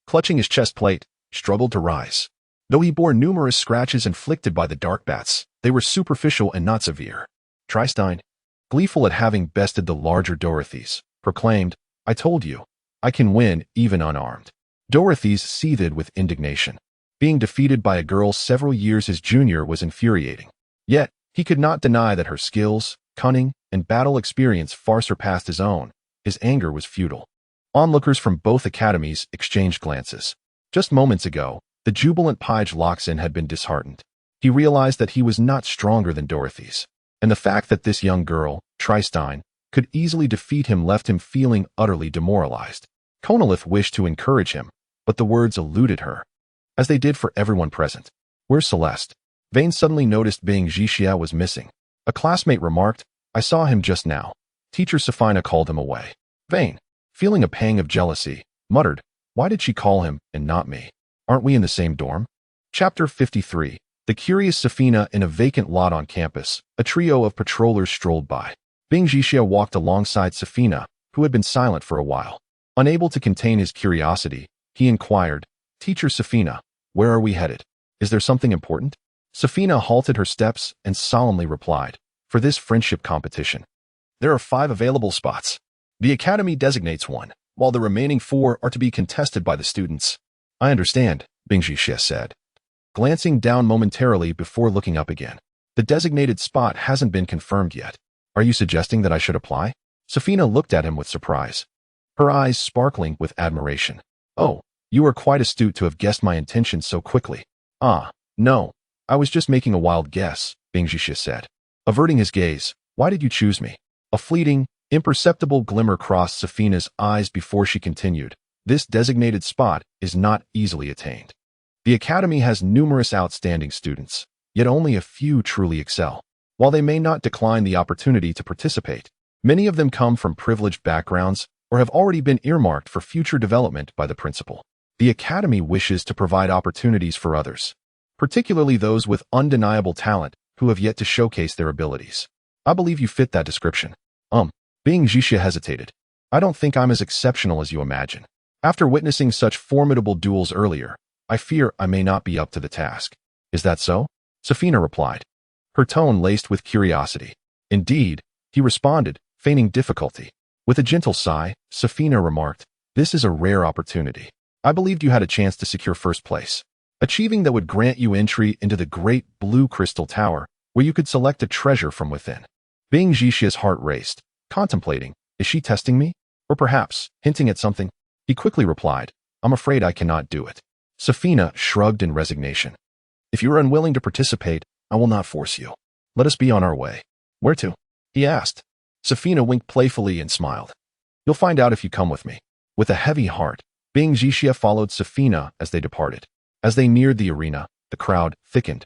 clutching his chest plate, struggled to rise. Though he bore numerous scratches inflicted by the dark bats, they were superficial and not severe. Tristine, gleeful at having bested the larger Dorothy's, proclaimed, "I told you, I can win even unarmed." Dorothy's seethed with indignation. Being defeated by a girl several years his junior was infuriating. Yet, he could not deny that her skills, cunning, and battle experience far surpassed his own. His anger was futile. Onlookers from both academies exchanged glances. Just moments ago, the jubilant Page Loxin had been disheartened. He realized that he was not stronger than Dorothy's, and the fact that this young girl, Tristine, could easily defeat him left him feeling utterly demoralized. Conalith wished to encourage him, but the words eluded her, as they did for everyone present. "Where's Celeste?" Vane suddenly noticed Bing Jixia was missing. A classmate remarked, "I saw him just now." Teacher Safina called him away. Vane, feeling a pang of jealousy, muttered, "Why did she call him and not me? Aren't we in the same dorm?" Chapter 53. The curious Safina in a vacant lot on campus. A trio of patrollers strolled by. Bing Jixia walked alongside Safina, who had been silent for a while. Unable to contain his curiosity, he inquired, "Teacher Safina, where are we headed? Is there something important?" Safina halted her steps and solemnly replied, "For this friendship competition, there are 5 available spots. The Academy designates one, while the remaining 4 are to be contested by the students." "I understand," Bing Jixia said, glancing down momentarily before looking up again. "The designated spot hasn't been confirmed yet. Are you suggesting that I should apply?" Safina looked at him with surprise, her eyes sparkling with admiration. "Oh, you are quite astute to have guessed my intentions so quickly." "Ah, no, I was just making a wild guess," Bing Jixia said, averting his gaze. "Why did you choose me?" A fleeting, imperceptible glimmer crossed Safina's eyes before she continued, "This designated spot is not easily attained. The Academy has numerous outstanding students, yet only a few truly excel. While they may not decline the opportunity to participate, many of them come from privileged backgrounds or have already been earmarked for future development by the principal. The Academy wishes to provide opportunities for others, particularly those with undeniable talent who have yet to showcase their abilities. I believe you fit that description." Bing Jixia hesitated. "I don't think I'm as exceptional as you imagine. After witnessing such formidable duels earlier, I fear I may not be up to the task." "Is that so?" Safina replied, her tone laced with curiosity. "Indeed," he responded, feigning difficulty. With a gentle sigh, Safina remarked, "This is a rare opportunity. I believed you had a chance to secure first place. Achieving that would grant you entry into the great blue crystal tower, where you could select a treasure from within. Bing Jixia's heart raced, contemplating, is she testing me? Or perhaps, hinting at something? He quickly replied, I'm afraid I cannot do it. Safina shrugged in resignation. If you are unwilling to participate, I will not force you. Let us be on our way. Where to? He asked. Safina winked playfully and smiled. You'll find out if you come with me. With a heavy heart, Bing Jixia followed Safina as they departed. As they neared the arena, the crowd thickened,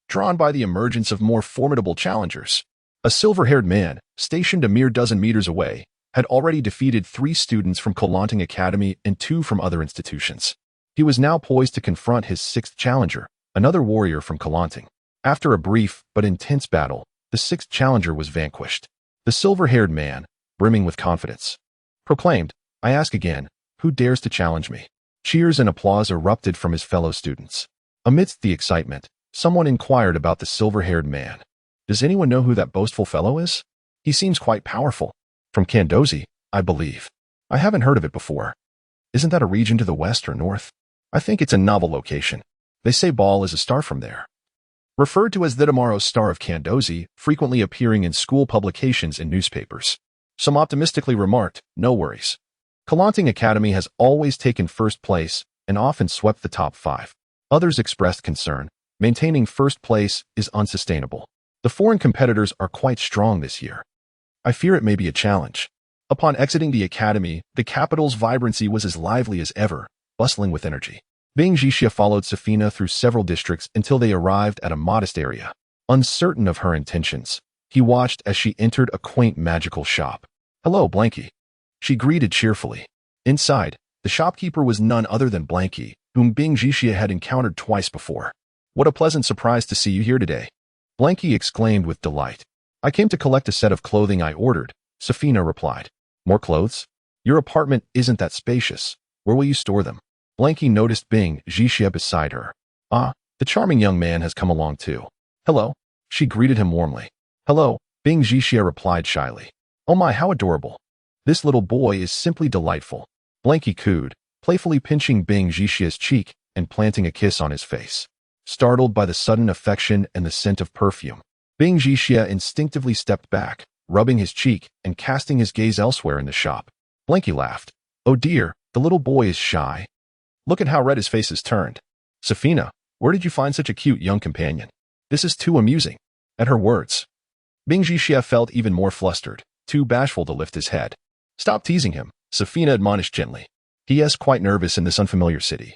drawn by the emergence of more formidable challengers. A silver-haired man, stationed a mere dozen meters away, had already defeated 3 students from Kelanting Academy and 2 from other institutions. He was now poised to confront his 6th challenger, another warrior from Kelanting. After a brief but intense battle, the 6th challenger was vanquished. The silver-haired man, brimming with confidence, proclaimed, I ask again, who dares to challenge me? Cheers and applause erupted from his fellow students. Amidst the excitement, someone inquired about the silver-haired man. Does anyone know who that boastful fellow is? He seems quite powerful. From Kandozi, I believe. I haven't heard of it before. Isn't that a region to the west or north? I think it's a novel location. They say Baal is a star from there. Referred to as the tomorrow star of Kandozi, frequently appearing in school publications and newspapers. Some optimistically remarked, no worries. Kelanting Academy has always taken first place and often swept the top 5. Others expressed concern. Maintaining first place is unsustainable. The foreign competitors are quite strong this year. I fear it may be a challenge. Upon exiting the academy, the capital's vibrancy was as lively as ever, bustling with energy. Bing Jixia followed Safina through several districts until they arrived at a modest area. Uncertain of her intentions, he watched as she entered a quaint magical shop. Hello, Blanky. She greeted cheerfully. Inside, the shopkeeper was none other than Blanky, whom Bing Jixia had encountered twice before. What a pleasant surprise to see you here today. Blanky exclaimed with delight. I came to collect a set of clothing I ordered, Safina replied. More clothes? Your apartment isn't that spacious. Where will you store them? Blanky noticed Bing Jixia beside her. Ah, the charming young man has come along too. Hello. She greeted him warmly. Hello, Bing Jixia replied shyly. Oh my, how adorable. This little boy is simply delightful. Blanky cooed, playfully pinching Bing Jixia's cheek and planting a kiss on his face. Startled by the sudden affection and the scent of perfume, Bing Jixia instinctively stepped back, rubbing his cheek and casting his gaze elsewhere in the shop. Blanky laughed. Oh dear, the little boy is shy. Look at how red his face has turned. Safina, where did you find such a cute young companion? This is too amusing. At her words, Bing Jixia felt even more flustered, too bashful to lift his head. Stop teasing him, Safina admonished gently. He is quite nervous in this unfamiliar city.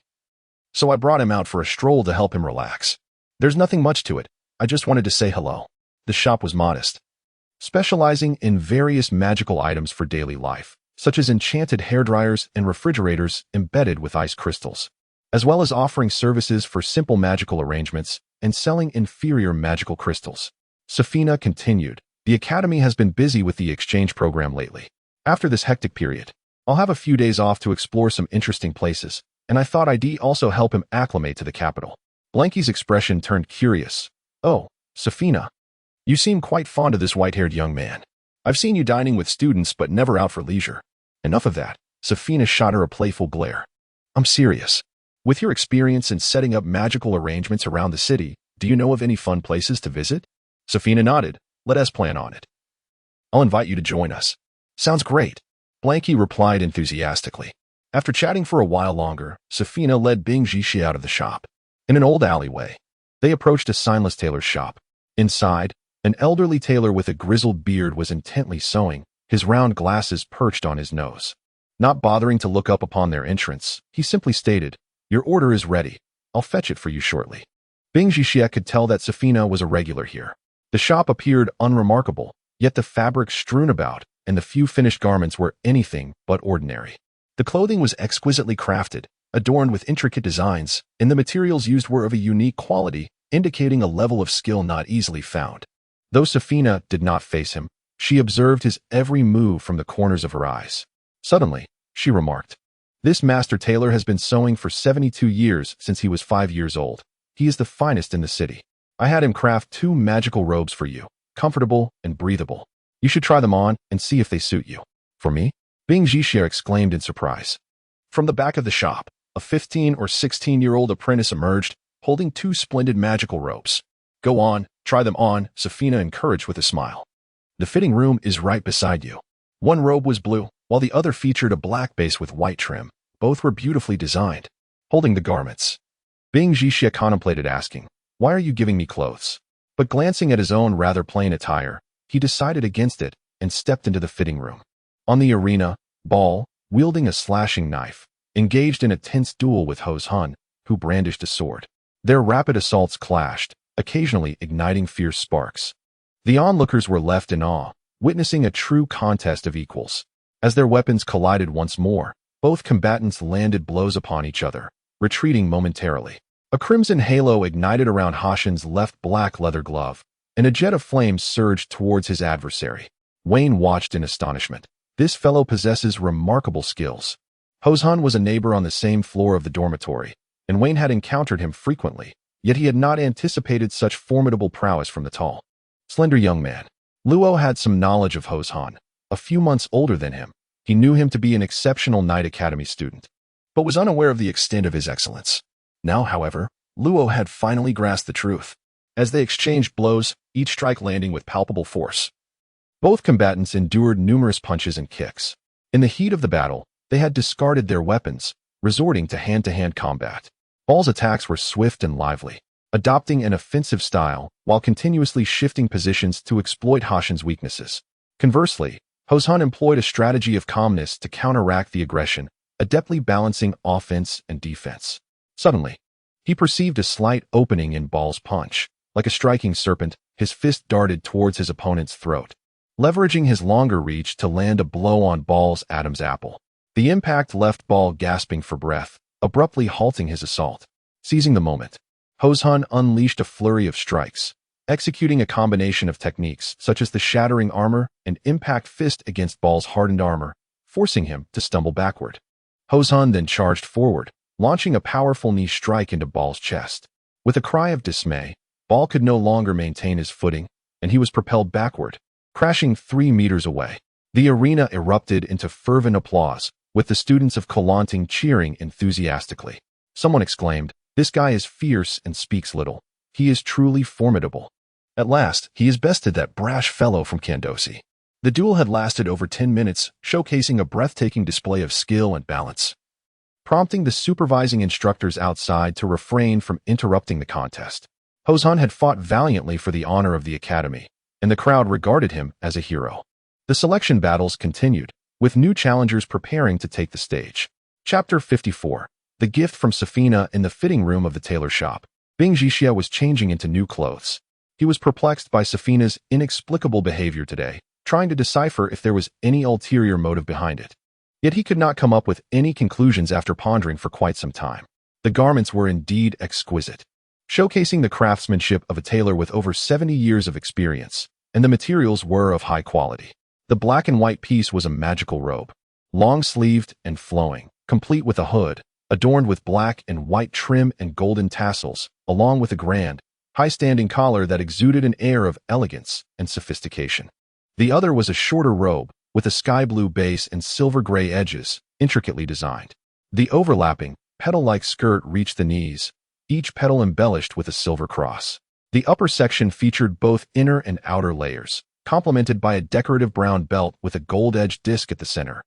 So I brought him out for a stroll to help him relax. There's nothing much to it. I just wanted to say hello. The shop was modest, specializing in various magical items for daily life, such as enchanted hairdryers and refrigerators embedded with ice crystals, as well as offering services for simple magical arrangements and selling inferior magical crystals. Safina continued, the Academy has been busy with the exchange program lately. After this hectic period, I'll have a few days off to explore some interesting places, and I thought I'd also help him acclimate to the capital. Blanky's expression turned curious. Oh, Safina. You seem quite fond of this white-haired young man. I've seen you dining with students but never out for leisure. Enough of that. Safina shot her a playful glare. I'm serious. With your experience in setting up magical arrangements around the city, do you know of any fun places to visit? Safina nodded. Let us plan on it. I'll invite you to join us. Sounds great. Blanky replied enthusiastically. After chatting for a while longer, Safina led Bing Jixia out of the shop. In an old alleyway, they approached a signless tailor's shop. Inside, an elderly tailor with a grizzled beard was intently sewing, his round glasses perched on his nose. Not bothering to look up upon their entrance, he simply stated, Your order is ready. I'll fetch it for you shortly. Bing Jixia could tell that Safina was a regular here. The shop appeared unremarkable, yet the fabrics strewn about and the few finished garments were anything but ordinary. The clothing was exquisitely crafted, adorned with intricate designs, and the materials used were of a unique quality, indicating a level of skill not easily found. Though Safina did not face him, she observed his every move from the corners of her eyes. Suddenly, she remarked, This master tailor has been sewing for 72 years since he was 5 years old. He is the finest in the city. I had him craft 2 magical robes for you, comfortable and breathable. You should try them on and see if they suit you. For me? Bing Jixia exclaimed in surprise. From the back of the shop, a 15 or 16-year-old apprentice emerged, holding 2 splendid magical robes. Go on, try them on, Safina encouraged with a smile. The fitting room is right beside you. One robe was blue, while the other featured a black base with white trim. Both were beautifully designed. Holding the garments, Bing Jixia contemplated asking, "Why are you giving me clothes?" But glancing at his own rather plain attire, he decided against it and stepped into the fitting room. On the arena, Ball, wielding a slashing knife, engaged in a tense duel with Hozhan, who brandished a sword. Their rapid assaults clashed, occasionally igniting fierce sparks. The onlookers were left in awe, witnessing a true contest of equals. As their weapons collided once more, both combatants landed blows upon each other, retreating momentarily. A crimson halo ignited around Hoshan's left black leather glove, and a jet of flames surged towards his adversary. Wayne watched in astonishment. This fellow possesses remarkable skills. Hozhan was a neighbor on the same floor of the dormitory, and Wayne had encountered him frequently, yet he had not anticipated such formidable prowess from the tall, slender young man. Luo had some knowledge of Hozhan. A few months older than him, he knew him to be an exceptional Knight Academy student, but was unaware of the extent of his excellence. Now, however, Luo had finally grasped the truth. As they exchanged blows, each strike landing with palpable force. Both combatants endured numerous punches and kicks. In the heat of the battle, they had discarded their weapons, resorting to hand-to-hand combat. Ball's attacks were swift and lively, adopting an offensive style while continuously shifting positions to exploit Hoshan's weaknesses. Conversely, Hozhan employed a strategy of calmness to counteract the aggression, adeptly balancing offense and defense. Suddenly, he perceived a slight opening in Ball's punch. Like a striking serpent, his fist darted towards his opponent's throat, leveraging his longer reach to land a blow on Ball's Adam's apple. The impact left Ball gasping for breath, abruptly halting his assault. Seizing the moment, Hozhan unleashed a flurry of strikes, executing a combination of techniques such as the shattering armor and impact fist against Ball's hardened armor, forcing him to stumble backward. Hozhan then charged forward, launching a powerful knee strike into Ball's chest. With a cry of dismay, Ball could no longer maintain his footing, and he was propelled backward, crashing 3 meters away. The arena erupted into fervent applause, with the students of Kelanting cheering enthusiastically. Someone exclaimed, "This guy is fierce and speaks little. He is truly formidable. At last, he has bested that brash fellow from Kandosi." The duel had lasted over 10 minutes, showcasing a breathtaking display of skill and balance, prompting the supervising instructors outside to refrain from interrupting the contest. Hozhan had fought valiantly for the honor of the academy, and the crowd regarded him as a hero. The selection battles continued, with new challengers preparing to take the stage. Chapter 54. The gift from Safina in the fitting room of the tailor shop. Bing Jixia was changing into new clothes. He was perplexed by Safina's inexplicable behavior today, trying to decipher if there was any ulterior motive behind it. Yet he could not come up with any conclusions after pondering for quite some time. The garments were indeed exquisite, showcasing the craftsmanship of a tailor with over 70 years of experience, and the materials were of high quality. The black and white piece was a magical robe, long-sleeved and flowing, complete with a hood, adorned with black and white trim and golden tassels, along with a grand, high-standing collar that exuded an air of elegance and sophistication. The other was a shorter robe, with a sky-blue base and silver-gray edges, intricately designed. The overlapping, petal-like skirt reached the knees, each petal embellished with a silver cross. The upper section featured both inner and outer layers, complemented by a decorative brown belt with a gold-edged disc at the center,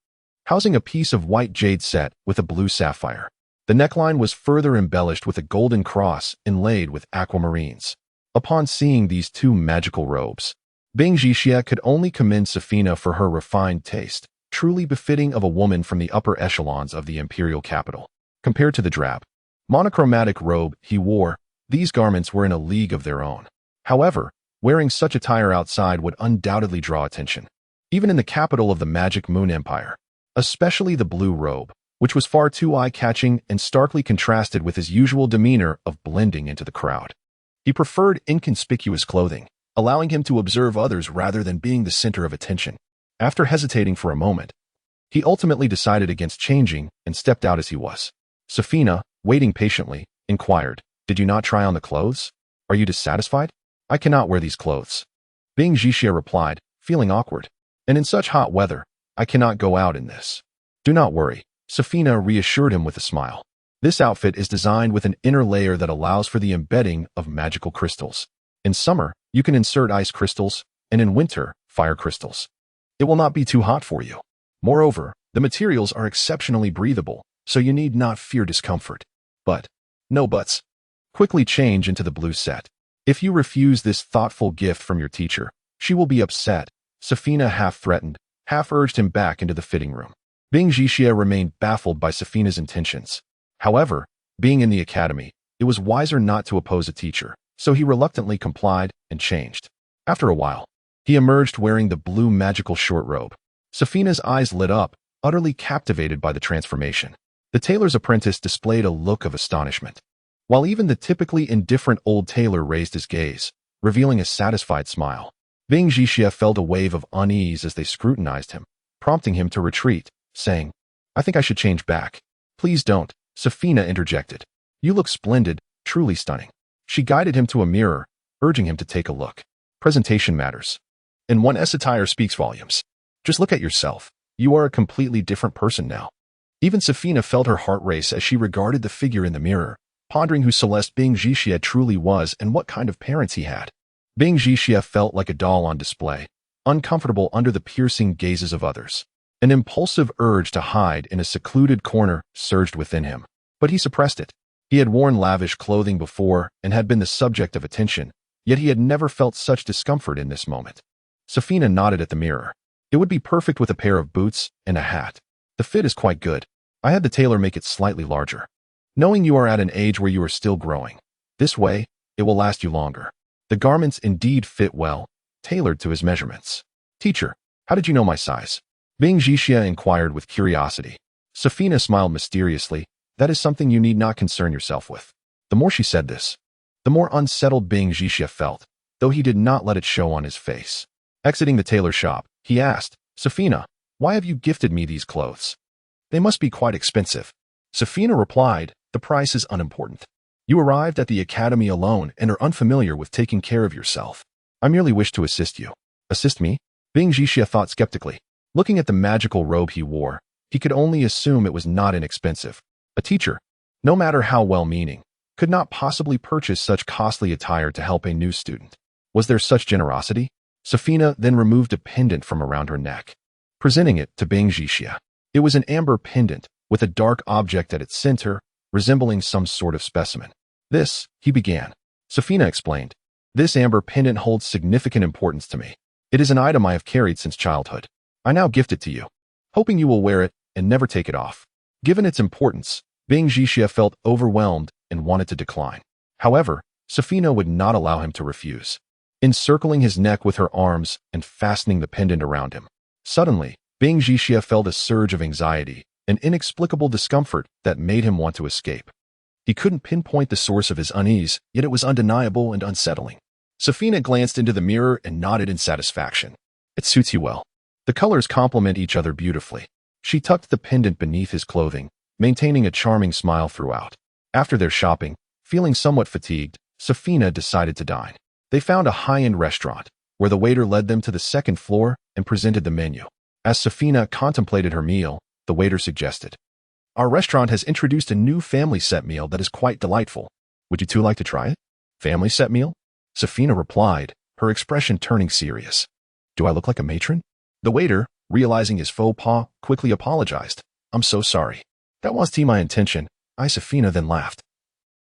housing a piece of white jade set with a blue sapphire. The neckline was further embellished with a golden cross inlaid with aquamarines. Upon seeing these two magical robes, Bing Jixia could only commend Safina for her refined taste, truly befitting of a woman from the upper echelons of the imperial capital. Compared to the drab, monochromatic robe he wore, these garments were in a league of their own. However, wearing such attire outside would undoubtedly draw attention, even in the capital of the Magic Moon Empire, especially the blue robe, which was far too eye-catching and starkly contrasted with his usual demeanor of blending into the crowd. He preferred inconspicuous clothing, allowing him to observe others rather than being the center of attention. After hesitating for a moment, he ultimately decided against changing and stepped out as he was. Safina, waiting patiently, inquired, "Did you not try on the clothes? Are you dissatisfied?" "I cannot wear these clothes," Bing Jixia replied, feeling awkward. "And in such hot weather, I cannot go out in this." "Do not worry," Safina reassured him with a smile. "This outfit is designed with an inner layer that allows for the embedding of magical crystals. In summer, you can insert ice crystals, and in winter, fire crystals. It will not be too hot for you. Moreover, the materials are exceptionally breathable, so you need not fear discomfort. But, no buts. Quickly change into the blue set. If you refuse this thoughtful gift from your teacher, she will be upset. Safina half-threatened, half-urged him back into the fitting room. Bing Jixia remained baffled by Safina's intentions. However, being in the academy, it was wiser not to oppose a teacher, so he reluctantly complied and changed. After a while, he emerged wearing the blue magical short robe. Safina's eyes lit up, utterly captivated by the transformation. The tailor's apprentice displayed a look of astonishment, while even the typically indifferent old tailor raised his gaze, revealing a satisfied smile. Bing Jixia felt a wave of unease as they scrutinized him, prompting him to retreat, saying, "I think I should change back." "Please don't," Safina interjected. "You look splendid, truly stunning." She guided him to a mirror, urging him to take a look. Presentation matters. And one attire speaks volumes. Just look at yourself. You are a completely different person now. Even Safina felt her heart race as she regarded the figure in the mirror, pondering who Celeste Bing Jixia truly was and what kind of parents he had. Bing Jixia felt like a doll on display, uncomfortable under the piercing gazes of others. An impulsive urge to hide in a secluded corner surged within him, but he suppressed it. He had worn lavish clothing before and had been the subject of attention, yet he had never felt such discomfort in this moment. Safina nodded at the mirror. "It would be perfect with a pair of boots and a hat. The fit is quite good. I had the tailor make it slightly larger. Knowing you are at an age where you are still growing. This way, it will last you longer." The garments indeed fit well, tailored to his measurements. "Teacher, how did you know my size?" Bing Jixia inquired with curiosity. Safina smiled mysteriously. "That is something you need not concern yourself with." The more she said this, the more unsettled Bing Jixia felt, though he did not let it show on his face. Exiting the tailor shop, he asked, "Safina, why have you gifted me these clothes? They must be quite expensive." Safina replied, "The price is unimportant. You arrived at the academy alone and are unfamiliar with taking care of yourself. I merely wish to assist you." "Assist me?" Bing Jixia thought skeptically. Looking at the magical robe he wore, he could only assume it was not inexpensive. A teacher, no matter how well-meaning, could not possibly purchase such costly attire to help a new student. Was there such generosity? Safina then removed a pendant from around her neck, presenting it to Bing Jixia. It was an amber pendant, with a dark object at its center, resembling some sort of specimen. "This," he began. Safina explained, "This amber pendant holds significant importance to me. It is an item I have carried since childhood. I now gift it to you, hoping you will wear it and never take it off." Given its importance, Bing Jixia felt overwhelmed and wanted to decline. However, Safina would not allow him to refuse, encircling his neck with her arms and fastening the pendant around him. Suddenly, Bing Jixia felt a surge of anxiety, an inexplicable discomfort that made him want to escape. He couldn't pinpoint the source of his unease, yet it was undeniable and unsettling. Safina glanced into the mirror and nodded in satisfaction. "It suits you well. The colors complement each other beautifully." She tucked the pendant beneath his clothing, maintaining a charming smile throughout. After their shopping, feeling somewhat fatigued, Safina decided to dine. They found a high-end restaurant, where the waiter led them to the second floor and presented the menu. As Safina contemplated her meal, the waiter suggested, "Our restaurant has introduced a new family set meal that is quite delightful. Would you two like to try it?" "Family set meal?" Safina replied, her expression turning serious. "Do I look like a matron?" The waiter, realizing his faux pas, quickly apologized. "I'm so sorry. That wasn't my intention." Safina then laughed.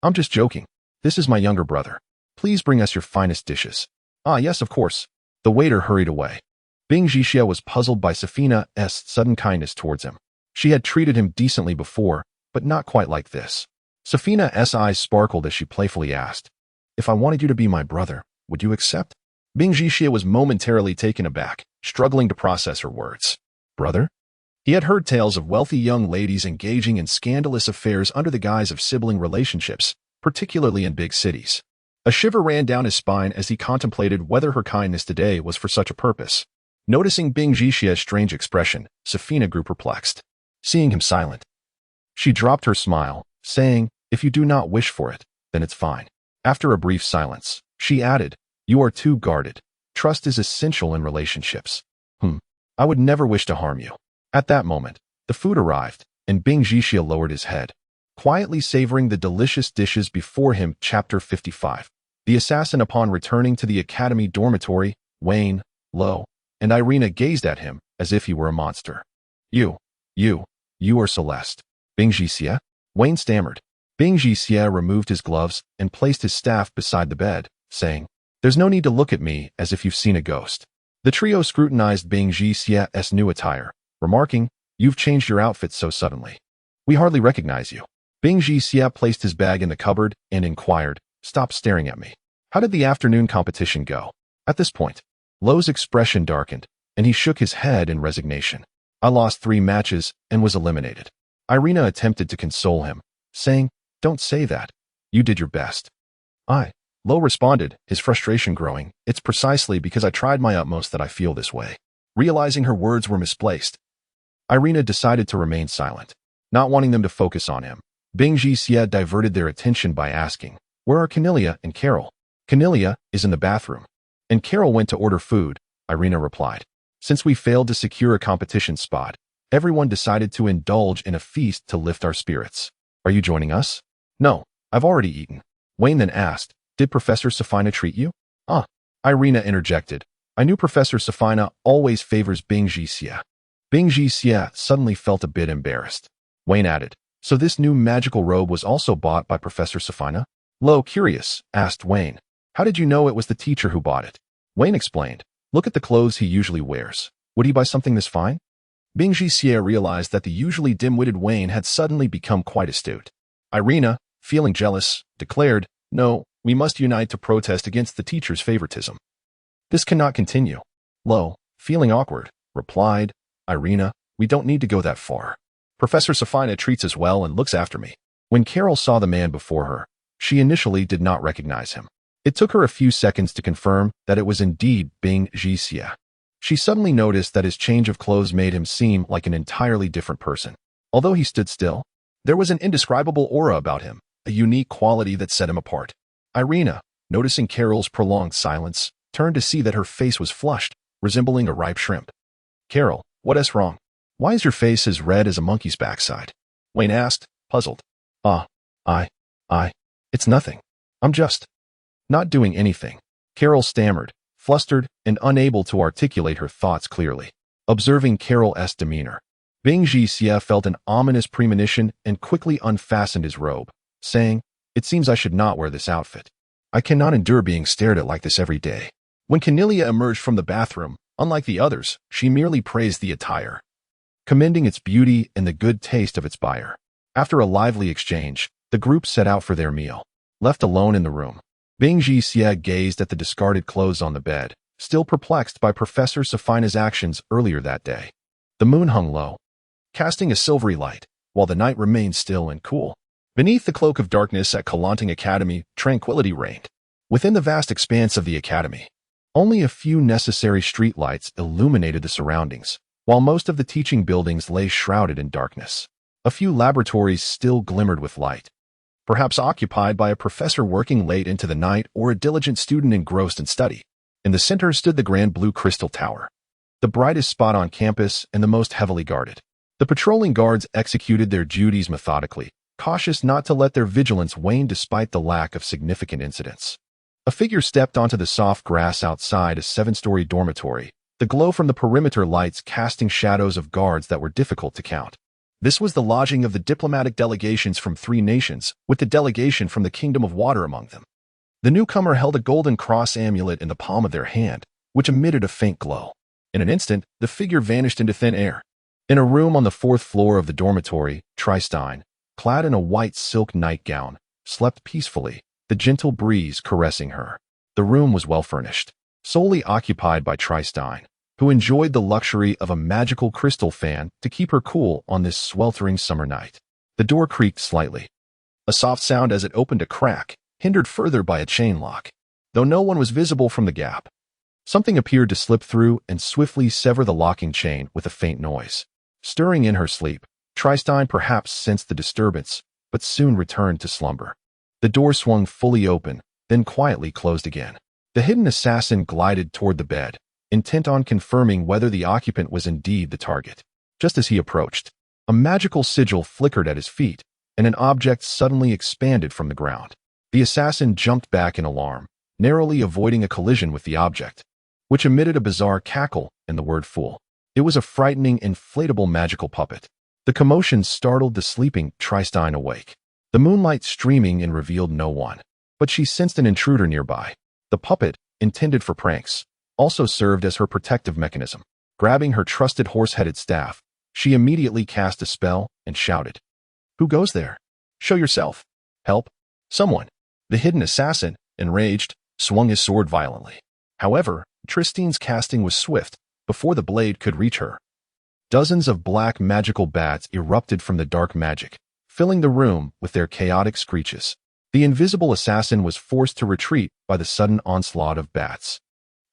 "I'm just joking. This is my younger brother. Please bring us your finest dishes." "Ah, yes, of course." The waiter hurried away. Bing Jixia was puzzled by Safina's sudden kindness towards him. She had treated him decently before, but not quite like this. Safina's eyes sparkled as she playfully asked, "If I wanted you to be my brother, would you accept?" Bing Jixia was momentarily taken aback, struggling to process her words. Brother? He had heard tales of wealthy young ladies engaging in scandalous affairs under the guise of sibling relationships, particularly in big cities. A shiver ran down his spine as he contemplated whether her kindness today was for such a purpose. Noticing Bing Jixia's strange expression, Safina grew perplexed. Seeing him silent, she dropped her smile, saying, "If you do not wish for it, then it's fine." After a brief silence, she added, "You are too guarded. Trust is essential in relationships." I would never wish to harm you." At that moment, the food arrived, and Bing Jixia lowered his head, quietly savoring the delicious dishes before him. Chapter 55. The assassin. Upon returning to the academy dormitory, Wayne, Lo, and Irina gazed at him as if he were a monster. You are Celeste. Bing Jixia? Wayne stammered. Bing Jixia removed his gloves and placed his staff beside the bed, saying, "There's no need to look at me as if you've seen a ghost." The trio scrutinized Bing Jixia's new attire, remarking, "You've changed your outfit so suddenly. We hardly recognize you." Bing Jixia placed his bag in the cupboard and inquired, "Stop staring at me. How did the afternoon competition go?" At this point, Lo's expression darkened, and he shook his head in resignation. "I lost 3 matches and was eliminated." Irina attempted to console him, saying, "Don't say that. You did your best." Lo responded, his frustration growing, "It's precisely because I tried my utmost that I feel this way." Realizing her words were misplaced, Irina decided to remain silent. Not wanting them to focus on him, Bing Jixia diverted their attention by asking, "Where are Cornelia and Carol?" "Cornelia is in the bathroom, and Carol went to order food," Irina replied. "Since we failed to secure a competition spot, everyone decided to indulge in a feast to lift our spirits." "Are you joining us?" "No, I've already eaten." Wayne then asked, "Did Professor Safina treat you?" Irina interjected, "I knew Professor Safina always favors Bing Jixia." Bing Jixia suddenly felt a bit embarrassed. Wayne added, "So this new magical robe was also bought by Professor Safina?" Lo, curious, asked Wayne, "How did you know it was the teacher who bought it?" Wayne explained, "Look at the clothes he usually wears. Would he buy something this fine?" Bing Jixia realized that the usually dim-witted Wayne had suddenly become quite astute. Irina, feeling jealous, declared, "No, we must unite to protest against the teacher's favoritism. This cannot continue." Lo, feeling awkward, replied, "Irina, we don't need to go that far. Professor Safina treats us well and looks after me." When Carol saw the man before her, she initially did not recognize him. It took her a few seconds to confirm that it was indeed Bing Jixia. She suddenly noticed that his change of clothes made him seem like an entirely different person. Although he stood still, there was an indescribable aura about him, a unique quality that set him apart. Irina, noticing Carol's prolonged silence, turned to see that her face was flushed, resembling a ripe shrimp. "Carol, what's wrong? Why is your face as red as a monkey's backside?" Wayne asked, puzzled. It's nothing. I'm just not doing anything." Carol stammered, flustered and unable to articulate her thoughts clearly. Observing Carol's demeanor, Bing Jixia felt an ominous premonition and quickly unfastened his robe, saying, "It seems I should not wear this outfit. I cannot endure being stared at like this every day." When Cornelia emerged from the bathroom, unlike the others, she merely praised the attire, commending its beauty and the good taste of its buyer. After a lively exchange, the group set out for their meal. Left alone in the room, Bing Jixia gazed at the discarded clothes on the bed, still perplexed by Professor Safina's actions earlier that day. The moon hung low, casting a silvery light, while the night remained still and cool. Beneath the cloak of darkness at Kalanting Academy, tranquility reigned. Within the vast expanse of the academy, only a few necessary streetlights illuminated the surroundings, while most of the teaching buildings lay shrouded in darkness. A few laboratories still glimmered with light, perhaps occupied by a professor working late into the night or a diligent student engrossed in study. In the center stood the grand blue crystal tower, the brightest spot on campus and the most heavily guarded. The patrolling guards executed their duties methodically, cautious not to let their vigilance wane despite the lack of significant incidents. A figure stepped onto the soft grass outside a 7-story dormitory, the glow from the perimeter lights casting shadows of guards that were difficult to count. This was the lodging of the diplomatic delegations from 3 nations, with the delegation from the Kingdom of Water among them. The newcomer held a golden cross amulet in the palm of their hand, which emitted a faint glow. In an instant, the figure vanished into thin air. In a room on the 4th floor of the dormitory, Tristan, clad in a white silk nightgown, slept peacefully, the gentle breeze caressing her. The room was well furnished, solely occupied by Tristan, who enjoyed the luxury of a magical crystal fan to keep her cool on this sweltering summer night. The door creaked slightly, a soft sound as it opened a crack, hindered further by a chain lock. Though no one was visible from the gap, something appeared to slip through and swiftly sever the locking chain with a faint noise. Stirring in her sleep, Tristan perhaps sensed the disturbance, but soon returned to slumber. The door swung fully open, then quietly closed again. The hidden assassin glided toward the bed, intent on confirming whether the occupant was indeed the target. Just as he approached, a magical sigil flickered at his feet, and an object suddenly expanded from the ground. The assassin jumped back in alarm, narrowly avoiding a collision with the object, which emitted a bizarre cackle and the word fool. It was a frightening, inflatable magical puppet. The commotion startled the sleeping Tristan awake. The moonlight streaming in revealed no one, but she sensed an intruder nearby. The puppet, intended for pranks, also served as her protective mechanism. Grabbing her trusted horse-headed staff, she immediately cast a spell and shouted, "Who goes there? Show yourself. Help. Someone." The hidden assassin, enraged, swung his sword violently. However, Tristan's casting was swift. Before the blade could reach her, dozens of black magical bats erupted from the dark magic, filling the room with their chaotic screeches. The invisible assassin was forced to retreat by the sudden onslaught of bats.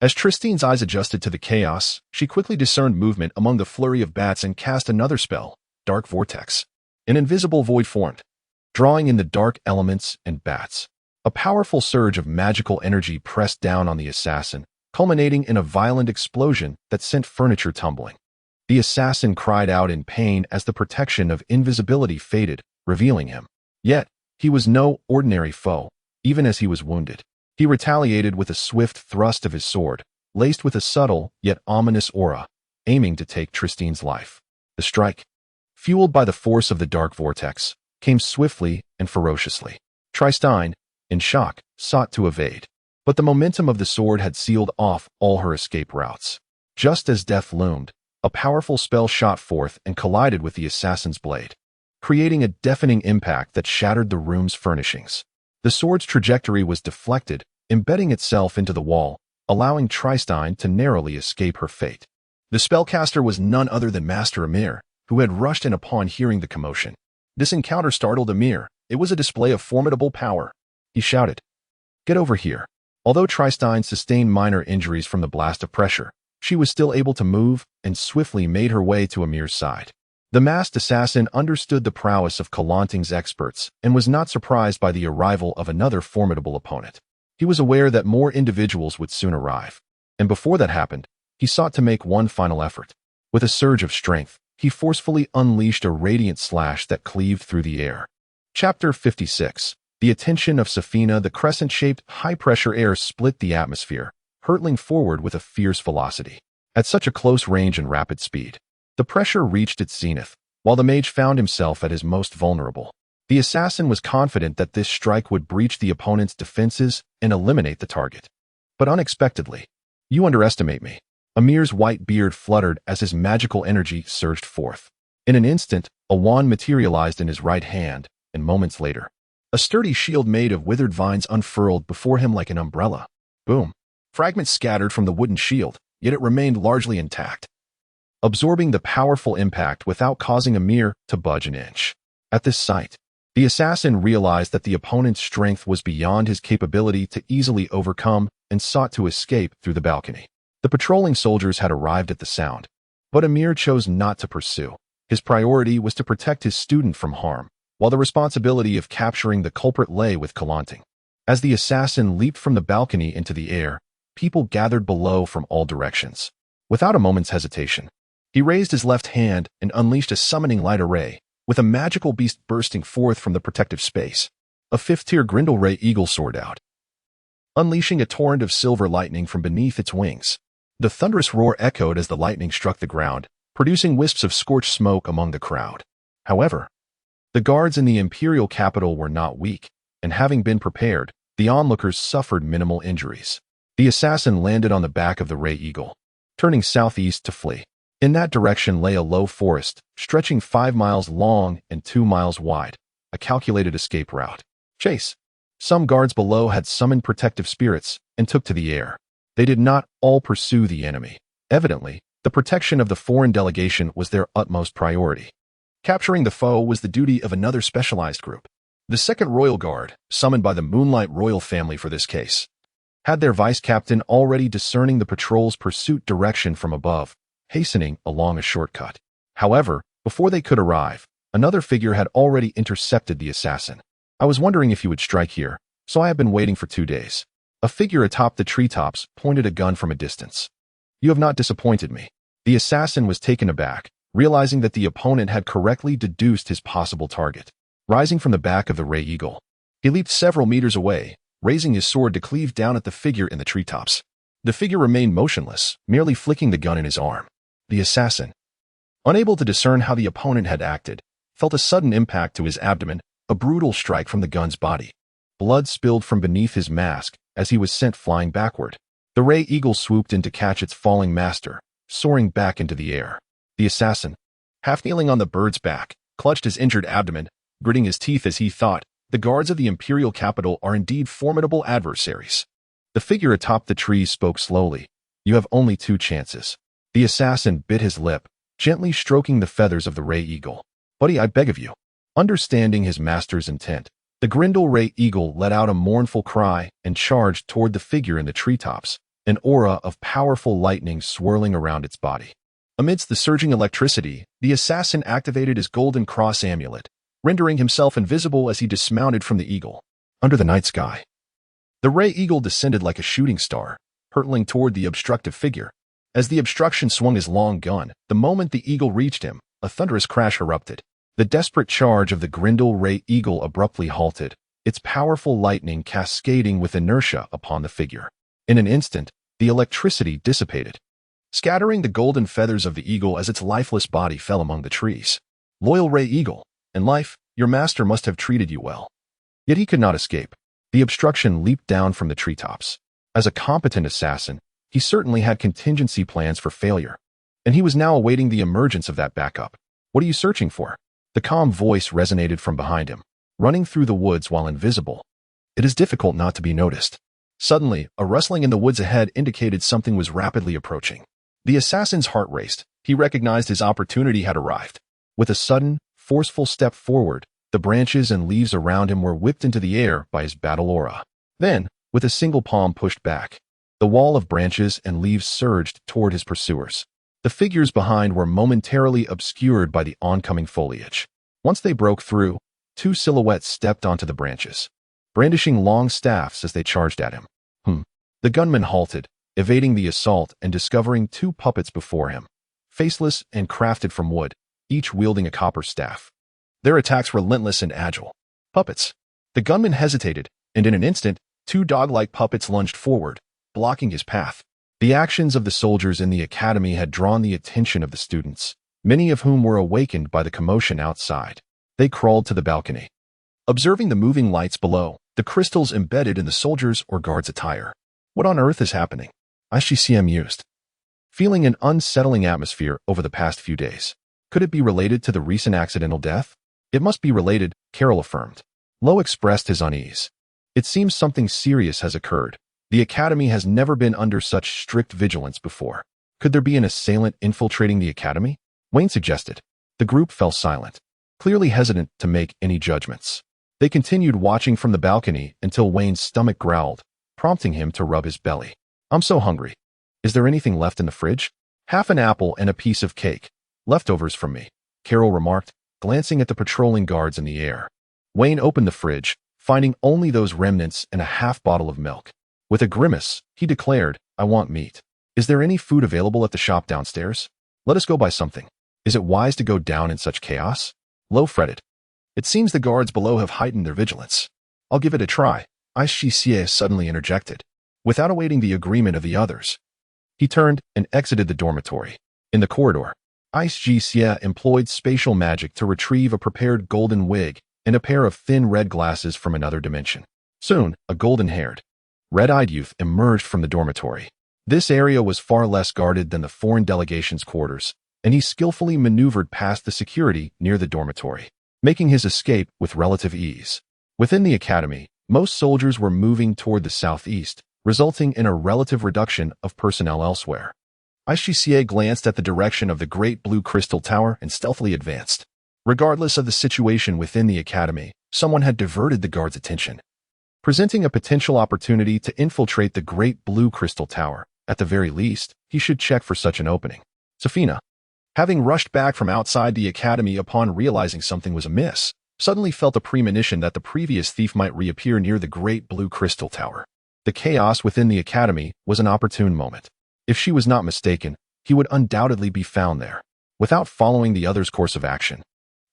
As Tristan's eyes adjusted to the chaos, she quickly discerned movement among the flurry of bats and cast another spell, Dark Vortex. An invisible void formed, drawing in the dark elements and bats. A powerful surge of magical energy pressed down on the assassin, culminating in a violent explosion that sent furniture tumbling. The assassin cried out in pain as the protection of invisibility faded, revealing him. Yet, he was no ordinary foe, even as he was wounded. He retaliated with a swift thrust of his sword, laced with a subtle yet ominous aura, aiming to take Tristan's life. The strike, fueled by the force of the dark vortex, came swiftly and ferociously. Tristan, in shock, sought to evade, but the momentum of the sword had sealed off all her escape routes. Just as death loomed, a powerful spell shot forth and collided with the assassin's blade, creating a deafening impact that shattered the room's furnishings. The sword's trajectory was deflected, embedding itself into the wall, allowing Tristan to narrowly escape her fate. The spellcaster was none other than Master Amir, who had rushed in upon hearing the commotion. This encounter startled Amir. It was a display of formidable power. He shouted, "Get over here." Although Tristan sustained minor injuries from the blast of pressure, she was still able to move and swiftly made her way to Amir's side. The masked assassin understood the prowess of Kalanting's experts and was not surprised by the arrival of another formidable opponent. He was aware that more individuals would soon arrive, and before that happened, he sought to make one final effort. With a surge of strength, he forcefully unleashed a radiant slash that cleaved through the air. Chapter 56. The attention of Safina. The crescent-shaped, high-pressure air split the atmosphere, hurtling forward with a fierce velocity. At such a close range and rapid speed, the pressure reached its zenith, while the mage found himself at his most vulnerable. The assassin was confident that this strike would breach the opponent's defenses and eliminate the target. But unexpectedly, "You underestimate me." Amir's white beard fluttered as his magical energy surged forth. In an instant, a wand materialized in his right hand, and moments later, a sturdy shield made of withered vines unfurled before him like an umbrella. Boom! Fragments scattered from the wooden shield, yet it remained largely intact, absorbing the powerful impact without causing Amir to budge an inch. At this sight, the assassin realized that the opponent's strength was beyond his capability to easily overcome and sought to escape through the balcony. The patrolling soldiers had arrived at the sound, but Amir chose not to pursue. His priority was to protect his student from harm, while the responsibility of capturing the culprit lay with Kalanting. As the assassin leaped from the balcony into the air, people gathered below from all directions. Without a moment's hesitation, he raised his left hand and unleashed a summoning light array, with a magical beast bursting forth from the protective space. A fifth-tier Grindel Ray eagle soared out, unleashing a torrent of silver lightning from beneath its wings. The thunderous roar echoed as the lightning struck the ground, producing wisps of scorched smoke among the crowd. However, the guards in the imperial capital were not weak, and having been prepared, the onlookers suffered minimal injuries. The assassin landed on the back of the Ray Eagle, turning southeast to flee. In that direction lay a low forest, stretching 5 miles long and 2 miles wide, a calculated escape route. Chase! Some guards below had summoned protective spirits and took to the air. They did not all pursue the enemy. Evidently, the protection of the foreign delegation was their utmost priority. Capturing the foe was the duty of another specialized group. The Second Royal Guard, summoned by the Moonlight royal family for this case, had their vice-captain already discerning the patrol's pursuit direction from above, hastening along a shortcut. However, before they could arrive, another figure had already intercepted the assassin. "I was wondering if you would strike here, so I have been waiting for 2 days." A figure atop the treetops pointed a gun from a distance. "You have not disappointed me." The assassin was taken aback, realizing that the opponent had correctly deduced his possible target. Rising from the back of the Ray Eagle, he leaped several meters away, raising his sword to cleave down at the figure in the treetops. The figure remained motionless, merely flicking the gun in his arm. The assassin, unable to discern how the opponent had acted, felt a sudden impact to his abdomen, a brutal strike from the gun's body. Blood spilled from beneath his mask as he was sent flying backward. The Ray Eagle swooped in to catch its falling master, soaring back into the air. The assassin, half kneeling on the bird's back, clutched his injured abdomen, gritting his teeth as he thought, the guards of the imperial capital are indeed formidable adversaries. The figure atop the tree spoke slowly. You have only 2 chances. The assassin bit his lip, gently stroking the feathers of the Ray Eagle. Buddy, I beg of you. Understanding his master's intent, the Grindel Ray Eagle let out a mournful cry and charged toward the figure in the treetops, an aura of powerful lightning swirling around its body. Amidst the surging electricity, the assassin activated his golden cross amulet, rendering himself invisible as he dismounted from the eagle. Under the night sky, the Ray Eagle descended like a shooting star, hurtling toward the obstructive figure. As the obstruction swung his long gun, the moment the eagle reached him, a thunderous crash erupted. The desperate charge of the Grindel Ray Eagle abruptly halted, its powerful lightning cascading with inertia upon the figure. In an instant, the electricity dissipated, scattering the golden feathers of the eagle as its lifeless body fell among the trees. Loyal Ray Eagle, in life, your master must have treated you well. Yet he could not escape. The obstruction leaped down from the treetops. As a competent assassin, he certainly had contingency plans for failure, and he was now awaiting the emergence of that backup. What are you searching for? The calm voice resonated from behind him, running through the woods while invisible. It is difficult not to be noticed. Suddenly, a rustling in the woods ahead indicated something was rapidly approaching. The assassin's heart raced. He recognized his opportunity had arrived. With a sudden, forceful step forward, the branches and leaves around him were whipped into the air by his battle aura. Then, with a single palm pushed back, the wall of branches and leaves surged toward his pursuers. The figures behind were momentarily obscured by the oncoming foliage. Once they broke through, 2 silhouettes stepped onto the branches, brandishing long staffs as they charged at him. The gunman halted, evading the assault and discovering 2 puppets before him, faceless and crafted from wood, each wielding a copper staff. Their attacks relentless and agile. Puppets. The gunman hesitated, and in an instant, 2 dog-like puppets lunged forward, blocking his path. The actions of the soldiers in the academy had drawn the attention of the students, many of whom were awakened by the commotion outside. They crawled to the balcony, observing the moving lights below, the crystals embedded in the soldiers' or guards' attire. What on earth is happening? ICCM used. Feeling an unsettling atmosphere over the past few days. Could it be related to the recent accidental death? It must be related, Carol affirmed. Lowe expressed his unease. It seems something serious has occurred. The academy has never been under such strict vigilance before. Could there be an assailant infiltrating the academy? Wayne suggested. The group fell silent, clearly hesitant to make any judgments. They continued watching from the balcony until Wayne's stomach growled, prompting him to rub his belly. I'm so hungry. Is there anything left in the fridge? Half an apple and a piece of cake. Leftovers from me, Carol remarked, glancing at the patrolling guards in the air. Wayne opened the fridge, finding only those remnants and a half bottle of milk. With a grimace, he declared, I want meat. Is there any food available at the shop downstairs? Let us go buy something. Is it wise to go down in such chaos? Lowe fretted. It seems the guards below have heightened their vigilance. I'll give it a try, Aishie suddenly interjected, without awaiting the agreement of the others. He turned and exited the dormitory. In the corridor, Aishie employed spatial magic to retrieve a prepared golden wig and a pair of thin red glasses from another dimension. Soon, a golden-haired, red-eyed youth emerged from the dormitory. This area was far less guarded than the foreign delegation's quarters, and he skillfully maneuvered past the security near the dormitory, making his escape with relative ease. Within the academy, most soldiers were moving toward the southeast, resulting in a relative reduction of personnel elsewhere. Aishie glanced at the direction of the great blue crystal tower and stealthily advanced. Regardless of the situation within the academy, someone had diverted the guard's attention, presenting a potential opportunity to infiltrate the great blue crystal tower. At the very least, he should check for such an opening. Safina, having rushed back from outside the academy upon realizing something was amiss, suddenly felt a premonition that the previous thief might reappear near the great blue crystal tower. The chaos within the academy was an opportune moment. If she was not mistaken, he would undoubtedly be found there. Without following the other's course of action,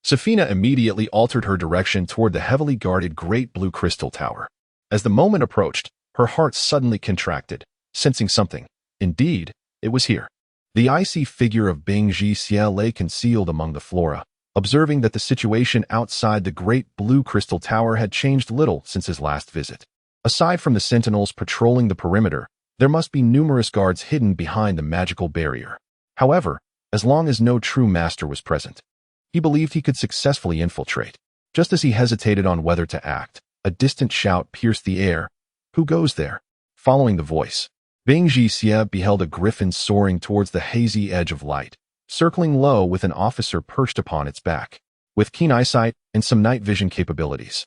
Safina immediately altered her direction toward the heavily guarded great blue crystal tower. As the moment approached, her heart suddenly contracted, sensing something. Indeed, it was here. The icy figure of Bing Jixia lay concealed among the flora, observing that the situation outside the great blue crystal tower had changed little since his last visit. Aside from the sentinels patrolling the perimeter, there must be numerous guards hidden behind the magical barrier. However, as long as no true master was present, he believed he could successfully infiltrate. Just as he hesitated on whether to act, a distant shout pierced the air. "Who goes there?" Following the voice, Bing Jixia beheld a griffin soaring towards the hazy edge of light, circling low with an officer perched upon its back. With keen eyesight and some night vision capabilities,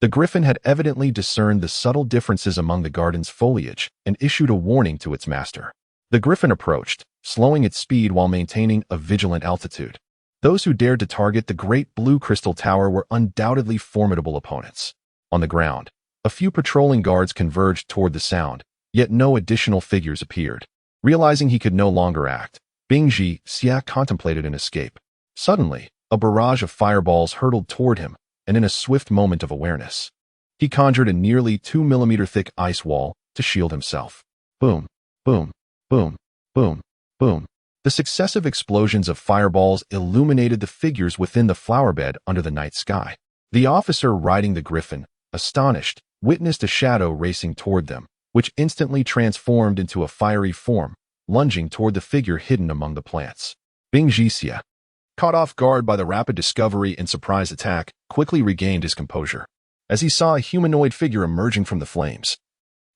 the griffin had evidently discerned the subtle differences among the garden's foliage and issued a warning to its master. The griffin approached, slowing its speed while maintaining a vigilant altitude. Those who dared to target the great blue crystal tower were undoubtedly formidable opponents. On the ground, a few patrolling guards converged toward the sound, yet no additional figures appeared. Realizing he could no longer act, Bing Jixia contemplated an escape. Suddenly, a barrage of fireballs hurtled toward him, and in a swift moment of awareness, he conjured a nearly 2-millimeter thick ice wall to shield himself. Boom, boom, boom, boom, boom. The successive explosions of fireballs illuminated the figures within the flowerbed under the night sky. The officer riding the griffin, astonished, witnessed a shadow racing toward them, which instantly transformed into a fiery form, lunging toward the figure hidden among the plants. Bing Jixia, caught off guard by the rapid discovery and surprise attack, quickly regained his composure. As he saw a humanoid figure emerging from the flames,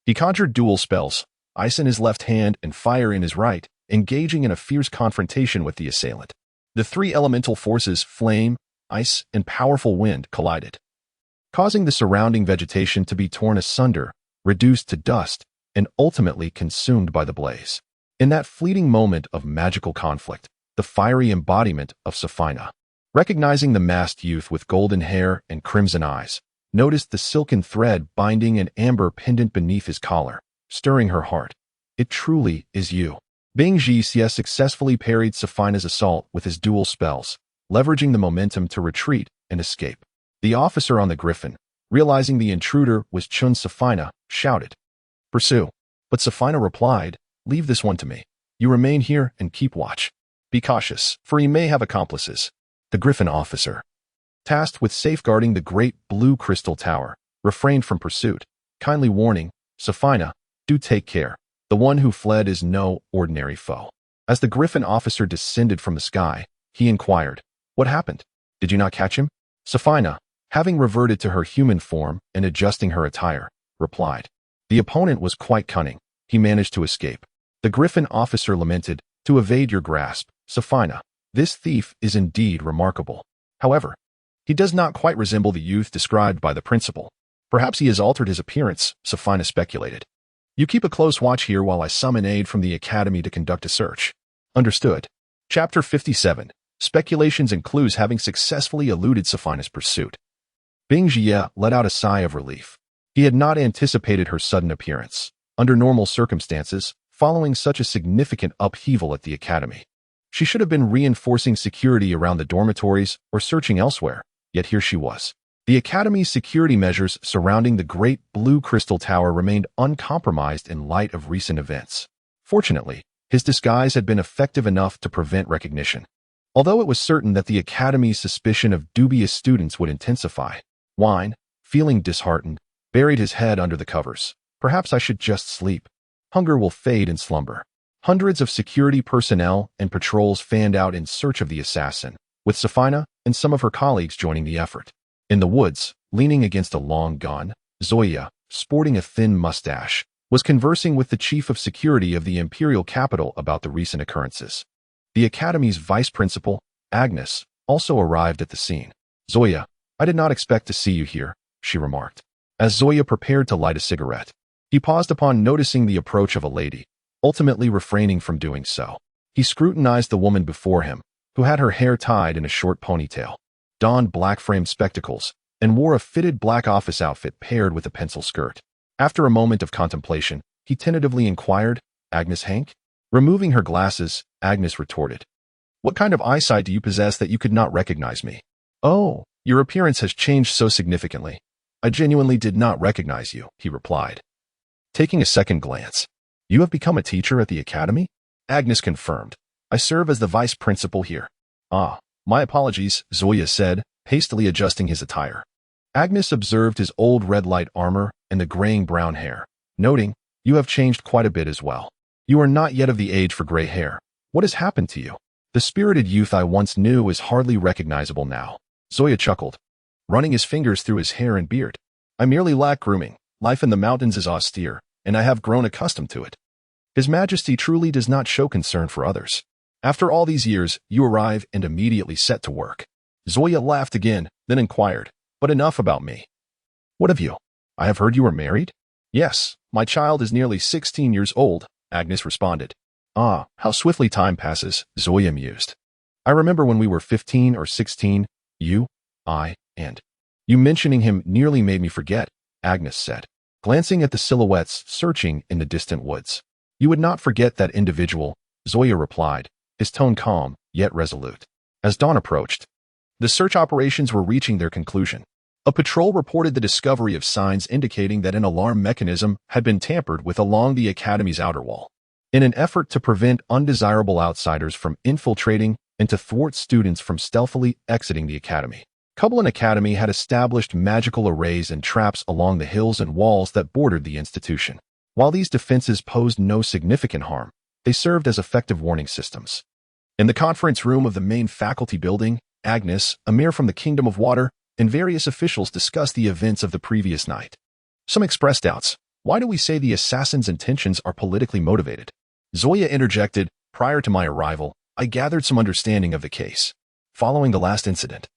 he conjured dual spells, ice in his left hand and fire in his right, engaging in a fierce confrontation with the assailant. The three elemental forces, flame, ice, and powerful wind, collided, causing the surrounding vegetation to be torn asunder, reduced to dust, and ultimately consumed by the blaze. In that fleeting moment of magical conflict, the fiery embodiment of Safina, recognizing the masked youth with golden hair and crimson eyes, noticed the silken thread binding an amber pendant beneath his collar, stirring her heart. "It truly is you." Bing Jixia successfully parried Safina's assault with his dual spells, leveraging the momentum to retreat and escape. The officer on the griffin, realizing the intruder was Chun Safina, shouted, "Pursue." But Safina replied, "Leave this one to me. You remain here and keep watch. Be cautious, for he may have accomplices." The griffin officer, tasked with safeguarding the great blue crystal tower, refrained from pursuit, kindly warning, "Safina, do take care. The one who fled is no ordinary foe." As the griffin officer descended from the sky, he inquired, "What happened? Did you not catch him?" Safina, having reverted to her human form and adjusting her attire, replied, "The opponent was quite cunning. He managed to escape." The griffin officer lamented, "To evade your grasp, Safina, this thief is indeed remarkable. However, he does not quite resemble the youth described by the principal. Perhaps he has altered his appearance," Safina speculated. "You keep a close watch here while I summon aid from the academy to conduct a search." Understood. Chapter 57. Speculations and clues having successfully eluded Safina's pursuit, Bing Jixia let out a sigh of relief. He had not anticipated her sudden appearance. Under normal circumstances, following such a significant upheaval at the academy, she should have been reinforcing security around the dormitories or searching elsewhere, yet here she was. The academy's security measures surrounding the great blue crystal tower remained uncompromised in light of recent events. Fortunately, his disguise had been effective enough to prevent recognition. Although it was certain that the academy's suspicion of dubious students would intensify, Wine, feeling disheartened, buried his head under the covers. "Perhaps I should just sleep. Hunger will fade in slumber." Hundreds of security personnel and patrols fanned out in search of the assassin, with Safina and some of her colleagues joining the effort. In the woods, leaning against a long gun, Zoya, sporting a thin mustache, was conversing with the chief of security of the imperial capital about the recent occurrences. The academy's vice principal, Agnes, also arrived at the scene. "Zoya, I did not expect to see you here," she remarked. As Zoya prepared to light a cigarette, he paused upon noticing the approach of a lady, ultimately refraining from doing so. He scrutinized the woman before him, who had her hair tied in a short ponytail, donned black-framed spectacles, and wore a fitted black office outfit paired with a pencil skirt. After a moment of contemplation, he tentatively inquired, "Agnes Hank?" Removing her glasses, Agnes retorted, "What kind of eyesight do you possess that you could not recognize me?" "Oh, your appearance has changed so significantly. I genuinely did not recognize you," he replied. Taking a second glance, You have become a teacher at the academy? Agnes confirmed. I serve as the vice principal here. Ah, my apologies, Zoya said, hastily adjusting his attire. Agnes observed his old red light armor and the graying brown hair, noting, you have changed quite a bit as well. You are not yet of the age for gray hair. What has happened to you? The spirited youth I once knew is hardly recognizable now. Zoya chuckled, running his fingers through his hair and beard. I merely lack grooming. Life in the mountains is austere, and I have grown accustomed to it. His Majesty truly does not show concern for others. After all these years, you arrive and immediately set to work. Zoya laughed again, then inquired, but enough about me. What of you? I have heard you are married? Yes, my child is nearly 16 years old, Agnes responded. Ah, how swiftly time passes, Zoya mused. I remember when we were 15 or 16, you, I, and you mentioning him nearly made me forget, Agnes said, glancing at the silhouettes searching in the distant woods. You would not forget that individual, Zoya replied, his tone calm, yet resolute. As dawn approached, the search operations were reaching their conclusion. A patrol reported the discovery of signs indicating that an alarm mechanism had been tampered with along the academy's outer wall. In an effort to prevent undesirable outsiders from infiltrating and to thwart students from stealthily exiting the academy, Kublin Academy had established magical arrays and traps along the hills and walls that bordered the institution. While these defenses posed no significant harm, they served as effective warning systems. In the conference room of the main faculty building, Agnes, Amir from the Kingdom of Water, and various officials discussed the events of the previous night. Some expressed doubts. Why do we say the assassin's intentions are politically motivated? Zoya interjected, prior to my arrival, I gathered some understanding of the case. Following the last incident,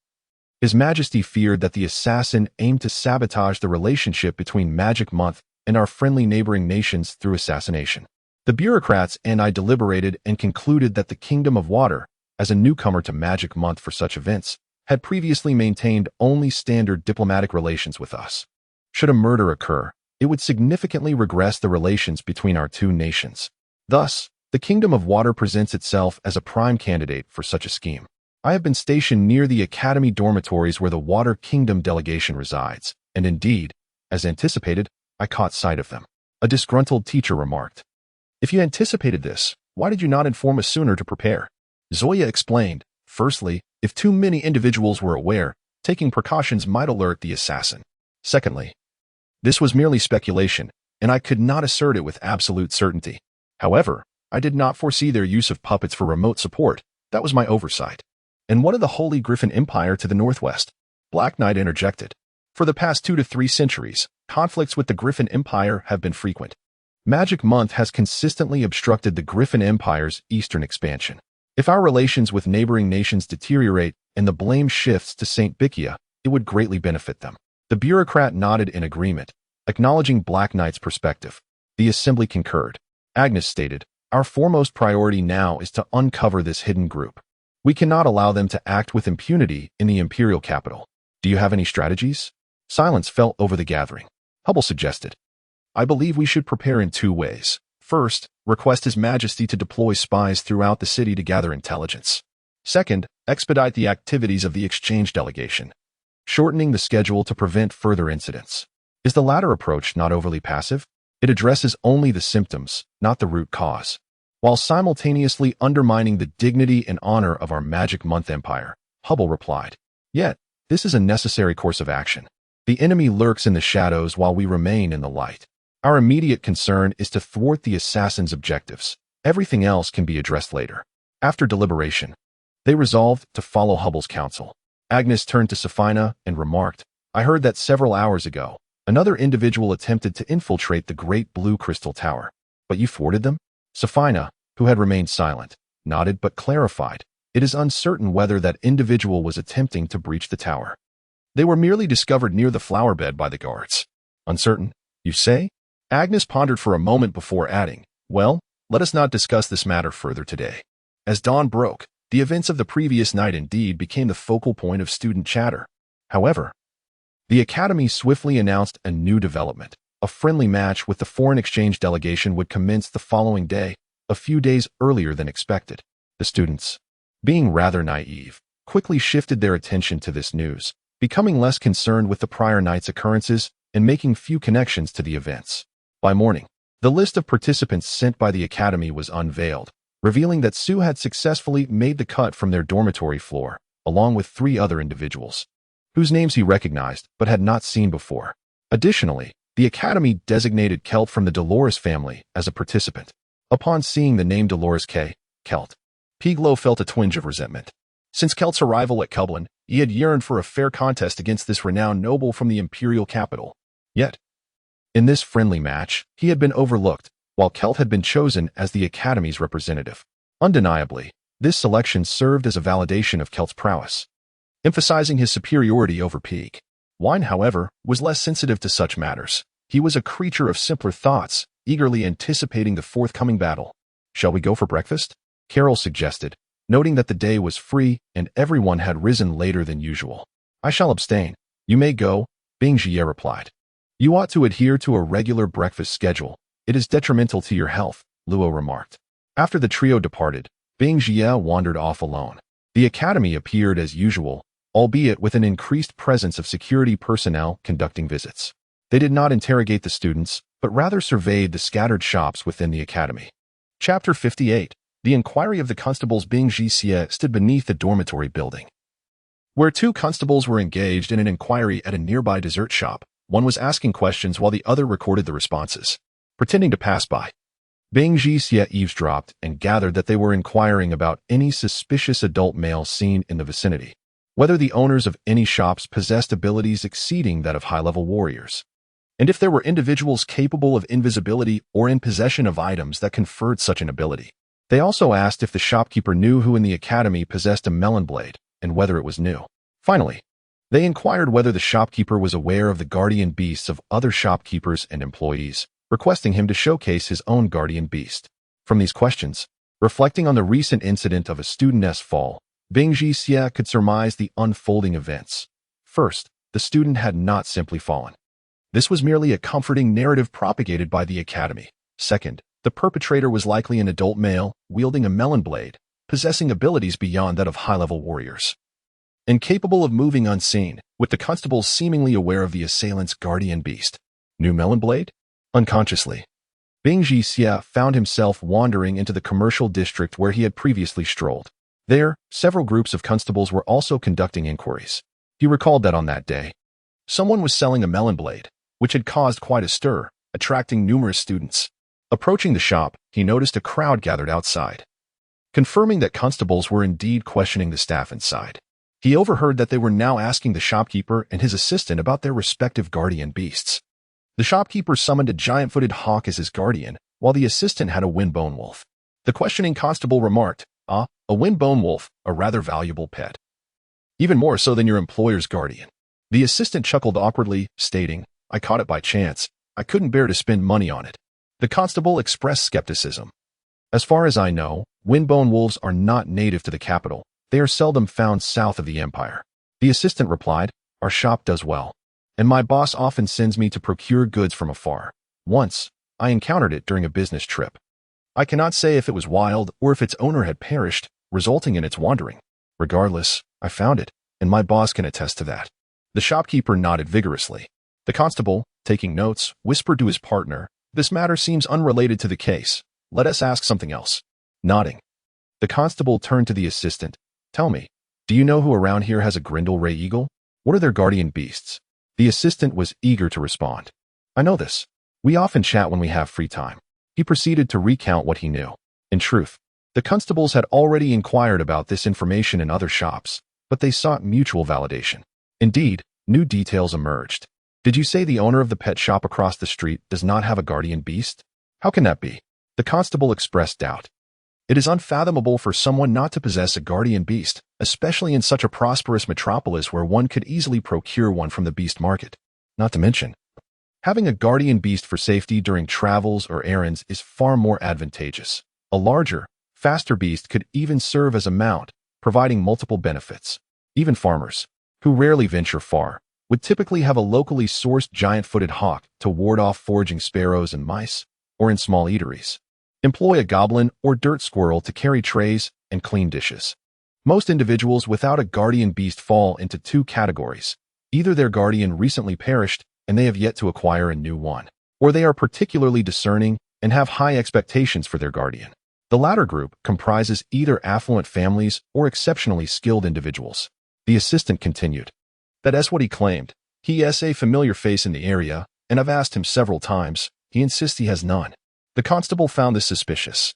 His Majesty feared that the assassin aimed to sabotage the relationship between Magic Month and our friendly neighboring nations through assassination. The bureaucrats and I deliberated and concluded that the Kingdom of Water, as a newcomer to Magic Month for such events, had previously maintained only standard diplomatic relations with us. Should a murder occur, it would significantly regress the relations between our two nations. Thus, the Kingdom of Water presents itself as a prime candidate for such a scheme. I have been stationed near the Academy dormitories where the Water Kingdom delegation resides, and indeed, as anticipated, I caught sight of them. A disgruntled teacher remarked. If you anticipated this, why did you not inform us sooner to prepare? Zoya explained. Firstly, if too many individuals were aware, taking precautions might alert the assassin. Secondly, this was merely speculation, and I could not assert it with absolute certainty. However, I did not foresee their use of puppets for remote support. That was my oversight. And what of the Holy Griffin Empire to the northwest? Black Knight interjected. For the past 2 to 3 centuries, conflicts with the Griffin Empire have been frequent. Magic Month has consistently obstructed the Griffin Empire's eastern expansion. If our relations with neighboring nations deteriorate and the blame shifts to St. Bikia, it would greatly benefit them. The bureaucrat nodded in agreement, acknowledging Black Knight's perspective. The assembly concurred. Agnes stated, our foremost priority now is to uncover this hidden group. We cannot allow them to act with impunity in the imperial capital. Do you have any strategies? Silence fell over the gathering. Hubble suggested. I believe we should prepare in 2 ways. First, request His Majesty to deploy spies throughout the city to gather intelligence. Second, expedite the activities of the exchange delegation, shortening the schedule to prevent further incidents. Is the latter approach not overly passive? It addresses only the symptoms, not the root cause, while simultaneously undermining the dignity and honor of our Magic Month Empire, Hubble replied. Yet, this is a necessary course of action. The enemy lurks in the shadows while we remain in the light. Our immediate concern is to thwart the assassin's objectives. Everything else can be addressed later. After deliberation, they resolved to follow Hubble's counsel. Agnes turned to Safina and remarked, I heard that several hours ago, another individual attempted to infiltrate the Great Blue Crystal Tower. But you thwarted them? Safina, who had remained silent, nodded but clarified. It is uncertain whether that individual was attempting to breach the tower. They were merely discovered near the flower bed by the guards. Uncertain, you say? Agnes pondered for a moment before adding, well, let us not discuss this matter further today. As dawn broke, the events of the previous night indeed became the focal point of student chatter. However, the Academy swiftly announced a new development. A friendly match with the foreign exchange delegation would commence the following day, a few days earlier than expected. The students, being rather naive, quickly shifted their attention to this news, becoming less concerned with the prior night's occurrences and making few connections to the events. By morning, The list of participants sent by the Academy was unveiled, revealing that Sue had successfully made the cut from their dormitory floor, along with 3 other individuals, whose names he recognized but had not seen before. Additionally, the Academy designated Kelt from the Dolores family as a participant. Upon seeing the name Dolores K. Kelt, Piglo felt a twinge of resentment. Since Kelt's arrival at Kublin, he had yearned for a fair contest against this renowned noble from the imperial capital. Yet, in this friendly match, he had been overlooked, while Kelt had been chosen as the Academy's representative. Undeniably, this selection served as a validation of Kelt's prowess, emphasizing his superiority over Pig. Wine, however, was less sensitive to such matters. He was a creature of simpler thoughts, eagerly anticipating the forthcoming battle. "Shall we go for breakfast?" Carol suggested, noting that the day was free and everyone had risen later than usual. "I shall abstain. You may go," Bing Jie replied. "You ought to adhere to a regular breakfast schedule. It is detrimental to your health," Luo remarked. After the trio departed, Bing Jie wandered off alone. The Academy appeared as usual, albeit with an increased presence of security personnel conducting visits. They did not interrogate the students, but rather surveyed the scattered shops within the Academy. Chapter 58. The inquiry of the constables. Bing Jie stood beneath the dormitory building, where 2 constables were engaged in an inquiry at a nearby dessert shop. One was asking questions while the other recorded the responses. Pretending to pass by, Bing Jie eavesdropped and gathered that they were inquiring about any suspicious adult male seen in the vicinity, whether the owners of any shops possessed abilities exceeding that of high-level warriors, and if there were individuals capable of invisibility or in possession of items that conferred such an ability. They also asked if the shopkeeper knew who in the Academy possessed a melon blade and whether it was new. Finally, they inquired whether the shopkeeper was aware of the guardian beasts of other shopkeepers and employees, requesting him to showcase his own guardian beast. From these questions, reflecting on the recent incident of a studentess fall, Bing Jie could surmise the unfolding events. First, the student had not simply fallen. This was merely a comforting narrative propagated by the Academy. Second, the perpetrator was likely an adult male, wielding a melon blade, possessing abilities beyond that of high-level warriors, incapable of moving unseen, with the constables seemingly aware of the assailant's guardian beast. New melon blade? Unconsciously, Bing Jie found himself wandering into the commercial district where he had previously strolled. There, several groups of constables were also conducting inquiries. He recalled that on that day, someone was selling a melon blade, which had caused quite a stir, attracting numerous students. Approaching the shop, he noticed a crowd gathered outside, confirming that constables were indeed questioning the staff inside. He overheard that they were now asking the shopkeeper and his assistant about their respective guardian beasts. The shopkeeper summoned a giant-footed hawk as his guardian, while the assistant had a windbone wolf. The questioning constable remarked, "Ah, a windbone wolf, a rather valuable pet. Even more so than your employer's guardian." The assistant chuckled awkwardly, stating, "I caught it by chance. I couldn't bear to spend money on it." The constable expressed skepticism. "As far as I know, windbone wolves are not native to the capital. They are seldom found south of the empire." The assistant replied, "Our shop does well, and my boss often sends me to procure goods from afar. Once, I encountered it during a business trip. I cannot say if it was wild or if its owner had perished, resulting in its wandering. Regardless, I found it, and my boss can attest to that." The shopkeeper nodded vigorously. The constable, taking notes, whispered to his partner, "This matter seems unrelated to the case. Let us ask something else." Nodding, the constable turned to the assistant. "Tell me, do you know who around here has a Grindel Ray Eagle? What are their guardian beasts?" The assistant was eager to respond. "I know this. We often chat when we have free time." He proceeded to recount what he knew. In truth, the constables had already inquired about this information in other shops, but they sought mutual validation. Indeed, new details emerged. "Did you say the owner of the pet shop across the street does not have a guardian beast? How can that be?" The constable expressed doubt. "It is unfathomable for someone not to possess a guardian beast, especially in such a prosperous metropolis where one could easily procure one from the beast market. Not to mention, having a guardian beast for safety during travels or errands is far more advantageous. A larger, faster beast could even serve as a mount, providing multiple benefits. Even farmers, who rarely venture far, would typically have a locally sourced giant-footed hawk to ward off foraging sparrows and mice, or in small eateries, employ a goblin or dirt squirrel to carry trays and clean dishes. Most individuals without a guardian beast fall into 2 categories. Either their guardian recently perished and they have yet to acquire a new one, or they are particularly discerning and have high expectations for their guardian. The latter group comprises either affluent families or exceptionally skilled individuals. The assistant continued. That's what he claimed. He is a familiar face in the area, and I've asked him several times. He insists he has none. The constable found this suspicious.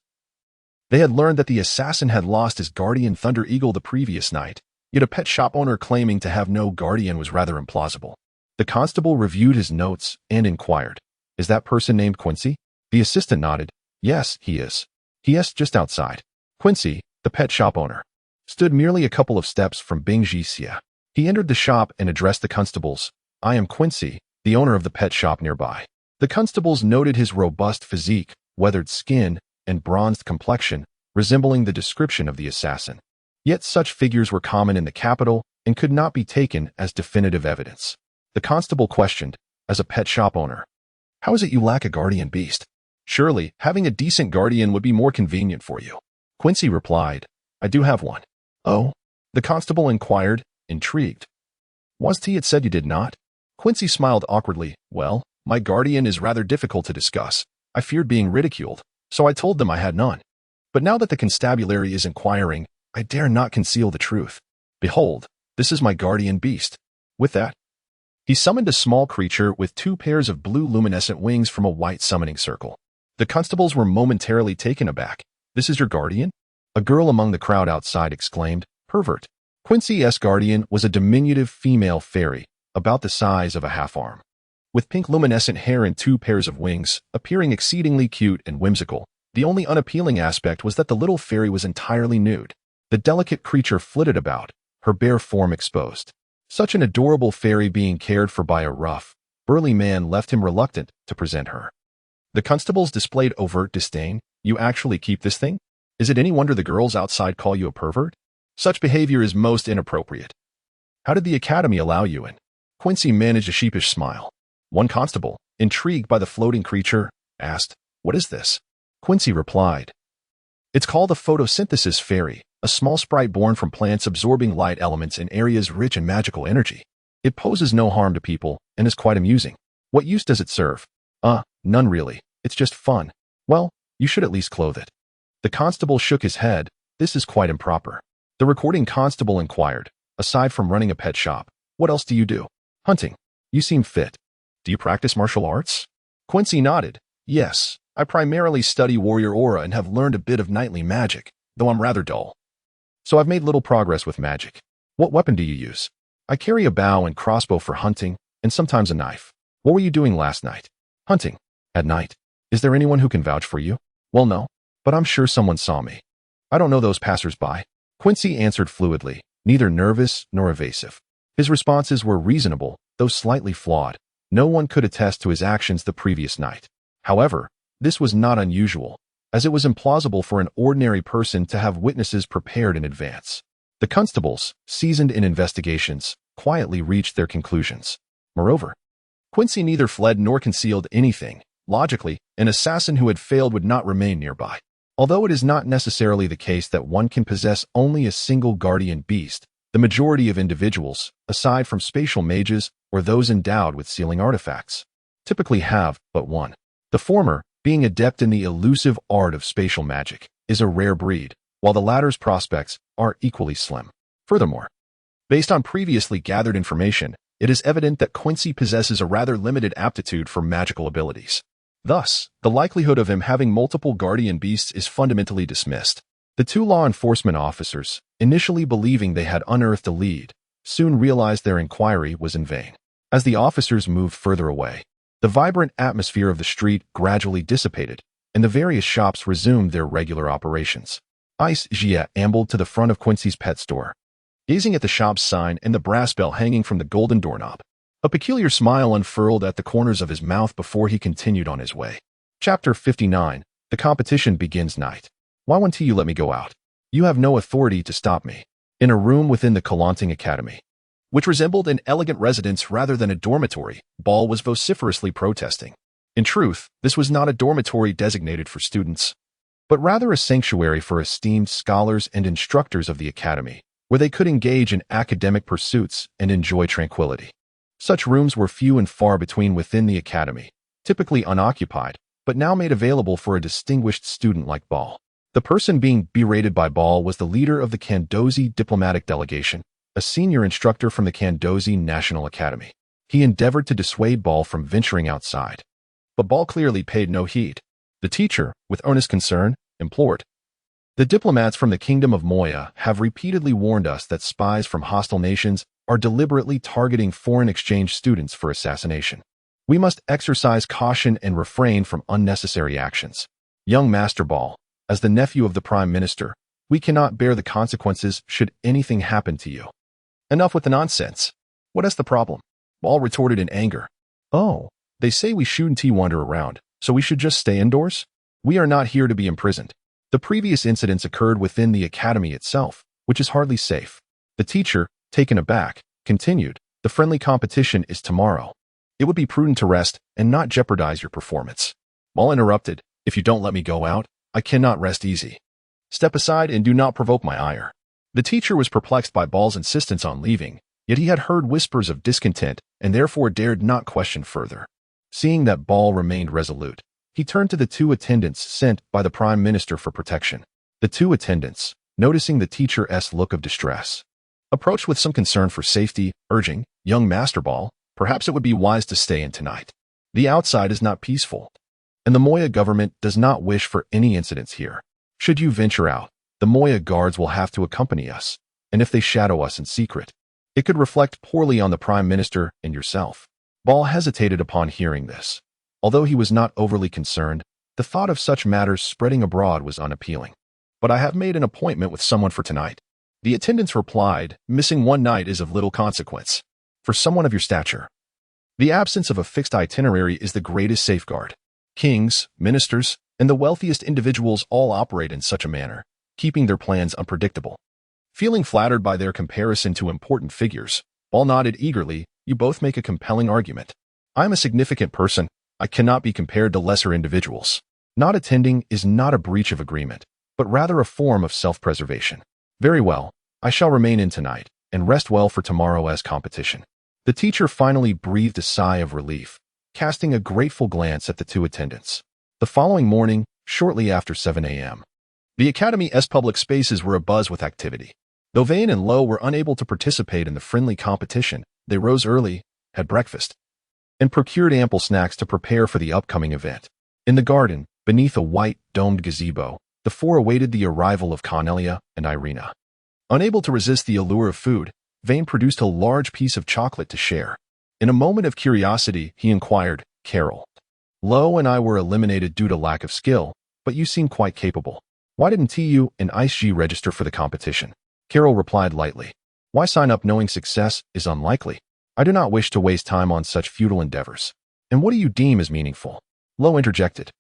They had learned that the assassin had lost his guardian Thunder Eagle the previous night, yet a pet shop owner claiming to have no guardian was rather implausible. The constable reviewed his notes and inquired, "Is that person named Quincy?" The assistant nodded. "Yes, he is. He is just outside." Quincy, the pet shop owner, stood merely a couple of steps from Bing Jixia. He entered the shop and addressed the constables. "I am Quincy, the owner of the pet shop nearby." The constables noted his robust physique, weathered skin, and bronzed complexion, resembling the description of the assassin. Yet such figures were common in the capital and could not be taken as definitive evidence. The constable questioned, "As a pet shop owner, how is it you lack a guardian beast? Surely, having a decent guardian would be more convenient for you." Quincy replied, "I do have one." "Oh?" The constable inquired, intrigued. "Was he had said you did not?" Quincy smiled awkwardly. "Well, my guardian is rather difficult to discuss. I feared being ridiculed, so I told them I had none. But now that the constabulary is inquiring, I dare not conceal the truth. Behold, this is my guardian beast." With that, he summoned a small creature with 2 pairs of blue luminescent wings from a white summoning circle. The constables were momentarily taken aback. "This is your guardian?" A girl among the crowd outside exclaimed, "Pervert." Quincy's guardian was a diminutive female fairy, about the size of a half-arm, with pink luminescent hair and 2 pairs of wings, appearing exceedingly cute and whimsical. The only unappealing aspect was that the little fairy was entirely nude. The delicate creature flitted about, her bare form exposed. Such an adorable fairy being cared for by a rough, burly man left him reluctant to present her. The constables displayed overt disdain. "You actually keep this thing? Is it any wonder the girls outside call you a pervert? Such behavior is most inappropriate. How did the academy allow you in?" Quincy managed a sheepish smile. One constable, intrigued by the floating creature, asked, "What is this?" Quincy replied, "It's called a photosynthesis fairy, a small sprite born from plants absorbing light elements in areas rich in magical energy. It poses no harm to people and is quite amusing." "What use does it serve?" None really. It's just fun." "Well, you should at least clothe it." The constable shook his head. "This is quite improper." The recording constable inquired, "Aside from running a pet shop, what else do you do?" "Hunting." "You seem fit. Do you practice martial arts?" Quincy nodded. "Yes, I primarily study warrior aura and have learned a bit of knightly magic, though I'm rather dull. So I've made little progress with magic." "What weapon do you use?" "I carry a bow and crossbow for hunting, and sometimes a knife." "What were you doing last night?" "Hunting." "At night? Is there anyone who can vouch for you?" "Well, no, but I'm sure someone saw me." "I don't know those passers-by." Quincy answered fluidly, neither nervous nor evasive. His responses were reasonable, though slightly flawed. No one could attest to his actions the previous night. However, this was not unusual, as it was implausible for an ordinary person to have witnesses prepared in advance. The constables, seasoned in investigations, quietly reached their conclusions. Moreover, Quincy neither fled nor concealed anything. Logically, an assassin who had failed would not remain nearby. Although it is not necessarily the case that one can possess only a single guardian beast, the majority of individuals, aside from spatial mages or those endowed with sealing artifacts, typically have but one. The former, being adept in the elusive art of spatial magic, is a rare breed, while the latter's prospects are equally slim. Furthermore, based on previously gathered information, it is evident that Quincy possesses a rather limited aptitude for magical abilities. Thus, the likelihood of him having multiple guardian beasts is fundamentally dismissed. The 2 law enforcement officers, initially believing they had unearthed a lead, soon realized their inquiry was in vain. As the officers moved further away, the vibrant atmosphere of the street gradually dissipated, and the various shops resumed their regular operations. Ice Jia ambled to the front of Quincy's pet store, gazing at the shop's sign and the brass bell hanging from the golden doorknob. A peculiar smile unfurled at the corners of his mouth before he continued on his way. Chapter 59. The competition begins night. "Why won't you let me go out? You have no authority to stop me." In a room within the Kalanting Academy, which resembled an elegant residence rather than a dormitory, Ball was vociferously protesting. In truth, this was not a dormitory designated for students, but rather a sanctuary for esteemed scholars and instructors of the academy, where they could engage in academic pursuits and enjoy tranquility. Such rooms were few and far between within the academy, typically unoccupied, but now made available for a distinguished student like Ball. The person being berated by Ball was the leader of the Kandozi diplomatic delegation, a senior instructor from the Kandozi National Academy. He endeavored to dissuade Ball from venturing outside, but Ball clearly paid no heed. The teacher, with earnest concern, implored, "The diplomats from the Kingdom of Moya have repeatedly warned us that spies from hostile nations are deliberately targeting foreign exchange students for assassination. We must exercise caution and refrain from unnecessary actions. Young Master Ball, as the nephew of the Prime Minister, we cannot bear the consequences should anything happen to you." "Enough with the nonsense. What is the problem?" Ball retorted in anger. "Oh, they say we shouldn't wander around, so we should just stay indoors? We are not here to be imprisoned. The previous incidents occurred within the academy itself, which is hardly safe." The teacher, taken aback, continued, "The friendly competition is tomorrow. It would be prudent to rest and not jeopardize your performance." Ball interrupted, "If you don't let me go out, I cannot rest easy. Step aside and do not provoke my ire." The teacher was perplexed by Ball's insistence on leaving, yet he had heard whispers of discontent and therefore dared not question further. Seeing that Ball remained resolute, he turned to the two attendants sent by the Prime Minister for protection. The two attendants, noticing the teacher's look of distress, approached with some concern for safety, urging, "Young Master Ball, perhaps it would be wise to stay in tonight. The outside is not peaceful, and the Moya government does not wish for any incidents here. Should you venture out, the Moya guards will have to accompany us, and if they shadow us in secret, it could reflect poorly on the Prime Minister and yourself." Ball hesitated upon hearing this. Although he was not overly concerned, the thought of such matters spreading abroad was unappealing. "But I have made an appointment with someone for tonight." The attendants replied, "Missing one night is of little consequence. For someone of your stature, the absence of a fixed itinerary is the greatest safeguard. Kings, ministers, and the wealthiest individuals all operate in such a manner, keeping their plans unpredictable." Feeling flattered by their comparison to important figures, Ball nodded eagerly. "You both make a compelling argument. I am a significant person. I cannot be compared to lesser individuals. Not attending is not a breach of agreement, but rather a form of self-preservation. Very well, I shall remain in tonight, and rest well for tomorrow's competition." The teacher finally breathed a sigh of relief, casting a grateful glance at the two attendants. The following morning, shortly after 7 a.m., the Academy's public spaces were abuzz with activity. Though Vane and Lo were unable to participate in the friendly competition, they rose early, had breakfast, and procured ample snacks to prepare for the upcoming event. In the garden, beneath a white, domed gazebo, the four awaited the arrival of Cornelia and Irina. Unable to resist the allure of food, Vane produced a large piece of chocolate to share. In a moment of curiosity, he inquired, "Carol, Lo and I were eliminated due to lack of skill, but you seem quite capable. Why didn't you and Ice-G register for the competition?" Carol replied lightly, "Why sign up knowing success is unlikely? I do not wish to waste time on such futile endeavors." "And what do you deem as meaningful?" Lo interjected.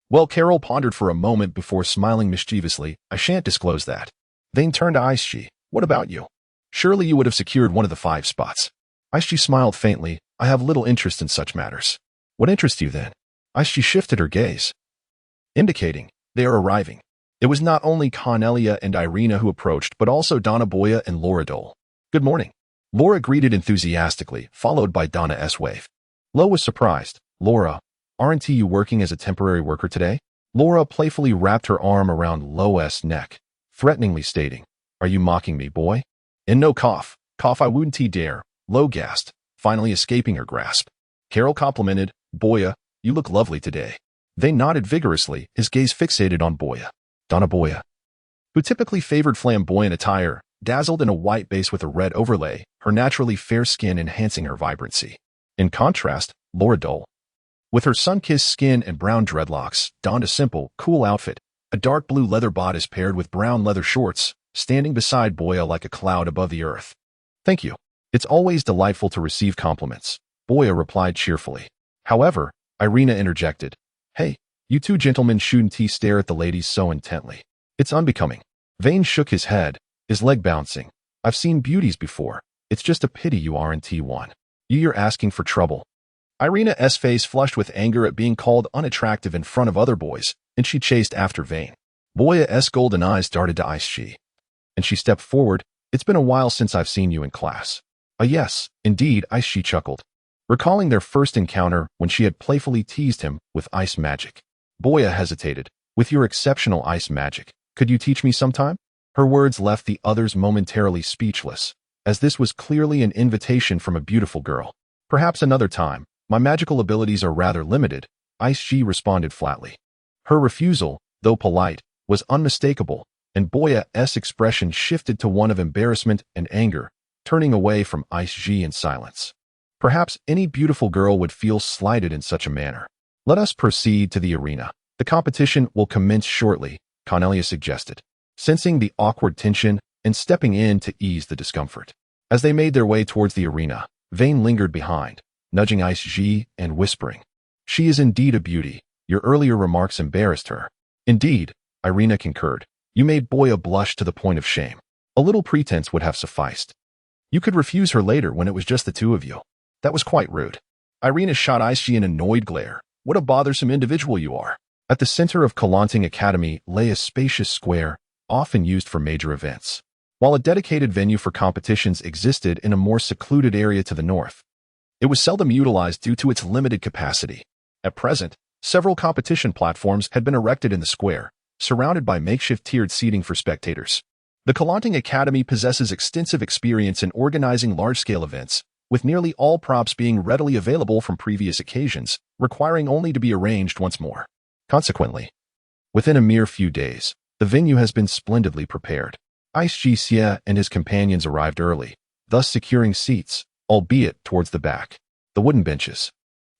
"Well," Carol pondered for a moment before smiling mischievously, "I shan't disclose that." Vane turned to Ice-G. "What about you? Surely you would have secured one of the 5 spots." Ice-G smiled faintly. "I have little interest in such matters." "What interests you then?" Ice-G shifted her gaze, indicating, "They are arriving." It was not only Cornelia and Irina who approached, but also Donna Boya and Laura Dole. "Good morning." Laura greeted enthusiastically, followed by Donna S. Wave. Lo was surprised. "Laura, aren't you working as a temporary worker today?" Laura playfully wrapped her arm around Lo's neck, threateningly stating, "Are you mocking me, boy?" "And no cough. Cough I wouldn't dare," Lo gasped, finally escaping her grasp. Carol complimented, "Boya, you look lovely today." They nodded vigorously, his gaze fixated on Boya. Donna Boya, who typically favored flamboyant attire, dazzled in a white base with a red overlay, her naturally fair skin enhancing her vibrancy. In contrast, Laura Dole, with her sun-kissed skin and brown dreadlocks, donned a simple, cool outfit, a dark blue leather bodice paired with brown leather shorts, standing beside Boya like a cloud above the earth. "Thank you. It's always delightful to receive compliments," Boya replied cheerfully. However, Irina interjected, "Hey, you two gentlemen shouldn't stare at the ladies so intently. It's unbecoming." Vane shook his head, his leg bouncing. "I've seen beauties before. It's just a pity you aren't one. You're asking for trouble." Irina's face flushed with anger at being called unattractive in front of other boys, and she chased after Vane. Boya's golden eyes darted to Ice-G, and she stepped forward. "It's been a while since I've seen you in class." Yes, indeed," Ice-G chuckled, recalling their first encounter when she had playfully teased him with ice magic. Boya hesitated. With your exceptional ice magic, could you teach me sometime? Her words left the others momentarily speechless, as this was clearly an invitation from a beautiful girl. Perhaps another time. My magical abilities are rather limited, Ice G responded flatly. Her refusal, though polite, was unmistakable, and Boya's expression shifted to one of embarrassment and anger, turning away from Ice G in silence. Perhaps any beautiful girl would feel slighted in such a manner. Let us proceed to the arena. The competition will commence shortly, Cornelia suggested, sensing the awkward tension and stepping in to ease the discomfort. As they made their way towards the arena, Vayne lingered behind, nudging Ice G and whispering, "She is indeed a beauty. Your earlier remarks embarrassed her." "Indeed," Irina concurred. "You made Boya blush to the point of shame. A little pretense would have sufficed. You could refuse her later when it was just the two of you." "That was quite rude." Irina shot Ice G an annoyed glare. "What a bothersome individual you are." At the center of Kalanting Academy lay a spacious square, often used for major events. While a dedicated venue for competitions existed in a more secluded area to the north, it was seldom utilized due to its limited capacity. At present, several competition platforms had been erected in the square, surrounded by makeshift tiered seating for spectators. The Kalanting Academy possesses extensive experience in organizing large-scale events, with nearly all props being readily available from previous occasions, requiring only to be arranged once more. Consequently, within a mere few days, the venue has been splendidly prepared. Ice G Xie and his companions arrived early, thus securing seats, albeit towards the back. The wooden benches,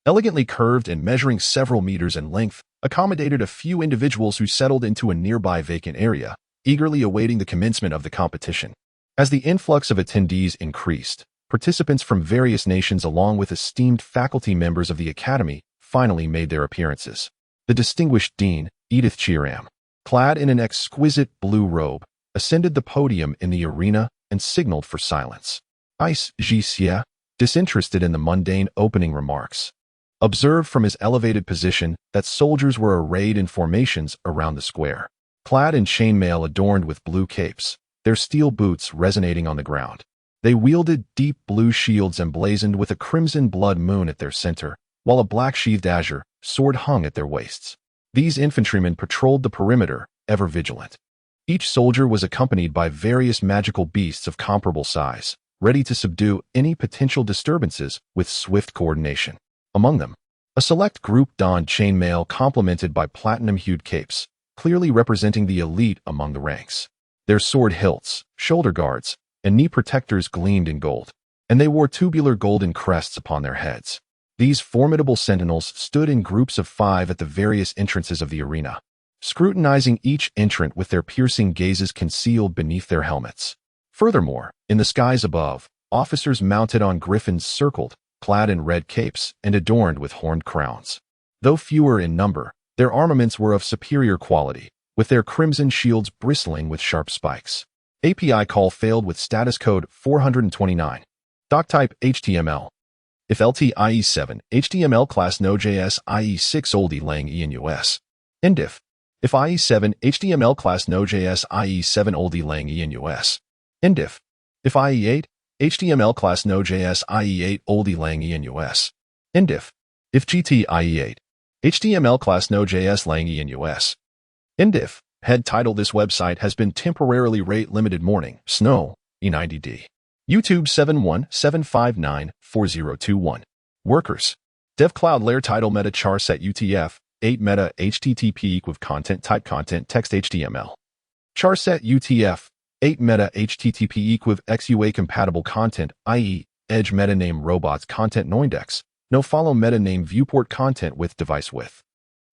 elegantly curved and measuring several meters in length, accommodated a few individuals who settled into a nearby vacant area, eagerly awaiting the commencement of the competition. As the influx of attendees increased, participants from various nations along with esteemed faculty members of the Academy finally made their appearances. The distinguished Dean, Edith Chiram, clad in an exquisite blue robe, ascended the podium in the arena and signaled for silence. Ice G Xie, disinterested in the mundane opening remarks, observed from his elevated position that soldiers were arrayed in formations around the square, clad in chainmail adorned with blue capes, their steel boots resonating on the ground. They wielded deep blue shields emblazoned with a crimson blood moon at their center, while a black-sheathed azure sword hung at their waists. These infantrymen patrolled the perimeter, ever vigilant. Each soldier was accompanied by various magical beasts of comparable size, ready to subdue any potential disturbances with swift coordination. Among them, a select group donned chainmail complemented by platinum-hued capes, clearly representing the elite among the ranks. Their sword hilts, shoulder guards, and knee protectors gleamed in gold, and they wore tubular golden crests upon their heads. These formidable sentinels stood in groups of 5 at the various entrances of the arena, scrutinizing each entrant with their piercing gazes concealed beneath their helmets. Furthermore, in the skies above, officers mounted on griffins circled, clad in red capes and adorned with horned crowns. Though fewer in number, their armaments were of superior quality, with their crimson shields bristling with sharp spikes. API call failed with status code 429. Doc type HTML. If LT-IE7, HTML class Node.js IE6 oldie lang ENUS. Indiff. If IE7, HTML class Node.js IE7 oldie lang ENUS. Indiff. If IE8, HTML class Node.js IE8 oldie lang ENUS. Indiff. If GT IE8, HTML class Node.js lang ENUS. Indiff. Head title: This website has been temporarily rate limited. Morning. Snow. E90D. YouTube 717594021. Workers. Dev Cloud Layer title meta char set UTF 8 meta HTTP equiv content type content text HTML. Char set UTF 8 meta HTTP equiv XUA compatible content, i.e. edge meta name robots content noindex. No follow meta name viewport content with device width.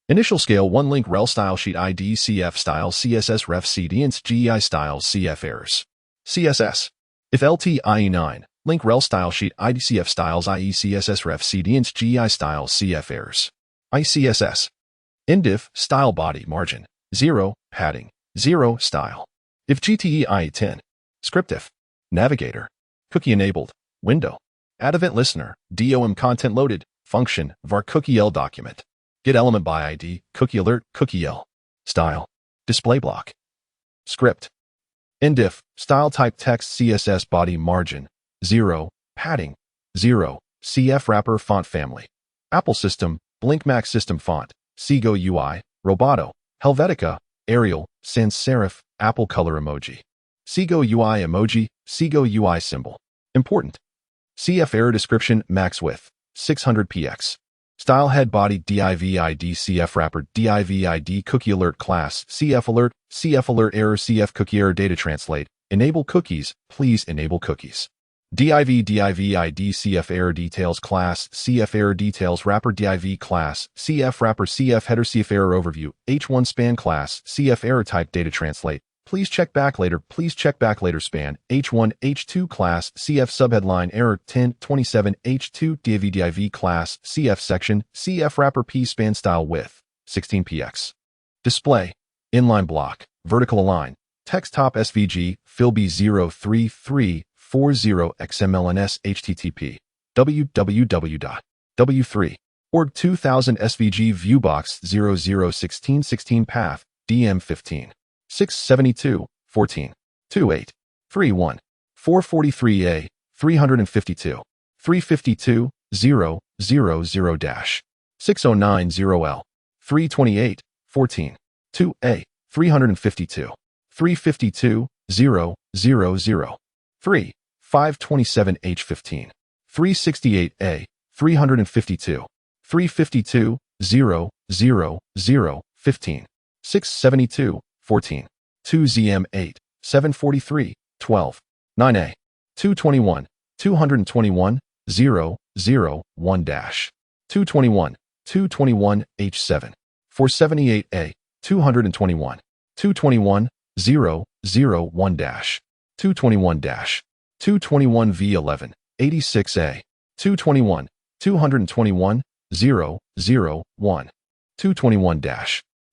Initial scale 1 link rel style sheet ID CF style CSS ref Cadence GEI style CF errors. CSS. If LTIE9, link rel style sheet ID CF styles IE CSS ref Cadence GEI style CF errors. ICSS. Indiff style body margin 0 padding 0 style. If GTE IE10, scriptif, navigator, cookie enabled, window, add event listener, DOM content loaded, function, var cookie L document. Get element by ID, cookie alert, cookie L. Style. Display block. Script. Indiff, style type text CSS body margin, 0, padding, 0, CF wrapper font family. Apple system, Blink Mac system font, Seago UI, Roboto, Helvetica, Arial, sans serif, Apple color emoji. Seago UI emoji, Seago UI symbol. Important. CF error description max width, 600 px. Style head body div ID CF wrapper div ID cookie alert class CF alert error CF cookie error data translate. Enable cookies, please enable cookies. div ID CF error details class CF error details wrapper div class CF wrapper CF header CF error overview H1 span class CF error type data translate. Please check back later span H1 H2 class CF subheadline error 1027 H2 div class CF section CF wrapper P span style width 16 px. Display inline block vertical align text top SVG fill B03340 XMLNS HTTP www.w3 org 2000 SVG viewbox 001616 path DM15 672 14 28 31 443A 352 352 000 6090L 328 14 2A 352 352 000 3 527H15 368A 352 352 000 15 672 14 2ZM8 743 12 9A 221 221 0 1 221 221 H7 478A 221 221 0 1 221 221 V11 86A 221 221 0 1 221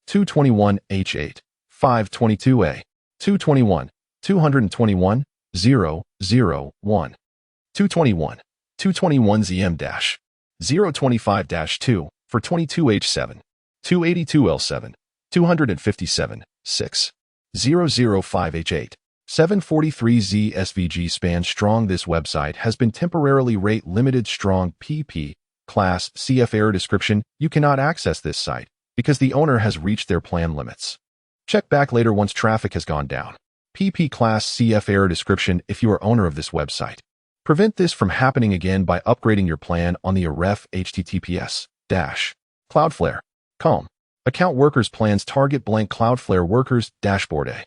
221 H8 522A 221 221 0 1 221 221 ZM 025 2 for 22H7 282L7 257 6 005H8 743Z SVG span strong. This website has been temporarily rate limited strong PP class CF error description. You cannot access this site because the owner has reached their plan limits. Check back later once traffic has gone down. PP class CF error description if you are owner of this website. Prevent this from happening again by upgrading your plan on the ref https://cloudflare.com. Account workers plans target blank Cloudflare workers dashboard A.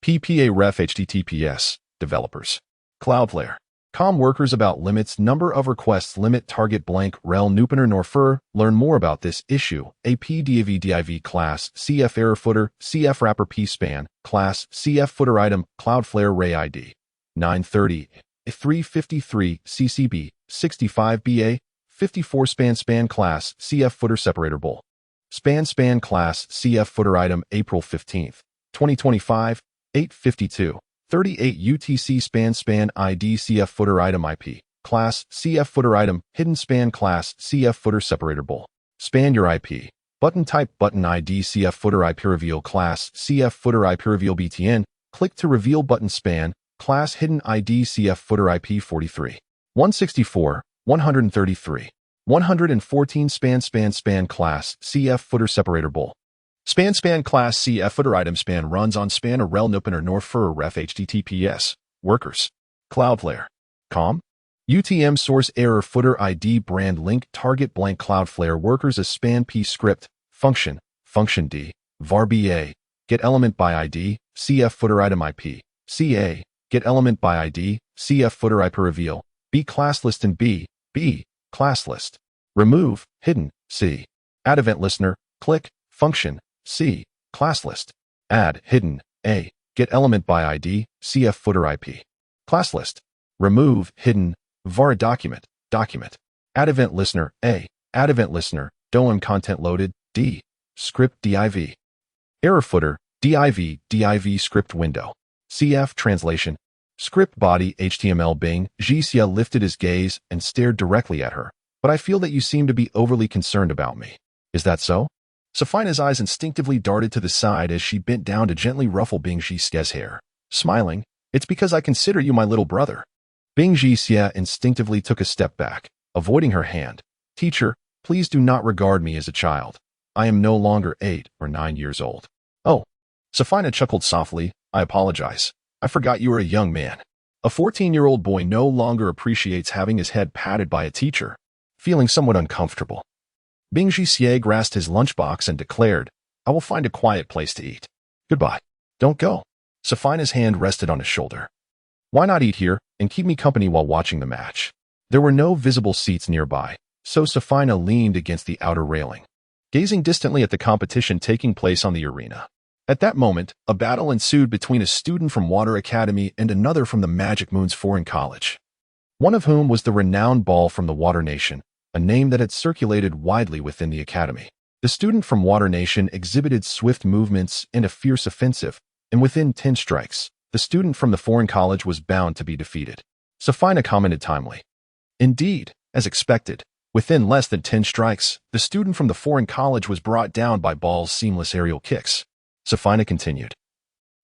PPA ref https developers Cloudflare.com workers about limits number of requests limit target blank rel nupener norfer. Learn more about this issue. APDIV class CF error footer CF wrapper P span class CF footer item Cloudflare Ray ID 930 353 CCB 65 BA 54 span class CF footer separator bowl span class CF footer item April 15th 2025 852 38 UTC span ID CF footer item IP class CF footer item hidden span class CF footer separator bowl span your IP button type button ID CF footer IP reveal class CF footer IP reveal BTN click to reveal button span class hidden ID CF footer IP 43 164 133 114 span class CF footer separator bowl span class CF footer item span runs on span a rel nupener nor fur ref https workers Cloudflare.com UTM source error footer ID brand link target blank Cloudflare workers a span P script function D var BA get element by ID CF footer item IP CA get element by ID CF footer IP reveal B class list and B class list remove hidden C add event listener click function C class list add hidden A get element by ID CF footer IP class list remove hidden var document add event listener A add event listener DOM content loaded D script div error footer div script window CF translation script body HTML Bing Jisia lifted his gaze and stared directly at her. But I feel that you seem to be overly concerned about me. Is that so? Safina's eyes instinctively darted to the side as she bent down to gently ruffle Bing Jisia's hair. Smiling, it's because I consider you my little brother. Bing Jisia instinctively took a step back, avoiding her hand. Teacher, please do not regard me as a child. I am no longer 8 or 9 years old. Oh. Safina chuckled softly. I apologize. I forgot you were a young man. A 14-year-old boy no longer appreciates having his head patted by a teacher. Feeling somewhat uncomfortable, Bing Jixie grasped his lunchbox and declared, I will find a quiet place to eat. Goodbye. Don't go. Safina's hand rested on his shoulder. Why not eat here and keep me company while watching the match? There were no visible seats nearby, so Safina leaned against the outer railing, gazing distantly at the competition taking place on the arena. At that moment, a battle ensued between a student from Water Academy and another from the Magic Moon's foreign college, one of whom was the renowned Ball from the Water Nation, a name that had circulated widely within the academy. The student from Water Nation exhibited swift movements and a fierce offensive, and within 10 strikes, the student from the foreign college was bound to be defeated. Safina commented timely. Indeed, as expected, within less than 10 strikes, the student from the foreign college was brought down by Ball's seamless aerial kicks. Safina continued.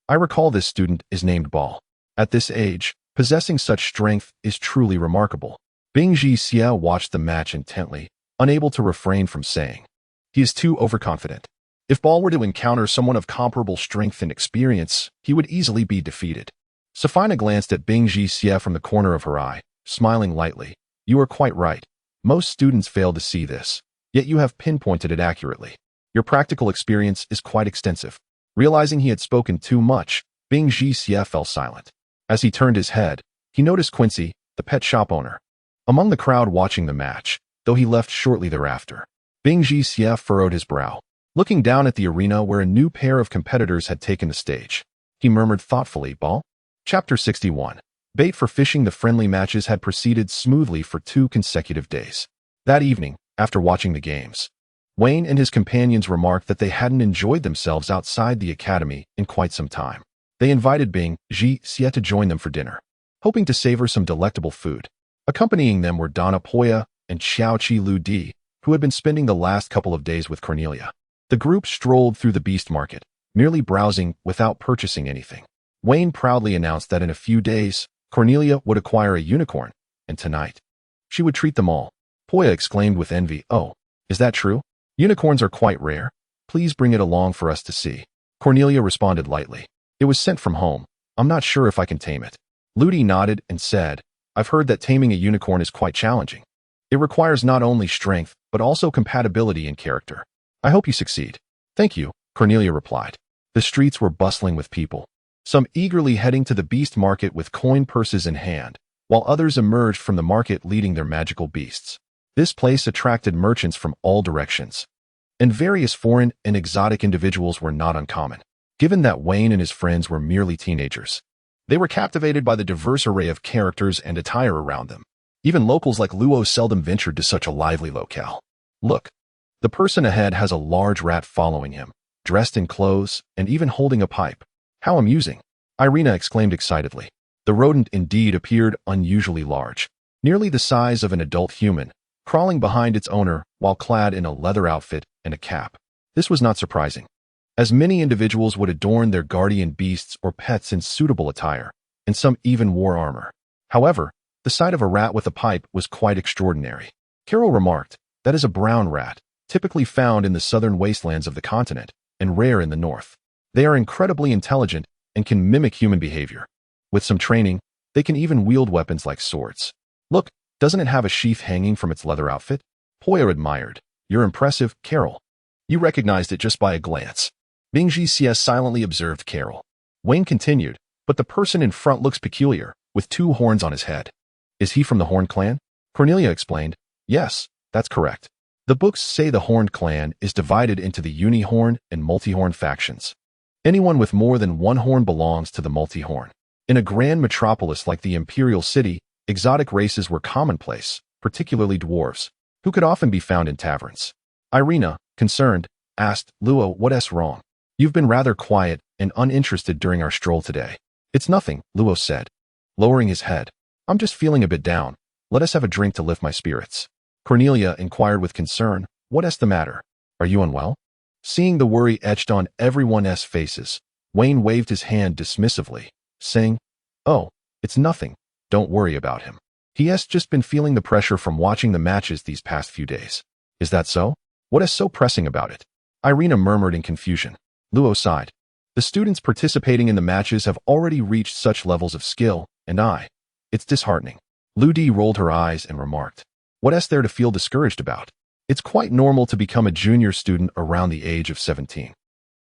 I recall this student is named Ball. At this age, possessing such strength is truly remarkable. Bing Jixie watched the match intently, unable to refrain from saying, he is too overconfident. If Ball were to encounter someone of comparable strength and experience, he would easily be defeated. Safina glanced at Bing Jixie from the corner of her eye, smiling lightly. You are quite right. Most students fail to see this, yet you have pinpointed it accurately. Your practical experience is quite extensive. Realizing he had spoken too much, Bing Jixie fell silent. As he turned his head, he noticed Quincy, the pet shop owner, among the crowd watching the match, though he left shortly thereafter. Bing Jixie furrowed his brow, looking down at the arena where a new pair of competitors had taken the stage. He murmured thoughtfully, Ball? Chapter 61. Bait for fishing. The friendly matches had proceeded smoothly for 2 consecutive days. That evening, after watching the games, Wayne and his companions remarked that they hadn't enjoyed themselves outside the academy in quite some time. They invited Bing Jixie to join them for dinner, hoping to savor some delectable food. Accompanying them were Donna Poya and Xiao Qi Lu Di, who had been spending the last couple of days with Cornelia. The group strolled through the beast market, merely browsing without purchasing anything. Wayne proudly announced that in a few days, Cornelia would acquire a unicorn, and tonight, she would treat them all. Poya exclaimed with envy, Oh, is that true? Unicorns are quite rare. Please bring it along for us to see. Cornelia responded lightly. It was sent from home. I'm not sure if I can tame it. Ludi nodded and said, I've heard that taming a unicorn is quite challenging. It requires not only strength, but also compatibility and character. I hope you succeed. Thank you, Cornelia replied. The streets were bustling with people, some eagerly heading to the beast market with coin purses in hand, while others emerged from the market leading their magical beasts. This place attracted merchants from all directions, and various foreign and exotic individuals were not uncommon. Given that Wayne and his friends were merely teenagers, they were captivated by the diverse array of characters and attire around them. Even locals like Luo seldom ventured to such a lively locale. Look, the person ahead has a large rat following him, dressed in clothes and even holding a pipe. How amusing, Irina exclaimed excitedly. The rodent indeed appeared unusually large, nearly the size of an adult human, crawling behind its owner while clad in a leather outfit and a cap. This was not surprising, as many individuals would adorn their guardian beasts or pets in suitable attire, and some even wore armor. However, the sight of a rat with a pipe was quite extraordinary. Carol remarked, that is a brown rat, typically found in the southern wastelands of the continent, and rare in the north. They are incredibly intelligent and can mimic human behavior. With some training, they can even wield weapons like swords. Look, doesn't it have a sheath hanging from its leather outfit? Poya admired. You're impressive, Carol. You recognized it just by a glance. Bing Jixie silently observed Carol. Wayne continued, but the person in front looks peculiar, with 2 horns on his head. Is he from the Horn clan? Cornelia explained. Yes, that's correct. The books say the Horned clan is divided into the Uni-Horn and Multi-Horn factions. Anyone with more than 1 horn belongs to the Multi-Horn. In a grand metropolis like the Imperial City, exotic races were commonplace, particularly dwarves, who could often be found in taverns. Irina, concerned, asked, Luo, what's wrong? You've been rather quiet and uninterested during our stroll today. It's nothing, Luo said, lowering his head. I'm just feeling a bit down. Let us have a drink to lift my spirits. Cornelia inquired with concern, what's the matter? Are you unwell? Seeing the worry etched on everyone's faces, Wayne waved his hand dismissively, saying, Oh, it's nothing. Don't worry about him. He has just been feeling the pressure from watching the matches these past few days. Is that so? What is so pressing about it? Irina murmured in confusion. Luo sighed. The students participating in the matches have already reached such levels of skill, and it's disheartening. Lu Di rolled her eyes and remarked. What is there to feel discouraged about? It's quite normal to become a junior student around the age of 17.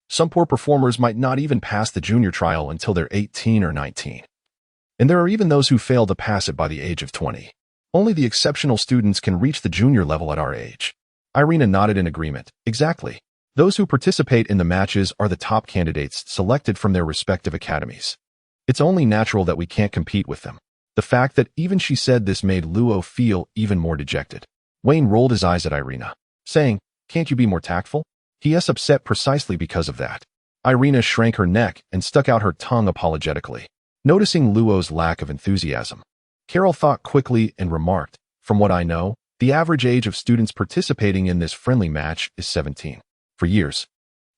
Some poor performers might not even pass the junior trial until they're 18 or 19. And there are even those who fail to pass it by the age of 20. Only the exceptional students can reach the junior level at our age. Irina nodded in agreement. Exactly. Those who participate in the matches are the top candidates selected from their respective academies. It's only natural that we can't compete with them. The fact that even she said this made Luo feel even more dejected. Wayne rolled his eyes at Irina, saying, Can't you be more tactful? He is upset precisely because of that. Irina shrank her neck and stuck out her tongue apologetically, noticing Luo's lack of enthusiasm. Carol thought quickly and remarked, From what I know, the average age of students participating in this friendly match is 17. For years,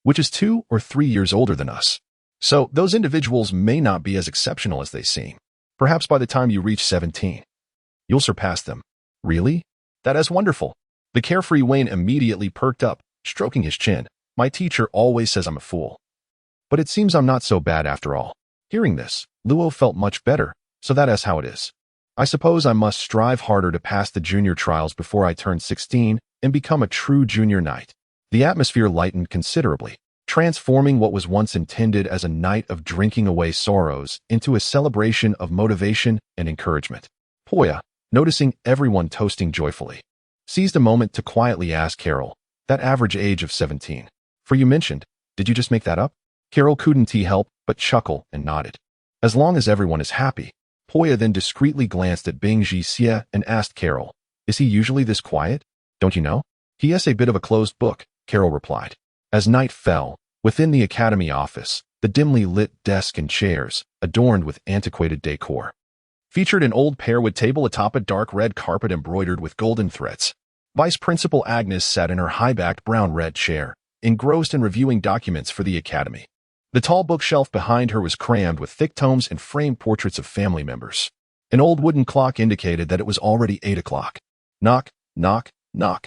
which is 2 or 3 years older than us. So those individuals may not be as exceptional as they seem. Perhaps by the time you reach 17, you'll surpass them. Really? That is wonderful. The carefree Wayne immediately perked up, stroking his chin. My teacher always says I'm a fool. But it seems I'm not so bad after all. Hearing this, Luo felt much better, so that is how it is. I suppose I must strive harder to pass the junior trials before I turn 16 and become a true junior knight. The atmosphere lightened considerably, transforming what was once intended as a night of drinking away sorrows into a celebration of motivation and encouragement. Poya, noticing everyone toasting joyfully, seized a moment to quietly ask Carol, that average age of 17. For you mentioned, did you just make that up? Carol couldn't help but chuckle and nodded. As long as everyone is happy. Poya then discreetly glanced at Bing Jixia and asked Carol, Is he usually this quiet? Don't you know? He is a bit of a closed book, Carol replied. As night fell, within the academy office, the dimly lit desk and chairs, adorned with antiquated decor, featured an old pearwood table atop a dark red carpet embroidered with golden threads. Vice Principal Agnes sat in her high-backed brown-red chair, engrossed in reviewing documents for the academy. The tall bookshelf behind her was crammed with thick tomes and framed portraits of family members. An old wooden clock indicated that it was already 8 o'clock. Knock, knock, knock.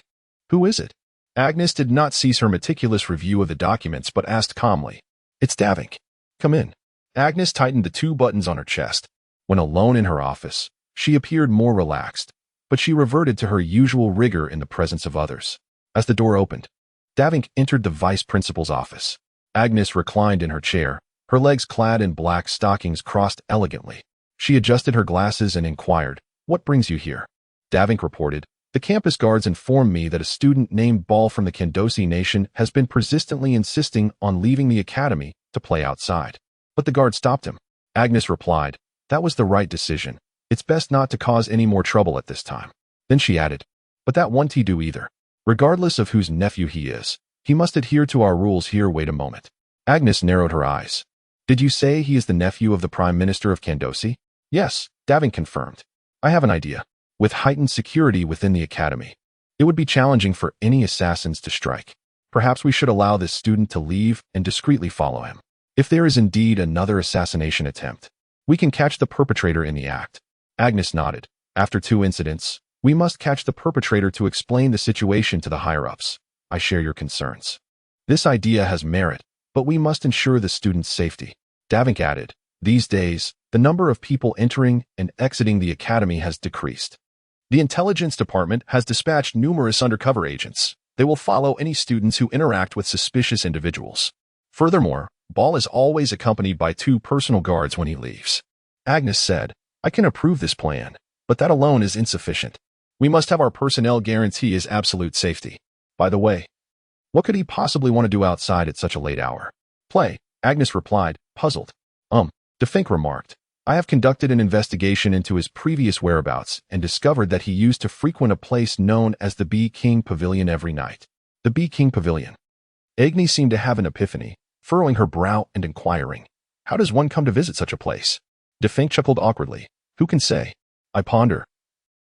Who is it? Agnes did not cease her meticulous review of the documents but asked calmly, It's Davink. Come in. Agnes tightened the 2 buttons on her chest. When alone in her office, she appeared more relaxed, but she reverted to her usual rigor in the presence of others. As the door opened, Davink entered the vice principal's office. Agnes reclined in her chair, her legs clad in black stockings crossed elegantly. She adjusted her glasses and inquired, What brings you here? Davink reported, The campus guards informed me that a student named Ball from the Kandosi nation has been persistently insisting on leaving the academy to play outside. But the guard stopped him. Agnes replied, That was the right decision. It's best not to cause any more trouble at this time. Then she added, But that won't do either. Regardless of whose nephew he is, he must adhere to our rules here. Wait a moment. Agnes narrowed her eyes. Did you say he is the nephew of the Prime Minister of Kandosi? Yes, Davink confirmed. I have an idea. With heightened security within the academy, it would be challenging for any assassins to strike. Perhaps we should allow this student to leave and discreetly follow him. If there is indeed another assassination attempt, we can catch the perpetrator in the act. Agnes nodded. After 2 incidents, we must catch the perpetrator to explain the situation to the higher-ups. I share your concerns. This idea has merit, but we must ensure the student's safety. Davink added, These days, the number of people entering and exiting the academy has decreased. The intelligence department has dispatched numerous undercover agents. They will follow any students who interact with suspicious individuals. Furthermore, Ball is always accompanied by 2 personal guards when he leaves. Agnes said, I can approve this plan, but that alone is insufficient. We must have our personnel guarantee his absolute safety. By the way, what could he possibly want to do outside at such a late hour? Play, Agnes replied, puzzled. Davink remarked, I have conducted an investigation into his previous whereabouts and discovered that he used to frequent a place known as the Bee King Pavilion every night. The Bee King Pavilion. Agnes seemed to have an epiphany, furrowing her brow and inquiring, How does one come to visit such a place? Davink chuckled awkwardly. Who can say? I ponder.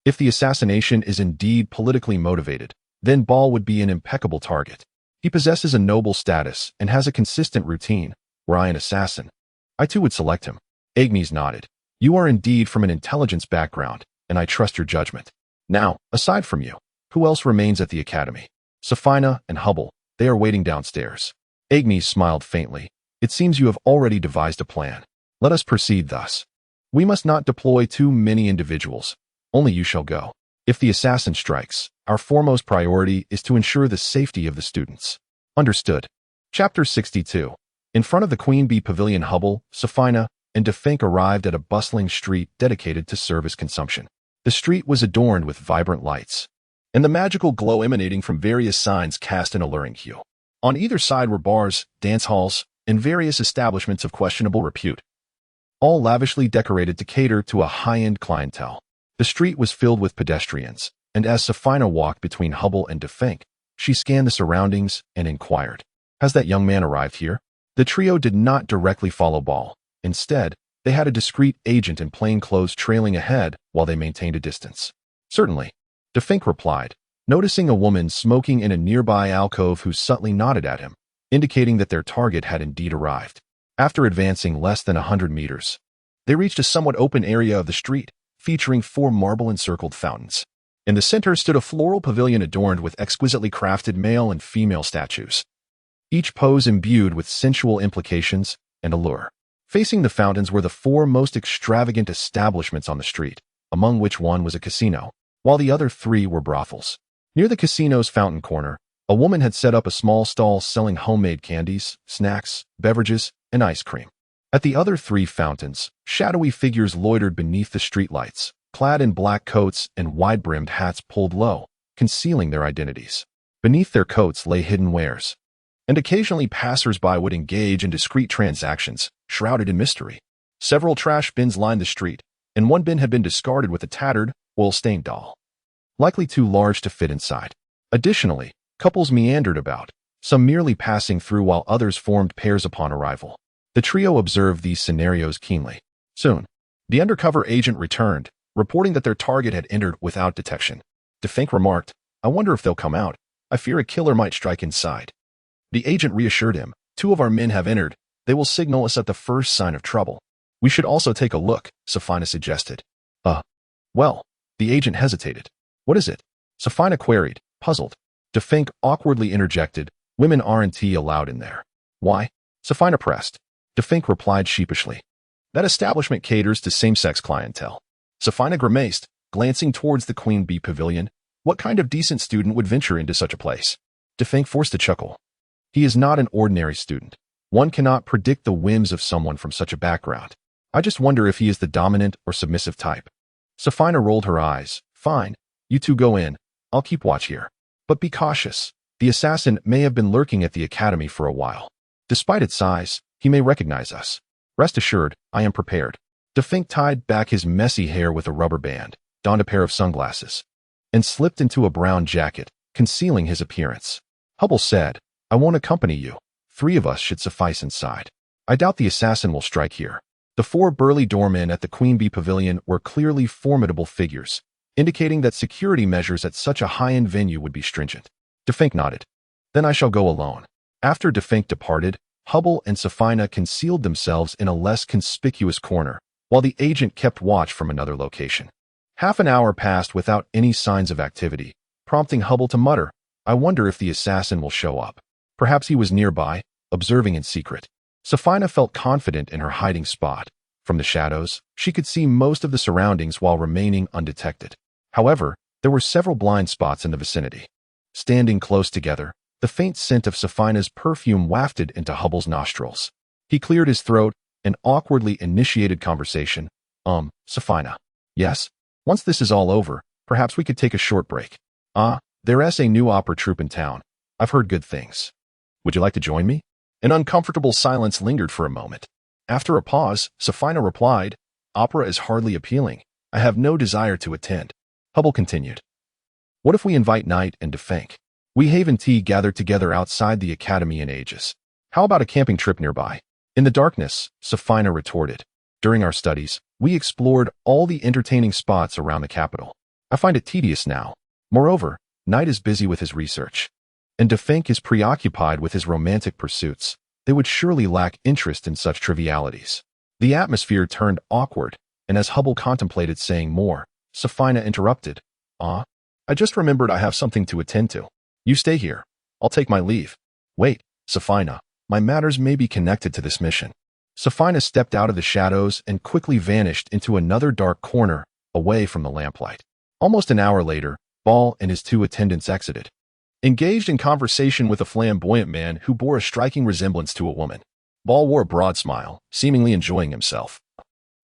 If the assassination is indeed politically motivated, then Ball would be an impeccable target. He possesses a noble status and has a consistent routine. Were I an assassin, I too would select him. Agnes nodded. You are indeed from an intelligence background, and I trust your judgment. Now, aside from you, who else remains at the academy? Safina and Hubble, They are waiting downstairs. Agnes smiled faintly. It seems you have already devised a plan. Let us proceed thus. We must not deploy too many individuals. Only you shall go. If the assassin strikes, our foremost priority is to ensure the safety of the students. Understood. Chapter 62. In front of the Queen Bee Pavilion, Hubble, Safina, and Defink arrived at a bustling street dedicated to service consumption. The street was adorned with vibrant lights, and the magical glow emanating from various signs cast an alluring hue. On either side were bars, dance halls, and various establishments of questionable repute, all lavishly decorated to cater to a high-end clientele. The street was filled with pedestrians, and as Safina walked between Hubble and Defink, she scanned the surroundings and inquired, "Has that young man arrived here?" The trio did not directly follow Ball. Instead, they had a discreet agent in plain clothes trailing ahead while they maintained a distance. "Certainly," Defink replied, noticing a woman smoking in a nearby alcove who subtly nodded at him, indicating that their target had indeed arrived. After advancing less than 100 meters, they reached a somewhat open area of the street, featuring 4 marble-encircled fountains. In the center stood a floral pavilion adorned with exquisitely crafted male and female statues, each pose imbued with sensual implications and allure. Facing the fountains were the 4 most extravagant establishments on the street, among which one was a casino, while the other 3 were brothels. Near the casino's fountain corner, a woman had set up a small stall selling homemade candies, snacks, beverages, and ice cream. At the other 3 fountains, shadowy figures loitered beneath the streetlights, clad in black coats and wide-brimmed hats pulled low, concealing their identities. Beneath their coats lay hidden wares, and occasionally passers-by would engage in discreet transactions, shrouded in mystery. Several trash bins lined the street, and one bin had been discarded with a tattered, oil-stained doll, likely too large to fit inside. Additionally, couples meandered about, some merely passing through while others formed pairs upon arrival. The trio observed these scenarios keenly. Soon, the undercover agent returned, reporting that their target had entered without detection. Defink remarked, "I wonder if they'll come out. I fear a killer might strike inside." The agent reassured him, "2 of our men have entered. They will signal us at the first sign of trouble." "We should also take a look," Safina suggested. Well, the agent hesitated. "What is it?" Safina queried, puzzled. Defink awkwardly interjected, "Women aren't allowed in there." "Why?" Safina pressed. Defink replied sheepishly, "That establishment caters to same-sex clientele." Safina grimaced, glancing towards the Queen Bee Pavilion. What kind of decent student would venture into such a place? Defink forced a chuckle. He is not an ordinary student. One cannot predict the whims of someone from such a background. I just wonder if he is the dominant or submissive type. Safina rolled her eyes. "Fine, you 2 go in. I'll keep watch here. But be cautious. The assassin may have been lurking at the academy for a while. Despite its size, he may recognize us. Rest assured, I am prepared." Defink tied back his messy hair with a rubber band, donned a pair of sunglasses, and slipped into a brown jacket, concealing his appearance. Hubble said, "I won't accompany you. 3 of us should suffice inside. I doubt the assassin will strike here." The 4 burly doormen at the Queen Bee Pavilion were clearly formidable figures, indicating that security measures at such a high-end venue would be stringent. Defink nodded. "Then I shall go alone." After Defink departed, Hubble and Safina concealed themselves in a less conspicuous corner, while the agent kept watch from another location. Half an hour passed without any signs of activity, prompting Hubble to mutter, "I wonder if the assassin will show up." Perhaps he was nearby, observing in secret. Safina felt confident in her hiding spot. From the shadows, she could see most of the surroundings while remaining undetected. However, there were several blind spots in the vicinity. Standing close together, the faint scent of Safina's perfume wafted into Hubble's nostrils. He cleared his throat and awkwardly initiated conversation. Safina. "Yes? Once this is all over, perhaps we could take a short break." There's a new opera troupe in town. I've heard good things. Would you like to join me?" An uncomfortable silence lingered for a moment. After a pause, Safina replied, "Opera is hardly appealing. I have no desire to attend." Hubble continued, "What if we invite Knight and Defink? We Haven Tea gathered together outside the academy in ages. How about a camping trip nearby?" In the darkness, Safina retorted, "During our studies, we explored all the entertaining spots around the capital. I find it tedious now. Moreover, Knight is busy with his research, and Defink is preoccupied with his romantic pursuits. They would surely lack interest in such trivialities." The atmosphere turned awkward, and as Hubble contemplated saying more, Safina interrupted, I just remembered I have something to attend to. You stay here. I'll take my leave." Wait, Safina, my matters may be connected to this mission. Safina stepped out of the shadows and quickly vanished into another dark corner, away from the lamplight. Almost an hour later, Ball and his two attendants exited, engaged in conversation with a flamboyant man who bore a striking resemblance to a woman. Ball wore a broad smile, seemingly enjoying himself,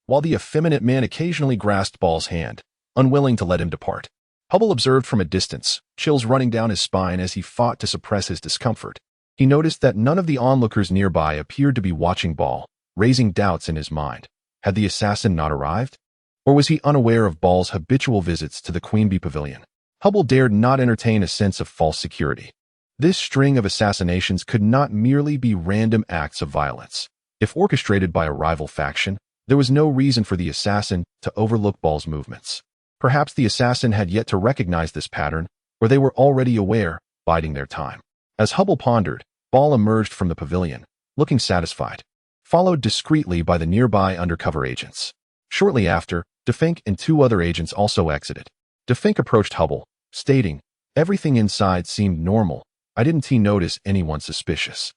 while the effeminate man occasionally grasped Ball's hand, unwilling to let him depart. Hubble observed from a distance, chills running down his spine as he fought to suppress his discomfort. He noticed that none of the onlookers nearby appeared to be watching Ball, raising doubts in his mind. Had the assassin not arrived? Or was he unaware of Ball's habitual visits to the Queen Bee Pavilion? Hubble dared not entertain a sense of false security. This string of assassinations could not merely be random acts of violence. If orchestrated by a rival faction, there was no reason for the assassin to overlook Ball's movements. Perhaps the assassin had yet to recognize this pattern, or they were already aware, biding their time. As Hubble pondered, Ball emerged from the pavilion, looking satisfied, followed discreetly by the nearby undercover agents. Shortly after, Defink and two other agents also exited. Defink approached Hubble, stating, "Everything inside seemed normal. I didn't notice anyone suspicious."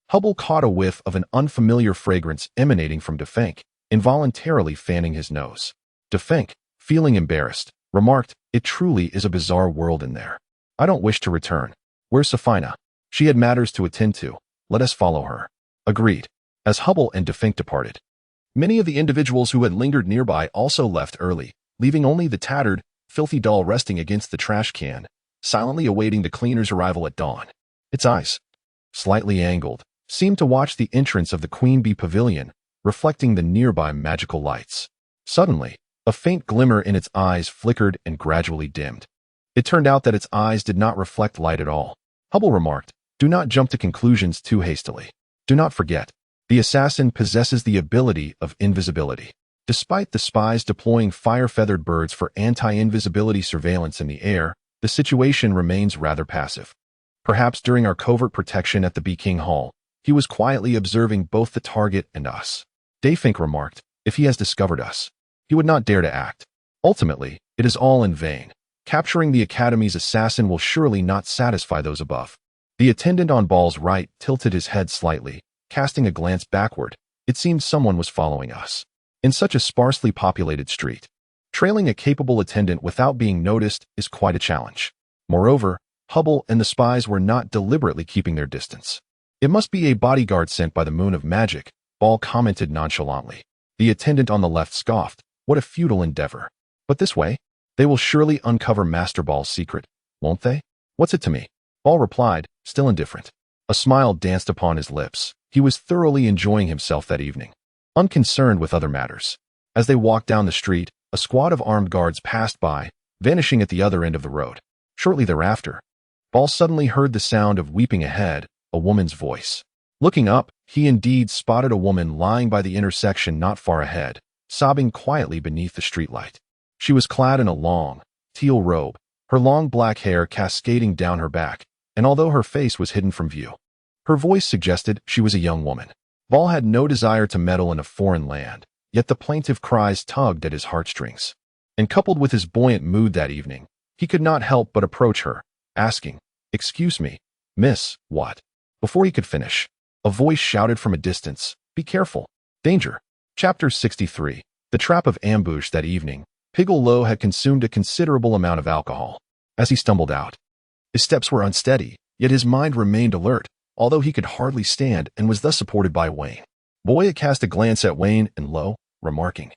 Hubble caught a whiff of an unfamiliar fragrance emanating from Defink, involuntarily fanning his nose. Defink, feeling embarrassed, remarked, "It truly is a bizarre world in there. I don't wish to return. Where's Safina? She had matters to attend to. Let us follow her." Agreed. As Hubble and Defink departed, many of the individuals who had lingered nearby also left early, leaving only the tattered, filthy doll resting against the trash can, silently awaiting the cleaner's arrival at dawn. Its eyes, slightly angled, seemed to watch the entrance of the Queen Bee Pavilion, reflecting the nearby magical lights. Suddenly, a faint glimmer in its eyes flickered and gradually dimmed. It turned out that its eyes did not reflect light at all. Hubble remarked, "Do not jump to conclusions too hastily. Do not forget, the assassin possesses the ability of invisibility." Despite the spies deploying fire-feathered birds for anti-invisibility surveillance in the air, the situation remains rather passive. Perhaps during our covert protection at the Bee King Hall, he was quietly observing both the target and us. Defink remarked, "If he has discovered us, he would not dare to act. Ultimately, it is all in vain. Capturing the Academy's assassin will surely not satisfy those above." The attendant on Ball's right tilted his head slightly, casting a glance backward. It seemed someone was following us. In such a sparsely populated street, trailing a capable attendant without being noticed is quite a challenge. Moreover, Hubble and the spies were not deliberately keeping their distance. "It must be a bodyguard sent by the moon of magic," Ball commented nonchalantly. The attendant on the left scoffed, "What a futile endeavor. But this way, they will surely uncover Master Ball's secret, won't they? What's it to me?" Ball replied, still indifferent. A smile danced upon his lips. He was thoroughly enjoying himself that evening, unconcerned with other matters. As they walked down the street, a squad of armed guards passed by, vanishing at the other end of the road. Shortly thereafter, Ball suddenly heard the sound of weeping ahead, a woman's voice. Looking up, he indeed spotted a woman lying by the intersection not far ahead, sobbing quietly beneath the streetlight. She was clad in a long, teal robe, her long black hair cascading down her back, and although her face was hidden from view, her voice suggested she was a young woman. Ball had no desire to meddle in a foreign land, yet the plaintive cries tugged at his heartstrings. And coupled with his buoyant mood that evening, he could not help but approach her, asking, "Excuse me, miss, what?" Before he could finish, a voice shouted from a distance, "Be careful. Danger." Chapter 63. The trap of ambush. That evening, Piggle Low had consumed a considerable amount of alcohol. As he stumbled out, his steps were unsteady, yet his mind remained alert, although he could hardly stand and was thus supported by Wayne. Boya cast a glance at Wayne and Low, remarking,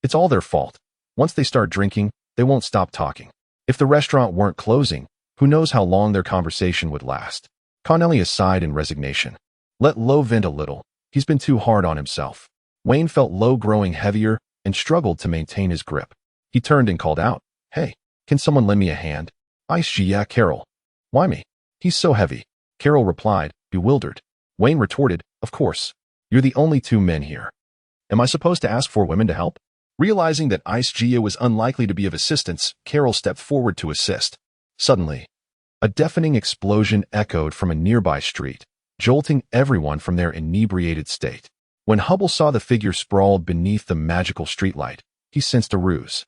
"It's all their fault. Once they start drinking, they won't stop talking. If the restaurant weren't closing, who knows how long their conversation would last." Cornelia sighed in resignation. "Let Low vent a little. He's been too hard on himself." Wayne felt Low growing heavier and struggled to maintain his grip. He turned and called out, "Hey, can someone lend me a hand?" "Yeah, Carol." "Why me? He's so heavy." Carol replied, bewildered. Wayne retorted, "Of course. You're the only two men here. Am I supposed to ask for women to help?" Realizing that Gia was unlikely to be of assistance, Carol stepped forward to assist. Suddenly, a deafening explosion echoed from a nearby street, jolting everyone from their inebriated state. When Hubble saw the figure sprawled beneath the magical streetlight, he sensed a ruse.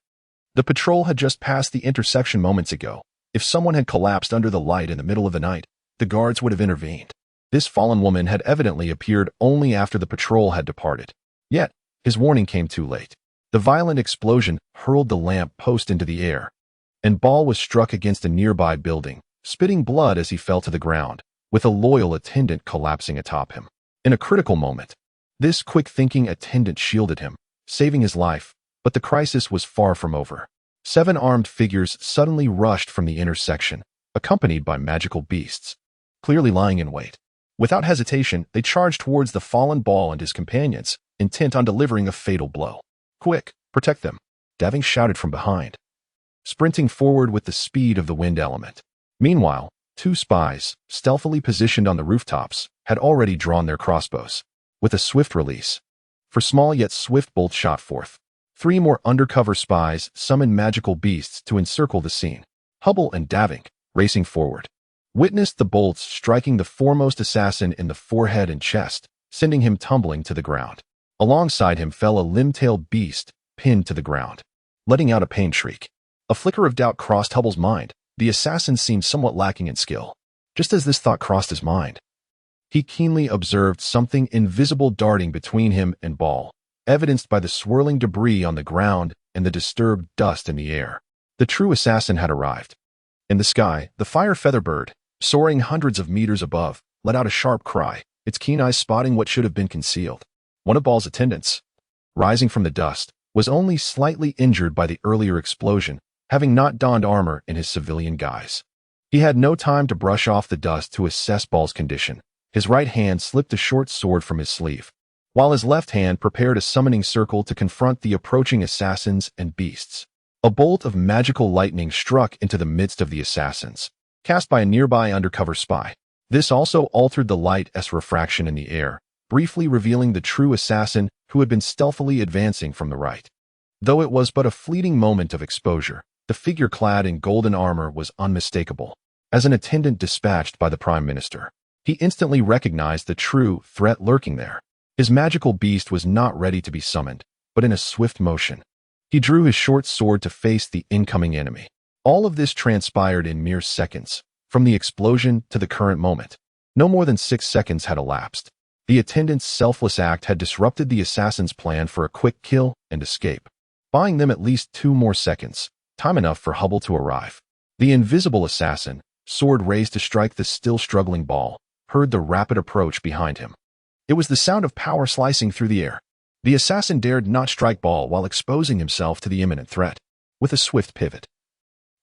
The patrol had just passed the intersection moments ago. If someone had collapsed under the light in the middle of the night, the guards would have intervened. This fallen woman had evidently appeared only after the patrol had departed. Yet, his warning came too late. The violent explosion hurled the lamp post into the air, and Ball was struck against a nearby building, spitting blood as he fell to the ground, with a loyal attendant collapsing atop him. In a critical moment, this quick-thinking attendant shielded him, saving his life, but the crisis was far from over. 7 armed figures suddenly rushed from the intersection, accompanied by magical beasts, clearly lying in wait. Without hesitation, they charged towards the fallen Ball and his companions, intent on delivering a fatal blow. "Quick, protect them," Daving shouted from behind, sprinting forward with the speed of the wind element. Meanwhile, 2 spies, stealthily positioned on the rooftops, had already drawn their crossbows. With a swift release, for small yet swift bolts shot forth. 3 more undercover spies summoned magical beasts to encircle the scene. Hubble and Daving, racing forward, witnessed the bolts striking the foremost assassin in the forehead and chest, sending him tumbling to the ground. Alongside him fell a limb-tailed beast, pinned to the ground, letting out a pain shriek. A flicker of doubt crossed Hubble's mind. The assassin seemed somewhat lacking in skill. Just as this thought crossed his mind, he keenly observed something invisible darting between him and Ball, evidenced by the swirling debris on the ground and the disturbed dust in the air. The true assassin had arrived. In the sky, the fire feather bird, soaring hundreds of meters above, let out a sharp cry, its keen eyes spotting what should have been concealed. One of Ball's attendants, rising from the dust, was only slightly injured by the earlier explosion, having not donned armor in his civilian guise. He had no time to brush off the dust to assess Ball's condition. His right hand slipped a short sword from his sleeve, while his left hand prepared a summoning circle to confront the approaching assassins and beasts. A bolt of magical lightning struck into the midst of the assassins, cast by a nearby undercover spy. This also altered the light's refraction in the air, briefly revealing the true assassin who had been stealthily advancing from the right. Though it was but a fleeting moment of exposure, the figure clad in golden armor was unmistakable. As an attendant dispatched by the Prime Minister, he instantly recognized the true threat lurking there. His magical beast was not ready to be summoned, but in a swift motion, he drew his short sword to face the incoming enemy. All of this transpired in mere seconds, from the explosion to the current moment. No more than 6 seconds had elapsed. The attendant's selfless act had disrupted the assassin's plan for a quick kill and escape, buying them at least 2 more seconds, time enough for Hubble to arrive. The invisible assassin, sword raised to strike the still struggling Ball, heard the rapid approach behind him. It was the sound of power slicing through the air. The assassin dared not strike Ball while exposing himself to the imminent threat. With a swift pivot,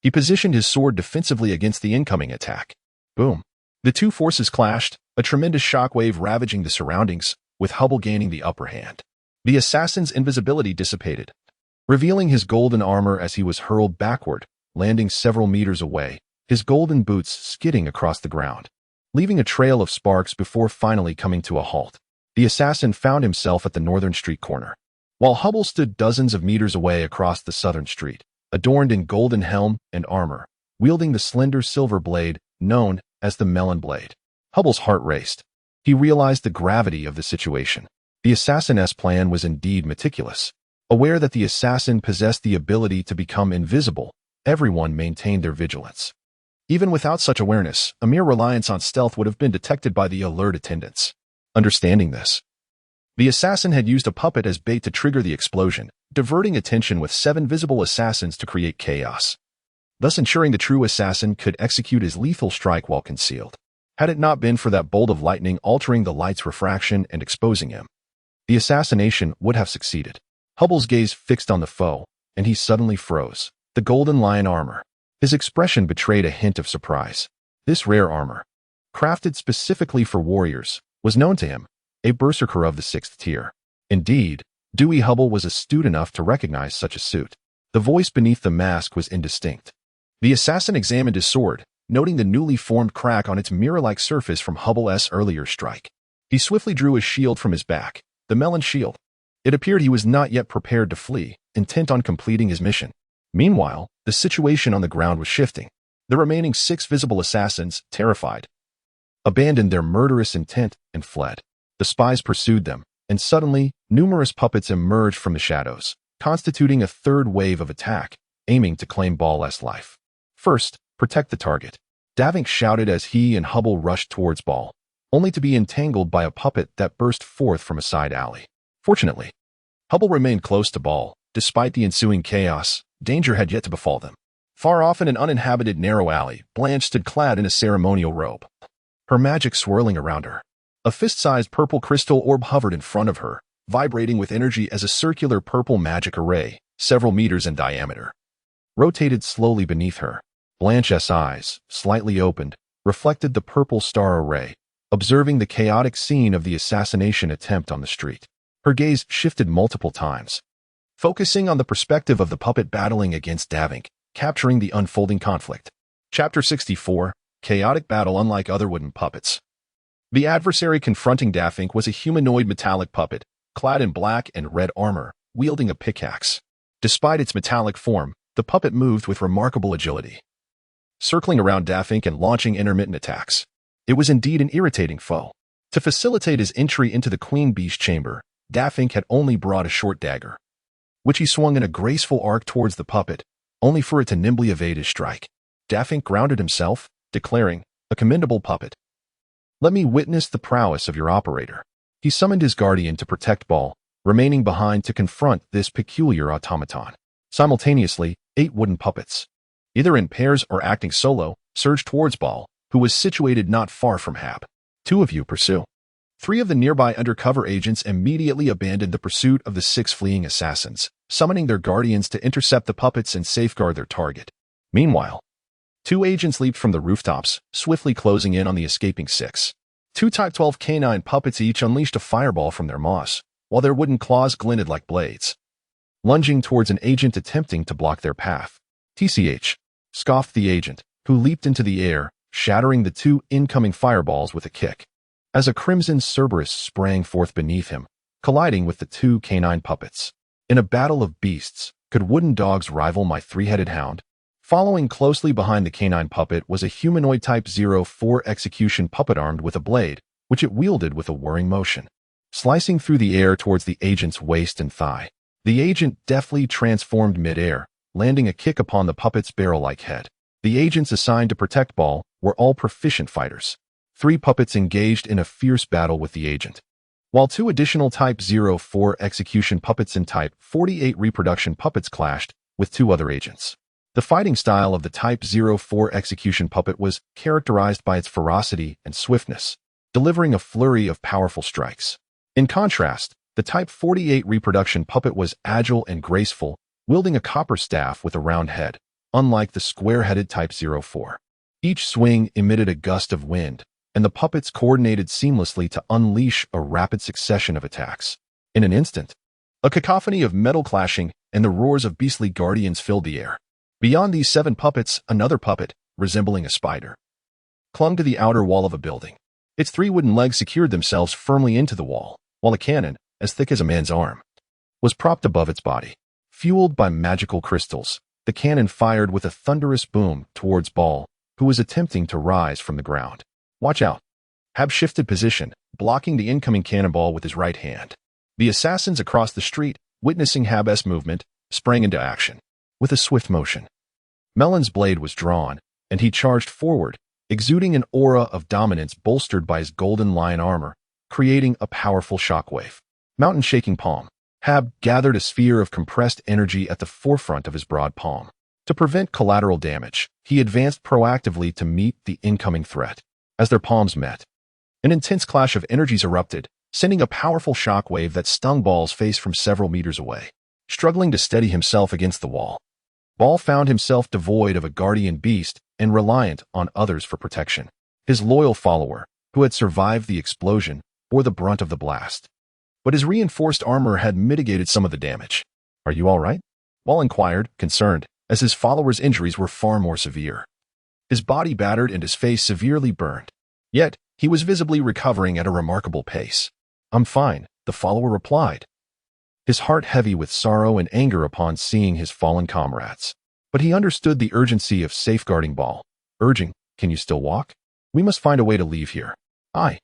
he positioned his sword defensively against the incoming attack. Boom. The 2 forces clashed, a tremendous shockwave ravaging the surroundings, with Hubble gaining the upper hand. The assassin's invisibility dissipated, revealing his golden armor as he was hurled backward, landing several meters away, his golden boots skidding across the ground, leaving a trail of sparks before finally coming to a halt. The assassin found himself at the northern street corner, while Hubble stood dozens of meters away across the southern street, adorned in golden helm and armor, wielding the slender silver blade known as the melon blade. Hubble's heart raced. He realized the gravity of the situation. The assassin's plan was indeed meticulous. Aware that the assassin possessed the ability to become invisible, everyone maintained their vigilance. Even without such awareness, a mere reliance on stealth would have been detected by the alert attendants. Understanding this, the assassin had used a puppet as bait to trigger the explosion, diverting attention with 7 visible assassins to create chaos, thus ensuring the true assassin could execute his lethal strike while concealed. Had it not been for that bolt of lightning altering the light's refraction and exposing him, the assassination would have succeeded. Hubble's gaze fixed on the foe, and he suddenly froze. The golden lion armor. His expression betrayed a hint of surprise. This rare armor, crafted specifically for warriors, was known to him, a berserker of the 6th tier. Indeed, Dewey Hubble was astute enough to recognize such a suit. The voice beneath the mask was indistinct. The assassin examined his sword, noting the newly formed crack on its mirror-like surface from Hubble's earlier strike. He swiftly drew his shield from his back, the melon shield. It appeared he was not yet prepared to flee, intent on completing his mission. Meanwhile, the situation on the ground was shifting. The remaining 6 visible assassins, terrified, abandoned their murderous intent and fled. The spies pursued them, and suddenly, numerous puppets emerged from the shadows, constituting a third wave of attack, aiming to claim Ball's life. First, protect the target, Davink shouted as he and Hubble rushed towards Ball. only to be entangled by a puppet that burst forth from a side alley. Fortunately, Hubble remained close to Ball. Despite the ensuing chaos, danger had yet to befall them. Far off in an uninhabited narrow alley, Blanche stood clad in a ceremonial robe, her magic swirling around her. A fist-sized purple crystal orb hovered in front of her, vibrating with energy as a circular purple magic array, several meters in diameter, rotated slowly beneath her. Blanche's eyes, slightly opened, reflected the purple star array, observing the chaotic scene of the assassination attempt on the street. Her gaze shifted multiple times, focusing on the perspective of the puppet battling against Davink, capturing the unfolding conflict. Chapter 64, Chaotic Battle. Unlike other wooden puppets, the adversary confronting Davink was a humanoid metallic puppet, clad in black and red armor, wielding a pickaxe. Despite its metallic form, the puppet moved with remarkable agility, circling around Davink and launching intermittent attacks. It was indeed an irritating foe. To facilitate his entry into the Queen Bee's chamber, Davink had only brought a short dagger, which he swung in a graceful arc towards the puppet, only for it to nimbly evade his strike. Davink grounded himself, declaring, "A commendable puppet. Let me witness the prowess of your operator." He summoned his guardian to protect Ball, remaining behind to confront this peculiar automaton. Simultaneously, 8 wooden puppets, either in pairs or acting solo, surged towards Ball, who was situated not far from Hab. 2 of you pursue. 3 of the nearby undercover agents immediately abandoned the pursuit of the 6 fleeing assassins, summoning their guardians to intercept the puppets and safeguard their target. Meanwhile, 2 agents leaped from the rooftops, swiftly closing in on the escaping 6. 2 Type 12 canine puppets each unleashed a fireball from their maws, while their wooden claws glinted like blades, lunging towards an agent attempting to block their path. "TCH," scoffed the agent, who leaped into the air, shattering the 2 incoming fireballs with a kick, as a crimson Cerberus sprang forth beneath him, colliding with the 2 canine puppets. In a battle of beasts, could wooden dogs rival my 3-headed hound? Following closely behind the canine puppet was a humanoid Type 04 execution puppet armed with a blade, which it wielded with a whirring motion, slicing through the air towards the agent's waist and thigh. The agent deftly transformed mid-air, landing a kick upon the puppet's barrel-like head. The agents assigned to protect Ball were all proficient fighters. 3 puppets engaged in a fierce battle with the agent, while 2 additional Type 04 execution puppets and Type 48 reproduction puppets clashed with 2 other agents. The fighting style of the Type 04 execution puppet was characterized by its ferocity and swiftness, delivering a flurry of powerful strikes. In contrast, the Type 48 reproduction puppet was agile and graceful, wielding a copper staff with a round head, unlike the square-headed Type 04. Each swing emitted a gust of wind, and the puppets coordinated seamlessly to unleash a rapid succession of attacks. In an instant, a cacophony of metal clashing and the roars of beastly guardians filled the air. Beyond these 7 puppets, another puppet, resembling a spider, clung to the outer wall of a building. Its 3 wooden legs secured themselves firmly into the wall, while a cannon, as thick as a man's arm, was propped above its body. Fueled by magical crystals, the cannon fired with a thunderous boom towards Ball, who was attempting to rise from the ground. "Watch out." Hab shifted position, blocking the incoming cannonball with his right hand. The assassins across the street, witnessing Hab's movement, sprang into action. With a swift motion, Melon's blade was drawn, and he charged forward, exuding an aura of dominance bolstered by his golden lion armor, creating a powerful shockwave. Mountain-shaking palm. Hab gathered a sphere of compressed energy at the forefront of his broad palm. To prevent collateral damage, he advanced proactively to meet the incoming threat. As their palms met, an intense clash of energies erupted, sending a powerful shockwave that stung Ball's face from several meters away. Struggling to steady himself against the wall, Ball found himself devoid of a guardian beast and reliant on others for protection. His loyal follower, who had survived the explosion, bore the brunt of the blast, but his reinforced armor had mitigated some of the damage. "Are you all right?" Ball inquired, concerned, as his follower's injuries were far more severe. His body battered and his face severely burned. Yet, he was visibly recovering at a remarkable pace. "I'm fine," the follower replied, his heart heavy with sorrow and anger upon seeing his fallen comrades. But he understood the urgency of safeguarding Ball, urging, "Can you still walk? We must find a way to leave here." I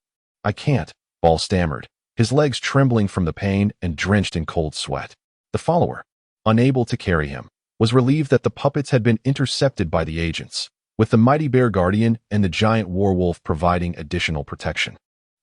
can't," Ball stammered, his legs trembling from the pain and drenched in cold sweat. The follower, unable to carry him, was relieved that the puppets had been intercepted by the agents, with the mighty bear guardian and the giant werewolf providing additional protection.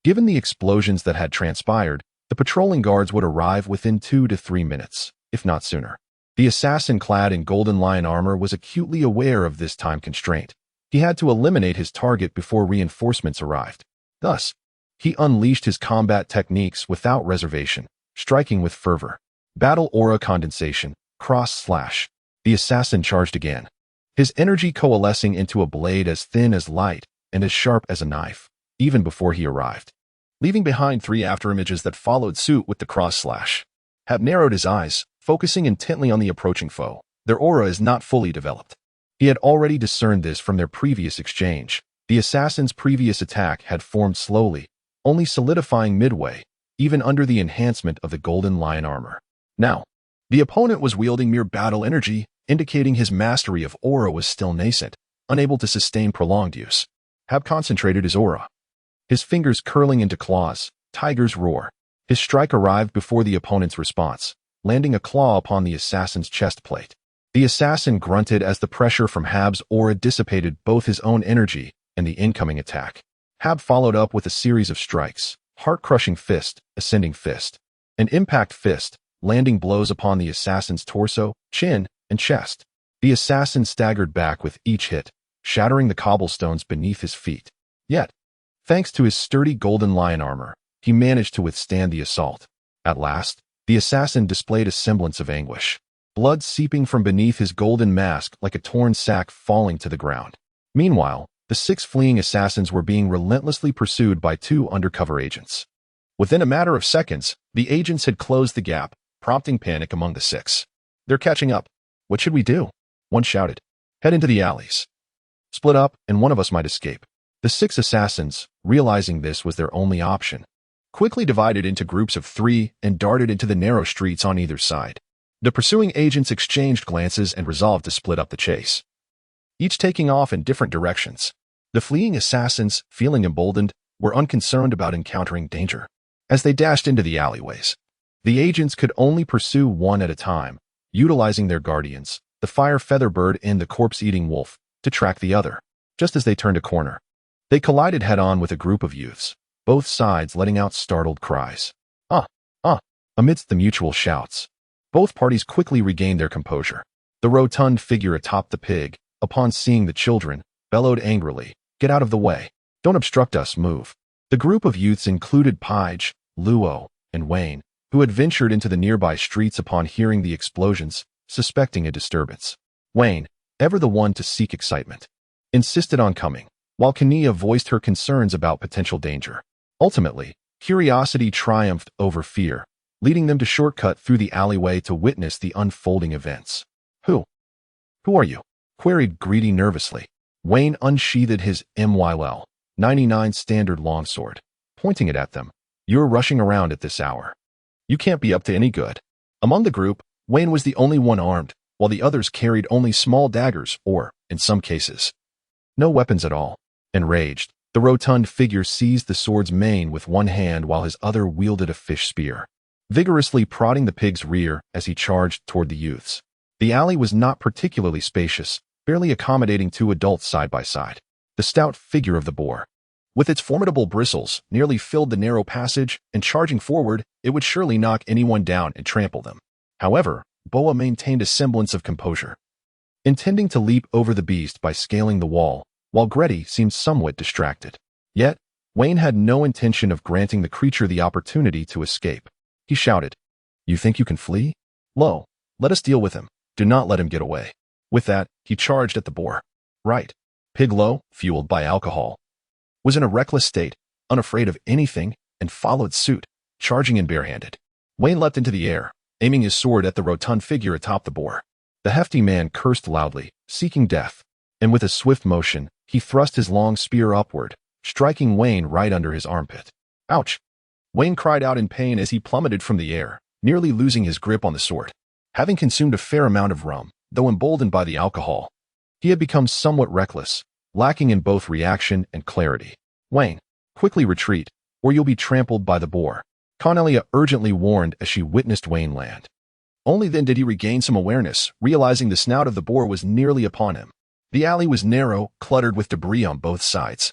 Given the explosions that had transpired, the patrolling guards would arrive within 2 to 3 minutes, if not sooner. The assassin clad in golden lion armor was acutely aware of this time constraint. He had to eliminate his target before reinforcements arrived. Thus, he unleashed his combat techniques without reservation, striking with fervor. Battle aura condensation, cross-slash. The assassin charged again, his energy coalescing into a blade as thin as light and as sharp as a knife, even before he arrived. Leaving behind 3 afterimages that followed suit with the cross-slash. Hab narrowed his eyes, focusing intently on the approaching foe. Their aura is not fully developed. He had already discerned this from their previous exchange. The assassin's previous attack had formed slowly, only solidifying midway, even under the enhancement of the golden lion armor. Now, the opponent was wielding mere battle energy, indicating his mastery of aura was still nascent, unable to sustain prolonged use. Hab concentrated his aura, his fingers curling into claws, tiger's roar. His strike arrived before the opponent's response, landing a claw upon the assassin's chest plate. The assassin grunted as the pressure from Hab's aura dissipated both his own energy and the incoming attack. Hab followed up with a series of strikes, heart-crushing fist, ascending fist, an impact fist, landing blows upon the assassin's torso, chin, and chest. The assassin staggered back with each hit, shattering the cobblestones beneath his feet. Yet, thanks to his sturdy golden lion armor, he managed to withstand the assault. At last, the assassin displayed a semblance of anguish, blood seeping from beneath his golden mask like a torn sack falling to the ground. Meanwhile, the 6 fleeing assassins were being relentlessly pursued by 2 undercover agents. Within a matter of seconds, the agents had closed the gap, prompting panic among the 6. "They're catching up. What should we do?" one shouted. "Head into the alleys. Split up, and one of us might escape." The 6 assassins, realizing this was their only option, quickly divided into groups of 3 and darted into the narrow streets on either side. The pursuing agents exchanged glances and resolved to split up the chase, each taking off in different directions. The fleeing assassins, feeling emboldened, were unconcerned about encountering danger. As they dashed into the alleyways, the agents could only pursue one at a time, utilizing their guardians, the fire featherbird and the corpse-eating wolf, to track the other. Just as they turned a corner, they collided head-on with a group of youths, both sides letting out startled cries. Amidst the mutual shouts, both parties quickly regained their composure. The rotund figure atop the pig, upon seeing the children, bellowed angrily, "Get out of the way. Don't obstruct us, move." The group of youths included Pige, Luo, and Wayne, who had ventured into the nearby streets upon hearing the explosions, suspecting a disturbance. Wayne, ever the one to seek excitement, insisted on coming, while Kania voiced her concerns about potential danger. Ultimately, curiosity triumphed over fear, leading them to shortcut through the alleyway to witness the unfolding events. Who are you?" queried Greedy nervously. Wayne unsheathed his MYL 99 standard longsword, pointing it at them. "You're rushing around at this hour. You can't be up to any good." Among the group, Wayne was the only one armed, while the others carried only small daggers or, in some cases, no weapons at all. Enraged, the rotund figure seized the sword's mane with one hand while his other wielded a fish spear, vigorously prodding the pig's rear as he charged toward the youths. The alley was not particularly spacious, barely accommodating 2 adults side by side. The stout figure of the boar, with its formidable bristles, nearly filled the narrow passage, and charging forward, it would surely knock anyone down and trample them. However, Boa maintained a semblance of composure, intending to leap over the beast by scaling the wall, while Gretty seemed somewhat distracted. Yet, Wayne had no intention of granting the creature the opportunity to escape. He shouted, "You think you can flee? Lo, let us deal with him. Do not let him get away." With that, he charged at the boar. Right. Pig Lo, fueled by alcohol, was in a reckless state, unafraid of anything, and followed suit, charging in barehanded. Wayne leapt into the air, aiming his sword at the rotund figure atop the boar. The hefty man cursed loudly, seeking death, and with a swift motion, he thrust his long spear upward, striking Wayne right under his armpit. Ouch! Wayne cried out in pain as he plummeted from the air, nearly losing his grip on the sword. Having consumed a fair amount of rum, though emboldened by the alcohol, he had become somewhat reckless, lacking in both reaction and clarity. "Wayne, quickly retreat, or you'll be trampled by the boar," Cornelia urgently warned as she witnessed Wayne land. Only then did he regain some awareness, realizing the snout of the boar was nearly upon him. The alley was narrow, cluttered with debris on both sides,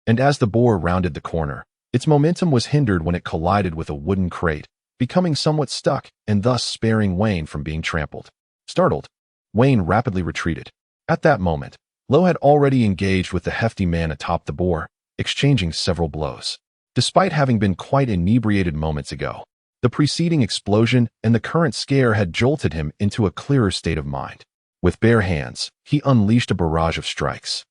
and as the boar rounded the corner, Its momentum was hindered when it collided with a wooden crate, becoming somewhat stuck and thus sparing Wayne from being trampled. Startled, Wayne rapidly retreated. At that moment, Lo had already engaged with the hefty man atop the boar, exchanging several blows. Despite having been quite inebriated moments ago, the preceding explosion and the current scare had jolted him into a clearer state of mind. With bare hands, he unleashed a barrage of strikes.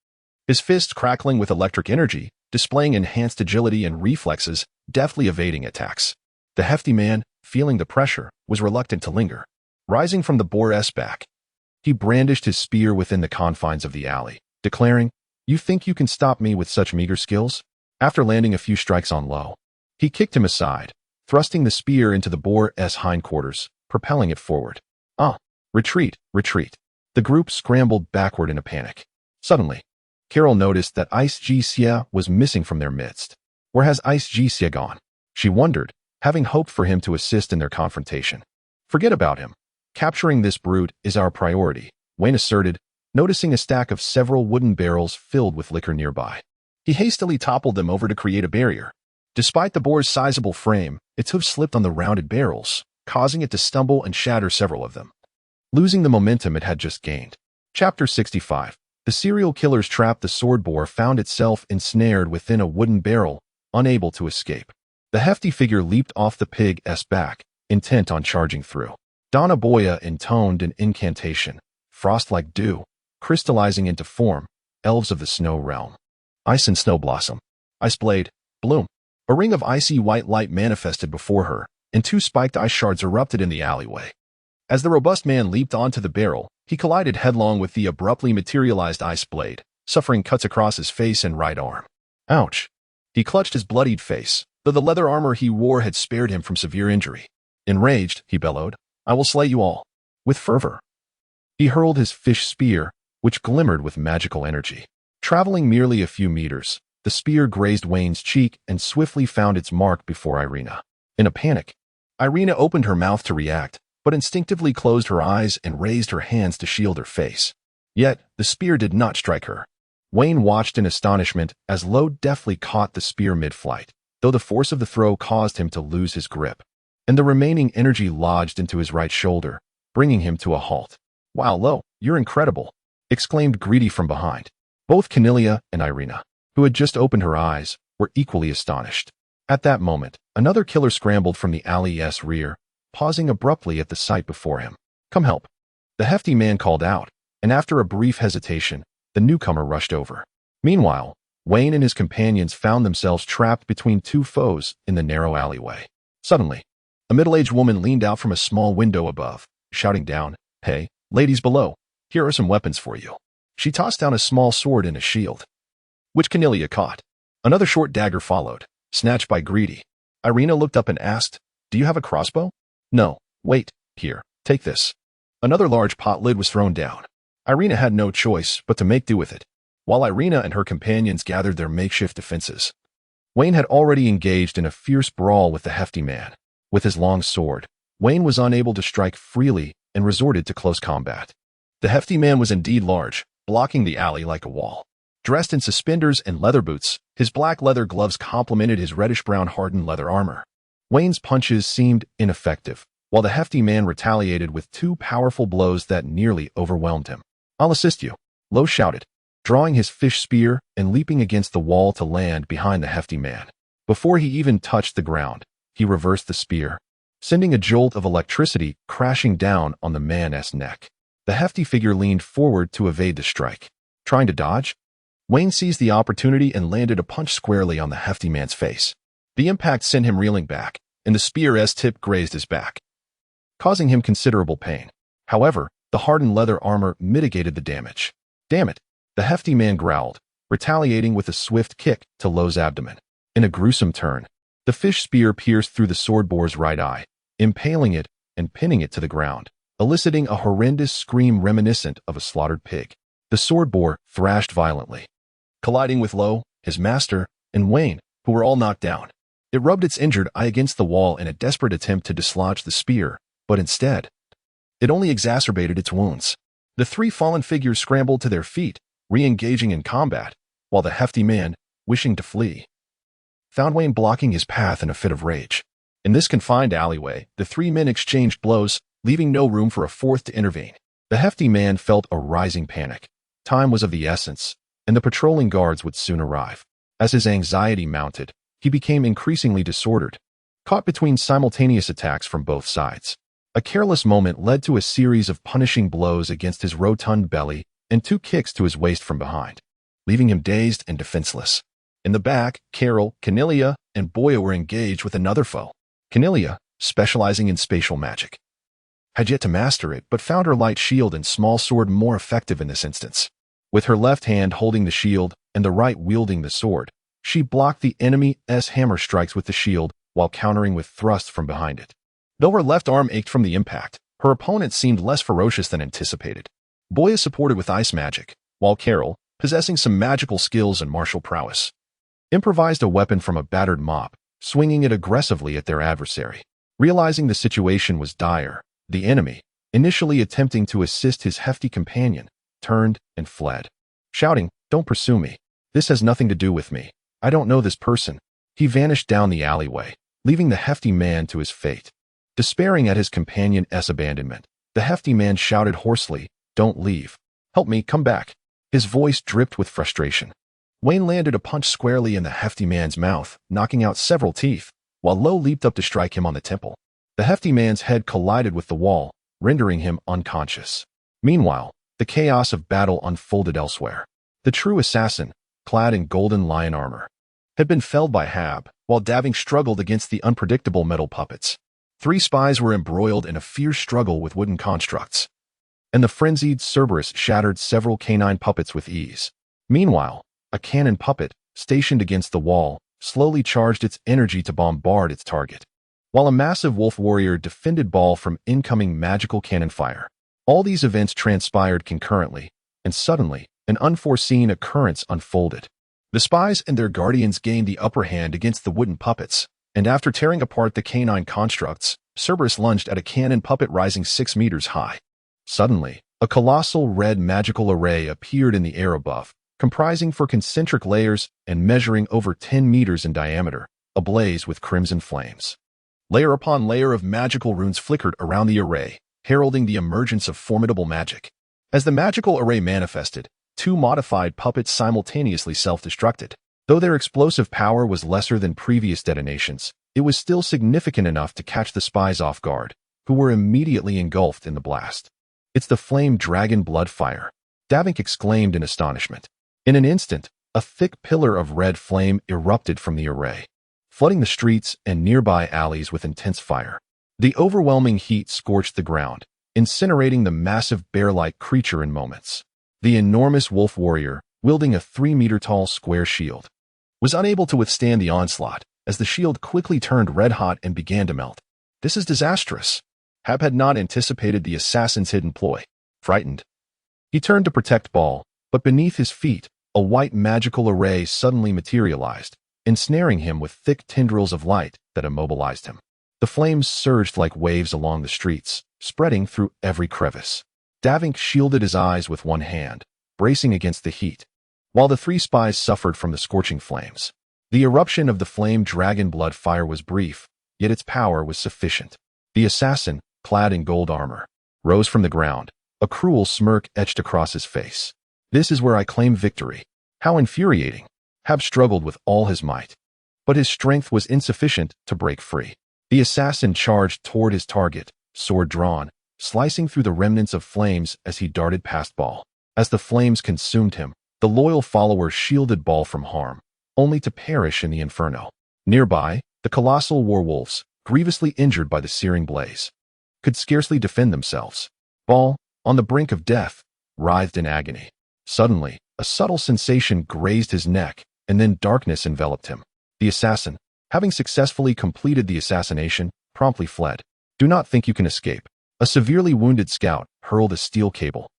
His fists crackling with electric energy, displaying enhanced agility and reflexes, deftly evading attacks. The hefty man, feeling the pressure, was reluctant to linger. Rising from the boar's back, he brandished his spear within the confines of the alley, declaring, "You think you can stop me with such meager skills?" After landing a few strikes on Lo, he kicked him aside, thrusting the spear into the boar's hindquarters, propelling it forward. Retreat, retreat. The group scrambled backward in a panic. Suddenly, Carol noticed that Ice Xia was missing from their midst. Where has Ice Xia gone? She wondered, having hoped for him to assist in their confrontation. Forget about him. Capturing this brute is our priority, Wayne asserted, noticing a stack of several wooden barrels filled with liquor nearby. He hastily toppled them over to create a barrier. Despite the boar's sizable frame, its hooves slipped on the rounded barrels, causing it to stumble and shatter several of them, losing the momentum it had just gained. Chapter 65. The serial killer's trap. The sword boar found itself ensnared within a wooden barrel, unable to escape. The hefty figure leaped off the pig's back, intent on charging through. Donna Boya intoned an incantation, frost-like dew, crystallizing into form, elves of the snow realm. Ice and snow blossom. Ice blade, bloom. A ring of icy white light manifested before her, and two spiked ice shards erupted in the alleyway. As the robust man leaped onto the barrel, he collided headlong with the abruptly materialized ice blade, suffering cuts across his face and right arm. Ouch! He clutched his bloodied face, though the leather armor he wore had spared him from severe injury. Enraged, he bellowed, "I will slay you all." With fervor, he hurled his fish spear, which glimmered with magical energy. Traveling merely a few meters, the spear grazed Wayne's cheek and swiftly found its mark before Irina. In a panic, Irina opened her mouth to react, but instinctively closed her eyes and raised her hands to shield her face. Yet, the spear did not strike her. Wayne watched in astonishment as Lo deftly caught the spear mid-flight, though the force of the throw caused him to lose his grip, and the remaining energy lodged into his right shoulder, bringing him to a halt. "Wow, Lo, you're incredible," exclaimed Greedy from behind. Both Cornelia and Irina, who had just opened her eyes, were equally astonished. At that moment, another killer scrambled from the alley's rear, pausing abruptly at the sight before him. "Come help," the hefty man called out, and after a brief hesitation, the newcomer rushed over. Meanwhile, Wayne and his companions found themselves trapped between two foes in the narrow alleyway. Suddenly, a middle-aged woman leaned out from a small window above, shouting down, "Hey, ladies below, here are some weapons for you." She tossed down a small sword and a shield, which Cornelia caught. Another short dagger followed, snatched by Greedy. Irina looked up and asked, "Do you have a crossbow?" "No, wait, here, take this." Another large pot lid was thrown down. Irina had no choice but to make do with it, while Irina and her companions gathered their makeshift defenses. Wayne had already engaged in a fierce brawl with the hefty man. With his long sword, Wayne was unable to strike freely and resorted to close combat. The hefty man was indeed large, blocking the alley like a wall. Dressed in suspenders and leather boots, his black leather gloves complemented his reddish-brown hardened leather armor. Wayne's punches seemed ineffective, while the hefty man retaliated with two powerful blows that nearly overwhelmed him. "I'll assist you," Lo shouted, drawing his fish spear and leaping against the wall to land behind the hefty man. Before he even touched the ground, he reversed the spear, sending a jolt of electricity crashing down on the man's neck. The hefty figure leaned forward to evade the strike. Trying to dodge, Wayne seized the opportunity and landed a punch squarely on the hefty man's face. The impact sent him reeling back, and the spear's tip grazed his back, causing him considerable pain. However, the hardened leather armor mitigated the damage. "Damn it," the hefty man growled, retaliating with a swift kick to Lo's abdomen. In a gruesome turn, the fish spear pierced through the sword boar's right eye, impaling it and pinning it to the ground, eliciting a horrendous scream reminiscent of a slaughtered pig. The sword boar thrashed violently, colliding with Lo, his master, and Wayne, who were all knocked down. It rubbed its injured eye against the wall in a desperate attempt to dislodge the spear, but instead, it only exacerbated its wounds. The three fallen figures scrambled to their feet, re-engaging in combat, while the hefty man, wishing to flee, found Wayne blocking his path in a fit of rage. In this confined alleyway, the three men exchanged blows, leaving no room for a fourth to intervene. The hefty man felt a rising panic. Time was of the essence, and the patrolling guards would soon arrive. As his anxiety mounted, he became increasingly disordered, caught between simultaneous attacks from both sides. A careless moment led to a series of punishing blows against his rotund belly and 2 kicks to his waist from behind, leaving him dazed and defenseless. In the back, Carol, Cornelia, and Boya were engaged with another foe. Cornelia, specializing in spatial magic, had yet to master it, but found her light shield and small sword more effective in this instance. With her left hand holding the shield and the right wielding the sword, she blocked the enemy's hammer strikes with the shield while countering with thrusts from behind it. Though her left arm ached from the impact, her opponent seemed less ferocious than anticipated. Boya supported with ice magic, while Carol, possessing some magical skills and martial prowess, improvised a weapon from a battered mop, swinging it aggressively at their adversary. Realizing the situation was dire, the enemy, initially attempting to assist his hefty companion, turned and fled, shouting, "Don't pursue me. This has nothing to do with me. I don't know this person." He vanished down the alleyway, leaving the hefty man to his fate. Despairing at his companion's abandonment, the hefty man shouted hoarsely, "Don't leave. Help me, come back." His voice dripped with frustration. Wayne landed a punch squarely in the hefty man's mouth, knocking out several teeth, while Lo leaped up to strike him on the temple. The hefty man's head collided with the wall, rendering him unconscious. Meanwhile, the chaos of battle unfolded elsewhere. The true assassin, clad in golden lion armor, had been felled by Hab, while Daving struggled against the unpredictable metal puppets. 3 spies were embroiled in a fierce struggle with wooden constructs, and the frenzied Cerberus shattered several canine puppets with ease. Meanwhile, a cannon puppet, stationed against the wall, slowly charged its energy to bombard its target, while a massive wolf warrior defended Ball from incoming magical cannon fire. All these events transpired concurrently, and suddenly, an unforeseen occurrence unfolded. The spies and their guardians gained the upper hand against the wooden puppets, and after tearing apart the canine constructs, Cerberus lunged at a cannon puppet rising 6 meters high. Suddenly, a colossal red magical array appeared in the air above, comprising 4 concentric layers and measuring over 10 meters in diameter, ablaze with crimson flames. Layer upon layer of magical runes flickered around the array, heralding the emergence of formidable magic. As the magical array manifested, 2 modified puppets simultaneously self-destructed. Though their explosive power was lesser than previous detonations, it was still significant enough to catch the spies off guard, who were immediately engulfed in the blast. "It's the flame dragon blood fire," Davink exclaimed in astonishment. In an instant, a thick pillar of red flame erupted from the array, flooding the streets and nearby alleys with intense fire. The overwhelming heat scorched the ground, incinerating the massive bear-like creature in moments. The enormous wolf warrior, wielding a 3-meter-tall square shield, was unable to withstand the onslaught, as the shield quickly turned red-hot and began to melt. "This is disastrous." Hab had not anticipated the assassin's hidden ploy. Frightened, he turned to protect Ball, but beneath his feet, a white magical array suddenly materialized, ensnaring him with thick tendrils of light that immobilized him. The flames surged like waves along the streets, spreading through every crevice. Davink shielded his eyes with one hand, bracing against the heat, while the 3 spies suffered from the scorching flames. The eruption of the flame dragon blood fire was brief, yet its power was sufficient. The assassin, clad in gold armor, rose from the ground, a cruel smirk etched across his face. "This is where I claim victory." How infuriating! Hab struggled with all his might, but his strength was insufficient to break free. The assassin charged toward his target, sword drawn, slicing through the remnants of flames as he darted past Ball. As the flames consumed him, the loyal follower shielded Ball from harm, only to perish in the inferno. Nearby, the colossal werewolves, grievously injured by the searing blaze, could scarcely defend themselves. Ball, on the brink of death, writhed in agony. Suddenly, a subtle sensation grazed his neck, and then darkness enveloped him. The assassin, having successfully completed the assassination, promptly fled. "Do not think you can escape." A severely wounded scout hurled a steel cable,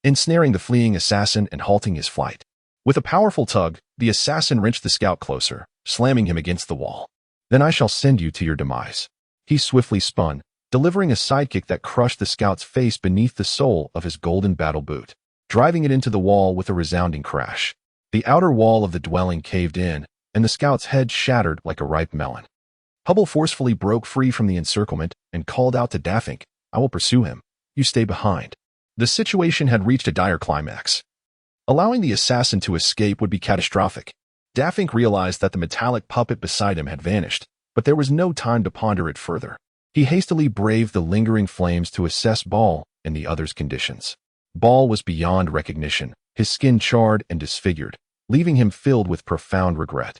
ensnaring the fleeing assassin and halting his flight. With a powerful tug, the assassin wrenched the scout closer, slamming him against the wall. "Then I shall send you to your demise." He swiftly spun, delivering a sidekick that crushed the scout's face beneath the sole of his golden battle boot, driving it into the wall with a resounding crash. The outer wall of the dwelling caved in, and the scout's head shattered like a ripe melon. Hubble forcefully broke free from the encirclement and called out to Dafink, "I will pursue him. You stay behind." The situation had reached a dire climax. Allowing the assassin to escape would be catastrophic. Dafink realized that the metallic puppet beside him had vanished, but there was no time to ponder it further. He hastily braved the lingering flames to assess Ball and the other's conditions. Ball was beyond recognition, his skin charred and disfigured, leaving him filled with profound regret.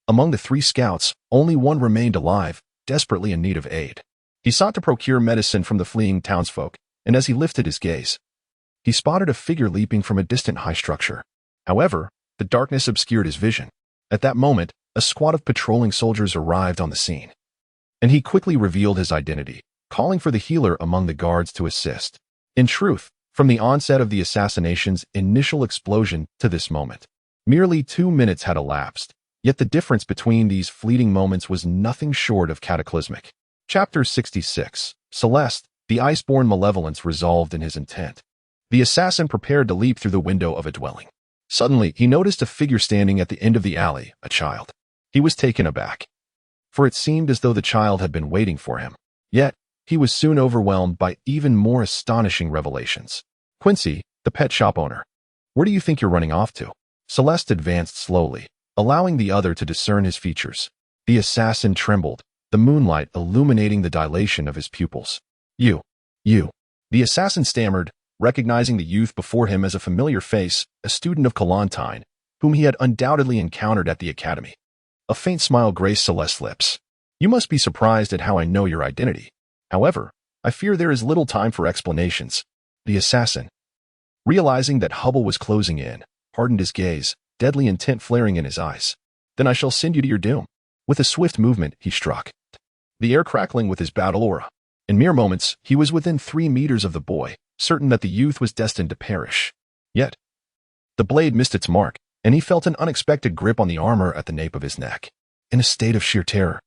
Among the 3 scouts, only one remained alive, desperately in need of aid. He sought to procure medicine from the fleeing townsfolk, and as he lifted his gaze, he spotted a figure leaping from a distant high structure. However, the darkness obscured his vision. At that moment, a squad of patrolling soldiers arrived on the scene, and he quickly revealed his identity, calling for the healer among the guards to assist. In truth, from the onset of the assassination's initial explosion to this moment, merely 2 minutes had elapsed, yet the difference between these fleeting moments was nothing short of cataclysmic. Chapter 66. Celeste, the Iceborn Malevolence resolved in his intent. The assassin prepared to leap through the window of a dwelling. Suddenly, he noticed a figure standing at the end of the alley, a child. He was taken aback, for it seemed as though the child had been waiting for him. Yet, he was soon overwhelmed by even more astonishing revelations. "Quincy, the pet shop owner. Where do you think you're running off to?" Celeste advanced slowly, allowing the other to discern his features. The assassin trembled, the moonlight illuminating the dilation of his pupils. You. The assassin stammered, recognizing the youth before him as a familiar face, a student of Kalantine, whom he had undoubtedly encountered at the academy. A faint smile graced Celeste's lips. "You must be surprised at how I know your identity. However, I fear there is little time for explanations." The assassin, realizing that Hubble was closing in, hardened his gaze, deadly intent flaring in his eyes. "Then I shall send you to your doom." With a swift movement, he struck, the air crackling with his battle aura. In mere moments, he was within 3 meters of the boy, certain that the youth was destined to perish. Yet, the blade missed its mark, and he felt an unexpected grip on the armor at the nape of his neck. In a state of sheer terror,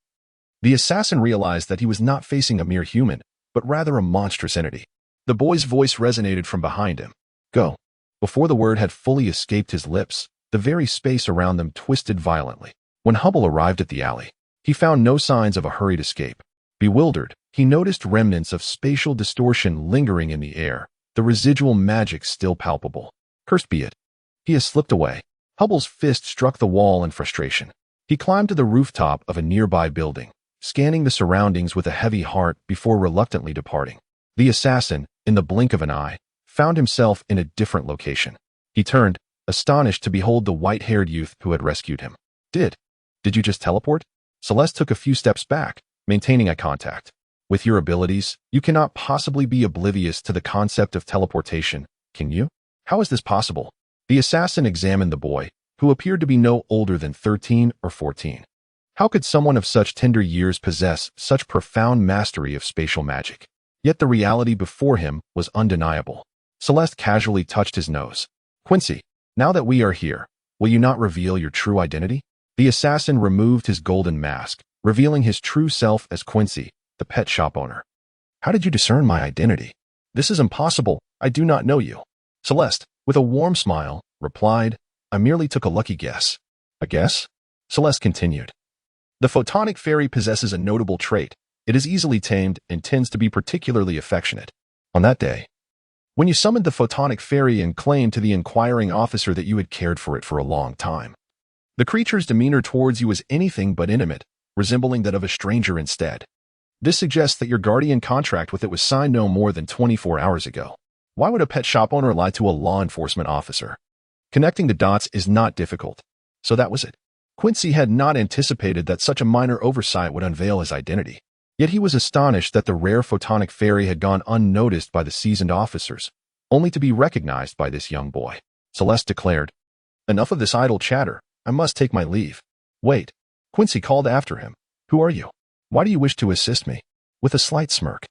the assassin realized that he was not facing a mere human, but rather a monstrous entity. The boy's voice resonated from behind him. "Go." Before the word had fully escaped his lips, the very space around them twisted violently. When Hubble arrived at the alley, he found no signs of a hurried escape. Bewildered, he noticed remnants of spatial distortion lingering in the air, the residual magic still palpable. Cursed be it. He has slipped away. Hubble's fist struck the wall in frustration. He climbed to the rooftop of a nearby building, scanning the surroundings with a heavy heart before reluctantly departing. The assassin, in the blink of an eye, found himself in a different location. He turned, astonished to behold the white-haired youth who had rescued him. Did you just teleport?" Celeste took a few steps back, maintaining eye contact. "With your abilities, you cannot possibly be oblivious to the concept of teleportation, can you? How is this possible?" The assassin examined the boy, who appeared to be no older than 13 or 14. How could someone of such tender years possess such profound mastery of spatial magic? Yet the reality before him was undeniable. Celeste casually touched his nose. "Quincy, now that we are here, will you not reveal your true identity?" The assassin removed his golden mask, revealing his true self as Quincy, the pet shop owner. "How did you discern my identity?" "This is impossible. I do not know you." Celeste, with a warm smile, replied, "I merely took a lucky guess." "A guess?" Celeste continued. "The photonic fairy possesses a notable trait. It is easily tamed and tends to be particularly affectionate. On that day, when you summoned the photonic fairy and claimed to the inquiring officer that you had cared for it for a long time, the creature's demeanor towards you was anything but intimate, resembling that of a stranger instead. This suggests that your guardian contract with it was signed no more than 24 hours ago. Why would a pet shop owner lie to a law enforcement officer? Connecting the dots is not difficult. So that was it. Quincy had not anticipated that such a minor oversight would unveil his identity. Yet he was astonished that the rare photonic fairy had gone unnoticed by the seasoned officers, only to be recognized by this young boy. Celeste declared, "Enough of this idle chatter. I must take my leave." "Wait." Quincy called after him. "Who are you? Why do you wish to assist me?" With a slight smirk,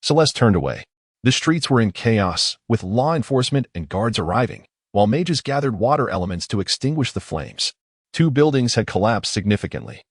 Celeste turned away. The streets were in chaos, with law enforcement and guards arriving, while mages gathered water elements to extinguish the flames. 2 buildings had collapsed significantly,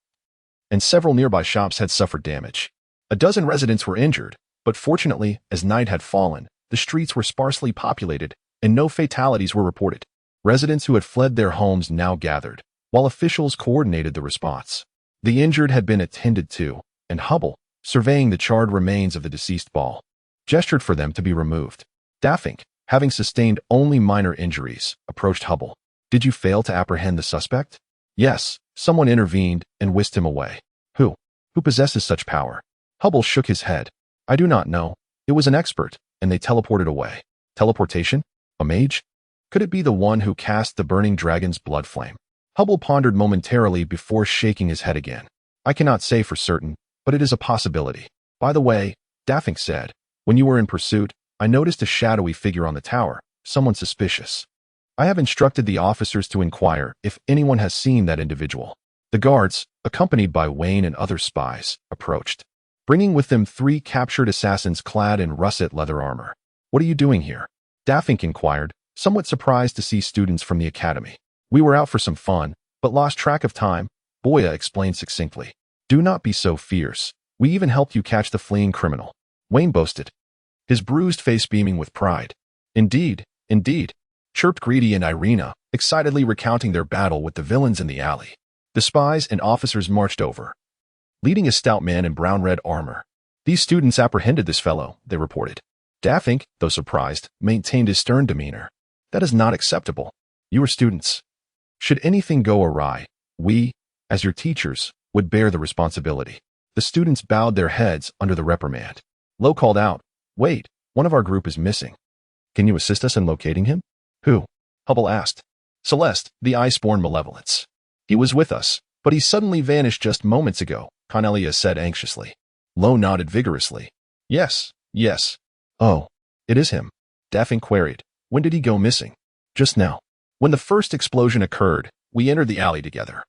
and several nearby shops had suffered damage. A dozen residents were injured, but fortunately, as night had fallen, the streets were sparsely populated, and no fatalities were reported. Residents who had fled their homes now gathered, while officials coordinated the response. The injured had been attended to, and Hubble, surveying the charred remains of the deceased ball, gestured for them to be removed. Daffink, having sustained only minor injuries, approached Hubble. "Did you fail to apprehend the suspect?" "Yes," someone intervened and whisked him away. Who? Who possesses such power?" Hubble shook his head. "I do not know. It was an expert, and they teleported away." Teleportation? A mage? Could it be the one who cast the burning dragon's blood flame? Hubble pondered momentarily before shaking his head again. "I cannot say for certain, but it is a possibility." "By the way," Daffink said, "when you were in pursuit, I noticed a shadowy figure on the tower, someone suspicious. I have instructed the officers to inquire if anyone has seen that individual." The guards, accompanied by Wayne and other spies, approached, bringing with them 3 captured assassins clad in russet leather armor. "What are you doing here?" Daffink inquired, somewhat surprised to see students from the academy. "We were out for some fun, but lost track of time," Boya explained succinctly. "Do not be so fierce. We even helped you catch the fleeing criminal," Wayne boasted, his bruised face beaming with pride. "Indeed, indeed," chirped Greedy and Irina, excitedly recounting their battle with the villains in the alley. The spies and officers marched over, leading a stout man in brown-red armor. "These students apprehended this fellow," they reported. Daffink, though surprised, maintained his stern demeanor. "That is not acceptable. You are students. Should anything go awry, we, as your teachers, would bear the responsibility." The students bowed their heads under the reprimand. Lo called out, "Wait, one of our group is missing. Can you assist us in locating him?" "Who?" Hubble asked. "Celeste, the Iceborn Malevolence. He was with us, but he suddenly vanished just moments ago," Cornelia said anxiously. Lo nodded vigorously. Yes. "Oh, it is him," Daffink queried. "When did he go missing?" "Just now. When the first explosion occurred, we entered the alley together.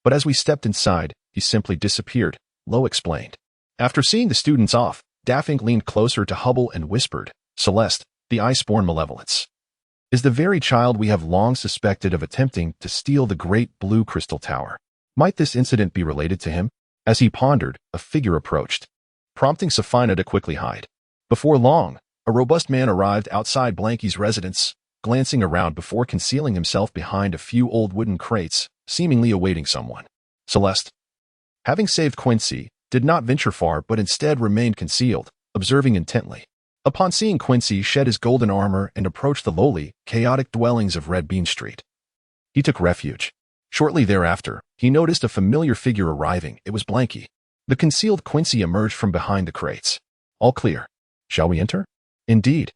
But as we stepped inside, he simply disappeared," Lo explained. After seeing the students off, Daffink leaned closer to Hubble and whispered, "Celeste, the Iceborn Malevolence, is the very child we have long suspected of attempting to steal the great blue crystal tower. Might this incident be related to him?" As he pondered, a figure approached, prompting Safina to quickly hide. Before long, a robust man arrived outside Blanky's residence, glancing around before concealing himself behind a few old wooden crates, seemingly awaiting someone. Celeste, having saved Quincy, did not venture far but instead remained concealed, observing intently. Upon seeing Quincy shed his golden armor and approach the lowly, chaotic dwellings of Red Bean Street, he took refuge. Shortly thereafter, he noticed a familiar figure arriving. It was Blanky. The concealed Quincy emerged from behind the crates. "All clear. Shall we enter?" Indeed.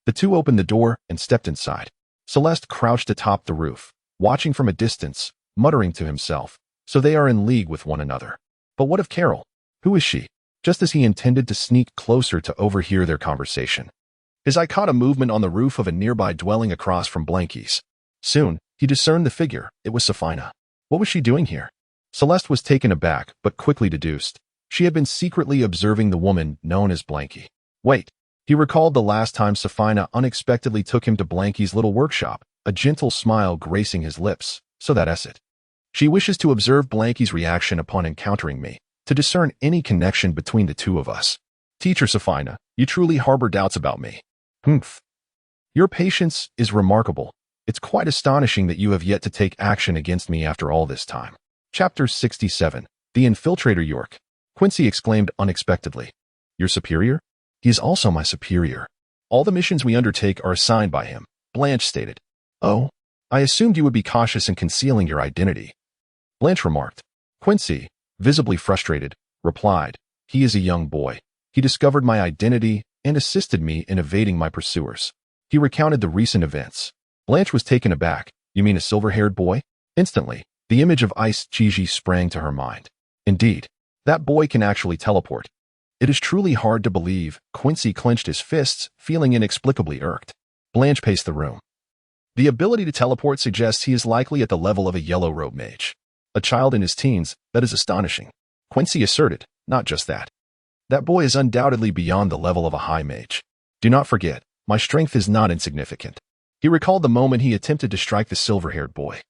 The two opened the door and stepped inside. Celeste crouched atop the roof, watching from a distance, muttering to himself, "So they are in league with one another. But what of Carol? Who is she?" Just as he intended to sneak closer to overhear their conversation, his eye caught a movement on the roof of a nearby dwelling across from Blanky's. Soon, he discerned the figure. It was Safina. What was she doing here? Celeste was taken aback, but quickly deduced. She had been secretly observing the woman known as Blanky. Wait. He recalled the last time Safina unexpectedly took him to Blanky's little workshop, a gentle smile gracing his lips. "So that's it. She wishes to observe Blanky's reaction upon encountering me, to discern any connection between the two of us. Teacher Safina, you truly harbor doubts about me." "Humph. Your patience is remarkable. It's quite astonishing that you have yet to take action against me after all this time." Chapter 67. The Infiltrator York. Quincy exclaimed unexpectedly. "Your superior?" "He is also my superior. All the missions we undertake are assigned by him," Blanche stated. "Oh, I assumed you would be cautious in concealing your identity," Blanche remarked. Quincy, visibly frustrated, replied, "He is a young boy. He discovered my identity and assisted me in evading my pursuers." He recounted the recent events. Blanche was taken aback. "You mean a silver-haired boy?" Instantly, the image of Ice Gigi sprang to her mind. Indeed, that boy can actually teleport. It is truly hard to believe. Quincy clenched his fists, feeling inexplicably irked. Blanche paced the room. "The ability to teleport suggests he is likely at the level of a yellow-robe mage. A child in his teens, that is astonishing," Quincy asserted. "Not just that. That boy is undoubtedly beyond the level of a high mage. Do not forget, my strength is not insignificant." He recalled the moment he attempted to strike the silver-haired boy.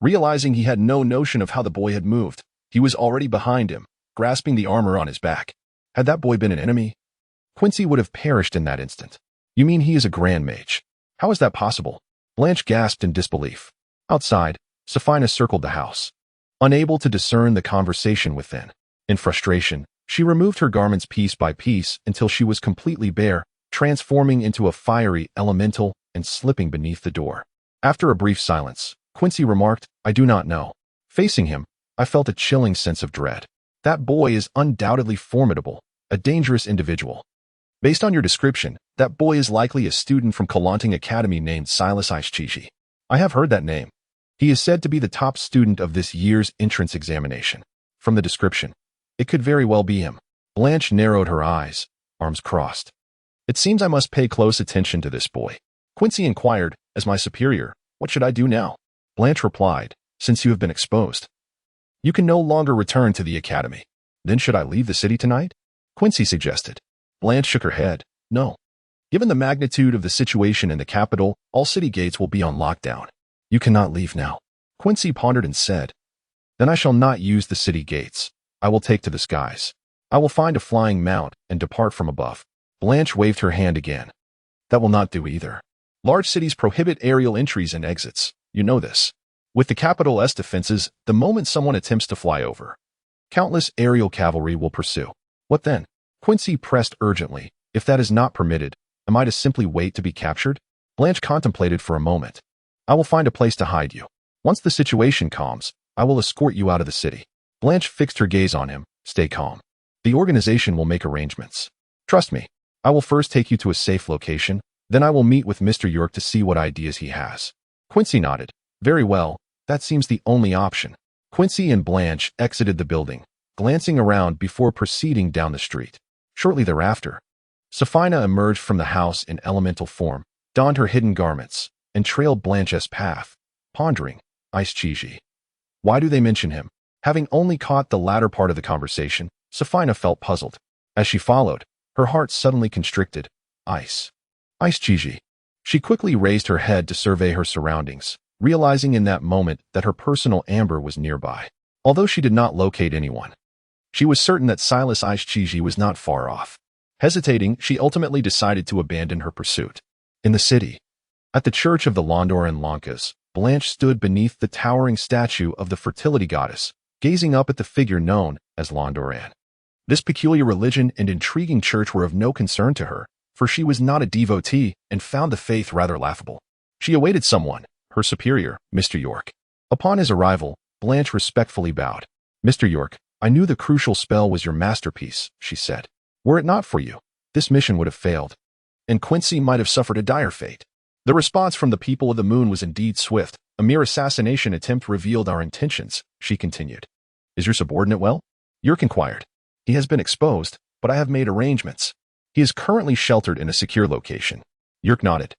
Realizing he had no notion of how the boy had moved, he was already behind him, grasping the armor on his back. Had that boy been an enemy, Quincy would have perished in that instant. "You mean he is a grand mage? How is that possible?" Blanche gasped in disbelief. Outside, Sophina circled the house, unable to discern the conversation within. In frustration, she removed her garments piece by piece until she was completely bare, transforming into a fiery elemental and slipping beneath the door. After a brief silence, Quincy remarked, "I do not know." Facing him, I felt a chilling sense of dread. That boy is undoubtedly formidable, a dangerous individual. Based on your description, that boy is likely a student from Kalanting Academy named Silas Ishchiji. I have heard that name. He is said to be the top student of this year's entrance examination. From the description, it could very well be him. Blanche narrowed her eyes, arms crossed. It seems I must pay close attention to this boy. Quincy inquired, as my superior, what should I do now? Blanche replied, since you have been exposed, you can no longer return to the academy. Then should I leave the city tonight? Quincy suggested. Blanche shook her head. No. Given the magnitude of the situation in the capital, all city gates will be on lockdown. You cannot leave now. Quincy pondered and said, then I shall not use the city gates. I will take to the skies. I will find a flying mount and depart from above. Blanche waved her hand again. That will not do either. Large cities prohibit aerial entries and exits. You know this. With the capital's defenses, the moment someone attempts to fly over, countless aerial cavalry will pursue. What then? Quincy pressed urgently. If that is not permitted, am I to simply wait to be captured? Blanche contemplated for a moment. I will find a place to hide you. Once the situation calms, I will escort you out of the city. Blanche fixed her gaze on him. Stay calm. The organization will make arrangements. Trust me. I will first take you to a safe location, then I will meet with Mr. York to see what ideas he has. Quincy nodded. Very well, that seems the only option. Quincy and Blanche exited the building, glancing around before proceeding down the street. Shortly thereafter, Sophina emerged from the house in elemental form, donned her hidden garments, and trailed Blanche's path, pondering, Ishchiji. Why do they mention him? Having only caught the latter part of the conversation, Sophina felt puzzled. As she followed, her heart suddenly constricted. Ishchiji. She quickly raised her head to survey her surroundings, realizing in that moment that her personal amber was nearby. Although she did not locate anyone, she was certain that Silas Ishchiji was not far off. Hesitating, she ultimately decided to abandon her pursuit. In the city, at the church of the Londoran Lankas, Blanche stood beneath the towering statue of the fertility goddess, gazing up at the figure known as Londoran. This peculiar religion and intriguing church were of no concern to her, for she was not a devotee and found the faith rather laughable. She awaited someone, her superior, Mr. York. Upon his arrival, Blanche respectfully bowed. Mr. York, I knew the crucial spell was your masterpiece, she said. Were it not for you, this mission would have failed, and Quincy might have suffered a dire fate. The response from the people of the moon was indeed swift. A mere assassination attempt revealed our intentions, she continued. Is your subordinate well? York inquired. He has been exposed, but I have made arrangements. He is currently sheltered in a secure location. York nodded.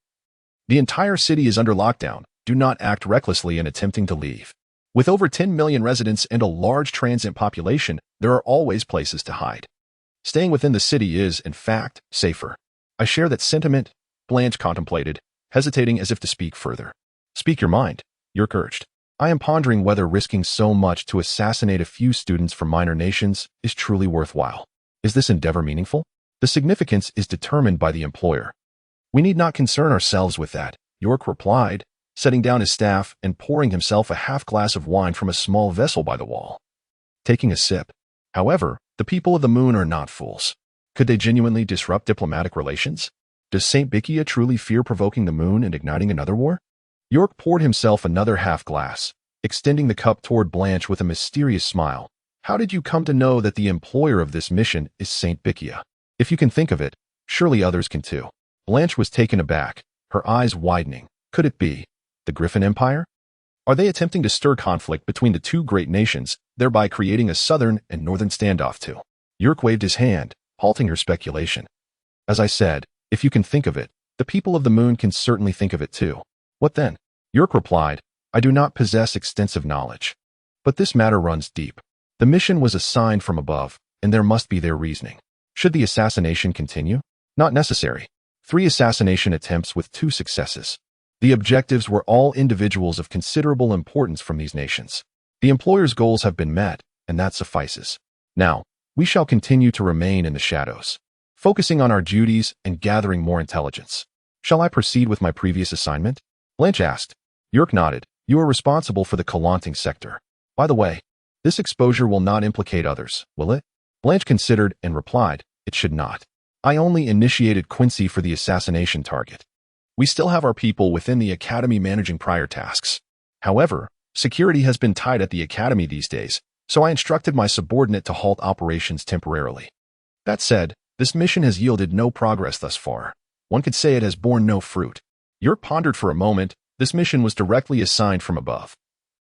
The entire city is under lockdown. Do not act recklessly in attempting to leave. With over 10 million residents and a large transient population, there are always places to hide. Staying within the city is, in fact, safer. I share that sentiment, Blanche contemplated, hesitating as if to speak further. Speak your mind, York urged. I am pondering whether risking so much to assassinate a few students from minor nations is truly worthwhile. Is this endeavor meaningful? The significance is determined by the employer. We need not concern ourselves with that, York replied, setting down his staff and pouring himself a half-glass of wine from a small vessel by the wall. Taking a sip. However, the people of the moon are not fools. Could they genuinely disrupt diplomatic relations? Does Saint Bikia truly fear provoking the moon and igniting another war? York poured himself another half-glass, extending the cup toward Blanche with a mysterious smile. How did you come to know that the employer of this mission is Saint Bikia? If you can think of it, surely others can too. Blanche was taken aback, her eyes widening. Could it be the Griffin Empire? Are they attempting to stir conflict between the two great nations, thereby creating a southern and northern standoff too? York waved his hand, halting her speculation. As I said, if you can think of it, the people of the moon can certainly think of it too. What then? York replied, I do not possess extensive knowledge. But this matter runs deep. The mission was assigned from above, and there must be their reasoning. Should the assassination continue? Not necessary. 3 assassination attempts with 2 successes. The objectives were all individuals of considerable importance from these nations. The employer's goals have been met, and that suffices. Now, we shall continue to remain in the shadows, focusing on our duties and gathering more intelligence. Shall I proceed with my previous assignment? Blanche asked. York nodded. You are responsible for the Calanting sector. By the way, this exposure will not implicate others, will it? Blanche considered and replied, it should not. I only initiated Quincy for the assassination target. We still have our people within the Academy managing prior tasks. However, security has been tight at the Academy these days, so I instructed my subordinate to halt operations temporarily. That said, this mission has yielded no progress thus far. One could say it has borne no fruit. York pondered for a moment. This mission was directly assigned from above.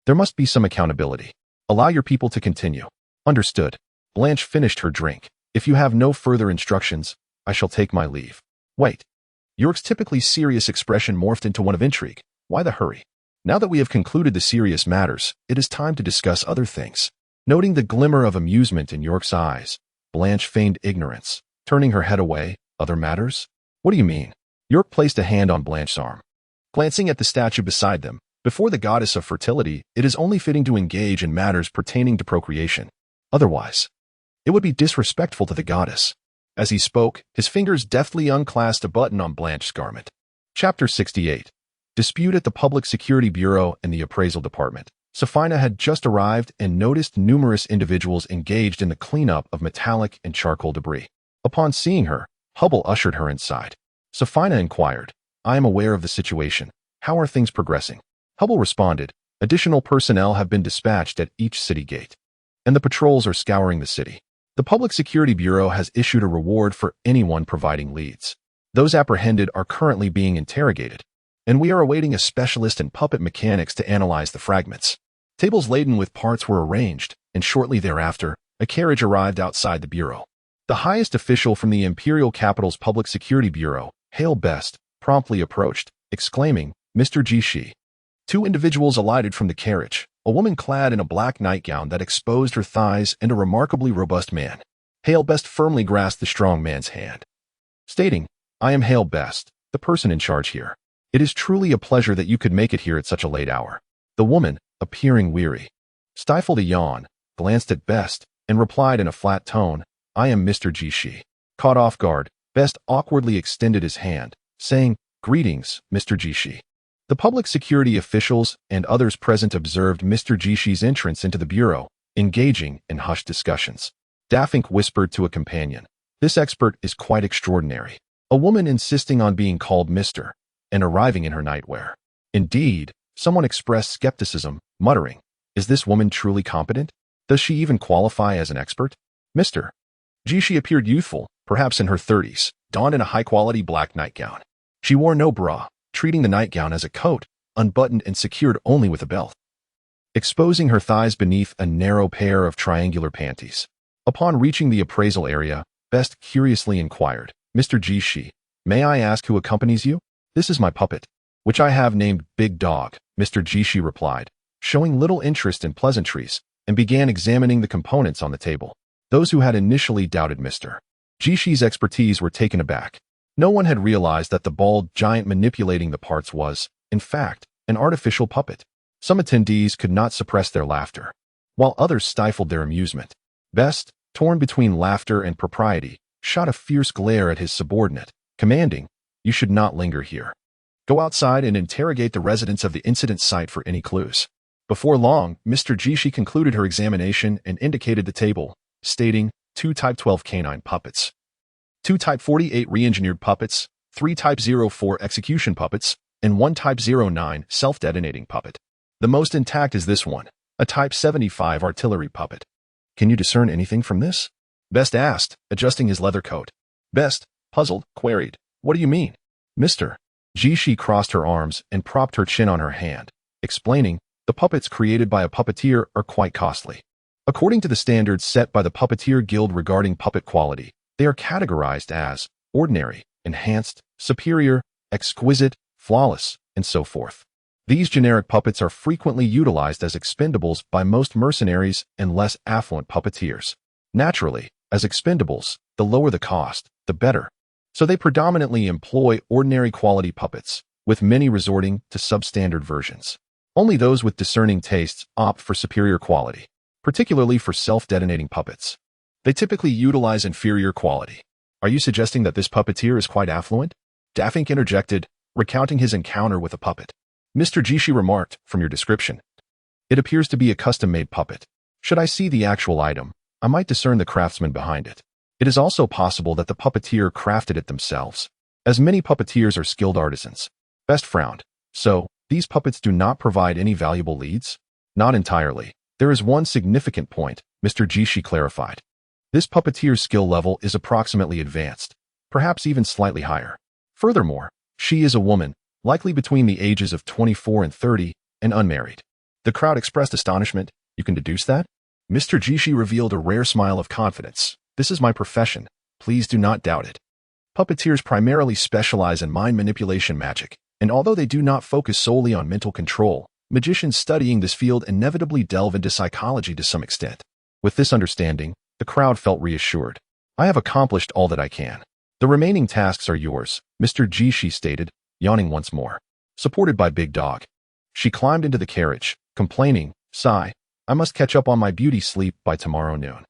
There must be some accountability. Allow your people to continue. Understood. Blanche finished her drink. If you have no further instructions, I shall take my leave. Wait. York's typically serious expression morphed into one of intrigue. Why the hurry? Now that we have concluded the serious matters, it is time to discuss other things. Noting the glimmer of amusement in York's eyes, Blanche feigned ignorance, turning her head away. Other matters? What do you mean? York placed a hand on Blanche's arm. Glancing at the statue beside them, before the goddess of fertility, it is only fitting to engage in matters pertaining to procreation. Otherwise, it would be disrespectful to the goddess. As he spoke, his fingers deftly unclasped a button on Blanche's garment. Chapter 68. Dispute at the Public Security Bureau and the Appraisal Department. Safina had just arrived and noticed numerous individuals engaged in the cleanup of metallic and charcoal debris. Upon seeing her, Hubble ushered her inside. Safina inquired, I am aware of the situation. How are things progressing? Hubble responded, additional personnel have been dispatched at each city gate, and the patrols are scouring the city. The Public Security Bureau has issued a reward for anyone providing leads. Those apprehended are currently being interrogated, and we are awaiting a specialist in puppet mechanics to analyze the fragments. Tables laden with parts were arranged, and shortly thereafter, a carriage arrived outside the bureau. The highest official from the Imperial Capital's Public Security Bureau, Hale Best, promptly approached, exclaiming, Mr. Jishi. Two individuals alighted from the carriage, a woman clad in a black nightgown that exposed her thighs and a remarkably robust man. Hale Best firmly grasped the strong man's hand, stating, I am Hale Best, the person in charge here. It is truly a pleasure that you could make it here at such a late hour. The woman, appearing weary, stifled a yawn, glanced at Best, and replied in a flat tone, I am Mr. Jishi. Caught off guard, Best awkwardly extended his hand, saying, Greetings, Mr. Jishi. The public security officials and others present observed Mr. Jishi's entrance into the bureau, engaging in hushed discussions. Daffink whispered to a companion, This expert is quite extraordinary. A woman insisting on being called Mr. and arriving in her nightwear. Indeed, someone expressed skepticism, muttering, Is this woman truly competent? Does she even qualify as an expert? Mr. Jishi appeared youthful, perhaps in her 30s, donned in a high-quality black nightgown. She wore no bra, treating the nightgown as a coat, unbuttoned and secured only with a belt, exposing her thighs beneath a narrow pair of triangular panties. Upon reaching the appraisal area, Best curiously inquired, Mr. Jishi, may I ask who accompanies you? This is my puppet, which I have named Big Dog, Mr. Jishi replied, showing little interest in pleasantries, and began examining the components on the table. Those who had initially doubted Mr. Jishi's expertise were taken aback. No one had realized that the bald giant manipulating the parts was, in fact, an artificial puppet. Some attendees could not suppress their laughter, while others stifled their amusement. Best, torn between laughter and propriety, shot a fierce glare at his subordinate, commanding, You should not linger here. Go outside and interrogate the residents of the incident site for any clues. Before long, Mr. Jishi concluded her examination and indicated the table, stating, 2 Type 12 canine puppets, 2 Type 48 re-engineered puppets, 3 Type 04 execution puppets, and 1 Type 09 self-detonating puppet. The most intact is this one, a Type 75 artillery puppet. Can you discern anything from this? Best asked, adjusting his leather coat. Best, puzzled, queried, What do you mean? Mr. Jishi crossed her arms and propped her chin on her hand, explaining, The puppets created by a puppeteer are quite costly. According to the standards set by the Puppeteer Guild regarding puppet quality, they are categorized as ordinary, enhanced, superior, exquisite, flawless, and so forth. These generic puppets are frequently utilized as expendables by most mercenaries and less affluent puppeteers. Naturally, as expendables, the lower the cost, the better. So they predominantly employ ordinary quality puppets, with many resorting to substandard versions. Only those with discerning tastes opt for superior quality, particularly for self-detonating puppets. They typically utilize inferior quality. Are you suggesting that this puppeteer is quite affluent? Daffink interjected, recounting his encounter with a puppet. Mr. Jishi remarked, from your description. It appears to be a custom-made puppet. Should I see the actual item, I might discern the craftsman behind it. It is also possible that the puppeteer crafted it themselves. As many puppeteers are skilled artisans. Best frowned. So, these puppets do not provide any valuable leads? Not entirely. There is one significant point, Mr. Jishi clarified. This puppeteer's skill level is approximately advanced, perhaps even slightly higher. Furthermore, she is a woman, likely between the ages of 24 and 30, and unmarried. The crowd expressed astonishment. You can deduce that? Mr. Jishi revealed a rare smile of confidence. This is my profession. Please do not doubt it. Puppeteers primarily specialize in mind manipulation magic, and although they do not focus solely on mental control, magicians studying this field inevitably delve into psychology to some extent. With this understanding, the crowd felt reassured. I have accomplished all that I can. The remaining tasks are yours, Mr. Jishi stated, yawning once more. Supported by Big Dog. She climbed into the carriage, complaining, sigh, I must catch up on my beauty sleep by tomorrow noon.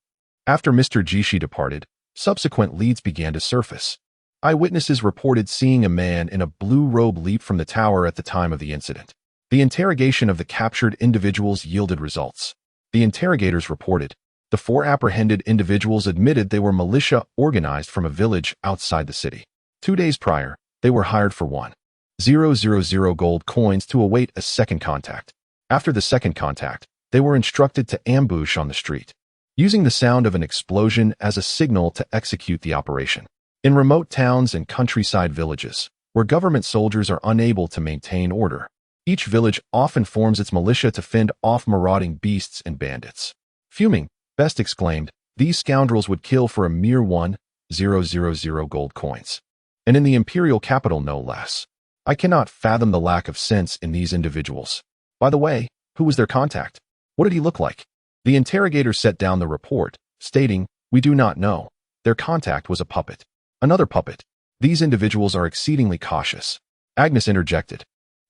After Mr. Jishi departed, subsequent leads began to surface. Eyewitnesses reported seeing a man in a blue robe leap from the tower at the time of the incident. The interrogation of the captured individuals yielded results. The interrogators reported. The 4 apprehended individuals admitted they were militia organized from a village outside the city. 2 days prior, they were hired for 1,000 gold coins to await a second contact. After the second contact, they were instructed to ambush on the street, using the sound of an explosion as a signal to execute the operation. In remote towns and countryside villages, where government soldiers are unable to maintain order, each village often forms its militia to fend off marauding beasts and bandits. Fuming, Best exclaimed, these scoundrels would kill for a mere 1,000 gold coins. And in the imperial capital no less. I cannot fathom the lack of sense in these individuals. By the way, who was their contact? What did he look like? The interrogator set down the report, stating, we do not know. Their contact was a puppet. Another puppet. These individuals are exceedingly cautious. Agnes interjected.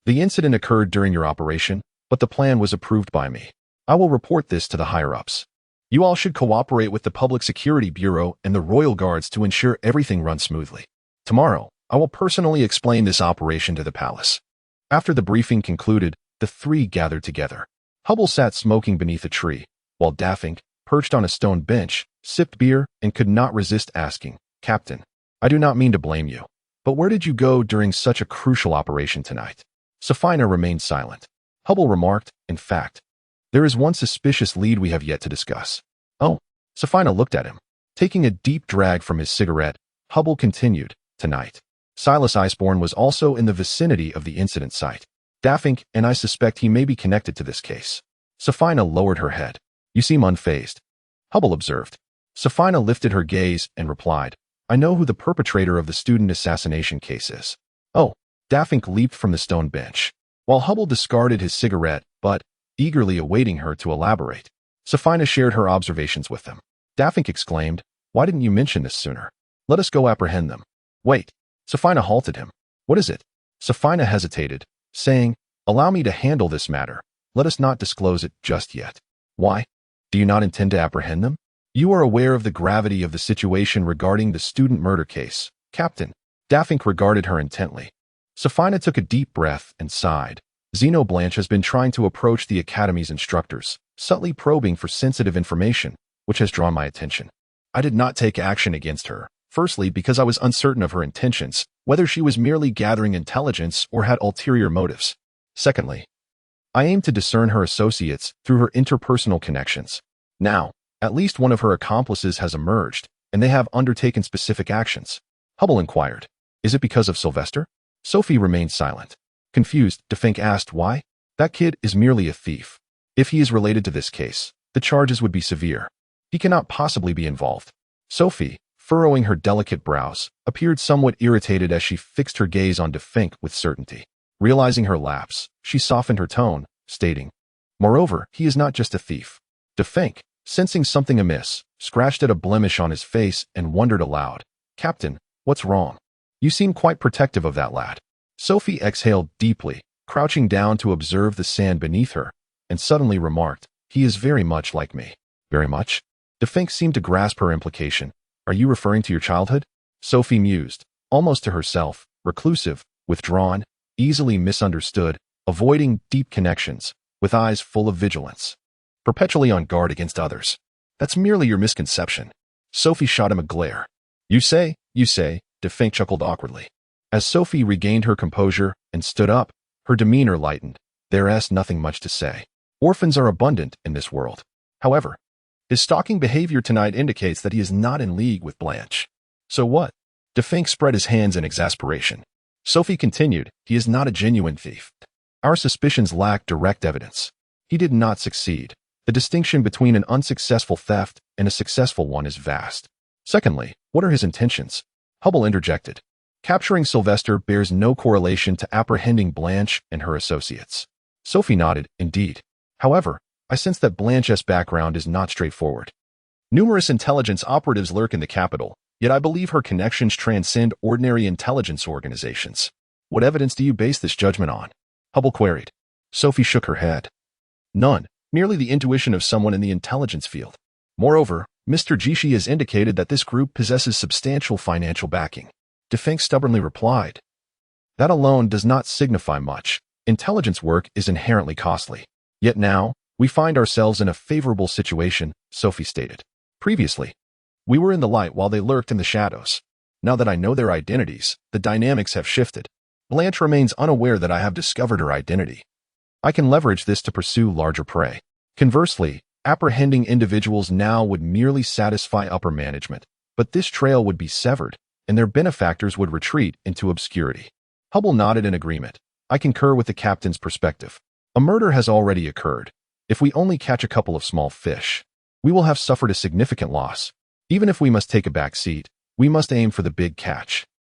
The incident occurred during your operation, but the plan was approved by me. I will report this to the higher-ups. You all should cooperate with the Public Security Bureau and the Royal Guards to ensure everything runs smoothly. Tomorrow, I will personally explain this operation to the palace. After the briefing concluded, the 3 gathered together. Hubble sat smoking beneath a tree, while Daffink, perched on a stone bench, sipped beer and could not resist asking, Captain, I do not mean to blame you, but where did you go during such a crucial operation tonight? Safina remained silent. Hubble remarked, in fact, there is one suspicious lead we have yet to discuss. Oh, Safina looked at him. Taking a deep drag from his cigarette, Hubble continued, tonight. Silas Iceborne was also in the vicinity of the incident site. Daffink and I suspect he may be connected to this case. Safina lowered her head. You seem unfazed. Hubble observed. Safina lifted her gaze and replied, I know who the perpetrator of the student assassination case is. Oh, Daffink leaped from the stone bench, while Hubble discarded his cigarette, but, eagerly awaiting her to elaborate. Safina shared her observations with them. Daffink exclaimed, why didn't you mention this sooner? Let us go apprehend them. Wait. Safina halted him. What is it? Safina hesitated, saying, allow me to handle this matter. Let us not disclose it just yet. Why? Do you not intend to apprehend them? You are aware of the gravity of the situation regarding the student murder case, Captain. Daffink regarded her intently. Safina took a deep breath and sighed. Xenoblanche has been trying to approach the Academy's instructors, subtly probing for sensitive information, which has drawn my attention. I did not take action against her, firstly because I was uncertain of her intentions, whether she was merely gathering intelligence or had ulterior motives. Secondly, I aimed to discern her associates through her interpersonal connections. Now, at least one of her accomplices has emerged, and they have undertaken specific actions. Hubble inquired, is it because of Sylvester? Sophie remained silent. Confused, Daffink asked why? That kid is merely a thief. If he is related to this case, the charges would be severe. He cannot possibly be involved. Sophie, furrowing her delicate brows, appeared somewhat irritated as she fixed her gaze on Daffink with certainty. Realizing her lapse, she softened her tone, stating, moreover, he is not just a thief. Daffink, sensing something amiss, scratched at a blemish on his face and wondered aloud, Captain, what's wrong? You seem quite protective of that lad. Sophie exhaled deeply, crouching down to observe the sand beneath her, and suddenly remarked, he is very much like me. Very much? Daffink seemed to grasp her implication. Are you referring to your childhood? Sophie mused, almost to herself, reclusive, withdrawn, easily misunderstood, avoiding deep connections, with eyes full of vigilance, perpetually on guard against others. That's merely your misconception. Sophie shot him a glare. You say, Defink chuckled awkwardly. As Sophie regained her composure and stood up, her demeanor lightened. There's nothing much to say. Orphans are abundant in this world. However, his stalking behavior tonight indicates that he is not in league with Blanche. So what? Defink spread his hands in exasperation. Sophie continued, he is not a genuine thief. Our suspicions lack direct evidence. He did not succeed. The distinction between an unsuccessful theft and a successful one is vast. Secondly, what are his intentions? Hubble interjected. Capturing Sylvester bears no correlation to apprehending Blanche and her associates. Sophie nodded, indeed. However, I sense that Blanche's background is not straightforward. Numerous intelligence operatives lurk in the capital, yet I believe her connections transcend ordinary intelligence organizations. What evidence do you base this judgment on? Hubble queried. Sophie shook her head. None, merely the intuition of someone in the intelligence field. Moreover, Mr. Jishi has indicated that this group possesses substantial financial backing. Defink stubbornly replied. That alone does not signify much. Intelligence work is inherently costly. Yet now, we find ourselves in a favorable situation, Sophie stated. Previously, we were in the light while they lurked in the shadows. Now that I know their identities, the dynamics have shifted. Blanche remains unaware that I have discovered her identity. I can leverage this to pursue larger prey. Conversely, apprehending individuals now would merely satisfy upper management, but this trail would be severed, and their benefactors would retreat into obscurity. Hubble nodded in agreement. I concur with the captain's perspective. A murder has already occurred. If we only catch a couple of small fish, we will have suffered a significant loss. Even if we must take a back seat, we must aim for the big catch.